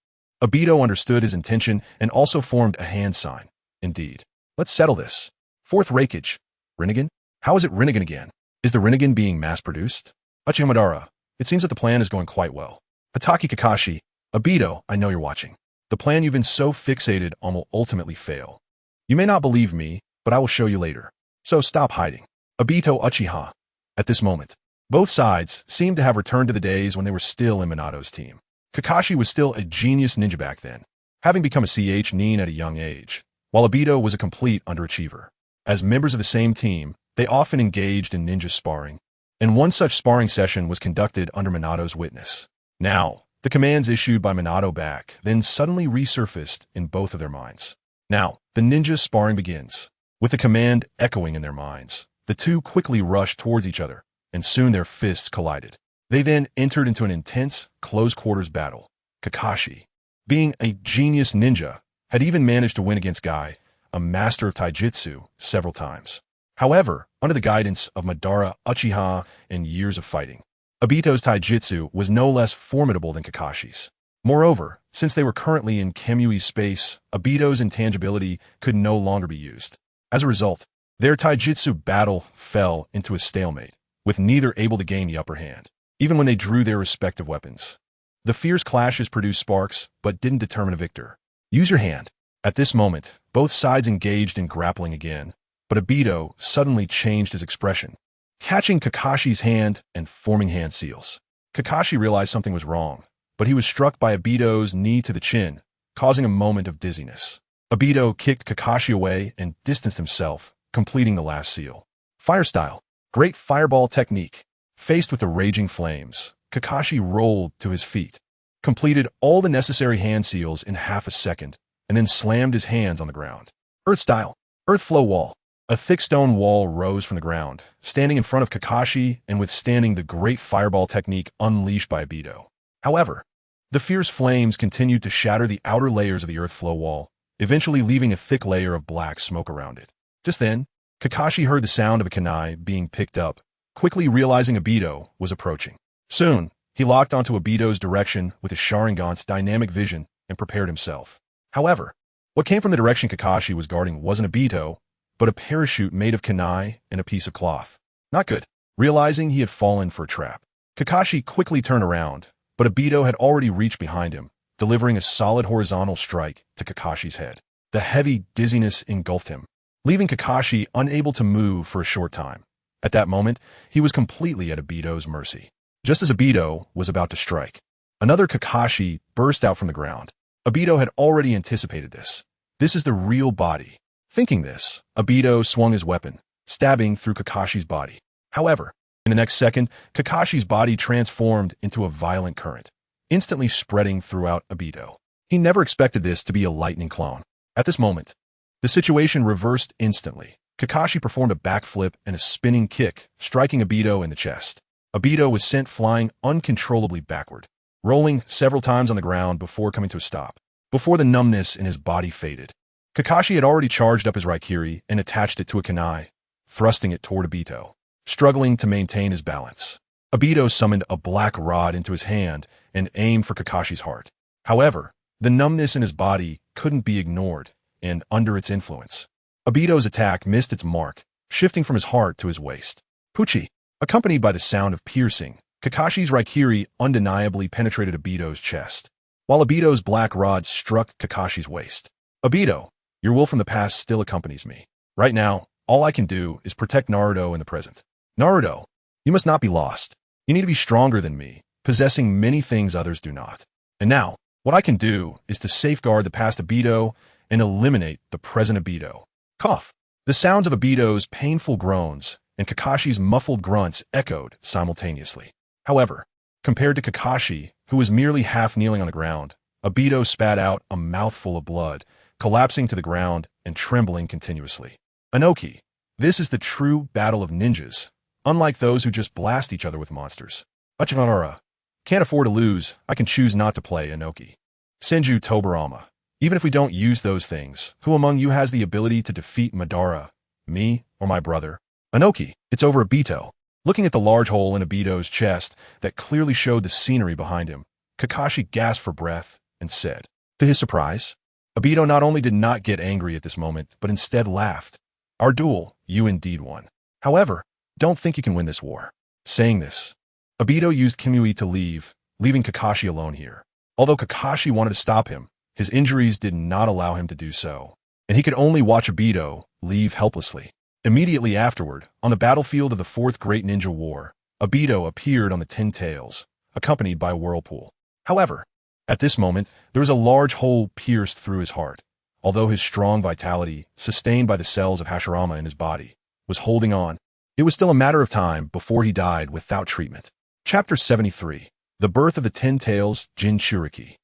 Obito understood his intention and also formed a hand sign. Indeed. Let's settle this. Fourth Raikage. Rinnegan? How is it Rinnegan again? Is the Rinnegan being mass-produced? Uchiha Madara. It seems that the plan is going quite well. Hatake Kakashi. Obito, I know you're watching. The plan you've been so fixated on will ultimately fail. You may not believe me, but I will show you later. So stop hiding. Obito Uchiha. At this moment, both sides seemed to have returned to the days when they were still in Minato's team. Kakashi was still a genius ninja back then, having become a Nin at a young age, while Obito was a complete underachiever. As members of the same team, they often engaged in ninja sparring, and one such sparring session was conducted under Minato's witness. Now, the commands issued by Minato back then suddenly resurfaced in both of their minds. Now, the ninja sparring begins. With the command echoing in their minds, the two quickly rushed towards each other, and soon their fists collided. They then entered into an intense, close-quarters battle. Kakashi, being a genius ninja, had even managed to win against Guy, a master of taijutsu, several times. However, under the guidance of Madara Uchiha and years of fighting, Obito's taijutsu was no less formidable than Kakashi's. Moreover, since they were currently in Kemui's space, Obito's intangibility could no longer be used. As a result, their taijutsu battle fell into a stalemate, with neither able to gain the upper hand, even when they drew their respective weapons. The fierce clashes produced sparks, but didn't determine a victor. Use your hand. At this moment, both sides engaged in grappling again, but Obito suddenly changed his expression, catching Kakashi's hand and forming hand seals. Kakashi realized something was wrong, but he was struck by Obito's knee to the chin, causing a moment of dizziness. Obito kicked Kakashi away and distanced himself, completing the last seal. Fire style. Great fireball technique. Faced with the raging flames, Kakashi rolled to his feet, completed all the necessary hand seals in half a second, and then slammed his hands on the ground. Earth style. Earth flow wall. A thick stone wall rose from the ground, standing in front of Kakashi and withstanding the great fireball technique unleashed by Obito. However, the fierce flames continued to shatter the outer layers of the earth flow wall, eventually leaving a thick layer of black smoke around it. Just then, Kakashi heard the sound of a kunai being picked up, quickly realizing Obito was approaching. Soon, he locked onto Obito's direction with his Sharingan's dynamic vision and prepared himself. However, what came from the direction Kakashi was guarding wasn't Obito, but a parachute made of kunai and a piece of cloth. Not good. Realizing he had fallen for a trap, Kakashi quickly turned around, but Obito had already reached behind him, delivering a solid horizontal strike to Kakashi's head. The heavy dizziness engulfed him, leaving Kakashi unable to move for a short time. At that moment, he was completely at Obito's mercy. Just as Obito was about to strike, another Kakashi burst out from the ground. Obito had already anticipated this. This is the real body. Thinking this, Obito swung his weapon, stabbing through Kakashi's body. However, in the next second, Kakashi's body transformed into a violent current, instantly spreading throughout Obito. He never expected this to be a lightning clone. At this moment, the situation reversed instantly. Kakashi performed a backflip and a spinning kick, striking Obito in the chest. Obito was sent flying uncontrollably backward, rolling several times on the ground before coming to a stop. Before the numbness in his body faded, Kakashi had already charged up his Raikiri and attached it to a kunai, thrusting it toward Obito, struggling to maintain his balance. Obito summoned a black rod into his hand and aimed for Kakashi's heart. However, the numbness in his body couldn't be ignored, and under its influence, Obito's attack missed its mark, shifting from his heart to his waist. Puchi. Accompanied by the sound of piercing, Kakashi's Raikiri undeniably penetrated Obito's chest, while Obito's black rod struck Kakashi's waist. Obito, your will from the past still accompanies me. Right now, all I can do is protect Naruto in the present. Naruto, you must not be lost. You need to be stronger than me, possessing many things others do not. And now, what I can do is to safeguard the past Obito and eliminate the present Obito. Cough. The sounds of Obito's painful groans and Kakashi's muffled grunts echoed simultaneously. However, compared to Kakashi, who was merely half kneeling on the ground, Obito spat out a mouthful of blood, collapsing to the ground and trembling continuously. Inoki, this is the true battle of ninjas, unlike those who just blast each other with monsters. Uchiha, can't afford to lose, I can choose not to play Inoki. Senju Tobirama, even if we don't use those things, who among you has the ability to defeat Madara, me or my brother? Inoki, it's over Obito. Looking at the large hole in Obito's chest that clearly showed the scenery behind him, Kakashi gasped for breath and said, To his surprise, Obito not only did not get angry at this moment, but instead laughed. Our duel, you indeed won. However, don't think you can win this war. Saying this, Obito used Kimui to leave, leaving Kakashi alone here. Although Kakashi wanted to stop him, his injuries did not allow him to do so, and he could only watch Obito leave helplessly. Immediately afterward, on the battlefield of the Fourth Great Ninja War, Obito appeared on the Ten Tails, accompanied by a whirlpool. However, at this moment, there was a large hole pierced through his heart, although his strong vitality, sustained by the cells of Hashirama in his body, was holding on. It was still a matter of time before he died without treatment. Chapter 73. The Birth of the Ten Tails Jinchuriki.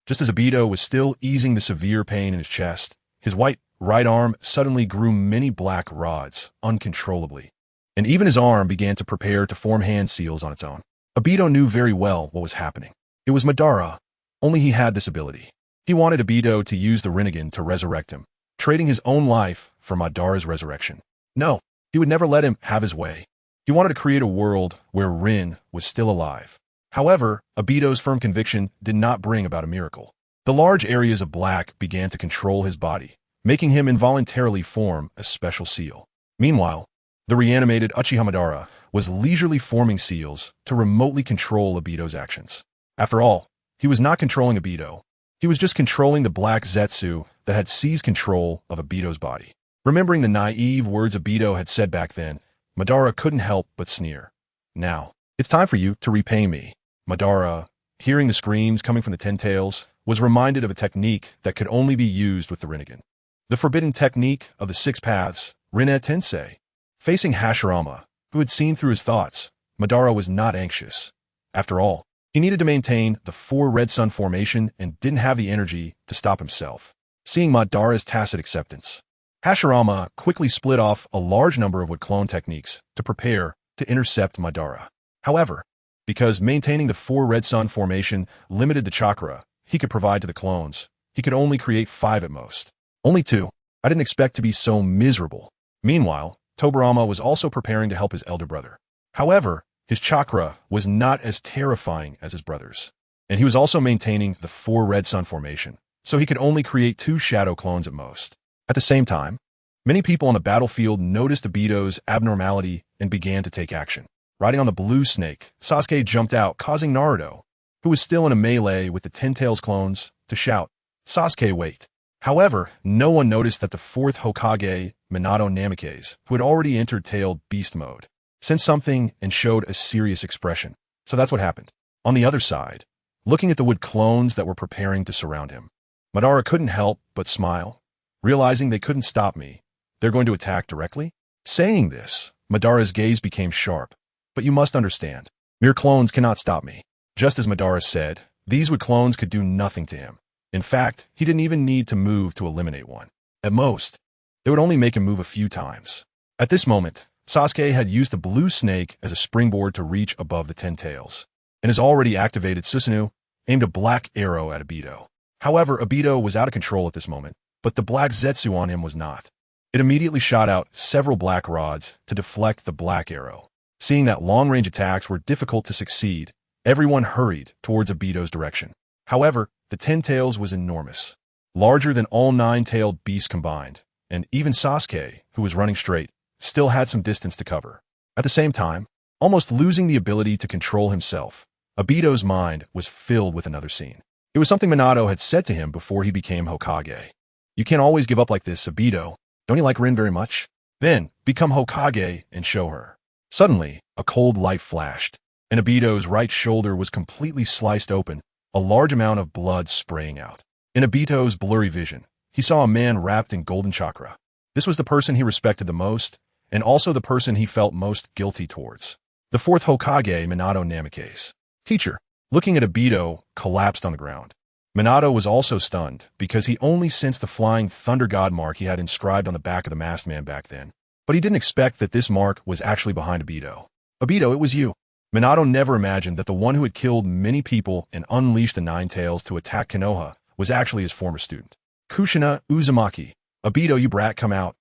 Just as Obito was still easing the severe pain in his chest, his white right arm suddenly grew many black rods, uncontrollably. And even his arm began to prepare to form hand seals on its own. Obito knew very well what was happening. It was Madara, only he had this ability. He wanted Obito to use the Rinnegan to resurrect him, trading his own life for Madara's resurrection. No, he would never let him have his way. He wanted to create a world where Rin was still alive. However, Obito's firm conviction did not bring about a miracle. The large areas of black began to control his body, making him involuntarily form a special seal. Meanwhile, the reanimated Uchiha Madara was leisurely forming seals to remotely control Obito's actions. After all, he was not controlling Obito. He was just controlling the black Zetsu that had seized control of Obito's body. Remembering the naive words Obito had said back then, Madara couldn't help but sneer. Now, it's time for you to repay me. Madara, hearing the screams coming from the Ten Tails, was reminded of a technique that could only be used with the Rinnegan. The forbidden technique of the Six Paths, Rinne Tensei. Facing Hashirama, who had seen through his thoughts, Madara was not anxious. After all, he needed to maintain the Four Red Sun formation and didn't have the energy to stop himself. Seeing Madara's tacit acceptance, Hashirama quickly split off a large number of wood clone techniques to prepare to intercept Madara. However, because maintaining the Four Red Sun formation limited the chakra he could provide to the clones, he could only create 5 at most. Only 2. I didn't expect to be so miserable. Meanwhile, Tobirama was also preparing to help his elder brother. However, his chakra was not as terrifying as his brother's, and he was also maintaining the Four Red Sun formation, so he could only create 2 shadow clones at most. At the same time, many people on the battlefield noticed Obito's abnormality and began to take action. Riding on the blue snake, Sasuke jumped out, causing Naruto, who was still in a melee with the Ten Tails clones, to shout, "Sasuke, wait!" However, no one noticed that the 4th Hokage, Minato Namikaze, who had already entered tailed beast mode, sensed something and showed a serious expression. So that's what happened. On the other side, looking at the wood clones that were preparing to surround him, Madara couldn't help but smile, realizing they couldn't stop me. They're going to attack directly? Saying this, Madara's gaze became sharp. But you must understand, mere clones cannot stop me. Just as Madara said, these wood clones could do nothing to him. In fact, he didn't even need to move to eliminate one. At most, they would only make him move a few times. At this moment, Sasuke had used the blue snake as a springboard to reach above the Ten Tails, and his already activated Susanoo aimed a black arrow at Obito. However, Obito was out of control at this moment, but the black Zetsu on him was not. It immediately shot out several black rods to deflect the black arrow. Seeing that long-range attacks were difficult to succeed, everyone hurried towards Obito's direction. However, the Ten Tails was enormous, larger than all 9-tailed beasts combined, and even Sasuke, who was running straight, still had some distance to cover. At the same time, almost losing the ability to control himself, Obito's mind was filled with another scene. It was something Minato had said to him before he became Hokage. "You can't always give up like this, Obito. Don't you like Rin very much? Then, become Hokage and show her." Suddenly, a cold light flashed, and Obito's right shoulder was completely sliced open, a large amount of blood spraying out. In Obito's blurry vision, he saw a man wrapped in golden chakra. This was the person he respected the most, and also the person he felt most guilty towards. The 4th Hokage, Minato Namikaze. Teacher, looking at Obito, collapsed on the ground. Minato was also stunned, because he only sensed the flying thunder god mark he had inscribed on the back of the masked man back then. But he didn't expect that this mark was actually behind Obito. "Obito, it was you." Minato never imagined that the one who had killed many people and unleashed the Nine Tails to attack Konoha was actually his former student. "Kushina Uzumaki. Obito, you brat, come out."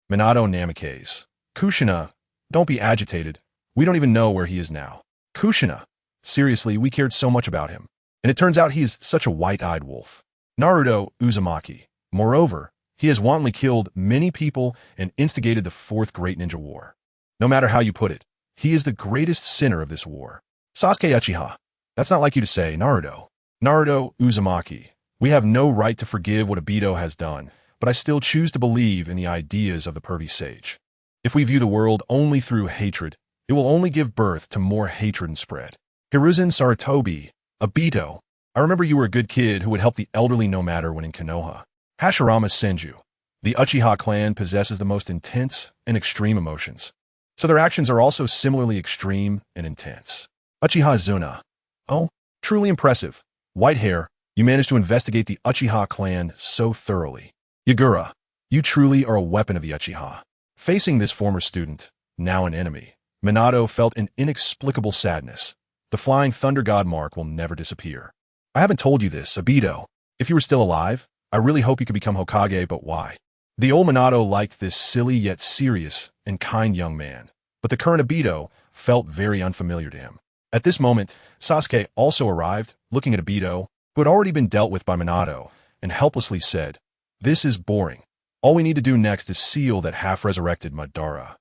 Minato Namikaze. "Kushina, don't be agitated. We don't even know where he is now." "Kushina, seriously, we cared so much about him. And it turns out he is such a white-eyed wolf." Naruto Uzumaki. Moreover, he has wantonly killed many people and instigated the Fourth Great Ninja War. No matter how you put it, he is the greatest sinner of this war. Sasuke Uchiha. That's not like you to say, Naruto. Naruto Uzumaki. We have no right to forgive what Obito has done, but I still choose to believe in the ideas of the pervy sage. If we view the world only through hatred, it will only give birth to more hatred and spread. Hiruzen Sarutobi. Obito. I remember you were a good kid who would help the elderly no matter when in Konoha. Hashirama Senju. The Uchiha clan possesses the most intense and extreme emotions, so their actions are also similarly extreme and intense. Uchiha Zuna. Oh, truly impressive. White hair, you managed to investigate the Uchiha clan so thoroughly. Yagura. You truly are a weapon of the Uchiha. Facing this former student, now an enemy, Minato felt an inexplicable sadness. The flying thunder god mark will never disappear. I haven't told you this, Obito. If you were still alive, I really hope you could become Hokage, but why? The old Minato liked this silly yet serious and kind young man, but the current Obito felt very unfamiliar to him. At this moment, Sasuke also arrived, looking at Obito, who had already been dealt with by Minato, and helplessly said, "This is boring. All we need to do next is seal that half-resurrected Madara,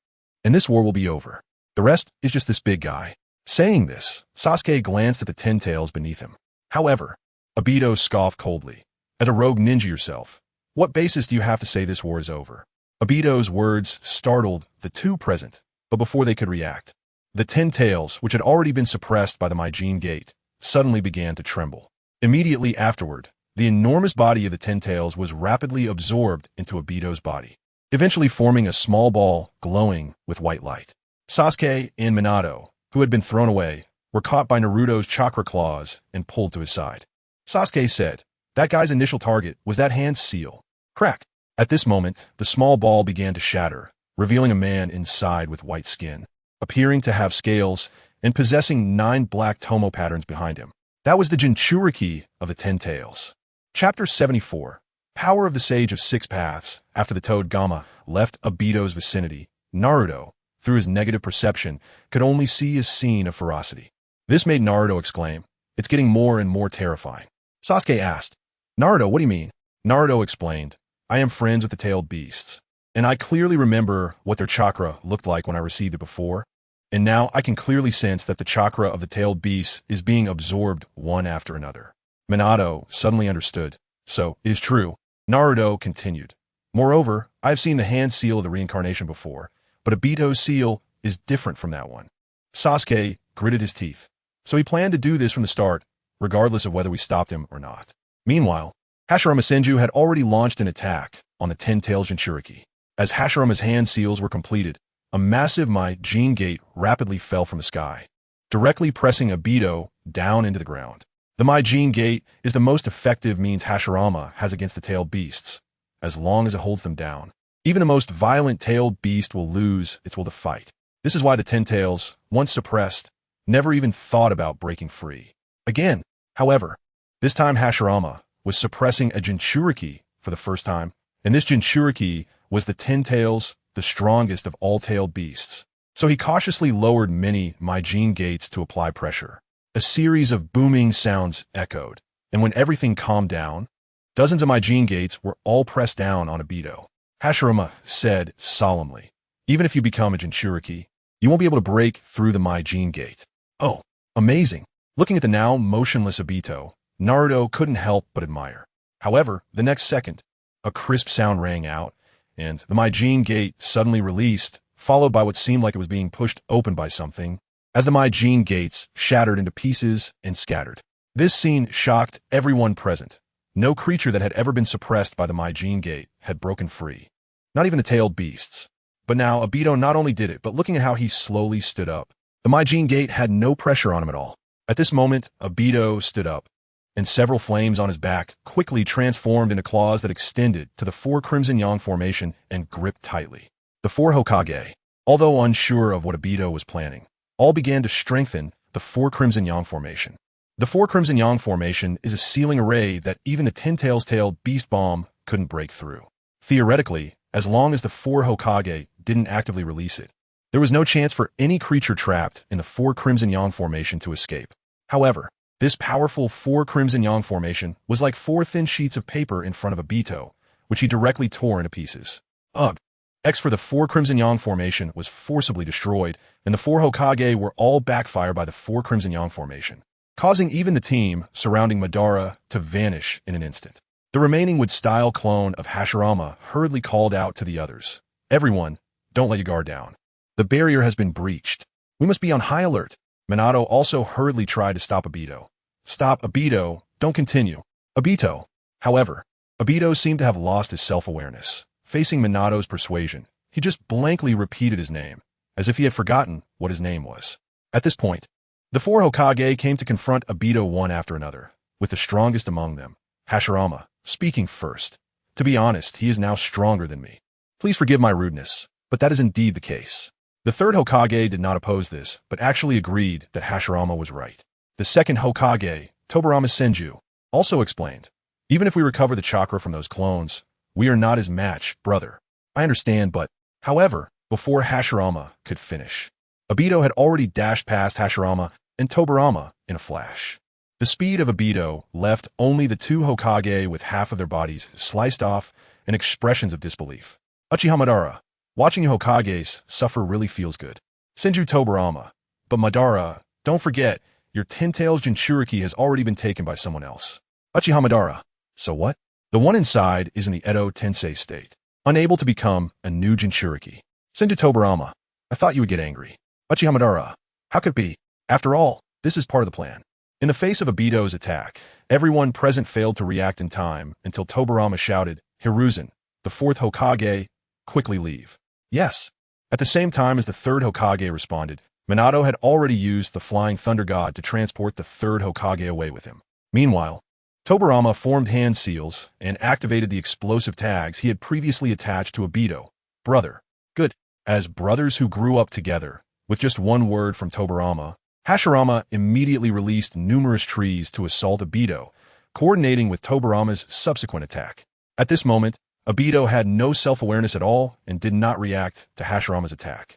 and this war will be over. The rest is just this big guy." Saying this, Sasuke glanced at the 10 tails beneath him. However, Obito scoffed coldly. "As a rogue ninja yourself, what basis do you have to say this war is over?" Obito's words startled the two present, but before they could react, the 10 tails, which had already been suppressed by the Maijin Gate, suddenly began to tremble. Immediately afterward, the enormous body of the 10 tails was rapidly absorbed into Obito's body, eventually forming a small ball glowing with white light. Sasuke and Minato, who had been thrown away, were caught by Naruto's chakra claws and pulled to his side. Sasuke said, "That guy's initial target was that hand's seal." Crack! At this moment, the small ball began to shatter, revealing a man inside with white skin, appearing to have scales and possessing 9 black tomo patterns behind him. That was the Jinchuriki of the 10 tails. Chapter 74. Power of the Sage of Six Paths. After the Toad Gama left Obito's vicinity, Naruto, through his negative perception, could only see a scene of ferocity. This made Naruto exclaim, "It's getting more and more terrifying." Sasuke asked, "Naruto, what do you mean?" Naruto explained, "I am friends with the tailed beasts, and I clearly remember what their chakra looked like when I received it before, and now I can clearly sense that the chakra of the tailed beasts is being absorbed one after another." Minato suddenly understood. "So, it is true." Naruto continued, "Moreover, I have seen the hand seal of the reincarnation before, but Obito's seal is different from that one." Sasuke gritted his teeth. So he planned to do this from the start, regardless of whether we stopped him or not. Meanwhile, Hashirama Senju had already launched an attack on the 10 tails Jinchuriki. As Hashirama's hand seals were completed, a massive Maijin Gate rapidly fell from the sky, directly pressing Obito down into the ground. The Maijin Gate is the most effective means Hashirama has against the tailed beasts, as long as it holds them down. Even the most violent tailed beast will lose its will to fight. This is why the 10 tails, once suppressed, never even thought about breaking free. Again, however, this time Hashirama was suppressing a Jinchuriki for the first time, and this Jinchuriki was the 10 tails, the strongest of all tailed beasts. So he cautiously lowered many Maijin Gates to apply pressure. A series of booming sounds echoed, and when everything calmed down, dozens of Maijin Gates were all pressed down on Obito. Hashirama said solemnly, "Even if you become a Jinchuriki, you won't be able to break through the Maijin Gate." Oh, amazing! Looking at the now motionless Obito, Naruto couldn't help but admire. However, the next second, a crisp sound rang out, and the Maijin Gate suddenly released, followed by what seemed like it was being pushed open by something, as the Maijin Gates shattered into pieces and scattered. This scene shocked everyone present. No creature that had ever been suppressed by the Maijin Gate had broken free. Not even the tailed beasts. But now Obito not only did it, but looking at how he slowly stood up, the Maijin Gate had no pressure on him at all. At this moment, Obito stood up, and several flames on his back quickly transformed into claws that extended to the 4 Crimson Yang formation and gripped tightly. The 4 Hokage, although unsure of what Obito was planning, all began to strengthen the 4 Crimson Yang formation. The 4 Crimson Yang formation is a sealing array that even the 10 tails tailed beast bomb couldn't break through. Theoretically, as long as the 4 Hokage didn't actively release it, there was no chance for any creature trapped in the 4 Crimson Yang formation to escape. However, This powerful 4 Crimson Yang formation was like 4 thin sheets of paper in front of Obito, which he directly tore into pieces. Ugh. X for the 4 Crimson Yang formation was forcibly destroyed, and the 4 Hokage were all backfired by the 4 Crimson Yang formation, causing even the team surrounding Madara to vanish in an instant. The remaining wood-style clone of Hashirama hurriedly called out to the others. Everyone, don't let your guard down. The barrier has been breached. We must be on high alert. Minato also hurriedly tried to stop Obito. Stop, Obito, don't continue. Obito. However, Obito seemed to have lost his self-awareness. Facing Minato's persuasion, he just blankly repeated his name, as if he had forgotten what his name was. At this point, the 4 Hokage came to confront Obito one after another, with the strongest among them, Hashirama, speaking first. To be honest, he is now stronger than me. Please forgive my rudeness, but that is indeed the case. The 3rd Hokage did not oppose this, but actually agreed that Hashirama was right. The 2nd Hokage, Tobirama Senju, also explained, even if we recover the chakra from those clones, we are not his match, brother. I understand, but, however, before Hashirama could finish, Obito had already dashed past Hashirama and Tobirama in a flash. The speed of Obito left only the 2 Hokage with half of their bodies sliced off and expressions of disbelief. Uchiha Madara, watching you Hokages suffer really feels good. Senju Tobirama, but Madara, don't forget, your 10 Tails Jinchuriki has already been taken by someone else. Uchiha Madara, so what? The one inside is in the Edo Tensei state, unable to become a new Jinchuriki. Senju Tobirama, I thought you would get angry. Uchiha Madara, how could it be? After all, this is part of the plan. In the face of Obito's attack, everyone present failed to react in time until Tobirama shouted, Hiruzen, the 4th Hokage, quickly leave. Yes. At the same time as the 3rd Hokage responded, Minato had already used the Flying Thunder God to transport the 3rd Hokage away with him. Meanwhile, Tobirama formed hand seals and activated the explosive tags he had previously attached to Obito. Brother. Good. As brothers who grew up together, with just one word from Tobirama, Hashirama immediately released numerous trees to assault Obito, coordinating with Tobirama's subsequent attack. At this moment, Obito had no self-awareness at all and did not react to Hashirama's attack,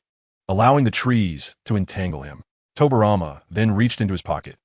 allowing the trees to entangle him. Tobirama then reached into his pocket.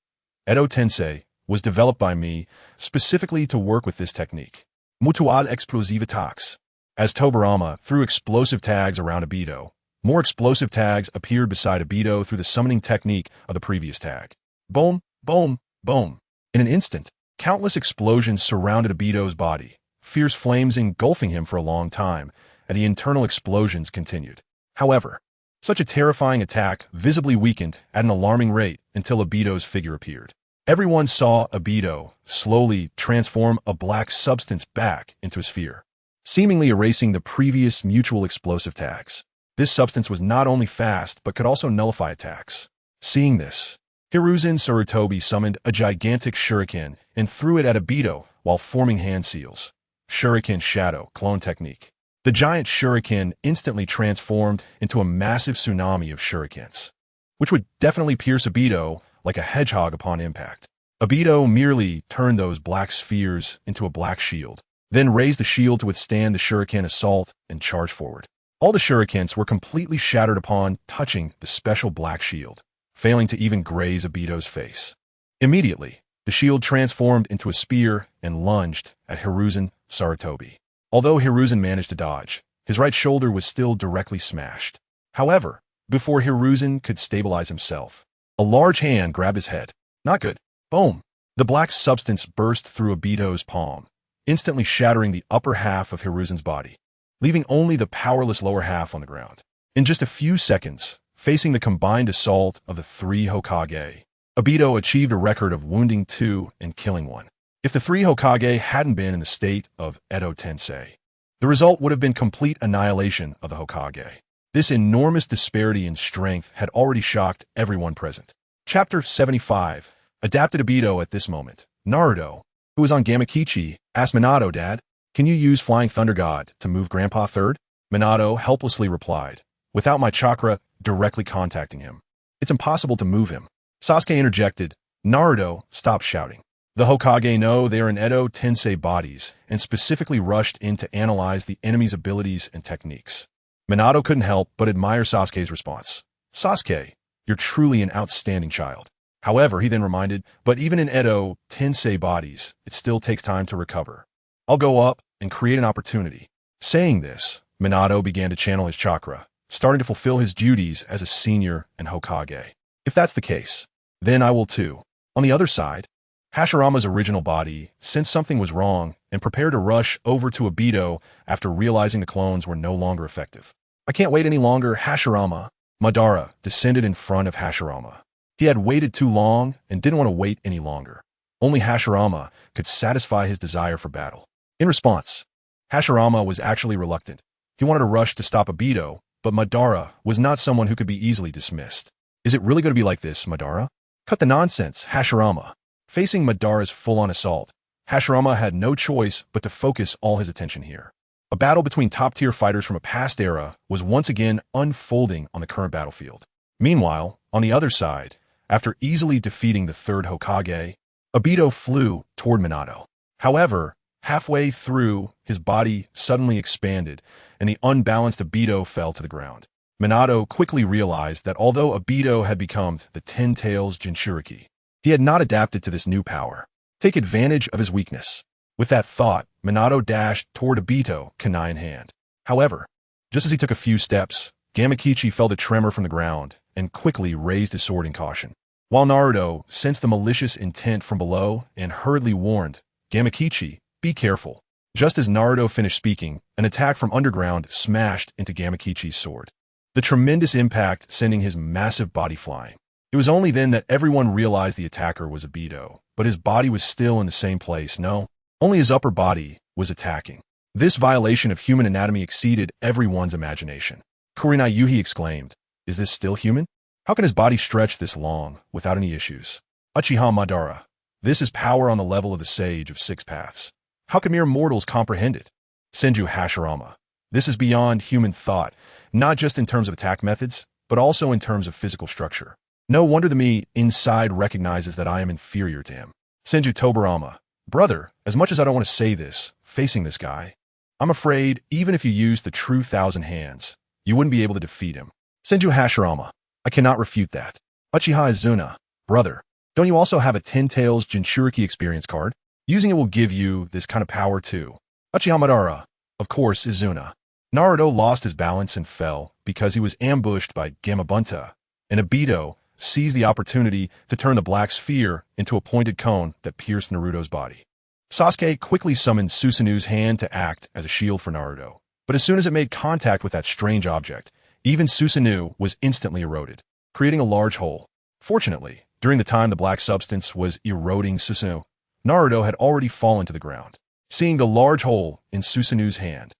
Edo Tensei was developed by me specifically to work with this technique. Mutual explosive attacks. As Tobirama threw explosive tags around Obito, more explosive tags appeared beside Obito through the summoning technique of the previous tag. Boom, boom, boom. In an instant, countless explosions surrounded Obito's body, fierce flames engulfing him for a long time, and the internal explosions continued. However, such a terrifying attack visibly weakened at an alarming rate until Obito's figure appeared. Everyone saw Obito slowly transform a black substance back into a sphere, seemingly erasing the previous mutual explosive tags. This substance was not only fast, but could also nullify attacks. Seeing this, Hiruzen Sarutobi summoned a gigantic shuriken and threw it at Obito while forming hand seals. Shuriken Shadow Clone Technique. The giant shuriken instantly transformed into a massive tsunami of shurikens, which would definitely pierce Obito like a hedgehog upon impact. Obito merely turned those black spheres into a black shield, then raised the shield to withstand the shuriken assault and charged forward. All the shurikens were completely shattered upon touching the special black shield, failing to even graze Obito's face. Immediately, the shield transformed into a spear and lunged at Hiruzen Sarutobi. Although Hiruzen managed to dodge, his right shoulder was still directly smashed. However, before Hiruzen could stabilize himself, a large hand grabbed his head. Not good. Boom! The black substance burst through Obito's palm, instantly shattering the upper half of Hiruzen's body, leaving only the powerless lower half on the ground. In just a few seconds, facing the combined assault of the 3 Hokage, Obito achieved a record of wounding 2 and killing 1. If the 3 Hokage hadn't been in the state of Edo Tensei, the result would have been complete annihilation of the Hokage. This enormous disparity in strength had already shocked everyone present. Chapter 75. Adapted Obito at this moment. Naruto, who was on Gamakichi, asked Minato, Dad, can you use Flying Thunder God to move Grandpa third? Minato helplessly replied, without my chakra directly contacting him. It's impossible to move him. Sasuke interjected, Naruto, stop shouting. The Hokage know they are in Edo Tensei bodies and specifically rushed in to analyze the enemy's abilities and techniques. Minato couldn't help but admire Sasuke's response. Sasuke, you're truly an outstanding child. However, he then reminded, but even in Edo Tensei bodies, it still takes time to recover. I'll go up and create an opportunity. Saying this, Minato began to channel his chakra, starting to fulfill his duties as a senior and Hokage. If that's the case, then I will too. On the other side, Hashirama's original body sensed something was wrong and prepared to rush over to Obito after realizing the clones were no longer effective. I can't wait any longer, Hashirama. Madara descended in front of Hashirama. He had waited too long and didn't want to wait any longer. Only Hashirama could satisfy his desire for battle. In response, Hashirama was actually reluctant. He wanted to rush to stop Obito, but Madara was not someone who could be easily dismissed. Is it really going to be like this, Madara? Cut the nonsense, Hashirama. Facing Madara's full-on assault, Hashirama had no choice but to focus all his attention here. A battle between top-tier fighters from a past era was once again unfolding on the current battlefield. Meanwhile, on the other side, after easily defeating the third Hokage, Obito flew toward Minato. However, halfway through, his body suddenly expanded, and the unbalanced Obito fell to the ground. Minato quickly realized that although Obito had become the Ten Tails Jinchuriki, he had not adapted to this new power. Take advantage of his weakness. With that thought, Minato dashed toward Obito, kunai in hand. However, just as he took a few steps, Gamakichi felt a tremor from the ground and quickly raised his sword in caution. While Naruto sensed the malicious intent from below and hurriedly warned, Gamakichi, be careful. Just as Naruto finished speaking, an attack from underground smashed into Gamakichi's sword. The tremendous impact sending his massive body flying. It was only then that everyone realized the attacker was Obito, but his body was still in the same place. No, only his upper body was attacking. This violation of human anatomy exceeded everyone's imagination. Kurenai Yuhi exclaimed, "Is this still human? How can his body stretch this long without any issues?" Uchiha Madara, this is power on the level of the Sage of Six Paths. How can mere mortals comprehend it? Senju Hashirama, this is beyond human thought, not just in terms of attack methods, but also in terms of physical structure. No wonder the me inside recognizes that I am inferior to him. Senju Tobirama, brother, as much as I don't want to say this, facing this guy, I'm afraid even if you used the true 1,000 hands, you wouldn't be able to defeat him. Senju Hashirama, I cannot refute that. Uchiha Izuna, brother, don't you also have a Ten Tails Jinchuriki experience card? Using it will give you this kind of power too. Uchiha Madara, of course, Izuna. Naruto lost his balance and fell because he was ambushed by Gamabunta, and Obito seized the opportunity to turn the black sphere into a pointed cone that pierced Naruto's body. Sasuke quickly summoned Susanu's hand to act as a shield for Naruto, but as soon as it made contact with that strange object, even Susanu was instantly eroded, creating a large hole. Fortunately, during the time the black substance was eroding Susanoo, Naruto had already fallen to the ground. Seeing the large hole in Susanu's hand,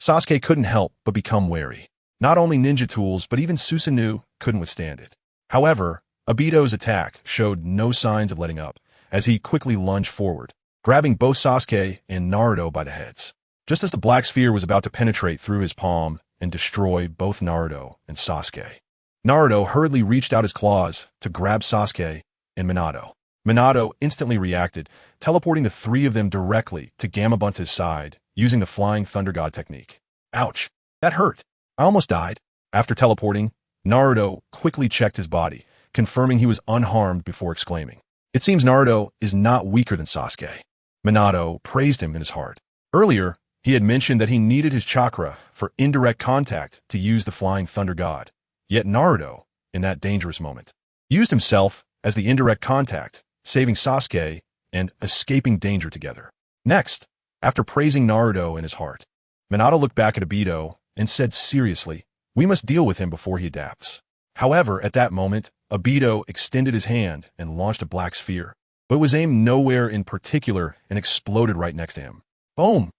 Sasuke couldn't help but become wary. Not only ninja tools, but even Susanoo couldn't withstand it. However, Obito's attack showed no signs of letting up, as he quickly lunged forward, grabbing both Sasuke and Naruto by the heads. Just as the black sphere was about to penetrate through his palm and destroy both Naruto and Sasuke, Naruto hurriedly reached out his claws to grab Sasuke and Minato. Minato instantly reacted, teleporting the three of them directly to Gamabunta's side using the Flying Thunder God technique. Ouch, that hurt. I almost died. After teleporting, Naruto quickly checked his body, confirming he was unharmed before exclaiming, "It seems Naruto is not weaker than Sasuke." Minato praised him in his heart. Earlier, he had mentioned that he needed his chakra for indirect contact to use the Flying Thunder God. Yet Naruto, in that dangerous moment, used himself as the indirect contact, saving Sasuke and escaping danger together. Next, after praising Naruto in his heart, Minato looked back at Obito and said seriously, "We must deal with him before he adapts." However, at that moment, Obito extended his hand and launched a black sphere, but it was aimed nowhere in particular and exploded right next to him. Boom!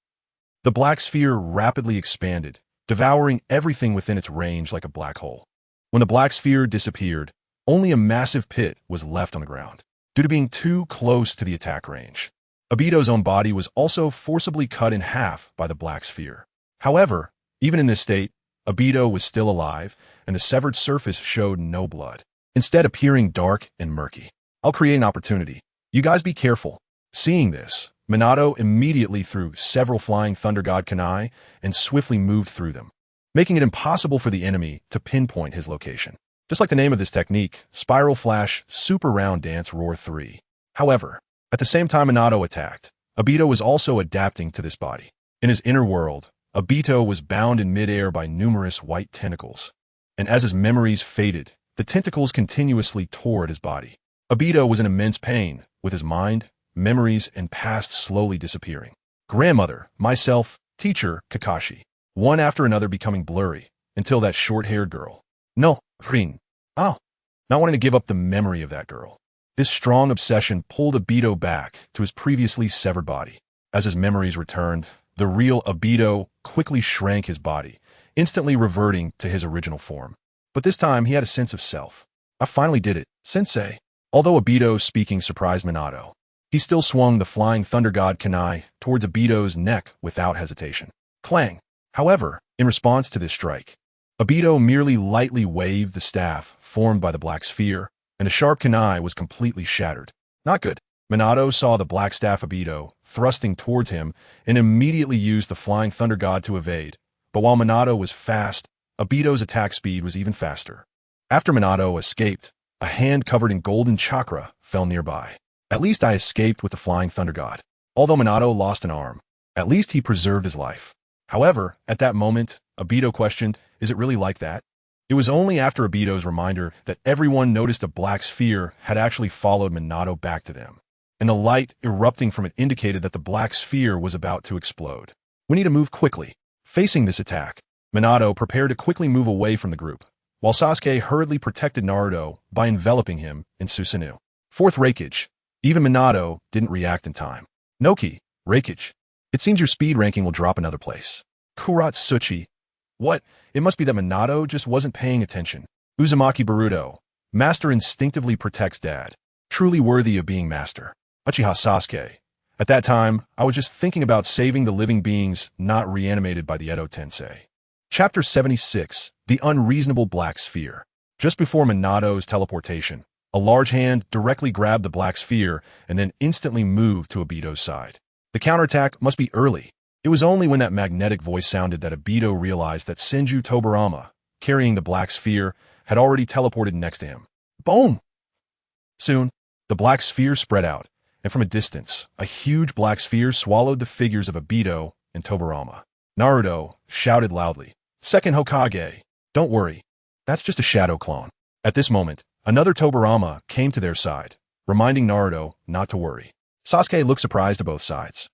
The black sphere rapidly expanded, devouring everything within its range like a black hole. When the black sphere disappeared, only a massive pit was left on the ground, due to being too close to the attack range. Obito's own body was also forcibly cut in half by the black sphere. However, even in this state, Obito was still alive, and the severed surface showed no blood, instead appearing dark and murky. I'll create an opportunity. You guys be careful. Seeing this, Minato immediately threw several Flying Thunder God kunai and swiftly moved through them, making it impossible for the enemy to pinpoint his location. Just like the name of this technique, Spiral Flash Super Round Dance Roar 3. However, at the same time Minato attacked, Obito was also adapting to this body. In his inner world, Obito was bound in midair by numerous white tentacles. And as his memories faded, the tentacles continuously tore at his body. Obito was in immense pain, with his mind, memories, and past slowly disappearing. Grandmother, myself, teacher, Kakashi, one after another becoming blurry, until that short-haired girl. No, Rin. Oh, not wanting to give up the memory of that girl. This strong obsession pulled Obito back to his previously severed body. As his memories returned, the real Obito quickly shrank his body, instantly reverting to his original form. But this time, he had a sense of self. I finally did it, sensei. Although Obito's speaking surprised Minato, he still swung the flying thunder god kunai towards Obito's neck without hesitation. Clang! However, in response to this strike, Obito merely lightly waved the staff formed by the black sphere, and the sharp kunai was completely shattered. Not good. Minato saw the black staff Obito thrusting towards him and immediately used the flying thunder god to evade. But while Minato was fast, Obito's attack speed was even faster. After Minato escaped, a hand covered in golden chakra fell nearby. At least I escaped with the flying thunder god. Although Minato lost an arm, at least he preserved his life. However, at that moment, Obito questioned, is it really like that? It was only after Obito's reminder that everyone noticed a black sphere had actually followed Minato back to them, and the light erupting from it indicated that the black sphere was about to explode. We need to move quickly. Facing this attack, Minato prepared to quickly move away from the group, while Sasuke hurriedly protected Naruto by enveloping him in Susanoo. Fourth Reikage. Even Minato didn't react in time. Noki, Reikage. It seems your speed ranking will drop another place. Kuratsuchi. What? It must be that Minato just wasn't paying attention. Uzumaki Baruto. Master instinctively protects dad. Truly worthy of being master. Uchiha Sasuke. At that time, I was just thinking about saving the living beings not reanimated by the Edo Tensei. Chapter 76. The Unreasonable Black Sphere. Just before Minato's teleportation, a large hand directly grabbed the black sphere and then instantly moved to Obito's side. The counterattack must be early. It was only when that magnetic voice sounded that Obito realized that Senju Tobirama, carrying the black sphere, had already teleported next to him. Boom! Soon, the black sphere spread out, and from a distance, a huge black sphere swallowed the figures of Obito and Tobirama. Naruto shouted loudly, Second Hokage, don't worry, that's just a shadow clone. At this moment, another Tobirama came to their side, reminding Naruto not to worry. Sasuke looked surprised to both sides.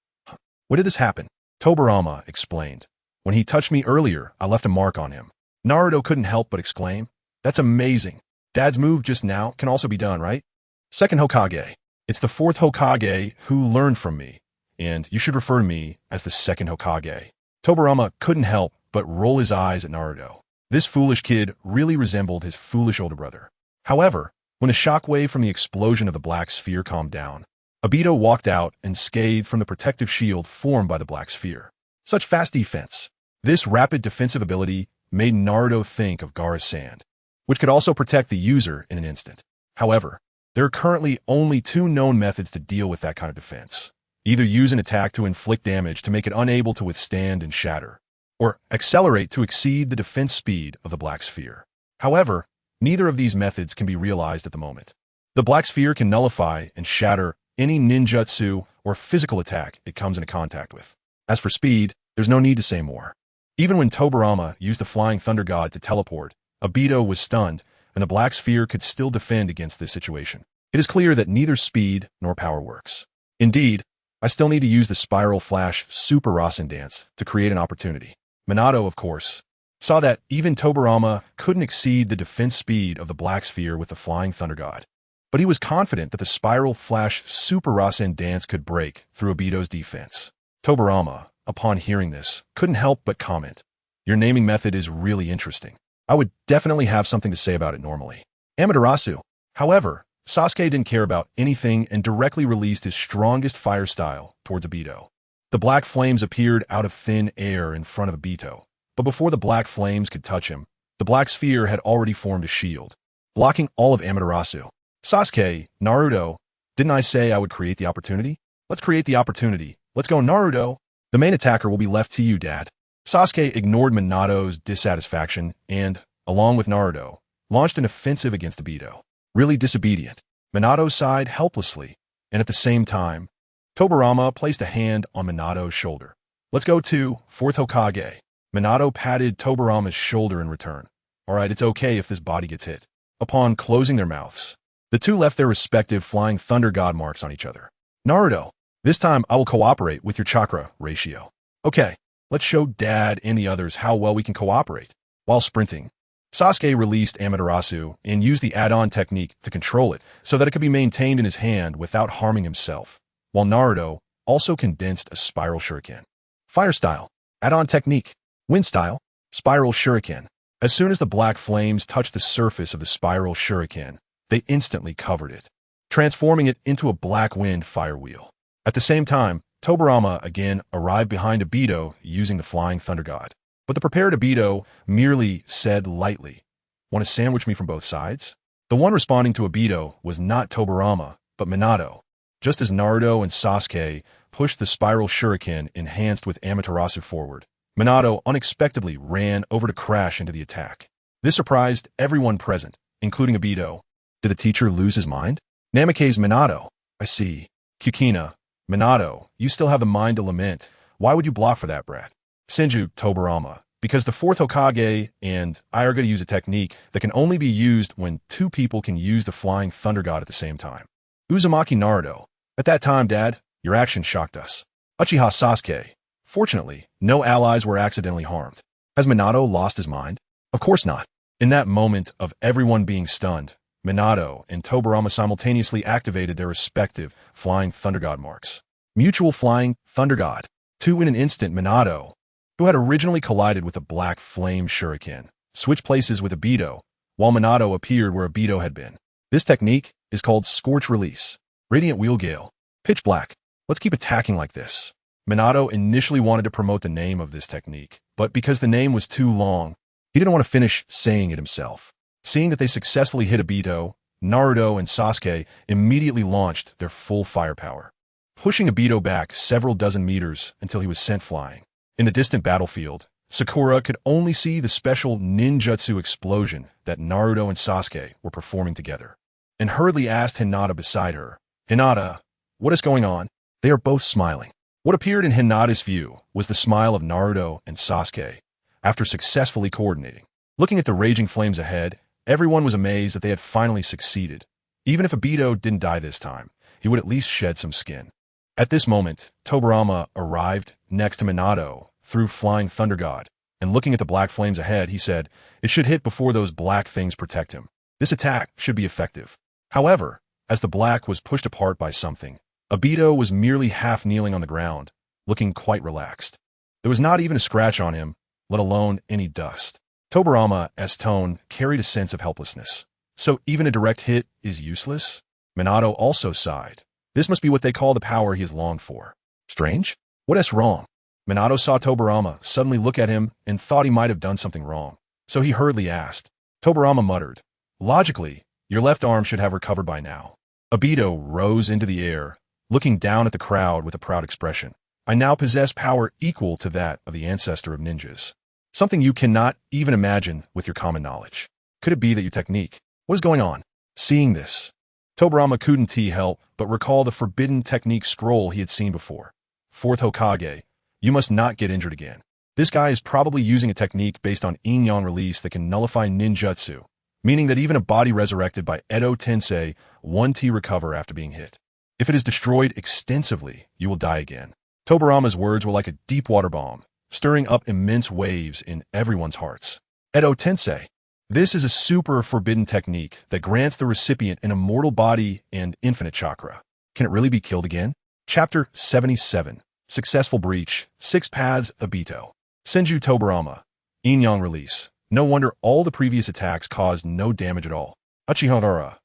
When did this happen? Tobirama explained. When he touched me earlier, I left a mark on him. Naruto couldn't help but exclaim, that's amazing. Dad's move just now can also be done, right? Second Hokage. It's the fourth Hokage who learned from me, and you should refer to me as the second Hokage. Tobirama couldn't help but roll his eyes at Naruto. This foolish kid really resembled his foolish older brother. However, when the shockwave from the explosion of the black sphere calmed down, Obito walked out and scathed from the protective shield formed by the black sphere. Such fast defense. This rapid defensive ability made Naruto think of Gaara's sand, which could also protect the user in an instant. However, there are currently only two known methods to deal with that kind of defense. Either use an attack to inflict damage to make it unable to withstand and shatter, or accelerate to exceed the defense speed of the black sphere. However, neither of these methods can be realized at the moment. The black sphere can nullify and shatter any ninjutsu or physical attack it comes into contact with. As for speed, there's no need to say more. Even when Tobirama used the flying thunder god to teleport, Obito was stunned, and the black sphere could still defend against this situation. It is clear that neither speed nor power works. Indeed, I still need to use the Spiral Flash Super Rasen Dance to create an opportunity. Minato, of course, saw that even Tobirama couldn't exceed the defense speed of the black sphere with the flying thunder god. But he was confident that the Spiral Flash Super Rasen Dance could break through Obito's defense. Tobirama, upon hearing this, couldn't help but comment, your naming method is really interesting. I would definitely have something to say about it normally. Amaterasu. However, Sasuke didn't care about anything and directly released his strongest fire style towards Obito. The black flames appeared out of thin air in front of Obito, but before the black flames could touch him, the black sphere had already formed a shield, blocking all of Amaterasu. Sasuke, Naruto, didn't I say I would create the opportunity? Let's create the opportunity. Let's go, Naruto. The main attacker will be left to you, Dad. Sasuke ignored Minato's dissatisfaction and, along with Naruto, launched an offensive against Obito. Really disobedient. Minato sighed helplessly, and at the same time, Tobirama placed a hand on Minato's shoulder. Let's go to fourth Hokage. Minato patted Tobirama's shoulder in return. Alright, it's okay if this body gets hit. Upon closing their mouths, the two left their respective flying thunder god marks on each other. Naruto, this time I will cooperate with your chakra ratio. Okay, let's show Dad and the others how well we can cooperate. While sprinting, Sasuke released Amaterasu and used the add-on technique to control it so that it could be maintained in his hand without harming himself, while Naruto also condensed a spiral shuriken. Fire style, add-on technique. Wind style, spiral shuriken. As soon as the black flames touched the surface of the spiral shuriken, they instantly covered it, transforming it into a black wind fire wheel. At the same time, Tobirama again arrived behind Obito using the flying thunder god. But the prepared Obito merely said lightly, "Want to sandwich me from both sides?" The one responding to Obito was not Tobirama, but Minato. Just as Naruto and Sasuke pushed the spiral shuriken enhanced with Amaterasu forward, Minato unexpectedly ran over to crash into the attack. This surprised everyone present, including Obito. Did the teacher lose his mind? Namake's Minato. I see. Kukina. Minato, you still have the mind to lament. Why would you block for that, brat? Senju Tobirama. Because the fourth Hokage and I are going to use a technique that can only be used when two people can use the flying thunder god at the same time. Uzumaki Naruto. At that time, Dad, your action shocked us. Uchiha Sasuke. Fortunately, no allies were accidentally harmed. Has Minato lost his mind? Of course not. In that moment of everyone being stunned, Minato and Tobirama simultaneously activated their respective flying thunder god marks. Mutual flying thunder god. Two in an instant, Minato, who had originally collided with a black flame shuriken, switched places with Obito, while Minato appeared where Obito had been. This technique is called Scorch Release. Radiant Wheel Gale. Pitch black. Let's keep attacking like this. Minato initially wanted to promote the name of this technique, but because the name was too long, he didn't want to finish saying it himself. Seeing that they successfully hit Obito, Naruto and Sasuke immediately launched their full firepower, pushing Obito back several dozen meters until he was sent flying. In the distant battlefield, Sakura could only see the special ninjutsu explosion that Naruto and Sasuke were performing together, and hurriedly asked Hinata beside her, "Hinata, what is going on?" They are both smiling. What appeared in Hinata's view was the smile of Naruto and Sasuke after successfully coordinating. Looking at the raging flames ahead, everyone was amazed that they had finally succeeded. Even if Obito didn't die this time, he would at least shed some skin. At this moment, Tobirama arrived next to Minato through Flying Thunder God, and looking at the black flames ahead, he said, "It should hit before those black things protect him. This attack should be effective." However, as the black was pushed apart by something, Obito was merely half kneeling on the ground, looking quite relaxed. There was not even a scratch on him, let alone any dust. Tobirama's tone carried a sense of helplessness. So even a direct hit is useless? Minato also sighed. This must be what they call the power he has longed for. Strange? What is wrong? Minato saw Tobirama suddenly look at him and thought he might have done something wrong. So he hurriedly asked. Tobirama muttered, "Logically, your left arm should have recovered by now." Obito rose into the air, looking down at the crowd with a proud expression. "I now possess power equal to that of the ancestor of ninjas. Something you cannot even imagine with your common knowledge. Could it be that your technique? What is going on?" Seeing this, Tobirama couldn't help but recall the forbidden technique scroll he had seen before. "Fourth Hokage, you must not get injured again. This guy is probably using a technique based on yin-yang release that can nullify ninjutsu, meaning that even a body resurrected by Edo Tensei 1T recover after being hit. If it is destroyed extensively, you will die again." Tobirama's words were like a deep water bomb, stirring up immense waves in everyone's hearts. Edo Tensei. This is a super forbidden technique that grants the recipient an immortal body and infinite chakra. Can it really be killed again? Chapter 77. Successful Breach. 6 Paths Obito. Senju Tobirama. Yin-yang release. No wonder all the previous attacks caused no damage at all. Uchiha.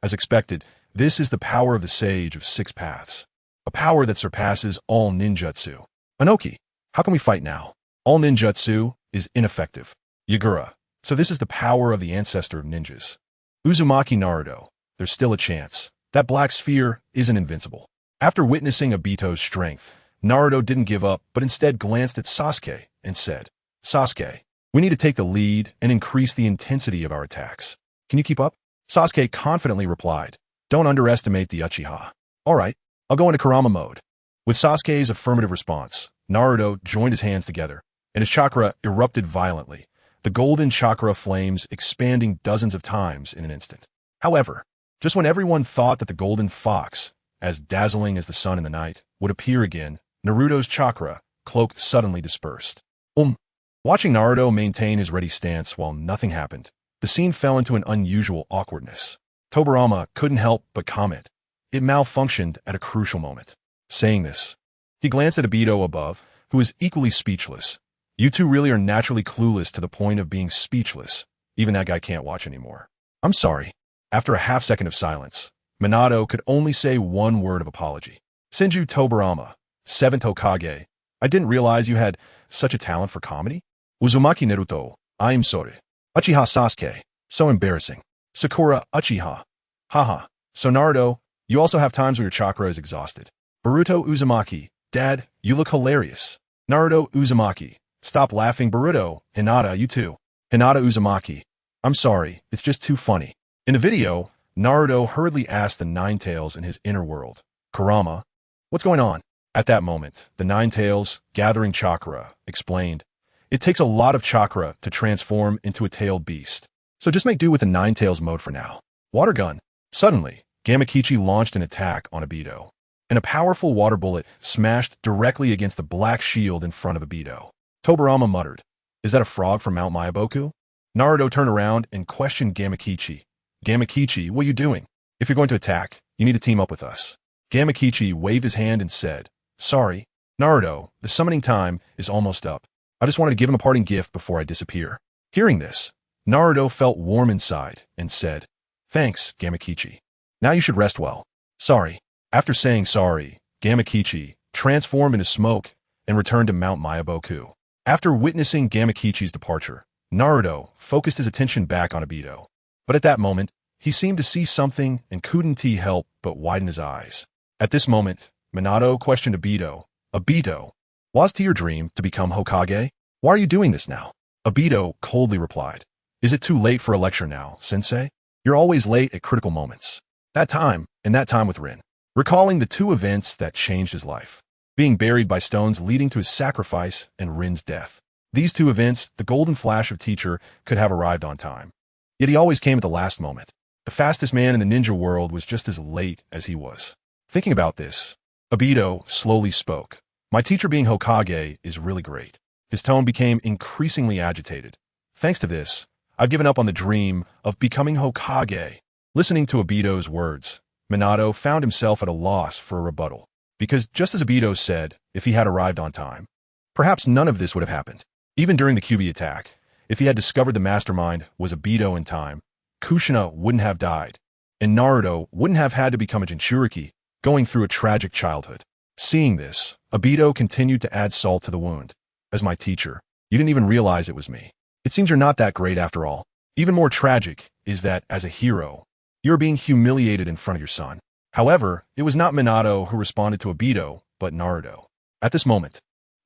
As expected, this is the power of the Sage of 6 Paths. A power that surpasses all ninjutsu. Inoki. How can we fight now? All ninjutsu is ineffective. Yagura. So this is the power of the ancestor of ninjas. Uzumaki Naruto. There's still a chance. That black sphere isn't invincible. After witnessing Obito's strength, Naruto didn't give up, but instead glanced at Sasuke and said, "Sasuke, we need to take the lead and increase the intensity of our attacks." Can you keep up? Sasuke confidently replied, don't underestimate the Uchiha. All right, I'll go into Kurama mode. With Sasuke's affirmative response, Naruto joined his hands together, and his chakra erupted violently, the golden chakra flames expanding dozens of times in an instant. However, just when everyone thought that the golden fox, as dazzling as the sun in the night, would appear again, Naruto's chakra cloak suddenly dispersed. Watching Naruto maintain his ready stance while nothing happened, the scene fell into an unusual awkwardness. Tobirama couldn't help but comment. It malfunctioned at a crucial moment. Saying this, he glanced at Obito above, who was equally speechless. You two really are naturally clueless to the point of being speechless. Even that guy can't watch anymore. I'm sorry. After a half-second of silence, Minato could only say one word of apology. Senju Tobirama, 7th Hokage, I didn't realize you had such a talent for comedy. Uzumaki Naruto, I'm sorry. Uchiha Sasuke, so embarrassing. Sakura Uchiha, haha. So Naruto, you also have times where your chakra is exhausted. Naruto Uzumaki, Dad, you look hilarious. Naruto Uzumaki, stop laughing. Naruto, Hinata, you too. Hinata Uzumaki, I'm sorry, it's just too funny. In the video, Naruto hurriedly asked the Nine Tails in his inner world, Kurama, what's going on? At that moment, the Nine Tails, gathering chakra, explained, it takes a lot of chakra to transform into a tailed beast. So just make do with the Nine Tails mode for now. Water gun. Suddenly, Gamakichi launched an attack on Obito, and a powerful water bullet smashed directly against the black shield in front of Obito. Tobirama muttered, is that a frog from Mount Myaboku? Naruto turned around and questioned Gamakichi. Gamakichi, what are you doing? If you're going to attack, you need to team up with us. Gamakichi waved his hand and said, sorry, Naruto, the summoning time is almost up. I just wanted to give him a parting gift before I disappear. Hearing this, Naruto felt warm inside and said, thanks, Gamakichi. Now you should rest well. Sorry. After saying sorry, Gamakichi transformed into smoke and returned to Mount Myaboku. After witnessing Gamakichi's departure, Naruto focused his attention back on Obito. But at that moment, he seemed to see something and couldn't help but widen his eyes. At this moment, Minato questioned Obito. Obito, was it your dream to become Hokage? Why are you doing this now? Obito coldly replied, is it too late for a lecture now, sensei? You're always late at critical moments. That time, and that time with Rin. Recalling the two events that changed his life. Being buried by stones leading to his sacrifice and Rin's death. These two events, the golden flash of teacher, could have arrived on time. Yet he always came at the last moment. The fastest man in the ninja world was just as late as he was. Thinking about this, Obito slowly spoke. My teacher being Hokage is really great. His tone became increasingly agitated. Thanks to this, I've given up on the dream of becoming Hokage. Listening to Obito's words, Minato found himself at a loss for a rebuttal. Because just as Obito said, if he had arrived on time, perhaps none of this would have happened. Even during the Kyuubi attack, if he had discovered the mastermind was Obito in time, Kushina wouldn't have died, and Naruto wouldn't have had to become a Jinchuriki, going through a tragic childhood. Seeing this, Obito continued to add salt to the wound. As my teacher, you didn't even realize it was me. It seems you're not that great after all. Even more tragic is that, as a hero, you're being humiliated in front of your son. However, it was not Minato who responded to Obito, but Naruto. At this moment,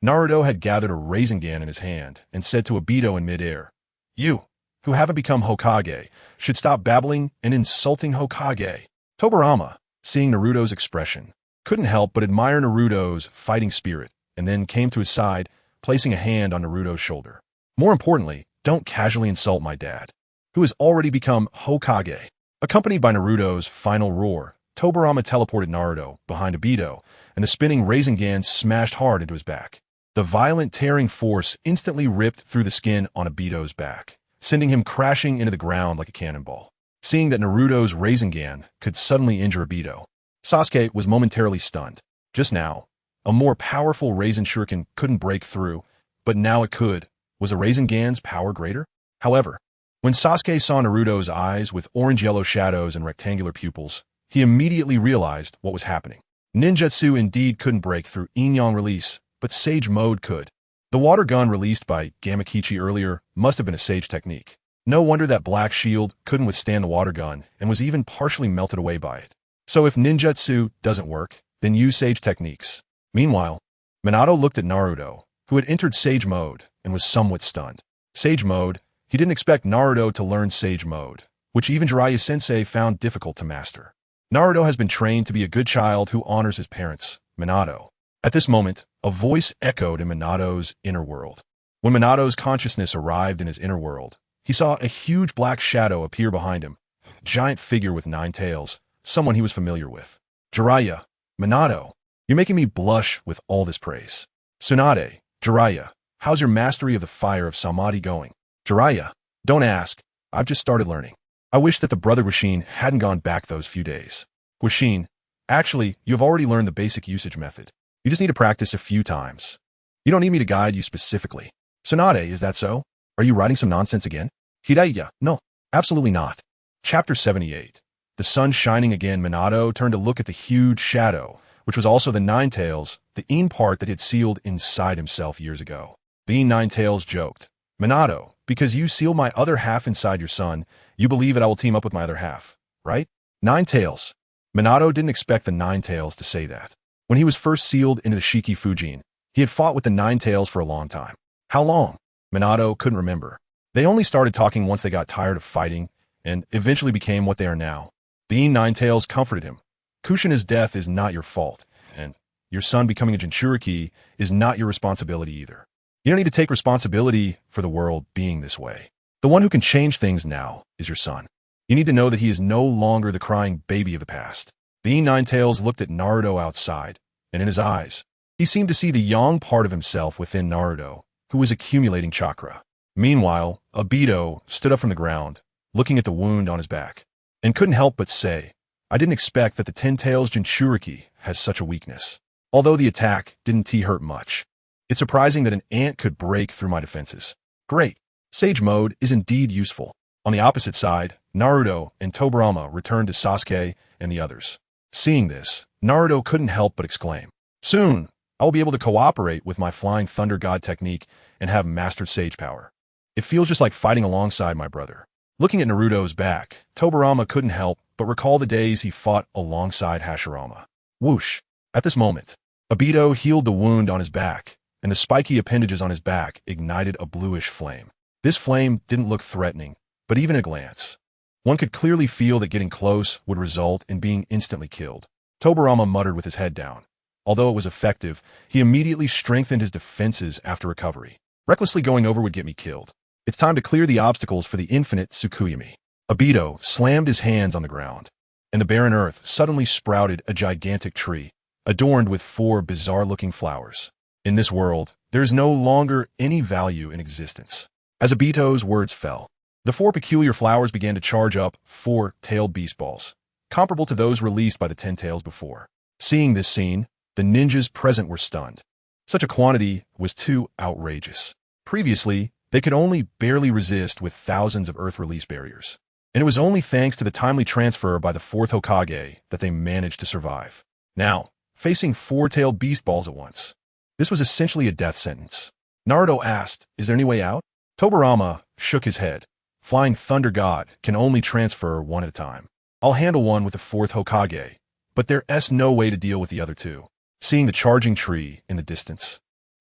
Naruto had gathered a Rasengan in his hand and said to Obito in midair, you, who haven't become Hokage, should stop babbling and insulting Hokage. Tobirama, seeing Naruto's expression, couldn't help but admire Naruto's fighting spirit and then came to his side, placing a hand on Naruto's shoulder. More importantly, don't casually insult my dad, who has already become Hokage. Accompanied by Naruto's final roar, Tobirama teleported Naruto behind Obito, and the spinning Rasengan smashed hard into his back. The violent tearing force instantly ripped through the skin on Obito's back, sending him crashing into the ground like a cannonball. Seeing that Naruto's Rasengan could suddenly injure Obito, Sasuke was momentarily stunned. Just now, a more powerful Rasen Shuriken couldn't break through, but now it could. Was a Rasengan's power greater? However, when Sasuke saw Naruto's eyes with orange-yellow shadows and rectangular pupils, he immediately realized what was happening. Ninjutsu indeed couldn't break through Yin-Yang release, but Sage Mode could. The water gun released by Gamakichi earlier must have been a Sage technique. No wonder that black shield couldn't withstand the water gun and was even partially melted away by it. So if ninjutsu doesn't work, then use Sage techniques. Meanwhile, Minato looked at Naruto, who had entered Sage Mode and was somewhat stunned. Sage Mode? He didn't expect Naruto to learn Sage Mode. which even Jiraiya-sensei found difficult to master. Naruto has been trained to be a good child who honors his parents, Minato. At this moment, a voice echoed in Minato's inner world. When Minato's consciousness arrived in his inner world, he saw a huge black shadow appear behind him, a giant figure with 9 tails, someone he was familiar with. Jiraiya, Minato, you're making me blush with all this praise. Tsunade, Jiraiya, how's your mastery of the fire of Samadhi going? Jiraiya, don't ask, I've just started learning. I wish that the brother Guishin hadn't gone back those few days. Guishin, actually, you have already learned the basic usage method. You just need to practice a few times. You don't need me to guide you specifically. Tsunade, is that so? Are you writing some nonsense again? Hidaya, no, absolutely not. Chapter 78. The sun shining again, Minato turned to look at the huge shadow, which was also the 9 tails, the een part that he had sealed inside himself years ago. The 9 tails joked, Minato, because you sealed my other half inside your son, you believe that I will team up with my other half, right? 9 tails. Minato didn't expect the 9 tails to say that. When he was first sealed into the Shiki Fujin, he had fought with the 9 tails for a long time. How long? Minato couldn't remember. They only started talking once they got tired of fighting, and eventually became what they are now. The 9 tails comforted him. Kushina's death is not your fault, and your son becoming a Jinchuriki is not your responsibility either. You don't need to take responsibility for the world being this way. The one who can change things now is your son. You need to know that he is no longer the crying baby of the past. The 9 tails looked at Naruto outside, and in his eyes, he seemed to see the young part of himself within Naruto, who was accumulating chakra. Meanwhile, Obito stood up from the ground, looking at the wound on his back, and couldn't help but say, I didn't expect that the 10 tails Jinchuriki has such a weakness. Although the attack didn't hurt much. It's surprising that an ant could break through my defenses. Great. Sage mode is indeed useful. On the opposite side, Naruto and Tobirama returned to Sasuke and the others. Seeing this, Naruto couldn't help but exclaim, soon, I will be able to cooperate with my Flying Thunder God technique and have mastered Sage power. It feels just like fighting alongside my brother. Looking at Naruto's back, Tobirama couldn't help but recall the days he fought alongside Hashirama. Whoosh! At this moment, Obito healed the wound on his back, and the spiky appendages on his back ignited a bluish flame. This flame didn't look threatening, but even at a glance, one could clearly feel that getting close would result in being instantly killed. Tobirama muttered with his head down. Although it was effective, he immediately strengthened his defenses after recovery. Recklessly going over would get me killed. It's time to clear the obstacles for the infinite Tsukuyami. Obito slammed his hands on the ground, and the barren earth suddenly sprouted a gigantic tree, adorned with 4 bizarre-looking flowers. In this world, there is no longer any value in existence. As Obito's words fell, the 4 peculiar flowers began to charge up 4-tailed beast balls, comparable to those released by the 10 tails before. Seeing this scene, the ninjas present were stunned. Such a quantity was too outrageous. Previously, they could only barely resist with thousands of earth release barriers. And it was only thanks to the timely transfer by the 4th Hokage that they managed to survive. Now, facing 4-tailed beast balls at once. This was essentially a death sentence. Naruto asked, is there any way out? Tobirama shook his head. Flying Thunder God can only transfer one at a time. I'll handle one with the 4th Hokage, but there's no way to deal with the other 2. Seeing the charging tree in the distance,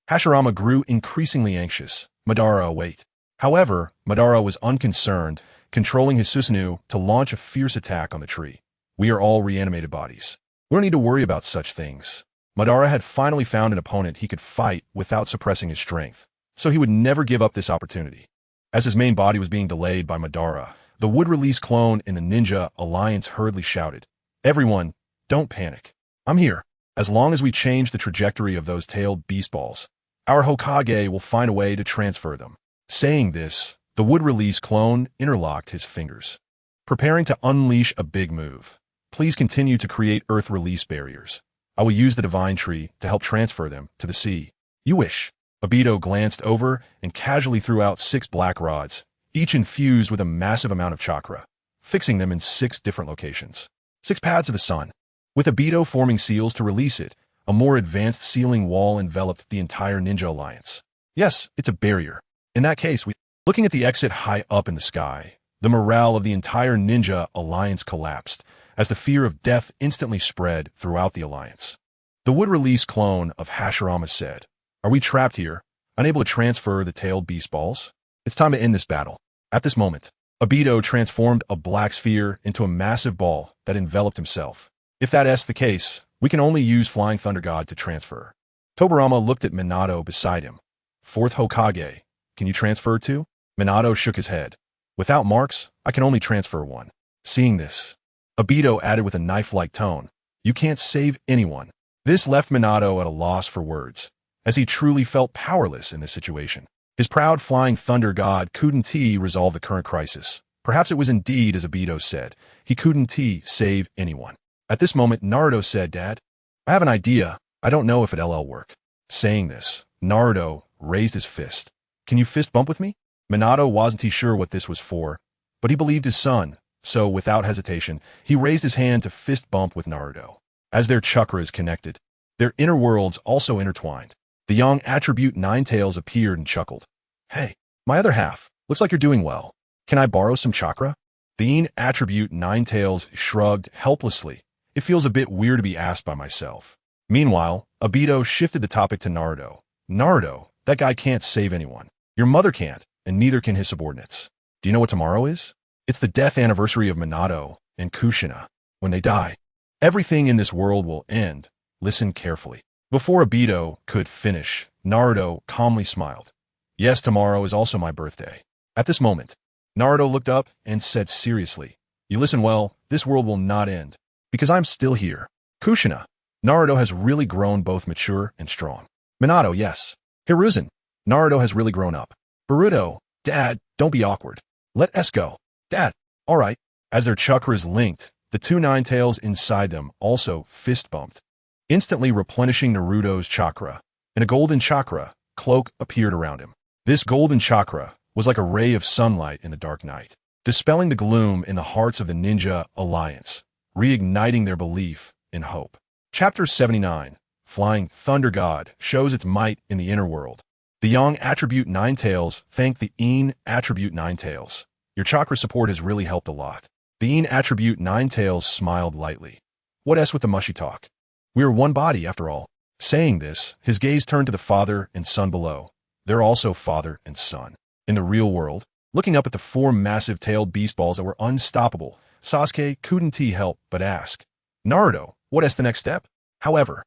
Hashirama grew increasingly anxious. Madara, wait. However, Madara was unconcerned, controlling his Susanoo to launch a fierce attack on the tree. We are all reanimated bodies. We don't need to worry about such things. Madara had finally found an opponent he could fight without suppressing his strength, so he would never give up this opportunity. As his main body was being delayed by Madara, the wood-release clone in the Ninja Alliance hurriedly shouted, everyone, don't panic. I'm here. As long as we change the trajectory of those tailed beast balls, our Hokage will find a way to transfer them. Saying this, the wood-release clone interlocked his fingers, preparing to unleash a big move. Please continue to create earth release barriers. I will use the divine tree to help transfer them to the sea. You wish. Obito glanced over and casually threw out 6 black rods, each infused with a massive amount of chakra, fixing them in 6 different locations. 6 paths of the sun. With Obito forming seals to release it, a more advanced sealing wall enveloped the entire Ninja Alliance. Yes, it's a barrier. In that case, looking at the exit high up in the sky, the morale of the entire Ninja Alliance collapsed, as the fear of death instantly spread throughout the Alliance. The wood-release clone of Hashirama said, are we trapped here, unable to transfer the tailed beast balls? It's time to end this battle. At this moment, Obito transformed a black sphere into a massive ball that enveloped himself. If that's the case, we can only use Flying Thunder God to transfer. Tobirama looked at Minato beside him. Fourth Hokage, can you transfer too? Minato shook his head. Without marks, I can only transfer one. Seeing this, Obito added with a knife-like tone, you can't save anyone. This left Minato at a loss for words, as he truly felt powerless in this situation. His proud Flying Thunder God couldn't resolve the current crisis. Perhaps it was indeed as Obito said, he couldn't save anyone. At this moment, Naruto said, Dad, I have an idea. I don't know if it'll work. Saying this, Naruto raised his fist. Can you fist bump with me? Minato wasn't sure what this was for, but he believed his son, so without hesitation, he raised his hand to fist bump with Naruto. As their chakras connected, their inner worlds also intertwined. The young attribute Ninetales appeared and chuckled. Hey, my other half, looks like you're doing well. Can I borrow some chakra? The attribute Ninetales shrugged helplessly. It feels a bit weird to be asked by myself. Meanwhile, Obito shifted the topic to Naruto. Naruto, that guy can't save anyone. Your mother can't, and neither can his subordinates. Do you know what tomorrow is? It's the death anniversary of Minato and Kushina. When they die, everything in this world will end. Listen carefully. Before Obito could finish, Naruto calmly smiled. Yes, tomorrow is also my birthday. At this moment, Naruto looked up and said seriously, you listen well, this world will not end. Because I'm still here. Kushina. Naruto has really grown both mature and strong. Minato, yes. Hiruzen. Naruto has really grown up. Boruto. Dad, don't be awkward. Let us go. Dad. All right. As their chakras linked, the two Ninetales inside them also fist bumped, instantly replenishing Naruto's chakra. And a golden chakra cloak appeared around him. This golden chakra was like a ray of sunlight in the dark night, dispelling the gloom in the hearts of the Ninja Alliance, reigniting their belief in hope. Chapter 79, Flying Thunder God, shows its might in the inner world. The young attribute Ninetales thanked the attribute Ninetales. Your chakra support has really helped a lot. The attribute Ninetales smiled lightly. What else with the mushy talk? We are one body after all. Saying this, his gaze turned to the father and son below. They're also father and son. In the real world, looking up at the four massive tailed beast balls that were unstoppable, Sasuke couldn't help but ask, Naruto, what is the next step? However,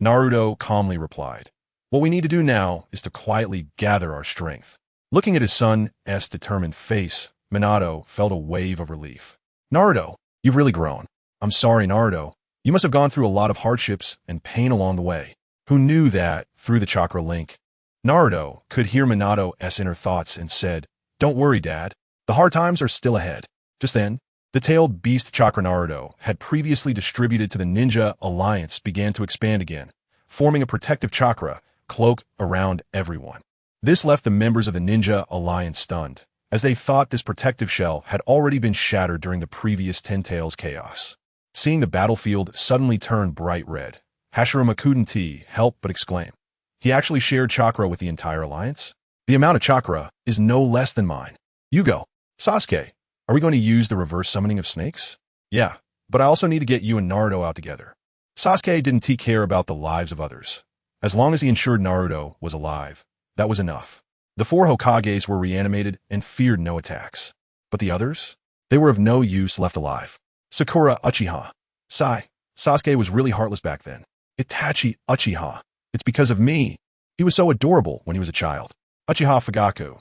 Naruto calmly replied, what we need to do now is to quietly gather our strength. Looking at his son's determined face, Minato felt a wave of relief. Naruto, you've really grown. I'm sorry, Naruto. You must have gone through a lot of hardships and pain along the way. Who knew that through the chakra link? Naruto could hear Minato's inner thoughts and said, don't worry, Dad. The hard times are still ahead. Just then, the tailed beast chakra Naruto had previously distributed to the Ninja Alliance began to expand again, forming a protective chakra cloak around everyone. This left the members of the Ninja Alliance stunned, as they thought this protective shell had already been shattered during the previous Ten Tails chaos. Seeing the battlefield suddenly turn bright red, Hashirama couldn't help but exclaim. He actually shared chakra with the entire alliance? The amount of chakra is no less than mine. You go. Sasuke, are we going to use the reverse summoning of snakes? Yeah, but I also need to get you and Naruto out together. Sasuke didn't care about the lives of others. As long as he ensured Naruto was alive, that was enough. The four Hokages were reanimated and feared no attacks. But the others? They were of no use left alive. Sakura Uchiha. Sasuke was really heartless back then. Itachi Uchiha. It's because of me. He was so adorable when he was a child. Uchiha Fugaku.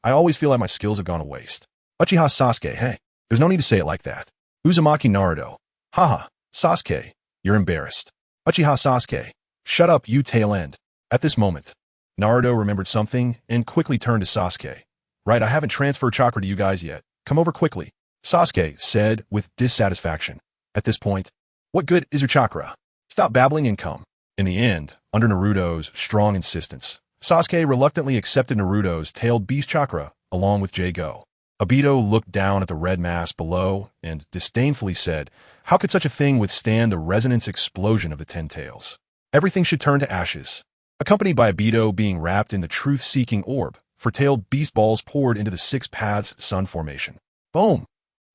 I always feel like my skills have gone to waste. Uchiha Sasuke. Hey, there's no need to say it like that. Uzumaki Naruto. Haha. Sasuke. You're embarrassed. Uchiha Sasuke. Shut up, you tail end. At this moment, Naruto remembered something and quickly turned to Sasuke. Right, I haven't transferred chakra to you guys yet. Come over quickly. Sasuke said with dissatisfaction. At this point, what good is your chakra? Stop babbling and come. In the end, under Naruto's strong insistence, Sasuke reluctantly accepted Naruto's tailed beast chakra along with J-Go. Obito looked down at the red mass below and disdainfully said, how could such a thing withstand the resonance explosion of the Ten Tails? Everything should turn to ashes. Accompanied by Obito being wrapped in the truth-seeking orb, for tailed beast balls poured into the Six Paths Sun Formation. Boom!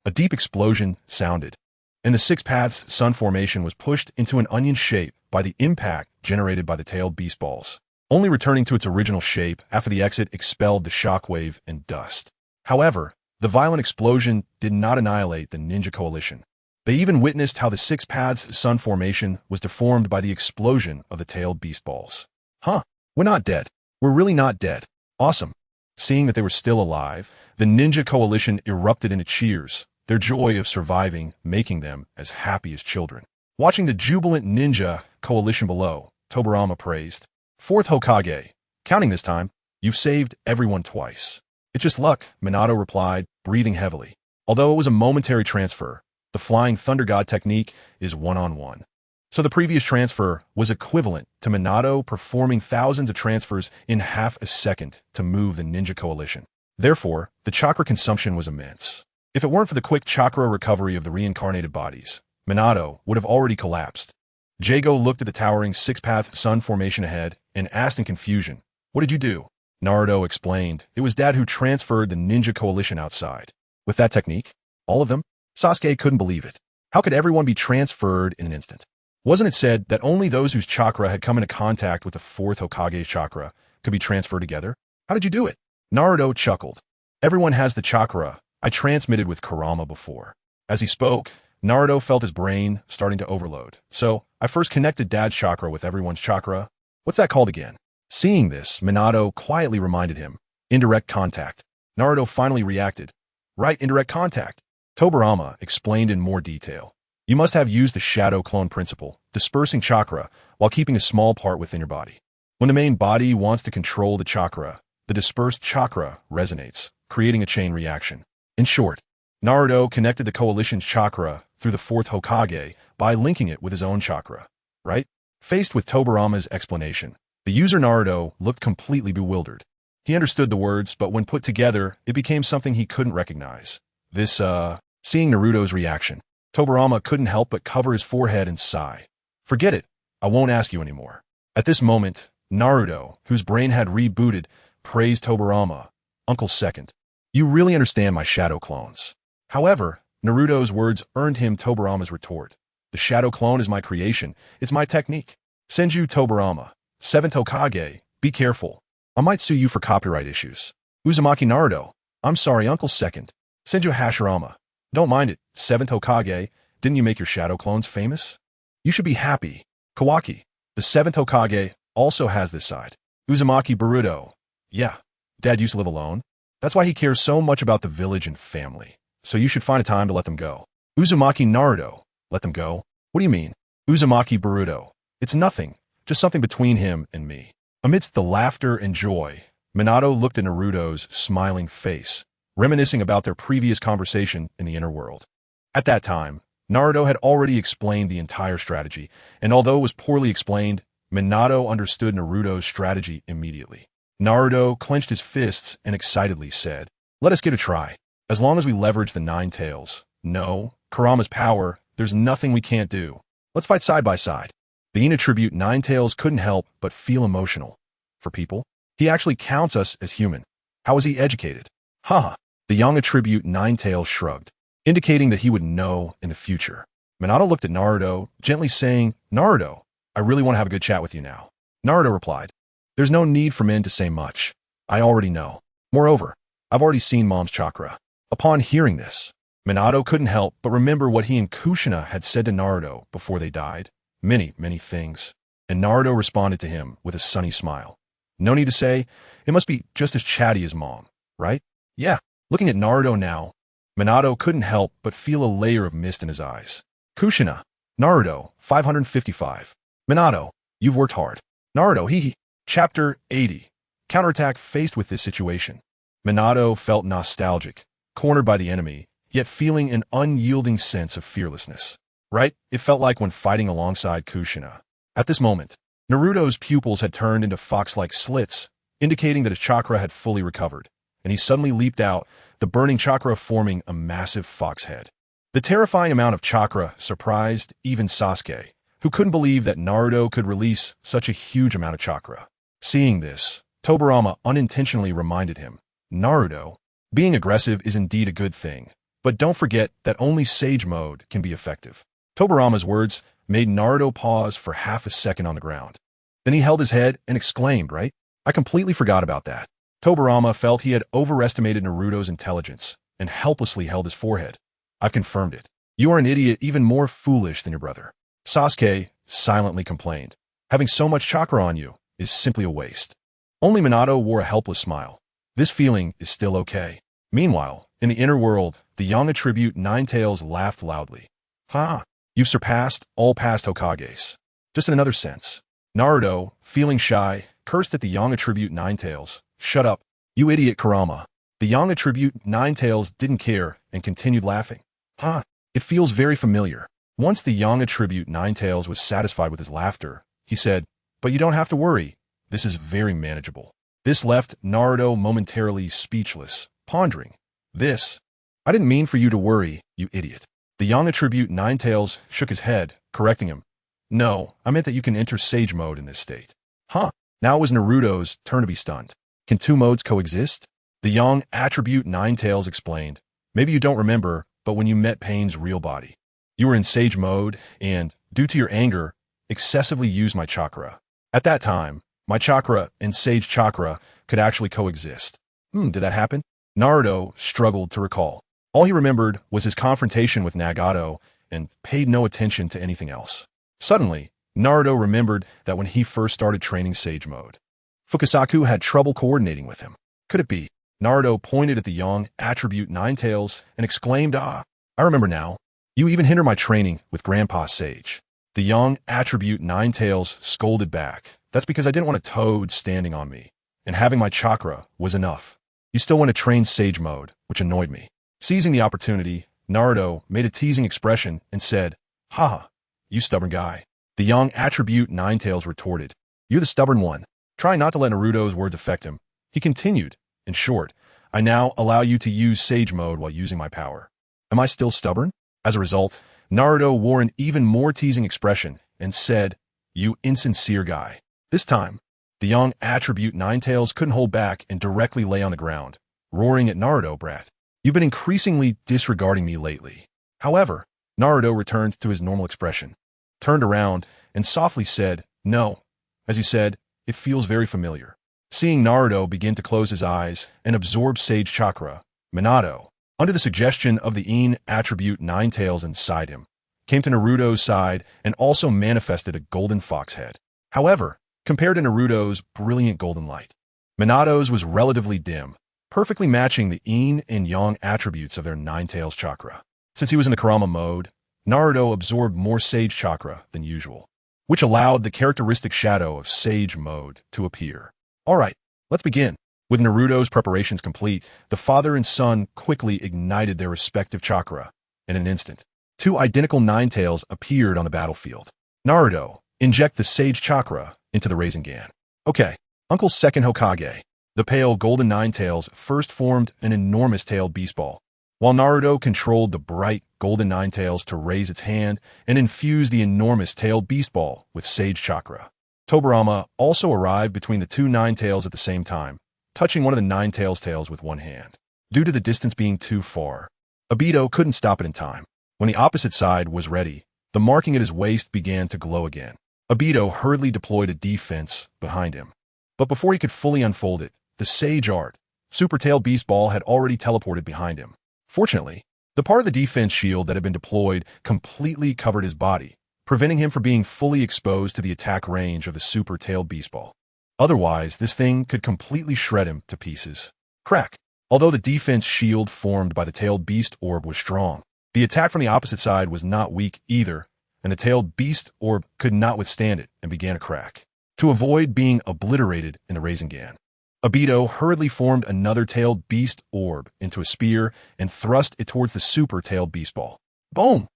A deep explosion sounded, and the Six Paths Sun Formation was pushed into an onion shape by the impact generated by the tailed beast balls, only returning to its original shape after the exit expelled the shockwave and dust. However, The violent explosion did not annihilate the ninja coalition. They even witnessed how the Six Paths Sun formation was deformed by the explosion of the tailed beast balls. Huh, we're not dead. We're really not dead. Awesome. Seeing that they were still alive, the ninja coalition erupted into cheers, their joy of surviving making them as happy as children. Watching the jubilant ninja coalition below, Tobirama praised, "Fourth Hokage. Counting this time, you've saved everyone twice." "It's just luck," Minato replied, breathing heavily. Although it was a momentary transfer, the Flying Thunder God technique is one-on-one. So the previous transfer was equivalent to Minato performing thousands of transfers in half a second to move the ninja coalition. Therefore, the chakra consumption was immense. If it weren't for the quick chakra recovery of the reincarnated bodies, Minato would have already collapsed. Jago looked at the towering six-path sun formation ahead and asked in confusion, "What did you do?" Naruto explained, "It was Dad who transferred the ninja coalition outside." "With that technique? All of them?" Sasuke couldn't believe it. How could everyone be transferred in an instant? Wasn't it said that only those whose chakra had come into contact with the fourth Hokage's chakra could be transferred together? How did you do it? Naruto chuckled. "Everyone has the chakra I transmitted with Kurama before." As he spoke, Naruto felt his brain starting to overload. "So, I first connected Dad's chakra with everyone's chakra. What's that called again?" Seeing this, Minato quietly reminded him, "Indirect contact." Naruto finally reacted. "Right, indirect contact." Tobirama explained in more detail. "You must have used the shadow clone principle, dispersing chakra while keeping a small part within your body. When the main body wants to control the chakra, the dispersed chakra resonates, creating a chain reaction. In short, Naruto connected the coalition's chakra through the fourth Hokage by linking it with his own chakra, right?" Faced with Tobirama's explanation, the user Naruto looked completely bewildered. He understood the words, but when put together, it became something he couldn't recognize. Seeing Naruto's reaction, Tobirama couldn't help but cover his forehead and sigh. "Forget it. I won't ask you anymore." At this moment, Naruto, whose brain had rebooted, praised Tobirama, "Uncle Second. You really understand my shadow clones." However, Naruto's words earned him Tobirama's retort. "The shadow clone is my creation. It's my technique. Senju Tobirama, 7th Hokage, be careful. I might sue you for copyright issues." Uzumaki Naruto, "I'm sorry, Uncle Second." Senju Hashirama, "Don't mind it, 7th Hokage. Didn't you make your shadow clones famous? You should be happy." Kawaki, "The 7th Hokage also has this side." Uzumaki Boruto, "Yeah, Dad used to live alone. That's why he cares so much about the village and family. So you should find a time to let them go." Uzumaki Naruto, "Let them go? What do you mean?" Uzumaki Boruto, "It's nothing, just something between him and me." Amidst the laughter and joy, Minato looked at Naruto's smiling face, reminiscing about their previous conversation in the inner world. At that time, Naruto had already explained the entire strategy, and although it was poorly explained, Minato understood Naruto's strategy immediately. Naruto clenched his fists and excitedly said, "Let us give it a try. As long as we leverage the nine tails, no, Kurama's power, there's nothing we can't do. Let's fight side by side." The Ina tribute Nine Tails couldn't help but feel emotional. For people, he actually counts us as human. How is he educated? Haha. The young attribute Nine Tails shrugged, indicating that he would know in the future. Minato looked at Naruto, gently saying, "Naruto, I really want to have a good chat with you now." Naruto replied, "There's no need for men to say much. I already know. Moreover, I've already seen Mom's chakra." Upon hearing this, Minato couldn't help but remember what he and Kushina had said to Naruto before they died. Many, many things. And Naruto responded to him with a sunny smile. No need to say, it must be just as chatty as Mom, right? Yeah. Looking at Naruto now, Minato couldn't help but feel a layer of mist in his eyes. Kushina, Naruto, 555. Minato, you've worked hard. Naruto, hee. Chapter 80. Counterattack faced with this situation. Minato felt nostalgic, cornered by the enemy, yet feeling an unyielding sense of fearlessness. Right? It felt like when fighting alongside Kushina. At this moment, Naruto's pupils had turned into fox-like slits, indicating that his chakra had fully recovered, and he suddenly leaped out, the burning chakra forming a massive fox head. The terrifying amount of chakra surprised even Sasuke, who couldn't believe that Naruto could release such a huge amount of chakra. Seeing this, Tobirama unintentionally reminded him, "Naruto, being aggressive is indeed a good thing, but don't forget that only Sage Mode can be effective." Tobirama's words made Naruto pause for half a second on the ground. Then he held his head and exclaimed, "Right? I completely forgot about that." Tobirama felt he had overestimated Naruto's intelligence, and helplessly held his forehead. I've confirmed it. You are an idiot even more foolish than your brother. Sasuke silently complained. Having so much chakra on you is simply a waste. Only Minato wore a helpless smile. This feeling is still okay. Meanwhile, in the inner world, the young attribute Ninetales laughed loudly. Ha! You've surpassed all past Hokages. Just in another sense. Naruto, feeling shy, cursed at the young attribute Ninetales. Shut up, you idiot Kurama. The young attribute Ninetales didn't care and continued laughing. Ha! It feels very familiar. Once the young attribute Ninetales was satisfied with his laughter, he said, but you don't have to worry. This is very manageable. This left Naruto momentarily speechless, pondering. This? I didn't mean for you to worry, you idiot. The young attribute Ninetales shook his head, correcting him. No, I meant that you can enter Sage mode in this state. Huh. Now it was Naruto's turn to be stunned. Can two modes coexist? The young attribute Ninetales explained. Maybe you don't remember, but when you met Pain's real body, you were in Sage mode and, due to your anger, excessively used my chakra. At that time, my chakra and Sage chakra could actually coexist. Did that happen? Naruto struggled to recall. All he remembered was his confrontation with Nagato and paid no attention to anything else. Suddenly, Naruto remembered that when he first started training Sage mode, Fukasaku had trouble coordinating with him. Could it be? Naruto pointed at the young attribute Ninetales and exclaimed, Ah, I remember now. You even hinder my training with Grandpa Sage. The young attribute Ninetales scolded back. That's because I didn't want a toad standing on me, and having my chakra was enough. You still want to train Sage mode, which annoyed me. Seizing the opportunity, Naruto made a teasing expression and said, Haha, you stubborn guy. The young attribute Ninetales retorted, You're the stubborn one. Try not to let Naruto's words affect him. He continued, In short, I now allow you to use Sage mode while using my power. Am I still stubborn? As a result, Naruto wore an even more teasing expression and said, You insincere guy. This time, the young attribute Ninetales couldn't hold back and directly lay on the ground, roaring at Naruto, brat. You've been increasingly disregarding me lately. However, Naruto returned to his normal expression, turned around, and softly said, No. As you said, it feels very familiar. Seeing Naruto begin to close his eyes and absorb Sage chakra, Minato, under the suggestion of the Ein attribute Ninetales inside him, came to Naruto's side and also manifested a golden fox head. However, compared to Naruto's brilliant golden light, Minato's was relatively dim, perfectly matching the Yin and Yang attributes of their Ninetales chakra. Since he was in the Kurama mode, Naruto absorbed more Sage chakra than usual, which allowed the characteristic shadow of Sage mode to appear. Alright, let's begin. With Naruto's preparations complete, the father and son quickly ignited their respective chakra. In an instant, two identical Ninetales appeared on the battlefield. Naruto, inject the Sage chakra into the Rasengan. Okay, Uncle's second Hokage. The pale golden Ninetales first formed an enormous tailed beast ball, while Naruto controlled the bright golden Ninetales to raise its hand and infuse the enormous tailed beast ball with Sage chakra. Tobirama also arrived between the two Ninetales at the same time, touching one of the Ninetales' tails with one hand. Due to the distance being too far, Obito couldn't stop it in time. When the opposite side was ready, the marking at his waist began to glow again. Obito hurriedly deployed a defense behind him. But before he could fully unfold it, the Sage Art, Super Tail Beast Ball, had already teleported behind him. Fortunately, the part of the defense shield that had been deployed completely covered his body, preventing him from being fully exposed to the attack range of the Super Tail Beast Ball. Otherwise, this thing could completely shred him to pieces. Crack! Although the defense shield formed by the Tailed Beast Orb was strong, the attack from the opposite side was not weak either, and the Tailed Beast Orb could not withstand it and began to crack. To avoid being obliterated in the Rasengan, Obito hurriedly formed another Tailed Beast Orb into a spear and thrust it towards the Super Tailed Beast Ball. Boom!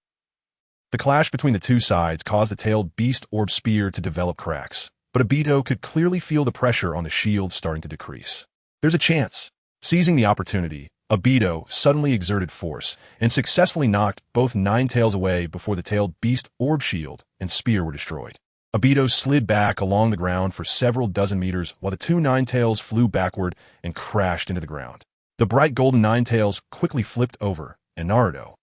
The clash between the two sides caused the Tailed Beast Orb spear to develop cracks, but Obito could clearly feel the pressure on the shield starting to decrease. There's a chance. Seizing the opportunity, Obito suddenly exerted force and successfully knocked both Ninetales away before the Tailed Beast Orb shield and spear were destroyed. Obito slid back along the ground for several dozen meters while the two Ninetales flew backward and crashed into the ground. The bright golden Ninetales quickly flipped over, and Naruto,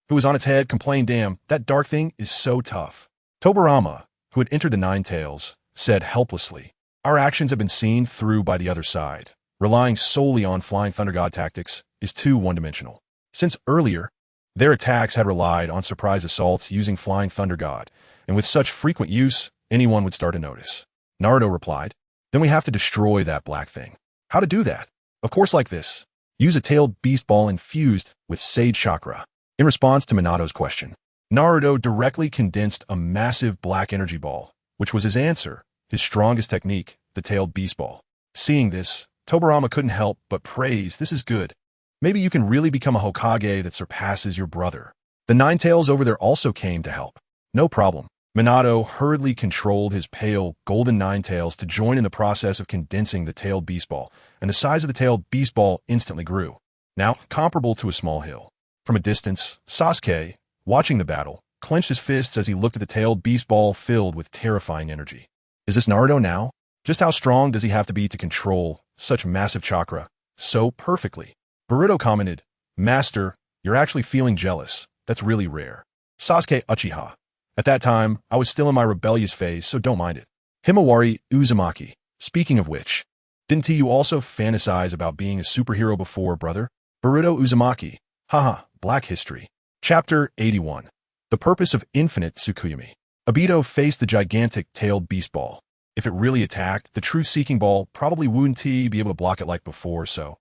who was on its head, complained, Damn, that dark thing is so tough. Tobirama, who had entered the Ninetales, said helplessly, Our actions have been seen through by the other side. Relying solely on Flying Thunder God tactics is too one-dimensional. Since earlier, their attacks had relied on surprise assaults using Flying Thunder God, and with such frequent use, anyone would start to notice. Naruto replied, "Then we have to destroy that black thing." How to do that? Of course like this. Use a tailed beast ball infused with Sage Chakra. In response to Minato's question, Naruto directly condensed a massive black energy ball, which was his answer, his strongest technique, the tailed beast ball. Seeing this, Tobirama couldn't help but praise, "This is good. Maybe you can really become a Hokage that surpasses your brother." The Nine Tails over there also came to help. No problem. Minato hurriedly controlled his pale, golden Nine Tails to join in the process of condensing the tailed beast ball, and the size of the tailed beast ball instantly grew, now comparable to a small hill. From a distance, Sasuke, watching the battle, clenched his fists as he looked at the tailed beast ball filled with terrifying energy. Is this Naruto now? Just how strong does he have to be to control such massive chakra so perfectly? Boruto commented, "Master, you're actually feeling jealous. That's really rare." Sasuke Uchiha. At that time, I was still in my rebellious phase, so don't mind it. Himawari Uzumaki. Speaking of which, didn't you also fantasize about being a superhero before, brother? Naruto Uzumaki. Haha, Black History. Chapter 81. The Purpose of Infinite Tsukuyomi. Obito faced the gigantic tailed beast ball. If it really attacked, the truth-seeking ball probably wouldn't be able to block it like before, so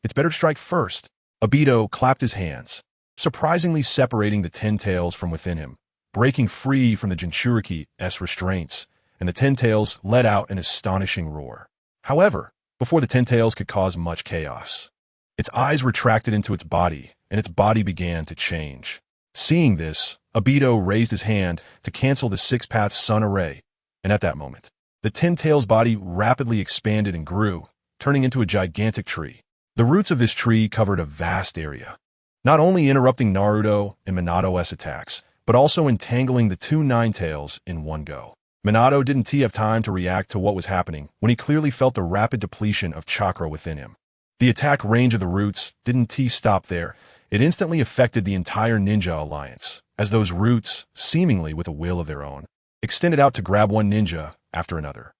it's better to strike first. Obito clapped his hands, surprisingly separating the 10 tails from within him, breaking free from the Jinchuriki's restraints, and the 10 tails let out an astonishing roar. However, before the 10 tails could cause much chaos, its eyes retracted into its body, and its body began to change. Seeing this, Obito raised his hand to cancel the six-path sun array, and at that moment, the 10 tails body rapidly expanded and grew, turning into a gigantic tree. The roots of this tree covered a vast area, not only interrupting Naruto and Minato's attacks, but also entangling the two Nine Tails in one go. Minato didn't have time to react to what was happening when he clearly felt the rapid depletion of chakra within him. The attack range of the roots didn't stop there. It instantly affected the entire ninja alliance, as those roots, seemingly with a will of their own, extended out to grab one ninja after another.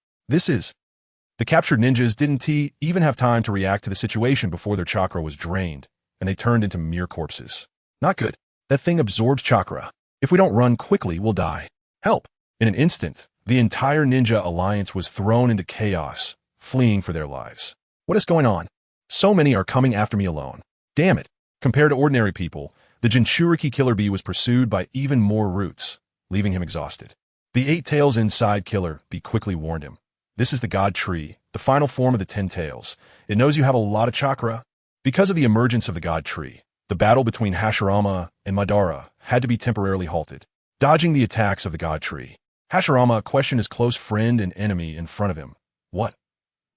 The captured ninjas didn't even have time to react to the situation before their chakra was drained, and they turned into mere corpses. Not good. That thing absorbs chakra. If we don't run quickly, we'll die. Help! In an instant, the entire ninja alliance was thrown into chaos, fleeing for their lives. What is going on? So many are coming after me alone. Damn it. Compared to ordinary people, the Jinchuriki Killer Bee was pursued by even more roots, leaving him exhausted. The 8 tails inside Killer Bee quickly warned him. This is the God Tree, the final form of the 10 tails. It knows you have a lot of chakra. Because of the emergence of the God Tree, the battle between Hashirama and Madara had to be temporarily halted, dodging the attacks of the God Tree. Hashirama questioned his close friend and enemy in front of him. What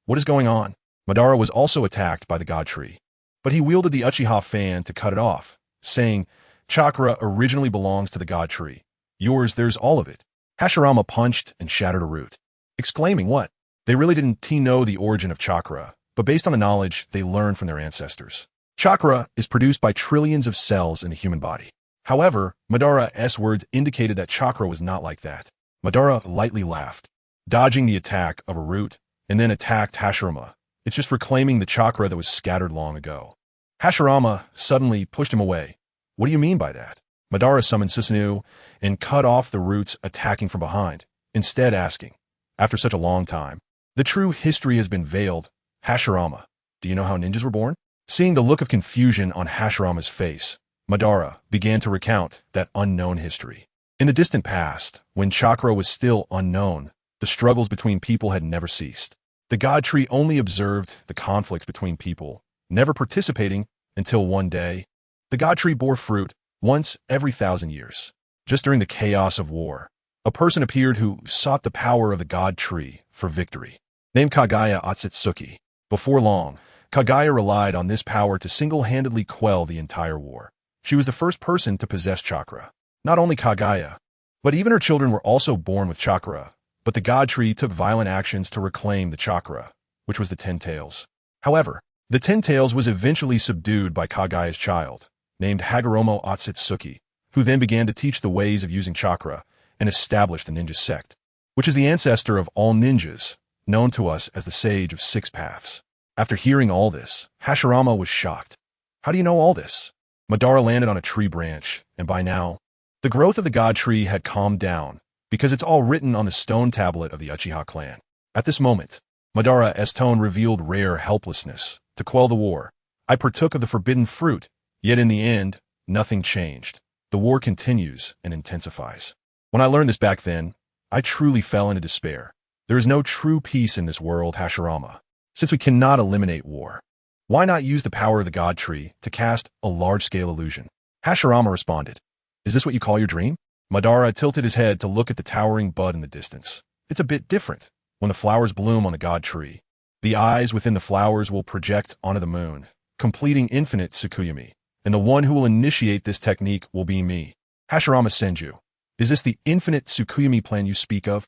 is going on? Madara was also attacked by the God Tree, but he wielded the Uchiha fan to cut it off, saying, "Chakra originally belongs to the God Tree. Yours, there's all of it." Hashirama punched and shattered a root, exclaiming, "What?" They really didn't know the origin of chakra, but based on the knowledge they learned from their ancestors. Chakra is produced by trillions of cells in the human body. However, Madara's words indicated that chakra was not like that. Madara lightly laughed, dodging the attack of a root, and then attacked Hashirama. It's just reclaiming the chakra that was scattered long ago. Hashirama suddenly pushed him away. What do you mean by that? Madara summoned Susanoo and cut off the roots attacking from behind, instead asking, after such a long time, "The true history has been veiled. Hashirama, do you know how ninjas were born?" Seeing the look of confusion on Hashirama's face, Madara began to recount that unknown history. In the distant past, when chakra was still unknown, the struggles between people had never ceased. The God Tree only observed the conflicts between people, never participating until one day, the God Tree bore fruit once every 1,000 years. Just during the chaos of war, a person appeared who sought the power of the God Tree for victory, named Kaguya Otsutsuki. Before long, Kaguya relied on this power to single-handedly quell the entire war. She was the first person to possess chakra. Not only Kaguya, but even her children were also born with chakra, but the God Tree took violent actions to reclaim the chakra, which was the 10 tails. However, the 10 tails was eventually subdued by Kaguya's child, named Hagoromo Otsutsuki, who then began to teach the ways of using chakra and establish the ninja sect, which is the ancestor of all ninjas, known to us as the Sage of Six Paths. After hearing all this, Hashirama was shocked. How do you know all this? Madara landed on a tree branch, and by now, the growth of the god tree had calmed down, because it's all written on the stone tablet of the Uchiha clan. At this moment, Madara's tone revealed rare helplessness. To quell the war, I partook of the forbidden fruit, yet in the end, nothing changed. The war continues and intensifies. When I learned this back then, I truly fell into despair. There is no true peace in this world, Hashirama. Since we cannot eliminate war, why not use the power of the god tree to cast a large-scale illusion? Hashirama responded, "Is this what you call your dream?" Madara tilted his head to look at the towering bud in the distance. It's a bit different when the flowers bloom on the god tree. The eyes within the flowers will project onto the moon, completing infinite Tsukuyami, and the one who will initiate this technique will be me. Hashirama Senju, is this the infinite Tsukuyami plan you speak of?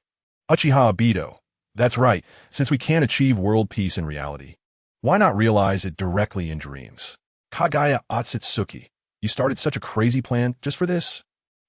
Uchiha Obito, that's right, since we can't achieve world peace in reality, why not realize it directly in dreams? Kagaya Otsutsuki, you started such a crazy plan just for this?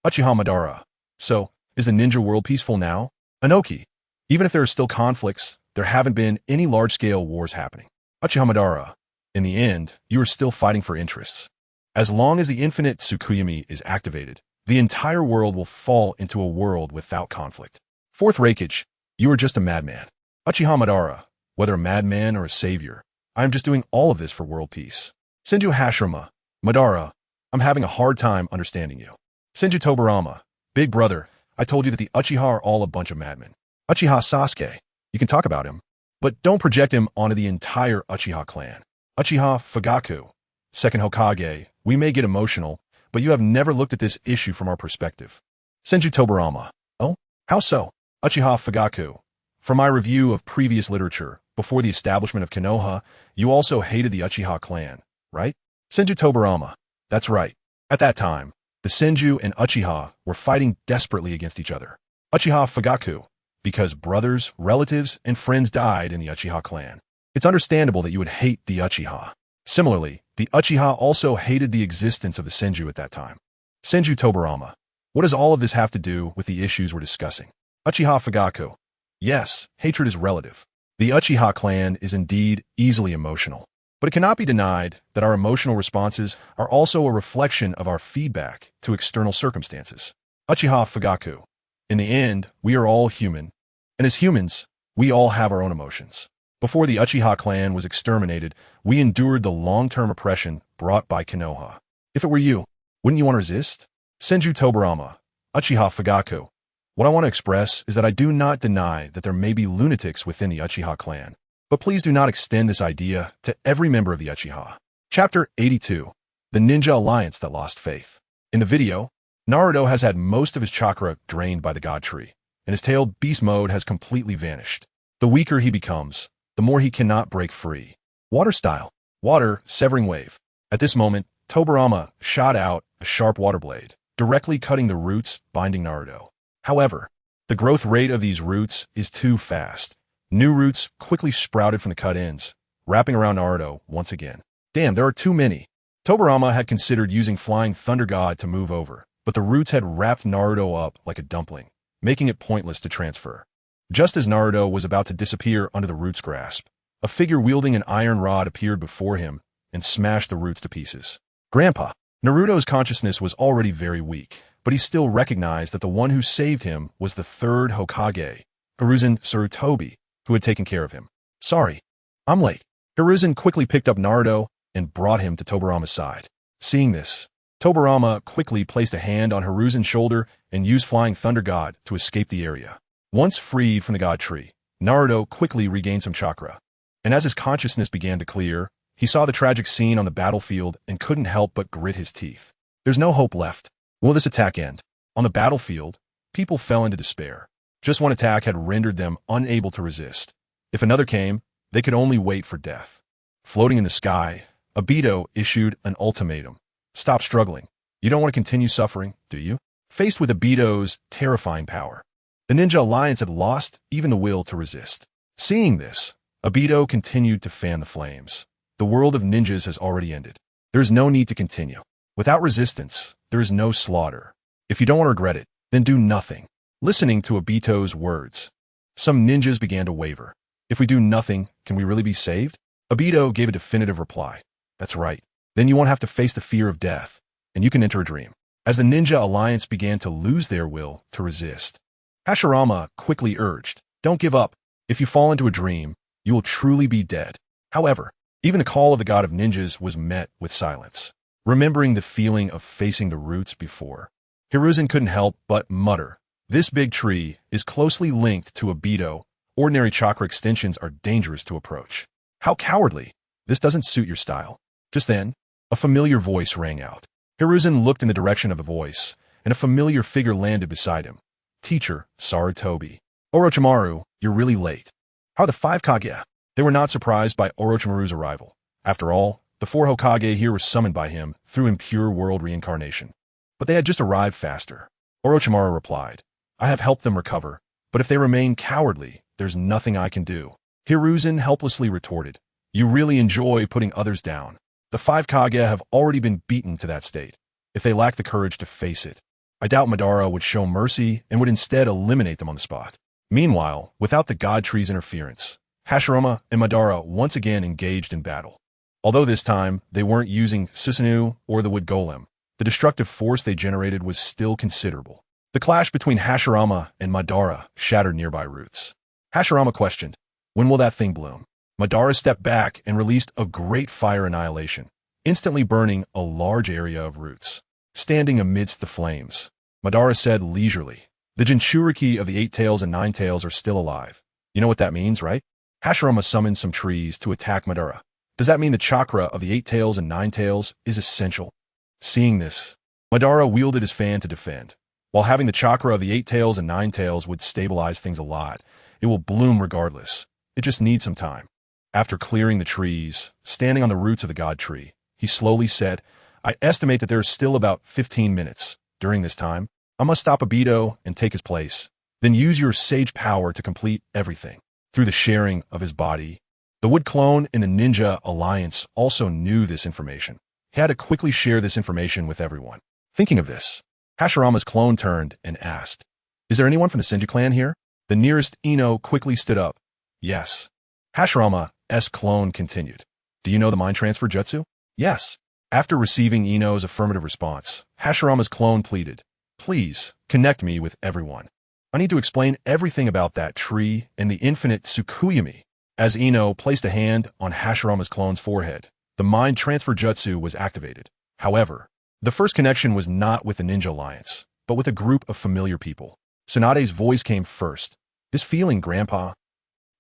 Uchiha Madara, so, is the ninja world peaceful now? Inoki, even if there are still conflicts, there haven't been any large-scale wars happening. Uchiha Madara, in the end, you are still fighting for interests. As long as the infinite Tsukuyami is activated, the entire world will fall into a world without conflict. Fourth Reikage, you are just a madman. Uchiha Madara, whether a madman or a savior, I am just doing all of this for world peace. Senju Hashirama, Madara, I'm having a hard time understanding you. Senju Tobirama, big brother, I told you that the Uchiha are all a bunch of madmen. Uchiha Sasuke, you can talk about him, but don't project him onto the entire Uchiha clan. Uchiha Fugaku, second Hokage, we may get emotional, but you have never looked at this issue from our perspective. Senju Tobirama, oh, how so? Uchiha Fugaku, from my review of previous literature, before the establishment of Konoha, you also hated the Uchiha clan, right? Senju Tobirama, that's right. At that time, the Senju and Uchiha were fighting desperately against each other. Uchiha Fugaku, because brothers, relatives, and friends died in the Uchiha clan. It's understandable that you would hate the Uchiha. Similarly, the Uchiha also hated the existence of the Senju at that time. Senju Tobirama, what does all of this have to do with the issues we're discussing? Uchiha Fugaku, yes, hatred is relative. The Uchiha clan is indeed easily emotional, but it cannot be denied that our emotional responses are also a reflection of our feedback to external circumstances. Uchiha Fugaku, in the end, we are all human, and as humans, we all have our own emotions. Before the Uchiha clan was exterminated, we endured the long-term oppression brought by Konoha. If it were you, wouldn't you want to resist? Senju Tobirama, Uchiha Fugaku, what I want to express is that I do not deny that there may be lunatics within the Uchiha clan, but please do not extend this idea to every member of the Uchiha. Chapter 82, The Ninja Alliance That Lost Faith. In the video, Naruto has had most of his chakra drained by the God Tree, and his tailed beast mode has completely vanished. The weaker he becomes, the more he cannot break free. Water style. Water, severing wave. At this moment, Tobirama shot out a sharp water blade, directly cutting the roots binding Naruto. However, the growth rate of these roots is too fast. New roots quickly sprouted from the cut ends, wrapping around Naruto once again. Damn, there are too many. Tobirama had considered using Flying Thunder God to move over, but the roots had wrapped Naruto up like a dumpling, making it pointless to transfer. Just as Naruto was about to disappear under the roots' grasp, a figure wielding an iron rod appeared before him and smashed the roots to pieces. Grandpa. Naruto's consciousness was already very weak, but he still recognized that the one who saved him was the third Hokage, Hiruzen Sarutobi, who had taken care of him. Sorry, I'm late. Hiruzen quickly picked up Naruto and brought him to Tobirama's side. Seeing this, Tobirama quickly placed a hand on Hiruzen's shoulder and used Flying Thunder God to escape the area. Once freed from the God Tree, Naruto quickly regained some chakra, and as his consciousness began to clear, he saw the tragic scene on the battlefield and couldn't help but grit his teeth. There's no hope left. Will this attack end? On the battlefield, people fell into despair. Just one attack had rendered them unable to resist. If another came, they could only wait for death. Floating in the sky, Obito issued an ultimatum. Stop struggling. You don't want to continue suffering, do you? Faced with Obito's terrifying power, the Ninja Alliance had lost even the will to resist. Seeing this, Obito continued to fan the flames. The world of ninjas has already ended. There is no need to continue. Without resistance, there is no slaughter. If you don't want to regret it, then do nothing. Listening to Obito's words, some ninjas began to waver. If we do nothing, can we really be saved? Obito gave a definitive reply. That's right. Then you won't have to face the fear of death, and you can enter a dream. As the Ninja Alliance began to lose their will to resist, Hashirama quickly urged, "Don't give up. If you fall into a dream, you will truly be dead." However, even the call of the god of ninjas was met with silence. Remembering the feeling of facing the roots before, Hiruzen couldn't help but mutter, "This big tree is closely linked to Obito. Ordinary chakra extensions are dangerous to approach. How cowardly! This doesn't suit your style." Just then, a familiar voice rang out. Hiruzen looked in the direction of the voice, and a familiar figure landed beside him. "Teacher, Sarutobi." "Orochimaru, you're really late. How are the 5 Kage?" They were not surprised by Orochimaru's arrival. After all, the 4 Hokage here were summoned by him through impure world reincarnation. But they had just arrived faster. Orochimaru replied, "I have helped them recover, but if they remain cowardly, there's nothing I can do." Hiruzen helplessly retorted, "You really enjoy putting others down. The 5 Kage have already been beaten to that state. If they lack the courage to face it, I doubt Madara would show mercy and would instead eliminate them on the spot." Meanwhile, without the God Tree's interference, Hashirama and Madara once again engaged in battle. Although this time, they weren't using Susanoo or the Wood Golem, the destructive force they generated was still considerable. The clash between Hashirama and Madara shattered nearby roots. Hashirama questioned, "When will that thing bloom?" Madara stepped back and released a great fire annihilation, instantly burning a large area of roots. Standing amidst the flames, Madara said leisurely, "The Jinchuriki of the 8 Tails and 9 Tails are still alive. You know what that means, right?" Hashirama summoned some trees to attack Madara. "Does that mean the chakra of the 8 Tails and 9 Tails is essential?" Seeing this, Madara wielded his fan to defend. While having the chakra of the 8 Tails and 9 Tails would stabilize things a lot, it will bloom regardless. It just needs some time. After clearing the trees, standing on the roots of the God Tree, he slowly said, "I estimate that there is still about 15 minutes. During this time, I must stop Obito and take his place. Then use your sage power to complete everything." Through the sharing of his body, the Wood Clone in the Ninja Alliance also knew this information. He had to quickly share this information with everyone. Thinking of this, Hashirama's clone turned and asked, "Is there anyone from the Senju clan here?" The nearest Ino quickly stood up. "Yes." Hashirama's clone continued, "Do you know the mind transfer jutsu?" "Yes." After receiving Ino's affirmative response, Hashirama's clone pleaded, "Please, connect me with everyone. I need to explain everything about that tree and the infinite Tsukuyami." As Ino placed a hand on Hashirama's clone's forehead, the mind transfer jutsu was activated. However, the first connection was not with the Ninja Alliance, but with a group of familiar people. Tsunade's voice came first. "This feeling, Grandpa."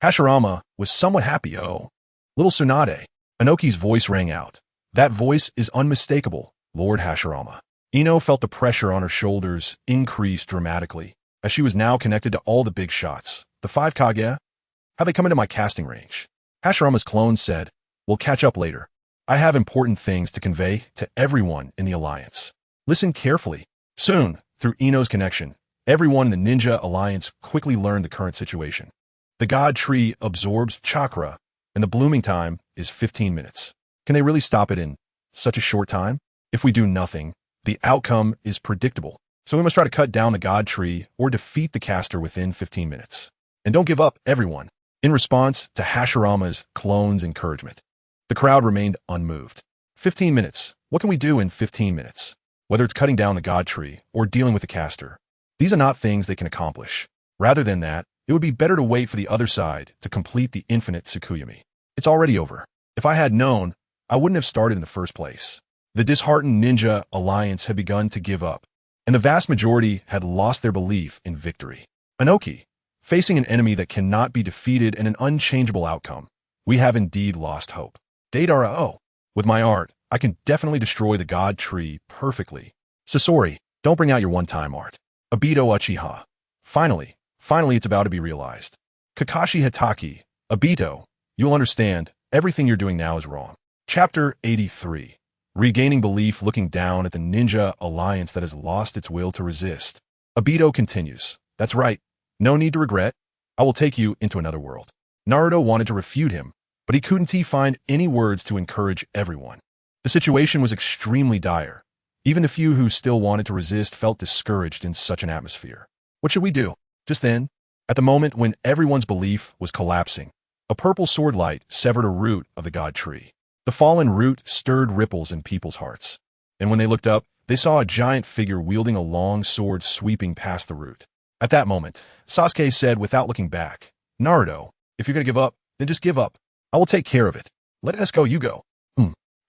Hashirama was somewhat happy. "Oh, little Tsunade." Inoki's voice rang out. "That voice is unmistakable, Lord Hashirama." Ino felt the pressure on her shoulders increase dramatically, as she was now connected to all the big shots. "The 5 Kage? Have they come into my casting range?" Hashirama's clone said, "We'll catch up later. I have important things to convey to everyone in the Alliance. Listen carefully." Soon, through Ino's connection, everyone in the Ninja Alliance quickly learned the current situation. The God Tree absorbs chakra, and the blooming time is 15 minutes. Can they really stop it in such a short time? If we do nothing, the outcome is predictable. So we must try to cut down the God Tree or defeat the caster within 15 minutes. And don't give up, everyone. In response to Hashirama's clone's encouragement, the crowd remained unmoved. 15 minutes. What can we do in 15 minutes? Whether it's cutting down the God Tree or dealing with the caster, these are not things they can accomplish. Rather than that, it would be better to wait for the other side to complete the infinite Tsukuyami. It's already over. If I had known, I wouldn't have started in the first place. The disheartened Ninja Alliance had begun to give up, and the vast majority had lost their belief in victory. Inoki, facing an enemy that cannot be defeated and an unchangeable outcome, we have indeed lost hope. Deidara, oh, with my art, I can definitely destroy the God Tree perfectly. Sasori, don't bring out your one-time art. Obito Uchiha. Finally it's about to be realized. Kakashi Hitaki, Obito, you'll understand, everything you're doing now is wrong. Chapter 83. Regaining belief, looking down at the Ninja Alliance that has lost its will to resist. Obito continues, "That's right. No need to regret. I will take you into another world." Naruto wanted to refute him, but he couldn't find any words to encourage everyone. The situation was extremely dire. Even the few who still wanted to resist felt discouraged in such an atmosphere. What should we do? Just then, at the moment when everyone's belief was collapsing, a purple sword light severed a root of the God Tree. The fallen root stirred ripples in people's hearts. And when they looked up, they saw a giant figure wielding a long sword sweeping past the root. At that moment, Sasuke said without looking back, "Naruto, if you're going to give up, then just give up. I will take care of it. Let us go, you go."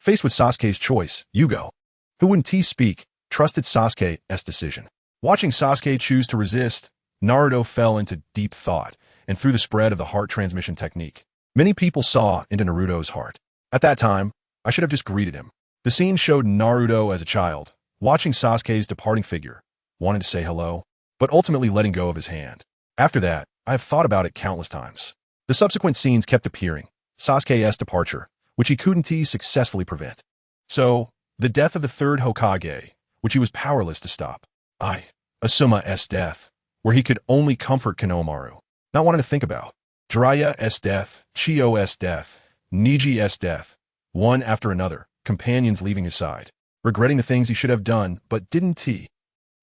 Faced with Sasuke's choice, Yugo, who wouldn't speak, trusted Sasuke's decision. Watching Sasuke choose to resist, Naruto fell into deep thought, and through the spread of the heart transmission technique, many people saw into Naruto's heart. At that time, I should have just greeted him. The scene showed Naruto as a child, watching Sasuke's departing figure, wanting to say hello, but ultimately letting go of his hand. After that, I have thought about it countless times. The subsequent scenes kept appearing, Sasuke's departure, which he couldn't successfully prevent. So, the death of the third Hokage, which he was powerless to stop. Asuma's death, where he could only comfort Konohamaru, not wanting to think about. Jiraiya's death, Chiyo's death, Niji's death, one after another, companions leaving his side, regretting the things he should have done but didn't.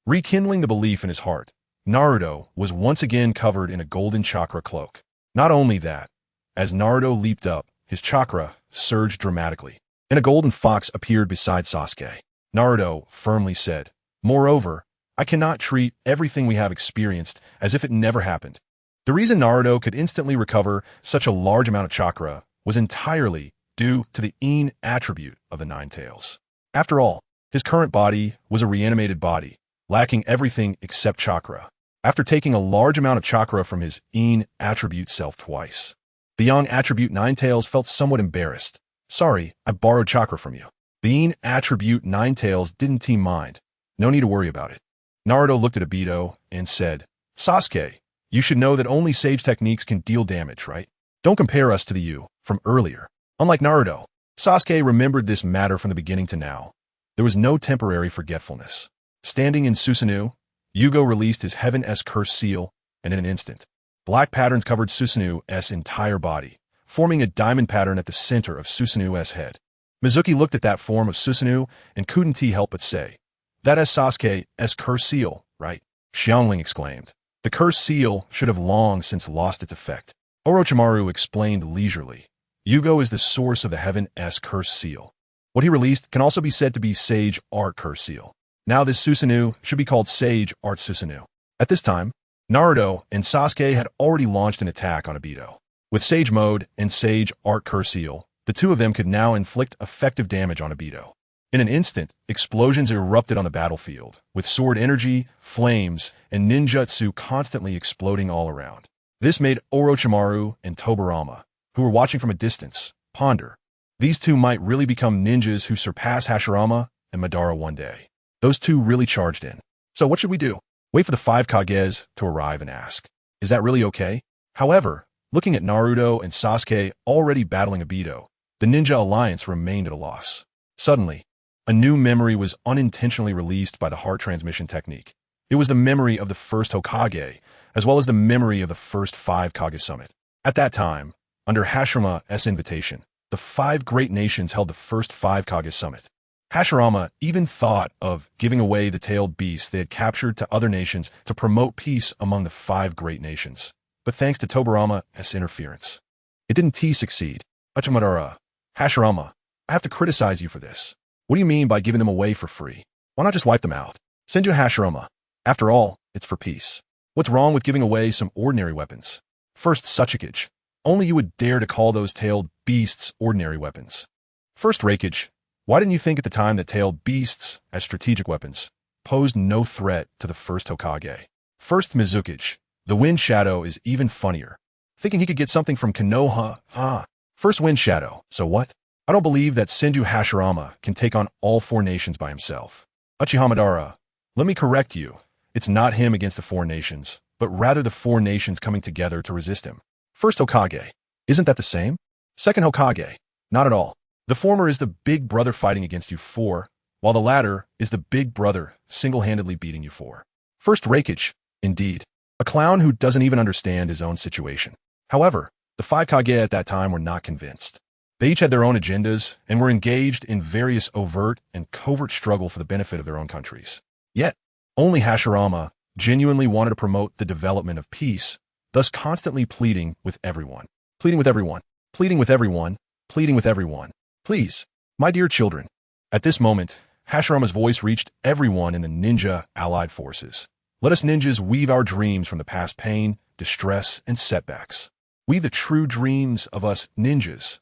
Rekindling the belief in his heart, Naruto was once again covered in a golden chakra cloak. Not only that, as Naruto leaped up, his chakra surged dramatically, and a golden fox appeared beside Sasuke. Naruto firmly said, "Moreover, I cannot treat everything we have experienced as if it never happened." The reason Naruto could instantly recover such a large amount of chakra was entirely due to the In attribute of the Nine Tails. After all, his current body was a reanimated body, lacking everything except chakra. After taking a large amount of chakra from his In attribute self twice, the Yang attribute Nine Tails felt somewhat embarrassed. "Sorry, I borrowed chakra from you." The In attribute Nine Tails didn't mind. No need to worry about it. Naruto looked at Obito and said, "Sasuke, you should know that only sage techniques can deal damage, right? Don't compare us to the you from earlier." Unlike Naruto, Sasuke remembered this matter from the beginning to now. There was no temporary forgetfulness. Standing in Susanoo, Yugo released his Heaven's Curse seal, and in an instant, black patterns covered Susanoo's entire body, forming a diamond pattern at the center of Susanoo's head. Mizuki looked at that form of Susanoo and couldn't help but say, "That is Sasuke's curse seal, right?" Xiangling exclaimed. "The curse seal should have long since lost its effect." Orochimaru explained leisurely. Yugo is the source of the Heaven's Curse seal. What he released can also be said to be Sage Art Curse seal. Now this Susanoo should be called Sage Art Susanoo. At this time, Naruto and Sasuke had already launched an attack on Obito. With Sage Mode and Sage Art Curse seal, the two of them could now inflict effective damage on Obito. In an instant, explosions erupted on the battlefield, with sword energy, flames, and ninjutsu constantly exploding all around. This made Orochimaru and Tobirama, who were watching from a distance, ponder. These two might really become ninjas who surpass Hashirama and Madara one day. Those two really charged in. So what should we do? Wait for the 5 Kages to arrive and ask, "Is that really okay?" However, looking at Naruto and Sasuke already battling Obito, the Ninja Alliance remained at a loss. Suddenly, a new memory was unintentionally released by the heart transmission technique. It was the memory of the first Hokage, as well as the memory of the first 5 Kage summit. At that time, under Hashirama's invitation, the 5 great nations held the first 5 Kage summit. Hashirama even thought of giving away the tailed beasts they had captured to other nations to promote peace among the 5 great nations. But thanks to Tobirama's interference, it didn't succeed. Madara, Hashirama, I have to criticize you for this. What do you mean by giving them away for free? Why not just wipe them out? Senju Hashirama. After all, it's for peace. What's wrong with giving away some ordinary weapons? First Tsuchikage. Only you would dare to call those tailed beasts ordinary weapons. First Raikage. Why didn't you think at the time that tailed beasts, as strategic weapons, posed no threat to the first Hokage? First Mizukage. The Wind Shadow is even funnier. Thinking he could get something from Konoha. First Wind Shadow. So what? I don't believe that Senju Hashirama can take on all 4 nations by himself. Uchiha Madara, let me correct you. It's not him against the 4 nations, but rather the 4 nations coming together to resist him. First Hokage. Isn't that the same? Second Hokage. Not at all. The former is the big brother fighting against you 4, while the latter is the big brother single-handedly beating you 4. First Raikage. Indeed. A clown who doesn't even understand his own situation. However, the 5 Kage at that time were not convinced. They each had their own agendas and were engaged in various overt and covert struggle for the benefit of their own countries. Yet, only Hashirama genuinely wanted to promote the development of peace, thus constantly pleading with everyone. Pleading with everyone. Pleading with everyone. Pleading with everyone. Please, my dear children. At this moment, Hashirama's voice reached everyone in the ninja allied forces. Let us ninjas weave our dreams from the past pain, distress, and setbacks. Weave the true dreams of us ninjas.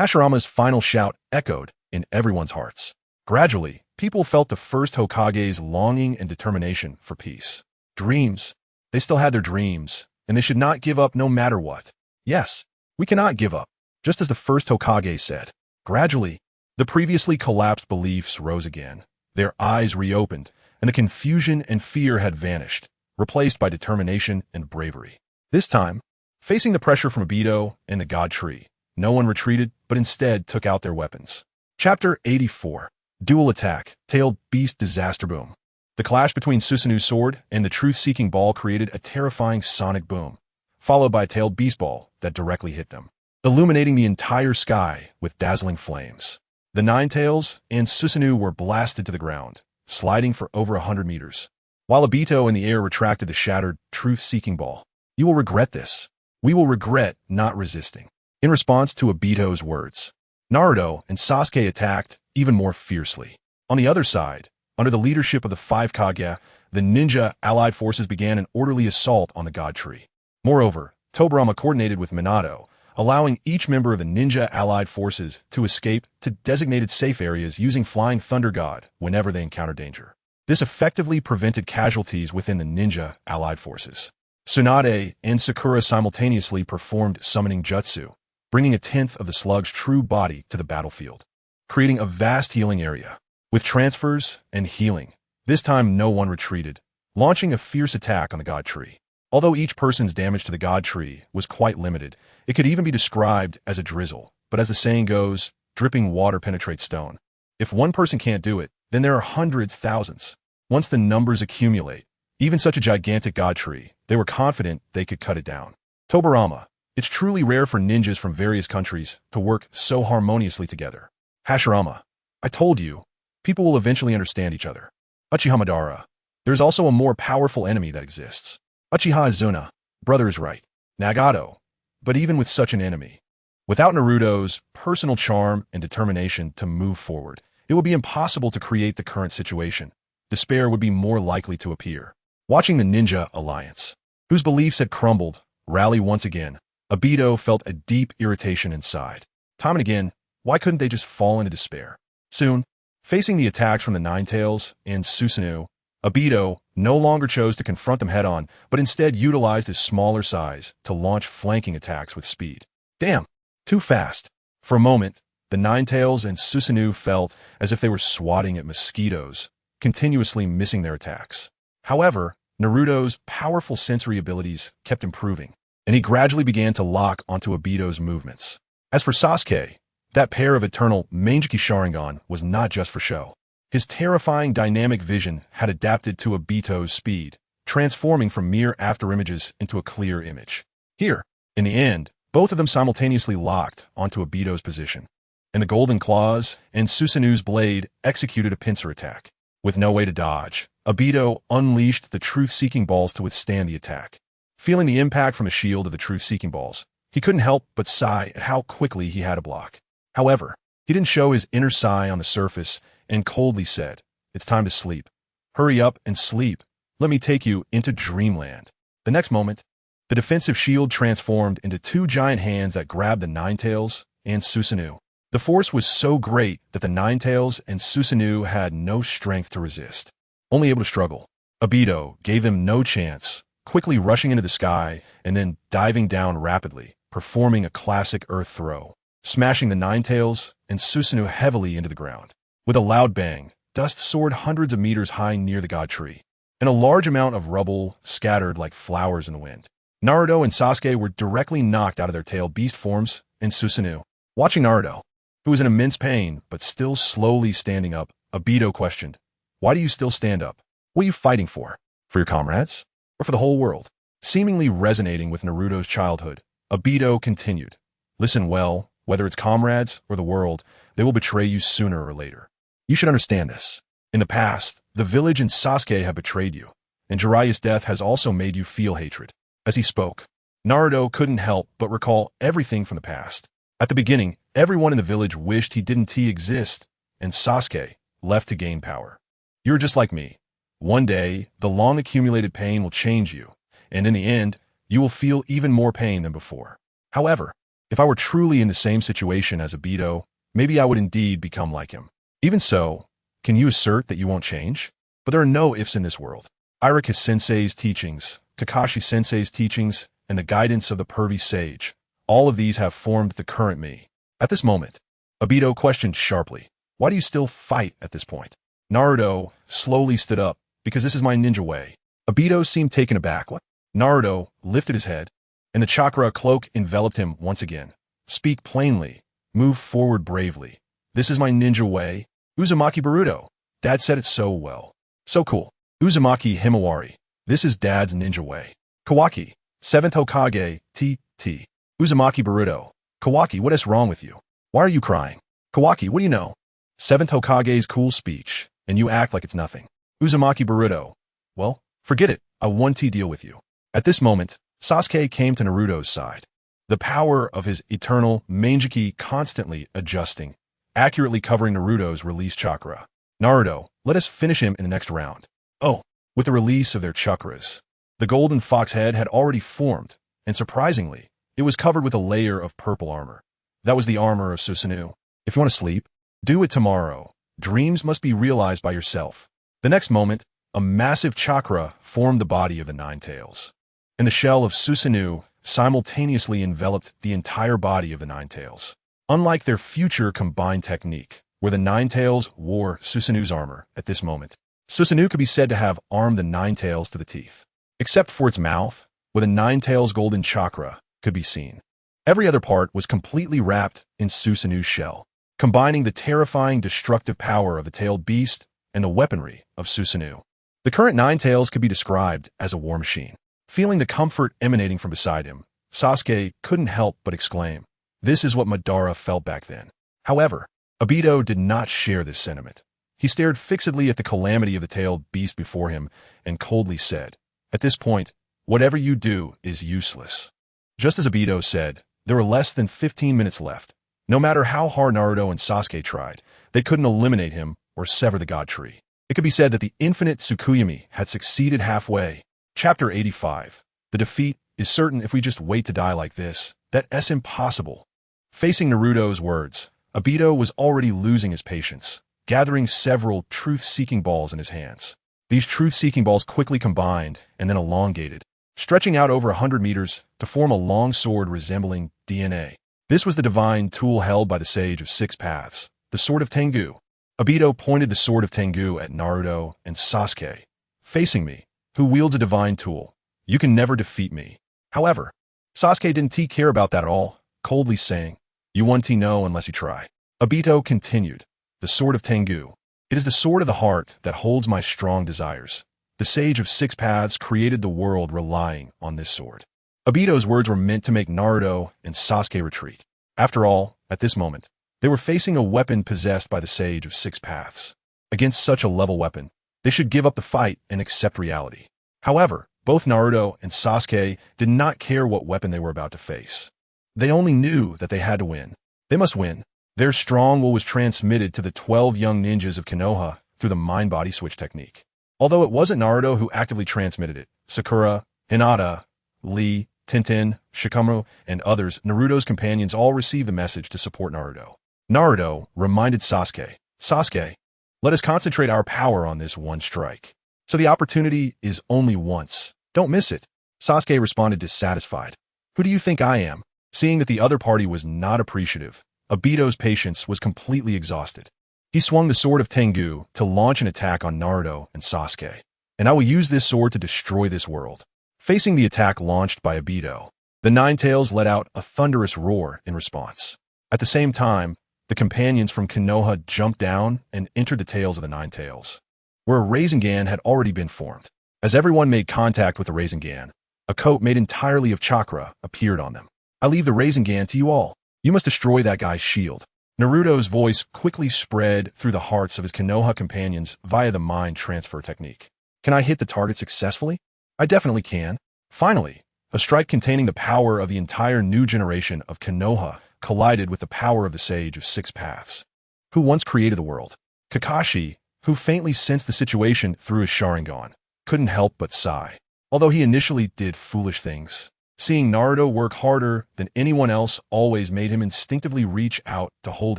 Hashirama's final shout echoed in everyone's hearts. Gradually, people felt the first Hokage's longing and determination for peace. Dreams. They still had their dreams, and they should not give up no matter what. Yes, we cannot give up, just as the first Hokage said. Gradually, the previously collapsed beliefs rose again. Their eyes reopened, and the confusion and fear had vanished, replaced by determination and bravery. This time, facing the pressure from Obito and the God Tree, no one retreated, but instead took out their weapons. Chapter 84. Dual Attack, Tailed Beast Disaster Boom. The clash between Susanu's sword and the truth-seeking ball created a terrifying sonic boom, followed by a tailed beast ball that directly hit them, illuminating the entire sky with dazzling flames. The Nine Tails and Susanoo were blasted to the ground, sliding for over 100 meters, while Obito in the air retracted the shattered, truth-seeking ball. You will regret this. We will regret not resisting. In response to Obito's words, Naruto and Sasuke attacked even more fiercely. On the other side, under the leadership of the five Kage, the ninja allied forces began an orderly assault on the God Tree. Moreover, Tobirama coordinated with Minato, allowing each member of the ninja allied forces to escape to designated safe areas using Flying Thunder God whenever they encountered danger. This effectively prevented casualties within the ninja allied forces. Tsunade and Sakura simultaneously performed summoning jutsu, bringing a tenth of the slug's true body to the battlefield, creating a vast healing area. With transfers and healing, this time no one retreated, launching a fierce attack on the God Tree. Although each person's damage to the God Tree was quite limited, it could even be described as a drizzle, but as the saying goes, dripping water penetrates stone. If one person can't do it, then there are hundreds, thousands. Once the numbers accumulate, even such a gigantic God Tree, they were confident they could cut it down. Tobirama. It's truly rare for ninjas from various countries to work so harmoniously together. Hashirama. I told you, people will eventually understand each other. Uchiha Madara. There's also a more powerful enemy that exists. Uchiha Izuna. Brother is right. Nagato. But even with such an enemy, without Naruto's personal charm and determination to move forward, it would be impossible to create the current situation. Despair would be more likely to appear. Watching the Ninja Alliance, whose beliefs had crumbled, rally once again, Obito felt a deep irritation inside. Time and again, why couldn't they just fall into despair? Soon, facing the attacks from the Nine Tails and Susanoo, Obito no longer chose to confront them head-on, but instead utilized his smaller size to launch flanking attacks with speed. Damn, too fast. For a moment, the Nine Tails and Susanoo felt as if they were swatting at mosquitoes, continuously missing their attacks. However, Naruto's powerful sensory abilities kept improving, and he gradually began to lock onto Obito's movements. As for Sasuke, that pair of eternal Mangeki Sharingan was not just for show. His terrifying dynamic vision had adapted to Obito's speed, transforming from mere afterimages into a clear image. Here, in the end, both of them simultaneously locked onto Obito's position, and the Golden Claws and Susanoo's blade executed a pincer attack. With no way to dodge, Obito unleashed the truth-seeking balls to withstand the attack. Feeling the impact from the shield of the truth-seeking balls, he couldn't help but sigh at how quickly he had to block. However, he didn't show his inner sigh on the surface and coldly said, "It's time to sleep. Hurry up and sleep. Let me take you into dreamland." The next moment, the defensive shield transformed into two giant hands that grabbed the Nine Tails and Susanoo. The force was so great that the Nine Tails and Susanoo had no strength to resist, only able to struggle. Obito gave them no chance, quickly rushing into the sky and then diving down rapidly, performing a classic earth throw, smashing the Nine Tails and Susanoo heavily into the ground. With a loud bang, dust soared hundreds of meters high near the God Tree, and a large amount of rubble scattered like flowers in the wind. Naruto and Sasuke were directly knocked out of their tail beast forms and Susanoo. Watching Naruto, who was in immense pain but still slowly standing up, Obito questioned, "Why do you still stand up? What are you fighting for? For your comrades? Or for the whole world?" Seemingly resonating with Naruto's childhood, Obito continued, "Listen well, whether it's comrades or the world, they will betray you sooner or later. You should understand this. In the past, the village and Sasuke have betrayed you, and Jiraiya's death has also made you feel hatred." As he spoke, Naruto couldn't help but recall everything from the past. At the beginning, everyone in the village wished he didn't exist, and Sasuke left to gain power. You're just like me. One day, the long-accumulated pain will change you, and in the end, you will feel even more pain than before. However, if I were truly in the same situation as Obito, maybe I would indeed become like him. Even so, can you assert that you won't change? But there are no ifs in this world. Irika Sensei's teachings, Kakashi Sensei's teachings, and the guidance of the pervy sage, all of these have formed the current me. At this moment, Obito questioned sharply, "Why do you still fight at this point?" Naruto slowly stood up, "Because this is my ninja way." Obito seemed taken aback. What? Naruto lifted his head, and the chakra cloak enveloped him once again. "Speak plainly. Move forward bravely. This is my ninja way." Uzumaki Baruto. Dad said it so well. So cool. Uzumaki Himawari. This is Dad's ninja way. Kawaki. 7th Hokage, T.T. Uzumaki Baruto. Kawaki, what is wrong with you? Why are you crying? Kawaki, what do you know? 7th Hokage's cool speech, and you act like it's nothing. Uzumaki Baruto. Well, forget it. I want to deal with you. At this moment, Sasuke came to Naruto's side. The power of his eternal Manjiki constantly adjusting, accurately covering Naruto's release chakra. Naruto, let us finish him in the next round. Oh, with the release of their chakras, the golden fox head had already formed, and surprisingly, it was covered with a layer of purple armor. That was the armor of Susanoo. If you want to sleep, do it tomorrow. Dreams must be realized by yourself. The next moment, a massive chakra formed the body of the Nine Tails, and the shell of Susanoo simultaneously enveloped the entire body of the Nine Tails. Unlike their future combined technique, where the Nine Tails wore Susanoo's armor at this moment, Susanoo could be said to have armed the Nine Tails to the teeth. Except for its mouth, where the Nine Tails golden chakra could be seen. Every other part was completely wrapped in Susanoo's shell, combining the terrifying destructive power of the tailed beast and the weaponry of Susanoo. The current Nine Tails could be described as a war machine. Feeling the comfort emanating from beside him, Sasuke couldn't help but exclaim, "This is what Madara felt back then." However, Obito did not share this sentiment. He stared fixedly at the calamity of the tailed beast before him and coldly said, "At this point, whatever you do is useless." Just as Obito said, there were less than 15 minutes left. No matter how hard Naruto and Sasuke tried, they couldn't eliminate him or sever the god tree. It could be said that the infinite Tsukuyomi had succeeded halfway. Chapter 85. The defeat is certain if we just wait to die like this. That's impossible. Facing Naruto's words, Obito was already losing his patience, gathering several truth-seeking balls in his hands. These truth-seeking balls quickly combined and then elongated, stretching out over 100 meters to form a long sword resembling DNA. This was the divine tool held by the Sage of Six Paths, the Sword of Tengu. Obito pointed the Sword of Tengu at Naruto and Sasuke. "Facing me, who wields a divine tool, you can never defeat me." However, Sasuke didn't care about that at all, coldly saying, "You won't know unless you try." Obito continued, "The Sword of Tengu. It is the sword of the heart that holds my strong desires. The Sage of Six Paths created the world relying on this sword." Obito's words were meant to make Naruto and Sasuke retreat. After all, at this moment, they were facing a weapon possessed by the Sage of Six Paths. Against such a level weapon, they should give up the fight and accept reality. However, both Naruto and Sasuke did not care what weapon they were about to face. They only knew that they had to win. They must win. Their strong will was transmitted to the 12 young ninjas of Konoha through the mind-body switch technique. Although it wasn't Naruto who actively transmitted it, Sakura, Hinata, Lee, Tintin, Shikamaru, and others, Naruto's companions all received the message to support Naruto. Naruto reminded Sasuke, "Sasuke, let us concentrate our power on this one strike. So the opportunity is only once. Don't miss it." Sasuke responded dissatisfied. "Who do you think I am?" Seeing that the other party was not appreciative, Obito's patience was completely exhausted. He swung the Sword of Tengu to launch an attack on Naruto and Sasuke. "And I will use this sword to destroy this world." Facing the attack launched by Obito, the Nine Tails let out a thunderous roar in response. At the same time, the companions from Konoha jumped down and entered the tails of the Nine Tails, where a Rasengan had already been formed. As everyone made contact with the Rasengan, a coat made entirely of chakra appeared on them. "I leave the Rasengan to you all. You must destroy that guy's shield." Naruto's voice quickly spread through the hearts of his Konoha companions via the mind transfer technique. "Can I hit the target successfully?" "I definitely can." Finally, a strike containing the power of the entire new generation of Konoha collided with the power of the Sage of Six Paths, who once created the world. Kakashi, who faintly sensed the situation through his Sharingan, couldn't help but sigh. Although he initially did foolish things, seeing Naruto work harder than anyone else always made him instinctively reach out to hold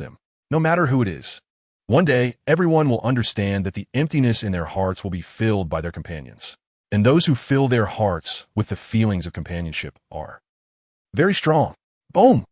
him, no matter who it is. One day, everyone will understand that the emptiness in their hearts will be filled by their companions. And those who fill their hearts with the feelings of companionship are very strong. Boom!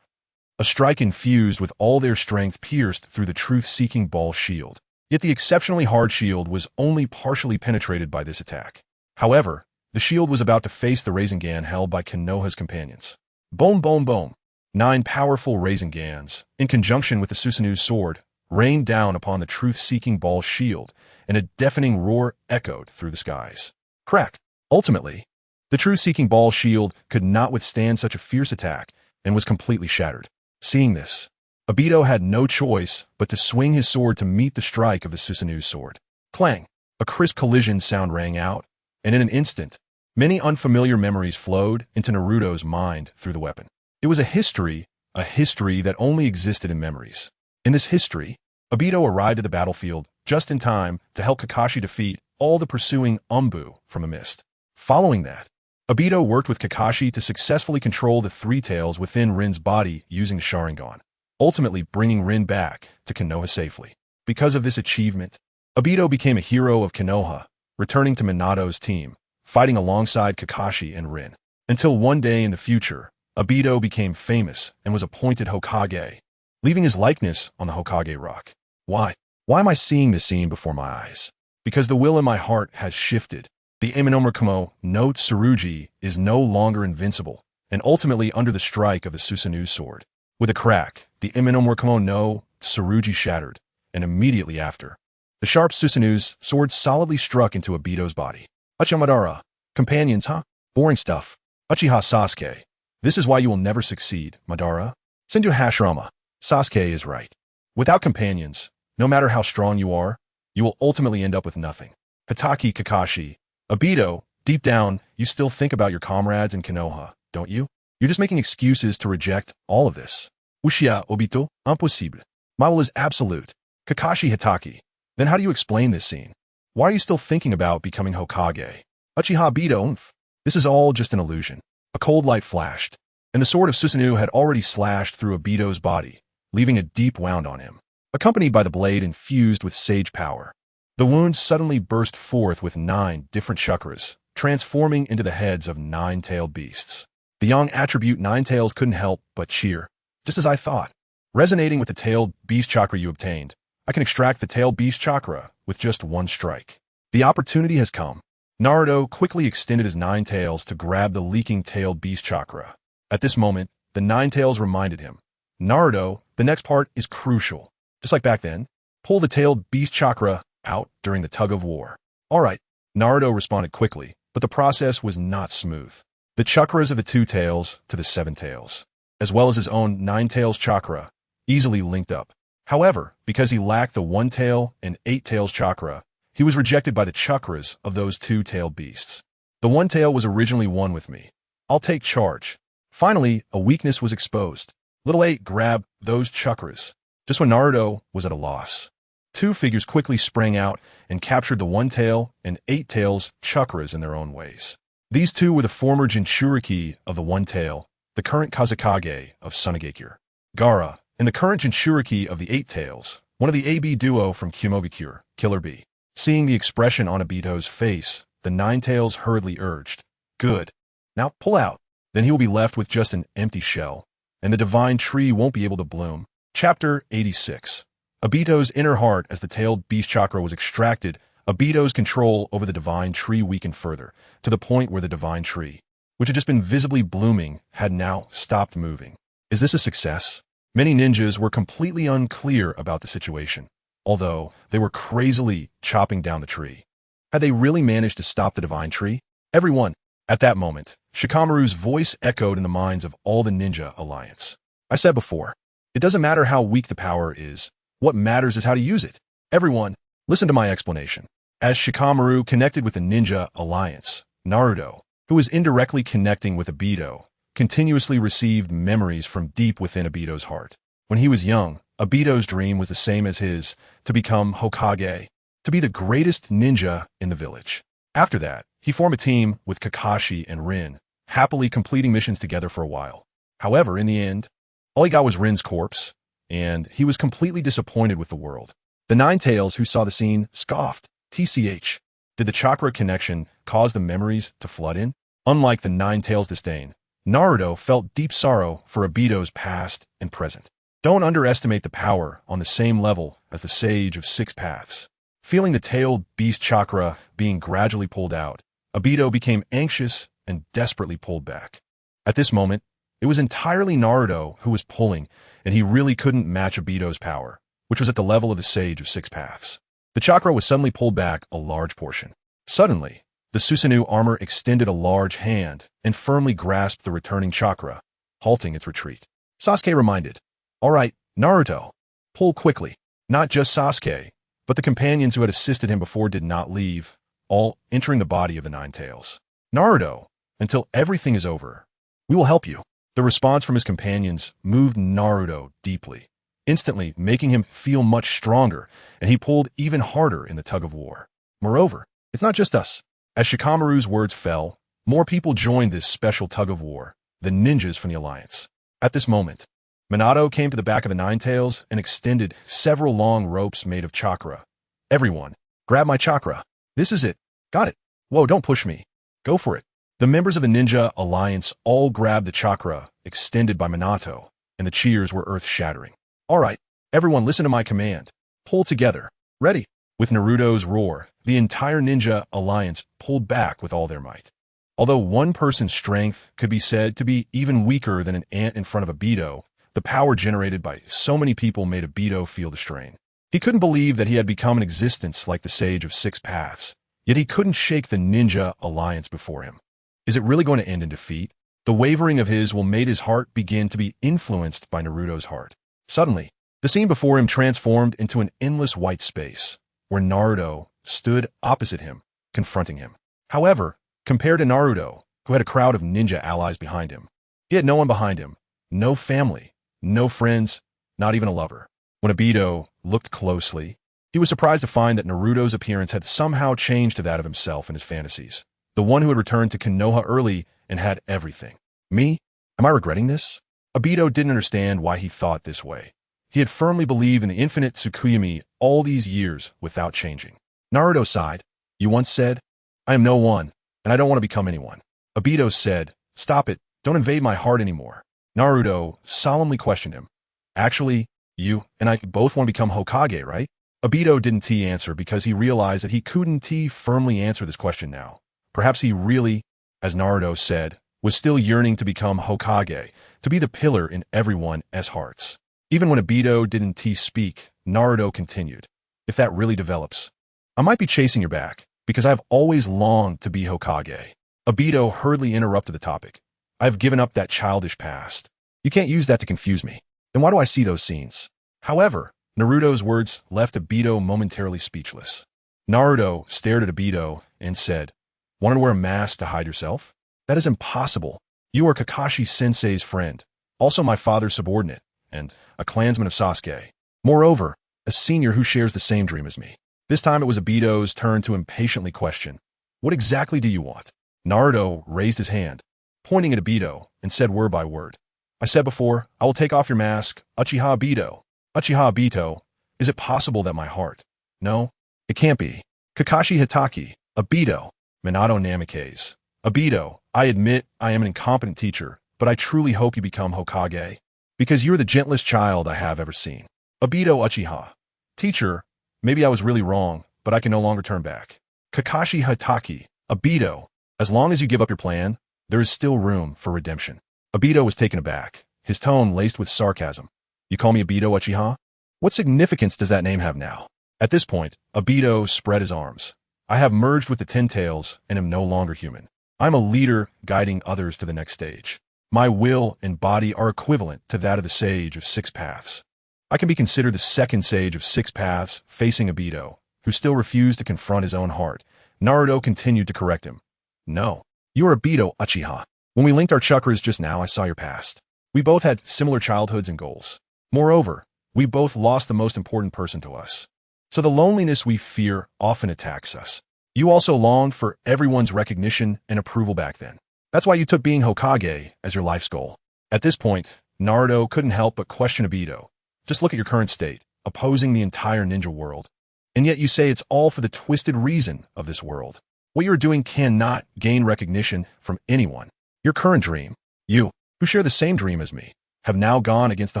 A strike infused with all their strength pierced through the truth-seeking ball shield. Yet the exceptionally hard shield was only partially penetrated by this attack. However, the shield was about to face the Rasengan held by Konoha's companions. Boom, boom, boom. 9 powerful Rasengans, in conjunction with the Susanu's sword, rained down upon the truth-seeking ball shield, and a deafening roar echoed through the skies. Crack. Ultimately, the truth-seeking ball shield could not withstand such a fierce attack and was completely shattered. Seeing this, Obito had no choice but to swing his sword to meet the strike of the Susanu's sword. Clang! A crisp collision sound rang out, and in an instant, many unfamiliar memories flowed into Naruto's mind through the weapon. It was a history that only existed in memories. In this history, Obito arrived at the battlefield just in time to help Kakashi defeat all the pursuing Umbu from a mist. Following that, Obito worked with Kakashi to successfully control the 3 tails within Rin's body using the Sharingan, ultimately bringing Rin back to Konoha safely. Because of this achievement, Obito became a hero of Konoha, returning to Minato's team, fighting alongside Kakashi and Rin. Until one day in the future, Obito became famous and was appointed Hokage, leaving his likeness on the Hokage rock. Why? Why am I seeing this scene before my eyes? Because the will in my heart has shifted. The Amenomurakumo no Tsurugi is no longer invincible, and ultimately under the strike of the Susanu's sword. With a crack, the Amenomurakumo no Tsurugi shattered, and immediately after, the sharp Susanu's sword solidly struck into Obito's body. Uchiha Madara. Companions, huh? Boring stuff. Uchiha Sasuke. This is why you will never succeed, Madara. Senju Hashirama. Sasuke is right. Without companions, no matter how strong you are, you will ultimately end up with nothing. Hatake Kakashi. Obito, deep down, you still think about your comrades in Konoha, don't you? You're just making excuses to reject all of this. Uchiha Obito, impossible. My will is absolute. Kakashi Hatake. Then how do you explain this scene? Why are you still thinking about becoming Hokage? Uchiha Obito, this is all just an illusion. A cold light flashed, and the sword of Susanoo had already slashed through Obito's body, leaving a deep wound on him, accompanied by the blade infused with sage power. The wound suddenly burst forth with 9 different chakras, transforming into the heads of 9-tailed beasts. The young attribute 9 tails couldn't help but cheer, just as I thought. Resonating with the tailed beast chakra you obtained, I can extract the tailed beast chakra with just 1 strike. The opportunity has come. Naruto quickly extended his 9 tails to grab the leaking tailed beast chakra. At this moment, the 9 tails reminded him, Naruto, the next part is crucial. Just like back then, pull the tailed beast chakra out during the tug of war. All right, Naruto responded quickly, but the process was not smooth. The chakras of the 2 tails to the 7 tails, as well as his own 9 tails chakra, easily linked up. However, because he lacked the 1 tail and 8 tails chakra, he was rejected by the chakras of those 2-tailed beasts. The 1 tail was originally one with me. I'll take charge. Finally, a weakness was exposed. Little 8 grabbed those chakras, just when Naruto was at a loss. 2 figures quickly sprang out and captured the 1 tail and 8 tails chakras in their own ways. These 2 were the former Jinchuriki of the 1 tail, the current Kazekage of Sunagakure, Gaara, and the current Jinchuriki of the 8 tails, one of the AB duo from Kyomogakure, Killer Bee. Seeing the expression on Obito's face, the 9 tails hurriedly urged, Good. Now pull out. Then he will be left with just an empty shell, and the divine tree won't be able to bloom. Chapter 86. Obito's inner heart. As the tailed beast chakra was extracted, Obito's control over the divine tree weakened further, to the point where the divine tree, which had just been visibly blooming, had now stopped moving. Is this a success? Many ninjas were completely unclear about the situation, although they were crazily chopping down the tree. Had they really managed to stop the divine tree? Everyone! At that moment, Shikamaru's voice echoed in the minds of all the Ninja Alliance. I said before, it doesn't matter how weak the power is, what matters is how to use it. Everyone, listen to my explanation. As Shikamaru connected with the Ninja Alliance, Naruto, who was indirectly connecting with Obito, continuously received memories from deep within Obito's heart. When he was young, Obito's dream was the same as his, to become Hokage, to be the greatest ninja in the village. After that, he formed a team with Kakashi and Rin, happily completing missions together for a while. However, in the end, all he got was Rin's corpse, and he was completely disappointed with the world. The Nine-Tails who saw the scene scoffed. TCH. Did the chakra connection cause the memories to flood in? Unlike the Nine-Tails' disdain, Naruto felt deep sorrow for Obito's past and present. Don't underestimate the power on the same level as the Sage of Six Paths. Feeling the tailed beast chakra being gradually pulled out, Obito became anxious and desperately pulled back. At this moment, it was entirely Naruto who was pulling, and he really couldn't match Obito's power, which was at the level of the Sage of Six Paths. The chakra was suddenly pulled back a large portion. Suddenly, the Susanoo armor extended a large hand and firmly grasped the returning chakra, halting its retreat. Sasuke reminded, "All right, Naruto, pull quickly." Not just Sasuke, but the companions who had assisted him before did not leave, all entering the body of the Nine-Tails. "Naruto, until everything is over, we will help you." The response from his companions moved Naruto deeply, instantly making him feel much stronger, and he pulled even harder in the tug-of-war. Moreover, it's not just us. As Shikamaru's words fell, more people joined this special tug-of-war, the ninjas from the Alliance. At this moment, Minato came to the back of the Nine-Tails and extended several long ropes made of chakra. "Everyone, grab my chakra. This is it. Got it. Whoa, don't push me. Go for it." The members of the Ninja Alliance all grabbed the chakra extended by Minato, and the cheers were earth-shattering. "All right, everyone listen to my command. Pull together. Ready?" With Naruto's roar, the entire Ninja Alliance pulled back with all their might. Although one person's strength could be said to be even weaker than an ant in front of Obito, the power generated by so many people made Obito feel the strain. He couldn't believe that he had become an existence like the Sage of Six Paths, yet he couldn't shake the Ninja Alliance before him. Is it really going to end in defeat? The wavering of his will made his heart begin to be influenced by Naruto's heart. Suddenly, the scene before him transformed into an endless white space, where Naruto stood opposite him, confronting him. However, compared to Naruto, who had a crowd of ninja allies behind him, he had no one behind him, no family, no friends, not even a lover. When Obito looked closely, he was surprised to find that Naruto's appearance had somehow changed to that of himself in his fantasies. The one who had returned to Konoha early and had everything. Me? Am I regretting this? Obito didn't understand why he thought this way. He had firmly believed in the infinite Tsukuyomi all these years without changing. Naruto sighed. "You once said, 'I am no one, and I don't want to become anyone.'" Obito said, "Stop it, don't invade my heart anymore." Naruto solemnly questioned him. "Actually, you and I both want to become Hokage, right?" Obito didn't answer because he realized that he couldn't firmly answer this question now. Perhaps he really, as Naruto said, was still yearning to become Hokage, to be the pillar in everyone's hearts. Even when Obito didn't speak, Naruto continued, "If that really develops, I might be chasing your back, because I have always longed to be Hokage." Obito hurriedly interrupted the topic. "I have given up that childish past. You can't use that to confuse me. Then why do I see those scenes?" However, Naruto's words left Obito momentarily speechless. Naruto stared at Obito and said, "Want to wear a mask to hide yourself? That is impossible. You are Kakashi Sensei's friend, also my father's subordinate, and a clansman of Sasuke. Moreover, a senior who shares the same dream as me." This time it was Obito's turn to impatiently question, "What exactly do you want?" Naruto raised his hand, pointing at Obito, and said word by word, "I said before, I will take off your mask, Uchiha Obito." "Uchiha Obito, is it possible that my heart—" "No, it can't be. Kakashi Hitaki, Obito." Minato Namikaze. "Obito, I admit I am an incompetent teacher, but I truly hope you become Hokage, because you're the gentlest child I have ever seen." Obito Uchiha. "Teacher, maybe I was really wrong, but I can no longer turn back." Kakashi Hitaki. "Obito, as long as you give up your plan, there is still room for redemption." Obito was taken aback, his tone laced with sarcasm. "You call me Obito Uchiha? What significance does that name have now?" At this point, Obito spread his arms. "I have merged with the Ten Tails and am no longer human. I'm a leader guiding others to the next stage. My will and body are equivalent to that of the Sage of Six Paths. I can be considered the second Sage of Six Paths facing Obito, who still refused to confront his own heart. Naruto continued to correct him. "No, you are Obito Uchiha. When we linked our chakras just now, I saw your past. We both had similar childhoods and goals. Moreover, we both lost the most important person to us. So the loneliness we fear often attacks us. You also longed for everyone's recognition and approval back then. That's why you took being Hokage as your life's goal. At this point, Naruto couldn't help but question Obito. Just look at your current state, opposing the entire ninja world. And yet you say it's all for the twisted reason of this world. What you're doing cannot gain recognition from anyone. Your current dream, you, who share the same dream as me, have now gone against the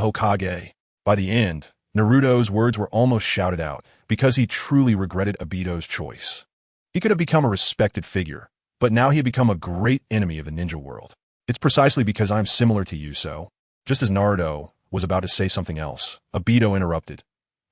Hokage. By the end, Naruto's words were almost shouted out because he truly regretted Obito's choice. He could have become a respected figure, but now he had become a great enemy of the ninja world. It's precisely because I'm similar to you, so. Just as Naruto was about to say something else, Obito interrupted.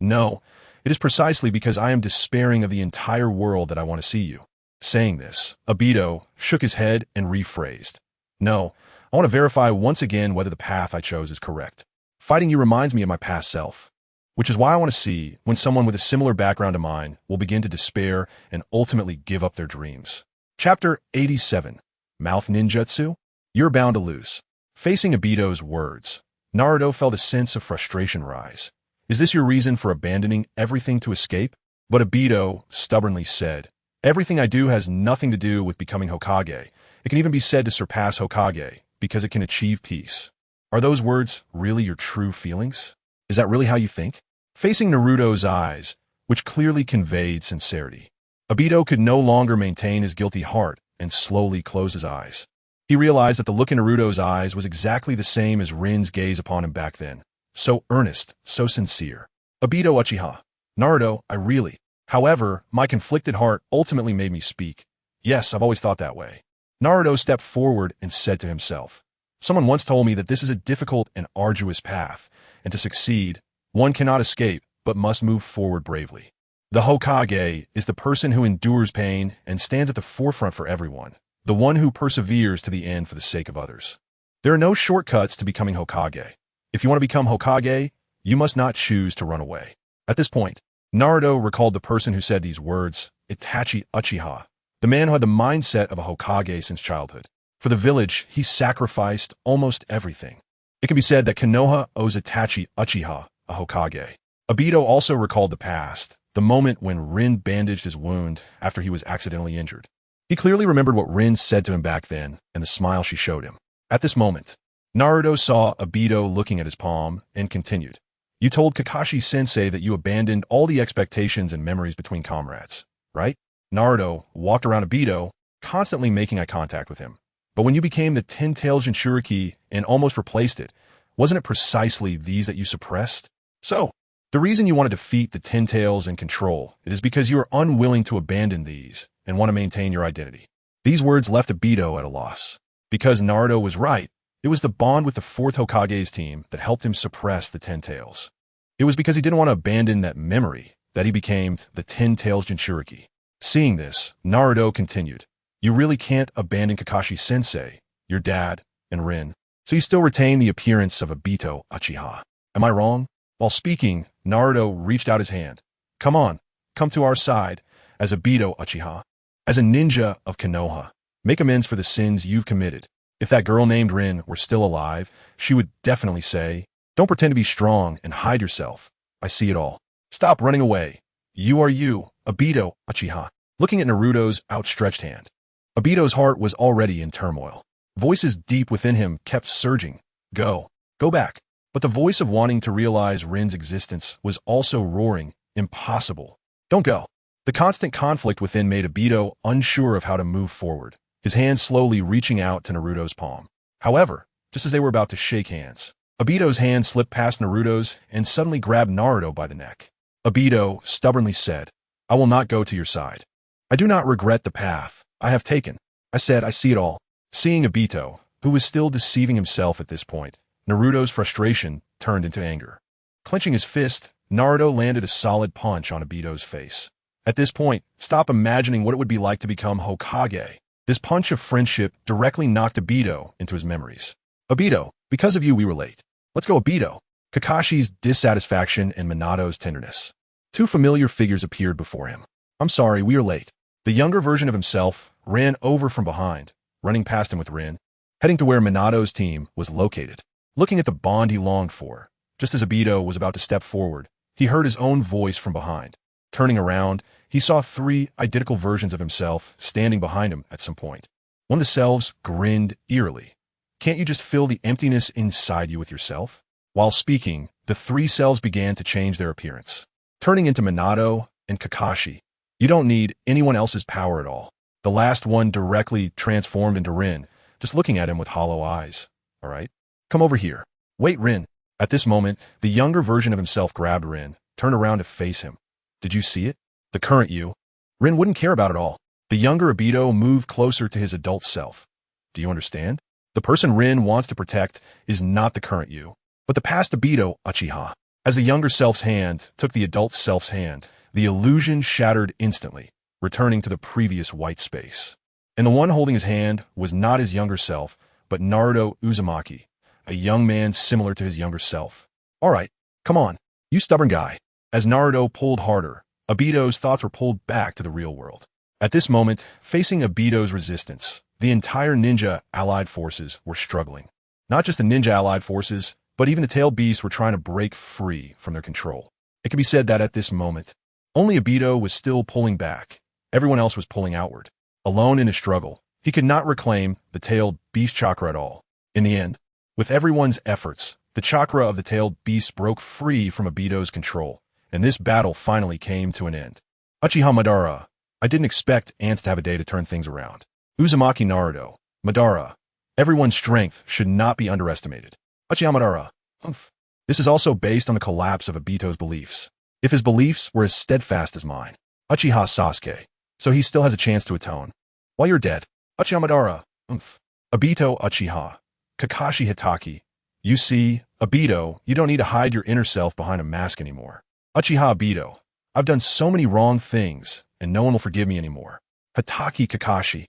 No, it is precisely because I am despairing of the entire world that I want to see you. Saying this, Obito shook his head and rephrased. No, I want to verify once again whether the path I chose is correct. Fighting you reminds me of my past self, which is why I want to see when someone with a similar background to mine will begin to despair and ultimately give up their dreams. Chapter 87, Mouth Ninjutsu? You're bound to lose. Facing Obito's words, Naruto felt a sense of frustration rise. Is this your reason for abandoning everything to escape? But Obito stubbornly said, everything I do has nothing to do with becoming Hokage. It can even be said to surpass Hokage, because it can achieve peace. Are those words really your true feelings? Is that really how you think? Facing Naruto's eyes, which clearly conveyed sincerity, Obito could no longer maintain his guilty heart and slowly closed his eyes. He realized that the look in Naruto's eyes was exactly the same as Rin's gaze upon him back then. So earnest, so sincere. Obito Uchiha. Naruto, I really. However, my conflicted heart ultimately made me speak. Yes, I've always thought that way. Naruto stepped forward and said to himself, someone once told me that this is a difficult and arduous path, and to succeed, one cannot escape, but must move forward bravely. The Hokage is the person who endures pain and stands at the forefront for everyone, the one who perseveres to the end for the sake of others. There are no shortcuts to becoming Hokage. If you want to become Hokage, you must not choose to run away. At this point, Naruto recalled the person who said these words, Itachi Uchiha, the man who had the mindset of a Hokage since childhood. For the village, he sacrificed almost everything. It can be said that Konoha owes Itachi Uchiha a Hokage. Obito also recalled the past, the moment when Rin bandaged his wound after he was accidentally injured. He clearly remembered what Rin said to him back then and the smile she showed him. At this moment, Naruto saw Obito looking at his palm and continued. You told Kakashi-sensei that you abandoned all the expectations and memories between comrades, right? Naruto walked around Obito, constantly making eye contact with him. But when you became the 10 Tails Jinchuriki and almost replaced it, wasn't it precisely these that you suppressed? So, the reason you want to defeat the 10 Tails and control it is because you are unwilling to abandon these and want to maintain your identity. These words left Obito at a loss. Because Naruto was right, it was the bond with the 4th Hokage's team that helped him suppress the 10 Tails. It was because he didn't want to abandon that memory that he became the 10 Tails Jinchuriki. Seeing this, Naruto continued, you really can't abandon Kakashi-sensei, your dad, and Rin, so you still retain the appearance of Obito Uchiha. Am I wrong? While speaking, Naruto reached out his hand. Come on, come to our side, as Obito Uchiha. As a ninja of Konoha, make amends for the sins you've committed. If that girl named Rin were still alive, she would definitely say, don't pretend to be strong and hide yourself. I see it all. Stop running away. You are you, Obito Uchiha. Looking at Naruto's outstretched hand, Obito's heart was already in turmoil. Voices deep within him kept surging. Go back. But the voice of wanting to realize Rin's existence was also roaring, impossible. Don't go. The constant conflict within made Obito unsure of how to move forward, his hand slowly reaching out to Naruto's palm. However, just as they were about to shake hands, Obito's hand slipped past Naruto's and suddenly grabbed Naruto by the neck. Obito stubbornly said, I will not go to your side. I do not regret the path I have taken. I said, I see it all. Seeing Obito, who was still deceiving himself at this point, Naruto's frustration turned into anger. Clenching his fist, Naruto landed a solid punch on Obito's face. At this point, stop imagining what it would be like to become Hokage. This punch of friendship directly knocked Obito into his memories. Obito, because of you we were late. Let's go Obito. Kakashi's dissatisfaction and Minato's tenderness. Two familiar figures appeared before him. I'm sorry, we are late. The younger version of himself ran over from behind, running past him with Rin. heading to where Minato's team was located. Looking at the bond he longed for, just as Obito was about to step forward, he heard his own voice from behind. Turning around, he saw 3 identical versions of himself standing behind him at some point. One of the selves grinned eerily. "Can't you just fill the emptiness inside you with yourself?" While speaking, the 3 selves began to change their appearance, turning into Minato and Kakashi. "You don't need anyone else's power at all." The last one directly transformed into Rin, just looking at him with hollow eyes. "All right, come over here." "Wait, Rin." At this moment, the younger version of himself grabbed Rin, turned around to face him. "Did you see it? The current you?" Rin wouldn't care about it all. The younger Obito moved closer to his adult self. "Do you understand? The person Rin wants to protect is not the current you, but the past Obito Uchiha." As the younger self's hand took the adult self's hand, the illusion shattered instantly, returning to the previous white space. And the one holding his hand was not his younger self, but Naruto Uzumaki, a young man similar to his younger self. "All right, come on, you stubborn guy." As Naruto pulled harder, Obito's thoughts were pulled back to the real world. At this moment, facing Obito's resistance, the entire ninja allied forces were struggling. Not just the ninja allied forces, but even the tailed beasts were trying to break free from their control. It can be said that at this moment, only Obito was still pulling back. Everyone else was pulling outward. Alone in his struggle, he could not reclaim the tailed beast chakra at all. In the end, with everyone's efforts, the chakra of the tailed beast broke free from Obito's control, and this battle finally came to an end. Uchiha Madara. I didn't expect ants to have a day to turn things around. Uzumaki Naruto. Madara. Everyone's strength should not be underestimated. Uchiha Madara. Humph. This is also based on the collapse of Obito's beliefs. If his beliefs were as steadfast as mine. Uchiha Sasuke. So he still has a chance to atone. While you're dead. Uchiha Madara. Humph. Obito Uchiha. Kakashi Hitaki. You see, Obito, you don't need to hide your inner self behind a mask anymore. Uchiha Obito. I've done so many wrong things, and no one will forgive me anymore. Hitaki Kakashi.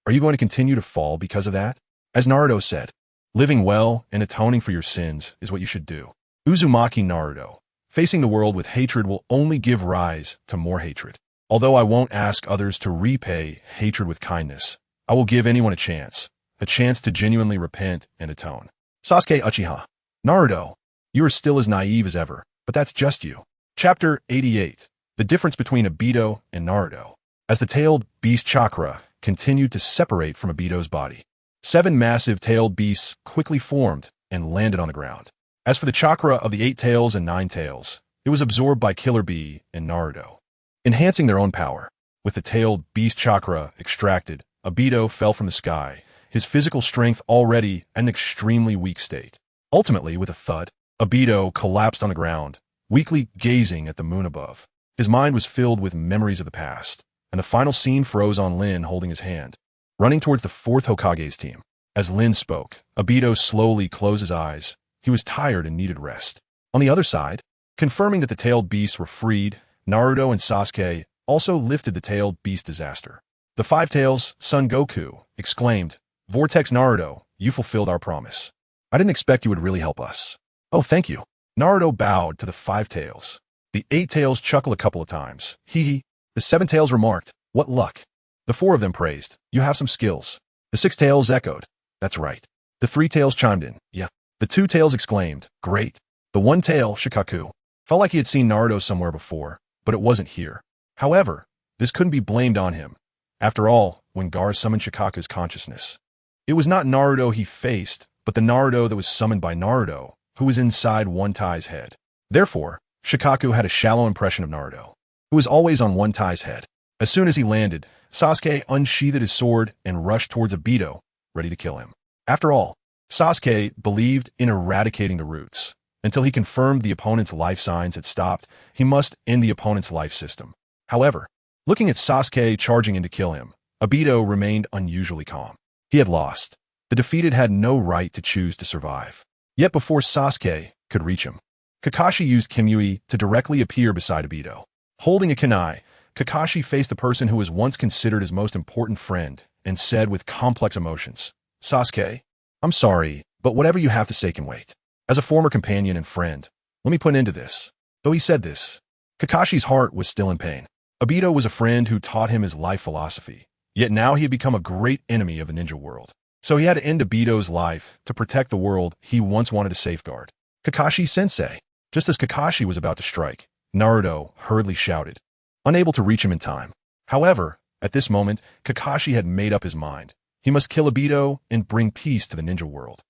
Are you going to continue to fall because of that? As Naruto said, living well and atoning for your sins is what you should do. Uzumaki Naruto. Facing the world with hatred will only give rise to more hatred. Although I won't ask others to repay hatred with kindness, I will give anyone a chance to genuinely repent and atone. Sasuke Uchiha. Naruto, you are still as naive as ever, but that's just you. Chapter 88. The difference between Obito and Naruto. As the tailed beast chakra continued to separate from Obito's body, 7 massive tailed beasts quickly formed and landed on the ground. As for the chakra of the 8 tails and 9 tails, it was absorbed by Killer Bee and Naruto, enhancing their own power. With the tailed beast chakra extracted, Obito fell from the sky, his physical strength already at an extremely weak state. Ultimately, with a thud, Obito collapsed on the ground, weakly gazing at the moon above. His mind was filled with memories of the past, and the final scene froze on Lin holding his hand, running towards the 4th Hokage's team. As Lin spoke, Obito slowly closed his eyes. He was tired and needed rest. On the other side, confirming that the tailed beasts were freed, Naruto and Sasuke also lifted the tailed beast disaster. The 5 tails, Son Goku, exclaimed, "Vortex Naruto, you fulfilled our promise. I didn't expect you would really help us." "Oh, thank you." Naruto bowed to the 5 tails. The 8 tails chuckled a couple of times. Hee hee. The 7 tails remarked, "What luck." The 4 of them praised, "You have some skills." The 6 tails echoed, "That's right." The 3 tails chimed in, "Yeah." The 2 tails exclaimed, "Great." The 1 tail, Shikaku, felt like he had seen Naruto somewhere before, but it wasn't here. However, this couldn't be blamed on him. After all, when Gar summoned Shikaku's consciousness, it was not Naruto he faced, but the Naruto that was summoned by Naruto, who was inside One Tai's head. Therefore, Shikaku had a shallow impression of Naruto, who was always on One Tai's head. As soon as he landed, Sasuke unsheathed his sword and rushed towards Obito, ready to kill him. After all, Sasuke believed in eradicating the roots. Until he confirmed the opponent's life signs had stopped, he must end the opponent's life system. However, looking at Sasuke charging in to kill him, Obito remained unusually calm. He had lost. The defeated had no right to choose to survive. Yet before Sasuke could reach him, Kakashi used Kimui to directly appear beside Obito. Holding a kunai, Kakashi faced the person who was once considered his most important friend and said with complex emotions, "Sasuke, I'm sorry, but whatever you have to say can wait. As a former companion and friend, let me put an end to this." Though he said this, Kakashi's heart was still in pain. Obito was a friend who taught him his life philosophy, yet now he had become a great enemy of the ninja world. So he had to end Obito's life to protect the world he once wanted to safeguard. Kakashi-sensei. Just as Kakashi was about to strike, Naruto hurriedly shouted, unable to reach him in time. However, at this moment, Kakashi had made up his mind. He must kill Obito and bring peace to the ninja world.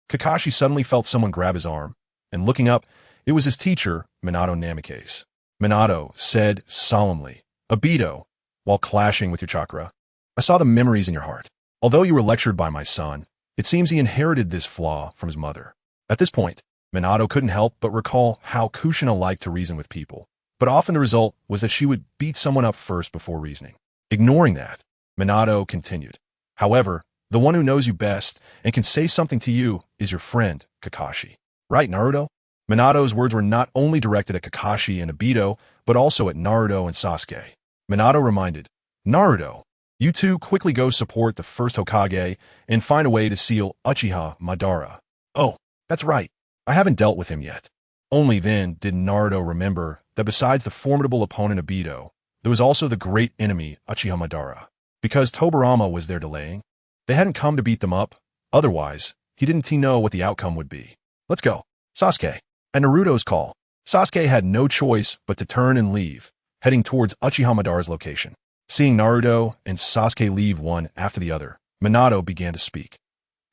Kakashi suddenly felt someone grab his arm, and looking up, it was his teacher, Minato Namikaze. Minato said solemnly, Obito, while clashing with your chakra, I saw the memories in your heart. Although you were lectured by my son, it seems he inherited this flaw from his mother. At this point, Minato couldn't help but recall how Kushina liked to reason with people, but often the result was that she would beat someone up first before reasoning. Ignoring that, Minato continued. However, the one who knows you best and can say something to you is your friend, Kakashi. Right, Naruto? Minato's words were not only directed at Kakashi and Obito, but also at Naruto and Sasuke. Minato reminded, Naruto, you two quickly go support the first Hokage and find a way to seal Uchiha Madara. Oh, that's right. I haven't dealt with him yet. Only then did Naruto remember that besides the formidable opponent Obito, there was also the great enemy Uchiha Madara. Because Tobirama was there delaying, they hadn't come to beat them up. Otherwise, he didn't know what the outcome would be. Let's go. Sasuke. At Naruto's call, Sasuke had no choice but to turn and leave, heading towards Uchiha Madara's location. Seeing Naruto and Sasuke leave one after the other, Minato began to speak.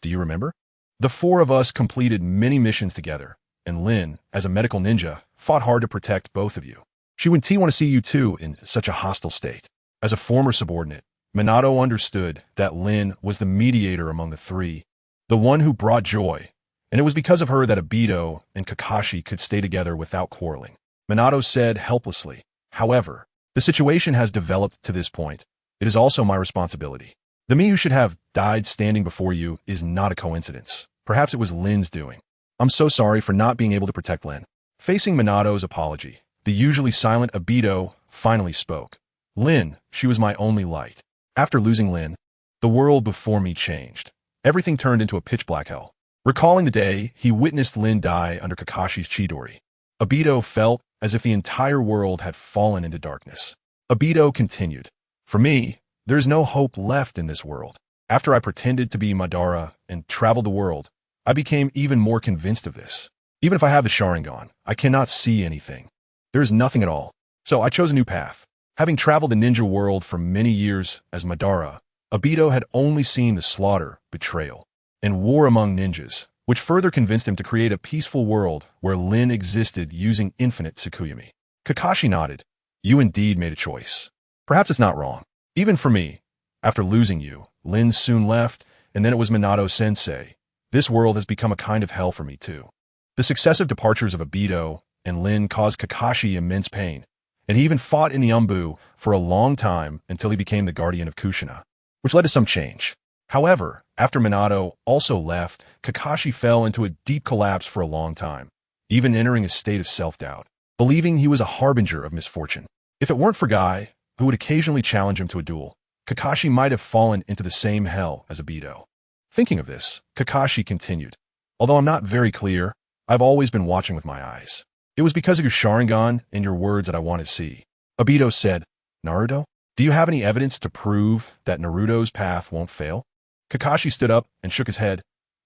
Do you remember? The four of us completed many missions together, and Lin, as a medical ninja, fought hard to protect both of you. She wouldn't want to see you two in such a hostile state. As a former subordinate, Minato understood that Lin was the mediator among the three, the one who brought joy, and it was because of her that Obito and Kakashi could stay together without quarreling. Minato said helplessly, however, the situation has developed to this point. It is also my responsibility. The me who should have died standing before you is not a coincidence. Perhaps it was Lin's doing. I'm so sorry for not being able to protect Lin. Facing Minato's apology, the usually silent Obito finally spoke. Lin, she was my only light. After losing Lin, the world before me changed. Everything turned into a pitch-black hell. Recalling the day he witnessed Lin die under Kakashi's Chidori, Obito felt as if the entire world had fallen into darkness. Obito continued, for me, there is no hope left in this world. After I pretended to be Madara and traveled the world, I became even more convinced of this. Even if I have the Sharingan, I cannot see anything. There is nothing at all. So I chose a new path. Having traveled the ninja world for many years as Madara, Obito had only seen the slaughter, betrayal, and war among ninjas, which further convinced him to create a peaceful world where Lin existed using infinite Tsukuyami. Kakashi nodded. You indeed made a choice. Perhaps it's not wrong. Even for me, after losing you, Lin soon left, and then it was Minato-sensei. This world has become a kind of hell for me too. The successive departures of Obito and Lin caused Kakashi immense pain, and he even fought in the Umbu for a long time until he became the guardian of Kushina, which led to some change. However, after Minato also left, Kakashi fell into a deep collapse for a long time, even entering a state of self-doubt, believing he was a harbinger of misfortune. If it weren't for Guy, who would occasionally challenge him to a duel, Kakashi might have fallen into the same hell as Obito. Thinking of this, Kakashi continued, although I'm not very clear, I've always been watching with my eyes. It was because of your Sharingan and your words that I wanted to see. Obito said, Naruto, do you have any evidence to prove that Naruto's path won't fail? Kakashi stood up and shook his head.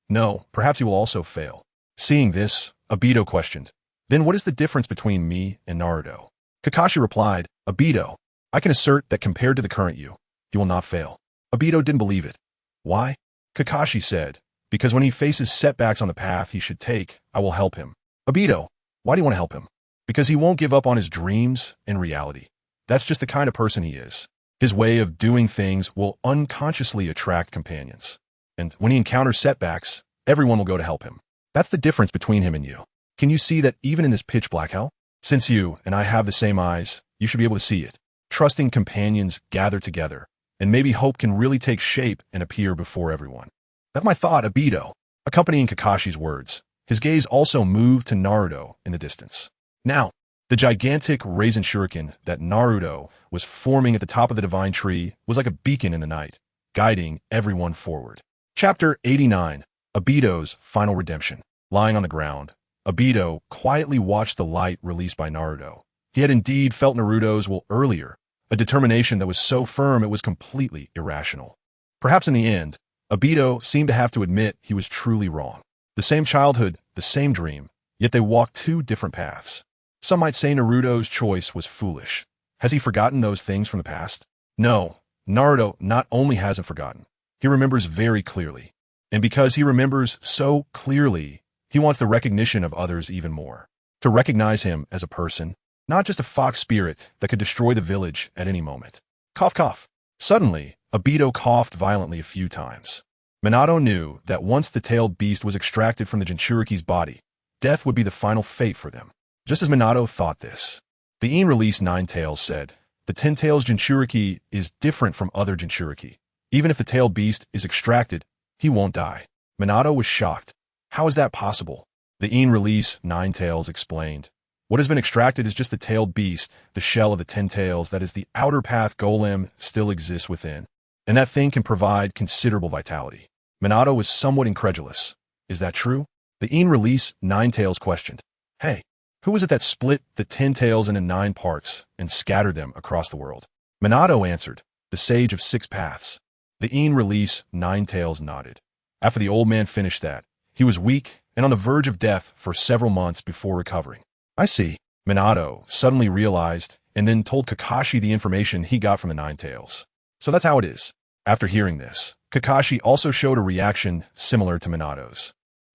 No, perhaps he will also fail. Seeing this, Obito questioned, then what is the difference between me and Naruto? Kakashi replied, Obito, I can assert that compared to the current you, he will not fail. Obito didn't believe it. Why? Kakashi said, because when he faces setbacks on the path he should take, I will help him. Obito, why do you want to help him? Because he won't give up on his dreams and reality. That's just the kind of person he is. His way of doing things will unconsciously attract companions. And when he encounters setbacks, everyone will go to help him. That's the difference between him and you. Can you see that even in this pitch black hell? Since you and I have the same eyes, you should be able to see it. Trusting companions gather together, and maybe hope can really take shape and appear before everyone. That's my thought, Obito. Accompanying Kakashi's words, his gaze also moved to Naruto in the distance. Now, the gigantic raisin shuriken that Naruto was forming at the top of the divine tree was like a beacon in the night, guiding everyone forward. Chapter 89, Obito's Final Redemption. Lying on the ground, Obito quietly watched the light released by Naruto. He had indeed felt Naruto's will earlier, a determination that was so firm it was completely irrational. Perhaps in the end, Obito seemed to have to admit he was truly wrong. The same childhood, the same dream, yet they walked two different paths. Some might say Naruto's choice was foolish. Has he forgotten those things from the past? No, Naruto not only hasn't forgotten, he remembers very clearly. And because he remembers so clearly, he wants the recognition of others even more. To recognize him as a person, not just a fox spirit that could destroy the village at any moment. Cough, cough. Suddenly, Obito coughed violently a few times. Minato knew that once the tailed beast was extracted from the Jinchuriki's body, death would be the final fate for them. Just as Minato thought this, the in-release Nine Tails said, the Ten Tails Jinchuriki is different from other Jinchuriki. Even if the tailed beast is extracted, he won't die. Minato was shocked. How is that possible? The in-release Nine Tails explained. What has been extracted is just the tailed beast, the shell of the 10 tails that is the outer path golem still exists within. And that thing can provide considerable vitality. Minato was somewhat incredulous. Is that true? The in-release Nine Tails questioned. Hey, who was it that split the 10 tails into 9 parts and scattered them across the world? Minato answered, the Sage of Six Paths. The in-release Nine Tails nodded. After the old man finished that, he was weak and on the verge of death for several months before recovering. I see. Minato suddenly realized and then told Kakashi the information he got from the Nine Tails. So that's how it is. After hearing this, Kakashi also showed a reaction similar to Minato's.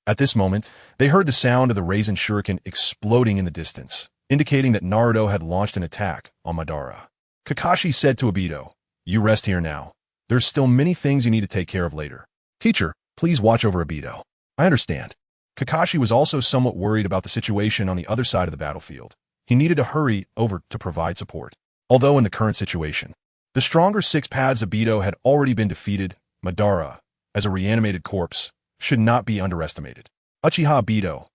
At this moment, they heard the sound of the Raisin Shuriken exploding in the distance, indicating that Naruto had launched an attack on Madara. Kakashi said to Obito, you rest here now. There's still many things you need to take care of later. Teacher, please watch over Obito. I understand. Kakashi was also somewhat worried about the situation on the other side of the battlefield. He needed to hurry over to provide support. Although in the current situation, the stronger Six Paths Obito had already been defeated, Madara, as a reanimated corpse, should not be underestimated. Uchiha Obito,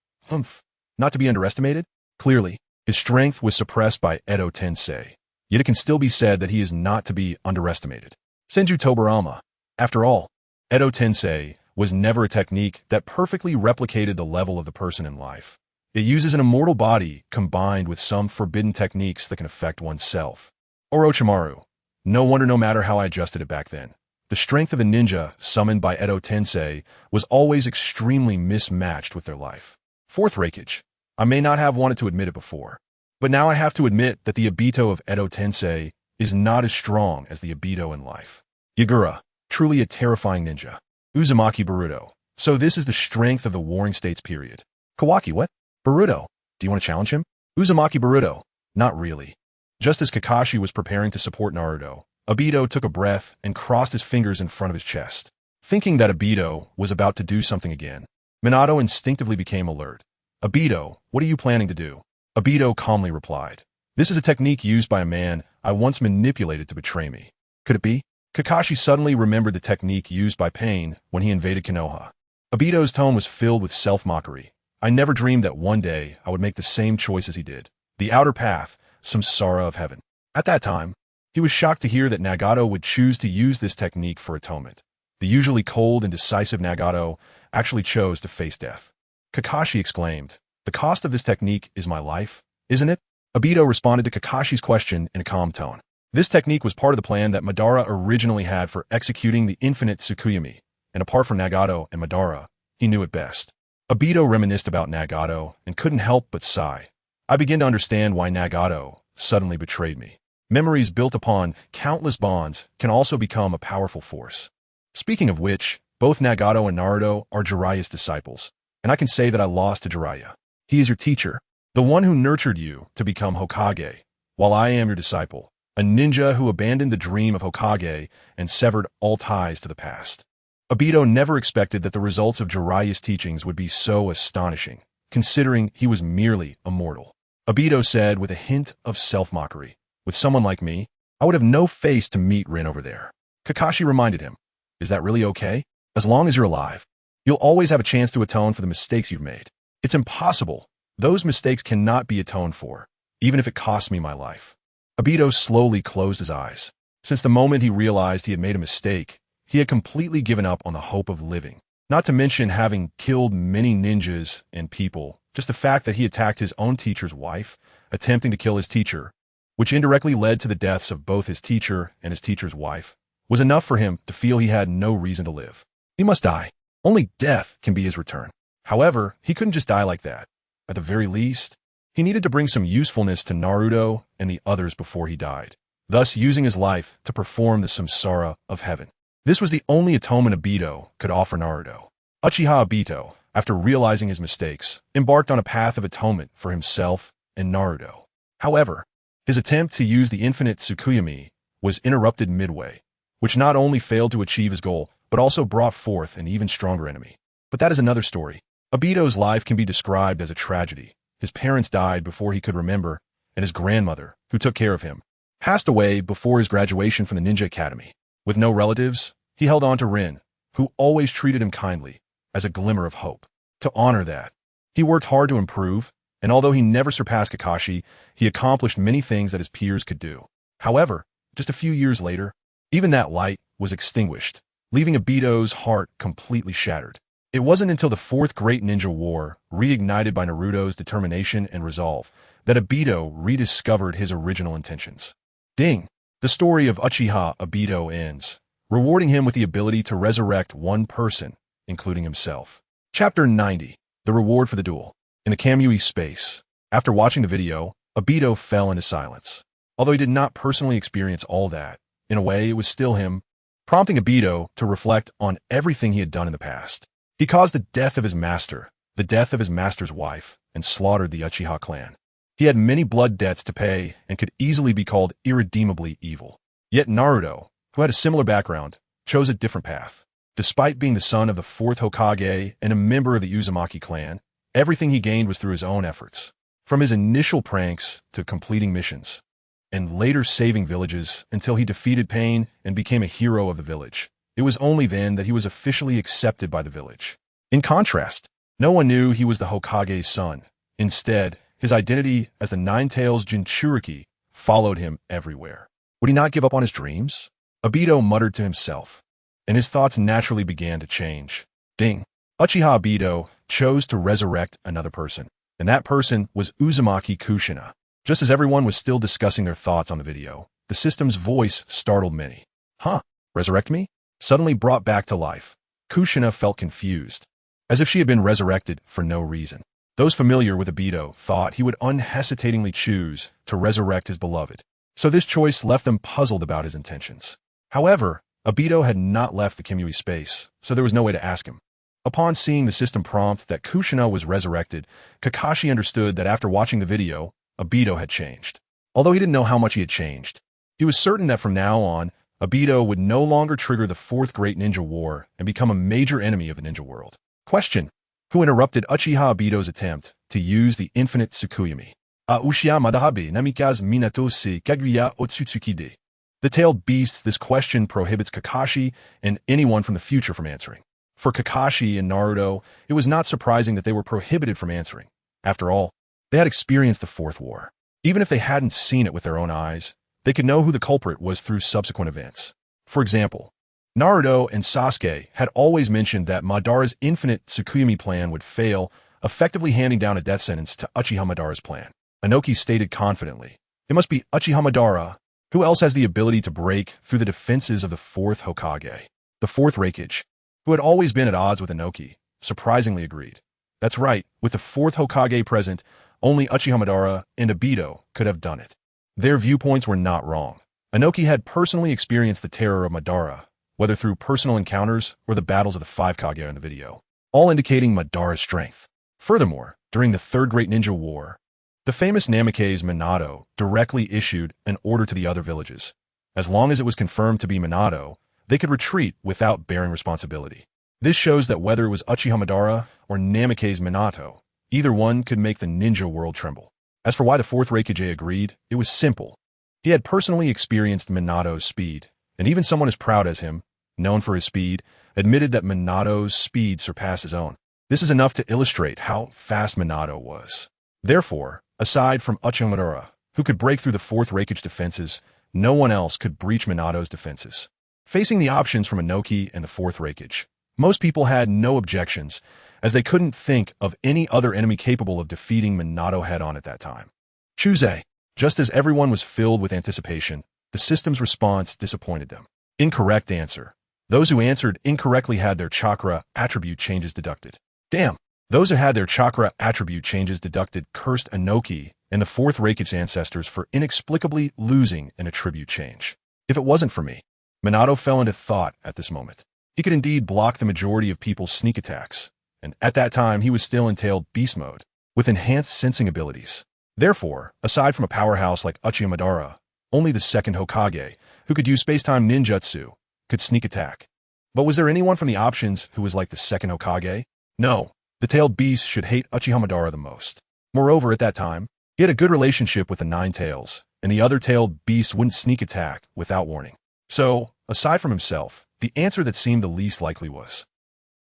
not to be underestimated? Clearly, his strength was suppressed by Edo Tensei, yet it can still be said that he is not to be underestimated. Senju Tobirama. After all, Edo Tensei was never a technique that perfectly replicated the level of the person in life. It uses an immortal body combined with some forbidden techniques that can affect oneself. Orochimaru. No wonder no matter how I adjusted it back then, the strength of a ninja summoned by Edo Tensei was always extremely mismatched with their life. Fourth Reikage. I may not have wanted to admit it before, but now I have to admit that the Obito of Edo Tensei is not as strong as the Obito in life. Yagura. Truly a terrifying ninja. Uzumaki Boruto. So this is the strength of the Warring States period. Kawaki, what? Boruto. Do you want to challenge him? Uzumaki Boruto. Not really. Just as Kakashi was preparing to support Naruto, Obito took a breath and crossed his fingers in front of his chest. Thinking that Obito was about to do something again, Minato instinctively became alert. Obito, what are you planning to do? Obito calmly replied. This is a technique used by a man I once manipulated to betray me. Could it be? Kakashi suddenly remembered the technique used by Pain when he invaded Konoha. Obito's tone was filled with self-mockery. I never dreamed that one day I would make the same choice as he did. The outer path, samsara of heaven. At that time, he was shocked to hear that Nagato would choose to use this technique for atonement. The usually cold and decisive Nagato actually chose to face death. Kakashi exclaimed, the cost of this technique is my life, isn't it? Obito responded to Kakashi's question in a calm tone. This technique was part of the plan that Madara originally had for executing the infinite Tsukuyomi, and apart from Nagato and Madara, he knew it best. Obito reminisced about Nagato and couldn't help but sigh. I begin to understand why Nagato suddenly betrayed me. Memories built upon countless bonds can also become a powerful force. Speaking of which, both Nagato and Naruto are Jiraiya's disciples, and I can say that I lost to Jiraiya. He is your teacher, the one who nurtured you to become Hokage, while I am your disciple, a ninja who abandoned the dream of Hokage and severed all ties to the past. Obito never expected that the results of Jiraiya's teachings would be so astonishing, considering he was merely a mortal. Obito said with a hint of self-mockery, with someone like me, I would have no face to meet Rin over there. Kakashi reminded him, is that really okay? As long as you're alive, you'll always have a chance to atone for the mistakes you've made. It's impossible. Those mistakes cannot be atoned for, even if it costs me my life. Obito slowly closed his eyes. Since the moment he realized he had made a mistake, he had completely given up on the hope of living. Not to mention having killed many ninjas and people, just the fact that he attacked his own teacher's wife, attempting to kill his teacher, which indirectly led to the deaths of both his teacher and his teacher's wife, was enough for him to feel he had no reason to live. He must die. Only death can be his return. However, he couldn't just die like that. At the very least, he needed to bring some usefulness to Naruto and the others before he died, thus using his life to perform the samsara of heaven. This was the only atonement Obito could offer Naruto. Uchiha Obito, after realizing his mistakes, embarked on a path of atonement for himself and Naruto. However, his attempt to use the infinite Tsukuyomi was interrupted midway, which not only failed to achieve his goal, but also brought forth an even stronger enemy. But that is another story. Obito's life can be described as a tragedy. His parents died before he could remember, and his grandmother, who took care of him, passed away before his graduation from the Ninja Academy. With no relatives, he held on to Rin, who always treated him kindly, as a glimmer of hope. To honor that, he worked hard to improve, and although he never surpassed Kakashi, he accomplished many things that his peers could do. However, just a few years later, even that light was extinguished, leaving Obito's heart completely shattered. It wasn't until the Fourth Great Ninja War, reignited by Naruto's determination and resolve, that Obito rediscovered his original intentions. Ding! The story of Uchiha Obito ends, rewarding him with the ability to resurrect one person, including himself. Chapter 90. The Reward for the Duel. In the Kamui space, after watching the video, Obito fell into silence. Although he did not personally experience all that, in a way it was still him, prompting Obito to reflect on everything he had done in the past. He caused the death of his master, the death of his master's wife, and slaughtered the Uchiha clan. He had many blood debts to pay and could easily be called irredeemably evil. Yet Naruto, who had a similar background, chose a different path. Despite being the son of the fourth Hokage and a member of the Uzumaki clan, everything he gained was through his own efforts. From his initial pranks to completing missions, and later saving villages until he defeated Pain and became a hero of the village. It was only then that he was officially accepted by the village. In contrast, no one knew he was the Hokage's son. Instead, his identity as the Nine-Tails Jinchuriki followed him everywhere. Would he not give up on his dreams? Obito muttered to himself, and his thoughts naturally began to change. Ding! Uchiha Obito chose to resurrect another person, and that person was Uzumaki Kushina. Just as everyone was still discussing their thoughts on the video, the system's voice startled many. Huh? Resurrect me? Suddenly brought back to life. Kushina felt confused, as if she had been resurrected for no reason. Those familiar with Obito thought he would unhesitatingly choose to resurrect his beloved, so this choice left them puzzled about his intentions. However, Obito had not left the Kamui space, so there was no way to ask him. Upon seeing the system prompt that Kushina was resurrected, Kakashi understood that after watching the video, Obito had changed. Although he didn't know how much he had changed, he was certain that from now on, Obito would no longer trigger the Fourth Great Ninja War and become a major enemy of the ninja world. Question: who interrupted Uchiha Obito's attempt to use the infinite Tsukuyomi? Uchiha Madara Namikaze Minato se Kaguya Otsutsuki. The tailed beast, this question prohibits Kakashi and anyone from the future from answering. For Kakashi and Naruto, it was not surprising that they were prohibited from answering. After all, they had experienced the Fourth War. Even if they hadn't seen it with their own eyes, they could know who the culprit was through subsequent events. For example, Naruto and Sasuke had always mentioned that Madara's infinite Tsukuyomi plan would fail, effectively handing down a death sentence to Uchiha Madara's plan. Inoki stated confidently, "It must be Uchiha Madara. Who else has the ability to break through the defenses of the fourth Hokage?" The fourth Raikage, who had always been at odds with Inoki, surprisingly agreed. That's right, with the fourth Hokage present, only Uchiha Madara and Obito could have done it. Their viewpoints were not wrong. Inoki had personally experienced the terror of Madara, whether through personal encounters or the battles of the five Kage in the video, all indicating Madara's strength. Furthermore, during the Third Great Ninja War, the famous Namikaze Minato directly issued an order to the other villages. As long as it was confirmed to be Minato, they could retreat without bearing responsibility. This shows that whether it was Uchiha Madara or Namikaze Minato, either one could make the ninja world tremble. As for why the fourth Raikage agreed, it was simple. He had personally experienced Minato's speed, and even someone as proud as him, known for his speed, admitted that Minato's speed surpassed his own. This is enough to illustrate how fast Minato was. Therefore, aside from Uchiha Madara, who could break through the fourth Raikage defenses, no one else could breach Minato's defenses. Facing the options from Inoki and the fourth Raikage, most people had no objections, as they couldn't think of any other enemy capable of defeating Minato head-on at that time. Choose A. Just as everyone was filled with anticipation, the system's response disappointed them. Incorrect answer. Those who answered incorrectly had their chakra attribute changes deducted. Damn! Those who had their chakra attribute changes deducted cursed Inoki and the fourth Reikage ancestors for inexplicably losing an attribute change. If it wasn't for me, Minato fell into thought at this moment. He could indeed block the majority of people's sneak attacks, and at that time he was still entailed beast mode, with enhanced sensing abilities. Therefore, aside from a powerhouse like Uchiha Madara, only the second Hokage, who could use space-time ninjutsu, could sneak attack. But was there anyone from the options who was like the second Hokage? No. The tailed beast should hate Uchiha Madara the most. Moreover, at that time, he had a good relationship with the Nine Tails, and the other tailed beast wouldn't sneak attack without warning. So, aside from himself, the answer that seemed the least likely was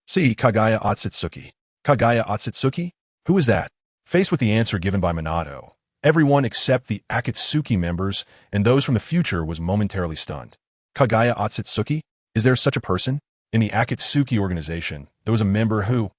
C. Kagaya Otsutsuki. Kagaya Otsutsuki? Who is that? Faced with the answer given by Minato, everyone except the Akatsuki members and those from the future was momentarily stunned. Kagaya Otsutsuki? Is there such a person? In the Akatsuki organization, there was a member who,